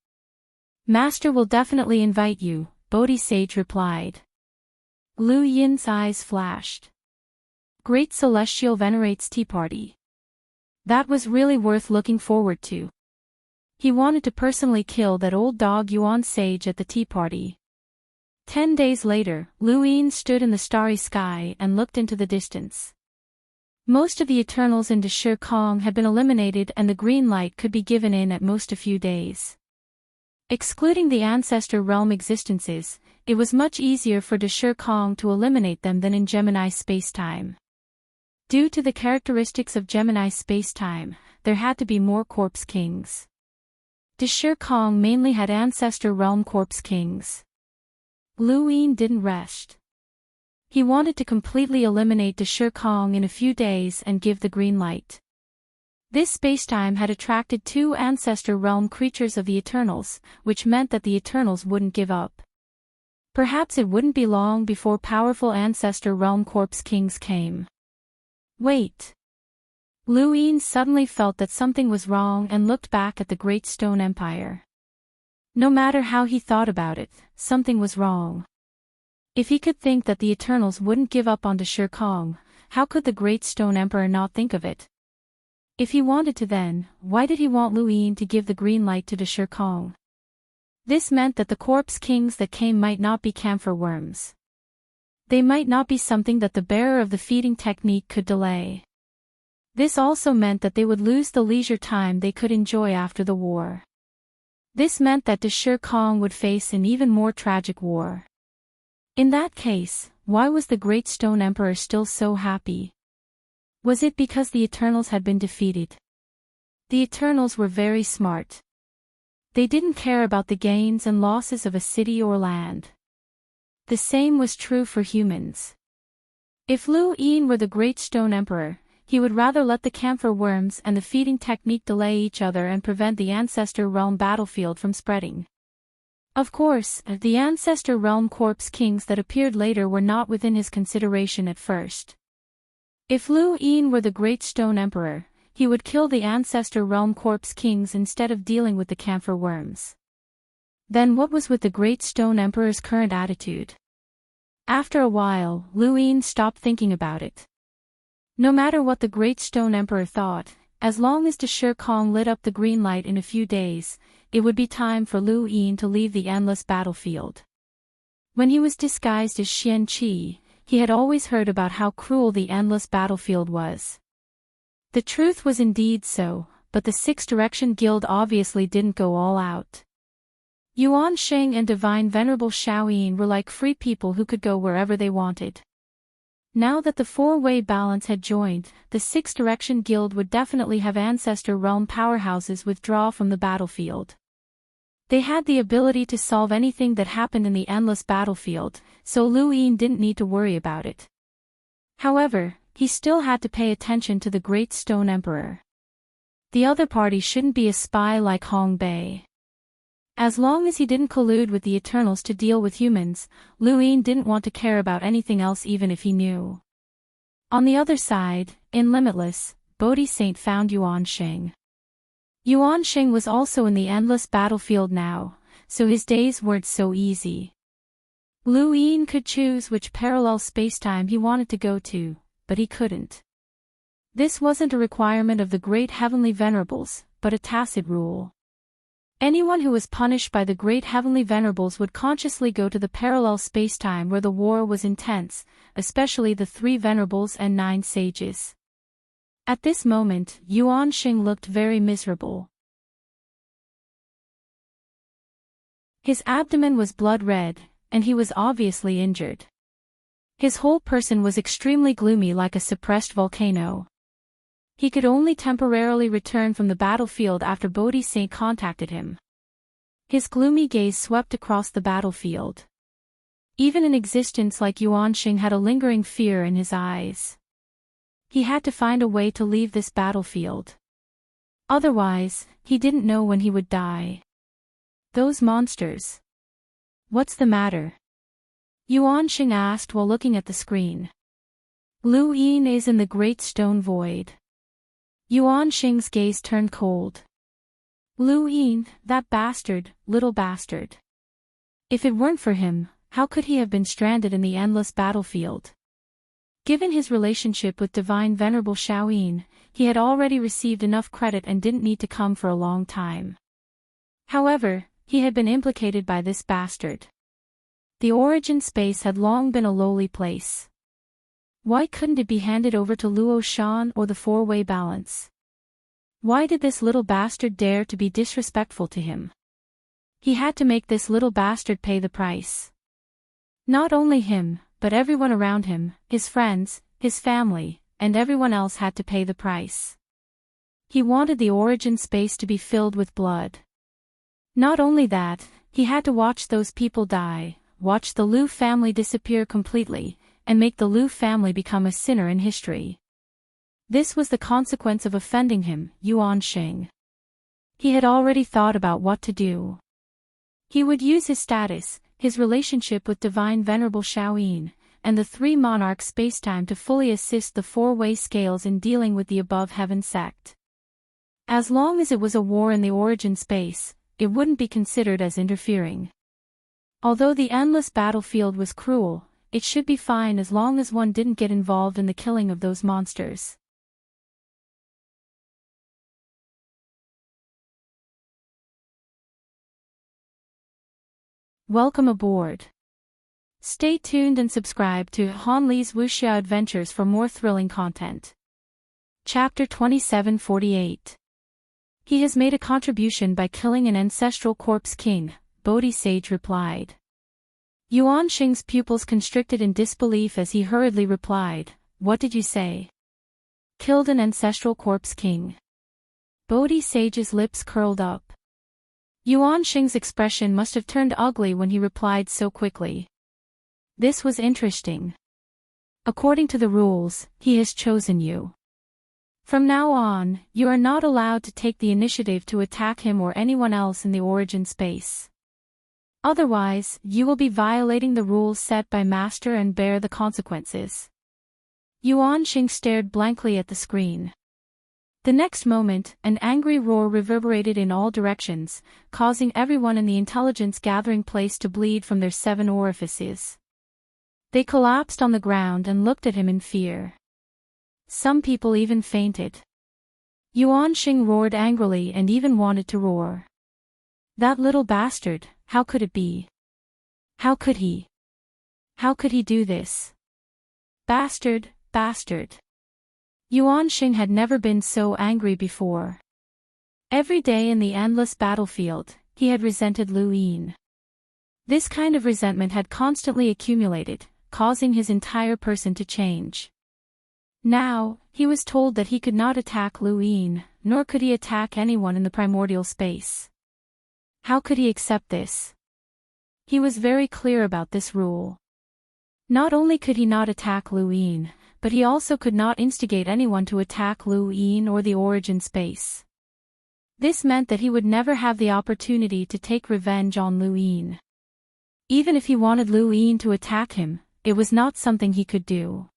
Speaker 1: Master will definitely invite you, Bodhi Sage replied. Lu Yin's eyes flashed. Great Celestial venerates tea party. That was really worth looking forward to. He wanted to personally kill that old dog Yuan Sage at the tea party. 10 days later, Lu Yin stood in the starry sky and looked into the distance. Most of the Eternals in Dashur Kong had been eliminated and the green light could be given in at most a few days. Excluding the Ancestor Realm existences, it was much easier for Dashur Kong to eliminate them than in Gemini spacetime. Due to the characteristics of Gemini spacetime, there had to be more Corpse Kings. Dashur Kong mainly had Ancestor Realm Corpse Kings. Lu Yin didn't rest. He wanted to completely eliminate Dashur Kong in a few days and give the green light. This spacetime had attracted 2 Ancestor Realm creatures of the Eternals, which meant that the Eternals wouldn't give up. Perhaps it wouldn't be long before powerful Ancestor Realm Corpse Kings came. Wait. Lu Yin suddenly felt that something was wrong and looked back at the Great Stone Empire. No matter how he thought about it, something was wrong. If he could think that the Eternals wouldn't give up on Dashur Kong, how could the Great Stone Emperor not think of it? If he wanted to then, why did he want Lu Yin to give the green light to Dashur Kong? This meant that the Corpse Kings that came might not be camphor worms. They might not be something that the bearer of the feeding technique could delay. This also meant that they would lose the leisure time they could enjoy after the war. This meant that Dashur Kong would face an even more tragic war. In that case, why was the Great Stone Emperor still so happy? Was it because the Eternals had been defeated? The Eternals were very smart. They didn't care about the gains and losses of a city or land. The same was true for humans. If Lu Yin were the Great Stone Emperor, he would rather let the camphor worms and the feeding technique delay each other and prevent the Ancestor Realm battlefield from spreading. Of course, the Ancestor Realm Corpse Kings that appeared later were not within his consideration at first. If Lu Yin were the Great Stone Emperor, he would kill the Ancestor Realm Corpse Kings instead of dealing with the camphor worms. Then what was with the Great Stone Emperor's current attitude? After a while, Lu Yin stopped thinking about it. No matter what the Great Stone Emperor thought, as long as Dashur Kong lit up the green light in a few days, it would be time for Lu Yin to leave the endless battlefield. When he was disguised as Xian Qi, he had always heard about how cruel the endless battlefield was. The truth was indeed so, but the Six Direction Guild obviously didn't go all out. Yuan Sheng and Divine Venerable Shaoyin were like free people who could go wherever they wanted. Now that the four-way balance had joined, the Six Direction Guild would definitely have Ancestor Realm powerhouses withdraw from the battlefield. They had the ability to solve anything that happened in the endless battlefield, so Lu Yin didn't need to worry about it. However, he still had to pay attention to the Great Stone Emperor. The other party shouldn't be a spy like Hong Bei. As long as he didn't collude with the Eternals to deal with humans, Lu Yin didn't want to care about anything else even if he knew. On the other side, in Limitless, Bodhi Saint found Yuan Sheng. Yuan Sheng was also in the endless battlefield now, so his days weren't so easy. Lu Yin could choose which parallel spacetime he wanted to go to, but he couldn't. This wasn't a requirement of the Great Heavenly Venerables, but a tacit rule. Anyone who was punished by the Great Heavenly Venerables would consciously go to the parallel spacetime where the war was intense, especially the 3 Venerables and 9 Sages. At this moment, Yuan Sheng looked very miserable. His abdomen was blood red, and he was obviously injured. His whole person was extremely gloomy like a suppressed volcano. He could only temporarily return from the battlefield after Bodhi Saint contacted him. His gloomy gaze swept across the battlefield. Even an existence like Yuanxing had a lingering fear in his eyes. He had to find a way to leave this battlefield. Otherwise, he didn't know when he would die. Those monsters. What's the matter? Yuanxing asked while looking at the screen. Lu Yin is in the great stone void. Yuanxing's gaze turned cold. Lu Yin, that bastard, little bastard. If it weren't for him, how could he have been stranded in the endless battlefield? Given his relationship with divine venerable Shaoyin, he had already received enough credit and didn't need to come for a long time. However, he had been implicated by this bastard. The origin space had long been a lowly place. Why couldn't it be handed over to Luo Shan or the four-way balance? Why did this little bastard dare to be disrespectful to him? He had to make this little bastard pay the price. Not only him, but everyone around him, his friends, his family, and everyone else had to pay the price. He wanted the origin space to be filled with blood. Not only that, he had to watch those people die, watch the Lu family disappear completely, and make the Lu family become a sinner in history. This was the consequence of offending him, Yuanxing. He had already thought about what to do. He would use his status, his relationship with divine venerable Shaoyin, and the three monarchs spacetime to fully assist the four-way scales in dealing with the above heaven sect. As long as it was a war in the origin space, it wouldn't be considered as interfering. Although the endless battlefield was cruel, it should be fine as long as one didn't get involved in the killing of those monsters. Welcome aboard. Stay tuned and subscribe to Han Li's Wuxia Adventures for more thrilling content. Chapter 2748. He has made a contribution by killing an ancestral corpse king, Bodhi Sage replied. Yuanxing's pupils constricted in disbelief as he hurriedly replied, "What did you say?" "Killed an ancestral corpse king." Bodhi Sage's lips curled up. Yuanxing's expression must have turned ugly when he replied so quickly. This was interesting. According to the rules, he has chosen you. From now on, you are not allowed to take the initiative to attack him or anyone else in the origin space. Otherwise, you will be violating the rules set by Master and bear the consequences. Yuanxing stared blankly at the screen. The next moment, an angry roar reverberated in all directions, causing everyone in the intelligence-gathering place to bleed from their 7 orifices. They collapsed on the ground and looked at him in fear. Some people even fainted. Yuanxing roared angrily and even wanted to roar. That little bastard, how could it be? How could he? How could he do this? Bastard, bastard. Yuanxing had never been so angry before. Every day in the endless battlefield, he had resented Lu Yin. This kind of resentment had constantly accumulated, causing his entire person to change. Now, he was told that he could not attack Lu Yin, nor could he attack anyone in the primordial space. How could he accept this? He was very clear about this rule. Not only could he not attack Lu Yin, but he also could not instigate anyone to attack Lu Yin or the origin space. This meant that he would never have the opportunity to take revenge on Lu Yin. Even if he wanted Lu Yin to attack him, it was not something he could do.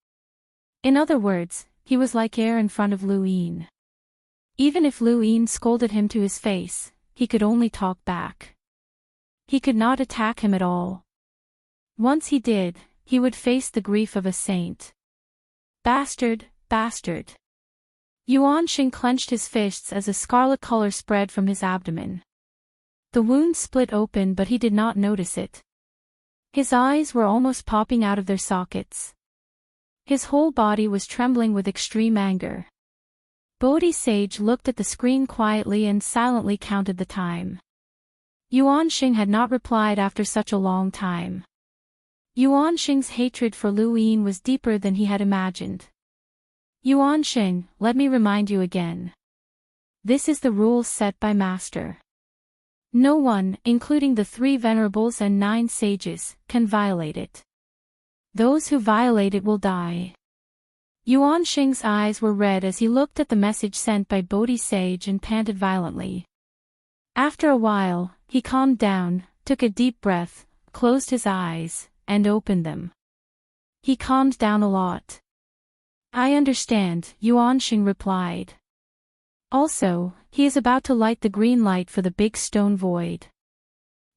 Speaker 1: In other words, he was like air in front of Lu Yin. Even if Lu Yin scolded him to his face, he could only talk back. He could not attack him at all. Once he did, he would face the grief of a saint. Bastard, bastard. Yuanxing clenched his fists as a scarlet color spread from his abdomen. The wound split open but he did not notice it. His eyes were almost popping out of their sockets. His whole body was trembling with extreme anger. Bodhi Sage looked at the screen quietly and silently counted the time. Yuanxing had not replied after such a long time. Yuanxing's hatred for Lu Yin was deeper than he had imagined. Yuanxing, let me remind you again. This is the rules set by Master. No one, including the 3 venerables and 9 sages, can violate it. Those who violate it will die. Yuan Sheng's eyes were red as he looked at the message sent by Bodhi Sage and panted violently. After a while, he calmed down, took a deep breath, closed his eyes, and opened them. He calmed down a lot. I understand, Yuan Sheng replied. Also, he is about to light the green light for the big stone void.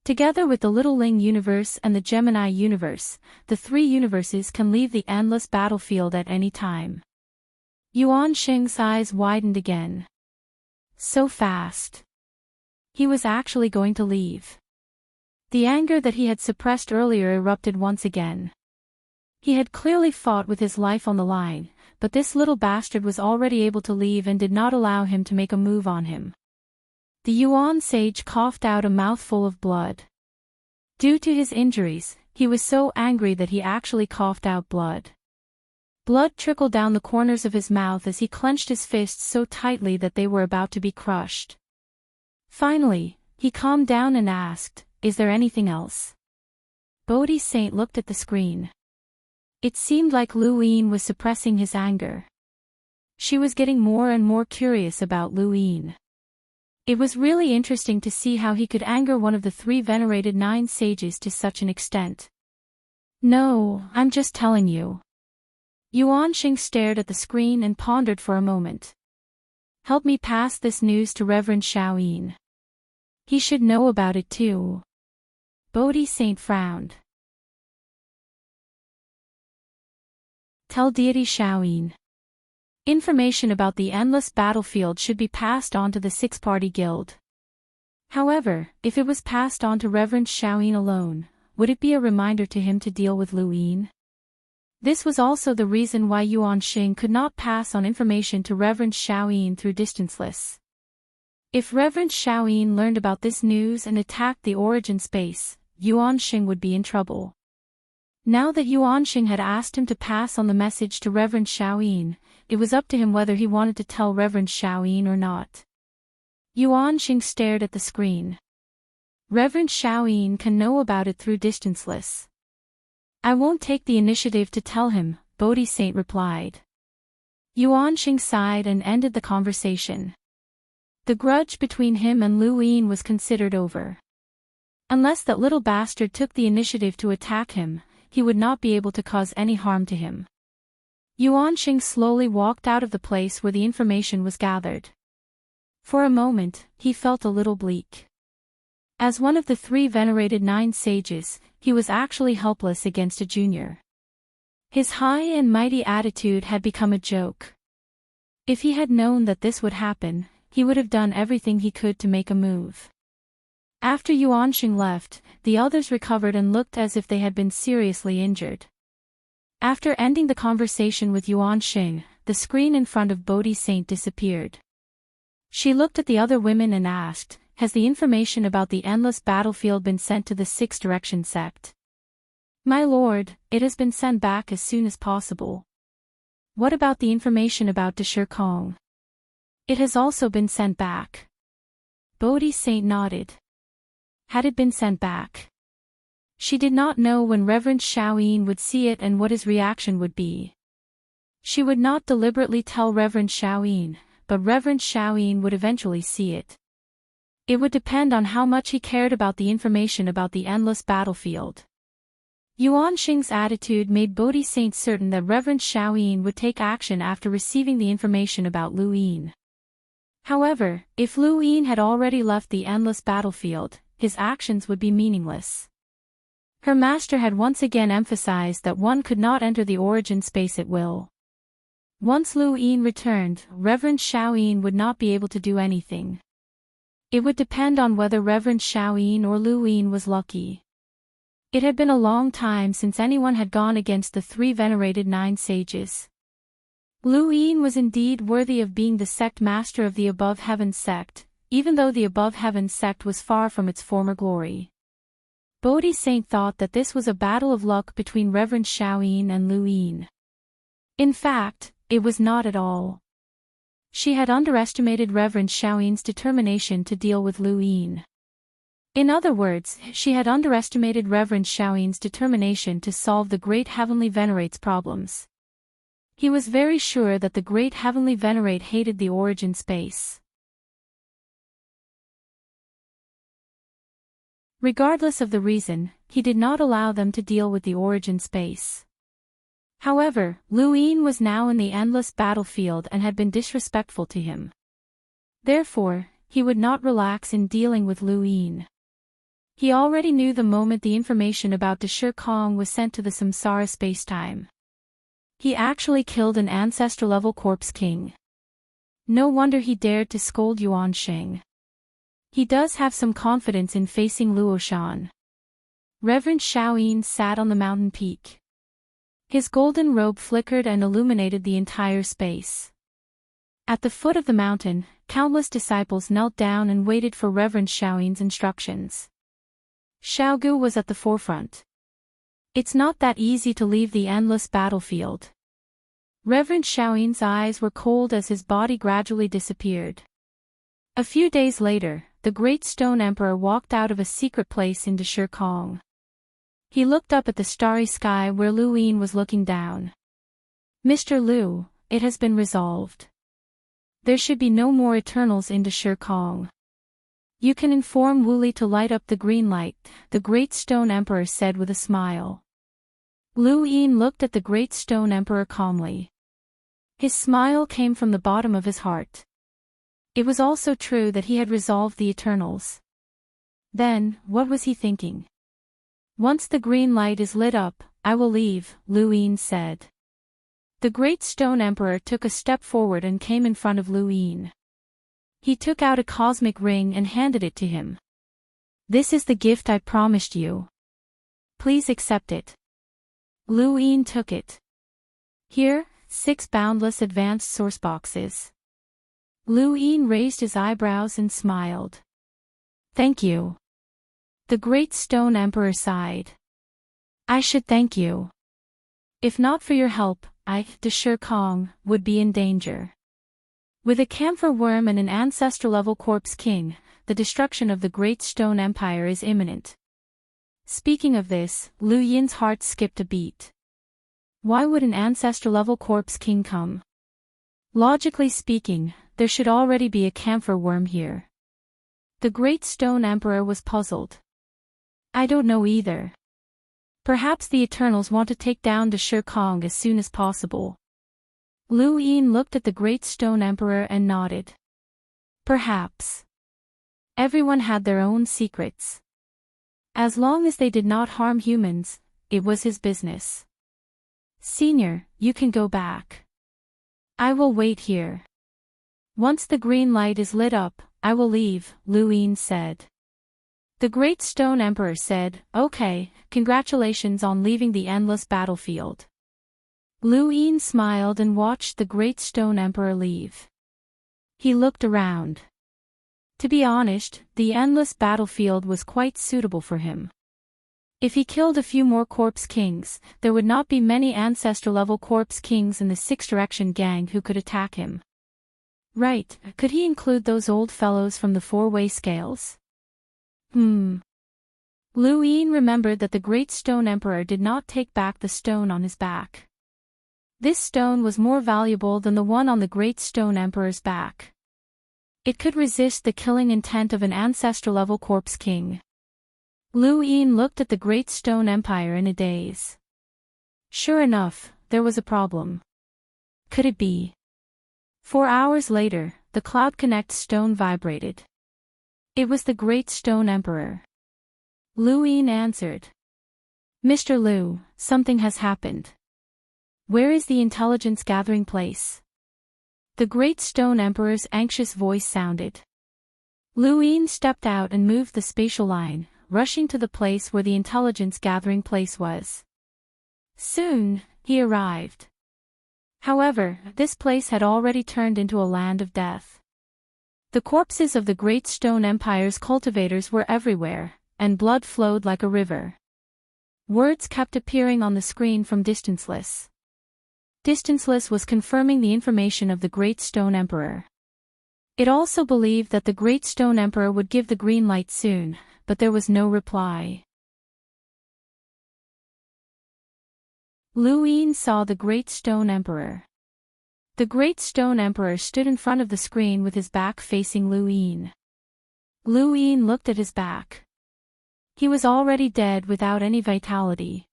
Speaker 1: Together with the Little Ling universe and the Gemini universe, the 3 universes can leave the endless battlefield at any time. Yuan Sheng's eyes widened again. So fast. He was actually going to leave. The anger that he had suppressed earlier erupted once again. He had clearly fought with his life on the line, but this little bastard was already able to leave and did not allow him to make a move on him. The Yuan sage coughed out a mouthful of blood. Due to his injuries, he was so angry that he actually coughed out blood. Blood trickled down the corners of his mouth as he clenched his fists so tightly that they were about to be crushed. Finally, he calmed down and asked, "Is there anything else?" Bodhi Saint looked at the screen. It seemed like Lu Yin was suppressing his anger. She was getting more and more curious about Lu Yin. It was really interesting to see how he could anger one of the 3 venerated 9 sages to such an extent. No, I'm just telling you. Yuan Sheng stared at the screen and pondered for a moment. Help me pass this news to Reverend Xiaoyin. He should know about it too. Bodhi Saint frowned. Tell deity Xiaoyin. Information about the endless battlefield should be passed on to the 6-party guild. However, if it was passed on to Reverend Xiaoyin alone, would it be a reminder to him to deal with Lu Yin? This was also the reason why Yuan Sheng could not pass on information to Reverend Xiaoyin through distanceless. If Reverend Xiaoyin learned about this news and attacked the origin space, Yuan Sheng would be in trouble. Now that Yuan Sheng had asked him to pass on the message to Reverend Xiaoyin, it was up to him whether he wanted to tell Reverend Xiaoyin or not. Yuan Sheng stared at the screen. Reverend Xiaoyin can know about it through distanceless. I won't take the initiative to tell him, Bodhi Saint replied. Yuan Sheng sighed and ended the conversation. The grudge between him and Lu Yin was considered over. Unless that little bastard took the initiative to attack him, he would not be able to cause any harm to him. Yuan Sheng slowly walked out of the place where the information was gathered. For a moment, he felt a little bleak. As one of the 3 venerated 9 sages, he was actually helpless against a junior. His high and mighty attitude had become a joke. If he had known that this would happen, he would have done everything he could to make a move. After Yuan Sheng left, the others recovered and looked as if they had been seriously injured. After ending the conversation with Yuan Sheng, the screen in front of Bodhi Saint disappeared. She looked at the other women and asked, "Has the information about the endless battlefield been sent to the 6 Direction sect?" "My lord, it has been sent back as soon as possible." "What about the information about Dashir Kong?" "It has also been sent back." Bodhi Saint nodded. Had it been sent back? She did not know when Reverend Xiaoyin would see it and what his reaction would be. She would not deliberately tell Reverend Xiaoyin, but Reverend Xiaoyin would eventually see it. It would depend on how much he cared about the information about the endless battlefield. Yuan Sheng's attitude made Bodhi Saint certain that Reverend Xiaoyin would take action after receiving the information about Lu Yin. However, if Lu Yin had already left the endless battlefield, his actions would be meaningless. Her master had once again emphasized that one could not enter the origin space at will. Once Lu Yin returned, Reverend Xiaoyin would not be able to do anything. It would depend on whether Reverend Xiaoyin or Lu Yin was lucky. It had been a long time since anyone had gone against the 3 venerated 9 sages. Lu Yin was indeed worthy of being the sect master of the Above Heavens sect, even though the Above Heavens sect was far from its former glory. Bodhi Saint thought that this was a battle of luck between Reverend Xiaoyin and Lu Yin. In fact, it was not at all. She had underestimated Reverend Xiaoyin's determination to deal with Lu Yin. In other words, she had underestimated Reverend Shaoyin's determination to solve the Great Heavenly Venerate's problems. He was very sure that the Great Heavenly Venerate hated the origin space. Regardless of the reason, he did not allow them to deal with the origin space. However, Lu Yin was now in the endless battlefield and had been disrespectful to him. Therefore, he would not relax in dealing with Lu Yin. He already knew the moment the information about Dashir Kong was sent to the samsara spacetime. He actually killed an ancestor-level corpse king. No wonder he dared to scold Yuan Sheng. He does have some confidence in facing Luoshan. Reverend Shaoyin sat on the mountain peak. His golden robe flickered and illuminated the entire space. At the foot of the mountain, countless disciples knelt down and waited for Reverend Shaoyin's instructions. Xiaogu was at the forefront. It's not that easy to leave the endless battlefield. Reverend Shaoyin's eyes were cold as his body gradually disappeared. A few days later, the Great Stone Emperor walked out of a secret place in Dashir Kong. He looked up at the starry sky where Lu Yin was looking down. Mr. Lu, it has been resolved. There should be no more Eternals in Dashir Kong. You can inform Wu Li to light up the green light, the Great Stone Emperor said with a smile. Lu Yin looked at the Great Stone Emperor calmly. His smile came from the bottom of his heart. It was also true that he had resolved the Eternals. Then, what was he thinking? Once the green light is lit up, I will leave, Lu Yin said. The Great Stone Emperor took a step forward and came in front of Lu Yin. He took out a cosmic ring and handed it to him. This is the gift I promised you. Please accept it. Lu Yin took it. Here, 6 boundless advanced source boxes. Lu Yin raised his eyebrows and smiled. Thank you. The Great Stone Emperor sighed. I should thank you. If not for your help, I, Dashir Kong, would be in danger. With a camphor worm and an ancestor-level corpse king, the destruction of the Great Stone Empire is imminent. Speaking of this, Lu Yin's heart skipped a beat. Why would an ancestor-level corpse king come? Logically speaking, there should already be a camphor worm here. The Great Stone Emperor was puzzled. I don't know either. Perhaps the Eternals want to take down Dashir Kong as soon as possible. Lu Yin looked at the Great Stone Emperor and nodded. Perhaps. Everyone had their own secrets. As long as they did not harm humans, it was his business. Senior, you can go back. I will wait here. Once the green light is lit up, I will leave, Lu Yin said. The Great Stone Emperor said, Okay, congratulations on leaving the endless battlefield. Lu Yin smiled and watched the Great Stone Emperor leave. He looked around. To be honest, the endless battlefield was quite suitable for him. If he killed a few more corpse kings, there would not be many ancestor-level corpse kings in the Six Direction gang who could attack him. Right, could he include those old fellows from the four-way scales? Lu Yin remembered that the Great Stone Emperor did not take back the stone on his back. This stone was more valuable than the one on the Great Stone Emperor's back. It could resist the killing intent of an ancestor-level corpse king. Lu Yin looked at the Great Stone Empire in a daze. Sure enough, there was a problem. Could it be? 4 hours later, the Cloud Connect stone vibrated. It was the Great Stone Emperor. Lu Yin answered. Mr. Lu, something has happened. Where is the intelligence gathering place? The Great Stone Emperor's anxious voice sounded. Lu Yin stepped out and moved the spatial line, rushing to the place where the intelligence gathering place was. Soon, he arrived. However, this place had already turned into a land of death. The corpses of the Great Stone Empire's cultivators were everywhere, and blood flowed like a river. Words kept appearing on the screen from Distanceless. Distanceless was confirming the information of the Great Stone Emperor. It also believed that the Great Stone Emperor would give the green light soon, but there was no reply. Lu Yin saw the Great Stone Emperor. The Great Stone Emperor stood in front of the screen with his back facing Lu Yin. Lu Yin looked at his back. He was already dead without any vitality.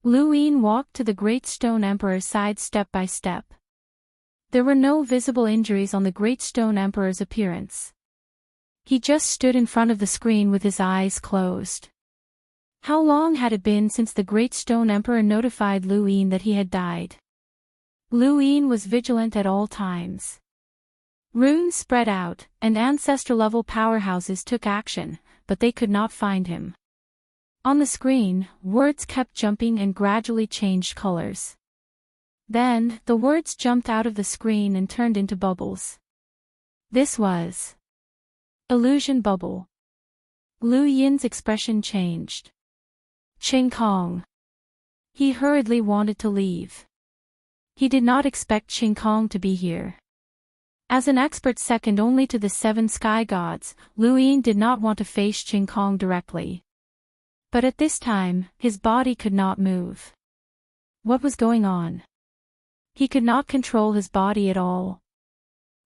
Speaker 1: Lu Yin walked to the Great Stone Emperor's side step by step. There were no visible injuries on the Great Stone Emperor's appearance. He just stood in front of the screen with his eyes closed. How long had it been since the Great Stone Emperor notified Lu Yin that he had died? Lu Yin was vigilant at all times. Runes spread out, and ancestor-level powerhouses took action, but they could not find him. On the screen, words kept jumping and gradually changed colors. Then, the words jumped out of the screen and turned into bubbles. This was illusion bubble. Lu Yin's expression changed. Qing Kong. He hurriedly wanted to leave. He did not expect Qing Kong to be here. As an expert second only to the 7 sky gods, Lu Yin did not want to face Qing Kong directly. But at this time, his body could not move. What was going on? He could not control his body at all.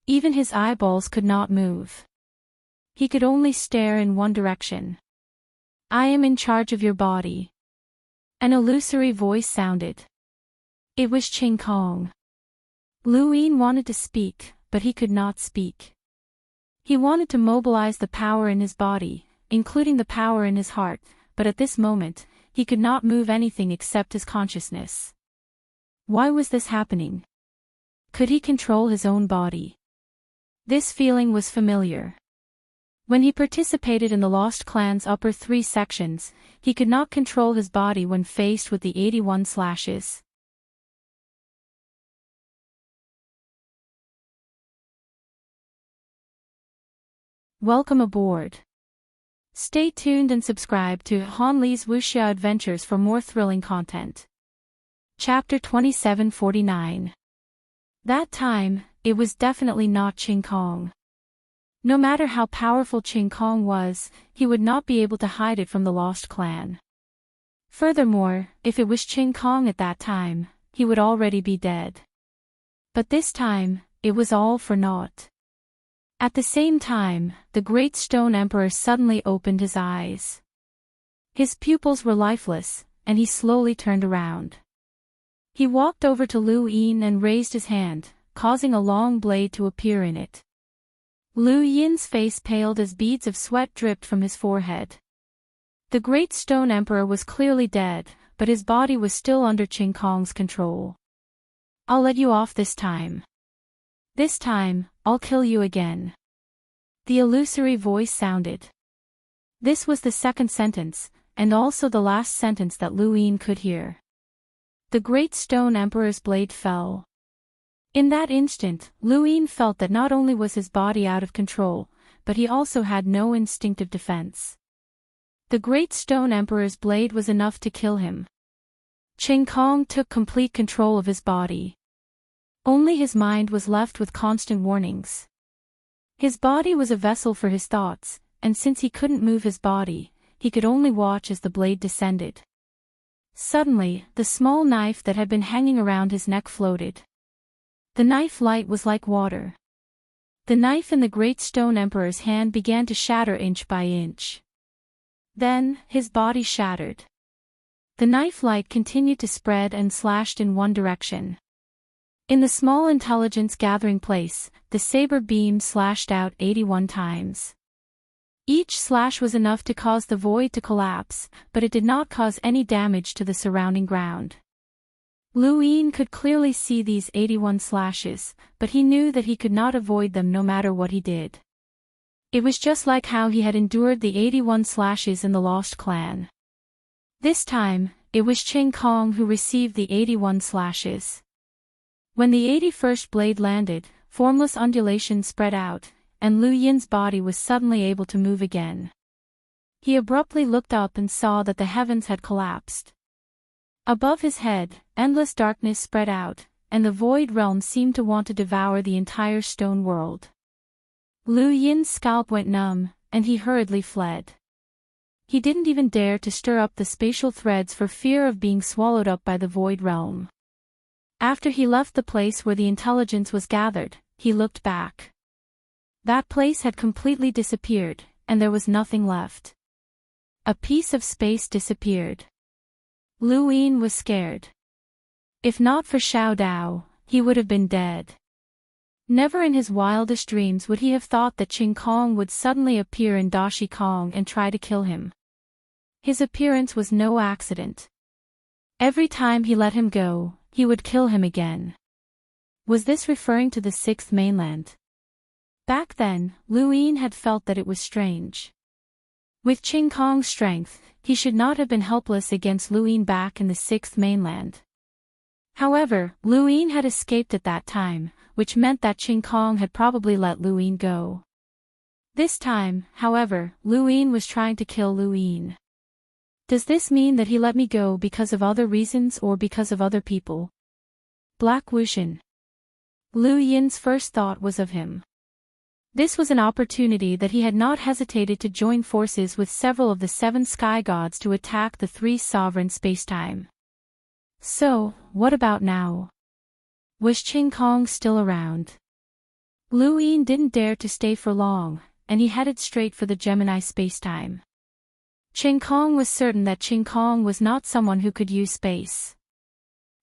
Speaker 1: Even his eyeballs could not move. He could only stare in one direction. I am in charge of your body. An illusory voice sounded. It was Qing Kong. Lu Yin wanted to speak, but he could not speak. He wanted to mobilize the power in his body, including the power in his heart, but at this moment, he could not move anything except his consciousness. Why was this happening? Could he control his own body? This feeling was familiar. When he participated in the Lost Clan's upper 3 sections, he could not control his body when faced with the 81 slashes. Welcome aboard. Stay tuned and subscribe to Han Li's Wuxia Adventures for more thrilling content. Chapter 2749. That time, it was definitely not Qing Kong. No matter how powerful Qing Kong was, he would not be able to hide it from the Lost Clan. Furthermore, if it was Qing Kong at that time, he would already be dead. But this time, it was all for naught. At the same time, the Great Stone Emperor suddenly opened his eyes. His pupils were lifeless, and he slowly turned around. He walked over to Lu Yin and raised his hand, causing a long blade to appear in it. Lu Yin's face paled as beads of sweat dripped from his forehead. The Great Stone Emperor was clearly dead, but his body was still under Qing Kong's control. I'll let you off this time. This time, I'll kill you again. The illusory voice sounded. This was the second sentence, and also the last sentence that Lu Yin could hear. The Great Stone Emperor's blade fell. In that instant, Lu Yin felt that not only was his body out of control, but he also had no instinctive defense. The Great Stone Emperor's blade was enough to kill him. Qing Kong took complete control of his body. Only his mind was left with constant warnings. His body was a vessel for his thoughts, and since he couldn't move his body, he could only watch as the blade descended. Suddenly, the small knife that had been hanging around his neck floated. The knife light was like water. The knife in the Great Stone Emperor's hand began to shatter inch by inch. Then, his body shattered. The knife light continued to spread and slashed in one direction. In the small intelligence gathering place, the saber beam slashed out 81 times. Each slash was enough to cause the void to collapse, but it did not cause any damage to the surrounding ground. Lu Yin could clearly see these 81 slashes, but he knew that he could not avoid them no matter what he did. It was just like how he had endured the 81 slashes in the Lost Clan. This time, it was Qing Kong who received the 81 slashes. When the 81st blade landed, formless undulations spread out, and Lu Yin's body was suddenly able to move again. He abruptly looked up and saw that the heavens had collapsed. Above his head, endless darkness spread out, and the void realm seemed to want to devour the entire stone world. Lu Yin's scalp went numb, and he hurriedly fled. He didn't even dare to stir up the spatial threads for fear of being swallowed up by the void realm. After he left the place where the intelligence was gathered, he looked back. That place had completely disappeared, and there was nothing left. A piece of space disappeared. Lu Yin was scared. If not for Xiao Dao, he would have been dead. Never in his wildest dreams would he have thought that Qin Kong would suddenly appear in Dashi Kong and try to kill him. His appearance was no accident. Every time he let him go, he would kill him again. Was this referring to the sixth mainland? Back then, Lu Yin had felt that it was strange. With Qin Kong's strength, he should not have been helpless against Lu Yin back in the sixth mainland. However, Lu Yin had escaped at that time, which meant that Qin Kong had probably let Lu Yin go. This time, however, Lu Yin was trying to kill Lu Yin. Does this mean that he let me go because of other reasons or because of other people? Black Wuxian. Lu Yin's first thought was of him. This was an opportunity that he had not hesitated to join forces with several of the seven sky gods to attack the three sovereign spacetime. So, what about now? Was Qin Kong still around? Lu Yin didn't dare to stay for long, and he headed straight for the Gemini spacetime. Qin Kong was certain that Qin Kong was not someone who could use space.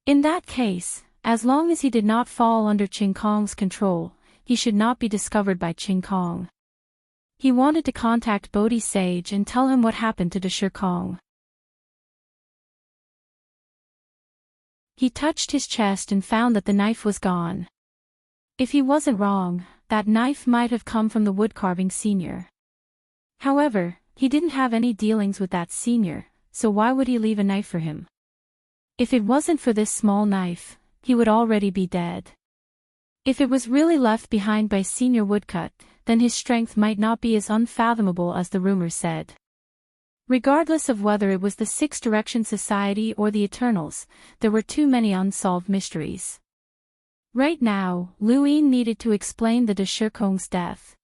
Speaker 1: In that case, as long as he did not fall under Qin Kong's control, he should not be discovered by Qin Kong. He wanted to contact Bodhi Sage and tell him what happened to Dashir Kong. He touched his chest and found that the knife was gone. If he wasn't wrong, that knife might have come from the woodcarving senior. However, he didn't have any dealings with that senior, so why would he leave a knife for him? If it wasn't for this small knife, he would already be dead. If it was really left behind by Senior Woodcut, then his strength might not be as unfathomable as the rumor said. Regardless of whether it was the Six Direction Society or the Eternals, there were too many unsolved mysteries. Right now, Lu Yin needed to explain the Dashir Kong's death.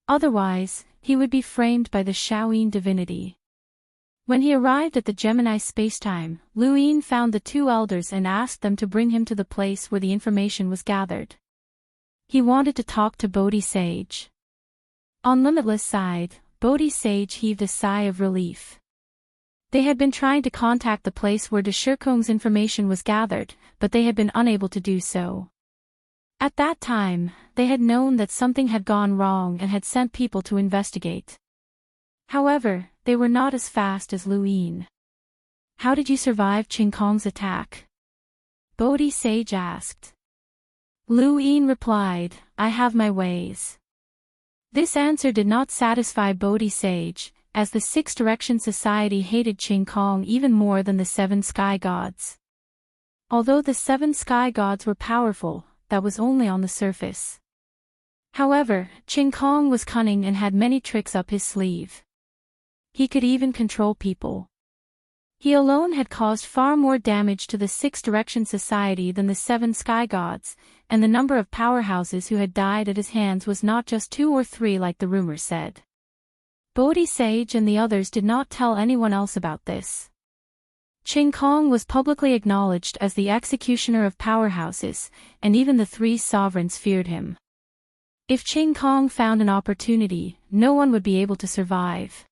Speaker 1: Otherwise, he would be framed by the Shaoyin divinity. When he arrived at the Gemini spacetime, Lu Yin found the two elders and asked them to bring him to the place where the information was gathered. He wanted to talk to Bodhi Sage. On Limitless side, Bodhi Sage heaved a sigh of relief. They had been trying to contact the place where Dashir Kong's information was gathered, but they had been unable to do so. At that time, they had known that something had gone wrong and had sent people to investigate. However, they were not as fast as Lu Yin. How did you survive Qin Kong's attack? Bodhi Sage asked. Lu Yin replied, I have my ways. This answer did not satisfy Bodhi Sage, as the Six Direction Society hated Qin Kong even more than the seven sky gods. Although the seven sky gods were powerful, that was only on the surface. However, Qin Kong was cunning and had many tricks up his sleeve. He could even control people. He alone had caused far more damage to the Six Direction Society than the seven sky gods, and the number of powerhouses who had died at his hands was not just 2 or 3 like the rumor said. Bodhi Sage and the others did not tell anyone else about this. Qin Kong was publicly acknowledged as the executioner of powerhouses, and even the 3 sovereigns feared him. If Qin Kong found an opportunity, no one would be able to survive.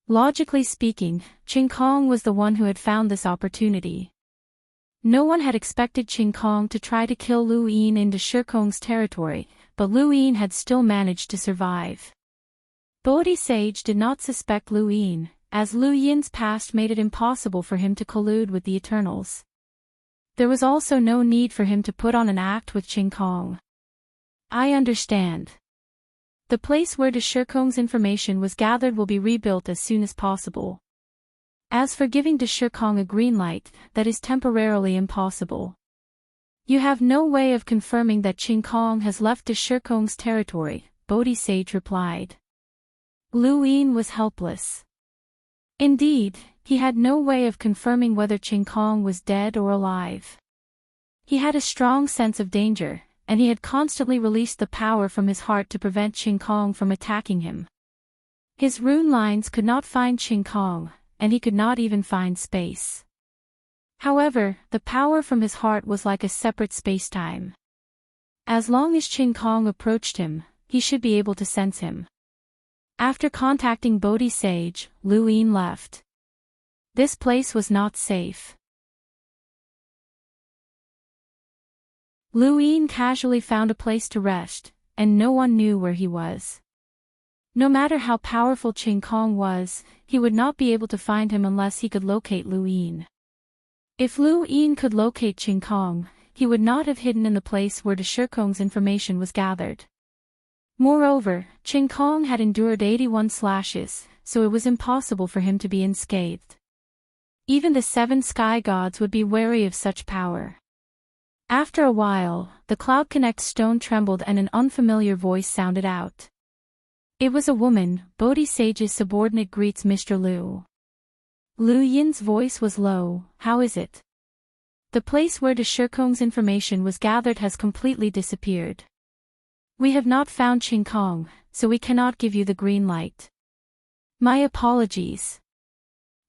Speaker 1: Logically speaking, Qin Kong was the one who had found this opportunity. No one had expected Qin Kong to try to kill Lu Yin in Dashir Kong's territory, but Lu Yin had still managed to survive. Bodhi Sage did not suspect Lu Yin, as Lu Yin's past made it impossible for him to collude with the Eternals. There was also no need for him to put on an act with Qin Kong. I understand. The place where Dashir Kong's information was gathered will be rebuilt as soon as possible. As for giving Dashir Kong a green light, that is temporarily impossible. You have no way of confirming that Qin Kong has left Dashir Kong's territory, Bodhi Sage replied. Lu Yin was helpless. Indeed, he had no way of confirming whether Qin Kong was dead or alive. He had a strong sense of danger, and he had constantly released the power from his heart to prevent Qin Kong from attacking him. His rune lines could not find Qin Kong, and he could not even find space. However, the power from his heart was like a separate space-time. As long as Qin Kong approached him, he should be able to sense him. After contacting Bodhi Sage, Lu Yin left. This place was not safe. Lu Yin casually found a place to rest, and no one knew where he was. No matter how powerful Qin Kong was, he would not be able to find him unless he could locate Lu Yin. If Lu Yin could locate Qin Kong, he would not have hidden in the place where de Shikong's information was gathered. Moreover, Qin Kong had endured 81 slashes, so it was impossible for him to be unscathed. Even the 7 sky gods would be wary of such power. After a while, the Cloud Connect stone trembled and an unfamiliar voice sounded out. It was a woman. Bodhi Sage's subordinate greets Mr. Lu. Lu Yin's voice was low. How is it? The place where de Shikong's information was gathered has completely disappeared. We have not found Qin Kong, so we cannot give you the green light. My apologies.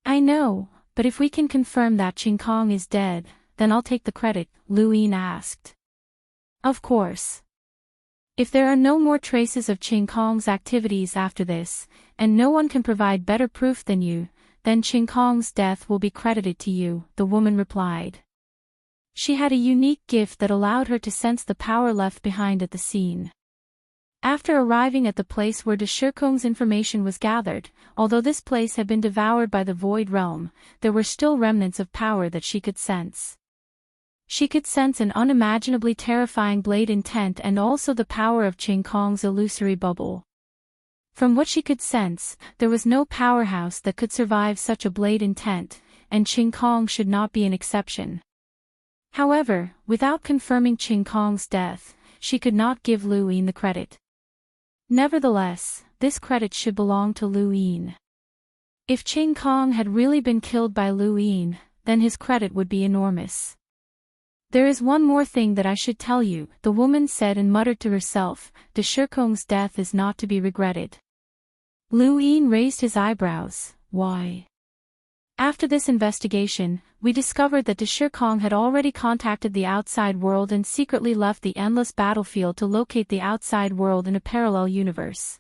Speaker 1: I know, but if we can confirm that Qin Kong is dead, then I'll take the credit, Lu Yin asked. Of course. If there are no more traces of Qin Kong's activities after this, and no one can provide better proof than you, then Qin Kong's death will be credited to you, the woman replied. She had a unique gift that allowed her to sense the power left behind at the scene. After arriving at the place where de Shikong's information was gathered, although this place had been devoured by the void realm, there were still remnants of power that she could sense. She could sense an unimaginably terrifying blade intent and also the power of Qin Kong's illusory bubble. From what she could sense, there was no powerhouse that could survive such a blade intent, and Qin Kong should not be an exception. However, without confirming Qin Kong's death, she could not give Lu Yin the credit. Nevertheless, this credit should belong to Lu Yin. If Qin Kong had really been killed by Lu Yin, then his credit would be enormous. There is one more thing that I should tell you, the woman said and muttered to herself, de Shikong's death is not to be regretted. Lu Yin raised his eyebrows. Why? After this investigation, we discovered that de Shikong had already contacted the outside world and secretly left the endless battlefield to locate the outside world in a parallel universe.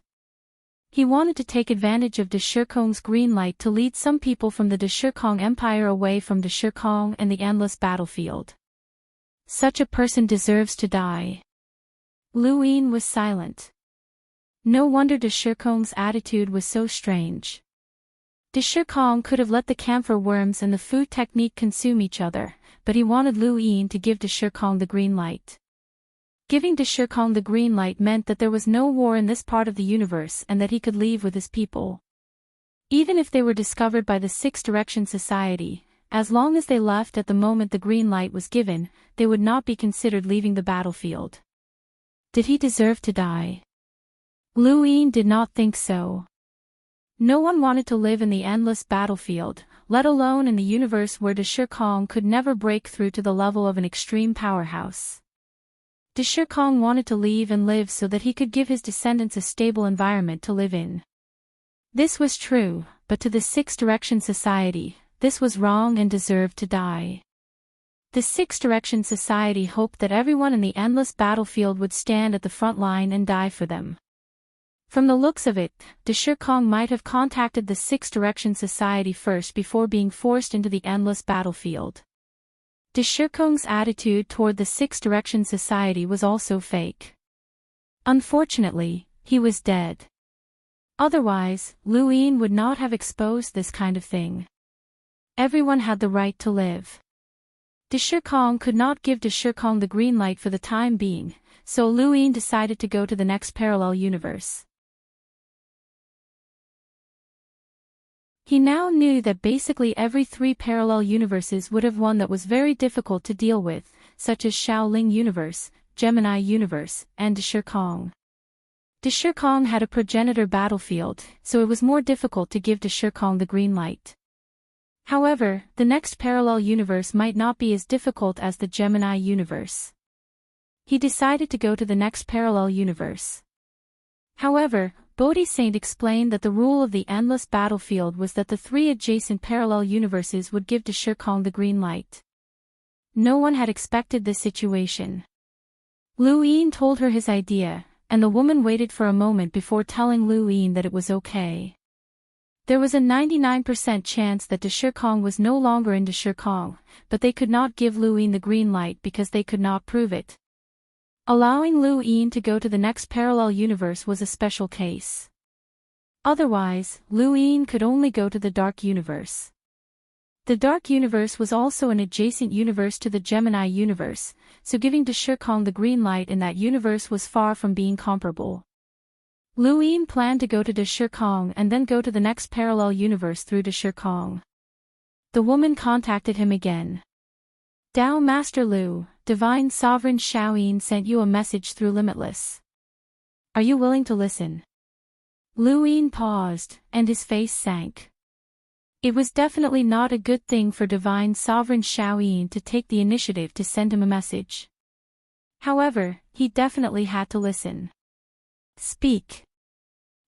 Speaker 1: He wanted to take advantage of de Shikong's green light to lead some people from the de Shikong Empire away from de Shikong and the endless battlefield. Such a person deserves to die. Lu Yin was silent. No wonder de Shikong's attitude was so strange. De Shikong could have let the camphor worms and the food technique consume each other, but he wanted Lu Yin to give de Shikong the green light. Giving de Shikong the green light meant that there was no war in this part of the universe and that he could leave with his people. Even if they were discovered by the Six Direction Society, as long as they left at the moment the green light was given, they would not be considered leaving the battlefield. Did he deserve to die? Lu Yin did not think so. No one wanted to live in the endless battlefield, let alone in the universe where de Shikong could never break through to the level of an extreme powerhouse. De Shikong wanted to leave and live so that he could give his descendants a stable environment to live in. This was true, but to the Six Direction Society, this was wrong and deserved to die. The Six Direction Society hoped that everyone in the endless battlefield would stand at the front line and die for them. From the looks of it, de Shikong might have contacted the Six Direction Society first before being forced into the endless battlefield. De Shikong's attitude toward the Six Direction Society was also fake. Unfortunately, he was dead. Otherwise, Lu Yin would not have exposed this kind of thing. Everyone had the right to live. De Shikong could not give de Shikong the green light for the time being, so Lu Yin decided to go to the next parallel universe. He now knew that basically every 3 parallel universes would have one that was very difficult to deal with, such as Shaolin Universe, Gemini Universe, and de Shikong. De Shikong had a progenitor battlefield, so it was more difficult to give de Shikong the green light. However, the next parallel universe might not be as difficult as the Gemini universe. He decided to go to the next parallel universe. However, Bodhi Saint explained that the rule of the endless battlefield was that the 3 adjacent parallel universes would give to Shirkong the green light. No one had expected this situation. Lu Yin told her his idea, and the woman waited for a moment before telling Lu Yin that it was okay. There was a 99% chance that Shirkong was no longer in Shirkong, but they could not give Lu Yin the green light because they could not prove it. Allowing Lu Yin to go to the next parallel universe was a special case. Otherwise, Lu Yin could only go to the dark universe. The dark universe was also an adjacent universe to the Gemini universe, so giving to Shirkong the green light in that universe was far from being comparable. Lu Yin planned to go to Shirkong and then go to the next parallel universe through Shirkong. The woman contacted him again. Tao Master Lu, Divine Sovereign Shaoyin sent you a message through Limitless. Are you willing to listen? Lu Yin paused, and his face sank. It was definitely not a good thing for Divine Sovereign Shaoyin to take the initiative to send him a message. However, he definitely had to listen. Speak.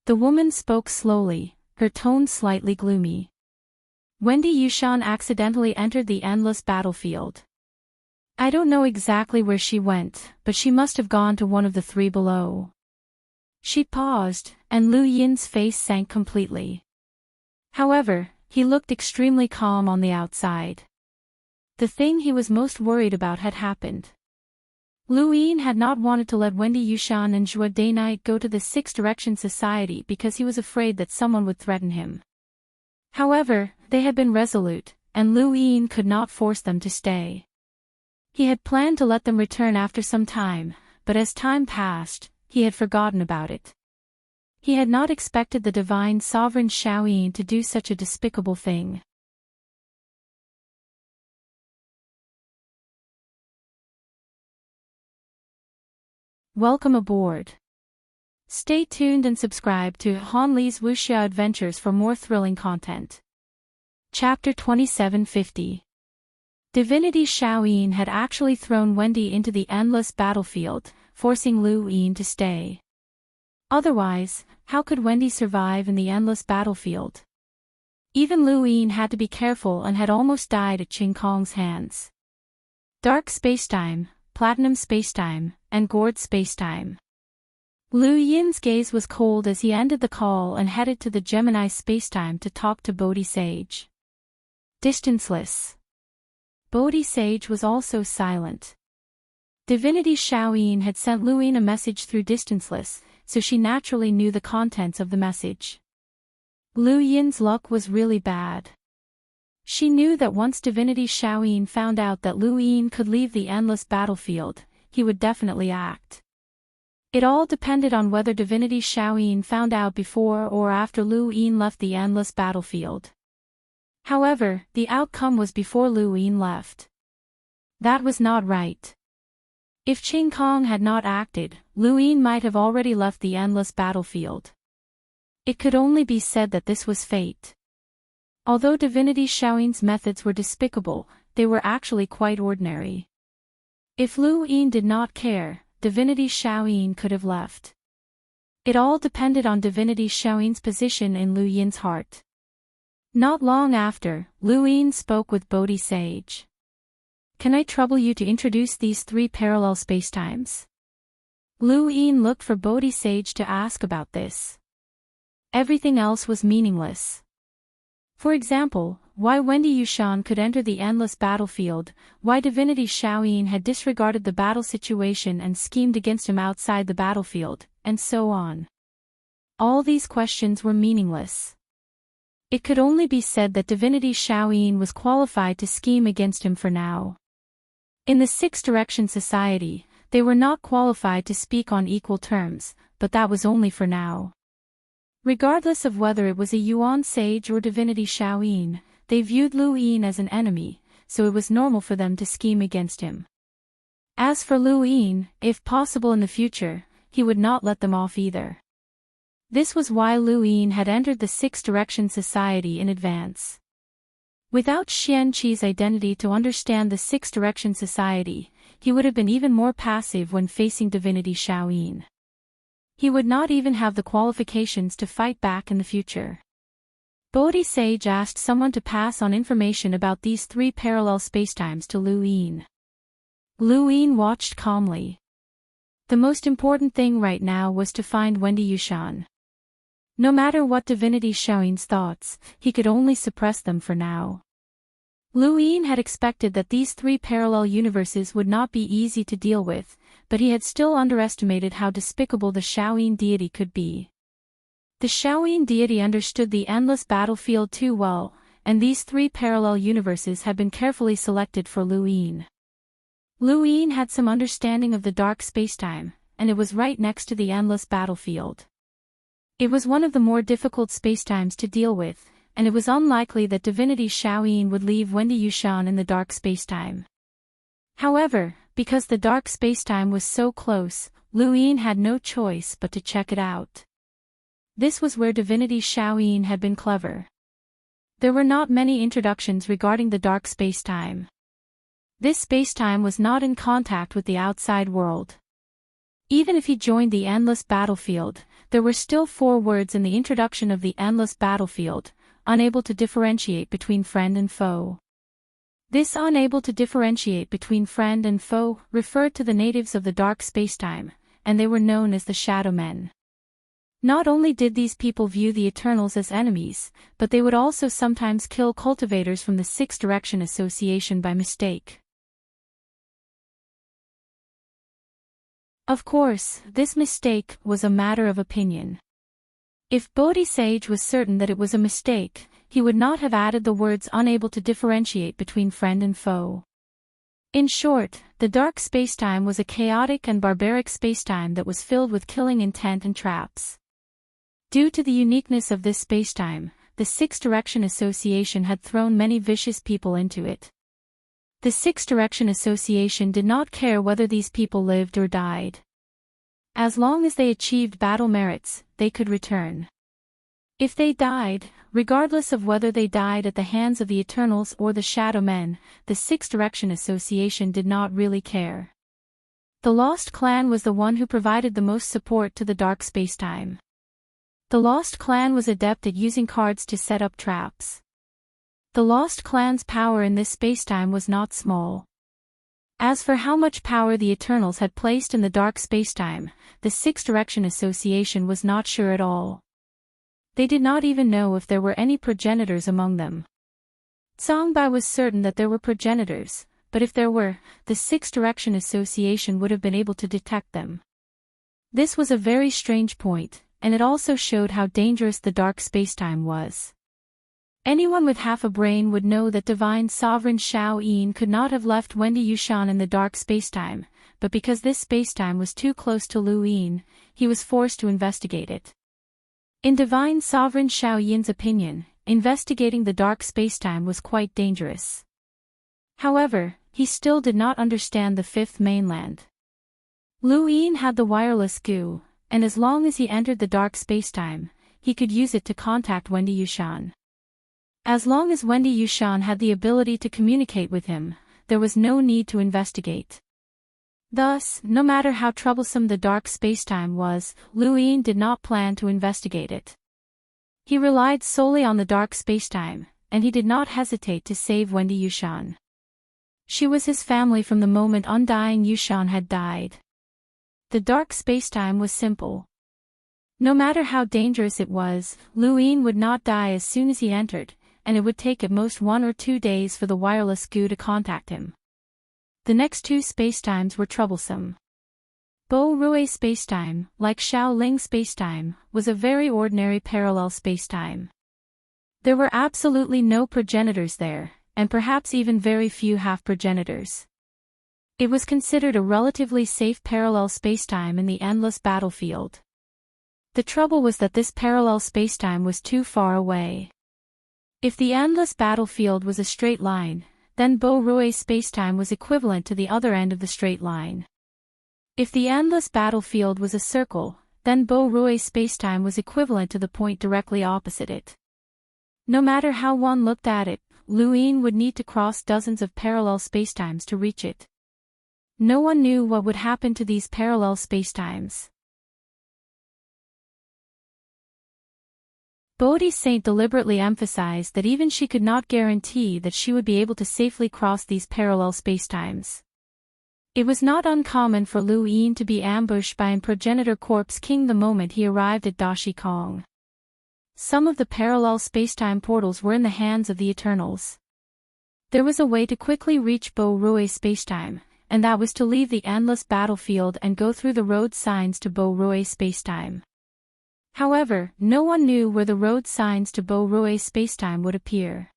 Speaker 1: The woman spoke slowly, her tone slightly gloomy. Wendy Yushan accidentally entered the endless battlefield. I don't know exactly where she went, but she must have gone to one of the 3 below. She paused, and Lu Yin's face sank completely. However, he looked extremely calm on the outside. The thing he was most worried about had happened. Lu Yin had not wanted to let Wendy Yushan and Zhua Dainai go to the 6 Direction Society because he was afraid that someone would threaten him. However, they had been resolute, and Lu Yin could not force them to stay. He had planned to let them return after some time, but as time passed, he had forgotten about it. He had not expected the Divine Sovereign Shaoyin to do such a despicable thing. Welcome aboard. Stay tuned and subscribe to Han Li's Wuxia Adventures for more thrilling content. Chapter 2750. Divinity Shaoyin had actually thrown Wendy into the endless battlefield, forcing Lu Yin to stay. Otherwise, how could Wendy survive in the endless battlefield? Even Lu Yin had to be careful and had almost died at Qing Kong's hands. Dark spacetime, platinum spacetime, and gourd spacetime. Lu Yin's gaze was cold as he ended the call and headed to the Gemini spacetime to talk to Bodhi Sage. Distanceless. Bodhi Sage was also silent. Divinity Shaoyin had sent Lu Yin a message through Distanceless, so she naturally knew the contents of the message. Lu Yin's luck was really bad. She knew that once Divinity Shaoyin found out that Lu Yin could leave the endless battlefield, he would definitely act. It all depended on whether Divinity Shaoyin found out before or after Lu Yin left the endless battlefield. However, the outcome was before Lu Yin left. That was not right. If Qing Kong had not acted, Lu Yin might have already left the endless battlefield. It could only be said that this was fate. Although Divinity Shaoyin's methods were despicable, they were actually quite ordinary. If Lu Yin did not care, Divinity Shaoyin could have left. It all depended on Divinity Shaoyin's position in Lu Yin's heart. Not long after, Lu Yin spoke with Bodhi Sage. Can I trouble you to introduce these 3 parallel spacetimes? Lu Yin looked for Bodhi Sage to ask about this. Everything else was meaningless. For example, why Wendy Yushan could enter the endless battlefield, why Divinity Shaoyin had disregarded the battle situation and schemed against him outside the battlefield, and so on. All these questions were meaningless. It could only be said that Divinity Shaoyin was qualified to scheme against him for now. In the 6 Direction Society, they were not qualified to speak on equal terms, but that was only for now. Regardless of whether it was a Yuan sage or Divinity Shaoyin, they viewed Lu Yin as an enemy, so it was normal for them to scheme against him. As for Lu Yin, if possible in the future, he would not let them off either. This was why Lu Yin had entered the 6 Direction Society in advance. Without Xian Qi's identity to understand the 6 Direction Society, he would have been even more passive when facing divinity Shaoyin. He would not even have the qualifications to fight back in the future. Bodhi Sage asked someone to pass on information about these three parallel spacetimes to Lu Yin. Lu Yin watched calmly. The most important thing right now was to find Wendy Yushan. No matter what divinity Shaoyin's thoughts, he could only suppress them for now. Lu Yin had expected that these three parallel universes would not be easy to deal with, but he had still underestimated how despicable the Shaoyin deity could be. The Shaoyin deity understood the endless battlefield too well, and these three parallel universes had been carefully selected for Lu Yin. Lu Yin had some understanding of the dark spacetime, and it was right next to the endless battlefield. It was one of the more difficult spacetimes to deal with, and it was unlikely that divinity Shaoyin would leave Wendy Yushan in the dark spacetime. However, because the dark spacetime was so close, Lu Yin had no choice but to check it out. This was where divinity Shaoyin had been clever. There were not many introductions regarding the dark spacetime. This spacetime was not in contact with the outside world. Even if he joined the endless battlefield, there were still 4 words in the introduction of the endless battlefield, unable to differentiate between friend and foe. This unable to differentiate between friend and foe referred to the natives of the dark spacetime, and they were known as the Shadow Men. Not only did these people view the Eternals as enemies, but they would also sometimes kill cultivators from the Sixth Direction Association by mistake. Of course, this mistake was a matter of opinion. If Bodhi Sage was certain that it was a mistake, he would not have added the words unable to differentiate between friend and foe. In short, the dark spacetime was a chaotic and barbaric spacetime that was filled with killing intent and traps. Due to the uniqueness of this spacetime, the Sixth Direction Association had thrown many vicious people into it. The Sixth Direction Association did not care whether these people lived or died. As long as they achieved battle merits, they could return. If they died, regardless of whether they died at the hands of the Eternals or the Shadow Men, the Sixth Direction Association did not really care. The Lost Clan was the one who provided the most support to the dark spacetime. The Lost Clan was adept at using cards to set up traps. The Lost Clan's power in this spacetime was not small. As for how much power the Eternals had placed in the dark spacetime, the Sixth Direction Association was not sure at all. They did not even know if there were any progenitors among them. Songbai was certain that there were progenitors, but if there were, the Sixth Direction Association would have been able to detect them. This was a very strange point, and it also showed how dangerous the dark spacetime was. Anyone with half a brain would know that Divine Sovereign Shaoyin could not have left Wendy Yushan in the dark spacetime, but because this spacetime was too close to Lu Yin, he was forced to investigate it. In Divine Sovereign Shaoyin's opinion, investigating the dark spacetime was quite dangerous. However, he still did not understand the fifth mainland. Lu Yin had the wireless goo, and as long as he entered the dark spacetime, he could use it to contact Wendy Yushan. As long as Wendy Yushan had the ability to communicate with him, there was no need to investigate. Thus, no matter how troublesome the dark spacetime was, Lu Yin did not plan to investigate it. He relied solely on the dark spacetime, and he did not hesitate to save Wendy Yushan. She was his family from the moment undying Yushan had died. The dark spacetime was simple. No matter how dangerous it was, Lu Yin would not die as soon as he entered, and it would take at most 1 or 2 days for the wireless goo to contact him. The next 2 spacetimes were troublesome. Bo Rui spacetime, like Shaoling spacetime, was a very ordinary parallel spacetime. There were absolutely no progenitors there, and perhaps even very few half-progenitors. It was considered a relatively safe parallel spacetime in the endless battlefield. The trouble was that this parallel spacetime was too far away. If the endless battlefield was a straight line, then Bo Rui spacetime was equivalent to the other end of the straight line. If the endless battlefield was a circle, then Bo Rui spacetime was equivalent to the point directly opposite it. No matter how one looked at it, Lu Yin would need to cross dozens of parallel spacetimes to reach it. No one knew what would happen to these parallel spacetimes. Bodhi Saint deliberately emphasized that even she could not guarantee that she would be able to safely cross these parallel spacetimes. It was not uncommon for Lu Yin to be ambushed by an progenitor corpse king the moment he arrived at Dashi Kong. Some of the parallel spacetime portals were in the hands of the Eternals. There was a way to quickly reach Bo Rui spacetime, and that was to leave the endless battlefield and go through the road signs to Bo Rui spacetime. However, no one knew where the road signs to Bo Rui spacetime would appear.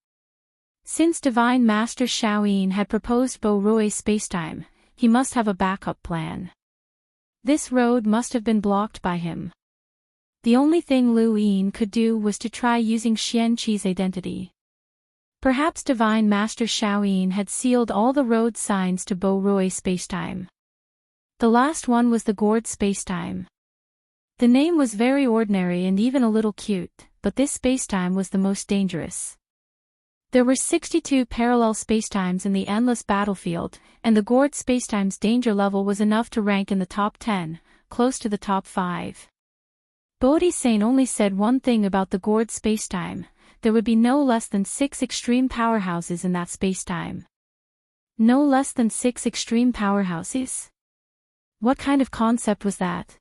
Speaker 1: Since Divine Master Shaoyin had proposed Bo Rui spacetime, he must have a backup plan. This road must have been blocked by him. The only thing Lu Yin could do was to try using Xian Qi's identity. Perhaps Divine Master Shaoyin had sealed all the road signs to Bo Rui spacetime. The last one was the Gourd spacetime. The name was very ordinary and even a little cute, but this spacetime was the most dangerous. There were 62 parallel spacetimes in the endless battlefield, and the Gourd spacetime's danger level was enough to rank in the top 10, close to the top 5. Bodhi Saint only said one thing about the Gourd spacetime: there would be no less than 6 extreme powerhouses in that spacetime. No less than 6 extreme powerhouses? What kind of concept was that?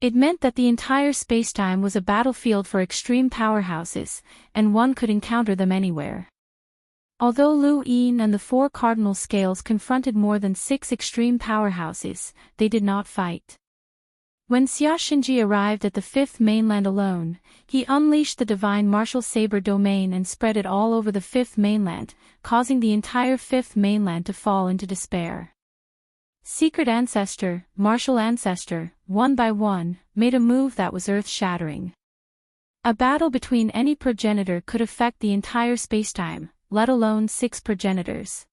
Speaker 1: It meant that the entire spacetime was a battlefield for extreme powerhouses, and one could encounter them anywhere. Although Lu Yin and the 4 cardinal scales confronted more than 6 extreme powerhouses, they did not fight. When Xia Xinji arrived at the 5th mainland alone, he unleashed the divine martial saber domain and spread it all over the 5th mainland, causing the entire 5th mainland to fall into despair. Secret Ancestor, Martial Ancestor, one by one, made a move that was earth-shattering. A battle between any progenitor could affect the entire spacetime, let alone 6 progenitors.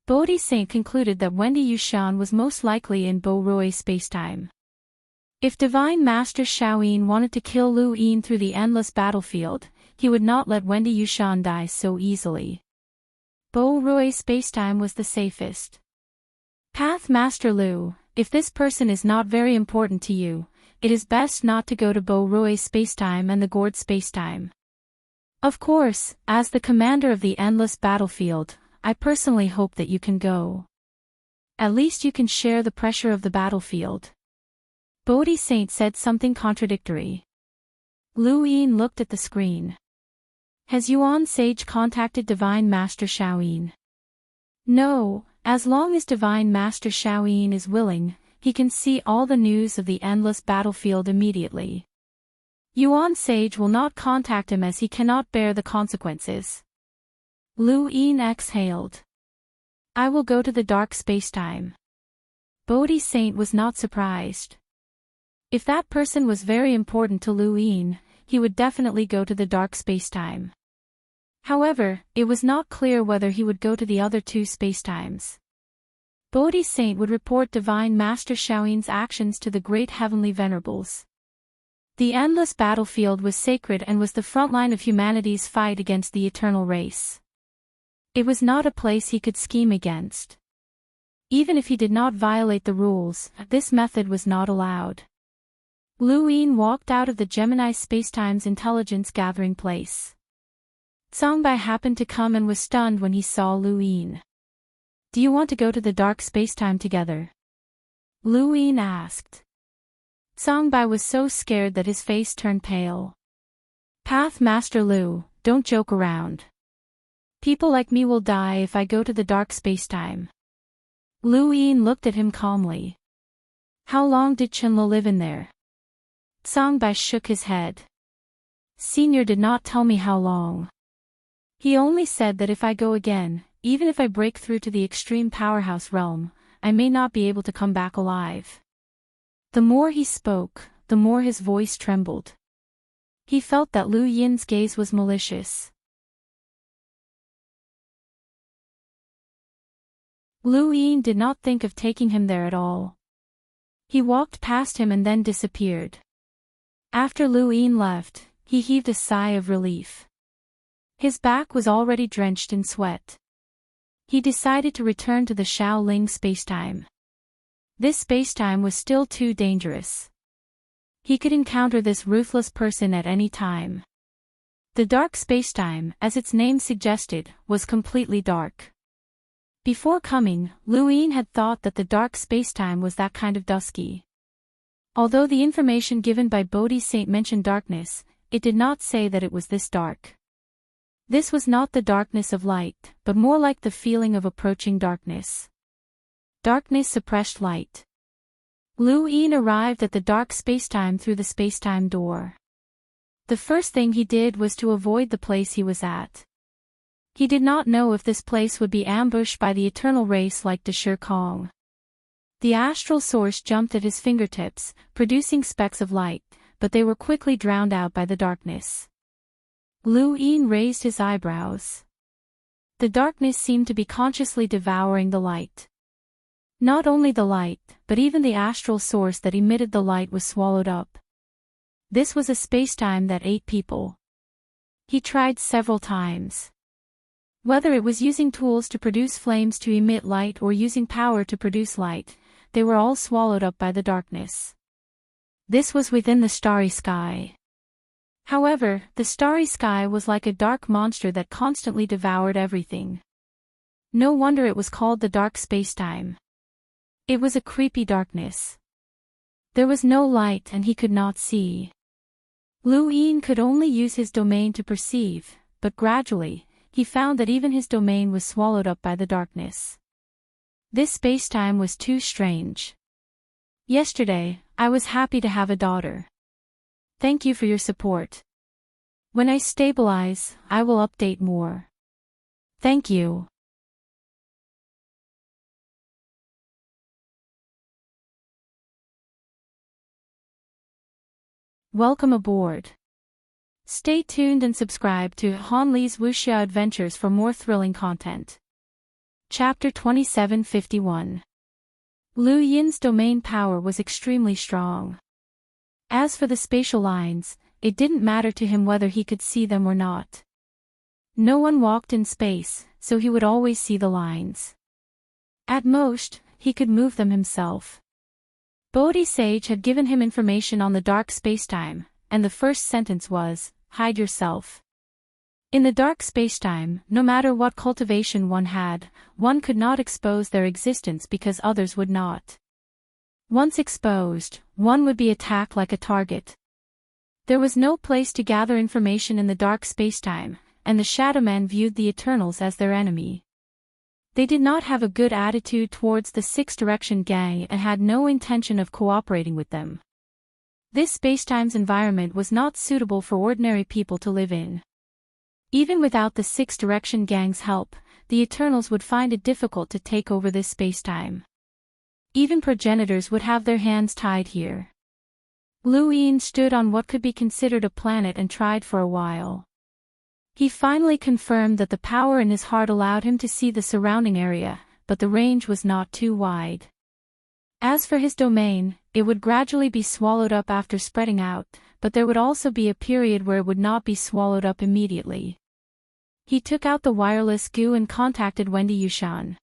Speaker 1: Bodhi Saint concluded that Wendy Yushan was most likely in Bo Rui spacetime. If Divine Master Shaoyin wanted to kill Lu Yin through the endless battlefield, he would not let Wendy Yushan die so easily. Bo Rui spacetime was the safest. Path Master Lu, if this person is not very important to you, it is best not to go to Bo Rui spacetime and the Gourd spacetime. Of course, as the commander of the endless battlefield, I personally hope that you can go. At least you can share the pressure of the battlefield. Bodhi Saint said something contradictory. Lu Yin looked at the screen. Has Yuan Sage contacted Divine Master Shaoyin? No. As long as Divine Master Shaoyin is willing, he can see all the news of the endless battlefield immediately. Yuan Sage will not contact him as he cannot bear the consequences. Lu Yin exhaled. I will go to the dark spacetime. Bodhi Saint was not surprised. If that person was very important to Lu Yin, he would definitely go to the dark spacetime. However, it was not clear whether he would go to the other 2 spacetimes. Bodhi Saint would report Divine Master Shaoyin's actions to the great heavenly venerables. The endless battlefield was sacred and was the front line of humanity's fight against the eternal race. It was not a place he could scheme against. Even if he did not violate the rules, this method was not allowed. Lu Yin walked out of the Gemini spacetime's intelligence-gathering place. Songbai happened to come and was stunned when he saw Lu Yin. Do you want to go to the dark spacetime together? Lu Yin asked. Songbai was so scared that his face turned pale. Path Master Lu, don't joke around. People like me will die if I go to the dark spacetime. Lu Yin looked at him calmly. How long did Chenlo live in there? Songbai shook his head. Senior did not tell me how long. He only said that if I go again, even if I break through to the extreme powerhouse realm, I may not be able to come back alive. The more he spoke, the more his voice trembled. He felt that Lu Yin's gaze was malicious. Lu Yin did not think of taking him there at all. He walked past him and then disappeared. After Lu Yin left, he heaved a sigh of relief. His back was already drenched in sweat. He decided to return to the Shaolin spacetime. This spacetime was still too dangerous. He could encounter this ruthless person at any time. The dark spacetime, as its name suggested, was completely dark. Before coming, Lu Yin had thought that the dark spacetime was that kind of dusky. Although the information given by Bodhi Saint mentioned darkness, it did not say that it was this dark. This was not the darkness of light, but more like the feeling of approaching darkness. Darkness suppressed light. Lu Yin arrived at the dark spacetime through the spacetime door. The first thing he did was to avoid the place he was at. He did not know if this place would be ambushed by the eternal race like De Shi Kong. The astral source jumped at his fingertips, producing specks of light, but they were quickly drowned out by the darkness. Lu Yin raised his eyebrows. The darkness seemed to be consciously devouring the light. Not only the light, but even the astral source that emitted the light was swallowed up. This was a spacetime that ate people. He tried several times. Whether it was using tools to produce flames to emit light or using power to produce light, they were all swallowed up by the darkness. This was within the starry sky. However, the starry sky was like a dark monster that constantly devoured everything. No wonder it was called the dark spacetime. It was a creepy darkness. There was no light and he could not see. Lu Yin could only use his domain to perceive, but gradually, he found that even his domain was swallowed up by the darkness. This spacetime was too strange. Yesterday, I was happy to have a daughter. Thank you for your support. When I stabilize, I will update more. Thank you. Welcome aboard. Stay tuned and subscribe to Han Li's Wuxia Adventures for more thrilling content. Chapter 2751. Lu Yin's domain power was extremely strong. As for the spatial lines, it didn't matter to him whether he could see them or not. No one walked in space, so he would always see the lines. At most, he could move them himself. Bodhi Sage had given him information on the dark spacetime, and the first sentence was, "Hide yourself." In the dark spacetime, no matter what cultivation one had, one could not expose their existence because others would not. Once exposed, one would be attacked like a target. There was no place to gather information in the dark spacetime, and the Shadowmen viewed the Eternals as their enemy. They did not have a good attitude towards the Six Direction Gang and had no intention of cooperating with them. This spacetime's environment was not suitable for ordinary people to live in. Even without the Six Direction Gang's help, the Eternals would find it difficult to take over this spacetime. Even progenitors would have their hands tied here. Lu Yin stood on what could be considered a planet and tried for a while. He finally confirmed that the power in his heart allowed him to see the surrounding area, but the range was not too wide. As for his domain, it would gradually be swallowed up after spreading out, but there would also be a period where it would not be swallowed up immediately. He took out the wireless goo and contacted Wendy Yushan.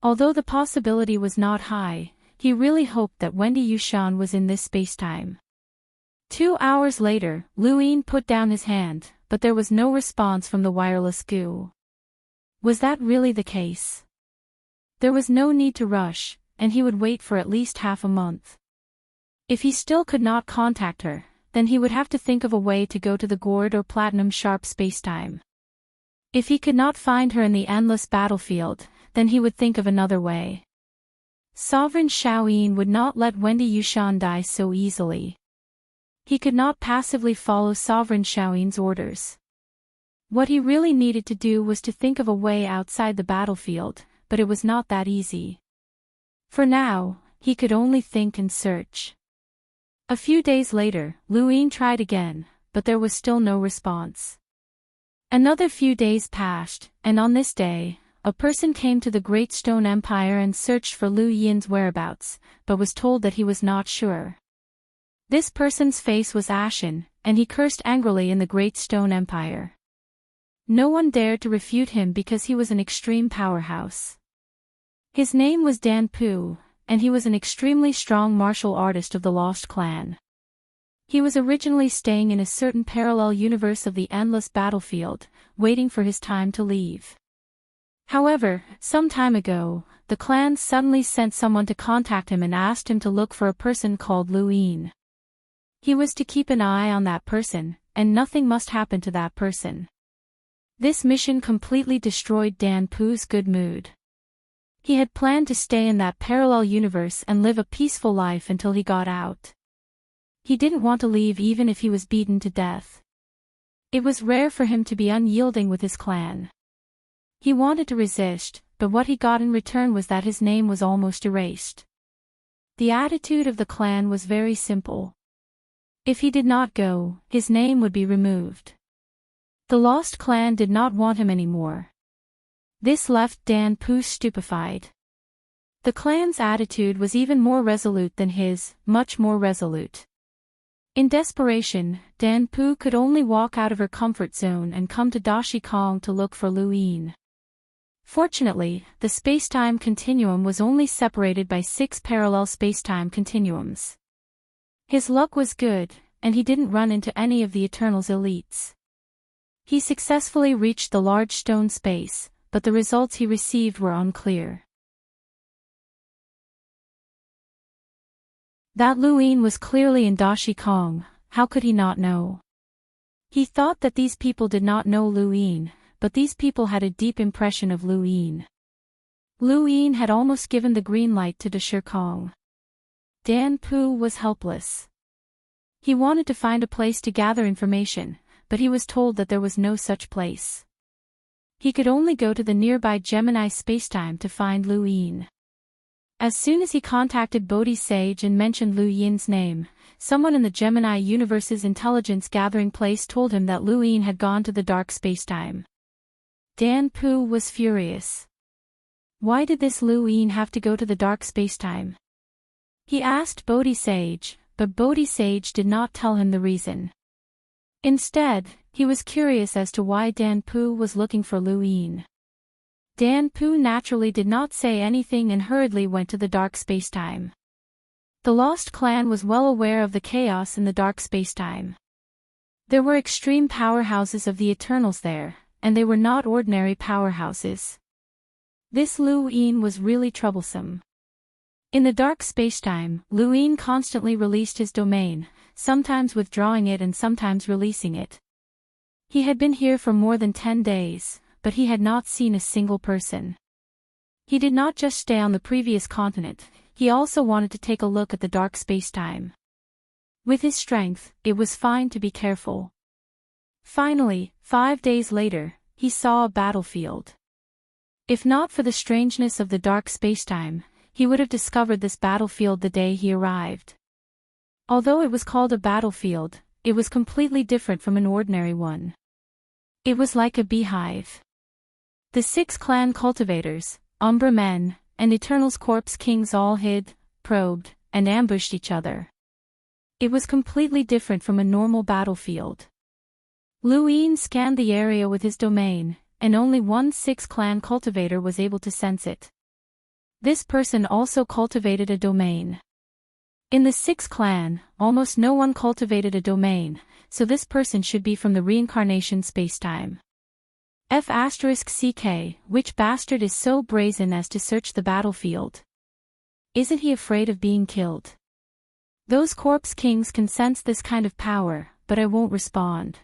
Speaker 1: Although the possibility was not high, he really hoped that Wendy Yushan was in this spacetime. 2 hours later, Lu Yin put down his hand, but there was no response from the wireless goo. Was that really the case? There was no need to rush, and he would wait for at least half a month. If he still could not contact her, then he would have to think of a way to go to the gourd or platinum sharp spacetime. If he could not find her in the endless battlefield, then he would think of another way. Sovereign Shaoyin would not let Wendy Yushan die so easily. He could not passively follow Sovereign Shaoyin's orders. What he really needed to do was to think of a way outside the battlefield, but it was not that easy. For now, he could only think and search. A few days later, Lu Yin tried again, but there was still no response. Another few days passed, and on this day, a person came to the Great Stone Empire and searched for Lu Yin's whereabouts, but was told that he was not sure. This person's face was ashen, and he cursed angrily in the Great Stone Empire. No one dared to refute him because he was an extreme powerhouse. His name was Dan Poo, and he was an extremely strong martial artist of the Lost Clan. He was originally staying in a certain parallel universe of the endless battlefield, waiting for his time to leave. However, some time ago, the clan suddenly sent someone to contact him and asked him to look for a person called Luin. He was to keep an eye on that person, and nothing must happen to that person. This mission completely destroyed Dan Poo's good mood. He had planned to stay in that parallel universe and live a peaceful life until he got out. He didn't want to leave even if he was beaten to death. It was rare for him to be unyielding with his clan. He wanted to resist, but what he got in return was that his name was almost erased. The attitude of the clan was very simple. If he did not go, his name would be removed. The Lost Clan did not want him anymore. This left Dan Poo stupefied. The clan's attitude was even more resolute than his, much more resolute. In desperation, Dan Poo could only walk out of her comfort zone and come to Dashi Kong to look for Luin. Fortunately, the space-time continuum was only separated by 6 parallel space-time continuums. His luck was good, and he didn't run into any of the Eternals' elites. He successfully reached the large stone space, but the results he received were unclear. That Luin was clearly in Dashi Kong, how could he not know? He thought that these people did not know Luin, but these people had a deep impression of Luin. Luin had almost given the green light to Dashi Kong. Dan Poo was helpless. He wanted to find a place to gather information, but he was told that there was no such place. He could only go to the nearby Gemini spacetime to find Luin. As soon as he contacted Bodhi Sage and mentioned Luin's name, someone in the Gemini universe's intelligence gathering place told him that Luin had gone to the dark spacetime. Dan Poo was furious. Why did this Luin have to go to the dark spacetime? He asked Bodhi Sage, but Bodhi Sage did not tell him the reason. Instead, he was curious as to why Dan Poo was looking for Luin. Dan Poo naturally did not say anything and hurriedly went to the dark spacetime. The Lost Clan was well aware of the chaos in the dark spacetime. There were extreme powerhouses of the Eternals there, and they were not ordinary powerhouses. This Luin was really troublesome. In the dark spacetime, Luin constantly released his domain, sometimes withdrawing it and sometimes releasing it. He had been here for more than 10 days, but he had not seen a single person. He did not just stay on the previous continent, he also wanted to take a look at the dark spacetime. With his strength, it was fine to be careful. Finally, 5 days later, he saw a battlefield. If not for the strangeness of the dark spacetime, he would have discovered this battlefield the day he arrived. Although it was called a battlefield, it was completely different from an ordinary one. It was like a beehive. The 6 clan cultivators, Umbra men, and Eternal's corpse kings all hid, probed, and ambushed each other. It was completely different from a normal battlefield. Luin scanned the area with his domain, and only one 6 clan cultivator was able to sense it. This person also cultivated a domain. In the 6 clan, almost no one cultivated a domain, so this person should be from the reincarnation spacetime. F***CK, which bastard is so brazen as to search the battlefield? Isn't he afraid of being killed? Those corpse kings can sense this kind of power, but I won't respond.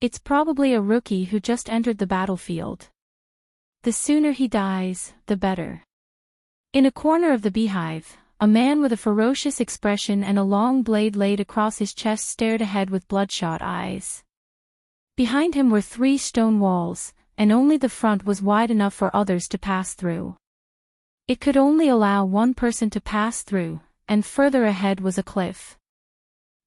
Speaker 1: It's probably a rookie who just entered the battlefield. The sooner he dies, the better. In a corner of the beehive, a man with a ferocious expression and a long blade laid across his chest stared ahead with bloodshot eyes. Behind him were 3 stone walls, and only the front was wide enough for others to pass through. It could only allow one person to pass through, and further ahead was a cliff.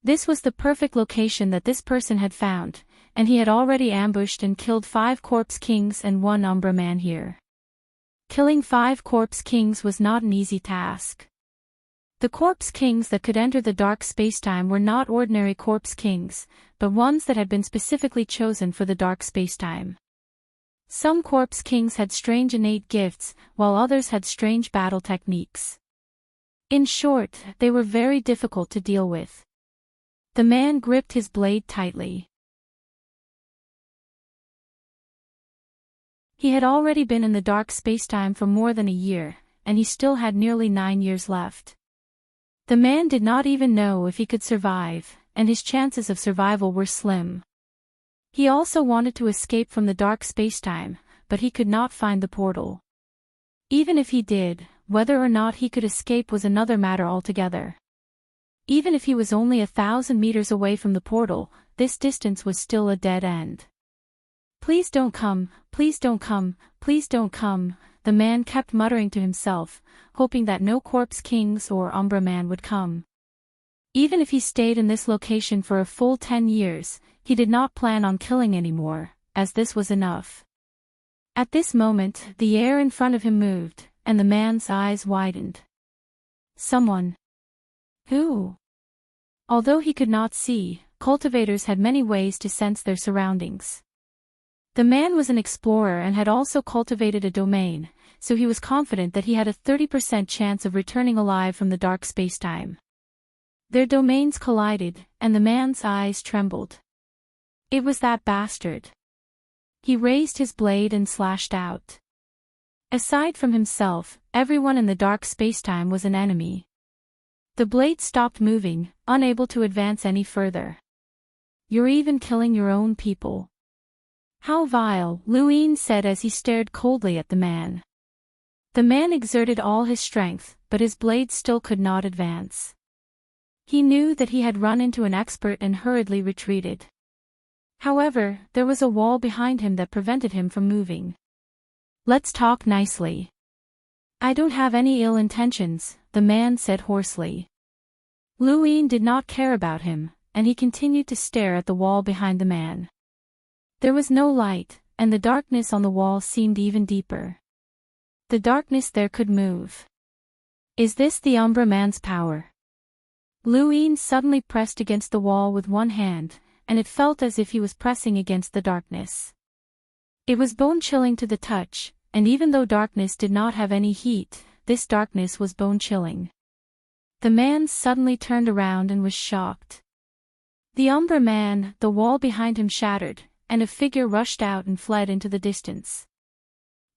Speaker 1: This was the perfect location that this person had found, and he had already ambushed and killed 5 corpse kings and 1 Umbra man here. Killing 5 corpse kings was not an easy task. The corpse kings that could enter the dark spacetime were not ordinary corpse kings, but ones that had been specifically chosen for the dark spacetime. Some corpse kings had strange innate gifts, while others had strange battle techniques. In short, they were very difficult to deal with. The man gripped his blade tightly. He had already been in the dark spacetime for more than a year, and he still had nearly 9 years left. The man did not even know if he could survive, and his chances of survival were slim. He also wanted to escape from the dark spacetime, but he could not find the portal. Even if he did, whether or not he could escape was another matter altogether. Even if he was only 1,000 meters away from the portal, this distance was still a dead end. "Please don't come, please don't come, please don't come," the man kept muttering to himself, hoping that no corpse kings or Umbra man would come. Even if he stayed in this location for a full 10 years, he did not plan on killing anymore, as this was enough. At this moment, the air in front of him moved, and the man's eyes widened. Someone. Who? Although he could not see, cultivators had many ways to sense their surroundings. The man was an explorer and had also cultivated a domain, so he was confident that he had a 30% chance of returning alive from the dark spacetime. Their domains collided, and the man's eyes trembled. It was that bastard. He raised his blade and slashed out. Aside from himself, everyone in the dark spacetime was an enemy. The blade stopped moving, unable to advance any further. "You're even killing your own people. How vile," Luin said as he stared coldly at the man. The man exerted all his strength, but his blade still could not advance. He knew that he had run into an expert and hurriedly retreated. However, there was a wall behind him that prevented him from moving. "Let's talk nicely." "I don't have any ill intentions," the man said hoarsely. Luin did not care about him, and he continued to stare at the wall behind the man. There was no light, and the darkness on the wall seemed even deeper. The darkness there could move. Is this the Umbra man's power? Luin suddenly pressed against the wall with one hand, and it felt as if he was pressing against the darkness. It was bone-chilling to the touch, and even though darkness did not have any heat, this darkness was bone-chilling. The man suddenly turned around and was shocked. The Umbra man, the wall behind him shattered, and a figure rushed out and fled into the distance.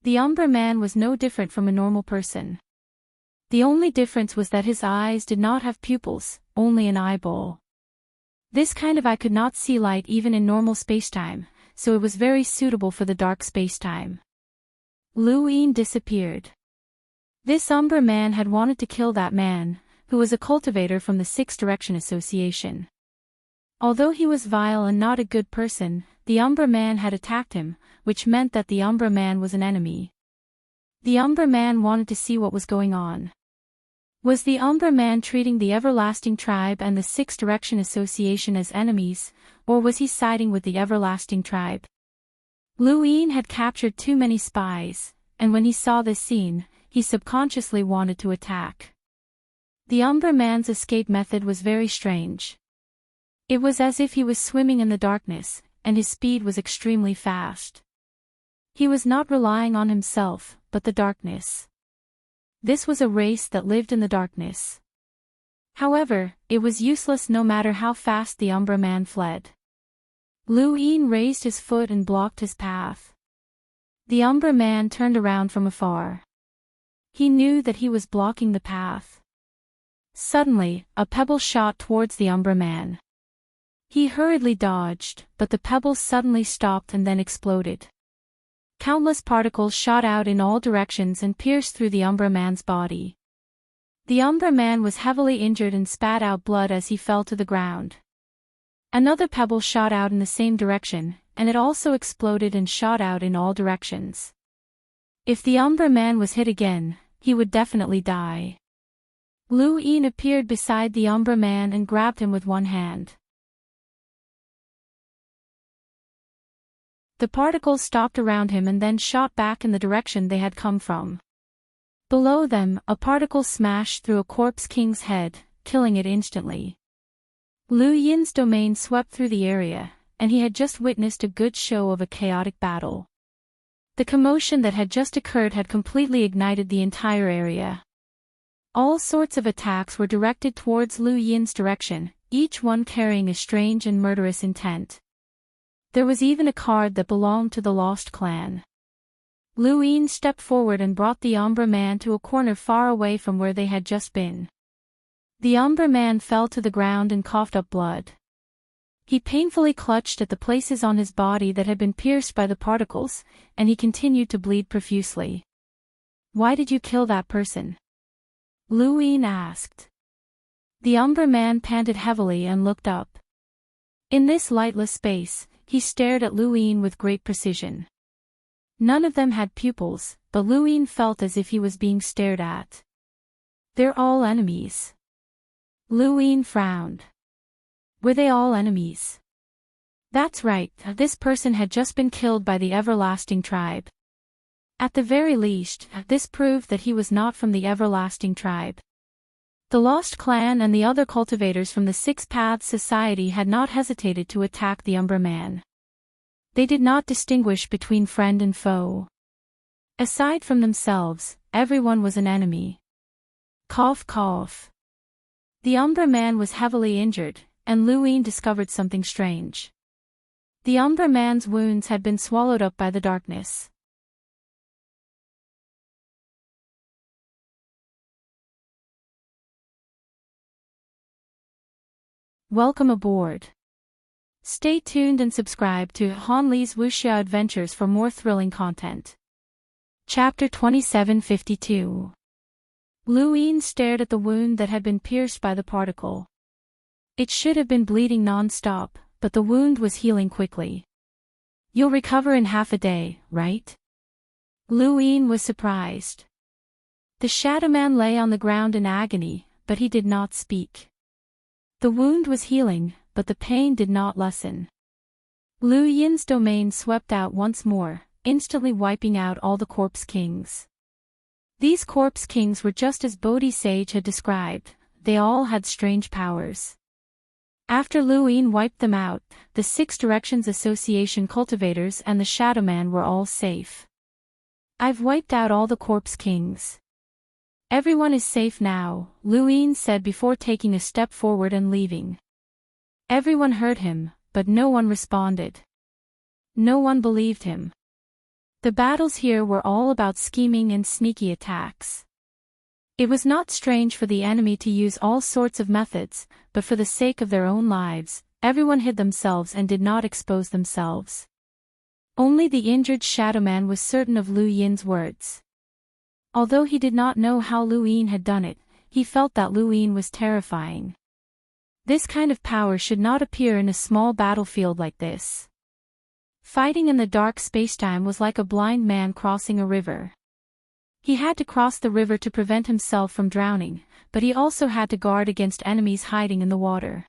Speaker 1: The Umbra man was no different from a normal person. The only difference was that his eyes did not have pupils, only an eyeball. This kind of eye could not see light even in normal spacetime, so it was very suitable for the dark spacetime. Luin disappeared. This Umbra man had wanted to kill that man, who was a cultivator from the Six Direction Association. Although he was vile and not a good person, the Umbra man had attacked him, which meant that the Umbra man was an enemy. The Umbra man wanted to see what was going on. Was the Umbra man treating the Everlasting Tribe and the Six Direction Association as enemies, or was he siding with the Everlasting Tribe? Luin had captured too many spies, and when he saw this scene, he subconsciously wanted to attack. The Umbra man's escape method was very strange. It was as if he was swimming in the darkness, and his speed was extremely fast. He was not relying on himself, but the darkness. This was a race that lived in the darkness. However, it was useless no matter how fast the Umbra man fled. Luin raised his foot and blocked his path. The Umbra man turned around from afar. He knew that he was blocking the path. Suddenly, a pebble shot towards the Umbra man. He hurriedly dodged, but the pebble suddenly stopped and then exploded. Countless particles shot out in all directions and pierced through the Umbra man's body. The Umbra man was heavily injured and spat out blood as he fell to the ground. Another pebble shot out in the same direction, and it also exploded and shot out in all directions. If the Umbra man was hit again, he would definitely die. Luin appeared beside the Umbra man and grabbed him with one hand. The particles stopped around him and then shot back in the direction they had come from. Below them, a particle smashed through a corpse king's head, killing it instantly. Lu Yin's domain swept through the area, and he had just witnessed a good show of a chaotic battle. The commotion that had just occurred had completely ignited the entire area. All sorts of attacks were directed towards Lu Yin's direction, each one carrying a strange and murderous intent. There was even a card that belonged to the Lost Clan. Lu Yin stepped forward and brought the Umbra Man to a corner far away from where they had just been. The Umbra Man fell to the ground and coughed up blood. He painfully clutched at the places on his body that had been pierced by the particles, and he continued to bleed profusely. "Why did you kill that person?" Lu Yin asked. The Umbra Man panted heavily and looked up. In this lightless space, he stared at Lu Yin with great precision. None of them had pupils, but Lu Yin felt as if he was being stared at. "They're all enemies." Lu Yin frowned. Were they all enemies? That's right, this person had just been killed by the Everlasting Tribe. At the very least, this proved that he was not from the Everlasting Tribe. The Lost Clan and the other cultivators from the Six Paths Society had not hesitated to attack the Umbra Man. They did not distinguish between friend and foe. Aside from themselves, everyone was an enemy. Cough cough. The Umbra Man was heavily injured, and Lu Yin discovered something strange. The Umbra Man's wounds had been swallowed up by the darkness. Welcome aboard. Stay tuned and subscribe to Han Li's Wuxia Adventures for more thrilling content. Chapter 2752. Lu Yin stared at the wound that had been pierced by the particle. It should have been bleeding non-stop, but the wound was healing quickly. "You'll recover in half a day, right?" Lu Yin was surprised. The Shadow Man lay on the ground in agony, but he did not speak. The wound was healing, but the pain did not lessen. Lu Yin's domain swept out once more, instantly wiping out all the corpse kings. These corpse kings were just as Bodhi Sage had described, they all had strange powers. After Lu Yin wiped them out, the Six Directions Association cultivators and the Shadow Man were all safe. "I've wiped out all the corpse kings. Everyone is safe now," Lu Yin said before taking a step forward and leaving. Everyone heard him, but no one responded. No one believed him. The battles here were all about scheming and sneaky attacks. It was not strange for the enemy to use all sorts of methods, but for the sake of their own lives, everyone hid themselves and did not expose themselves. Only the injured Shadow Man was certain of Lu Yin's words. Although he did not know how Lu Yin had done it, he felt that Lu Yin was terrifying. This kind of power should not appear in a small battlefield like this. Fighting in the dark spacetime was like a blind man crossing a river. He had to cross the river to prevent himself from drowning, but he also had to guard against enemies hiding in the water.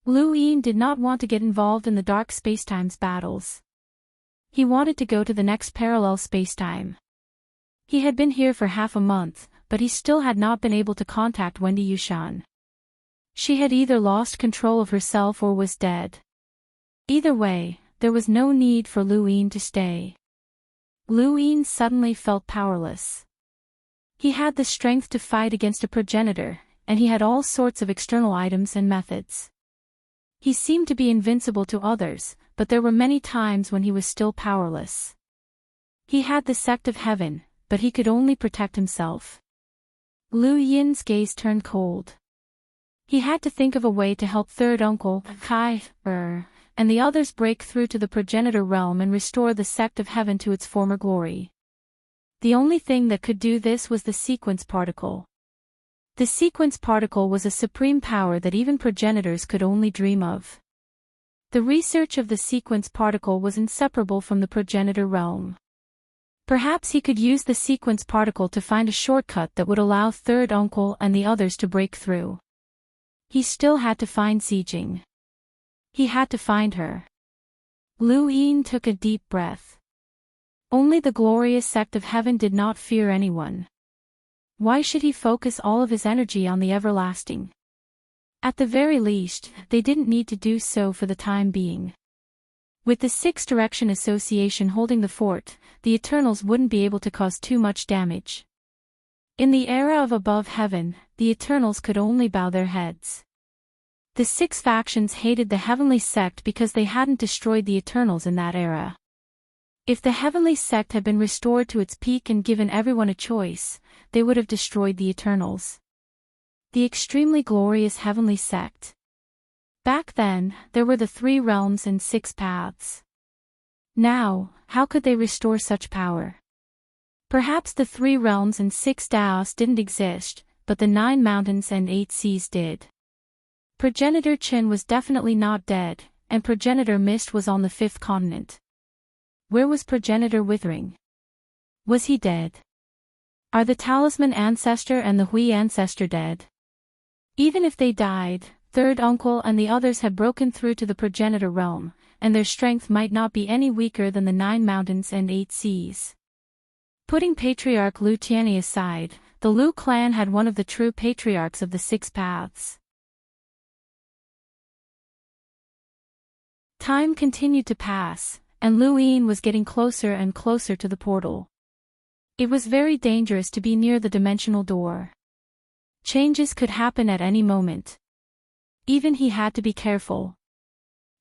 Speaker 1: Lu Yin did not want to get involved in the dark spacetime's battles. He wanted to go to the next parallel spacetime. He had been here for half a month, but he still had not been able to contact Wendy Yushan. She had either lost control of herself or was dead. Either way, there was no need for Lu Yin to stay. Lu Yin suddenly felt powerless. He had the strength to fight against a progenitor, and he had all sorts of external items and methods. He seemed to be invincible to others, but there were many times when he was still powerless. He had the sect of heaven, but he could only protect himself. Lu Yin's gaze turned cold. He had to think of a way to help third uncle, Kai, and the others break through to the progenitor realm and restore the sect of heaven to its former glory. The only thing that could do this was the sequence particle. The sequence particle was a supreme power that even progenitors could only dream of. The research of the sequence particle was inseparable from the progenitor realm. Perhaps he could use the sequence particle to find a shortcut that would allow third uncle and the others to break through. He still had to find Zijing. He had to find her. Lu Yin took a deep breath. Only the glorious sect of heaven did not fear anyone. Why should he focus all of his energy on the everlasting? At the very least, they didn't need to do so for the time being. With the Six Direction Association holding the fort, the Eternals wouldn't be able to cause too much damage. In the era of above heaven, the Eternals could only bow their heads. The six factions hated the Heavenly Sect because they hadn't destroyed the Eternals in that era. If the Heavenly Sect had been restored to its peak and given everyone a choice, they would have destroyed the Eternals. The extremely glorious Heavenly Sect. Back then, there were the 3 realms and 6 paths. Now, how could they restore such power? Perhaps the 3 realms and 6 Daos didn't exist, but the 9 mountains and 8 seas did. Progenitor Chin was definitely not dead, and Progenitor Mist was on the 5th continent. Where was Progenitor Withering? Was he dead? Are the Talisman Ancestor and the Hui Ancestor dead? Even if they died, Third Uncle and the others had broken through to the Progenitor realm, and their strength might not be any weaker than the 9 mountains and 8 seas. Putting Patriarch Lu Tianyi aside, the Lu clan had one of the true patriarchs of the 6 paths. Time continued to pass, and Lu Yin was getting closer and closer to the portal. It was very dangerous to be near the dimensional door. Changes could happen at any moment. Even he had to be careful.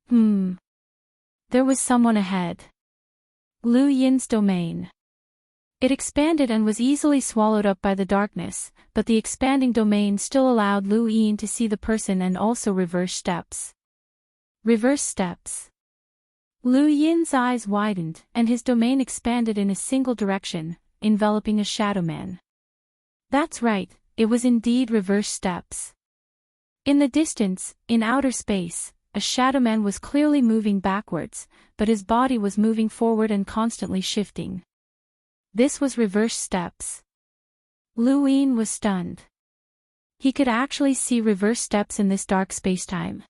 Speaker 1: There was someone ahead. Lu Yin's domain. It expanded and was easily swallowed up by the darkness, but the expanding domain still allowed Lu Yin to see the person and also reverse steps. Reverse steps. Lu Yin's eyes widened, and his domain expanded in a single direction, enveloping a shadow man. That's right, it was indeed reverse steps. In the distance, in outer space, a shadow man was clearly moving backwards, but his body was moving forward and constantly shifting. This was reverse steps. Lu Yin was stunned. He could actually see reverse steps in this dark spacetime.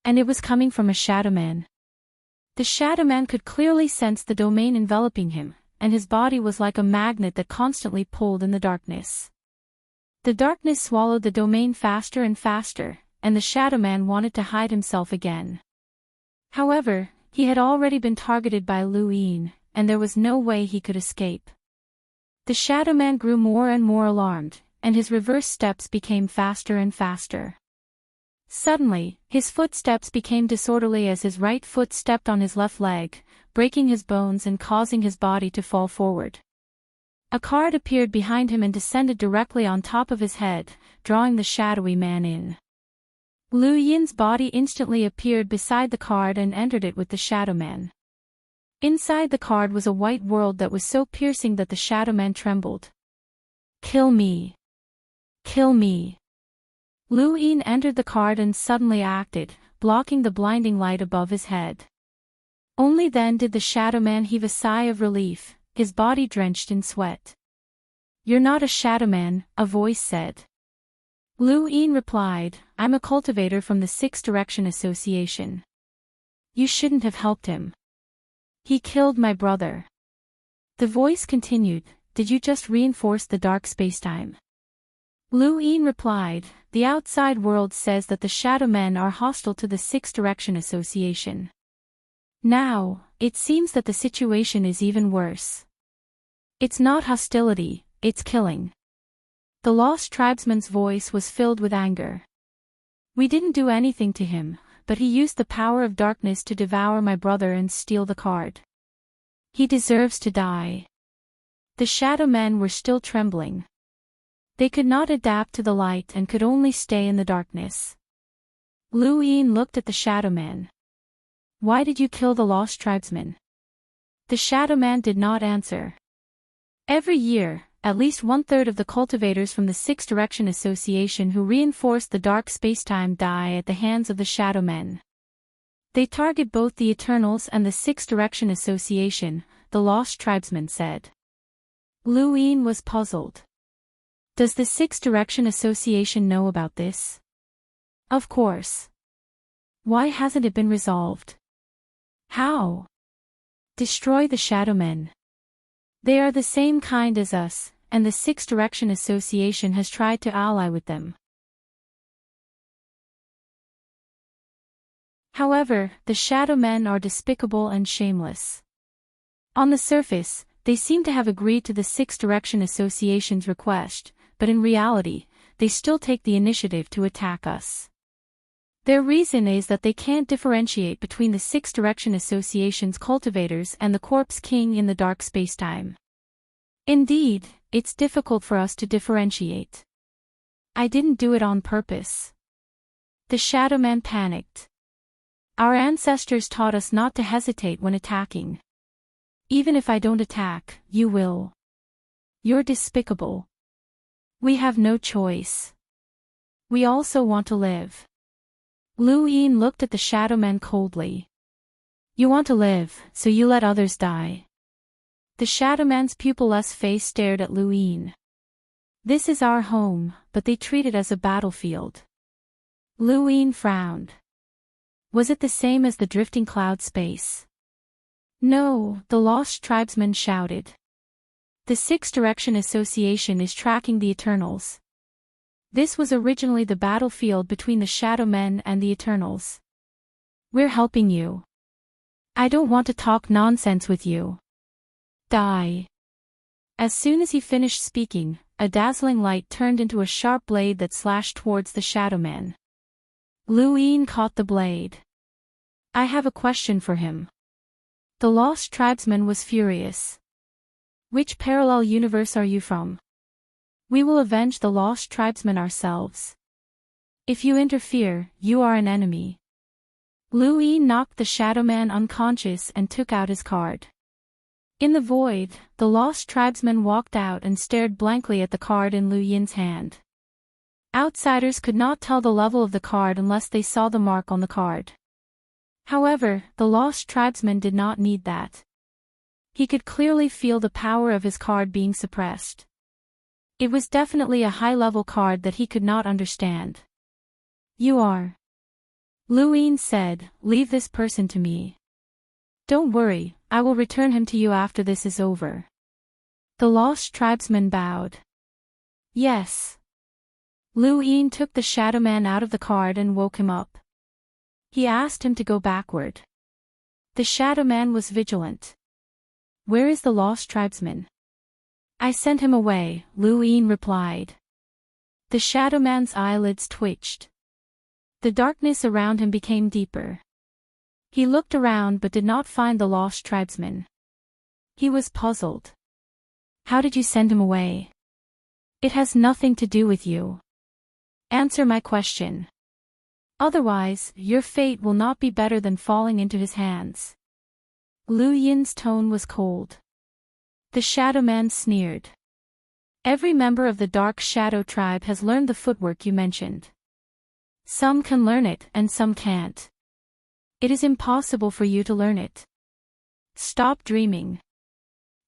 Speaker 1: And it was coming from a shadow man. The shadow man could clearly sense the domain enveloping him, and his body was like a magnet that constantly pulled in the darkness. The darkness swallowed the domain faster and faster, and the shadow man wanted to hide himself again. However, he had already been targeted by Lu Yin, and there was no way he could escape. The shadow man grew more and more alarmed, and his reverse steps became faster and faster. Suddenly, his footsteps became disorderly as his right foot stepped on his left leg, breaking his bones and causing his body to fall forward. A card appeared behind him and descended directly on top of his head, drawing the shadowy man in. Lu Yin's body instantly appeared beside the card and entered it with the shadow man. Inside the card was a white world that was so piercing that the shadow man trembled. Kill me. Kill me. Lu Yin entered the card and suddenly acted, blocking the blinding light above his head. Only then did the shadow man heave a sigh of relief, his body drenched in sweat. You're not a shadow man, a voice said. Lu Yin replied, I'm a cultivator from the Six Direction Association. You shouldn't have helped him. He killed my brother. The voice continued, did you just reinforce the dark spacetime? Lu Yin replied, the outside world says that the shadow men are hostile to the Six Direction Association. Now, it seems that the situation is even worse. It's not hostility, it's killing. The lost tribesman's voice was filled with anger. We didn't do anything to him, but he used the power of darkness to devour my brother and steal the card. He deserves to die. The shadow men were still trembling. They could not adapt to the light and could only stay in the darkness. Lu Yin looked at the shadow man. Why did you kill the lost tribesman? The shadow man did not answer. Every year, at least 1/3 of the cultivators from the Six Direction Association who reinforced the dark spacetime die at the hands of the shadow men. They target both the Eternals and the Six Direction Association, the lost tribesman said. Lu Yin was puzzled. Does the Six Direction Association know about this? Of course. Why hasn't it been resolved? How? Destroy the shadow men. They are the same kind as us, and the Six Direction Association has tried to ally with them. However, the Shadow Men are despicable and shameless. On the surface, they seem to have agreed to the Six Direction Association's request, but in reality, they still take the initiative to attack us. Their reason is that they can't differentiate between the Six Direction Association's cultivators and the Corpse King in the dark spacetime. Indeed, it's difficult for us to differentiate. I didn't do it on purpose. The Shadow Man panicked. Our ancestors taught us not to hesitate when attacking. Even if I don't attack, you will. You're despicable. We have no choice. We also want to live. Lu Yin looked at the Shadow Man coldly. You want to live, so you let others die. The Shadow Man's pupilless face stared at Lu Yin. This is our home, but they treat it as a battlefield. Lu Yin frowned. Was it the same as the drifting cloud space? No, the lost tribesman shouted. The Six Direction Association is tracking the Eternals. This was originally the battlefield between the Shadow Men and the Eternals. We're helping you. I don't want to talk nonsense with you. Die. As soon as he finished speaking, a dazzling light turned into a sharp blade that slashed towards the Shadow Man. Lu Yin caught the blade. I have a question for him. The lost tribesman was furious. Which parallel universe are you from? We will avenge the lost tribesmen ourselves. If you interfere, you are an enemy. Lu Yin knocked the Shadow Man unconscious and took out his card. In the void, the lost tribesman walked out and stared blankly at the card in Lu Yin's hand. Outsiders could not tell the level of the card unless they saw the mark on the card. However, the lost tribesman did not need that. He could clearly feel the power of his card being suppressed. It was definitely a high-level card that he could not understand. You are. Lu Yin said, leave this person to me. Don't worry, I will return him to you after this is over. The lost tribesman bowed. Yes. Lu Yin took the Shadow Man out of the card and woke him up. He asked him to go backward. The Shadow Man was vigilant. Where is the lost tribesman? I sent him away, Lu Yin replied. The Shadow Man's eyelids twitched. The darkness around him became deeper. He looked around but did not find the lost tribesman. He was puzzled. How did you send him away? It has nothing to do with you. Answer my question. Otherwise, your fate will not be better than falling into his hands. Lu Yin's tone was cold. The Shadow Man sneered. Every member of the Dark Shadow tribe has learned the footwork you mentioned. Some can learn it and some can't. It is impossible for you to learn it. Stop dreaming.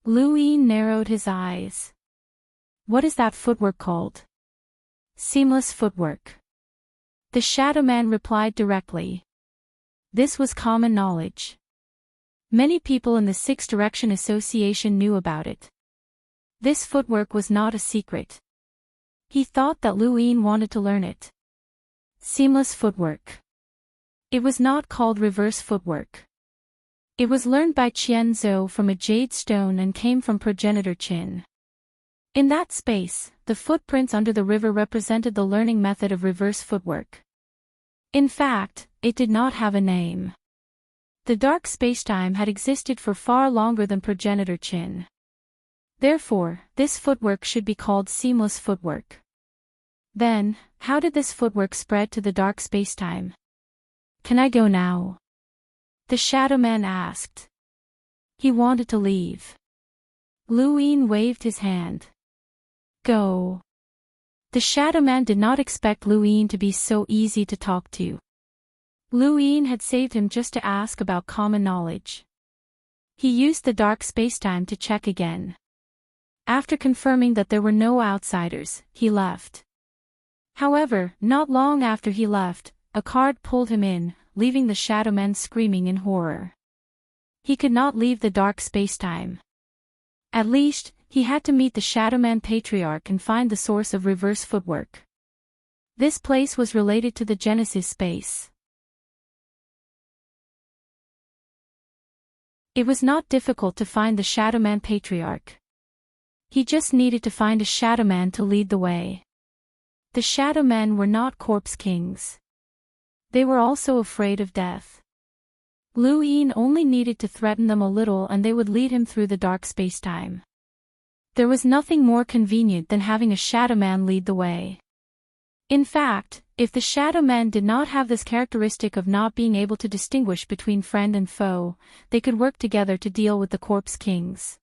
Speaker 1: Lu Yin narrowed his eyes. What is that footwork called? Seamless footwork. The Shadow Man replied directly. This was common knowledge. Many people in the Six Direction Association knew about it. This footwork was not a secret. He thought that Lu Yin wanted to learn it. Seamless footwork. It was not called reverse footwork. It was learned by Qian Zhou from a jade stone and came from progenitor Qin. In that space, the footprints under the river represented the learning method of reverse footwork. In fact, it did not have a name. The dark spacetime had existed for far longer than progenitor Qin. Therefore, this footwork should be called seamless footwork. Then, how did this footwork spread to the dark spacetime? Can I go now? The Shadow Man asked. He wanted to leave. Lu Yin waved his hand. Go. The Shadow Man did not expect Lu Yin to be so easy to talk to. Lu Yin had saved him just to ask about common knowledge. He used the dark spacetime to check again. After confirming that there were no outsiders, he left. However, not long after he left, a card pulled him in, leaving the Shadow Man screaming in horror. He could not leave the dark spacetime. At least, he had to meet the Shadowman Patriarch and find the source of reverse footwork. This place was related to the Genesis space. It was not difficult to find the Shadowman Patriarch. He just needed to find a Shadowman to lead the way. The Shadowmen were not corpse kings. They were also afraid of death. Lu Yin only needed to threaten them a little and they would lead him through the dark spacetime. There was nothing more convenient than having a Shadowman lead the way. In fact, if the Shadowmen did not have this characteristic of not being able to distinguish between friend and foe, they could work together to deal with the corpse kings.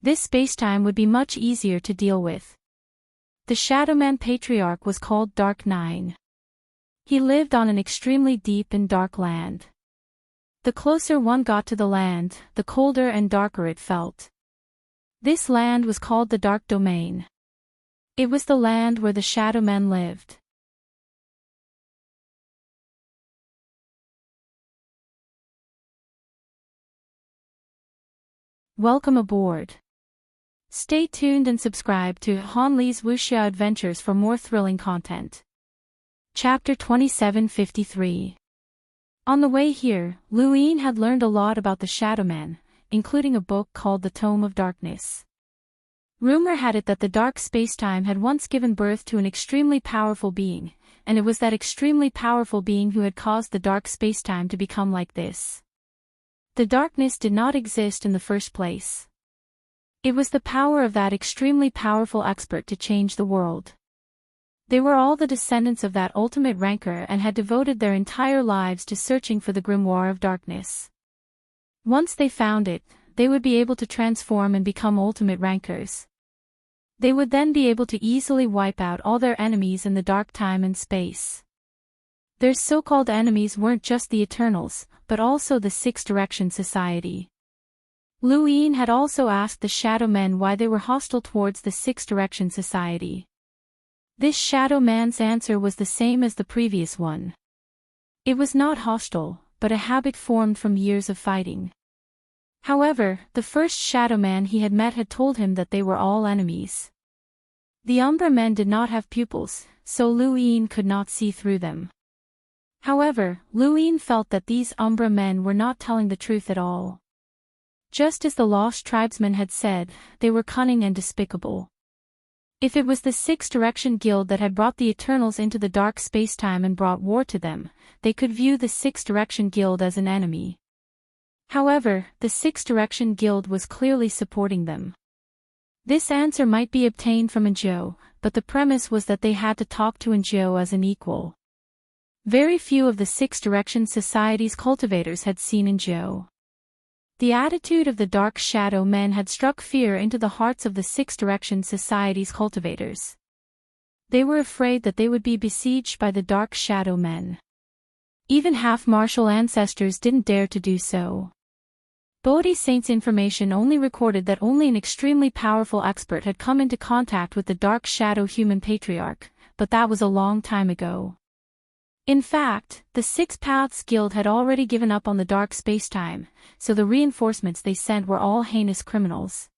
Speaker 1: This spacetime would be much easier to deal with. The Shadowman Patriarch was called Dark Nine. He lived on an extremely deep and dark land. The closer one got to the land, the colder and darker it felt. This land was called the Dark Domain. It was the land where the Shadowmen lived. Welcome aboard. Stay tuned and subscribe to Han Li's Wuxia Adventures for more thrilling content. Chapter 2753. On the way here, Lu Yin had learned a lot about the Shadowmen, including a book called The Tome of Darkness. Rumor had it that the dark spacetime had once given birth to an extremely powerful being, and it was that extremely powerful being who had caused the dark spacetime to become like this. The darkness did not exist in the first place. It was the power of that extremely powerful expert to change the world. They were all the descendants of that ultimate rancor and had devoted their entire lives to searching for the grimoire of darkness. Once they found it, they would be able to transform and become ultimate rancors. They would then be able to easily wipe out all their enemies in the dark time and space. Their so-called enemies weren't just the Eternals, but also the Six Direction Society. Lu Yin had also asked the Shadowmen why they were hostile towards the Six Direction Society. This Shadowman's answer was the same as the previous one. It was not hostile, but a habit formed from years of fighting. However, the first Shadowman he had met had told him that they were all enemies. The Umbra men did not have pupils, so Lu Yin could not see through them. However, Lu Yin felt that these Umbra men were not telling the truth at all. Just as the lost tribesmen had said, they were cunning and despicable. If it was the Six Direction Guild that had brought the Eternals into the dark spacetime and brought war to them, they could view the Six Direction Guild as an enemy. However, the Six Direction Guild was clearly supporting them. This answer might be obtained from Anzhou, but the premise was that they had to talk to Anzhou as an equal. Very few of the Six Direction Society's cultivators had seen Anzhou. The attitude of the Dark Shadow Men had struck fear into the hearts of the Six Direction Society's cultivators. They were afraid that they would be besieged by the Dark Shadow Men. Even half-martial ancestors didn't dare to do so. Bodhi Saint's information only recorded that only an extremely powerful expert had come into contact with the Dark Shadow Human Patriarch, but that was a long time ago. In fact, the Six Paths Guild had already given up on the dark spacetime, so the reinforcements they sent were all heinous criminals.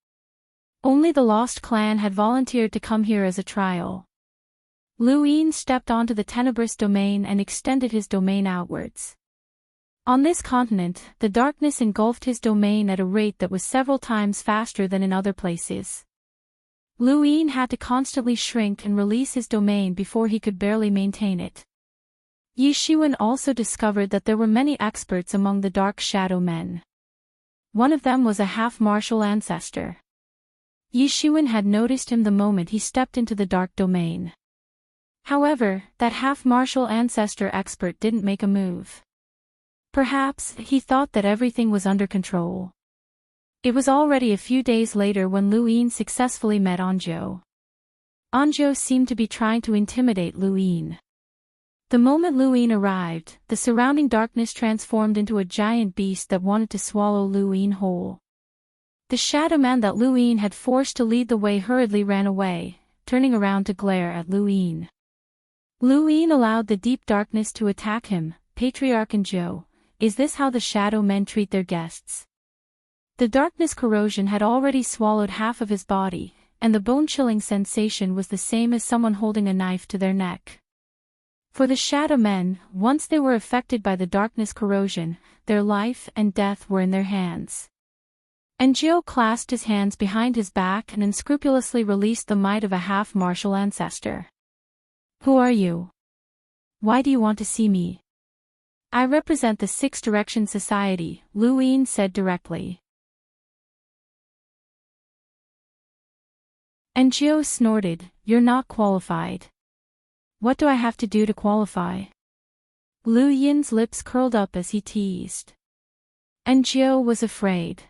Speaker 1: Only the Lost Clan had volunteered to come here as a trial. Lu Yin stepped onto the tenebrous domain and extended his domain outwards. On this continent, the darkness engulfed his domain at a rate that was several times faster than in other places. Lu Yin had to constantly shrink and release his domain before he could barely maintain it. Yi Shiwen also discovered that there were many experts among the Dark Shadow Men. One of them was a half-martial ancestor. Yi Shiwen had noticed him the moment he stepped into the dark domain. However, that half-martial ancestor expert didn't make a move. Perhaps he thought that everything was under control. It was already a few days later when Lu Yin successfully met Anzhou. Anzhou seemed to be trying to intimidate Lu Yin. The moment Lu Yin arrived, the surrounding darkness transformed into a giant beast that wanted to swallow Lu Yin whole. The Shadowman that Lu Yin had forced to lead the way hurriedly ran away, turning around to glare at Lu Yin. Lu Yin allowed the deep darkness to attack him. Patriarch Anzhou, is this how the Shadow Men treat their guests? The darkness corrosion had already swallowed half of his body, and the bone-chilling sensation was the same as someone holding a knife to their neck. For the shadow men, once they were affected by the darkness corrosion, their life and death were in their hands. And Gio clasped his hands behind his back and unscrupulously released the might of a half-martial ancestor. Who are you? Why do you want to see me? I represent the Six Direction Society, Lu Yin said directly. And Gio snorted, you're not qualified. What do I have to do to qualify? Lu Yin's lips curled up as he teased. And Gio was afraid.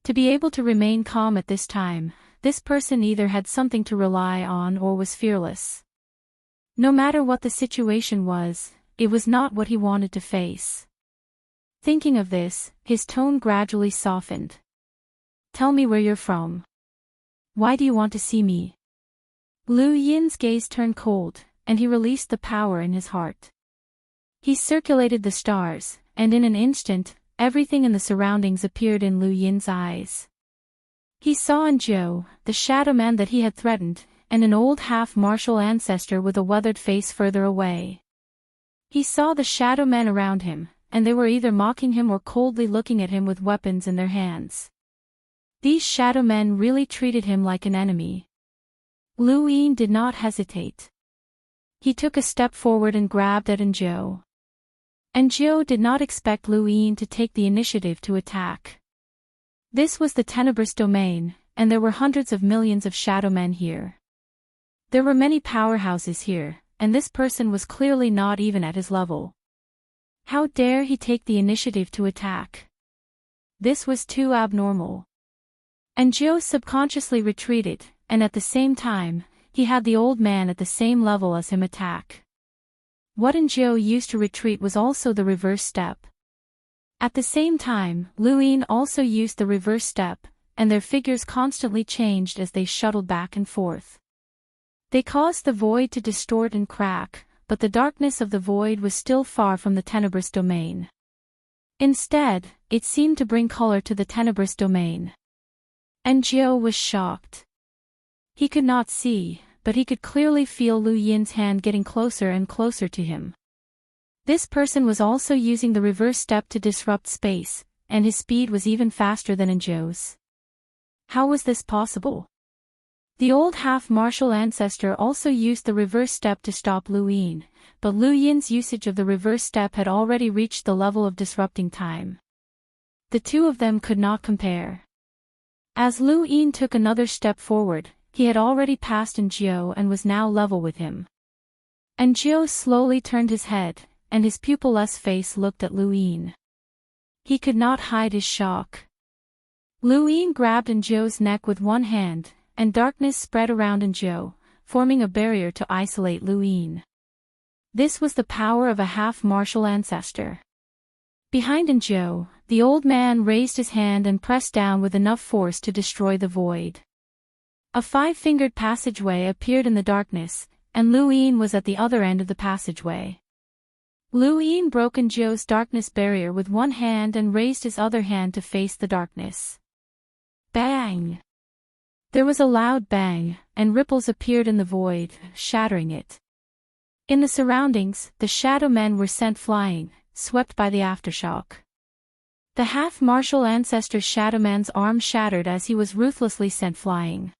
Speaker 1: To be able to remain calm at this time, this person either had something to rely on or was fearless. No matter what the situation was, it was not what he wanted to face. Thinking of this, his tone gradually softened. Tell me where you're from. Why do you want to see me? Lu Yin's gaze turned cold, and he released the power in his heart. He circulated the stars, and in an instant, everything in the surroundings appeared in Lu Yin's eyes. He saw in Zhou, the shadow man that he had threatened, and an old half-martial ancestor with a weathered face further away. He saw the shadow men around him, and they were either mocking him or coldly looking at him with weapons in their hands. These shadow men really treated him like an enemy. Lu Yin did not hesitate. He took a step forward and grabbed at Zhou. And Zhou did not expect Lu Yin to take the initiative to attack. This was the tenebrous domain, and there were hundreds of millions of shadow men here. There were many powerhouses here, and this person was clearly not even at his level. How dare he take the initiative to attack? This was too abnormal. And Zhou subconsciously retreated, and at the same time, he had the old man at the same level as him attack. What Zhou used to retreat was also the reverse step. At the same time, Lu Yin also used the reverse step, and their figures constantly changed as they shuttled back and forth. They caused the void to distort and crack, but the darkness of the void was still far from the tenebrous domain. Instead, it seemed to bring color to the tenebrous domain. And Zhou was shocked. He could not see, but he could clearly feel Lu Yin's hand getting closer and closer to him. This person was also using the reverse step to disrupt space, and his speed was even faster than Zhou's. How was this possible? The old half-martial ancestor also used the reverse step to stop Lu Yin, but Lu Yin's usage of the reverse step had already reached the level of disrupting time. The two of them could not compare. As Lu Yin took another step forward, he had already passed Zhou and was now level with him. And Zhou slowly turned his head, and his pupilless face looked at Lu Yin. He could not hide his shock. Lu Yin grabbed Zhou's neck with one hand, and darkness spread around Zhou, forming a barrier to isolate Lu Yin. This was the power of a half-martial ancestor. Behind Zhou, the old man raised his hand and pressed down with enough force to destroy the void. A five-fingered passageway appeared in the darkness, and Lu Yin was at the other end of the passageway. Lu Yin broke Zhou's darkness barrier with one hand and raised his other hand to face the darkness. Bang! There was a loud bang, and ripples appeared in the void, shattering it. In the surroundings, the shadow men were sent flying, swept by the aftershock. The half-martial ancestor's shadow man's arm shattered as he was ruthlessly sent flying.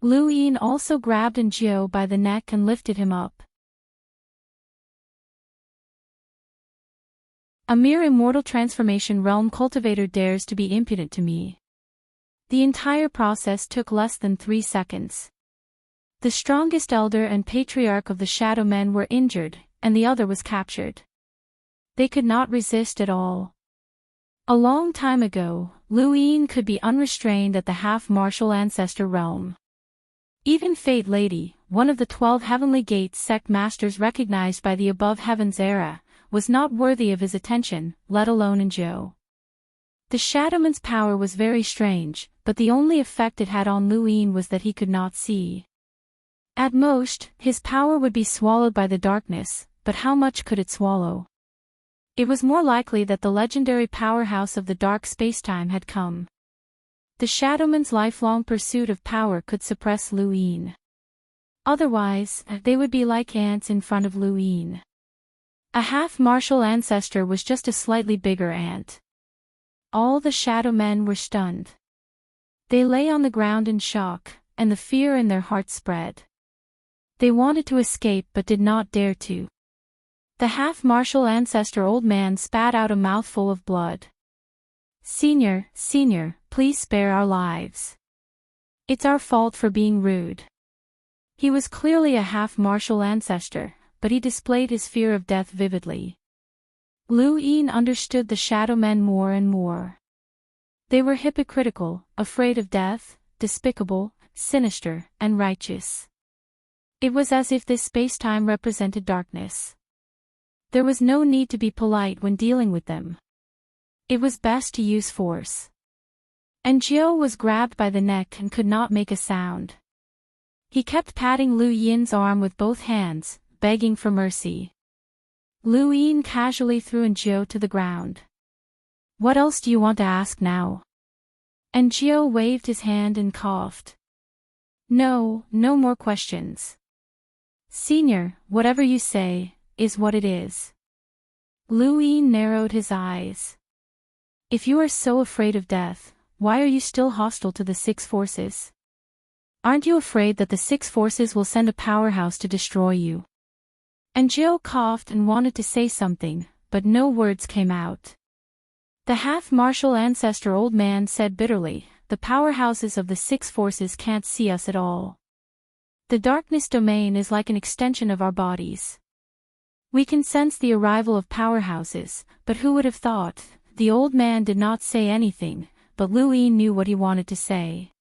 Speaker 1: Lu Yin also grabbed Zhou by the neck and lifted him up. A mere immortal transformation realm cultivator dares to be impudent to me. The entire process took less than 3 seconds. The strongest elder and patriarch of the shadow men were injured, and the other was captured. They could not resist at all. A long time ago, Lu Yin could be unrestrained at the half-martial ancestor realm. Even Fate Lady, one of the 12 Heavenly Gates sect masters recognized by the above heavens era, was not worthy of his attention, let alone Zhou. The Shadowman's power was very strange, but the only effect it had on Lu Yin was that he could not see. At most, his power would be swallowed by the darkness, but how much could it swallow? It was more likely that the legendary powerhouse of the dark spacetime had come. The Shadowman's lifelong pursuit of power could suppress Luin. Otherwise, they would be like ants in front of Luin. A half-martial ancestor was just a slightly bigger ant. All the Shadow Men were stunned. They lay on the ground in shock, and the fear in their hearts spread. They wanted to escape but did not dare to. The half-martial ancestor old man spat out a mouthful of blood. Senior, please spare our lives. It's our fault for being rude. He was clearly a half-martial ancestor, but he displayed his fear of death vividly. Luin understood the Shadow Men more and more. They were hypocritical, afraid of death, despicable, sinister, and righteous. It was as if this space-time represented darkness. There was no need to be polite when dealing with them. It was best to use force. And Jiao was grabbed by the neck and could not make a sound. He kept patting Lu Yin's arm with both hands, begging for mercy. Lu Yin casually threw Jiao to the ground. What else do you want to ask now? And Jiao waved his hand and coughed. No more questions. Senior, whatever you say, is what it is. Lu Yin narrowed his eyes. If you are so afraid of death, why are you still hostile to the Six Forces? Aren't you afraid that the Six Forces will send a powerhouse to destroy you? And Jiao coughed and wanted to say something, but no words came out. The half-martial ancestor old man said bitterly, the powerhouses of the Six Forces can't see us at all. The darkness domain is like an extension of our bodies. We can sense the arrival of powerhouses, but who would have thought? The old man did not say anything, but Lu Yin knew what he wanted to say.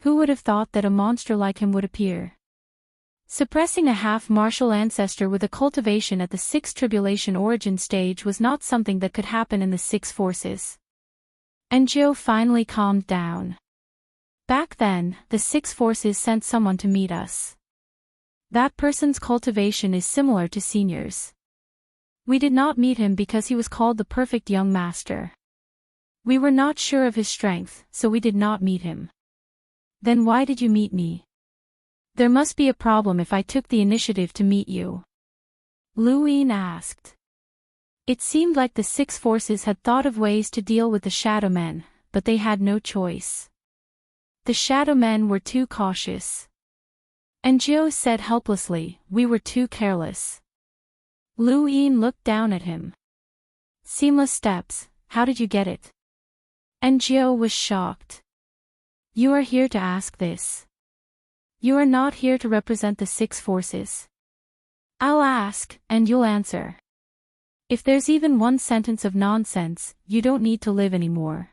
Speaker 1: Who would have thought that a monster like him would appear? Suppressing a half-martial ancestor with a cultivation at the Sixth Tribulation origin stage was not something that could happen in the Six Forces. And Jiao finally calmed down. Back then, the Six Forces sent someone to meet us. That person's cultivation is similar to Senior's. We did not meet him because he was called the perfect young master. We were not sure of his strength, so we did not meet him. Then why did you meet me? There must be a problem if I took the initiative to meet you. Lu Yin asked. It seemed like the Six Forces had thought of ways to deal with the Shadow Men, but they had no choice. The Shadow Men were too cautious. And Jiao said helplessly, we were too careless. Lu Yin looked down at him. Seamless steps, how did you get it? And Jiao was shocked. You are here to ask this. You are not here to represent the Six Forces. I'll ask, and you'll answer. If there's even one sentence of nonsense, you don't need to live anymore.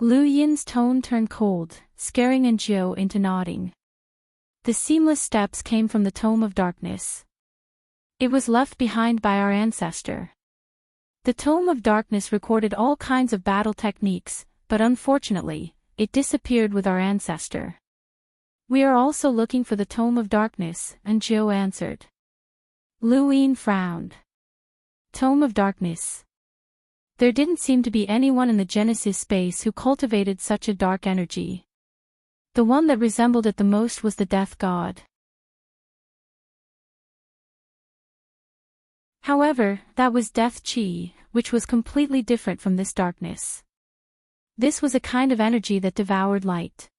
Speaker 1: Lu Yin's tone turned cold, scaring Jiao into nodding. The seamless steps came from the Tome of Darkness. It was left behind by our ancestor. The Tome of Darkness recorded all kinds of battle techniques, but unfortunately, it disappeared with our ancestor. We are also looking for the Tome of Darkness, and Jiao answered. Lu Yin frowned. Tome of Darkness. There didn't seem to be anyone in the Genesis space who cultivated such a dark energy. The one that resembled it the most was the Death God. However, that was Death Chi, which was completely different from this darkness. This was a kind of energy that devoured light.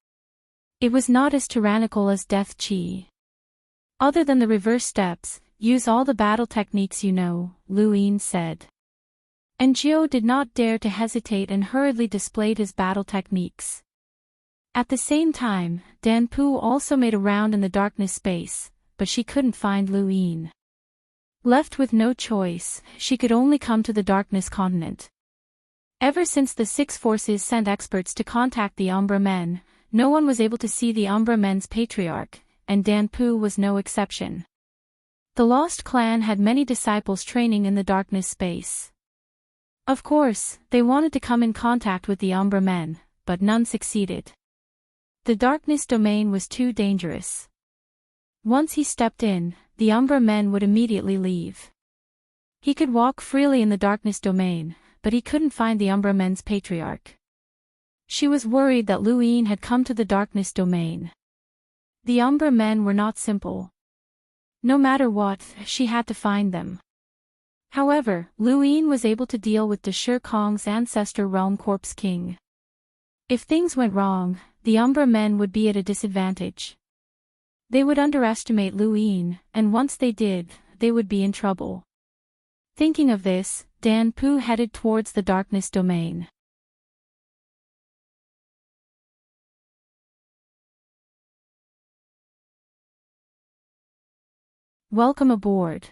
Speaker 1: It was not as tyrannical as Death Chi. Other than the reverse steps, use all the battle techniques you know, Lu Yin said. And Jiao did not dare to hesitate and hurriedly displayed his battle techniques. At the same time, Dan Pu also made a round in the darkness space, but she couldn't find Lu Yin. Left with no choice, she could only come to the darkness continent. Ever since the Six Forces sent experts to contact the Umbra Men, no one was able to see the Umbra Men's patriarch, and Dan Pu was no exception. The Lost Clan had many disciples training in the darkness space. Of course, they wanted to come in contact with the Umbra Men, but none succeeded. The darkness domain was too dangerous. Once he stepped in, the Umbra Men would immediately leave. He could walk freely in the darkness domain, but he couldn't find the Umbra men's patriarch. She was worried that Luin had come to the darkness domain. The Umbra men were not simple. No matter what, she had to find them. However, Luin was able to deal with Dashur Kong's ancestor realm corpse king. If things went wrong, the Umbra men would be at a disadvantage. They would underestimate Luin, and once they did, they would be in trouble. Thinking of this, Dan Pu headed towards the darkness domain. Welcome aboard.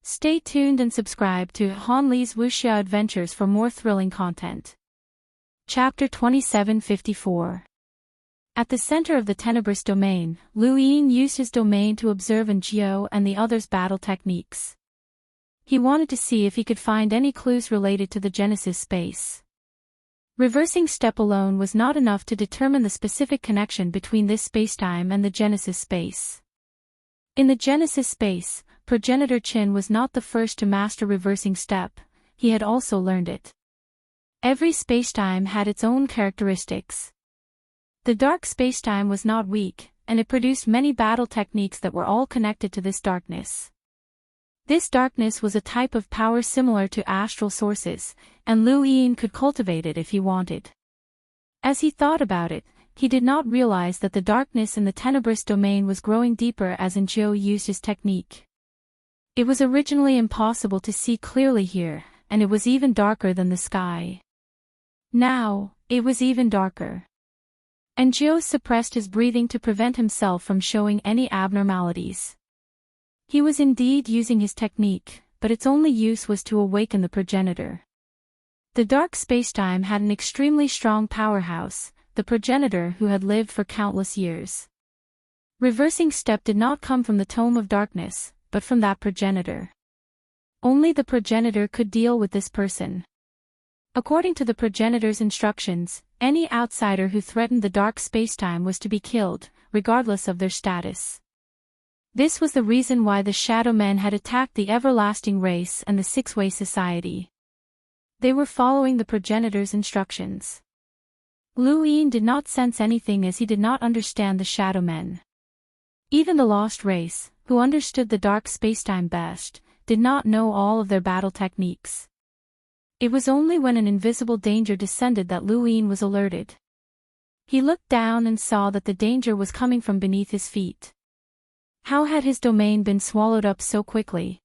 Speaker 1: Stay tuned and subscribe to Han Li's Wuxia Adventures for more thrilling content. Chapter 2754. At the center of the tenebrous domain, Luin used his domain to observe Jiao and the others' battle techniques. He wanted to see if he could find any clues related to the Genesis space. Reversing step alone was not enough to determine the specific connection between this spacetime and the Genesis space. In the Genesis space, Progenitor Qin was not the first to master reversing step, he had also learned it. Every spacetime had its own characteristics. The dark spacetime was not weak, and it produced many battle techniques that were all connected to this darkness. This darkness was a type of power similar to astral sources, and Luin could cultivate it if he wanted. As he thought about it, he did not realize that the darkness in the tenebrous domain was growing deeper as Jiao used his technique. It was originally impossible to see clearly here, and it was even darker than the sky. Now, it was even darker. And Jiao suppressed his breathing to prevent himself from showing any abnormalities. He was indeed using his technique, but its only use was to awaken the progenitor. The dark spacetime had an extremely strong powerhouse, the progenitor who had lived for countless years. Reversing step did not come from the tome of darkness, but from that progenitor. Only the progenitor could deal with this person. According to the progenitor's instructions, any outsider who threatened the dark spacetime was to be killed, regardless of their status. This was the reason why the Shadow Men had attacked the Everlasting Race and the Six-Way Society. They were following the progenitor's instructions. Luin did not sense anything as he did not understand the Shadow Men. Even the Lost Race, who understood the dark spacetime best, did not know all of their battle techniques. It was only when an invisible danger descended that Luin was alerted. He looked down and saw that the danger was coming from beneath his feet. How had his domain been swallowed up so quickly?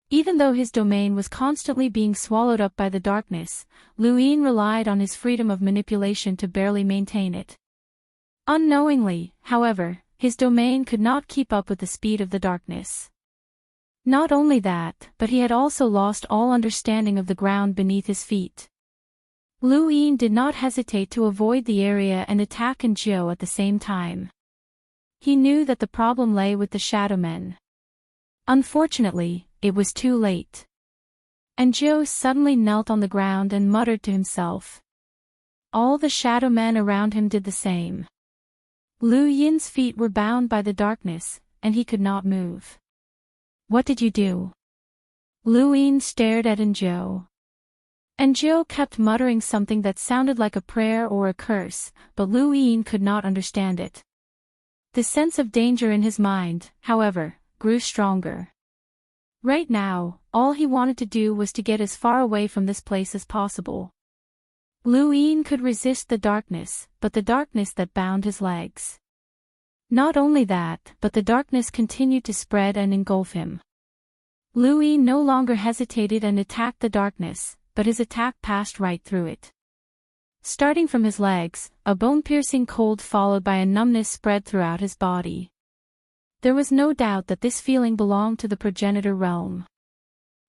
Speaker 1: Even though his domain was constantly being swallowed up by the darkness, Luin relied on his freedom of manipulation to barely maintain it. Unknowingly, however, his domain could not keep up with the speed of the darkness. Not only that, but he had also lost all understanding of the ground beneath his feet. Luin did not hesitate to avoid the area and attack Jiao at the same time. He knew that the problem lay with the Shadow Men. Unfortunately, it was too late. Jiao suddenly knelt on the ground and muttered to himself. All the Shadow Men around him did the same. Lu Yin's feet were bound by the darkness, and he could not move. What did you do? Luin stared at Jiao. Jiao kept muttering something that sounded like a prayer or a curse, but Luin could not understand it. The sense of danger in his mind, however, grew stronger. Right now, all he wanted to do was to get as far away from this place as possible. Luin could resist the darkness, but the darkness that bound his legs. Not only that, but the darkness continued to spread and engulf him. Luin no longer hesitated and attacked the darkness, but his attack passed right through it. Starting from his legs, a bone-piercing cold followed by a numbness spread throughout his body. There was no doubt that this feeling belonged to the progenitor realm.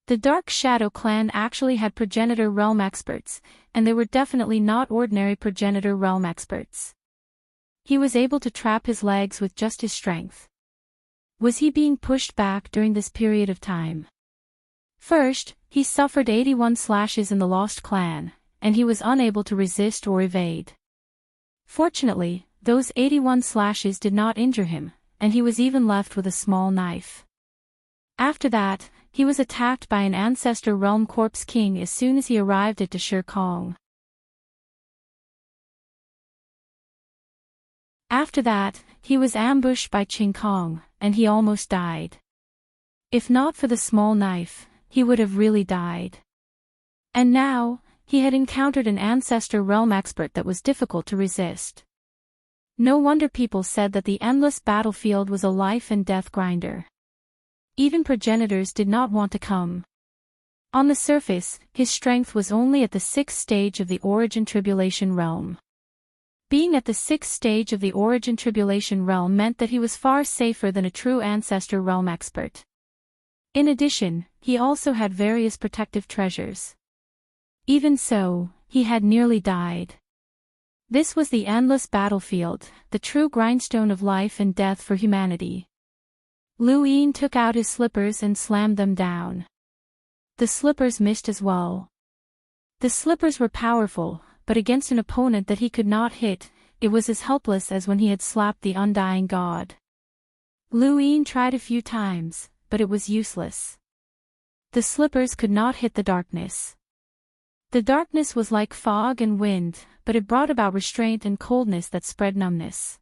Speaker 1: The Dark Shadow clan actually had progenitor realm experts, and they were definitely not ordinary progenitor realm experts. He was able to trap his legs with just his strength. Was he being pushed back during this period of time? First, he suffered 81 slashes in the Lost Clan, and he was unable to resist or evade. Fortunately, those 81 slashes did not injure him, and he was even left with a small knife. After that, He was attacked by an ancestor realm corpse king as soon as he arrived at Dashir Kong. After that, he was ambushed by Ching Kong, and he almost died. If not for the small knife, he would have really died. And now, he had encountered an ancestor realm expert that was difficult to resist. No wonder people said that the endless battlefield was a life and death grinder. Even progenitors did not want to come. On the surface, his strength was only at the 6th stage of the origin tribulation realm. Being at the 6th stage of the origin tribulation realm meant that he was far safer than a true ancestor realm expert. In addition, he also had various protective treasures. Even so, he had nearly died. This was the endless battlefield, the true grindstone of life and death for humanity. Lu Yin took out his slippers and slammed them down. The slippers missed as well. The slippers were powerful, but against an opponent that he could not hit, it was as helpless as when he had slapped the undying god. Lu Yin tried a few times, but it was useless. The slippers could not hit the darkness. The darkness was like fog and wind, but it brought about restraint and coldness that spread numbness.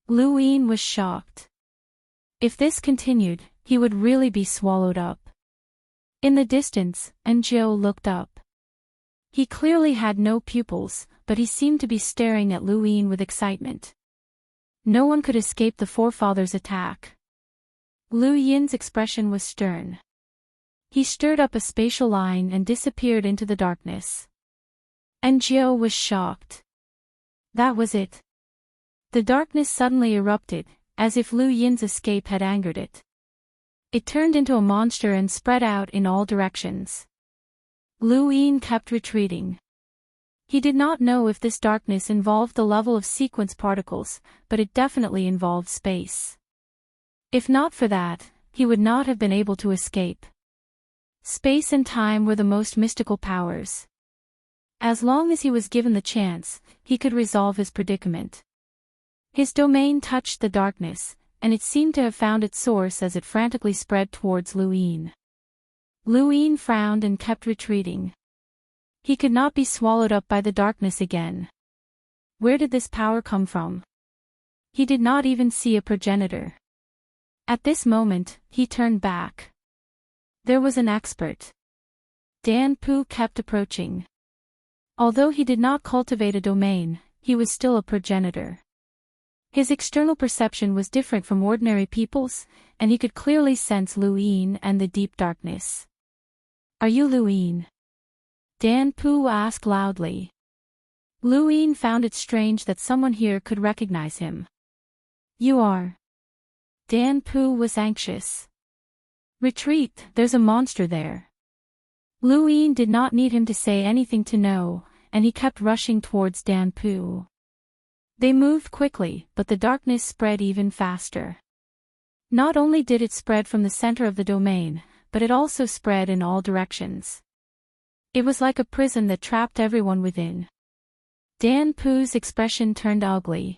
Speaker 1: Lu Yin was shocked. If this continued, he would really be swallowed up. In the distance, Jiu looked up. He clearly had no pupils, but he seemed to be staring at Lu Yin with excitement. No one could escape the forefather's attack. Lu Yin's expression was stern. He stirred up a spatial line and disappeared into the darkness. Jiu was shocked. That was it. The darkness suddenly erupted, as if Lu Yin's escape had angered it. It turned into a monster and spread out in all directions. Lu Yin kept retreating. He did not know if this darkness involved the level of sequence particles, but it definitely involved space. If not for that, he would not have been able to escape. Space and time were the most mystical powers. As long as he was given the chance, he could resolve his predicament. His domain touched the darkness, and it seemed to have found its source as it frantically spread towards Lu Yin. Lu Yin frowned and kept retreating. He could not be swallowed up by the darkness again. Where did this power come from? He did not even see a progenitor. At this moment, he turned back. There was an expert. Dan Pu kept approaching. Although he did not cultivate a domain, he was still a progenitor. His external perception was different from ordinary people's, and he could clearly sense Lu Yin and the deep darkness. Are you Lu Yin? Dan Pu asked loudly. Lu Yin found it strange that someone here could recognize him. You are. Dan Pu was anxious. Retreat, there's a monster there. Lu Yin did not need him to say anything to know, and he kept rushing towards Dan Pu. They moved quickly, but the darkness spread even faster. Not only did it spread from the center of the domain, but it also spread in all directions. It was like a prison that trapped everyone within. Dan Pu's expression turned ugly.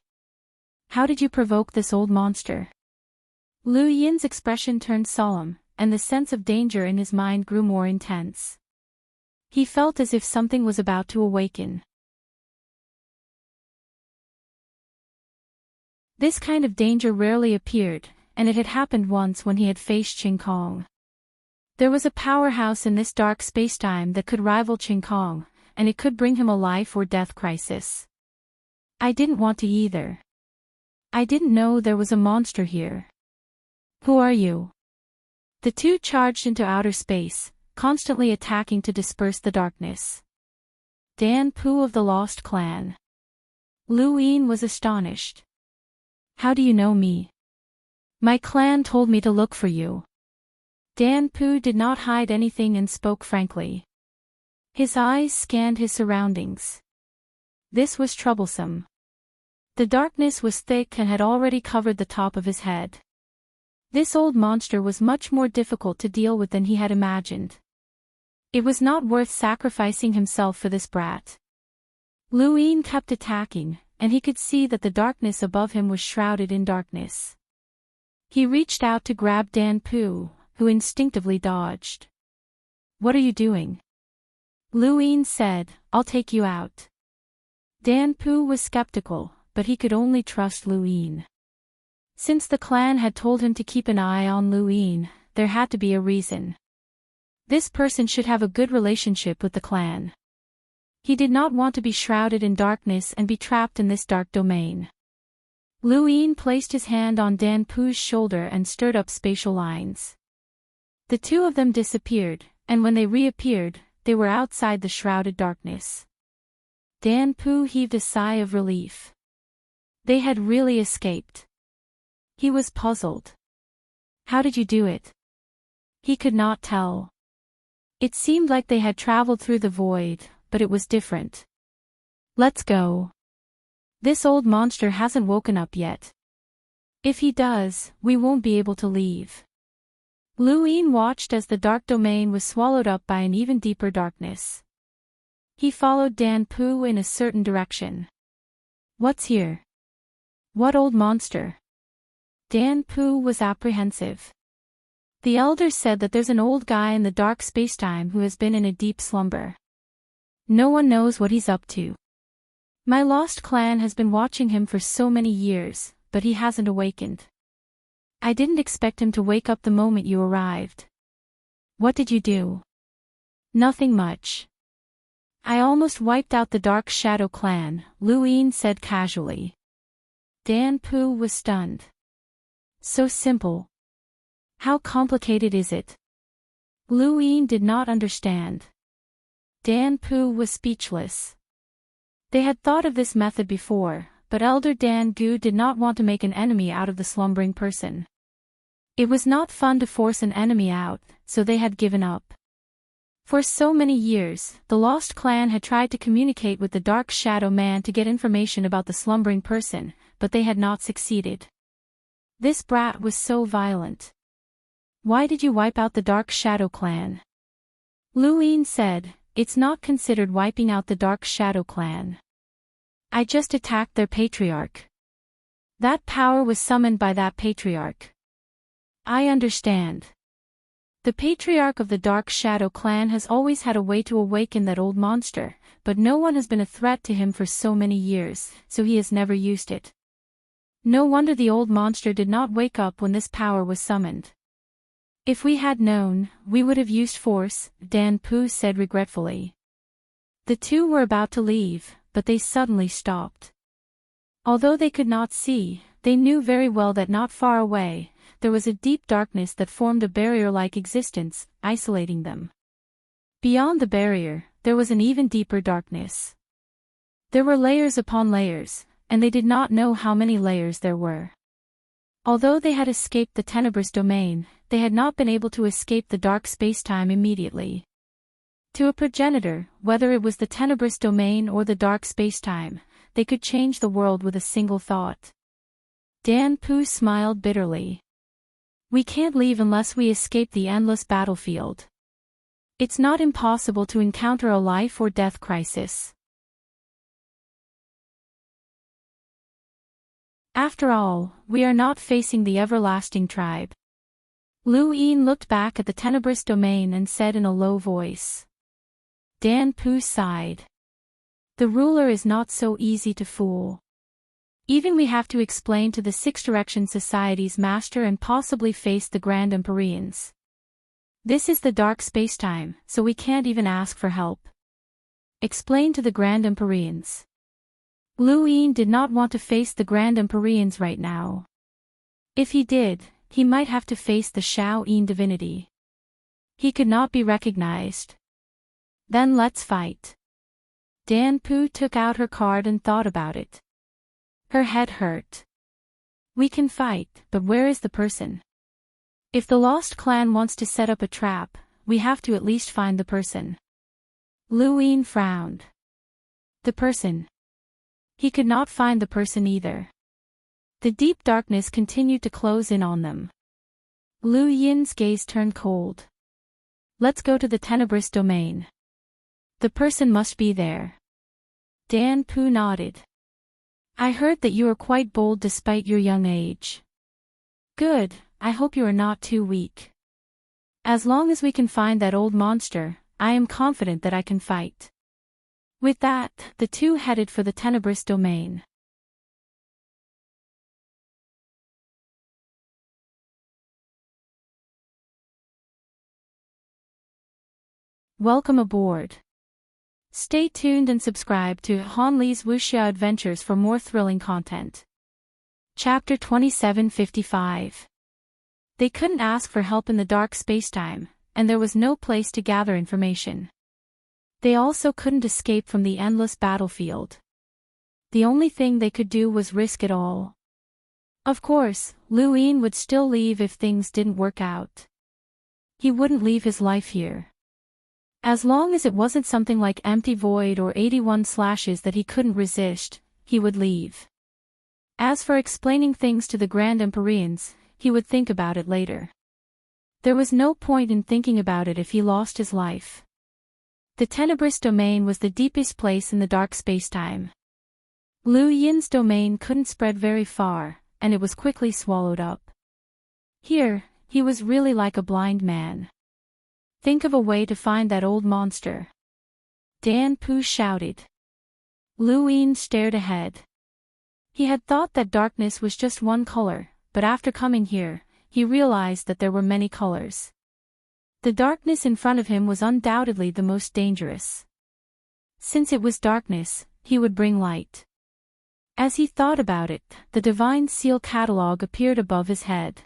Speaker 1: How did you provoke this old monster? Lu Yin's expression turned solemn, and the sense of danger in his mind grew more intense. He felt as if something was about to awaken. This kind of danger rarely appeared, and it had happened once when he had faced Ching Kong. There was a powerhouse in this dark spacetime that could rival Ching Kong, and it could bring him a life or death crisis. I didn't want to either. I didn't know there was a monster here. Who are you? The two charged into outer space, constantly attacking to disperse the darkness. Dan Pu of the Lost Clan. Lu Yin was astonished. How do you know me? My clan told me to look for you. Dan Pu did not hide anything and spoke frankly. His eyes scanned his surroundings. This was troublesome. The darkness was thick and had already covered the top of his head. This old monster was much more difficult to deal with than he had imagined. It was not worth sacrificing himself for this brat. Lu Yin kept attacking, and he could see that the darkness above him was shrouded in darkness. He reached out to grab Dan Pu, who instinctively dodged. "What are you doing?" Luin said, "I'll take you out." Dan Pu was skeptical, but he could only trust Luin. Since the clan had told him to keep an eye on Luin, there had to be a reason. This person should have a good relationship with the clan. He did not want to be shrouded in darkness and be trapped in this dark domain. Luin placed his hand on Dan Pu's shoulder and stirred up spatial lines. The two of them disappeared, and when they reappeared, they were outside the shrouded darkness. Dan Pu heaved a sigh of relief. They had really escaped. He was puzzled. How did you do it? He could not tell. It seemed like they had traveled through the void, but it was different. Let's go. This old monster hasn't woken up yet. If he does, we won't be able to leave. Luin watched as the dark domain was swallowed up by an even deeper darkness. He followed Dan Pu in a certain direction. What's here? What old monster? Dan Pu was apprehensive. The elder said that there's an old guy in the dark spacetime who has been in a deep slumber. No one knows what he's up to. My lost clan has been watching him for so many years, but he hasn't awakened. I didn't expect him to wake up the moment you arrived. What did you do? Nothing much. I almost wiped out the Dark Shadow clan, Luin said casually. Dan Pu was stunned. So simple. How complicated is it? Luin did not understand. Dan Pu was speechless. They had thought of this method before, but Elder Dan Gu did not want to make an enemy out of the slumbering person. It was not fun to force an enemy out, so they had given up. For so many years, the Lost Clan had tried to communicate with the Dark Shadow Man to get information about the slumbering person, but they had not succeeded. This brat was so violent. Why did you wipe out the Dark Shadow Clan? Luin said, it's not considered wiping out the Dark Shadow Clan. I just attacked their patriarch. That power was summoned by that patriarch. I understand. The patriarch of the Dark Shadow Clan has always had a way to awaken that old monster, but no one has been a threat to him for so many years, so he has never used it. No wonder the old monster did not wake up when this power was summoned. If we had known, we would have used force, Dan Pu said regretfully. The two were about to leave, but they suddenly stopped. Although they could not see, they knew very well that not far away, there was a deep darkness that formed a barrier-like existence, isolating them. Beyond the barrier, there was an even deeper darkness. There were layers upon layers, and they did not know how many layers there were. Although they had escaped the tenebrous domain, they had not been able to escape the dark spacetime immediately. To a progenitor, whether it was the tenebrous domain or the dark spacetime, they could change the world with a single thought. Dan Pu smiled bitterly. We can't leave unless we escape the endless battlefield. It's not impossible to encounter a life or death crisis. After all, we are not facing the everlasting tribe. Luin looked back at the tenebrous domain and said in a low voice. Dan Pu sighed. The ruler is not so easy to fool. Even we have to explain to the Six Direction Society's master and possibly face the Grand Empyreans. This is the dark spacetime, so we can't even ask for help. Explain to the Grand Empyreans. Luin did not want to face the Grand Empyreans right now. If he did, he might have to face the Shao-Yin divinity. He could not be recognized. Then let's fight. Dan Pu took out her card and thought about it. Her head hurt. We can fight, but where is the person? If the Lost Clan wants to set up a trap, we have to at least find the person. Luin frowned. The person. He could not find the person either. The deep darkness continued to close in on them. Lu Yin's gaze turned cold. Let's go to the tenebrous domain. The person must be there. Dan Pu nodded. I heard that you are quite bold despite your young age. Good, I hope you are not too weak. As long as we can find that old monster, I am confident that I can fight. With that, the two headed for the tenebrous domain. Welcome aboard. Stay tuned and subscribe to Han Li's Wuxia Adventures for more thrilling content. Chapter 2755. They couldn't ask for help in the dark spacetime, and there was no place to gather information. They also couldn't escape from the endless battlefield. The only thing they could do was risk it all. Of course, Lu Yin would still leave if things didn't work out. He wouldn't leave his life here. As long as it wasn't something like empty void or 81 slashes that he couldn't resist, he would leave. As for explaining things to the Grand Empyreans, he would think about it later. There was no point in thinking about it if he lost his life. The tenebrous domain was the deepest place in the dark spacetime. Lu Yin's domain couldn't spread very far, and it was quickly swallowed up. Here, he was really like a blind man. Think of a way to find that old monster. Dan Pu shouted. Lu Yin stared ahead. He had thought that darkness was just one color, but after coming here, he realized that there were many colors. The darkness in front of him was undoubtedly the most dangerous. Since it was darkness, he would bring light. As he thought about it, the Divine Seal catalog appeared above his head.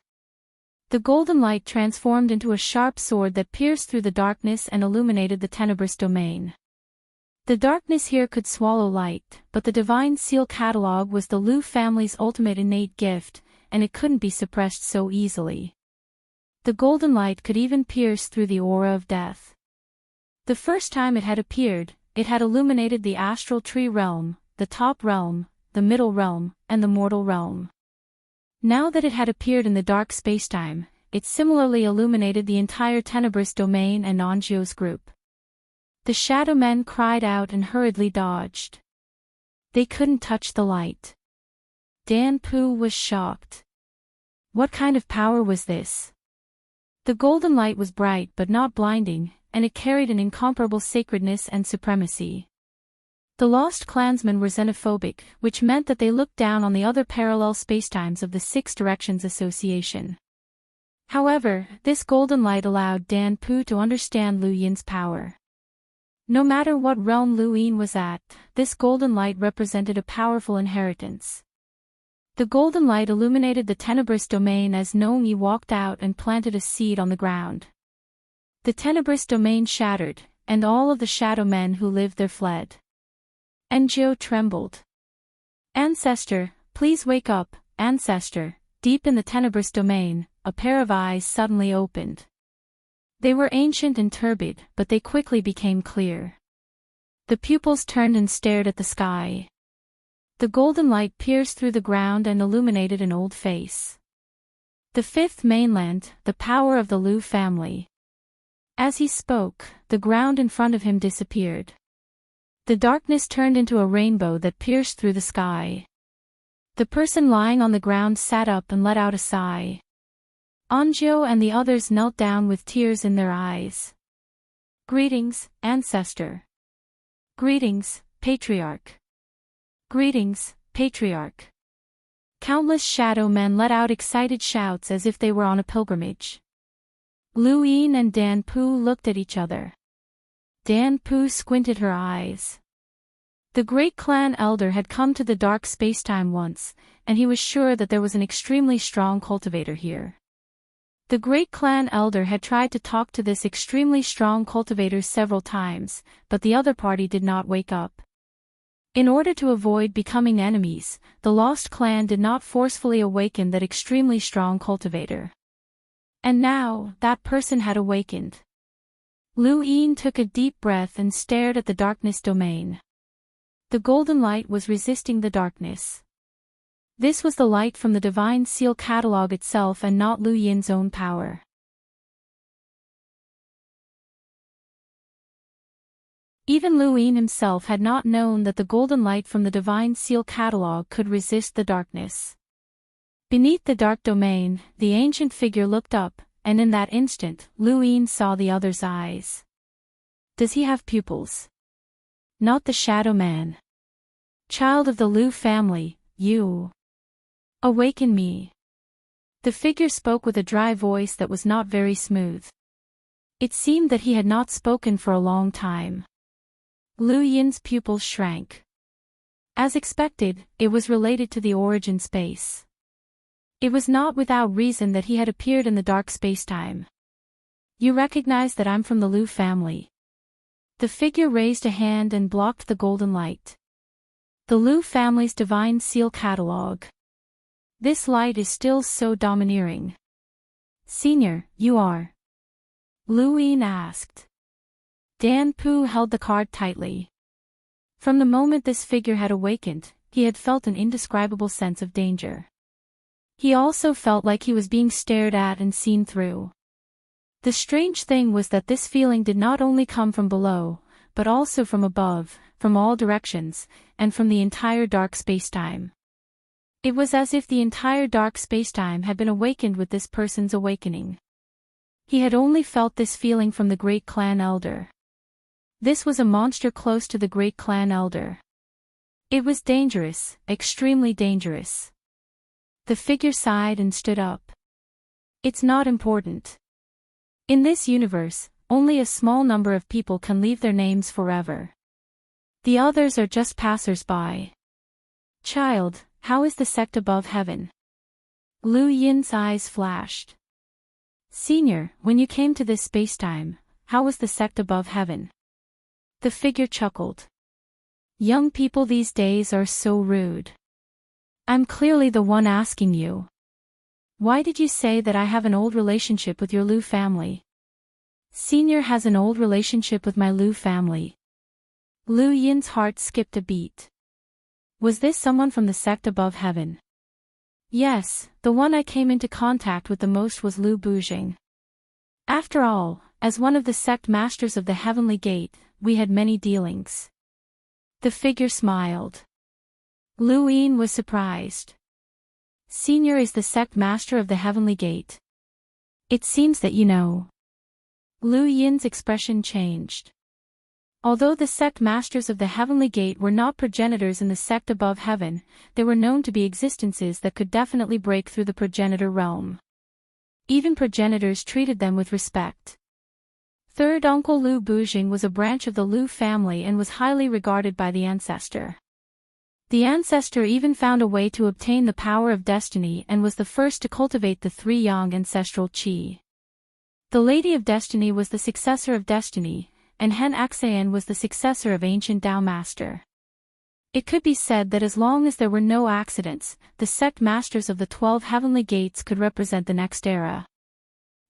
Speaker 1: The golden light transformed into a sharp sword that pierced through the darkness and illuminated the tenebrous domain. The darkness here could swallow light, but the Divine Seal catalog was the Lu family's ultimate innate gift, and it couldn't be suppressed so easily. The golden light could even pierce through the aura of death. The first time it had appeared, it had illuminated the astral tree realm, the top realm, the middle realm, and the mortal realm. Now that it had appeared in the dark spacetime, it similarly illuminated the entire tenebrous domain and Anzio's group. The shadow men cried out and hurriedly dodged. They couldn't touch the light. Dan Pu was shocked. What kind of power was this? The golden light was bright but not blinding, and it carried an incomparable sacredness and supremacy. The lost clansmen were xenophobic, which meant that they looked down on the other parallel spacetimes of the Six Directions Association. However, this golden light allowed Dan Pu to understand Lu Yin's power. No matter what realm Lu Yin was at, this golden light represented a powerful inheritance. The golden light illuminated the tenebrous domain as Nong Yi walked out and planted a seed on the ground. The tenebrous domain shattered, and all of the shadow men who lived there fled. Anzio trembled. Ancestor, please wake up, Ancestor. Deep in the tenebrous domain, a pair of eyes suddenly opened. They were ancient and turbid, but they quickly became clear. The pupils turned and stared at the sky. The golden light pierced through the ground and illuminated an old face. The fifth mainland, the power of the Lu family. As he spoke, the ground in front of him disappeared. The darkness turned into a rainbow that pierced through the sky. The person lying on the ground sat up and let out a sigh. Anzio and the others knelt down with tears in their eyes. Greetings, Ancestor. Greetings, Patriarch. Greetings, Patriarch. Countless shadow men let out excited shouts as if they were on a pilgrimage. Lu Yin and Dan Pu looked at each other. Dan Pu squinted her eyes. The great clan elder had come to the dark spacetime once, and he was sure that there was an extremely strong cultivator here. The great clan elder had tried to talk to this extremely strong cultivator several times, but the other party did not wake up. In order to avoid becoming enemies, the lost clan did not forcefully awaken that extremely strong cultivator. And now, that person had awakened. Lu Yin took a deep breath and stared at the darkness domain. The golden light was resisting the darkness. This was the light from the Divine Seal catalog itself and not Lu Yin's own power. Even Lu Yin himself had not known that the golden light from the Divine Seal catalog could resist the darkness. Beneath the dark domain, the ancient figure looked up, and in that instant, Lu Yin saw the other's eyes. Does he have pupils? Not the shadow man. Child of the Lu family, you awaken me. The figure spoke with a dry voice that was not very smooth. It seemed that he had not spoken for a long time. Lu Yin's pupils shrank. As expected, it was related to the origin space. It was not without reason that he had appeared in the dark spacetime. You recognize that I'm from the Lu family. The figure raised a hand and blocked the golden light. The Lu family's divine seal catalog. This light is still so domineering. Senior, you are? Lu Yin asked. Dan Pu held the card tightly. From the moment this figure had awakened, he had felt an indescribable sense of danger. He also felt like he was being stared at and seen through. The strange thing was that this feeling did not only come from below, but also from above, from all directions, and from the entire dark spacetime. It was as if the entire dark spacetime had been awakened with this person's awakening. He had only felt this feeling from the great clan elder. This was a monster close to the great clan elder. It was dangerous, extremely dangerous. The figure sighed and stood up. It's not important. In this universe, only a small number of people can leave their names forever. The others are just passers-by. Child, how is the sect above heaven? Lu Yin's eyes flashed. Senior, when you came to this spacetime, how was the sect above heaven? The figure chuckled. Young people these days are so rude. I'm clearly the one asking you. Why did you say that I have an old relationship with your Lu family? Senior has an old relationship with my Lu family. Lu Yin's heart skipped a beat. Was this someone from the sect above heaven? Yes, the one I came into contact with the most was Lu Bujing. After all, as one of the sect masters of the Heavenly Gate, we had many dealings. The figure smiled. Lu Yin was surprised. Senior is the sect master of the Heavenly Gate. It seems that you know. Lu Yin's expression changed. Although the sect masters of the Heavenly Gate were not progenitors in the sect above heaven, they were known to be existences that could definitely break through the progenitor realm. Even progenitors treated them with respect. Third uncle Lu Bujing was a branch of the Lu family and was highly regarded by the ancestor. The ancestor even found a way to obtain the power of destiny and was the first to cultivate the 3 yang ancestral qi. The Lady of Destiny was the successor of destiny, and Hen Axian was the successor of ancient Tao Master. It could be said that as long as there were no accidents, the sect masters of the 12 heavenly gates could represent the next era.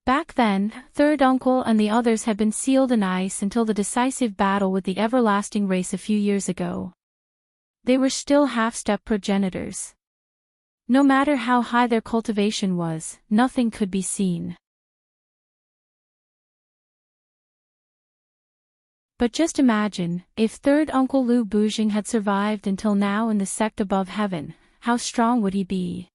Speaker 1: Back then, third uncle and the others had been sealed in ice until the decisive battle with the everlasting race a few years ago. They were still half-step progenitors. No matter how high their cultivation was, nothing could be seen. But just imagine, if third uncle Lu Bujing had survived until now in the sect above heaven, how strong would he be?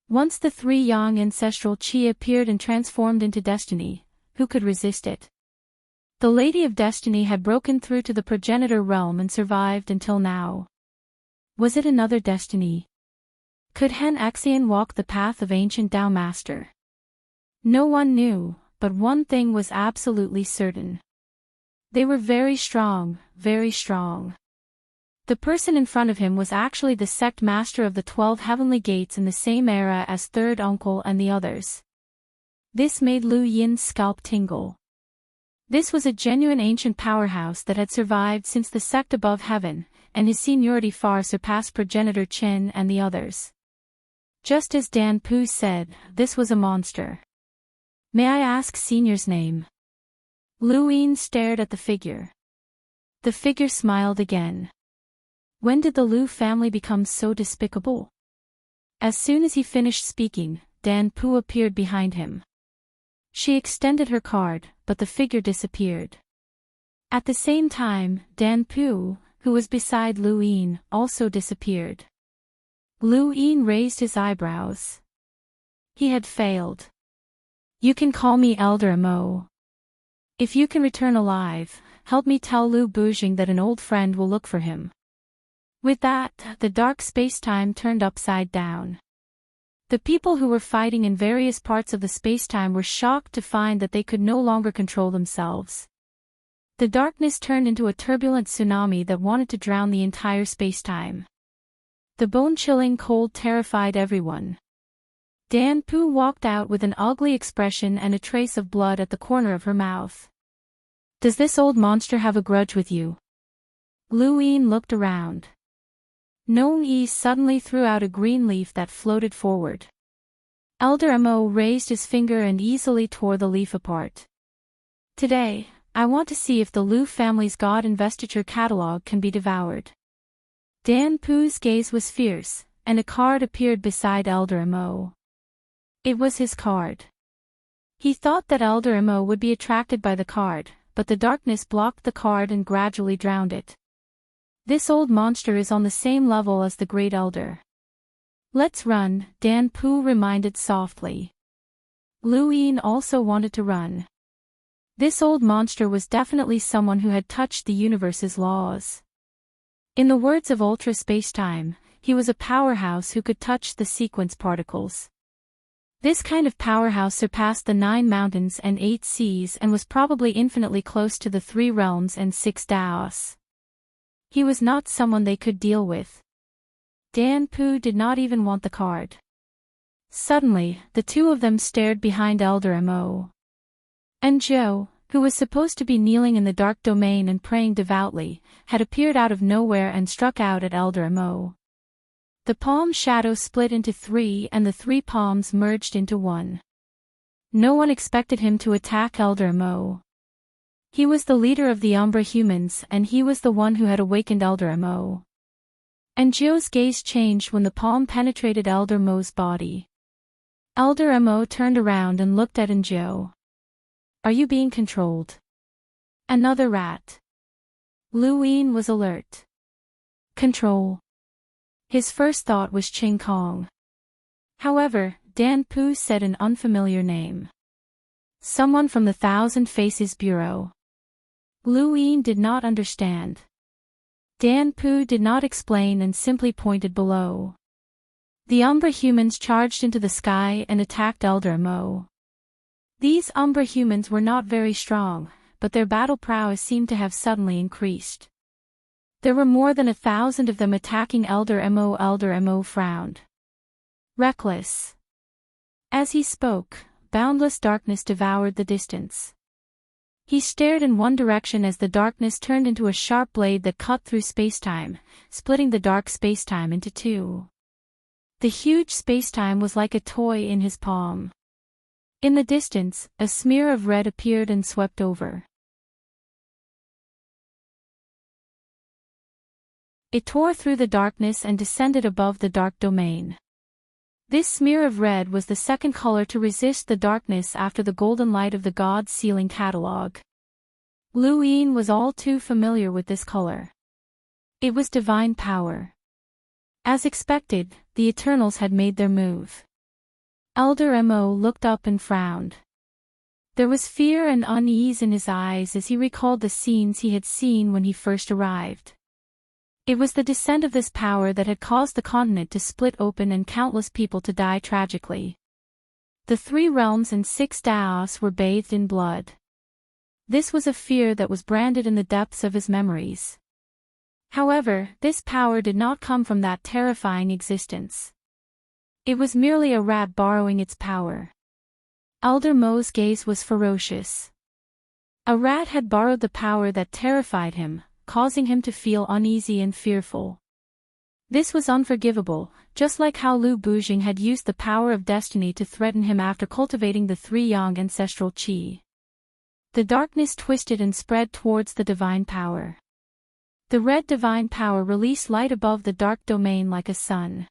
Speaker 1: Once the 3 yang ancestral qi appeared and transformed into destiny, who could resist it? The Lady of Destiny had broken through to the progenitor realm and survived until now. Was it another destiny? Could Hen Axian walk the path of ancient Tao Master? No one knew, but one thing was absolutely certain. They were very strong, very strong. The person in front of him was actually the sect master of the 12 heavenly gates in the same era as third uncle and the others. This made Lu Yin's scalp tingle. This was a genuine ancient powerhouse that had survived since the sect above heaven, and his seniority far surpassed progenitor Qin and the others. Just as Dan Pu said, this was a monster. May I ask Senior's name? Lu Yin stared at the figure. The figure smiled again. When did the Lu family become so despicable? As soon as he finished speaking, Dan Pu appeared behind him. She extended her card, but the figure disappeared. At the same time, Dan Pu, who was beside Lu Yin, also disappeared. Lu Yin raised his eyebrows. He had failed. You can call me Elder Mo. If you can return alive, help me tell Lu Bujing that an old friend will look for him. With that, the dark space-time turned upside down. The people who were fighting in various parts of the space-time were shocked to find that they could no longer control themselves. The darkness turned into a turbulent tsunami that wanted to drown the entire space-time. The bone-chilling cold terrified everyone. Dan Pu walked out with an ugly expression and a trace of blood at the corner of her mouth. Does this old monster have a grudge with you? Lu Yin looked around. Nong Yi suddenly threw out a green leaf that floated forward. Elder Mo raised his finger and easily tore the leaf apart. Today, I want to see if the Lu family's God investiture catalog can be devoured. Dan Pu's gaze was fierce, and a card appeared beside Elder Mo. It was his card. He thought that Elder Mo would be attracted by the card, but the darkness blocked the card and gradually drowned it. This old monster is on the same level as the Great Elder. Let's run, Dan Pu reminded softly. Lu Yin also wanted to run. This old monster was definitely someone who had touched the universe's laws. In the words of Ultra Spacetime, he was a powerhouse who could touch the sequence particles. This kind of powerhouse surpassed the 9 mountains and 8 seas and was probably infinitely close to the 3 realms and 6 Daos. He was not someone they could deal with. Dan Pu did not even want the card. Suddenly, the two of them stared behind Elder Mo. And Zhou, who was supposed to be kneeling in the dark domain and praying devoutly, had appeared out of nowhere and struck out at Elder Mo. The palm shadow split into 3 and the 3 palms merged into 1. No one expected him to attack Elder Mo. He was the leader of the Umbra humans and he was the one who had awakened Elder Mo. And Zhou's gaze changed when the palm penetrated Elder Mo's body. Elder Mo turned around and looked at Zhou. Are you being controlled? Another rat. Lu Yin was alert. Control. His first thought was Ching Kong. However, Dan Pu said an unfamiliar name. Someone from the Thousand Faces Bureau. Lu Yin did not understand. Dan Pu did not explain and simply pointed below. The Umbra humans charged into the sky and attacked Elder Mo. These Umbra humans were not very strong, but their battle prowess seemed to have suddenly increased. There were more than 1,000 of them attacking Elder Mo. Elder Mo frowned. Reckless. As he spoke, boundless darkness devoured the distance. He stared in one direction as the darkness turned into a sharp blade that cut through spacetime, splitting the dark spacetime into 2. The huge spacetime was like a toy in his palm. In the distance, a smear of red appeared and swept over. It tore through the darkness and descended above the dark domain. This smear of red was the second color to resist the darkness after the golden light of the God's sealing catalog. Lu Yin was all too familiar with this color. It was divine power. As expected, the Eternals had made their move. Elder Mo looked up and frowned. There was fear and unease in his eyes as he recalled the scenes he had seen when he first arrived. It was the descent of this power that had caused the continent to split open and countless people to die tragically. The 3 realms and 6 Daos were bathed in blood. This was a fear that was branded in the depths of his memories. However, this power did not come from that terrifying existence. It was merely a rat borrowing its power. Elder Mo's gaze was ferocious. A rat had borrowed the power that terrified him, causing him to feel uneasy and fearful. This was unforgivable, just like how Lu Bujing had used the power of destiny to threaten him after cultivating the 3 yang ancestral qi. The darkness twisted and spread towards the divine power. The red divine power released light above the dark domain like a sun.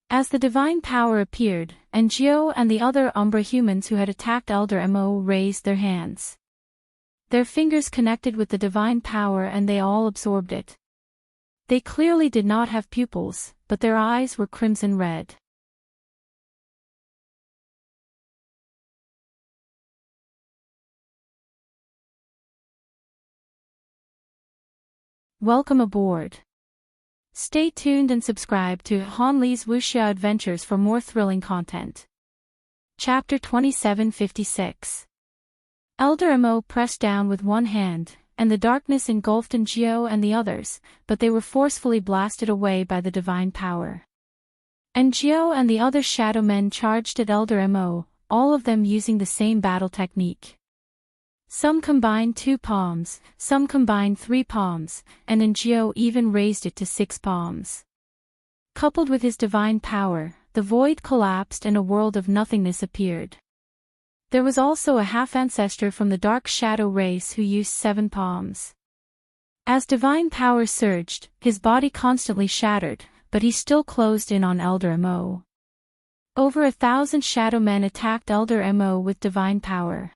Speaker 1: As the divine power appeared, Zhou and the other Umbra humans who had attacked Elder Mo raised their hands. Their fingers connected with the divine power and they all absorbed it. They clearly did not have pupils, but their eyes were crimson red. Welcome aboard. Stay tuned and subscribe to Han Li's Wuxia Adventures for more thrilling content. Chapter 2756. Elder Mo pressed down with one hand, and the darkness engulfed Njio and the others, but they were forcefully blasted away by the divine power. Njio and the other shadow men charged at Elder Mo, all of them using the same battle technique. Some combined 2 palms, some combined 3 palms, and Njio even raised it to 6 palms. Coupled with his divine power, the void collapsed and a world of nothingness appeared. There was also a half-ancestor from the dark shadow race who used 7 palms. As divine power surged, his body constantly shattered, but he still closed in on Elder Mo. Over 1,000 shadow men attacked Elder Mo with divine power.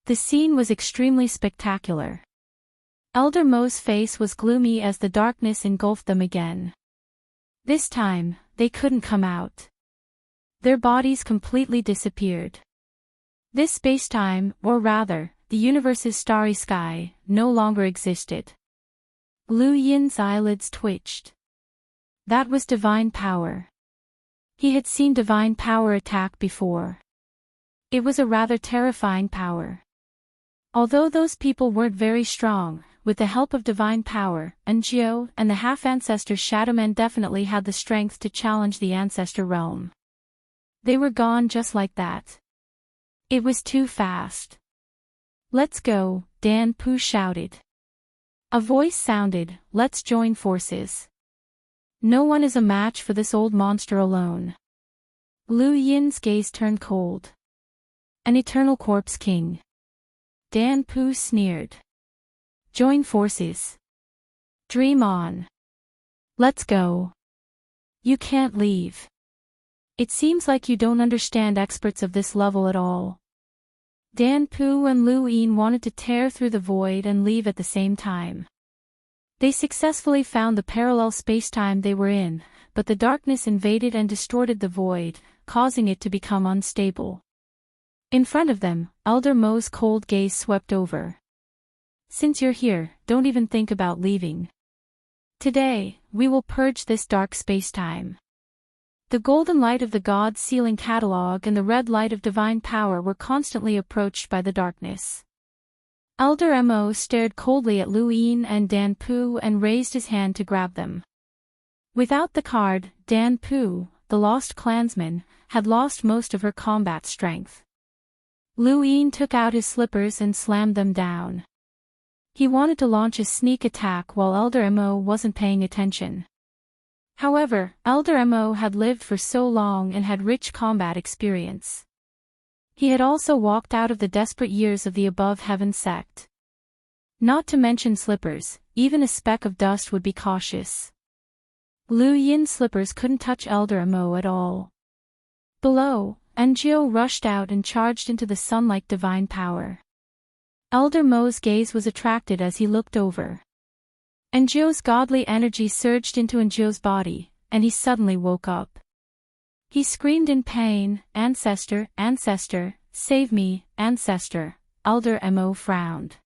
Speaker 1: The scene was extremely spectacular. Elder Mo's face was gloomy as the darkness engulfed them again. This time, they couldn't come out. Their bodies completely disappeared. This space-time, or rather, the universe's starry sky, no longer existed. Lu Yin's eyelids twitched. That was divine power. He had seen divine power attack before. It was a rather terrifying power. Although those people weren't very strong, with the help of divine power, Njio and the half-ancestor Shadowmen definitely had the strength to challenge the ancestor realm. They were gone just like that. It was too fast. "Let's go," Dan Pu shouted. A voice sounded, "Let's join forces. No one is a match for this old monster alone." Lu Yin's gaze turned cold. "An eternal corpse king." Dan Pu sneered. "Join forces. Dream on. Let's go. You can't leave. It seems like you don't understand experts of this level at all." Dan Pu and Lu Yin wanted to tear through the void and leave at the same time. They successfully found the parallel spacetime they were in, but the darkness invaded and distorted the void, causing it to become unstable. In front of them, Elder Mo's cold gaze swept over. "Since you're here, don't even think about leaving. Today, we will purge this dark spacetime." The golden light of the God's sealing catalog and the red light of divine power were constantly approached by the darkness. Elder Mo stared coldly at Lu Yin and Dan Pu and raised his hand to grab them. Without the card, Dan Pu, the lost clansman, had lost most of her combat strength. Lu Yin took out his slippers and slammed them down. He wanted to launch a sneak attack while Elder Mo wasn't paying attention. However, Elder Mo had lived for so long and had rich combat experience. He had also walked out of the desperate years of the Above Heaven sect. Not to mention slippers, even a speck of dust would be cautious. Lu Yin's slippers couldn't touch Elder Mo at all. Below, Njio rushed out and charged into the sun like divine power. Elder Mo's gaze was attracted as he looked over. Njio's godly energy surged into Njio's body, and he suddenly woke up. He screamed in pain, "Ancestor, ancestor, save me, ancestor." Elder Mo frowned.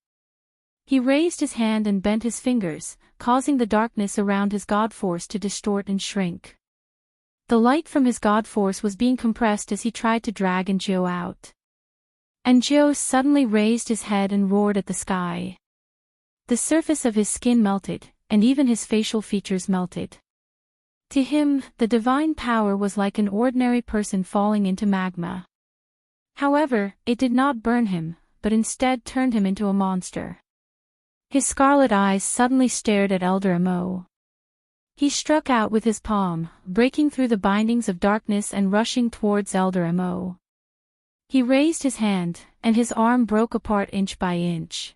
Speaker 1: He raised his hand and bent his fingers, causing the darkness around his god force to distort and shrink. The light from his god force was being compressed as he tried to drag Njio out. Njio suddenly raised his head and roared at the sky. The surface of his skin melted, and even his facial features melted. To him, the divine power was like an ordinary person falling into magma. However, it did not burn him, but instead turned him into a monster. His scarlet eyes suddenly stared at Elder Mo. He struck out with his palm, breaking through the bindings of darkness and rushing towards Elder Mo. He raised his hand, and his arm broke apart inch by inch.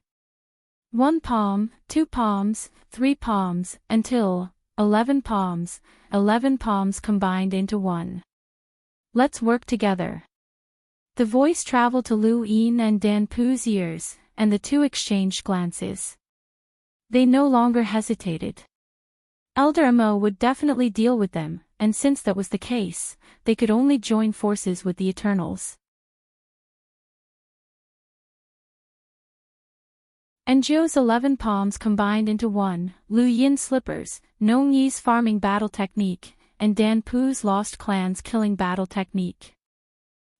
Speaker 1: 1 palm, 2 palms, 3 palms, until 11 palms combined into one. "Let's work together." The voice traveled to Lu Yin and Dan Pu's ears, and the two exchanged glances. They no longer hesitated. Elder Mo would definitely deal with them, and since that was the case, they could only join forces with the Eternals. ' and Joe's 11 palms combined into one, Lu Yin's slippers, Nong Yi's farming battle technique, and Dan Pu's lost clans killing battle technique.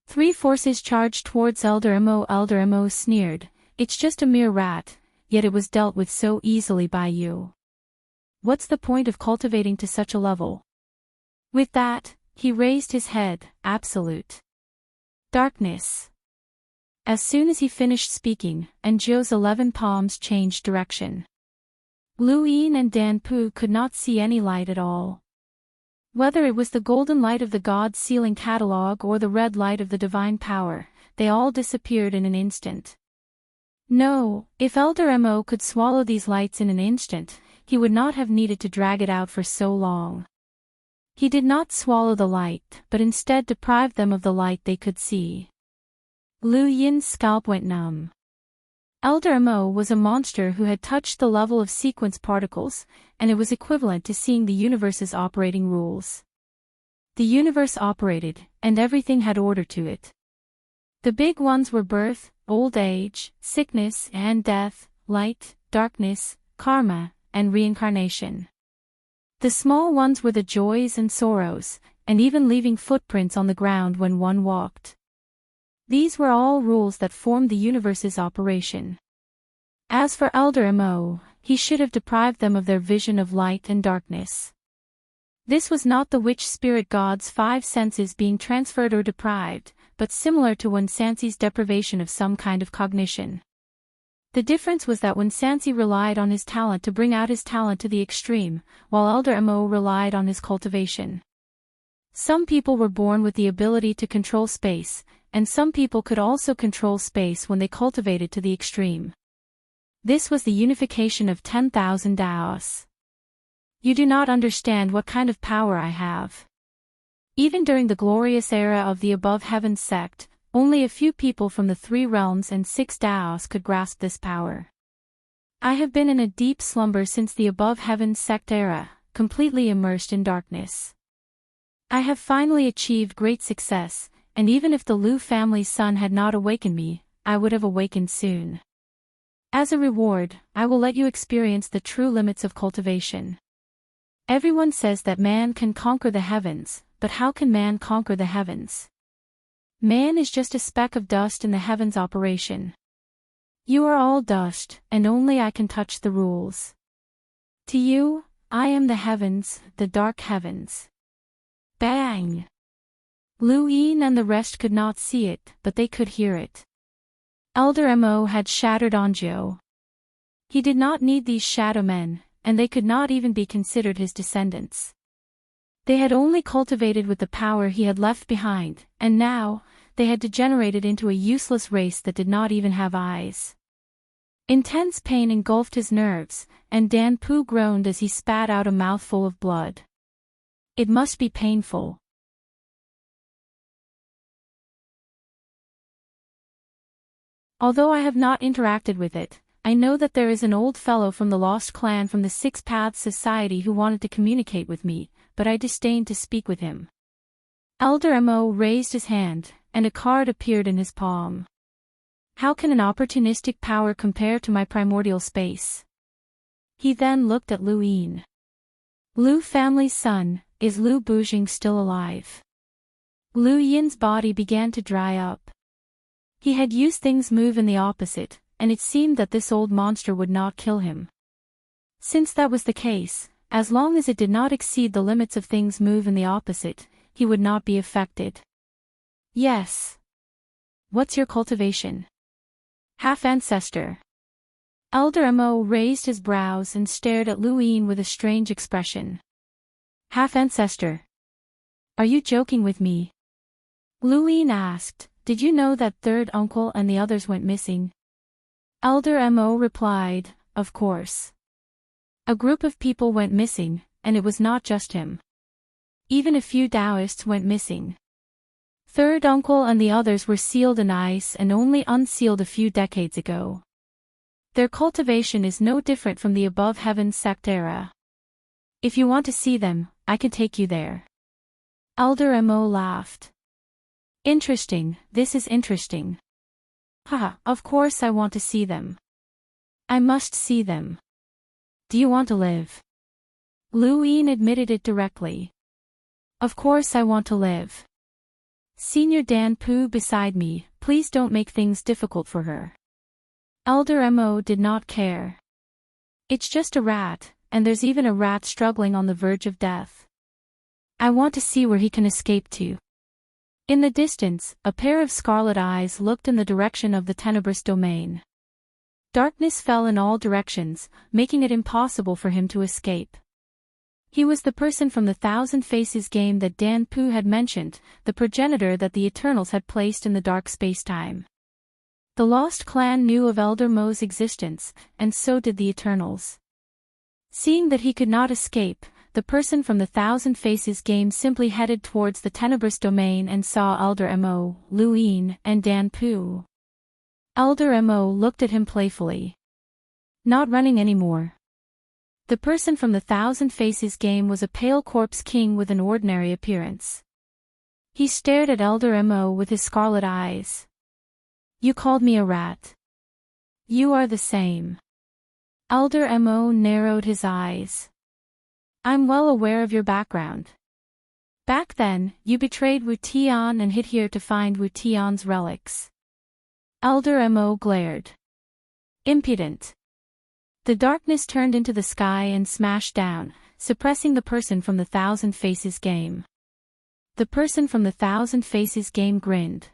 Speaker 1: Three forces charged towards Elder Mo. Elder Mo sneered, "It's just a mere rat, yet it was dealt with so easily by you. What's the point of cultivating to such a level?" With that, he raised his head, absolute darkness. As soon as he finished speaking, and Joe's 11 palms changed direction. Lu Yin and Dan Pu could not see any light at all. Whether it was the golden light of the God's sealing catalog or the red light of the divine power, they all disappeared in an instant. No, if Elder Mo could swallow these lights in an instant, he would not have needed to drag it out for so long. He did not swallow the light, but instead deprived them of the light they could see. Lu Yin's scalp went numb. Elder Mo was a monster who had touched the level of sequence particles, and it was equivalent to seeing the universe's operating rules. The universe operated, and everything had order to it. The big ones were birth, old age, sickness and death, light, darkness, karma, and reincarnation. The small ones were the joys and sorrows, and even leaving footprints on the ground when one walked. These were all rules that formed the universe's operation. As for Elder Mo, he should have deprived them of their vision of light and darkness. This was not the witch spirit god's 5 senses being transferred or deprived, but similar to Wen Sansi's deprivation of some kind of cognition. The difference was that Wen Sansi relied on his talent to bring out his talent to the extreme, while Elder Mo relied on his cultivation. Some people were born with the ability to control space, and some people could also control space when they cultivated to the extreme. This was the unification of 10,000 Daos. You do not understand what kind of power I have. Even during the glorious era of the Above Heavens sect, only a few people from the 3 realms and 6 Daos could grasp this power. I have been in a deep slumber since the Above Heavens sect era, completely immersed in darkness. I have finally achieved great success, and even if the Lu family's son had not awakened me, I would have awakened soon. As a reward, I will let you experience the true limits of cultivation. Everyone says that man can conquer the heavens, but how can man conquer the heavens? Man is just a speck of dust in the heavens operation. You are all dust, and only I can touch the rules. To you, I am the heavens, the dark heavens. Bang! Lu Yin and the rest could not see it, but they could hear it. Elder Mo had shattered Anjo. He did not need these shadow men, and they could not even be considered his descendants. They had only cultivated with the power he had left behind, and now, they had degenerated into a useless race that did not even have eyes. Intense pain engulfed his nerves, and Dan Pu groaned as he spat out a mouthful of blood. It must be painful. Although I have not interacted with it, I know that there is an old fellow from the Lost Clan from the 6 Paths Society who wanted to communicate with me, but I disdained to speak with him. Elder Mo raised his hand, and a card appeared in his palm. How can an opportunistic power compare to my primordial space? He then looked at Lu Yin. Lu family's son, is Lu Bujing still alive? Lu Yin's body began to dry up. He had used things move in the opposite, and it seemed that this old monster would not kill him. Since that was the case, as long as it did not exceed the limits of things move in the opposite, he would not be affected. Yes. What's your cultivation? Half-ancestor. Elder Mo raised his brows and stared at Lu Yin with a strange expression. Half-ancestor. Are you joking with me? Lu Yin asked, did you know that 3rd uncle and the others went missing? Elder Mo replied, of course. A group of people went missing, and it was not just him. Even a few Taoists went missing. 3rd uncle and the others were sealed in ice and only unsealed a few decades ago. Their cultivation is no different from the Above Heavens sect era. If you want to see them, I can take you there. Elder Mo laughed. Interesting, this is interesting. Haha, of course I want to see them. I must see them. Do you want to live? Lu Yin admitted it directly. Of course I want to live. Senior Dan Pu beside me, please don't make things difficult for her. Elder Mo did not care. It's just a rat, and there's even a rat struggling on the verge of death. I want to see where he can escape to. In the distance, a pair of scarlet eyes looked in the direction of the tenebrous domain. Darkness fell in all directions, making it impossible for him to escape. He was the person from the Thousand Faces game that Dan Pu had mentioned, the progenitor that the Eternals had placed in the dark spacetime. The Lost Clan knew of Elder Mo's existence, and so did the Eternals. Seeing that he could not escape, the person from the Thousand Faces game simply headed towards the tenebrous domain and saw Elder Mo, Lu Yin, and Dan Pu. Elder Mo looked at him playfully. Not running anymore. The person from the Thousand Faces game was a pale corpse king with an ordinary appearance. He stared at Elder Mo with his scarlet eyes. You called me a rat. You are the same. Elder Mo narrowed his eyes. I'm well aware of your background. Back then, you betrayed Wu Tian and hid here to find Wu Tian's relics. Elder Mo glared. Impudent. The darkness turned into the sky and smashed down, suppressing the person from the Thousand Faces game. The person from the Thousand Faces game grinned.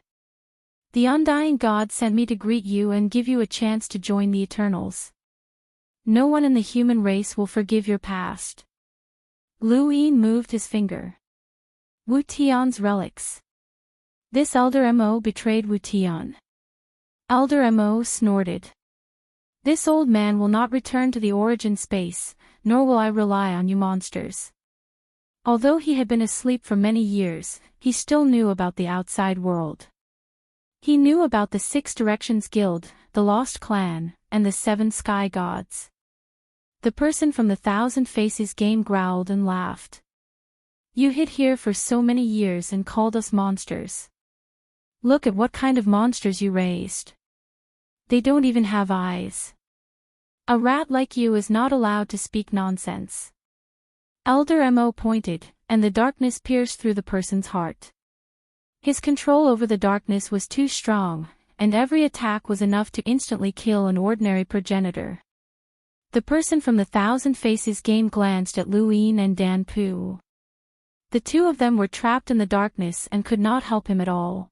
Speaker 1: The undying God sent me to greet you and give you a chance to join the Eternals. No one in the human race will forgive your past. Lu Yin moved his finger. Wu Tian's relics. This Elder Mo betrayed Wu Tian. Elder Mo snorted. This old man will not return to the origin space, nor will I rely on you monsters. Although he had been asleep for many years, he still knew about the outside world. He knew about the Six Directions Guild, the Lost Clan, and the Seven Sky Gods. The person from the Thousand Faces game growled and laughed. You hid here for so many years and called us monsters. Look at what kind of monsters you raised. They don't even have eyes. A rat like you is not allowed to speak nonsense. Elder Mo pointed, and the darkness pierced through the person's heart. His control over the darkness was too strong, and every attack was enough to instantly kill an ordinary progenitor. The person from the Thousand Faces game glanced at Lu Yin and Dan Pu. The two of them were trapped in the darkness and could not help him at all.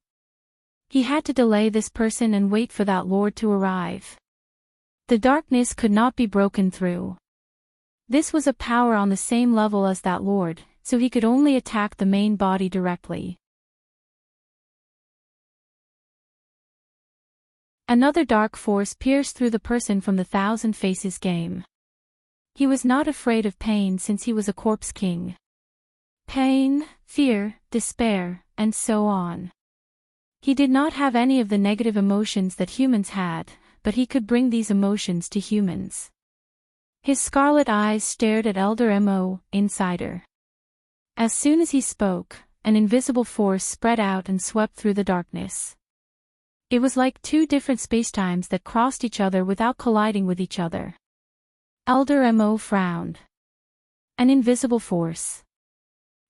Speaker 1: He had to delay this person and wait for that lord to arrive. The darkness could not be broken through. This was a power on the same level as that lord, so he could only attack the main body directly. Another dark force pierced through the person from the Thousand Faces game. He was not afraid of pain since he was a corpse king. Pain, fear, despair, and so on. He did not have any of the negative emotions that humans had, but he could bring these emotions to humans. His scarlet eyes stared at Elder Mo, Insider. As soon as he spoke, an invisible force spread out and swept through the darkness. It was like two different spacetimes that crossed each other without colliding with each other. Elder Mo frowned. An invisible force.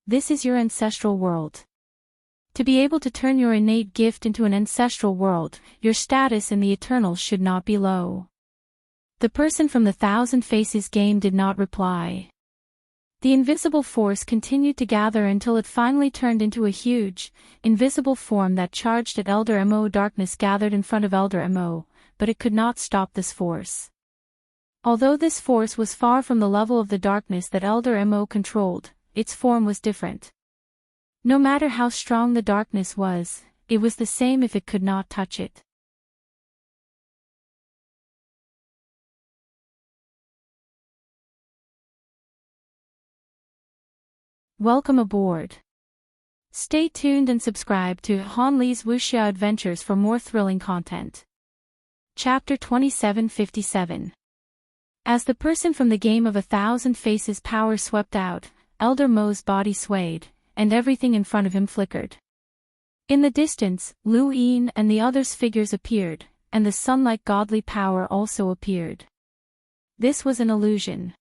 Speaker 1: This is your ancestral world. To be able to turn your innate gift into an ancestral world, your status in the Eternals should not be low. The person from the Thousand Faces game did not reply. The invisible force continued to gather until it finally turned into a huge, invisible form that charged at Elder Mo. Darkness gathered in front of Elder Mo, but it could not stop this force. Although this force was far from the level of the darkness that Elder Mo controlled, its form was different. No matter how strong the darkness was, it was the same if it could not touch it. Welcome aboard. Stay tuned and subscribe to Han Li's Wuxia Adventures for more thrilling content. Chapter 2757. As the person from the game of 1,000 Faces power swept out, Elder Mo's body swayed, and everything in front of him flickered. In the distance, Lu Yin and the others' figures appeared, and the sun-like godly power also appeared. This was an illusion.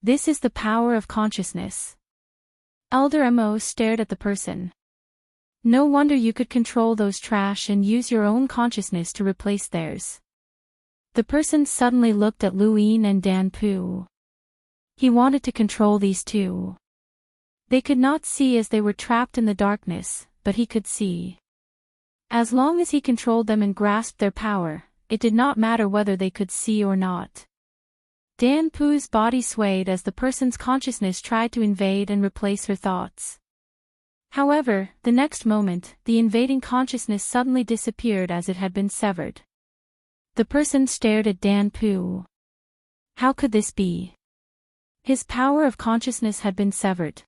Speaker 1: This is the power of consciousness. Elder Mo stared at the person. No wonder you could control those trash and use your own consciousness to replace theirs. The person suddenly looked at Lu Yin and Dan Pu. He wanted to control these two. They could not see as they were trapped in the darkness, but he could see. As long as he controlled them and grasped their power, it did not matter whether they could see or not. Dan Pu's body swayed as the person's consciousness tried to invade and replace her thoughts. However, the next moment, the invading consciousness suddenly disappeared as it had been severed. The person stared at Dan Pu. How could this be? His power of consciousness had been severed.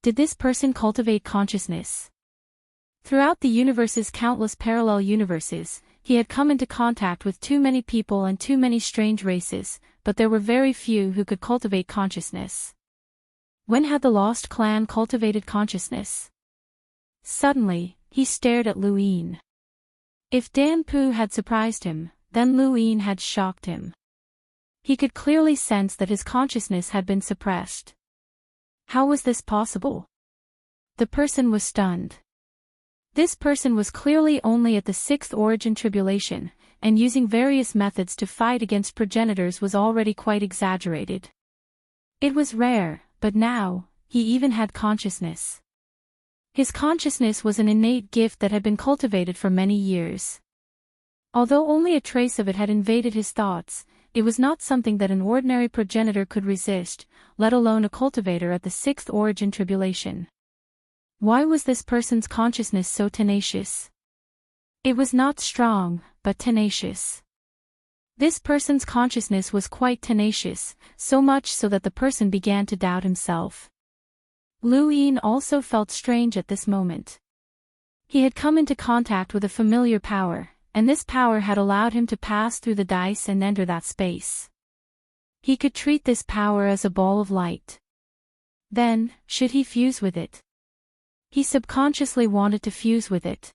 Speaker 1: Did this person cultivate consciousness? Throughout the universe's countless parallel universes, he had come into contact with too many people and too many strange races, but there were very few who could cultivate consciousness. When had the lost clan cultivated consciousness? Suddenly, he stared at Lu Yin. If Dan Pu had surprised him, then Lu Yin had shocked him. He could clearly sense that his consciousness had been suppressed. How was this possible? The person was stunned. This person was clearly only at the sixth origin tribulation, and using various methods to fight against progenitors was already quite exaggerated. It was rare, but now, he even had consciousness. His consciousness was an innate gift that had been cultivated for many years. Although only a trace of it had invaded his thoughts, it was not something that an ordinary progenitor could resist, let alone a cultivator at the sixth origin tribulation. Why was this person's consciousness so tenacious? It was not strong, but tenacious. This person's consciousness was quite tenacious, so much so that the person began to doubt himself. Lu Yin also felt strange at this moment. He had come into contact with a familiar power, and this power had allowed him to pass through the dice and enter that space. He could treat this power as a ball of light. Then, should he fuse with it? He subconsciously wanted to fuse with it.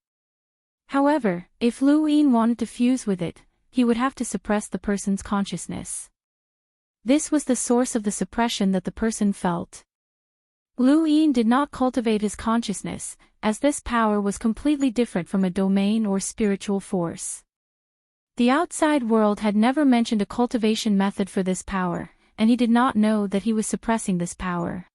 Speaker 1: However, if Lu Yin wanted to fuse with it, he would have to suppress the person's consciousness. This was the source of the suppression that the person felt. Lu Yin did not cultivate his consciousness, as this power was completely different from a domain or spiritual force. The outside world had never mentioned a cultivation method for this power, and he did not know that he was suppressing this power.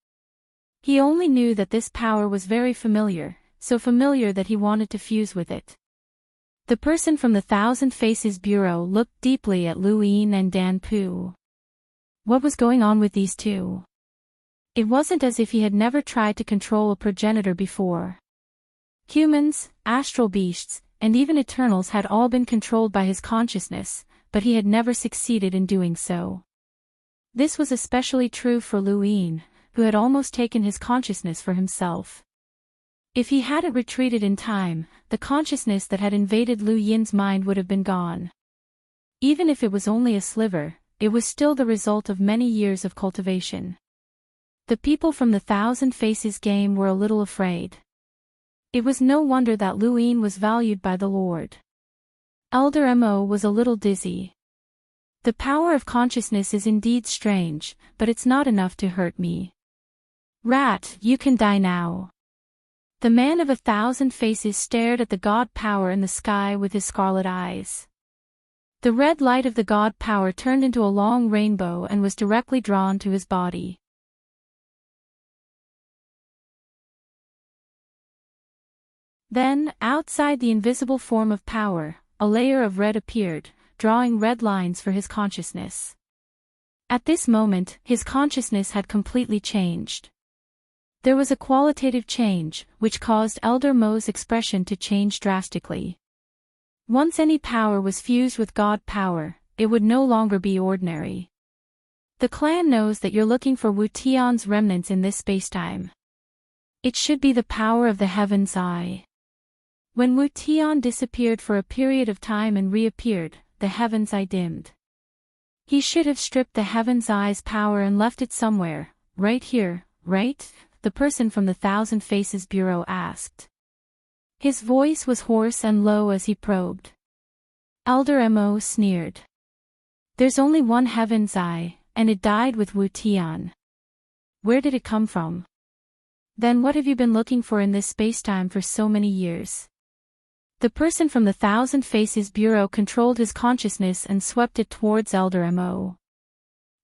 Speaker 1: He only knew that this power was very familiar, so familiar that he wanted to fuse with it. The person from the Thousand Faces Bureau looked deeply at Lu Yin and Dan Pu. What was going on with these two? It wasn't as if he had never tried to control a progenitor before. Humans, astral beasts, and even Eternals had all been controlled by his consciousness, but he had never succeeded in doing so. This was especially true for Lu Yin, who had almost taken his consciousness for himself. If he hadn't retreated in time, the consciousness that had invaded Lu Yin's mind would have been gone. Even if it was only a sliver, it was still the result of many years of cultivation. The people from the Thousand Faces game were a little afraid. It was no wonder that Lu Yin was valued by the Lord. Elder Mo was a little dizzy. The power of consciousness is indeed strange, but it's not enough to hurt me. Rat, you can die now. The man of 1,000 faces stared at the god power in the sky with his scarlet eyes. The red light of the god power turned into a long rainbow and was directly drawn to his body. Then, outside the invisible form of power, a layer of red appeared, drawing red lines for his consciousness. At this moment, his consciousness had completely changed. There was a qualitative change, which caused Elder Mo's expression to change drastically. Once any power was fused with God power, it would no longer be ordinary. The clan knows that you're looking for Wu Tian's remnants in this spacetime. It should be the power of the Heaven's Eye. When Wu Tian disappeared for a period of time and reappeared, the Heaven's Eye dimmed. He should have stripped the Heaven's Eye's power and left it somewhere, right here, right? The person from the Thousand Faces Bureau asked. His voice was hoarse and low as he probed. Elder Mo sneered. There's only one heaven's eye, and it died with Wu Tian. Where did it come from? Then what have you been looking for in this spacetime for so many years? The person from the Thousand Faces Bureau controlled his consciousness and swept it towards Elder Mo.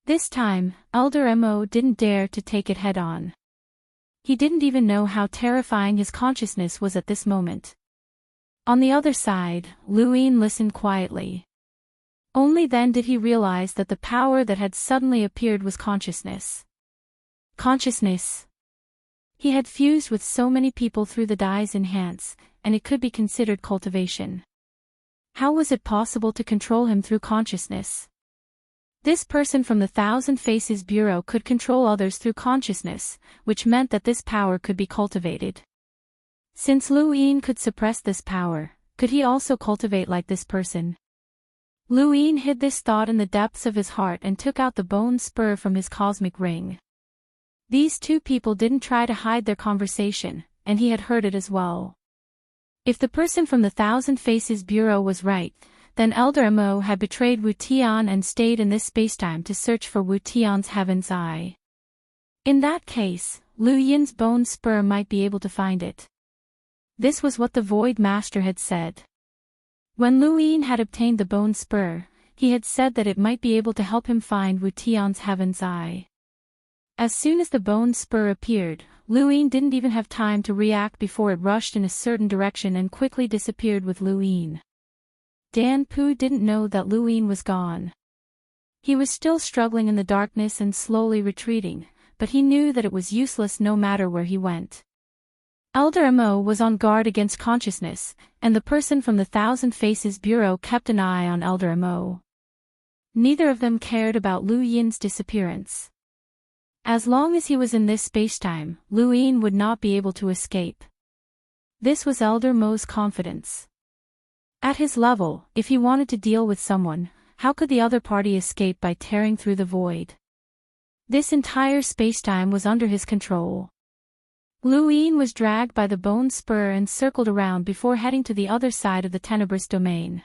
Speaker 1: This time, Elder Mo didn't dare to take it head-on. He didn't even know how terrifying his consciousness was at this moment. On the other side, Luin listened quietly. Only then did he realize that the power that had suddenly appeared was consciousness. Consciousness. He had fused with so many people through the Dai's enhance, and it could be considered cultivation. How was it possible to control him through consciousness? This person from the Thousand Faces Bureau could control others through consciousness, which meant that this power could be cultivated. Since Luin could suppress this power, could he also cultivate like this person? Luin hid this thought in the depths of his heart and took out the bone spur from his cosmic ring. These two people didn't try to hide their conversation, and he had heard it as well. If the person from the Thousand Faces Bureau was right, then Elder Mo had betrayed Wu Tian and stayed in this spacetime to search for Wu Tian's heaven's eye. In that case, Lu Yin's bone spur might be able to find it. This was what the Void Master had said. When Lu Yin had obtained the bone spur, he had said that it might be able to help him find Wu Tian's heaven's eye. As soon as the bone spur appeared, Lu Yin didn't even have time to react before it rushed in a certain direction and quickly disappeared with Lu Yin. Dan Pu didn't know that Lu Yin was gone. He was still struggling in the darkness and slowly retreating, but he knew that it was useless no matter where he went. Elder Mo was on guard against consciousness, and the person from the Thousand Faces Bureau kept an eye on Elder Mo. Neither of them cared about Lu Yin's disappearance. As long as he was in this spacetime, Lu Yin would not be able to escape. This was Elder Mo's confidence. At his level, if he wanted to deal with someone, how could the other party escape by tearing through the void? This entire spacetime was under his control. Lu Yin was dragged by the bone spur and circled around before heading to the other side of the tenebrous domain.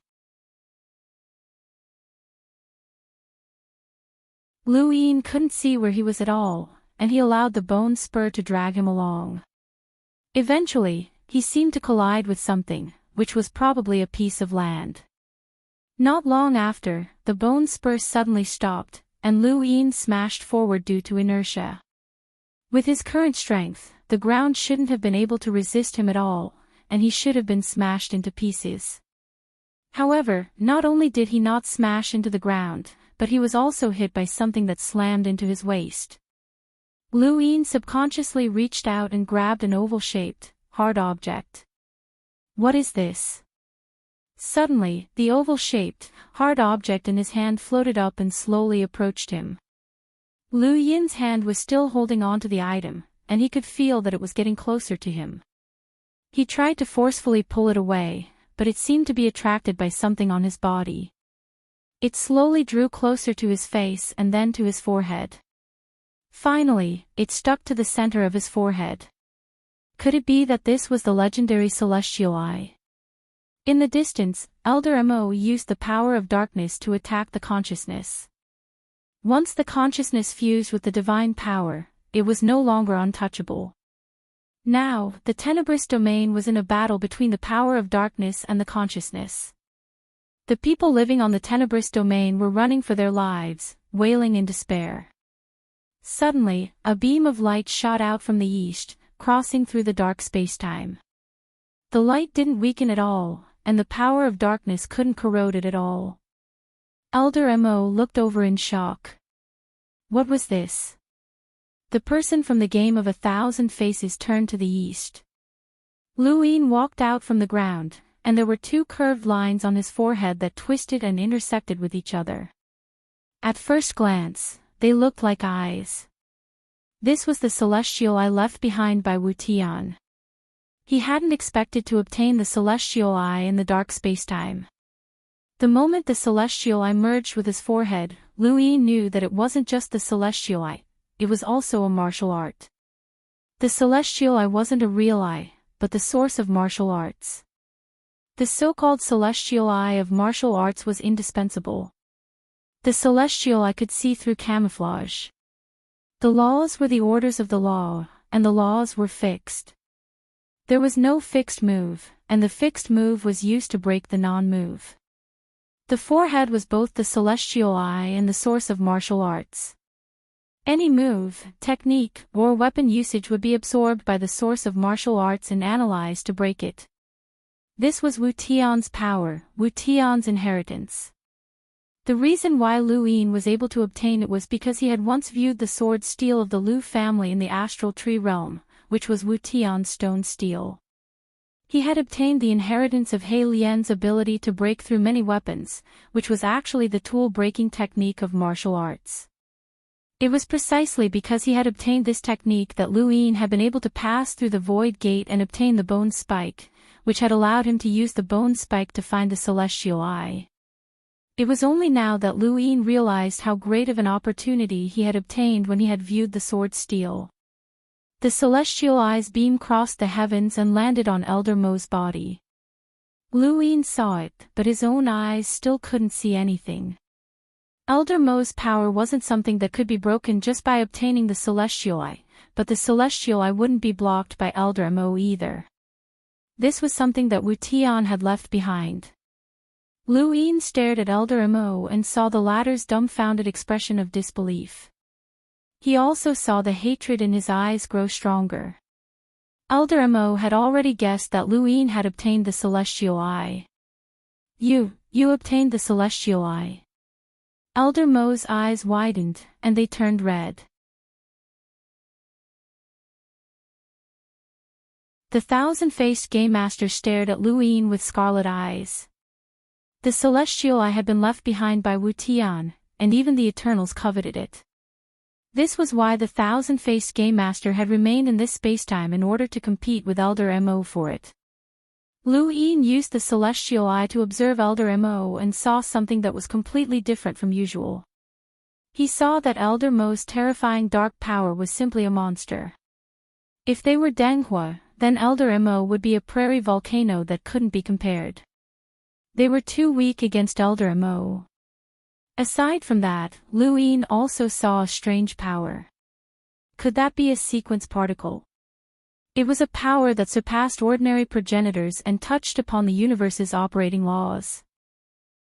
Speaker 1: Lu Yin couldn't see where he was at all, and he allowed the bone spur to drag him along. Eventually, he seemed to collide with something, which was probably a piece of land. Not long after, the bone spur suddenly stopped, and Lu Yin smashed forward due to inertia. With his current strength, the ground shouldn't have been able to resist him at all, and he should have been smashed into pieces. However, not only did he not smash into the ground, but he was also hit by something that slammed into his waist. Lu Yin subconsciously reached out and grabbed an oval-shaped, hard object. What is this? Suddenly, the oval-shaped, hard object in his hand floated up and slowly approached him. Lu Yin's hand was still holding on to the item, and he could feel that it was getting closer to him. He tried to forcefully pull it away, but it seemed to be attracted by something on his body. It slowly drew closer to his face and then to his forehead. Finally, it stuck to the center of his forehead. Could it be that this was the legendary celestial eye? In the distance, Elder Mo used the power of darkness to attack the consciousness. Once the consciousness fused with the divine power, it was no longer untouchable. Now, the tenebrous domain was in a battle between the power of darkness and the consciousness. The people living on the tenebrous domain were running for their lives, wailing in despair. Suddenly, a beam of light shot out from the east, crossing through the dark spacetime. The light didn't weaken at all, and the power of darkness couldn't corrode it at all. Elder Mo looked over in shock. What was this? The person from the Game of 1,000 Faces turned to the east. Lu Yin walked out from the ground, and there were two curved lines on his forehead that twisted and intersected with each other. At first glance, they looked like eyes. This was the celestial eye left behind by Wu Tian. He hadn't expected to obtain the celestial eye in the dark spacetime. The moment the celestial eye merged with his forehead, Lu Yin knew that it wasn't just the celestial eye, it was also a martial art. The celestial eye wasn't a real eye, but the source of martial arts. The so-called celestial eye of martial arts was indispensable. The celestial eye could see through camouflage. The laws were the orders of the law, and the laws were fixed. There was no fixed move, and the fixed move was used to break the non-move. The forehead was both the celestial eye and the source of martial arts. Any move, technique, or weapon usage would be absorbed by the source of martial arts and analyzed to break it. This was Wu Tian's power, Wu Tian's inheritance. The reason why Lu Yin was able to obtain it was because he had once viewed the sword steel of the Lu family in the astral tree realm, which was Wu Tian's stone steel. He had obtained the inheritance of He Lian's ability to break through many weapons, which was actually the tool-breaking technique of martial arts. It was precisely because he had obtained this technique that Lu Yin had been able to pass through the void gate and obtain the bone spike, which had allowed him to use the bone spike to find the celestial eye. It was only now that Lu Yin realized how great of an opportunity he had obtained when he had viewed the sword steel. The celestial eye's beam crossed the heavens and landed on Elder Mo's body. Lu Yin saw it, but his own eyes still couldn't see anything. Elder Mo's power wasn't something that could be broken just by obtaining the celestial eye, but the celestial eye wouldn't be blocked by Elder Mo either. This was something that Wu Tian had left behind. Lu Yin stared at Elder Mo and saw the latter's dumbfounded expression of disbelief. He also saw the hatred in his eyes grow stronger. Elder Mo had already guessed that Lu Yin had obtained the celestial eye. You obtained the celestial eye. Elder Mo's eyes widened, and they turned red. The thousand-faced game master stared at Lu Yin with scarlet eyes. The celestial eye had been left behind by Wu Tian, and even the Eternals coveted it. This was why the thousand-faced game master had remained in this spacetime in order to compete with Elder Mo for it. Lu Yin used the celestial eye to observe Elder Mo and saw something that was completely different from usual. He saw that Elder Mo's terrifying dark power was simply a monster. If they were Denghua, then Elder Mo would be a prairie volcano that couldn't be compared. They were too weak against Elder Mo. Aside from that, Lu Yin also saw a strange power. Could that be a sequence particle? It was a power that surpassed ordinary progenitors and touched upon the universe's operating laws.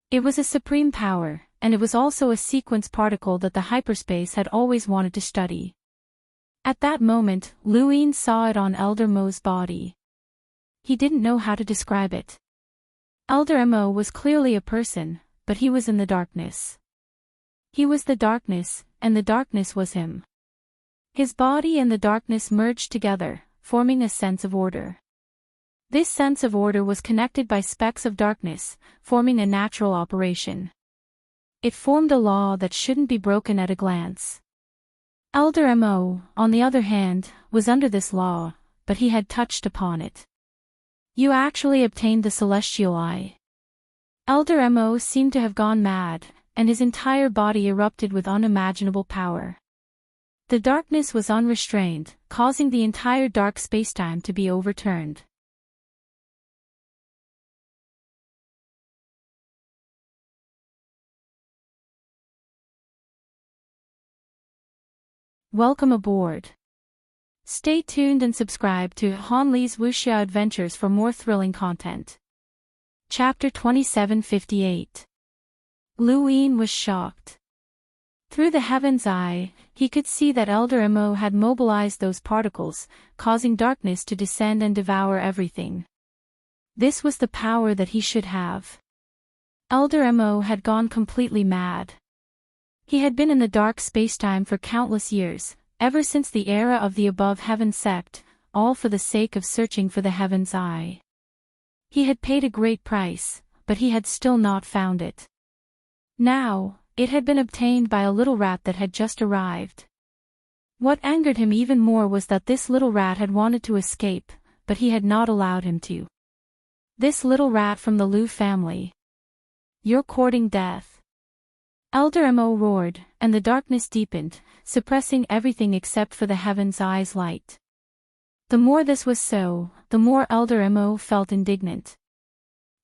Speaker 1: It was a supreme power, and it was also a sequence particle that the hyperspace had always wanted to study. At that moment, Lu Yin saw it on Elder Mo's body. He didn't know how to describe it. Elder Mo was clearly a person, but he was in the darkness. He was the darkness, and the darkness was him. His body and the darkness merged together, forming a sense of order. This sense of order was connected by specks of darkness, forming a natural operation. It formed a law that shouldn't be broken at a glance. Elder Mo, on the other hand, was under this law, but he had touched upon it. You actually obtained the celestial eye. Elder Mo seemed to have gone mad, and his entire body erupted with unimaginable power. The darkness was unrestrained, causing the entire dark spacetime to be overturned. Welcome aboard. Stay tuned and subscribe to Han Li's Wuxia Adventures for more thrilling content. Chapter 2758. Lu Yin was shocked. Through the heaven's eye, he could see that Elder Mo had mobilized those particles, causing darkness to descend and devour everything. This was the power that he should have. Elder Mo had gone completely mad. He had been in the dark spacetime for countless years, ever since the era of the above heaven sect, all for the sake of searching for the heaven's eye. He had paid a great price, but he had still not found it. Now, it had been obtained by a little rat that had just arrived. What angered him even more was that this little rat had wanted to escape, but he had not allowed him to. This little rat from the Lu family. You're courting death. Elder Mo roared, and the darkness deepened, suppressing everything except for the heaven's eye's light. The more this was so, the more Elder Mo felt indignant.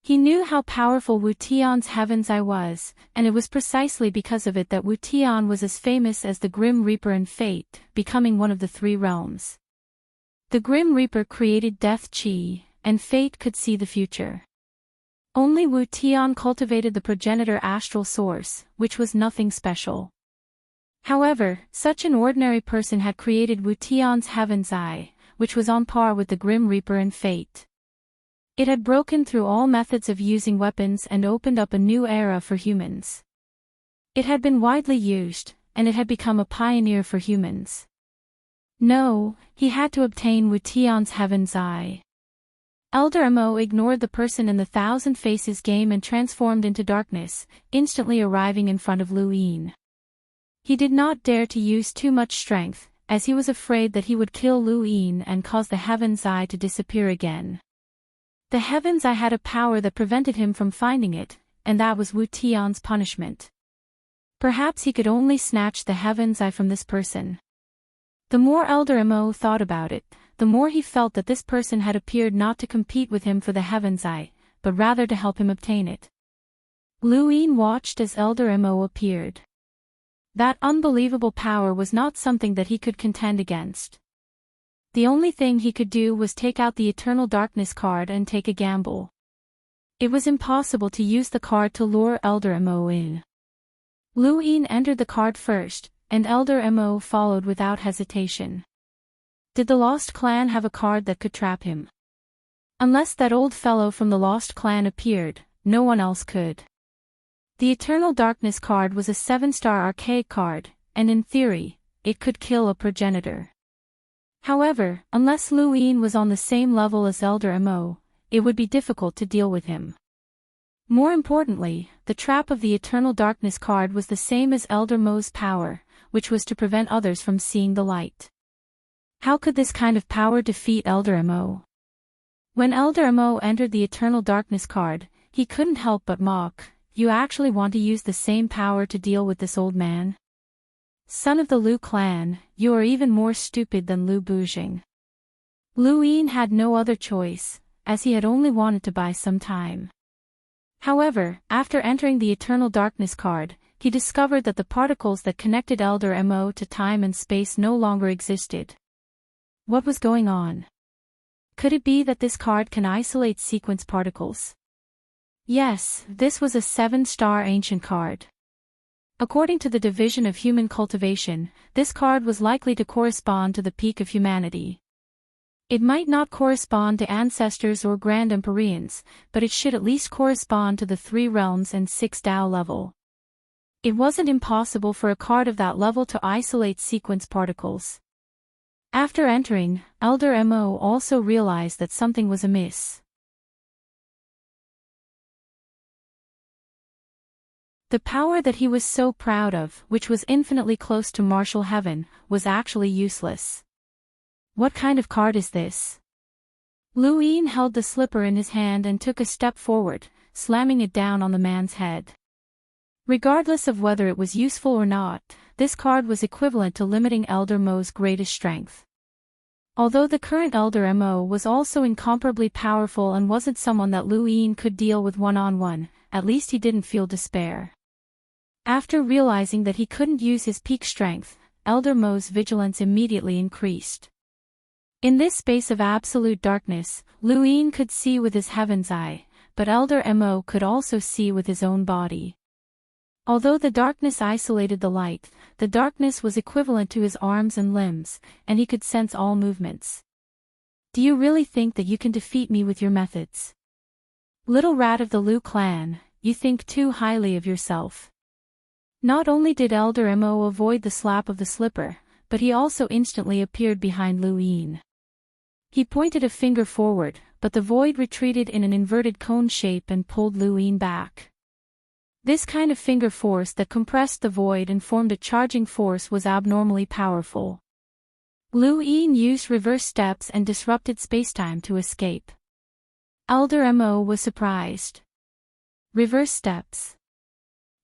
Speaker 1: He knew how powerful Wu Tian's Heaven's Eye was, and it was precisely because of it that Wu Tian was as famous as the Grim Reaper in Fate, becoming one of the three realms. The Grim Reaper created death qi, and Fate could see the future. Only Wu Tian cultivated the progenitor astral source, which was nothing special. However, such an ordinary person had created Wu Tian's Heaven's Eye, which was on par with the Grim Reaper in Fate. It had broken through all methods of using weapons and opened up a new era for humans. It had been widely used, and it had become a pioneer for humans. No, he had to obtain Wu Tian's Heaven's Eye. Elder Mo ignored the person in the Thousand Faces game and transformed into darkness, instantly arriving in front of Lu Yin. He did not dare to use too much strength, as he was afraid that he would kill Lu Yin and cause the Heaven's Eye to disappear again. The Heaven's Eye had a power that prevented him from finding it, and that was Wu Tian's punishment. Perhaps he could only snatch the Heaven's Eye from this person. The more Elder Mo thought about it, the more he felt that this person had appeared not to compete with him for the Heaven's Eye, but rather to help him obtain it. Lu Yin watched as Elder Mo appeared. That unbelievable power was not something that he could contend against. The only thing he could do was take out the Eternal Darkness card and take a gamble. It was impossible to use the card to lure Elder Mo in. Lu Yin entered the card first, and Elder Mo followed without hesitation. Did the Lost Clan have a card that could trap him? Unless that old fellow from the Lost Clan appeared, no one else could. The Eternal Darkness card was a 7-star archaic card, and in theory, it could kill a progenitor. However, unless Lu Yin was on the same level as Elder Mo, it would be difficult to deal with him. More importantly, the trap of the Eternal Darkness card was the same as Elder Mo's power, which was to prevent others from seeing the light. How could this kind of power defeat Elder Mo? When Elder Mo entered the Eternal Darkness card, he couldn't help but mock. You actually want to use the same power to deal with this old man? Son of the Lu clan, you are even more stupid than Lu Bujing. Lu Yin had no other choice, as he had only wanted to buy some time. However, after entering the Eternal Darkness card, he discovered that the particles that connected Elder Mo to time and space no longer existed. What was going on? Could it be that this card can isolate sequence particles? Yes, this was a 7-star ancient card. According to the division of human cultivation, this card was likely to correspond to the peak of humanity. It might not correspond to ancestors or grand empyreans, but it should at least correspond to the 3 realms and 6 Tao level. It wasn't impossible for a card of that level to isolate sequence particles. After entering, Elder Mo also realized that something was amiss. The power that he was so proud of, which was infinitely close to martial heaven, was actually useless. What kind of card is this? Lu Yin held the slipper in his hand and took a step forward, slamming it down on the man's head. Regardless of whether it was useful or not, this card was equivalent to limiting Elder Mo's greatest strength. Although the current Elder Mo was also incomparably powerful and wasn't someone that Lu Yin could deal with one-on-one, at least he didn't feel despair. After realizing that he couldn't use his peak strength, Elder Mo's vigilance immediately increased. In this space of absolute darkness, Lu Yin could see with his Heaven's Eye, but Elder Mo could also see with his own body. Although the darkness isolated the light, the darkness was equivalent to his arms and limbs, and he could sense all movements. Do you really think that you can defeat me with your methods? Little rat of the Lu clan, you think too highly of yourself. Not only did Elder Mo avoid the slap of the slipper, but he also instantly appeared behind Lu Yin. He pointed a finger forward, but the void retreated in an inverted cone shape and pulled Lu Yin back. This kind of finger force that compressed the void and formed a charging force was abnormally powerful. Lu Yin used reverse steps and disrupted spacetime to escape. Elder Mo was surprised. Reverse steps.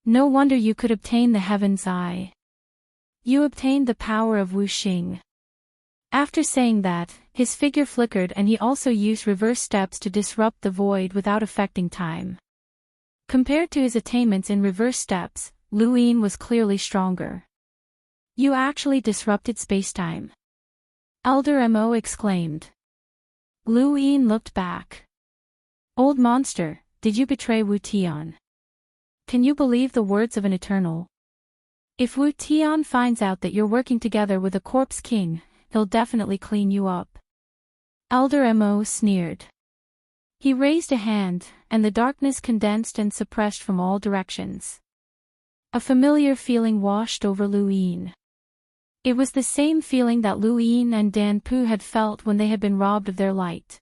Speaker 1: No wonder you could obtain the Heaven's Eye. You obtained the power of Wuxing. After saying that, his figure flickered and he also used reverse steps to disrupt the void without affecting time. Compared to his attainments in reverse steps, Lu Yin was clearly stronger. You actually disrupted spacetime. Elder Mo exclaimed. Lu Yin looked back. Old monster, did you betray Wu Tian? Can you believe the words of an eternal? If Wu Tian finds out that you're working together with a corpse king, he'll definitely clean you up. Elder Mo sneered. He raised a hand, and the darkness condensed and suppressed from all directions. A familiar feeling washed over Lu Yin. It was the same feeling that Lu Yin and Dan Pu had felt when they had been robbed of their light.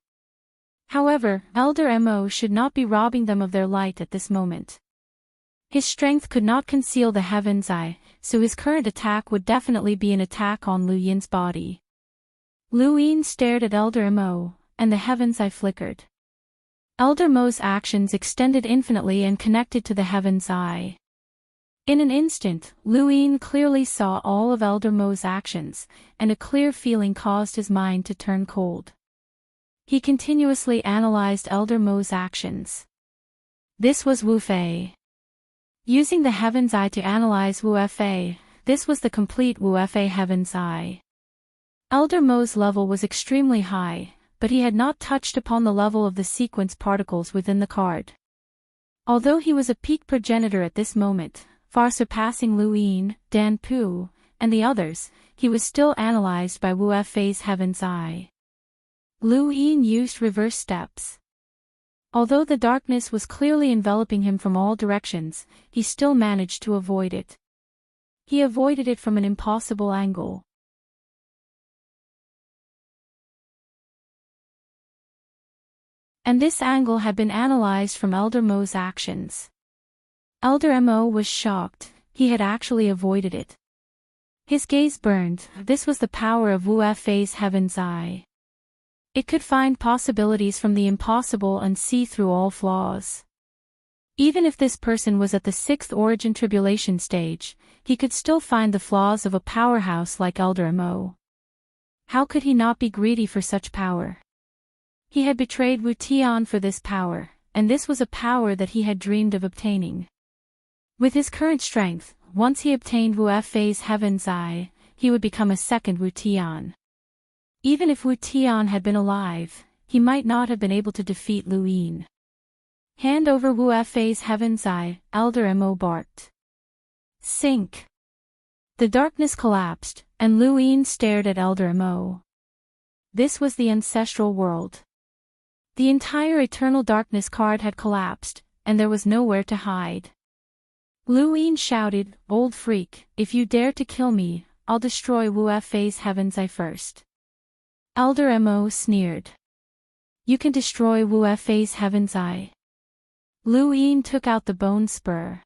Speaker 1: However, Elder Mo should not be robbing them of their light at this moment. His strength could not conceal the heaven's eye, so his current attack would definitely be an attack on Lu Yin's body. Lu Yin stared at Elder Mo, and the heaven's eye flickered. Elder Mo's actions extended infinitely and connected to the heaven's eye. In an instant, Lu Yin clearly saw all of Elder Mo's actions, and a clear feeling caused his mind to turn cold. He continuously analyzed Elder Mo's actions. This was Wu Fei. Using the heaven's eye to analyze Wu Fei, this was the complete Wu Fei heaven's eye. Elder Mo's level was extremely high, but he had not touched upon the level of the sequence particles within the card. Although he was a peak progenitor at this moment, far surpassing Lu Yin, Dan Pu, and the others, he was still analyzed by Wu Fei's heaven's eye. Lu Yin used reverse steps. Although the darkness was clearly enveloping him from all directions, he still managed to avoid it. He avoided it from an impossible angle. And this angle had been analyzed from Elder Mo's actions. Elder Mo was shocked, he had actually avoided it. His gaze burned, this was the power of Wu Fei's heaven's eye. It could find possibilities from the impossible and see through all flaws. Even if this person was at the 6th origin tribulation stage, he could still find the flaws of a powerhouse like Elder Mo. How could he not be greedy for such power? He had betrayed Wu Tian for this power, and this was a power that he had dreamed of obtaining. With his current strength, once he obtained Wu Fei's heaven's eye, he would become a second Wu Tian. Even if Wu Tian had been alive, he might not have been able to defeat Lu Yin. Hand over Wu Fei's heaven's eye, Elder Mo barked. Sink. The darkness collapsed, and Lu Yin stared at Elder Mo. This was the ancestral world. The entire eternal darkness card had collapsed, and there was nowhere to hide. Lu Yin shouted, "Old freak, if you dare to kill me, I'll destroy Wu Fei's heaven's eye first." Elder Mo sneered. You can destroy Wu Fei's heaven's eye. Lu Yin took out the bone spur.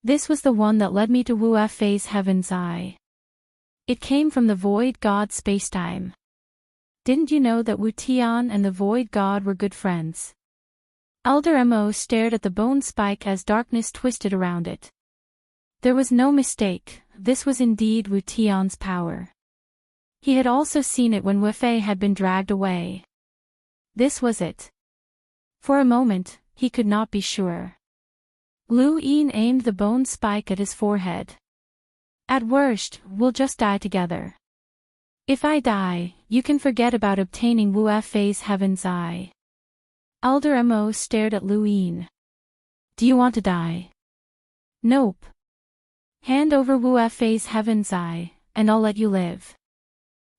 Speaker 1: This was the one that led me to Wu Fei's heaven's eye. It came from the void god spacetime. Didn't you know that Wu Tian and the void god were good friends? Elder Mo stared at the bone spike as darkness twisted around it. There was no mistake, this was indeed Wu Tian's power. He had also seen it when Wu Fei had been dragged away. This was it. For a moment, he could not be sure. Lu Yin aimed the bone spike at his forehead. At worst, we'll just die together. If I die, you can forget about obtaining Wu Fei's heaven's eye. Elder Mo stared at Lu Yin. Do you want to die? Nope. Hand over Wu Fei's heaven's eye, and I'll let you live.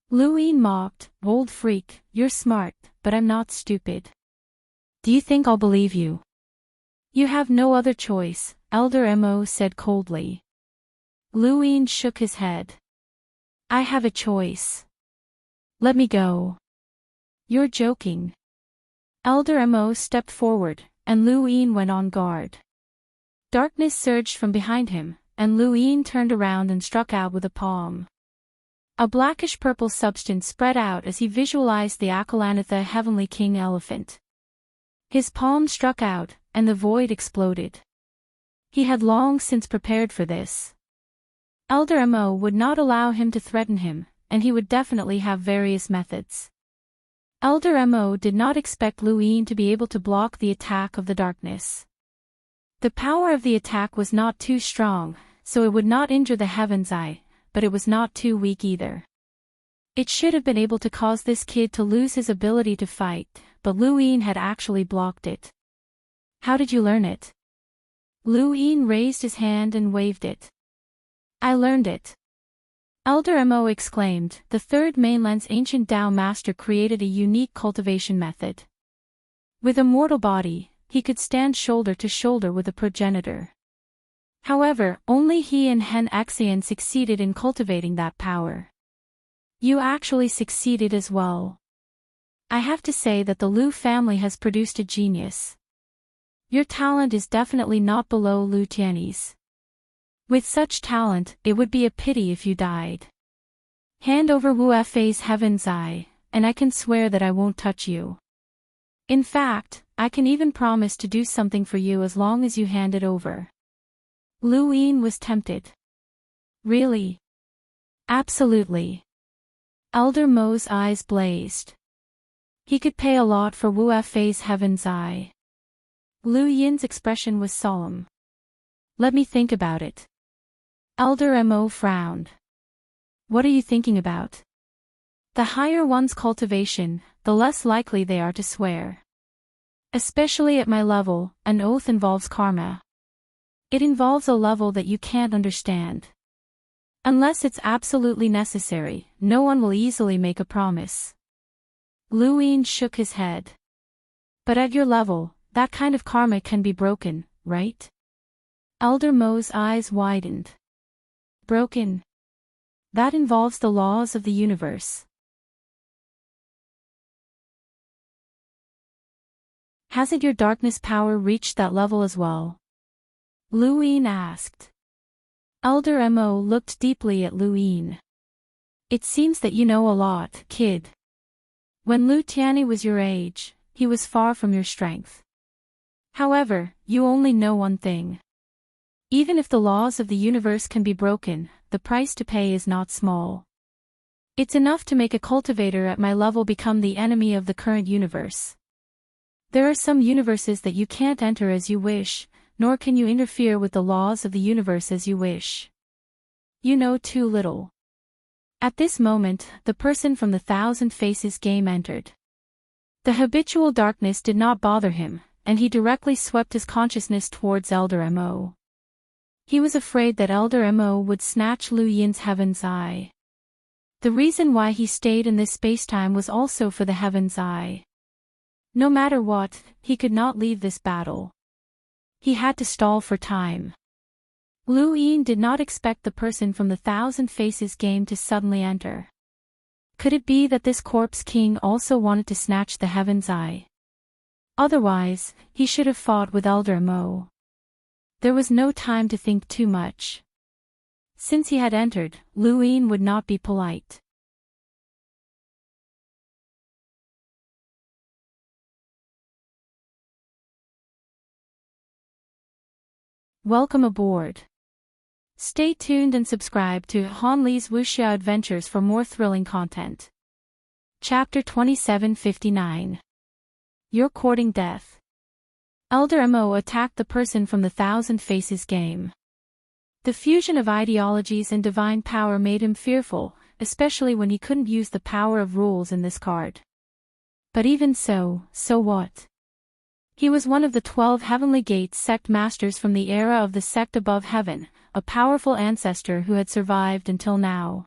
Speaker 1: Lu Yin mocked, old freak, you're smart, but I'm not stupid. Do you think I'll believe you? You have no other choice, Elder Mo said coldly. Lu Yin shook his head. I have a choice. Let me go. You're joking. Elder Mo stepped forward, and Lu Yin went on guard. Darkness surged from behind him, and Lu Yin turned around and struck out with a palm. A blackish-purple substance spread out as he visualized the Akalanatha Heavenly King elephant. His palm struck out, and the void exploded. He had long since prepared for this. Elder Mo would not allow him to threaten him, and he would definitely have various methods. Elder Mo did not expect Luin to be able to block the attack of the darkness. The power of the attack was not too strong, so it would not injure the Heaven's Eye, but it was not too weak either. It should have been able to cause this kid to lose his ability to fight, but Luin had actually blocked it. How did you learn it? Luin raised his hand and waved it. I learned it. Elder Mo exclaimed. The Third Mainland's ancient Tao master created a unique cultivation method. With a mortal body, he could stand shoulder to shoulder with a progenitor. However, only he and Hen Xian succeeded in cultivating that power. You actually succeeded as well. I have to say that the Lu family has produced a genius. Your talent is definitely not below Lu Tianyi's. With such talent, it would be a pity if you died. Hand over Wu Fei's Heaven's Eye, and I can swear that I won't touch you. In fact, I can even promise to do something for you as long as you hand it over. Luin was tempted. Really? Absolutely. Elder Mo's eyes blazed. He could pay a lot for Wu Fei's Heaven's Eye. Lu Yin's expression was solemn. Let me think about it. Elder Mo frowned. What are you thinking about? The higher one's cultivation, the less likely they are to swear. Especially at my level, an oath involves karma. It involves a level that you can't understand. Unless it's absolutely necessary, no one will easily make a promise. Luin shook his head. But at your level, that kind of karma can be broken, right? Elder Mo's eyes widened. Broken? That involves the laws of the universe. Hasn't your darkness power reached that level as well? Luin asked. Elder Mo looked deeply at Luin. It seems that you know a lot, kid. When Lu Tianyi was your age, he was far from your strength. However, you only know one thing. Even if the laws of the universe can be broken, the price to pay is not small. It's enough to make a cultivator at my level become the enemy of the current universe. There are some universes that you can't enter as you wish, nor can you interfere with the laws of the universe as you wish. You know too little. At this moment, the person from the Thousand Faces game entered. The habitual darkness did not bother him, and he directly swept his consciousness towards Elder Mo. He was afraid that Elder Mo would snatch Lu Yin's Heaven's Eye. The reason why he stayed in this spacetime was also for the Heaven's Eye. No matter what, he could not leave this battle. He had to stall for time. Lu Yin did not expect the person from the Thousand Faces game to suddenly enter. Could it be that this corpse king also wanted to snatch the Heaven's Eye? Otherwise, he should have fought with Elder Mo. There was no time to think too much. Since he had entered, Lu Yin would not be polite. Welcome aboard. Stay tuned and subscribe to Han Li's Wuxia Adventures for more thrilling content. Chapter 2759. You're courting death. Elder Mo attacked the person from the Thousand Faces game. The fusion of ideologies and divine power made him fearful, especially when he couldn't use the power of rules in this card. But even so what? He was one of the 12 Heavenly Gates sect masters from the era of the sect above heaven, a powerful ancestor who had survived until now.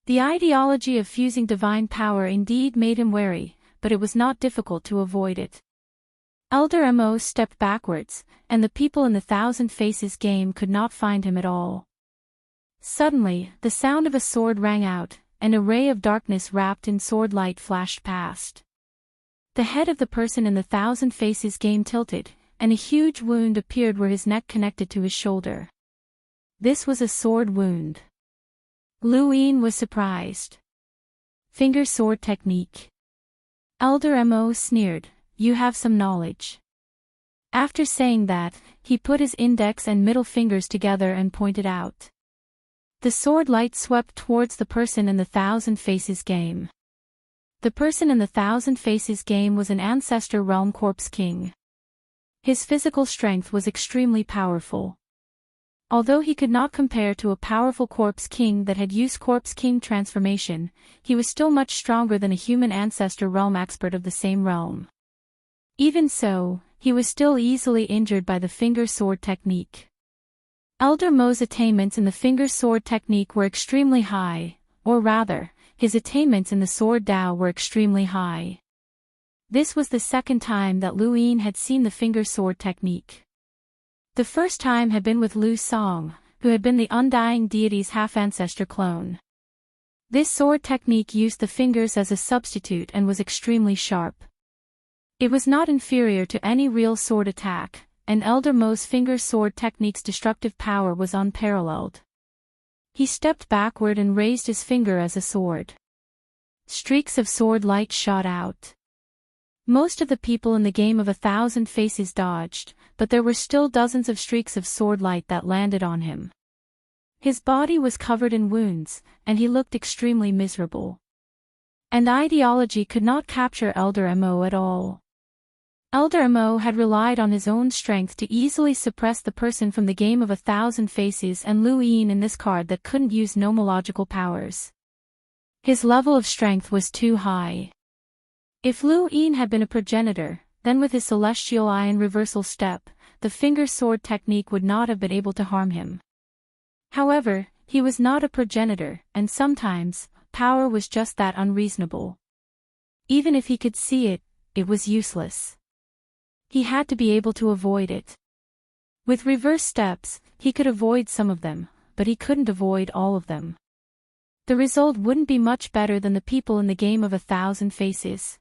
Speaker 1: The ideology of fusing divine power indeed made him wary, but it was not difficult to avoid it. Elder Mo stepped backwards, and the people in the Thousand Faces game could not find him at all. Suddenly, the sound of a sword rang out, and a ray of darkness wrapped in sword light flashed past. The head of the person in the Thousand Faces game tilted, and a huge wound appeared where his neck connected to his shoulder. This was a sword wound. Lu Yin was surprised. Finger sword technique. Elder Mo sneered, you have some knowledge. After saying that, he put his index and middle fingers together and pointed out. The sword light swept towards the person in the Thousand Faces game. The person in the Thousand Faces game was an ancestor realm corpse king. His physical strength was extremely powerful. Although he could not compare to a powerful corpse king that had used corpse king transformation, he was still much stronger than a human ancestor realm expert of the same realm. Even so, he was still easily injured by the finger sword technique. Elder Mo's attainments in the finger sword technique were extremely high, or rather, his attainments in the sword Dao were extremely high. This was the second time that Lu Yin had seen the finger sword technique. The first time had been with Lu Song, who had been the undying deity's half-ancestor clone. This sword technique used the fingers as a substitute and was extremely sharp. It was not inferior to any real sword attack, and Elder Mo's finger sword technique's destructive power was unparalleled. He stepped backward and raised his finger as a sword. Streaks of sword light shot out. Most of the people in the game of 1,000 Faces dodged, but there were still dozens of streaks of sword light that landed on him. His body was covered in wounds, and he looked extremely miserable. And ideology could not capture Elder Mo at all. Elder Mo had relied on his own strength to easily suppress the person from the game of 1,000 Faces and Lu Yin in this card that couldn't use nomological powers. His level of strength was too high. If Lu Yin had been a progenitor, then with his celestial eye and reversal step, the finger sword technique would not have been able to harm him. However, he was not a progenitor, and sometimes, power was just that unreasonable. Even if he could see it, it was useless. He had to be able to avoid it. With reverse steps, he could avoid some of them, but he couldn't avoid all of them. The result wouldn't be much better than the people in the game of 1,000 Faces.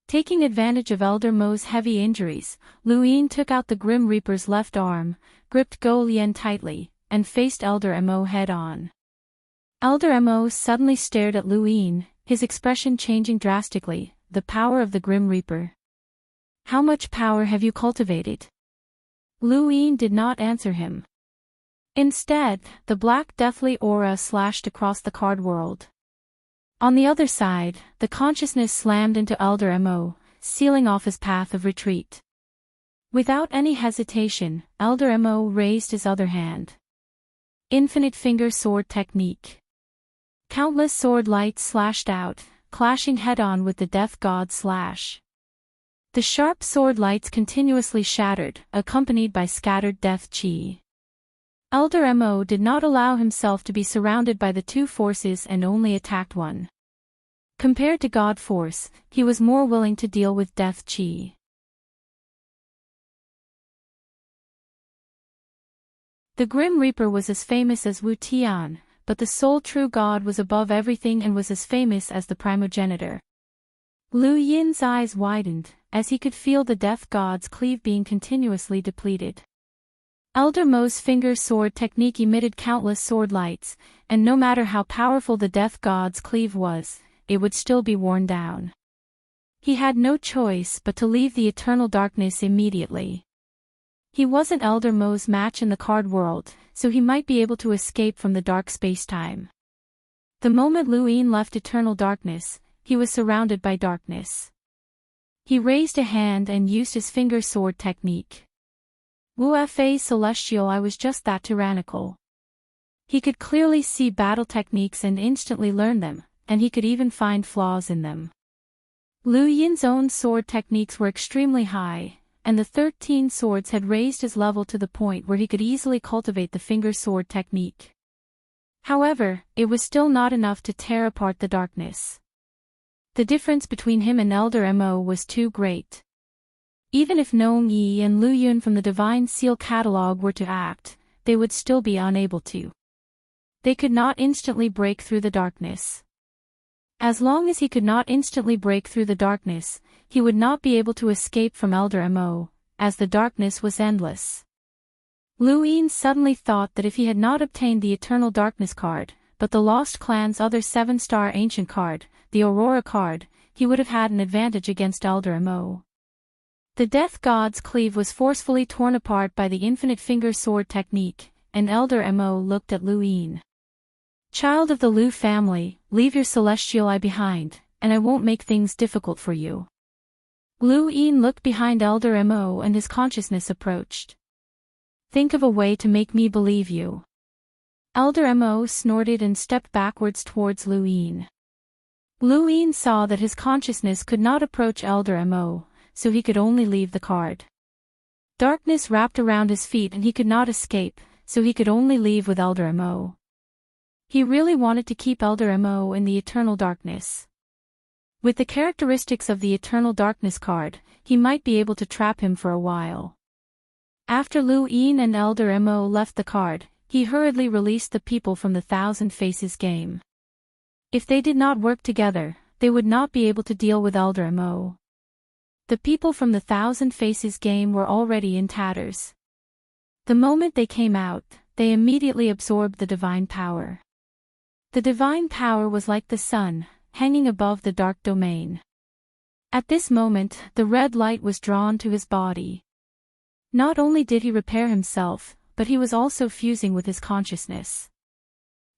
Speaker 1: Taking advantage of Elder Mo's heavy injuries, Lu Yin took out the Grim Reaper's left arm, gripped Go Lian tightly, and faced Elder Mo head-on. Elder Mo suddenly stared at Lu Yin, his expression changing drastically. The power of the Grim Reaper. How much power have you cultivated? Lu Yin did not answer him. Instead, the black deathly aura slashed across the card world. On the other side, the consciousness slammed into Elder Mo, sealing off his path of retreat. Without any hesitation, Elder Mo raised his other hand. Infinite finger sword technique. Countless sword lights slashed out, clashing head-on with the death god slash. The sharp sword lights continuously shattered, accompanied by scattered death chi. Elder Mo did not allow himself to be surrounded by the two forces and only attacked one. Compared to God Force, he was more willing to deal with death chi. The Grim Reaper was as famous as Wu Tian, but the sole true God was above everything and was as famous as the primogenitor. Lu Yin's eyes widened, as he could feel the death god's cleave being continuously depleted. Elder Mo's finger sword technique emitted countless sword lights, and no matter how powerful the death god's cleave was, it would still be worn down. He had no choice but to leave the eternal darkness immediately. He wasn't Elder Mo's match in the card world, so he might be able to escape from the dark space-time. The moment Lu Yin left eternal darkness, he was surrounded by darkness. He raised a hand and used his finger sword technique. Wu Fa's celestial eye was just that tyrannical. He could clearly see battle techniques and instantly learn them, and he could even find flaws in them. Lu Yin's own sword techniques were extremely high, and the 13 swords had raised his level to the point where he could easily cultivate the finger sword technique. However, it was still not enough to tear apart the darkness. The difference between him and Elder Mo was too great. Even if Nong Yi and Lu Yun from the Divine Seal catalog were to act, they would still be unable to. They could not instantly break through the darkness. As long as he could not instantly break through the darkness, he would not be able to escape from Elder Mo, as the darkness was endless. Lu Yin suddenly thought that if he had not obtained the Eternal Darkness card, but the Lost Clan's other 7-star ancient card, the Aurora card, he would have had an advantage against Elder Mo. The Death God's cleave was forcefully torn apart by the infinite finger sword technique, and Elder Mo looked at Lu Yin. Child of the Lu family, leave your celestial eye behind, and I won't make things difficult for you. Lu Yin looked behind Elder Mo and his consciousness approached. Think of a way to make me believe you. Elder Mo snorted and stepped backwards towards Lu Yin. Lu Yin saw that his consciousness could not approach Elder Mo, so he could only leave the card. Darkness wrapped around his feet and he could not escape, so he could only leave with Elder Mo. He really wanted to keep Elder Mo in the eternal darkness. With the characteristics of the eternal darkness card, he might be able to trap him for a while. After Lu Yin and Elder Mo left the card, he hurriedly released the people from the Thousand Faces game. If they did not work together, they would not be able to deal with Elder Mo. The people from the Thousand Faces game were already in tatters. The moment they came out, they immediately absorbed the divine power. The divine power was like the sun, hanging above the dark domain. At this moment, the red light was drawn to his body. Not only did he repair himself, but he was also fusing with his consciousness.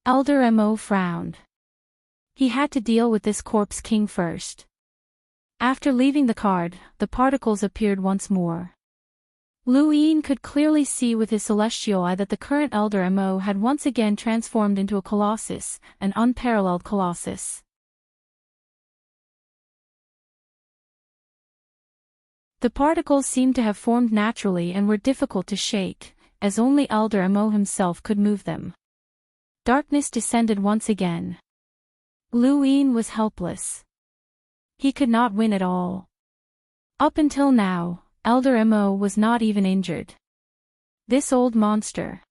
Speaker 1: Elder Mo frowned. He had to deal with this corpse king first. After leaving the card, the particles appeared once more. Lu Yin could clearly see with his celestial eye that the current Elder Mo had once again transformed into a colossus, an unparalleled colossus. The particles seemed to have formed naturally and were difficult to shake, as only Elder Mo himself could move them. Darkness descended once again. Lu Yin was helpless. He could not win at all. Up until now, Elder Mo was not even injured. This old monster.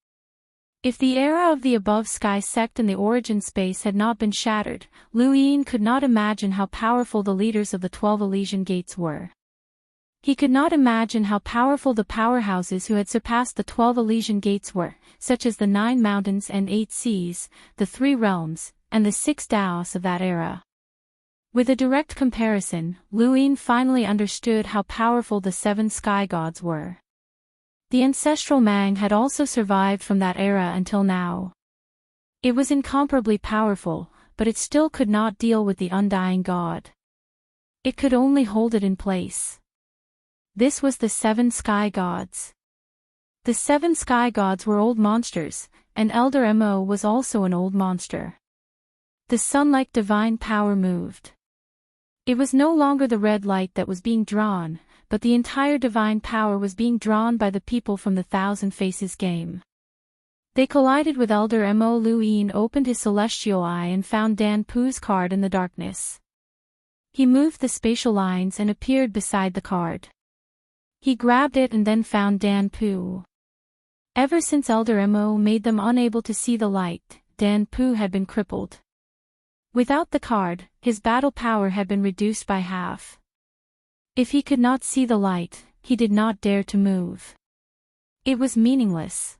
Speaker 1: If the era of the above sky sect and the origin space had not been shattered, Lu Yin could not imagine how powerful the leaders of the 12 Elysian Gates were. He could not imagine how powerful the powerhouses who had surpassed the 12 Elysian Gates were, such as the 9 mountains and 8 seas, the 3 realms, and the 6 Daos of that era. With a direct comparison, Lu Yin finally understood how powerful the 7 sky gods were. The ancestral Mang had also survived from that era until now. It was incomparably powerful, but it still could not deal with the undying god. It could only hold it in place. This was the 7 sky gods. The 7 sky gods were old monsters, and Elder Mo was also an old monster. The sun-like divine power moved. It was no longer the red light that was being drawn, but the entire divine power was being drawn by the people from the Thousand Faces game. They collided with Elder Mo. Lu Yin opened his celestial eye and found Dan Pu's card in the darkness. He moved the spatial lines and appeared beside the card. He grabbed it and then found Dan Pu. Ever since Elder Mo made them unable to see the light, Dan Pu had been crippled. Without the card, his battle power had been reduced by half. If he could not see the light, he did not dare to move. It was meaningless.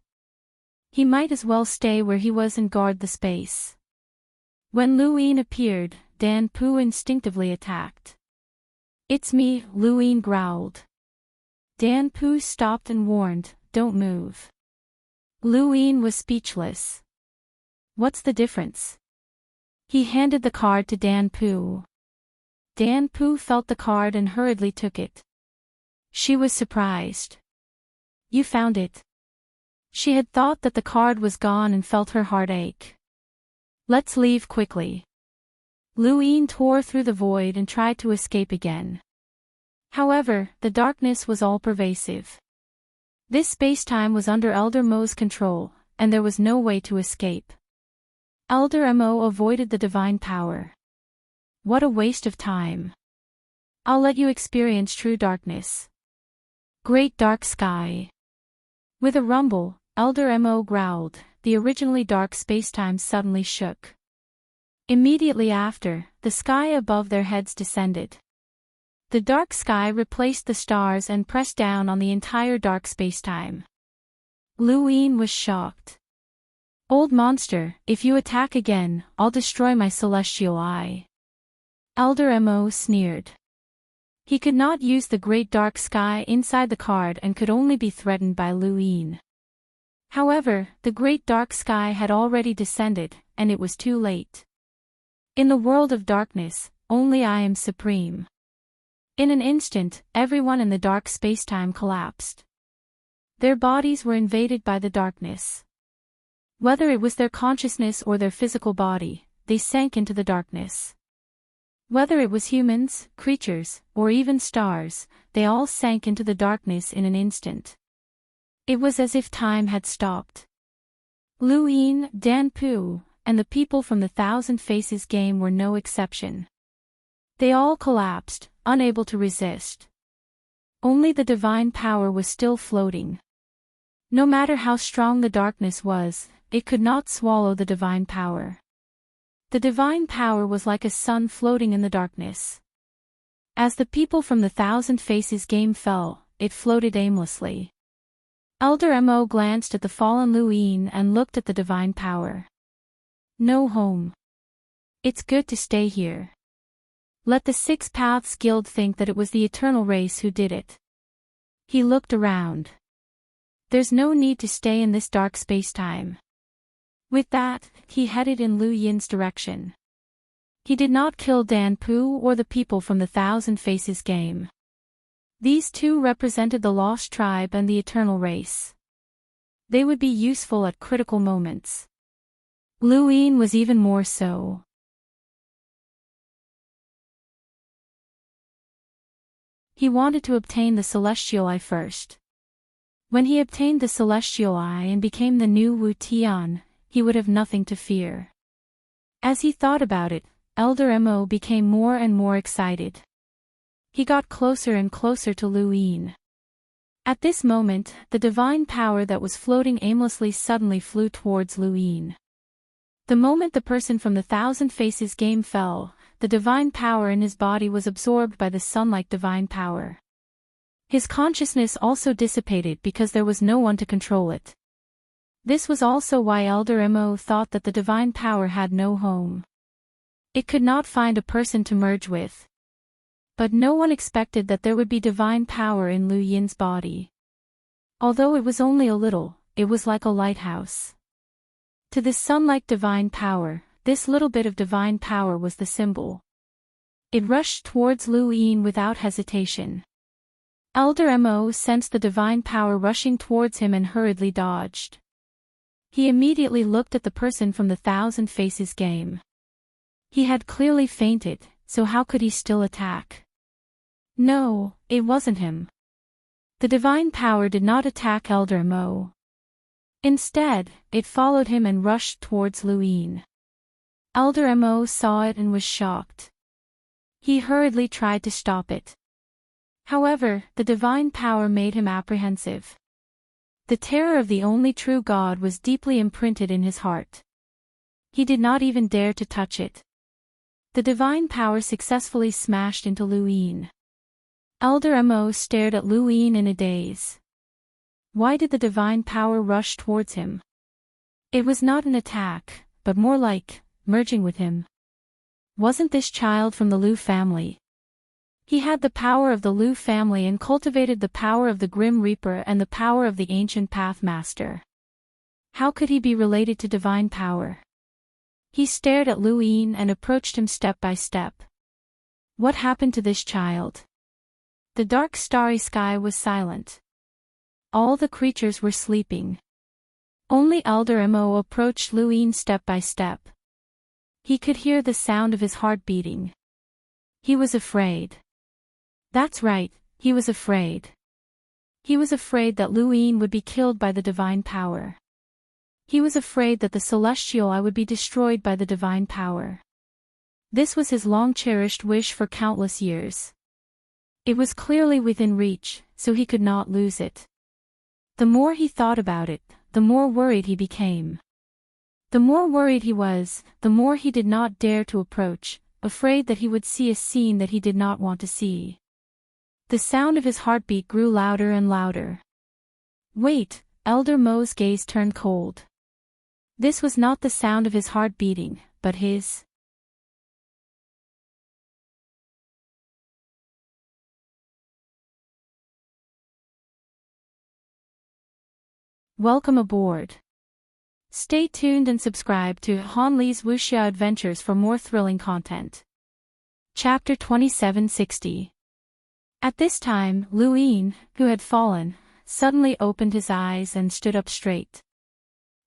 Speaker 1: He might as well stay where he was and guard the space. When Lu Yin appeared, Dan Pu instinctively attacked. "It's me," Lu Yin growled. Dan Pu stopped and warned, "Don't move." Lu Yin was speechless. "What's the difference?" He handed the card to Dan Pu. Dan Pu felt the card and hurriedly took it. She was surprised. "You found it." She had thought that the card was gone and felt her heart ache. "Let's leave quickly." Lu Yin tore through the void and tried to escape again. However, the darkness was all-pervasive. This spacetime was under Elder Mo's control, and there was no way to escape. Elder Mo avoided the divine power. What a waste of time. I'll let you experience true darkness. Great dark sky. With a rumble, Elder Mo growled, the originally dark spacetime suddenly shook. Immediately after, the sky above their heads descended. The dark sky replaced the stars and pressed down on the entire dark spacetime. Lu Yin was shocked. "Old monster, if you attack again, I'll destroy my celestial eye." Elder Mo sneered. He could not use the great dark sky inside the card and could only be threatened by Lu Yin. However, the great dark sky had already descended, and it was too late. In the world of darkness, only I am supreme. In an instant, everyone in the dark spacetime collapsed. Their bodies were invaded by the darkness. Whether it was their consciousness or their physical body, they sank into the darkness. Whether it was humans, creatures, or even stars, they all sank into the darkness in an instant. It was as if time had stopped. Lu Yin, Dan Pu, and the people from the Thousand Faces game were no exception. They all collapsed, unable to resist. Only the divine power was still floating. No matter how strong the darkness was, it could not swallow the divine power. The divine power was like a sun floating in the darkness. As the people from the Thousand Faces game fell, it floated aimlessly. Elder Mo glanced at the fallen Lu Yin and looked at the divine power. No home. It's good to stay here. Let the Six Paths Guild think that it was the eternal race who did it. He looked around. There's no need to stay in this dark spacetime. With that, he headed in Lu Yin's direction. He did not kill Dan Pu or the people from the Thousand Faces game. These two represented the lost tribe and the eternal race. They would be useful at critical moments. Lu Yin was even more so. He wanted to obtain the celestial eye first. When he obtained the celestial eye and became the new Wu Tian, he would have nothing to fear. As he thought about it, Elder Mo became more and more excited. He got closer and closer to Lu Yin. At this moment, the divine power that was floating aimlessly suddenly flew towards Lu Yin. The moment the person from the Thousand Faces game fell, the divine power in his body was absorbed by the sun-like divine power. His consciousness also dissipated because there was no one to control it. This was also why Elder Mo thought that the divine power had no home. It could not find a person to merge with. But no one expected that there would be divine power in Lu Yin's body. Although it was only a little, it was like a lighthouse. To this sun-like divine power, this little bit of divine power was the symbol. It rushed towards Lu Yin without hesitation. Elder Mo sensed the divine power rushing towards him and hurriedly dodged. He immediately looked at the person from the Thousand Faces game. He had clearly fainted, so how could he still attack? No, it wasn't him. The divine power did not attack Elder Mo. Instead, it followed him and rushed towards Lu Yin. Elder Mo saw it and was shocked. He hurriedly tried to stop it. However, the divine power made him apprehensive. The terror of the only true God was deeply imprinted in his heart. He did not even dare to touch it. The divine power successfully smashed into Lu Yin. Elder Mo stared at Lu Yin in a daze. Why did the divine power rush towards him? It was not an attack, but more like merging with him. Wasn't this child from the Lu family? He had the power of the Lu family and cultivated the power of the Grim Reaper and the power of the ancient Path Master. How could he be related to divine power? He stared at Lu Yin and approached him step by step. What happened to this child? The dark starry sky was silent. All the creatures were sleeping. Only Elder Mo approached Lu Yin step by step. He could hear the sound of his heart beating. He was afraid. That's right, he was afraid. He was afraid that Lu Yin would be killed by the divine power. He was afraid that the celestial eye would be destroyed by the divine power. This was his long-cherished wish for countless years. It was clearly within reach, so he could not lose it. The more he thought about it, the more worried he became. The more worried he was, the more he did not dare to approach, afraid that he would see a scene that he did not want to see. The sound of his heartbeat grew louder and louder. Wait, Elder Mo's gaze turned cold. This was not the sound of his heart beating, but his. Welcome aboard. Stay tuned and subscribe to Han Lee's Wuxia Adventures for more thrilling content. Chapter 2760. At this time, Lu Yin, who had fallen, suddenly opened his eyes and stood up straight.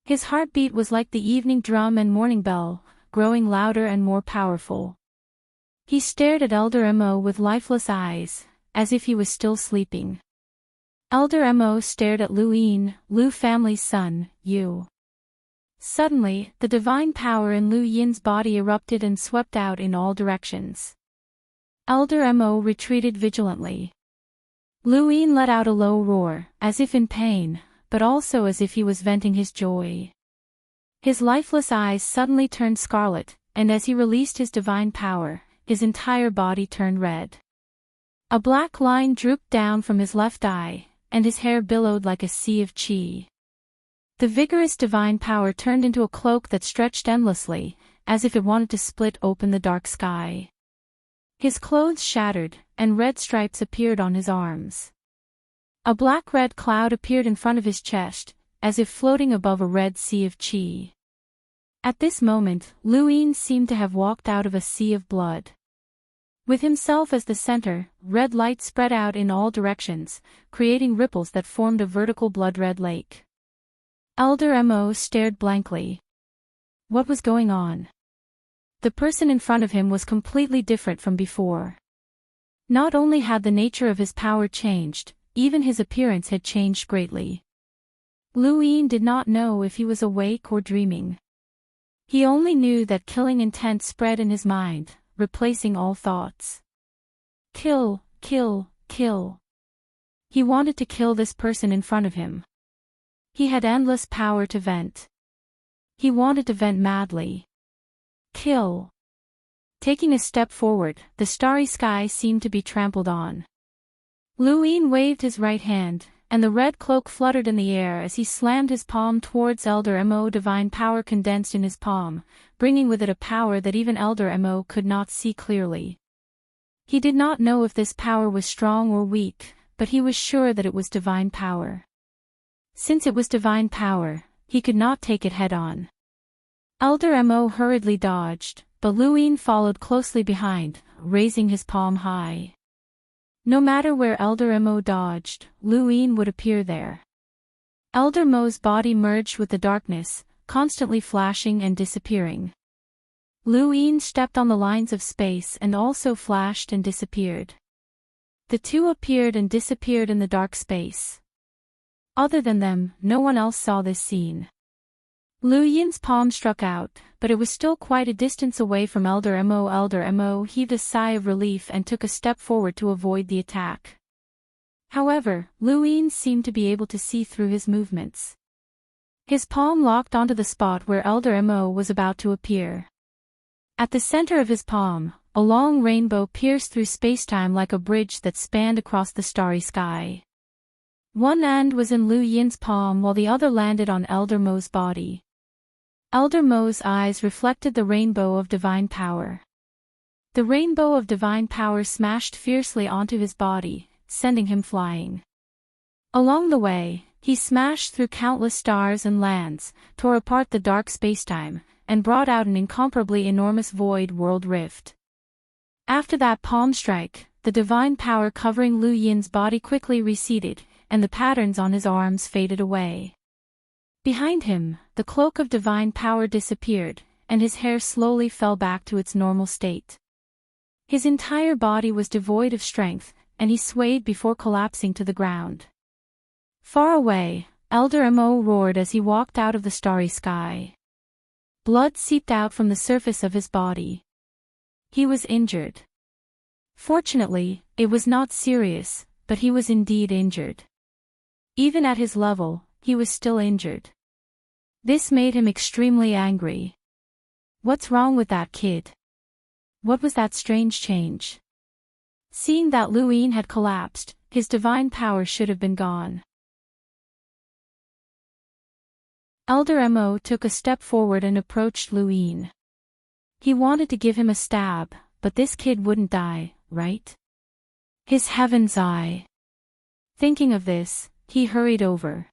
Speaker 1: His heartbeat was like the evening drum and morning bell, growing louder and more powerful. He stared at Elder Mo with lifeless eyes, as if he was still sleeping. Elder Mo stared at Lu Yin, Lu family's son, Yu. Suddenly, the divine power in Lu Yin's body erupted and swept out in all directions. Elder Mo retreated vigilantly. Lu Yin let out a low roar, as if in pain, but also as if he was venting his joy. His lifeless eyes suddenly turned scarlet, and as he released his divine power, his entire body turned red. A black line drooped down from his left eye, and his hair billowed like a sea of qi. The vigorous divine power turned into a cloak that stretched endlessly, as if it wanted to split open the dark sky. His clothes shattered, and red stripes appeared on his arms. A black-red cloud appeared in front of his chest, as if floating above a red sea of qi. At this moment, Lu Yin seemed to have walked out of a sea of blood. With himself as the center, red light spread out in all directions, creating ripples that formed a vertical blood-red lake. Elder Mo stared blankly. What was going on? The person in front of him was completely different from before. Not only had the nature of his power changed, even his appearance had changed greatly. Lu Yin did not know if he was awake or dreaming. He only knew that killing intent spread in his mind, replacing all thoughts. Kill, kill, kill. He wanted to kill this person in front of him. He had endless power to vent. He wanted to vent madly. Kill. Taking a step forward, the starry sky seemed to be trampled on. Lu Yin waved his right hand, and the red cloak fluttered in the air as he slammed his palm towards Elder Mo. Divine power condensed in his palm, bringing with it a power that even Elder Mo could not see clearly. He did not know if this power was strong or weak, but he was sure that it was divine power. Since it was divine power, he could not take it head-on. Elder Mo hurriedly dodged, but Lu Yin followed closely behind, raising his palm high. No matter where Elder Mo dodged, Lu Yin would appear there. Elder Mo's body merged with the darkness, constantly flashing and disappearing. Lu Yin stepped on the lines of space and also flashed and disappeared. The two appeared and disappeared in the dark space. Other than them, no one else saw this scene. Lu Yin's palm struck out, but it was still quite a distance away from Elder Mo. Elder Mo heaved a sigh of relief and took a step forward to avoid the attack. However, Lu Yin seemed to be able to see through his movements. His palm locked onto the spot where Elder Mo was about to appear. At the center of his palm, a long rainbow pierced through spacetime like a bridge that spanned across the starry sky. One end was in Lu Yin's palm while the other landed on Elder Mo's body. Elder Mo's eyes reflected the rainbow of divine power. The rainbow of divine power smashed fiercely onto his body, sending him flying. Along the way, he smashed through countless stars and lands, tore apart the dark spacetime, and brought out an incomparably enormous void world rift. After that palm strike, the divine power covering Lu Yin's body quickly receded, and the patterns on his arms faded away. Behind him, the cloak of divine power disappeared, and his hair slowly fell back to its normal state. His entire body was devoid of strength, and he swayed before collapsing to the ground. Far away, Elder Mo roared as he walked out of the starry sky. Blood seeped out from the surface of his body. He was injured. Fortunately, it was not serious, but he was indeed injured. Even at his level, he was still injured. This made him extremely angry. What's wrong with that kid? What was that strange change? Seeing that Lu Yin had collapsed, his divine power should have been gone. Elder Mo took a step forward and approached Lu Yin. He wanted to give him a stab, but this kid wouldn't die, right? His heaven's eye. Thinking of this, he hurried over.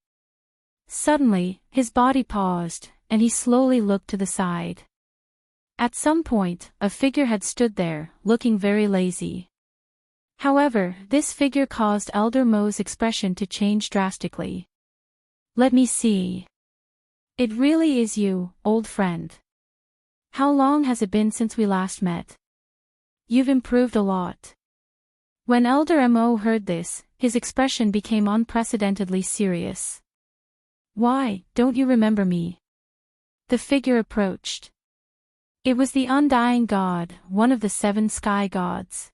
Speaker 1: Suddenly, his body paused, and he slowly looked to the side. At some point, a figure had stood there, looking very lazy. However, this figure caused Elder Mo's expression to change drastically. "Let me see. It really is you, old friend. How long has it been since we last met? You've improved a lot." When Elder Mo heard this, his expression became unprecedentedly serious. "Why, don't you remember me?" The figure approached. It was the undying god, one of the 7 sky gods.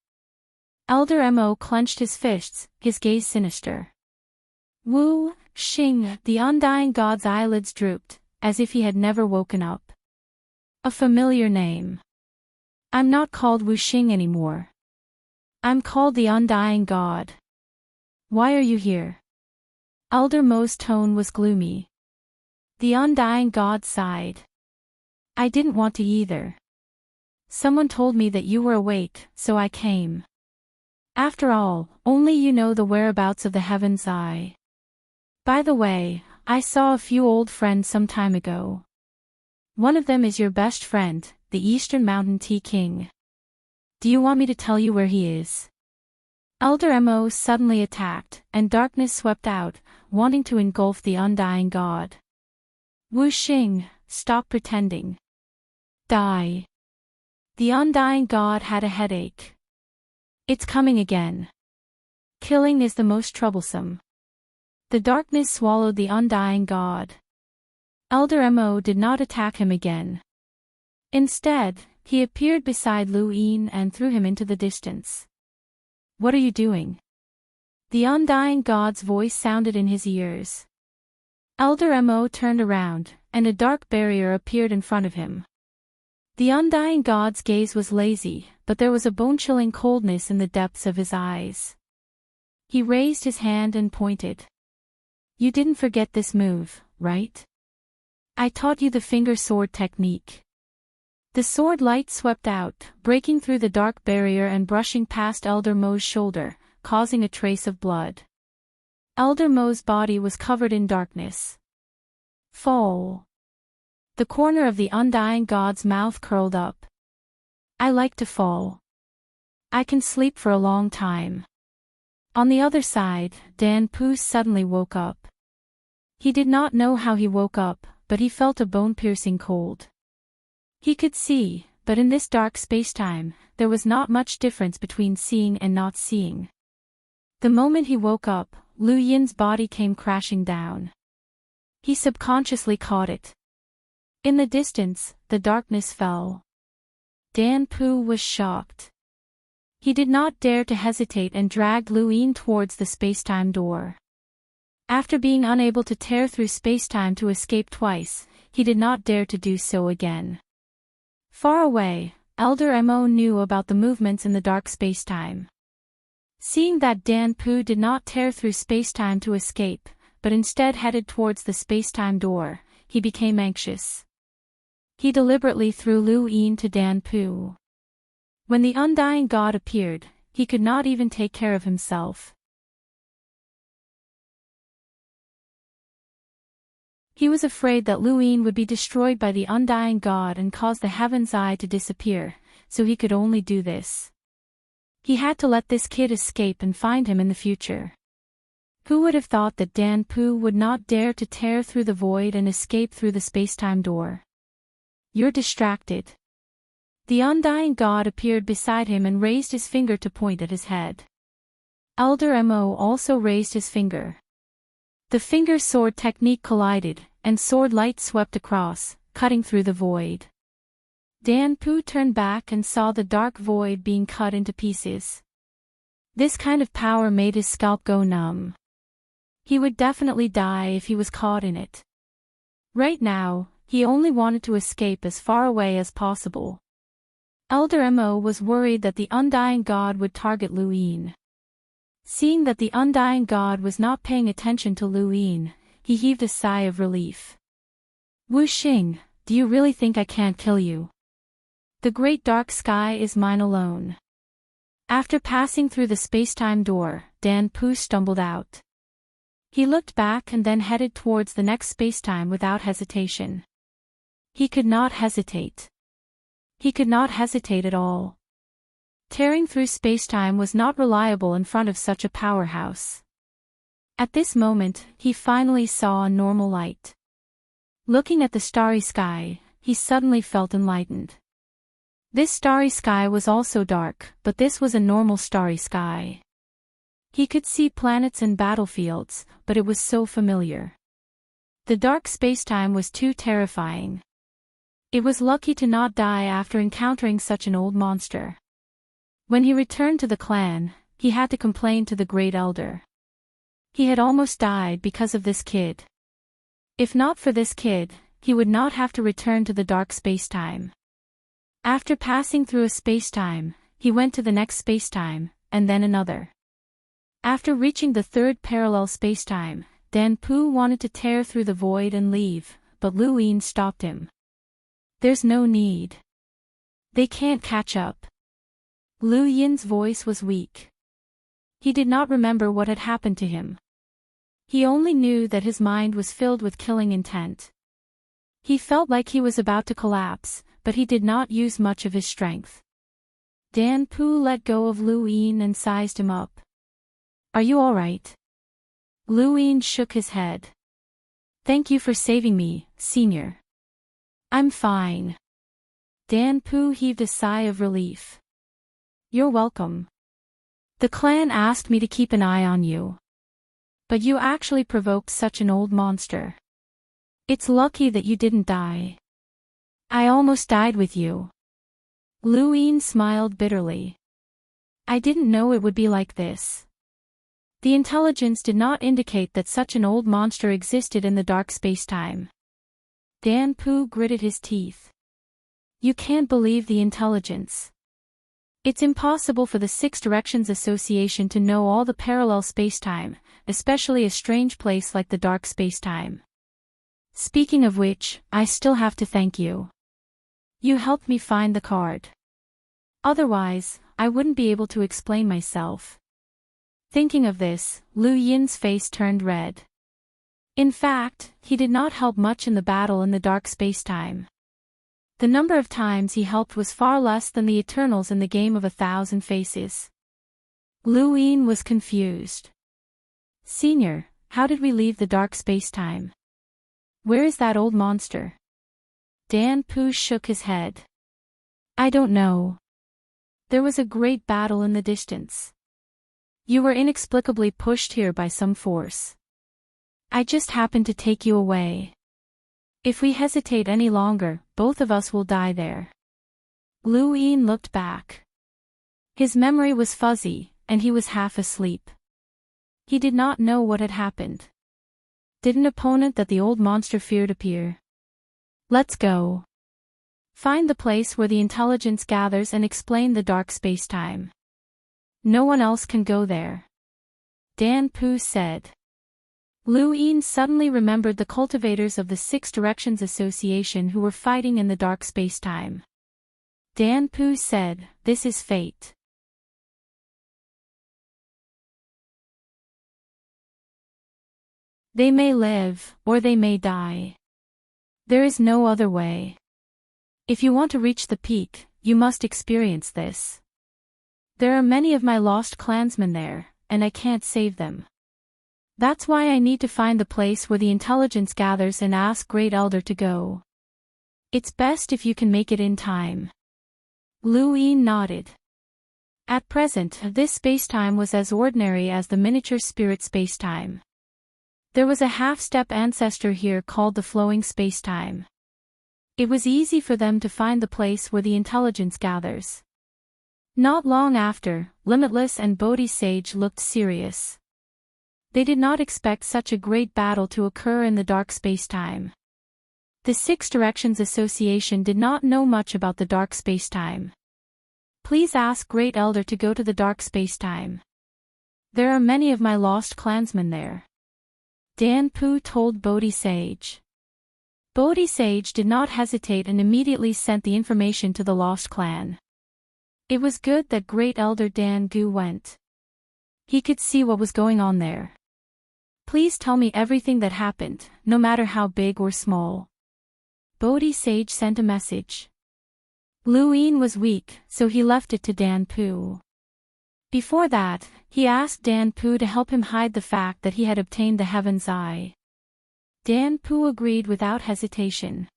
Speaker 1: Elder Mo clenched his fists, his gaze sinister. Wu Xing, the undying god's eyelids drooped, as if he had never woken up. A familiar name. "I'm not called Wu Xing anymore. I'm called the undying god. Why are you here?" Elder Mo's tone was gloomy. The undying god sighed. "I didn't want to either. Someone told me that you were awake, so I came. After all, only you know the whereabouts of the heaven's eye. By the way, I saw a few old friends some time ago. One of them is your best friend, the Eastern Mountain Tea King. Do you want me to tell you where he is?" Elder Mo suddenly attacked, and darkness swept out, wanting to engulf the undying god. "Wu Xing, stop pretending. Die." The undying god had a headache. "It's coming again. Killing is the most troublesome." The darkness swallowed the undying god. Elder Mo did not attack him again. Instead, he appeared beside Lu Yin and threw him into the distance. "What are you doing?" The undying god's voice sounded in his ears. Elder Mo turned around, and a dark barrier appeared in front of him. The undying god's gaze was lazy, but there was a bone-chilling coldness in the depths of his eyes. He raised his hand and pointed. "You didn't forget this move, right? I taught you the finger sword technique." The sword light swept out, breaking through the dark barrier and brushing past Elder Mo's shoulder, causing a trace of blood. Elder Mo's body was covered in darkness. "Fall." The corner of the undying god's mouth curled up. "I like to fall. I can sleep for a long time." On the other side, Dan Pu suddenly woke up. He did not know how he woke up, but he felt a bone-piercing cold. He could see, but in this dark spacetime, there was not much difference between seeing and not seeing. The moment he woke up, Lu Yin's body came crashing down. He subconsciously caught it. In the distance, the darkness fell. Dan Pu was shocked. He did not dare to hesitate and dragged Lu Yin towards the spacetime door. After being unable to tear through spacetime to escape twice, he did not dare to do so again. Far away, Elder Mo knew about the movements in the dark spacetime. Seeing that Dan Pu did not tear through spacetime to escape, but instead headed towards the spacetime door, he became anxious. He deliberately threw Lu Yin to Dan Pu. When the undying god appeared, he could not even take care of himself. He was afraid that Lu Yin would be destroyed by the undying god and cause the heaven's eye to disappear, so he could only do this. He had to let this kid escape and find him in the future. Who would have thought that Dan Pu would not dare to tear through the void and escape through the spacetime door? "You're distracted." The undying god appeared beside him and raised his finger to point at his head. Elder Mo also raised his finger. The finger sword technique collided, and sword light swept across, cutting through the void. Dan Pu turned back and saw the dark void being cut into pieces. This kind of power made his scalp go numb. He would definitely die if he was caught in it. Right now, he only wanted to escape as far away as possible. Elder Mo was worried that the undying god would target Lu Yin. Seeing that the undying god was not paying attention to Lu Yin, he heaved a sigh of relief. "Wu Xing, do you really think I can't kill you? The great dark sky is mine alone." After passing through the spacetime door, Dan Pu stumbled out. He looked back and then headed towards the next spacetime without hesitation. He could not hesitate. He could not hesitate at all. Tearing through spacetime was not reliable in front of such a powerhouse. At this moment, he finally saw a normal light. Looking at the starry sky, he suddenly felt enlightened. This starry sky was also dark, but this was a normal starry sky. He could see planets and battlefields, but it was so familiar. The dark spacetime was too terrifying. It was lucky to not die after encountering such an old monster. When he returned to the clan, he had to complain to the Great Elder. He had almost died because of this kid. If not for this kid, he would not have to return to the dark spacetime. After passing through a spacetime, he went to the next spacetime, and then another. After reaching the third parallel spacetime, Dan Pu wanted to tear through the void and leave, but Lu Yin stopped him. There's no need. They can't catch up. Lu Yin's voice was weak. He did not remember what had happened to him. He only knew that his mind was filled with killing intent. He felt like he was about to collapse, but he did not use much of his strength. Dan Pu let go of Lu Yin and sized him up. Are you all right? Lu Yin shook his head. Thank you for saving me, Senior. I'm fine. Dan Pu heaved a sigh of relief. You're welcome. The clan asked me to keep an eye on you. But you actually provoked such an old monster. It's lucky that you didn't die. I almost died with you. Lu Yin smiled bitterly. I didn't know it would be like this. The intelligence did not indicate that such an old monster existed in the dark spacetime. Dan Pu gritted his teeth. You can't believe the intelligence. It's impossible for the Six Directions Association to know all the parallel spacetime, especially a strange place like the dark spacetime. Speaking of which, I still have to thank you. You helped me find the card. Otherwise, I wouldn't be able to explain myself. Thinking of this, Lu Yin's face turned red. In fact, he did not help much in the battle in the dark spacetime. The number of times he helped was far less than the Eternals in the game of 1,000 faces. Lu Yin was confused. Senior, how did we leave the dark spacetime? Where is that old monster? Dan Pu shook his head. I don't know. There was a great battle in the distance. You were inexplicably pushed here by some force. I just happened to take you away. If we hesitate any longer, both of us will die there. Lu Yin looked back. His memory was fuzzy, and he was half asleep. He did not know what had happened. Did an opponent that the old monster feared appear? Let's go. Find the place where the intelligence gathers and explain the dark spacetime. No one else can go there. Dan Pu said. Lu Yin suddenly remembered the cultivators of the Six Directions Association who were fighting in the dark spacetime. Dan Pu said, This is fate. They may live, or they may die. There is no other way. If you want to reach the peak, you must experience this. There are many of my lost clansmen there, and I can't save them. That's why I need to find the place where the intelligence gathers and ask Great Elder to go. It's best if you can make it in time. Lu Yin nodded. At present, this spacetime was as ordinary as the miniature spirit spacetime. There was a half-step ancestor here called the flowing spacetime. It was easy for them to find the place where the intelligence gathers. Not long after, Limitless and Bodhi Sage looked serious. They did not expect such a great battle to occur in the dark spacetime. The Six Directions Association did not know much about the dark spacetime. Please ask Great Elder to go to the dark spacetime. There are many of my lost clansmen there. Dan Pu told Bodhi Sage. Bodhi Sage did not hesitate and immediately sent the information to the lost clan. It was good that Great Elder Dan Gu went. He could see what was going on there. Please tell me everything that happened, no matter how big or small. Bodhi Sage sent a message. Luin was weak, so he left it to Dan Pu. Before that, he asked Dan Pu to help him hide the fact that he had obtained the heaven's eye. Dan Pu agreed without hesitation.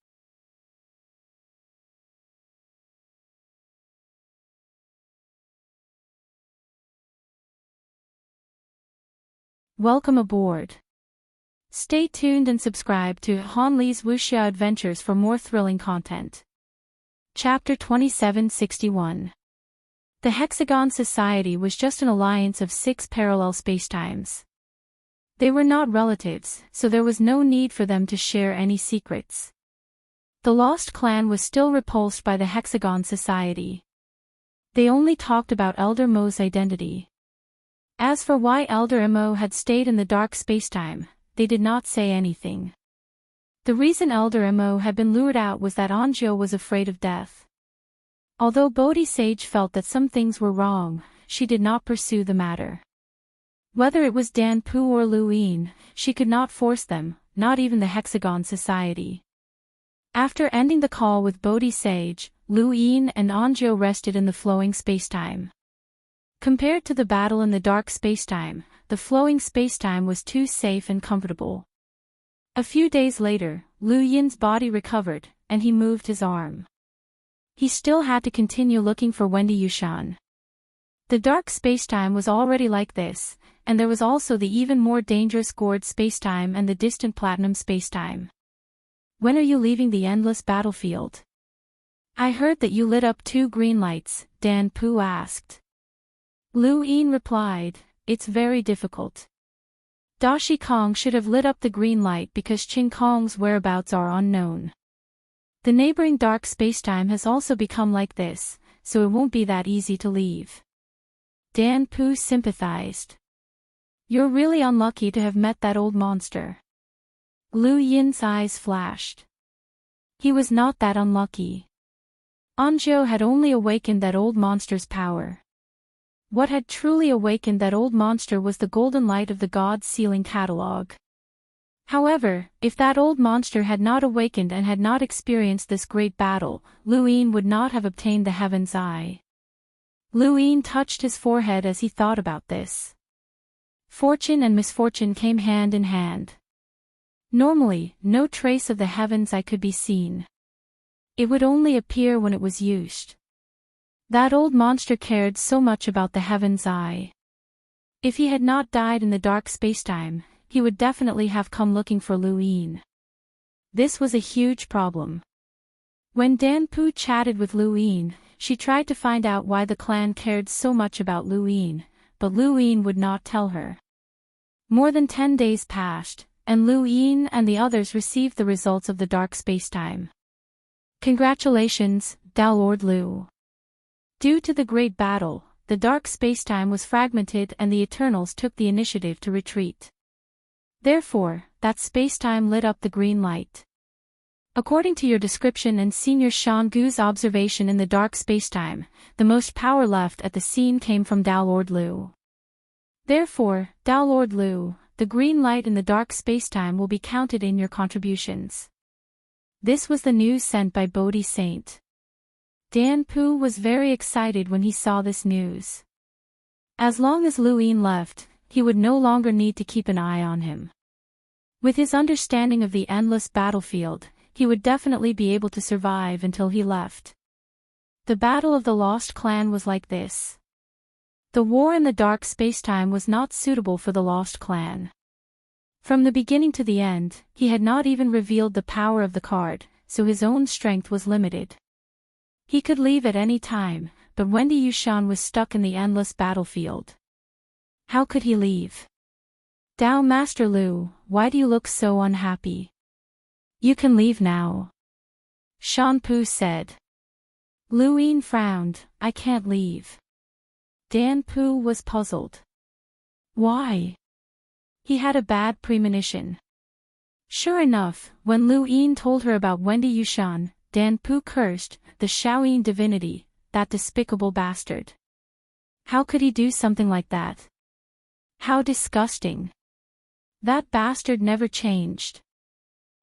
Speaker 1: Welcome aboard. Stay tuned and subscribe to Han Li's Wuxia Adventures for more thrilling content. Chapter 2761. The Hexagon Society was just an alliance of 6 parallel spacetimes. They were not relatives, so there was no need for them to share any secrets. The Lost Clan was still repulsed by the Hexagon Society. They only talked about Elder Mo's identity. As for why Elder Mo had stayed in the dark spacetime, they did not say anything. The reason Elder Mo had been lured out was that Anjo was afraid of death. Although Bodhi Sage felt that some things were wrong, she did not pursue the matter. Whether it was Dan Pu or Luin, she could not force them, not even the Hexagon Society. After ending the call with Bodhi Sage, Luin and Anjo rested in the flowing spacetime. Compared to the battle in the dark spacetime, the flowing spacetime was too safe and comfortable. A few days later, Lu Yin's body recovered, and he moved his arm. He still had to continue looking for Wendy Yushan. The dark spacetime was already like this, and there was also the even more dangerous gourd spacetime and the distant platinum spacetime. When are you leaving the endless battlefield? I heard that you lit up 2 green lights, Dan Pu asked. Lu Yin replied, it's very difficult. Dashi Kong should have lit up the green light because Qing Kong's whereabouts are unknown. The neighboring dark spacetime has also become like this, so it won't be that easy to leave. Dan Pu sympathized. You're really unlucky to have met that old monster. Lu Yin's eyes flashed. He was not that unlucky. Anjo had only awakened that old monster's power. What had truly awakened that old monster was the golden light of the God's sealing catalogue. However, if that old monster had not awakened and had not experienced this great battle, Luin would not have obtained the heaven's eye. Luin touched his forehead as he thought about this. Fortune and misfortune came hand in hand. Normally, no trace of the heaven's eye could be seen. It would only appear when it was used. That old monster cared so much about the heaven's eye. If he had not died in the dark spacetime, he would definitely have come looking for Luin. This was a huge problem. When Dan Pu chatted with Luin, she tried to find out why the clan cared so much about Luin, but Luin would not tell her. More than 10 days passed, and Luin and the others received the results of the dark spacetime. Congratulations, Dao Lord Lu. Due to the great battle, the dark spacetime was fragmented and the Eternals took the initiative to retreat. Therefore, that spacetime lit up the green light. According to your description and Senior Shan Gu's observation in the dark spacetime, the most power left at the scene came from Dao Lord Lu. Therefore, Dao Lord Lu, the green light in the dark spacetime will be counted in your contributions. This was the news sent by Bodhi Saint. Dan Pu was very excited when he saw this news. As long as Luin left, he would no longer need to keep an eye on him. With his understanding of the endless battlefield, he would definitely be able to survive until he left. The Battle of the Lost Clan was like this. The war in the dark spacetime was not suitable for the Lost Clan. From the beginning to the end, he had not even revealed the power of the card, so his own strength was limited. He could leave at any time, but Wendy Yushan was stuck in the endless battlefield. How could he leave? Dao Master Lu, why do you look so unhappy? You can leave now. Shan Pu said. Luin frowned, I can't leave. Dan Pu was puzzled. Why? He had a bad premonition. Sure enough, when Luin told her about Wendy Yushan, Dan Pu cursed, the Shaoyin divinity, that despicable bastard. How could he do something like that? How disgusting. That bastard never changed.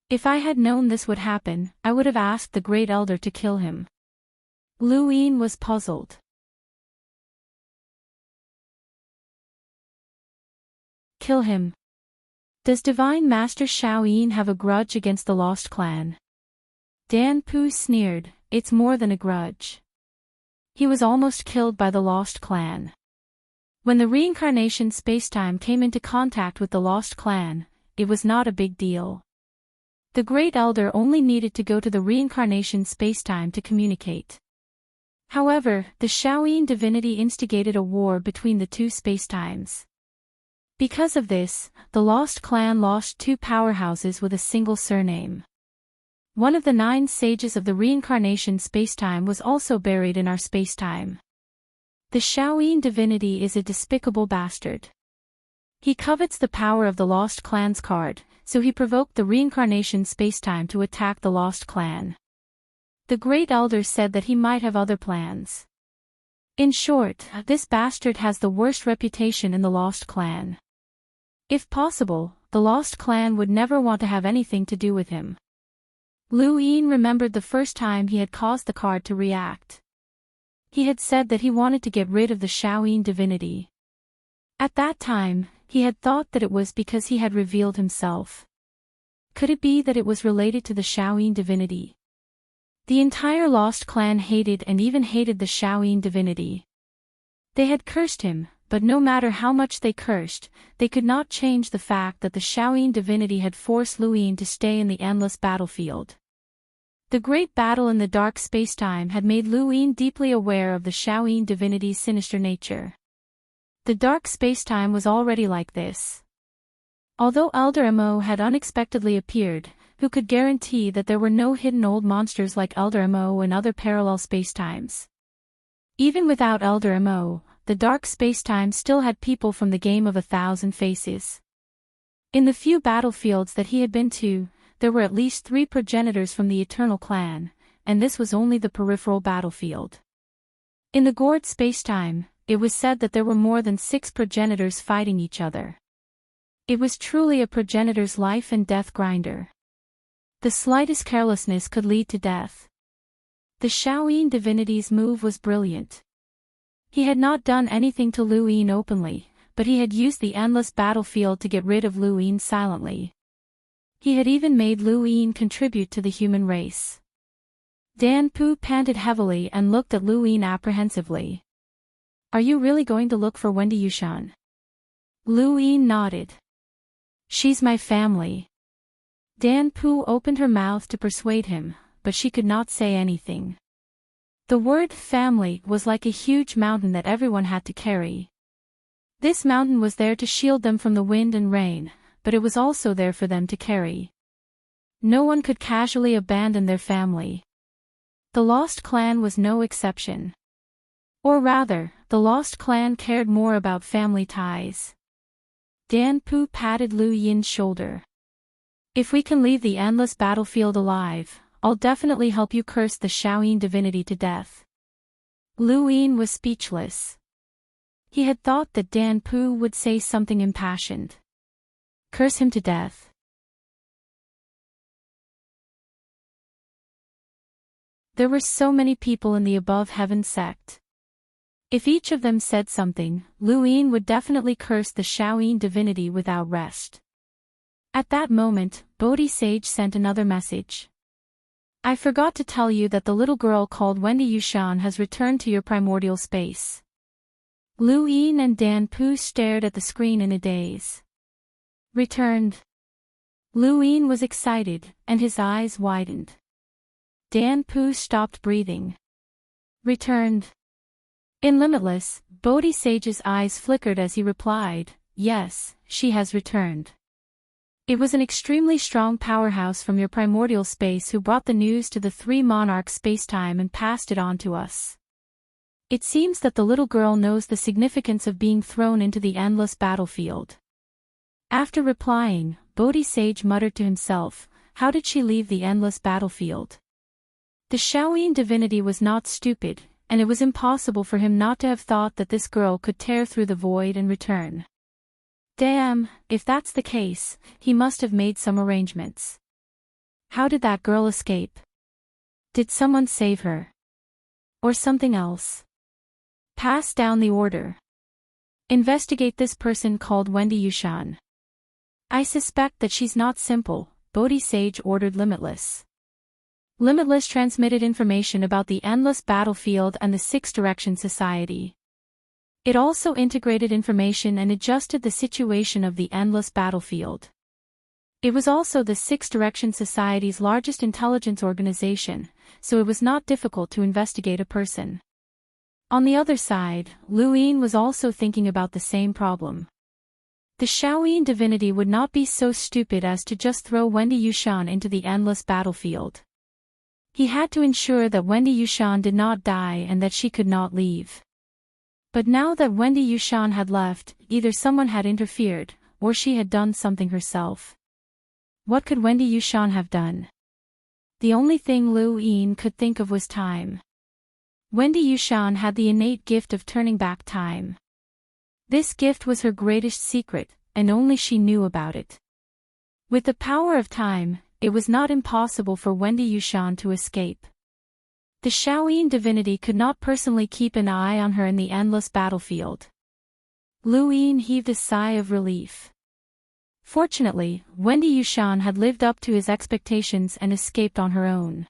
Speaker 1: If I had known this would happen, I would have asked the Great Elder to kill him. Lu Yin was puzzled. Kill him. Does Divine Master Shao Yin have a grudge against the Lost Clan? Dan Pu sneered, it's more than a grudge. He was almost killed by the Lost Clan. When the reincarnation spacetime came into contact with the Lost Clan, it was not a big deal. The Great Elder only needed to go to the reincarnation spacetime to communicate. However, the Shaoyin divinity instigated a war between the two spacetimes. Because of this, the Lost Clan lost two powerhouses with a single surname. One of the 9 sages of the reincarnation spacetime was also buried in our spacetime. The Shaoyin divinity is a despicable bastard. He covets the power of the Lost Clan's card, so he provoked the reincarnation spacetime to attack the Lost Clan. The Great Elder said that he might have other plans. In short, this bastard has the worst reputation in the Lost Clan. If possible, the Lost Clan would never want to have anything to do with him. Lu Yin remembered the first time he had caused the card to react. He had said that he wanted to get rid of the Shaoyin divinity. At that time, he had thought that it was because he had revealed himself. Could it be that it was related to the Shaoyin divinity? The entire Lost Clan hated and even hated the Shaoyin divinity. They had cursed him, but no matter how much they cursed, they could not change the fact that the Shaoyin divinity had forced Lu Yin to stay in the endless battlefield. The great battle in the dark spacetime had made Lu Yin deeply aware of the Shaoyin divinity's sinister nature. The dark spacetime was already like this. Although Elder Mo had unexpectedly appeared, who could guarantee that there were no hidden old monsters like Elder Mo in other parallel spacetimes? Even without Elder Mo, the dark spacetime still had people from the game of 1,000 faces. In the few battlefields that he had been to, there were at least 3 progenitors from the Eternal Clan, and this was only the peripheral battlefield. In the Gourd spacetime, it was said that there were more than 6 progenitors fighting each other. It was truly a progenitor's life and death grinder. The slightest carelessness could lead to death. The Shaoyin divinity's move was brilliant. He had not done anything to Lu Yin openly, but he had used the endless battlefield to get rid of Lu Yin silently. He had even made Lu Yin contribute to the human race. Dan Pu panted heavily and looked at Lu Yin apprehensively. Are you really going to look for Wendy Yushan? Lu Yin nodded. She's my family. Dan Pu opened her mouth to persuade him, but she could not say anything. The word family was like a huge mountain that everyone had to carry. This mountain was there to shield them from the wind and rain, but it was also there for them to carry. No one could casually abandon their family. The Lost Clan was no exception. Or rather, the Lost Clan cared more about family ties. Dan Pu patted Lu Yin's shoulder. If we can leave the endless battlefield alive, I'll definitely help you curse the Shaoyin divinity to death. Lu Yin was speechless. He had thought that Dan Pu would say something impassioned. Curse him to death. There were so many people in the Above Heaven sect. If each of them said something, Lu Yin would definitely curse the Shaoyin divinity without rest. At that moment, Bodhi Sage sent another message. I forgot to tell you that the little girl called Wendy Yushan has returned to your primordial space. Lu Yin and Dan Pu stared at the screen in a daze. Returned. Lu Yin was excited, and his eyes widened. Dan Pu stopped breathing. Returned. In Limitless, Bodhi Sage's eyes flickered as he replied, yes, she has returned. It was an extremely strong powerhouse from your primordial space who brought the news to the 3 monarchs spacetime and passed it on to us. It seems that the little girl knows the significance of being thrown into the endless battlefield. After replying, Bodhi Sage muttered to himself, how did she leave the endless battlefield? The Shaoyin divinity was not stupid, and it was impossible for him not to have thought that this girl could tear through the void and return. Damn, if that's the case, he must have made some arrangements. How did that girl escape? Did someone save her? Or something else? Pass down the order. Investigate this person called Wendy Yushan. I suspect that she's not simple, Bodhi Sage ordered Limitless. Limitless transmitted information about the endless battlefield and the Six Direction Society. It also integrated information and adjusted the situation of the endless battlefield. It was also the Six Direction Society's largest intelligence organization, so it was not difficult to investigate a person. On the other side, Lu Yin was also thinking about the same problem. The Shaoyin divinity would not be so stupid as to just throw Wendy Yushan into the endless battlefield. He had to ensure that Wendy Yushan did not die and that she could not leave. But now that Wendy Yushan had left, either someone had interfered, or she had done something herself. What could Wendy Yushan have done? The only thing Lu Yin could think of was time. Wendy Yushan had the innate gift of turning back time. This gift was her greatest secret, and only she knew about it. With the power of time, it was not impossible for Wendy Yushan to escape. The Shaoyin divinity could not personally keep an eye on her in the endless battlefield. Lu Yin heaved a sigh of relief. Fortunately, Wendy Yushan had lived up to his expectations and escaped on her own.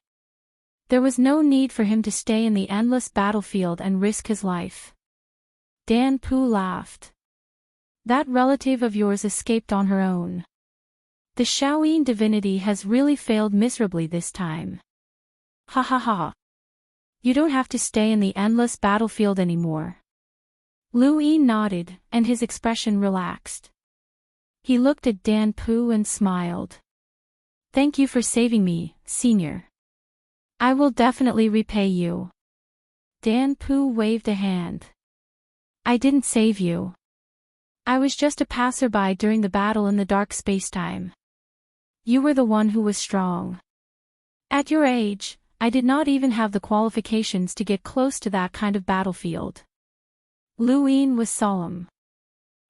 Speaker 1: There was no need for him to stay in the endless battlefield and risk his life. Dan Pu laughed. That relative of yours escaped on her own. The Shaoyin divinity has really failed miserably this time. Ha ha ha. You don't have to stay in the endless battlefield anymore. Lu Yin nodded, and his expression relaxed. He looked at Dan Pu and smiled. Thank you for saving me, Senior. I will definitely repay you. Dan Pu waved a hand. I didn't save you. I was just a passerby during the battle in the dark spacetime. You were the one who was strong. At your age, I did not even have the qualifications to get close to that kind of battlefield. Lu Yin was solemn.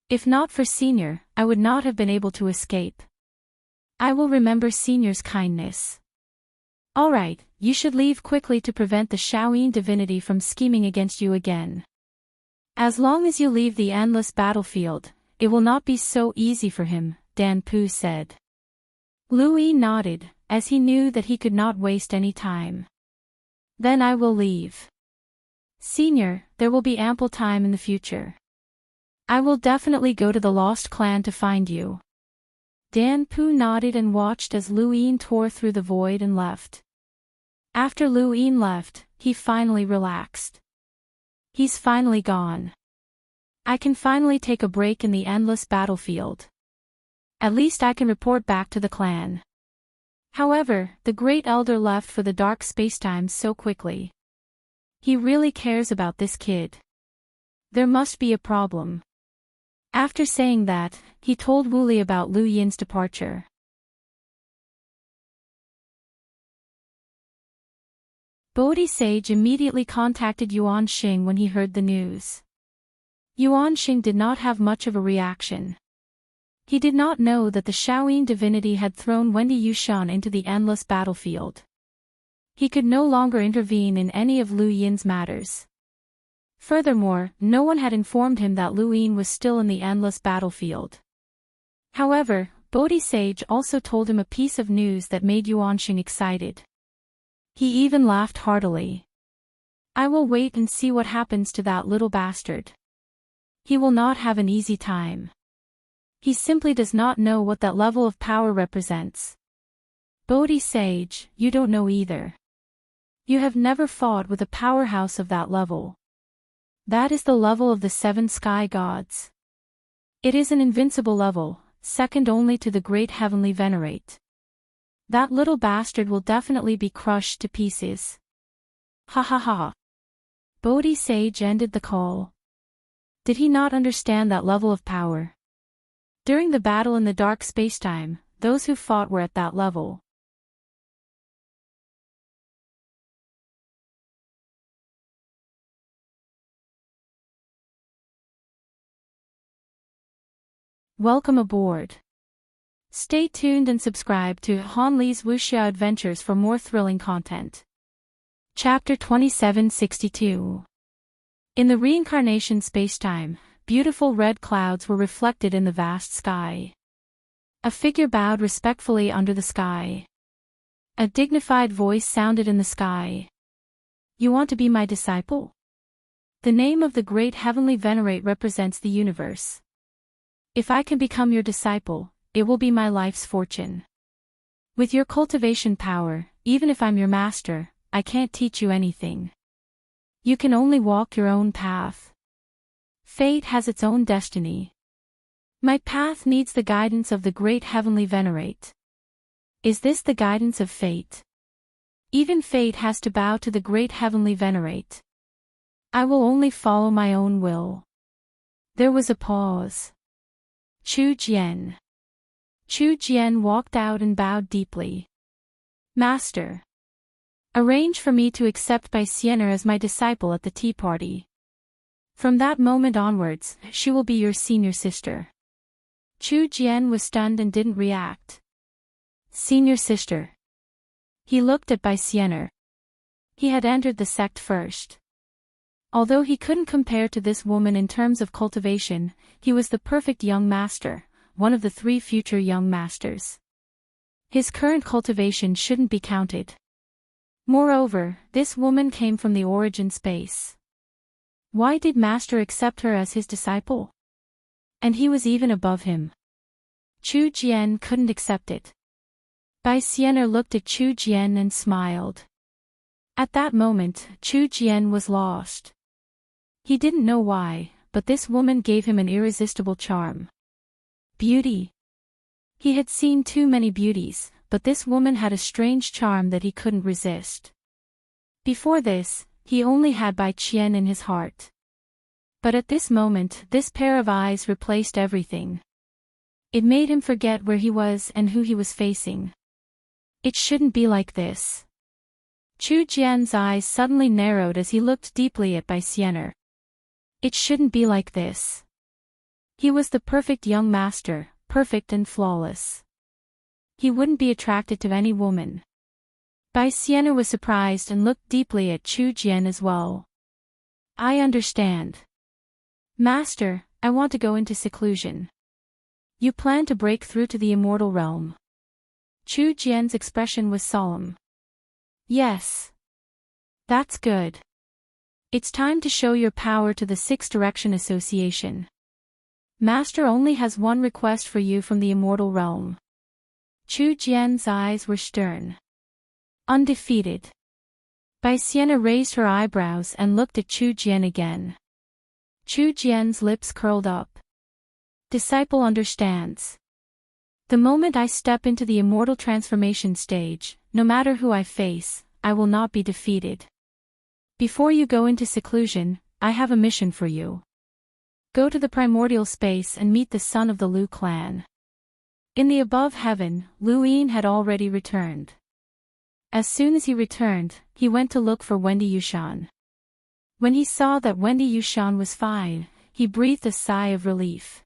Speaker 1: If not for Senior, I would not have been able to escape. I will remember Senior's kindness. Alright, you should leave quickly to prevent the Shaoyin divinity from scheming against you again. As long as you leave the endless battlefield, it will not be so easy for him, Dan Pu said. Lu Yin nodded, as he knew that he could not waste any time. Then I will leave. Senior, there will be ample time in the future. I will definitely go to the Lost Clan to find you. Dan Pu nodded and watched as Lu Yin tore through the void and left. After Lu Yin left, he finally relaxed. He's finally gone. I can finally take a break in the endless battlefield. At least I can report back to the clan. However, the Great Elder left for the dark spacetime so quickly. He really cares about this kid. There must be a problem. After saying that, he told Wu Li about Lu Yin's departure. Bodhi Sage immediately contacted Yuan Xing when he heard the news. Yuan Xing did not have much of a reaction. He did not know that the Shaoyin divinity had thrown Wendy Yushan into the endless battlefield. He could no longer intervene in any of Lu Yin's matters. Furthermore, no one had informed him that Lu Yin was still in the endless battlefield. However, Bodhi Sage also told him a piece of news that made Yuan Xing excited. He even laughed heartily. I will wait and see what happens to that little bastard. He will not have an easy time. He simply does not know what that level of power represents. Bodhi Sage, you don't know either. You have never fought with a powerhouse of that level. That is the level of the 7 sky gods. It is an invincible level, second only to the great heavenly venerate. That little bastard will definitely be crushed to pieces. Ha ha ha. Bodhi Sage ended the call. Did he not understand that level of power? During the battle in the dark spacetime, those who fought were at that level. Welcome aboard. Stay tuned and subscribe to Han Li's Wuxia Adventures for more thrilling content. Chapter 2762. In the reincarnation spacetime, beautiful red clouds were reflected in the vast sky. A figure bowed respectfully under the sky. A dignified voice sounded in the sky. You want to be my disciple? The name of the great heavenly venerate represents the universe. If I can become your disciple, it will be my life's fortune. With your cultivation power, even if I'm your master, I can't teach you anything. You can only walk your own path. Fate has its own destiny. My path needs the guidance of the great heavenly venerate. Is this the guidance of fate? Even fate has to bow to the great heavenly venerate. I will only follow my own will. There was a pause. Chu Jian. Chu Jian walked out and bowed deeply. Master. Arrange for me to accept Bai Xian'er as my disciple at the tea party. From that moment onwards, she will be your senior sister. Chu Jian was stunned and didn't react. Senior sister. He looked at Bai Xian'er. He had entered the sect first. Although he couldn't compare to this woman in terms of cultivation, he was the perfect young master, one of the 3 future young masters. His current cultivation shouldn't be counted. Moreover, this woman came from the origin space. Why did Master accept her as his disciple? And he was even above him. Chu Jian couldn't accept it. Bai Xian'er looked at Chu Jian and smiled. At that moment, Chu Jian was lost. He didn't know why, but this woman gave him an irresistible charm. Beauty. He had seen too many beauties, but this woman had a strange charm that he couldn't resist. Before this, he only had Bai Qian in his heart. But at this moment, this pair of eyes replaced everything. It made him forget where he was and who he was facing. It shouldn't be like this. Chu Jian's eyes suddenly narrowed as he looked deeply at Bai Xian'er. It shouldn't be like this. He was the perfect young master, perfect and flawless. He wouldn't be attracted to any woman. Bai Xian'er was surprised and looked deeply at Chu Jian as well. I understand. Master, I want to go into seclusion. You plan to break through to the immortal realm. Chu Jian's expression was solemn. Yes. That's good. It's time to show your power to the 6 Direction Association. Master only has one request for you from the immortal realm. Chu Jian's eyes were stern. Undefeated. Bai Xian'er raised her eyebrows and looked at Chu Jian again. Chu Jian's lips curled up. Disciple understands. The moment I step into the immortal transformation stage, no matter who I face, I will not be defeated. Before you go into seclusion, I have a mission for you. Go to the primordial space and meet the son of the Lu clan. In the above heaven, Lu Yin had already returned. As soon as he returned, he went to look for Wendy Yushan. When he saw that Wendy Yushan was fine, he breathed a sigh of relief.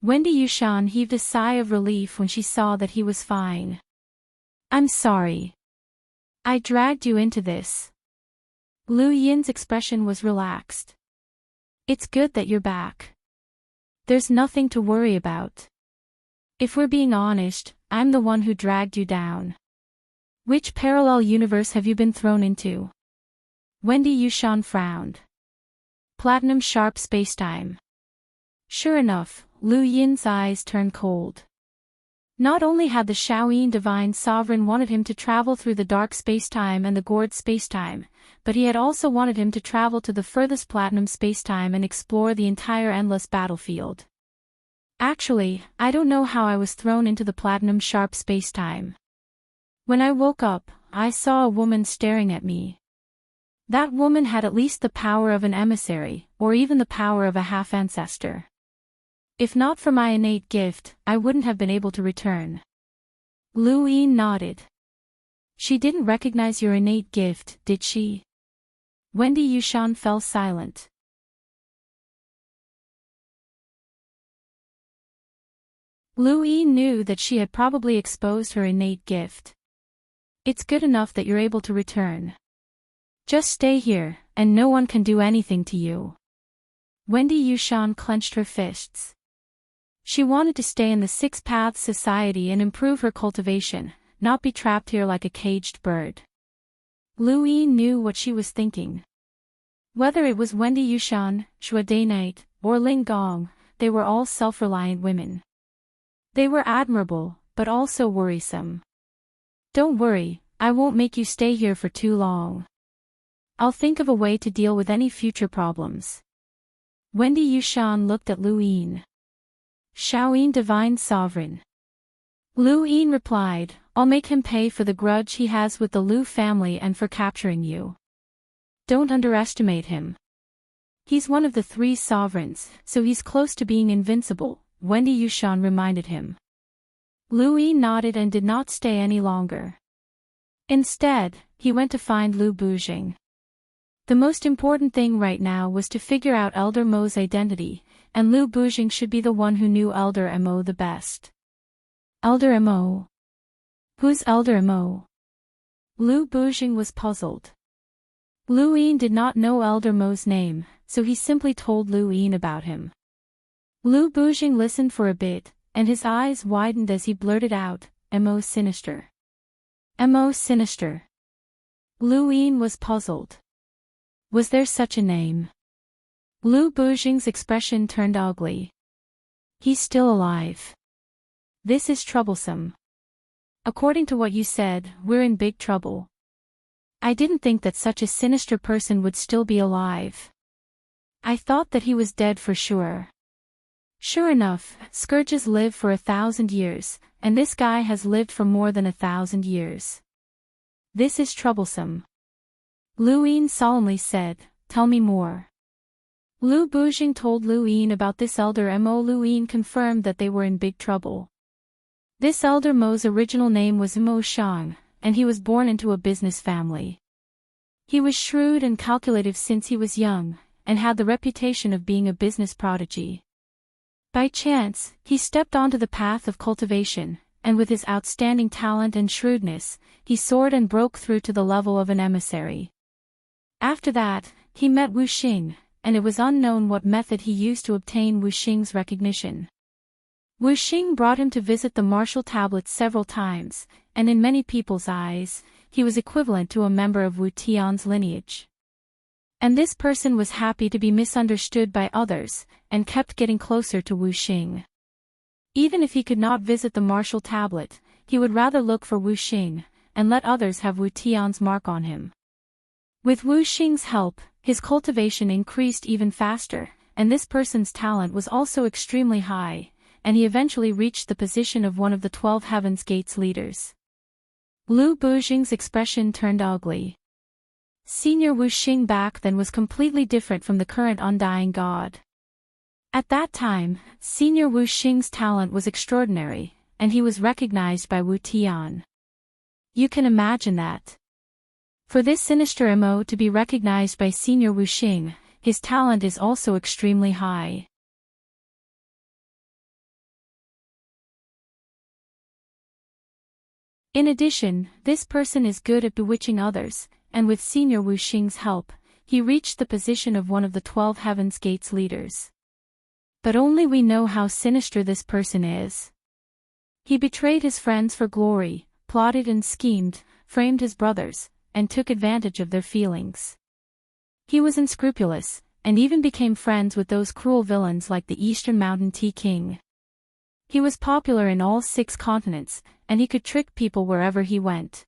Speaker 1: Wendy Yushan heaved a sigh of relief when she saw that he was fine. I'm sorry. I dragged you into this. Lu Yin's expression was relaxed. It's good that you're back. There's nothing to worry about. If we're being honest, I'm the one who dragged you down. Which parallel universe have you been thrown into? Wendy Yushan frowned. Platinum sharp spacetime. Sure enough, Lu Yin's eyes turned cold. Not only had the Shaoyin Divine Sovereign wanted him to travel through the dark spacetime and the gourd spacetime, but he had also wanted him to travel to the furthest platinum spacetime and explore the entire endless battlefield. Actually, I don't know how I was thrown into the platinum sharp spacetime. When I woke up, I saw a woman staring at me. That woman had at least the power of an emissary, or even the power of a half-ancestor. If not for my innate gift, I wouldn't have been able to return. Lu Yin nodded. She didn't recognize your innate gift, did she? Wendy Yushan fell silent. Lu Yin knew that she had probably exposed her innate gift. It's good enough that you're able to return. Just stay here, and no one can do anything to you. Wendy Yushan clenched her fists. She wanted to stay in the Six Paths Society and improve her cultivation, not be trapped here like a caged bird. Lu Yin knew what she was thinking. Whether it was Wendy Yushan, Xue Dainite, or Ling Gong, they were all self-reliant women. They were admirable, but also worrisome. Don't worry, I won't make you stay here for too long. I'll think of a way to deal with any future problems. Wendy Yushan looked at Lu Yin. Shaoyin Divine Sovereign. Lu Yin replied, I'll make him pay for the grudge he has with the Lu family and for capturing you. Don't underestimate him. He's one of the 3 sovereigns, so he's close to being invincible, Wendy Yushan reminded him. Lu Yin nodded and did not stay any longer. Instead, he went to find Lu Bujing. The most important thing right now was to figure out Elder Mo's identity, and Lu Bujing should be the one who knew Elder Mo the best. Elder Mo? Who's Elder Mo? Lu Bujing was puzzled. Lu Yin did not know Elder Mo's name, so he simply told Lu Yin about him. Lu Bujing listened for a bit, and his eyes widened as he blurted out, Mo Sinister. Mo Sinister. Lu Yin was puzzled. Was there such a name? Lu Bujing's expression turned ugly. He's still alive. This is troublesome. According to what you said, we're in big trouble. I didn't think that such a sinister person would still be alive. I thought that he was dead for sure. Sure enough, scourges live for 1,000 years, and this guy has lived for more than 1,000 years. This is troublesome. Lu Yin solemnly said, Tell me more. Lu Bujing told Lu Yin about this Elder Mo. Lu Yin confirmed that they were in big trouble. This Elder Mo's original name was Mo Shang, and he was born into a business family. He was shrewd and calculative since he was young, and had the reputation of being a business prodigy. By chance, he stepped onto the path of cultivation, and with his outstanding talent and shrewdness, he soared and broke through to the level of an emissary. After that, he met Wu Xing, and it was unknown what method he used to obtain Wu Xing's recognition. Wu Xing brought him to visit the martial tablets several times, and in many people's eyes, he was equivalent to a member of Wu Tian's lineage. And this person was happy to be misunderstood by others, and kept getting closer to Wu Xing. Even if he could not visit the martial tablet, he would rather look for Wu Xing, and let others have Wu Tian's mark on him. With Wu Xing's help, his cultivation increased even faster, and this person's talent was also extremely high, and he eventually reached the position of one of the 12 Heaven's Gates leaders. Lu Bujing's expression turned ugly. Senior Wu Xing back then was completely different from the current undying god. At that time, Senior Wu Xing's talent was extraordinary, and he was recognized by Wu Tian. You can imagine that. For this sinister Mo to be recognized by Senior Wu Xing, his talent is also extremely high. In addition, this person is good at bewitching others, and with Senior Wu Xing's help, he reached the position of one of the 12 Heaven's Gates leaders. But only we know how sinister this person is. He betrayed his friends for glory, plotted and schemed, framed his brothers, and took advantage of their feelings. He was unscrupulous, and even became friends with those cruel villains like the Eastern Mountain Tea King. He was popular in all 6 continents, and he could trick people wherever he went.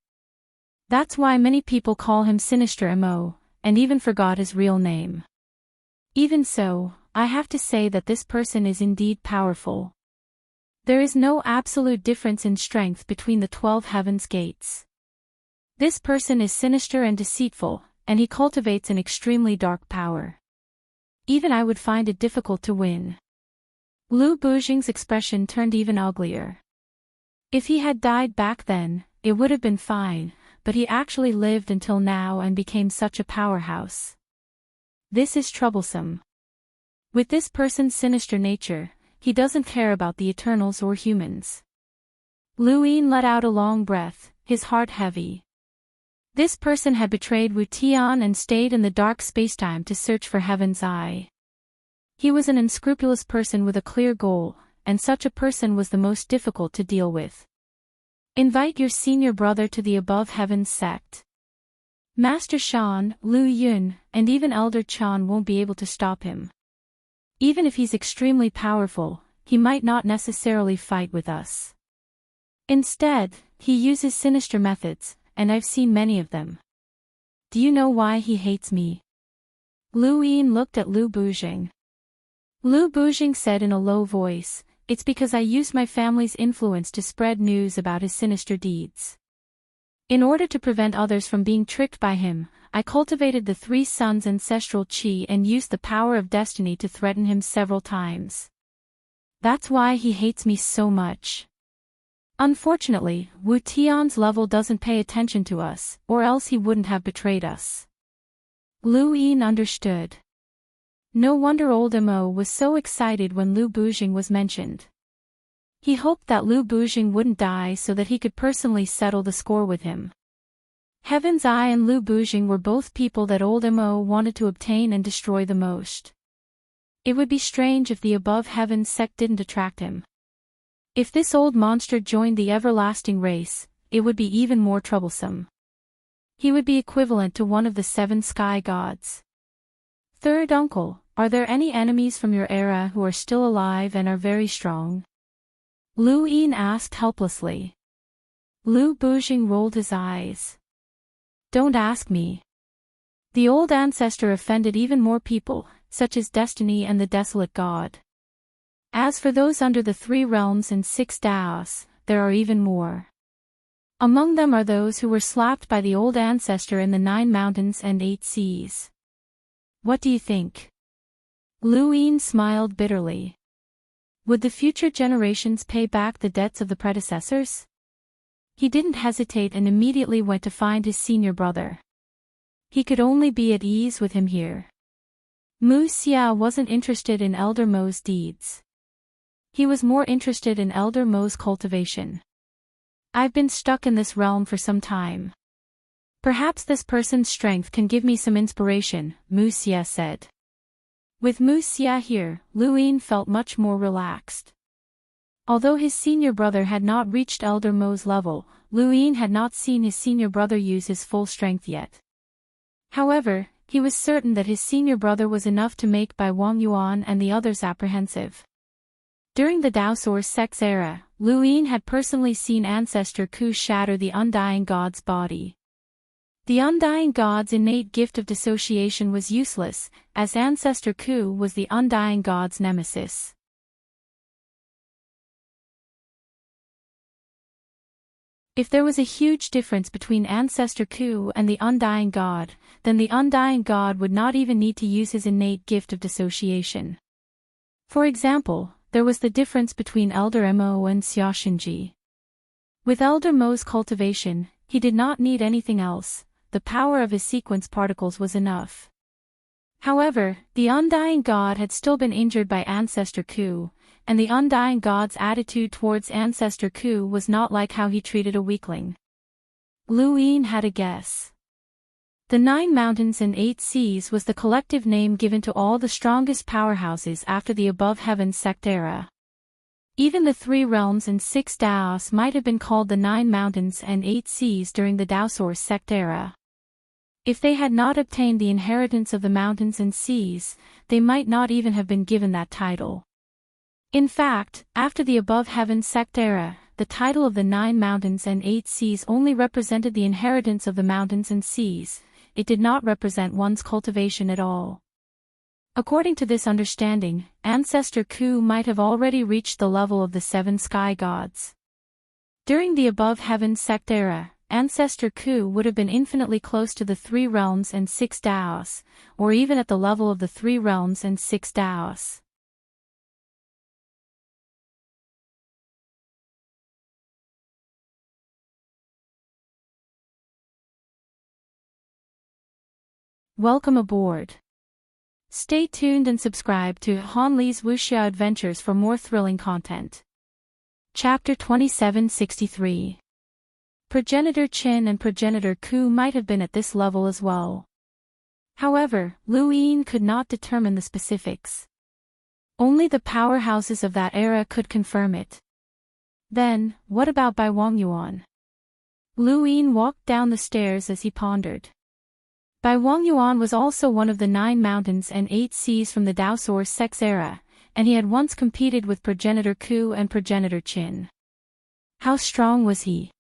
Speaker 1: That's why many people call him Sinister Mo, and even forgot his real name. Even so, I have to say that this person is indeed powerful. There is no absolute difference in strength between the 12 Heaven's Gates. This person is sinister and deceitful, and he cultivates an extremely dark power. Even I would find it difficult to win. Lu Bujing's expression turned even uglier. If he had died back then, it would have been fine, but he actually lived until now and became such a powerhouse. This is troublesome. With this person's sinister nature, he doesn't care about the Eternals or humans. Luin let out a long breath, his heart heavy. This person had betrayed Wu Tian and stayed in the dark spacetime to search for Heaven's Eye. He was an unscrupulous person with a clear goal, and such a person was the most difficult to deal with. Invite your senior brother to the Above Heavens sect. Master Shan, Lu Yun, and even Elder Chan won't be able to stop him. Even if he's extremely powerful, he might not necessarily fight with us. Instead, he uses sinister methods, and I've seen many of them. Do you know why he hates me? Lu Yin looked at Lu Bujing. Lu Bujing said in a low voice, "It's because I used my family's influence to spread news about his sinister deeds. In order to prevent others from being tricked by him, I cultivated the three suns' ancestral qi and used the power of destiny to threaten him several times. That's why he hates me so much. Unfortunately, Wu Tian's level doesn't pay attention to us, or else he wouldn't have betrayed us." Lu Yin understood. No wonder old Mo was so excited when Lu Bujing was mentioned. He hoped that Lu Bujing wouldn't die so that he could personally settle the score with him. Heaven's Eye and Lu Bujing were both people that old Mo wanted to obtain and destroy the most. It would be strange if the Above Heavens sect didn't attract him. If this old monster joined the everlasting race, it would be even more troublesome. He would be equivalent to one of the 7 sky gods. Third uncle, are there any enemies from your era who are still alive and are very strong? Lu Yin asked helplessly. Lu Bujing rolled his eyes. Don't ask me. The old ancestor offended even more people, such as Destiny and the Desolate God. As for those under the 3 realms and 6 Daos, there are even more. Among them are those who were slapped by the old ancestor in the 9 mountains and 8 seas. What do you think? Lu Yin smiled bitterly. Would the future generations pay back the debts of the predecessors? He didn't hesitate and immediately went to find his senior brother. He could only be at ease with him here. Mu Xia wasn't interested in Elder Mo's deeds. He was more interested in Elder Mo's cultivation. I've been stuck in this realm for some time. Perhaps this person's strength can give me some inspiration, Mu Xia said. With Mu Xia here, Lu Yin felt much more relaxed. Although his senior brother had not reached Elder Mo's level, Lu Yin had not seen his senior brother use his full strength yet. However, he was certain that his senior brother was enough to make Bai Wang Yuan and the others apprehensive. During the Daosaur sect's era, Lu Yin had personally seen Ancestor Ku shatter the Undying God's body. The Undying God's innate gift of dissociation was useless, as Ancestor Ku was the Undying God's nemesis. If there was a huge difference between Ancestor Ku and the Undying God, then the Undying God would not even need to use his innate gift of dissociation. For example, there was the difference between Elder Mo and Xiaoshinji. With Elder Mo's cultivation, he did not need anything else, the power of his sequence particles was enough. However, the Undying God had still been injured by Ancestor Ku, and the Undying God's attitude towards Ancestor Ku was not like how he treated a weakling. Lu Yin had a guess. The 9 mountains and 8 seas was the collective name given to all the strongest powerhouses after the Above Heavens sect era. Even the 3 realms and 6 Daos might have been called the 9 mountains and 8 seas during the Daosaur sect era. If they had not obtained the inheritance of the mountains and seas, they might not even have been given that title. In fact, after the Above Heavens sect era, the title of the 9 mountains and 8 seas only represented the inheritance of the mountains and seas. It did not represent one's cultivation at all. According to this understanding, Ancestor Ku might have already reached the level of the 7 sky gods. During the Above Heavens sect era, Ancestor Ku would have been infinitely close to the 3 realms and 6 Daos, or even at the level of the 3 realms and 6 Daos. Welcome aboard. Stay tuned and subscribe to Han Li's Wuxia Adventures for more thrilling content. Chapter 2763. Progenitor Qin and Progenitor Ku might have been at this level as well. However, Lu Yin could not determine the specifics. Only the powerhouses of that era could confirm it. Then, what about Bai Wangyuan? Lu Yin walked down the stairs as he pondered. Bai Wangyuan was also one of the 9 mountains and 8 seas from the Daosaur sex era, and he had once competed with Progenitor Ku and Progenitor Qin. How strong was he?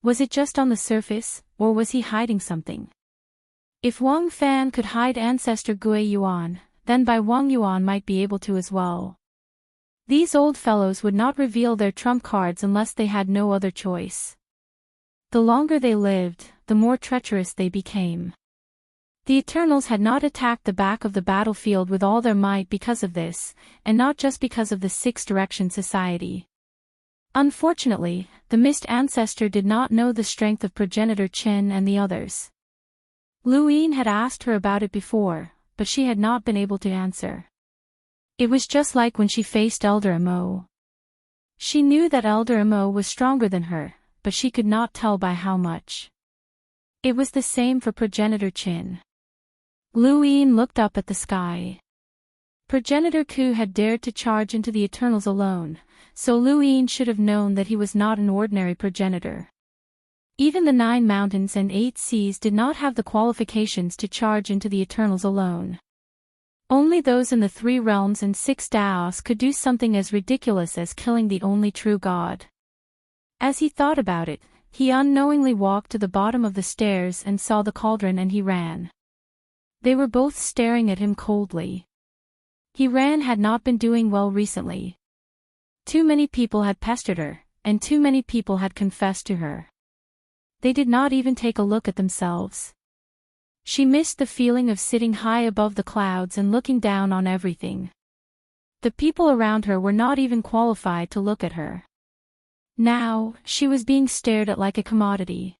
Speaker 1: Was it just on the surface, or was he hiding something? If Wang Fan could hide ancestor Gui Yuan, then Bai Wangyuan might be able to as well. These old fellows would not reveal their trump cards unless they had no other choice. The longer they lived, the more treacherous they became. The Eternals had not attacked the back of the battlefield with all their might because of this, and not just because of the Six Direction Society. Unfortunately, the Mist Ancestor did not know the strength of Progenitor Qin and the others. Lu Yin had asked her about it before, but she had not been able to answer. It was just like when she faced Elder Mo. She knew that Elder Mo was stronger than her, but she could not tell by how much. It was the same for Progenitor Qin. Lu Yin looked up at the sky. Progenitor Ku had dared to charge into the Eternals alone, so Lu Yin should have known that he was not an ordinary progenitor. Even the 9 mountains and 8 seas did not have the qualifications to charge into the Eternals alone. Only those in the 3 realms and 6 Daos could do something as ridiculous as killing the only true god. As he thought about it, he unknowingly walked to the bottom of the stairs and saw the cauldron, and he ran. They were both staring at him coldly. He-Ran had not been doing well recently. Too many people had pestered her, and too many people had confessed to her. They did not even take a look at themselves. She missed the feeling of sitting high above the clouds and looking down on everything. The people around her were not even qualified to look at her. Now, she was being stared at like a commodity.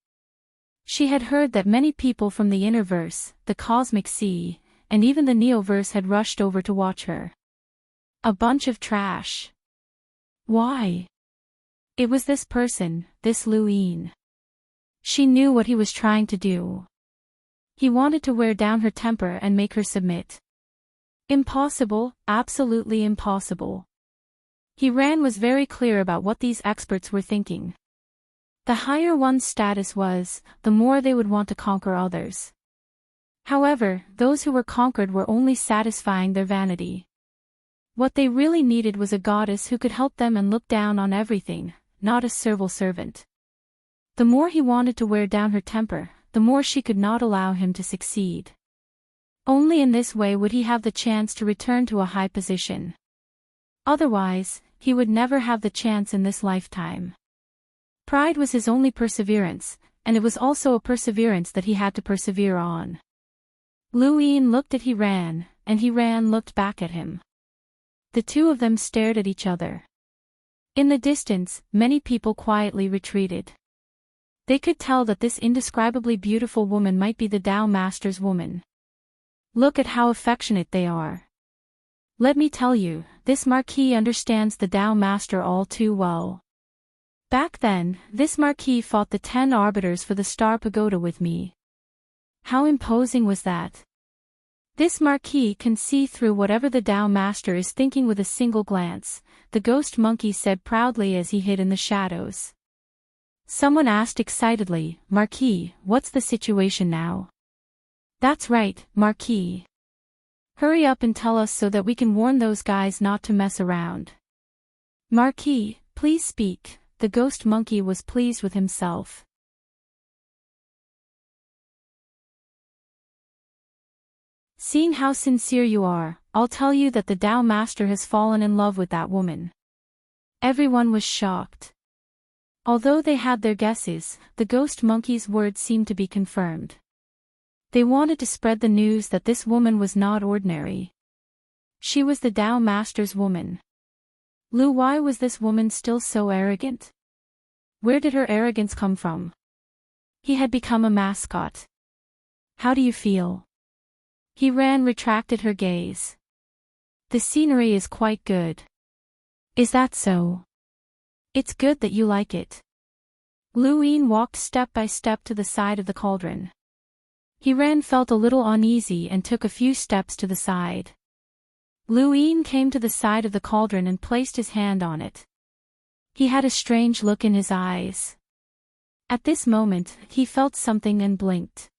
Speaker 1: She had heard that many people from the Innerverse, the Cosmic Sea, and even the Neoverse had rushed over to watch her. A bunch of trash. Why? It was this person, this Lu Yin. She knew what he was trying to do. He wanted to wear down her temper and make her submit. Impossible, absolutely impossible. He-Ran was very clear about what these experts were thinking. The higher one's status was, the more they would want to conquer others. However, those who were conquered were only satisfying their vanity. What they really needed was a goddess who could help them and look down on everything, not a servile servant. The more he wanted to wear down her temper, the more she could not allow him to succeed. Only in this way would he have the chance to return to a high position. Otherwise, he would never have the chance in this lifetime. Pride was his only perseverance, and it was also a perseverance that he had to persevere on. Lu Yin looked at He-Ran, and He-Ran looked back at him. The two of them stared at each other. In the distance, many people quietly retreated. They could tell that this indescribably beautiful woman might be the Tao Master's woman. Look at how affectionate they are. Let me tell you, this Marquis understands the Tao Master all too well. Back then, this Marquis fought the 10 arbiters for the Star Pagoda with me. How imposing was that? This Marquis can see through whatever the Tao Master is thinking with a single glance, the ghost monkey said proudly as he hid in the shadows. Someone asked excitedly, Marquis, what's the situation now? That's right, Marquis. Hurry up and tell us so that we can warn those guys not to mess around. Marquis, please speak. The ghost monkey was pleased with himself. Seeing how sincere you are, I'll tell you that the Tao Master has fallen in love with that woman. Everyone was shocked. Although they had their guesses, the ghost monkey's words seemed to be confirmed. They wanted to spread the news that this woman was not ordinary. She was the Tao Master's woman. Lu, why was this woman still so arrogant? Where did her arrogance come from? He had become a mascot. How do you feel? Ran retracted her gaze. The scenery is quite good. Is that so? It's good that you like it. Yin walked step by step to the side of the cauldron. Ran felt a little uneasy and took a few steps to the side. Yin came to the side of the cauldron and placed his hand on it. He had a strange look in his eyes. At this moment, he felt something and blinked.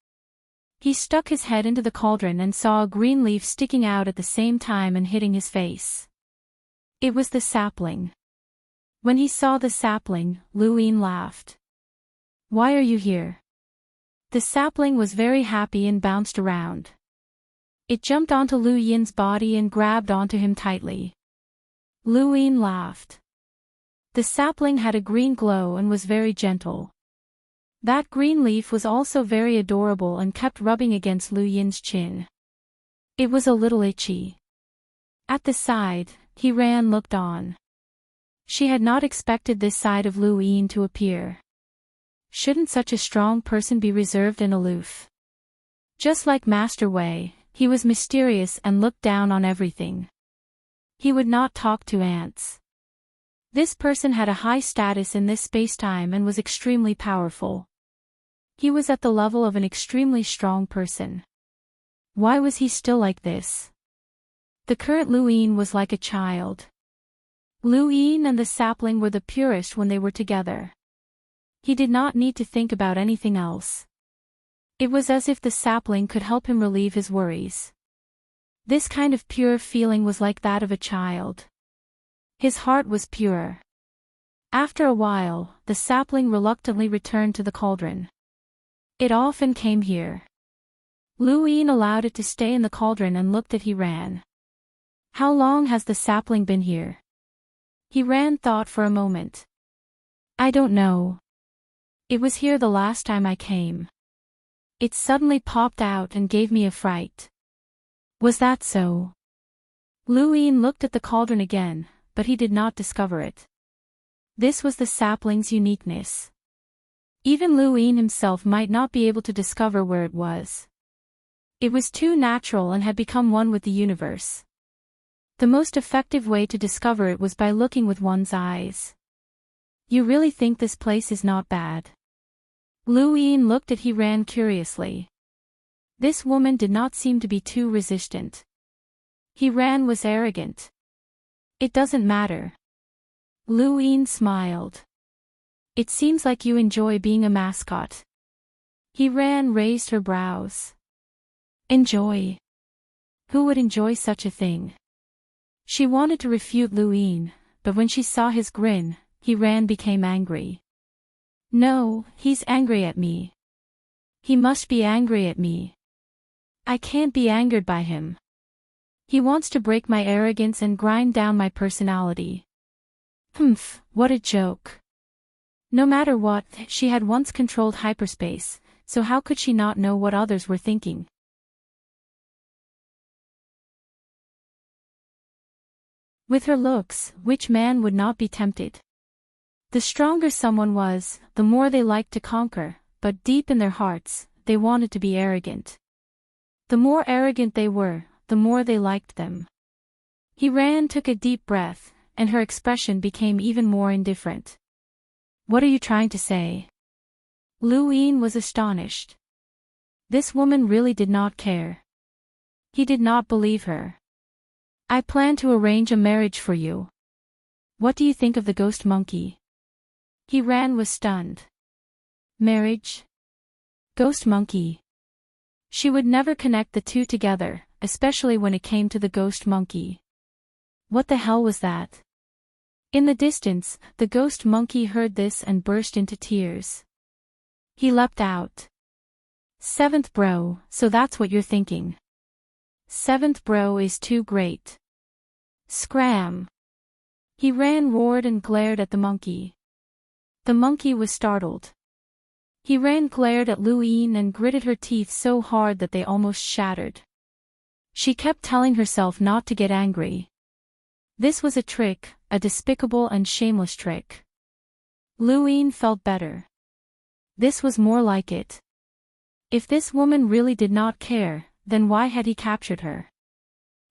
Speaker 1: He stuck his head into the cauldron and saw a green leaf sticking out at the same time and hitting his face. It was the sapling. When he saw the sapling, Yin laughed. Why are you here? The sapling was very happy and bounced around. It jumped onto Yin's body and grabbed onto him tightly. Yin laughed. The sapling had a green glow and was very gentle. That green leaf was also very adorable and kept rubbing against Yin's chin. It was a little itchy. At the side, Ran looked on. She had not expected this side of Yin to appear. Shouldn't such a strong person be reserved and aloof? Just like Master Wei, he was mysterious and looked down on everything. He would not talk to ants. This person had a high status in this spacetime and was extremely powerful. He was at the level of an extremely strong person. Why was he still like this? The current Yin was like a child. Yin and the sapling were the purest when they were together. He did not need to think about anything else. It was as if the sapling could help him relieve his worries. This kind of pure feeling was like that of a child. His heart was pure. After a while, the sapling reluctantly returned to the cauldron. It often came here. Yin allowed it to stay in the cauldron and looked at Ran. How long has the sapling been here? Ran thought for a moment. I don't know. It was here the last time I came. It suddenly popped out and gave me a fright. Was that so? Yin looked at the cauldron again, but he did not discover it. This was the sapling's uniqueness. Even Yin himself might not be able to discover where it was. It was too natural and had become one with the universe. The most effective way to discover it was by looking with one's eyes. You really think this place is not bad? Yin looked at Ran curiously. This woman did not seem to be too resistant. Ran was arrogant. It doesn't matter. Yin smiled. It seems like you enjoy being a mascot. Ran raised her brows. Enjoy? Who would enjoy such a thing? She wanted to refute Yin, but when she saw his grin, Ran became angry. No, he's angry at me. He must be angry at me. I can't be angered by him. He wants to break my arrogance and grind down my personality. Humph, what a joke. No matter what, she had once controlled hyperspace, so how could she not know what others were thinking? With her looks, which man would not be tempted? The stronger someone was, the more they liked to conquer, but deep in their hearts, they wanted to be arrogant. The more arrogant they were, the more they liked them. Ran took a deep breath, and her expression became even more indifferent. What are you trying to say? Yin was astonished. This woman really did not care. He did not believe her. I plan to arrange a marriage for you. What do you think of the ghost monkey? Ran was stunned. Marriage? Ghost monkey? She would never connect the two together, especially when it came to the ghost monkey. What the hell was that? In the distance, the ghost monkey heard this and burst into tears. He leapt out. Seventh bro, so that's what you're thinking. Seventh bro is too great. Scram! Ran roared and glared at the monkey. The monkey was startled. Ran glared at Yin and gritted her teeth so hard that they almost shattered. She kept telling herself not to get angry. This was a trick, a despicable and shameless trick. Yin felt better. This was more like it. If this woman really did not care, then why had he captured her?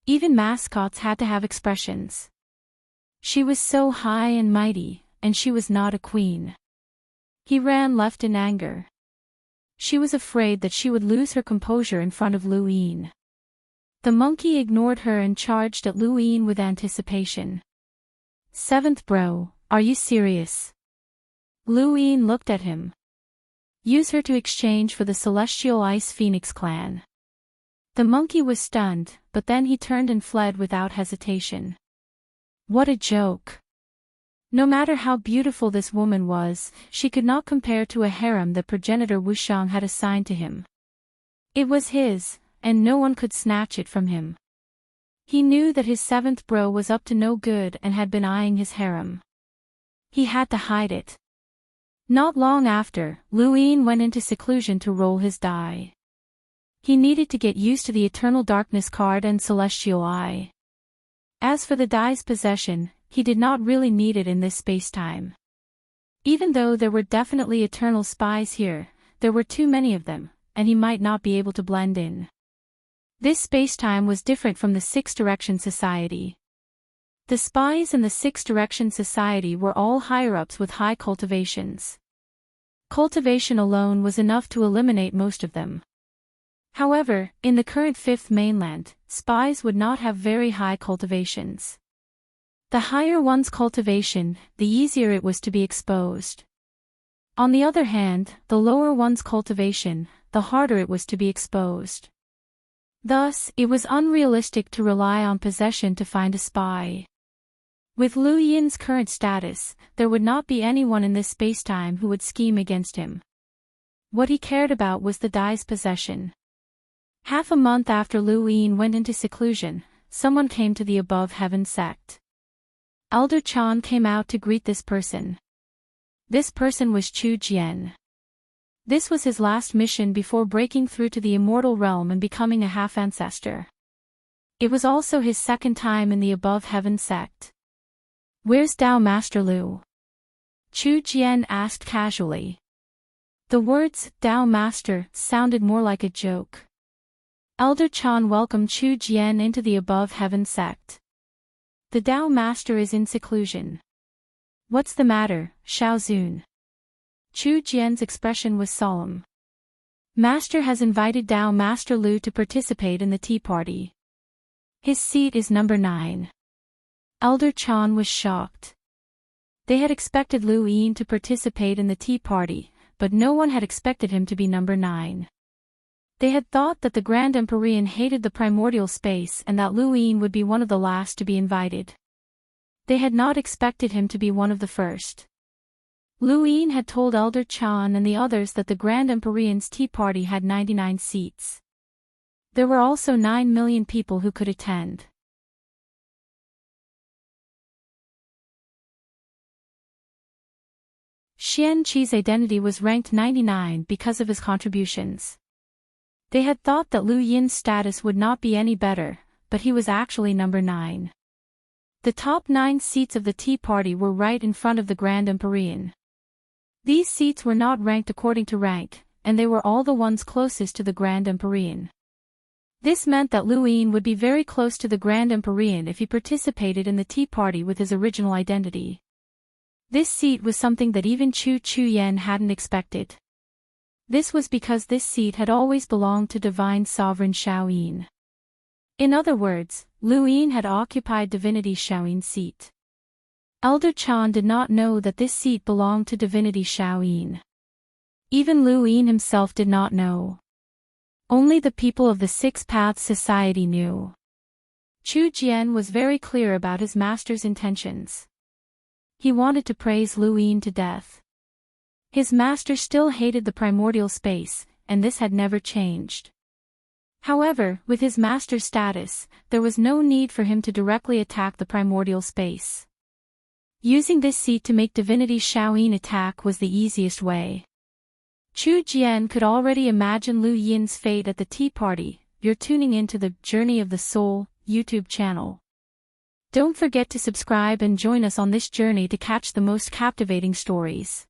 Speaker 1: Even mascots had to have expressions. She was so high and mighty, and she was not a queen. He ran left in anger. She was afraid that she would lose her composure in front of Lu Yin. The monkey ignored her and charged at Lu Yin with anticipation. "Seventh bro, are you serious?" Lu Yin looked at him. "Use her to exchange for the celestial ice phoenix clan." The monkey was stunned, but then he turned and fled without hesitation. What a joke! No matter how beautiful this woman was, she could not compare to a harem that progenitor Wushang had assigned to him. It was his, and no one could snatch it from him. He knew that his seventh bro was up to no good and had been eyeing his harem. He had to hide it. Not long after, Lu Yin went into seclusion to roll his die. He needed to get used to the Eternal Darkness card and Celestial Eye. As for the die's possession, he did not really need it in this space-time. Even though there were definitely eternal spies here, there were too many of them, and he might not be able to blend in. This space-time was different from the Six Direction Society. The spies in the Six Direction Society were all higher-ups with high cultivations. Cultivation alone was enough to eliminate most of them. However, in the current Fifth Mainland, spies would not have very high cultivations. The higher one's cultivation, the easier it was to be exposed. On the other hand, the lower one's cultivation, the harder it was to be exposed. Thus, it was unrealistic to rely on possession to find a spy. With Lu Yin's current status, there would not be anyone in this spacetime who would scheme against him. What he cared about was the die's possession. Half a month after Lu Yin went into seclusion, someone came to the Above Heaven sect. Elder Chan came out to greet this person. This person was Chu Jian. This was his last mission before breaking through to the immortal realm and becoming a half-ancestor. It was also his second time in the Above Heaven sect. "Where's Tao Master Lu?" Chu Jian asked casually. The words, Tao Master, sounded more like a joke. Elder Chan welcomed Chu Jian into the Above Heaven sect. "The Tao Master is in seclusion." "What's the matter, Shaozun?" Chu Jian's expression was solemn. "Master has invited Tao Master Lu to participate in the tea party. His seat is number 9. Elder Chan was shocked. They had expected Lu Yin to participate in the tea party, but no one had expected him to be number 9. They had thought that the Grand Empyrean hated the primordial space and that Lu Yin would be one of the last to be invited. They had not expected him to be one of the first. Lu Yin had told Elder Chan and the others that the Grand Empyrean's tea party had 99 seats. There were also 9 million people who could attend. Xian Qi's identity was ranked 99 because of his contributions. They had thought that Lu Yin's status would not be any better, but he was actually number 9. The top 9 seats of the tea party were right in front of the Grand Empyrean. These seats were not ranked according to rank, and they were all the ones closest to the Grand Empyrean. This meant that Lu Yin would be very close to the Grand Empyrean if he participated in the tea party with his original identity. This seat was something that even Chu Chuyen hadn't expected. This was because this seat had always belonged to Divine Sovereign Shaoyin. In other words, Lu Yin had occupied Divinity Shaoyin's seat. Elder Chan did not know that this seat belonged to Divinity Shaoyin. Even Lu Yin himself did not know. Only the people of the Six Paths Society knew. Chu Jian was very clear about his master's intentions. He wanted to praise Lu Yin to death. His master still hated the primordial space, and this had never changed. However, with his master's status, there was no need for him to directly attack the primordial space. Using this seat to make Divinity Shaoyin attack was the easiest way. Chu Jian could already imagine Lu Yin's fate at the tea party. You're tuning into the Journey of the Soul YouTube channel. Don't forget to subscribe and join us on this journey to catch the most captivating stories.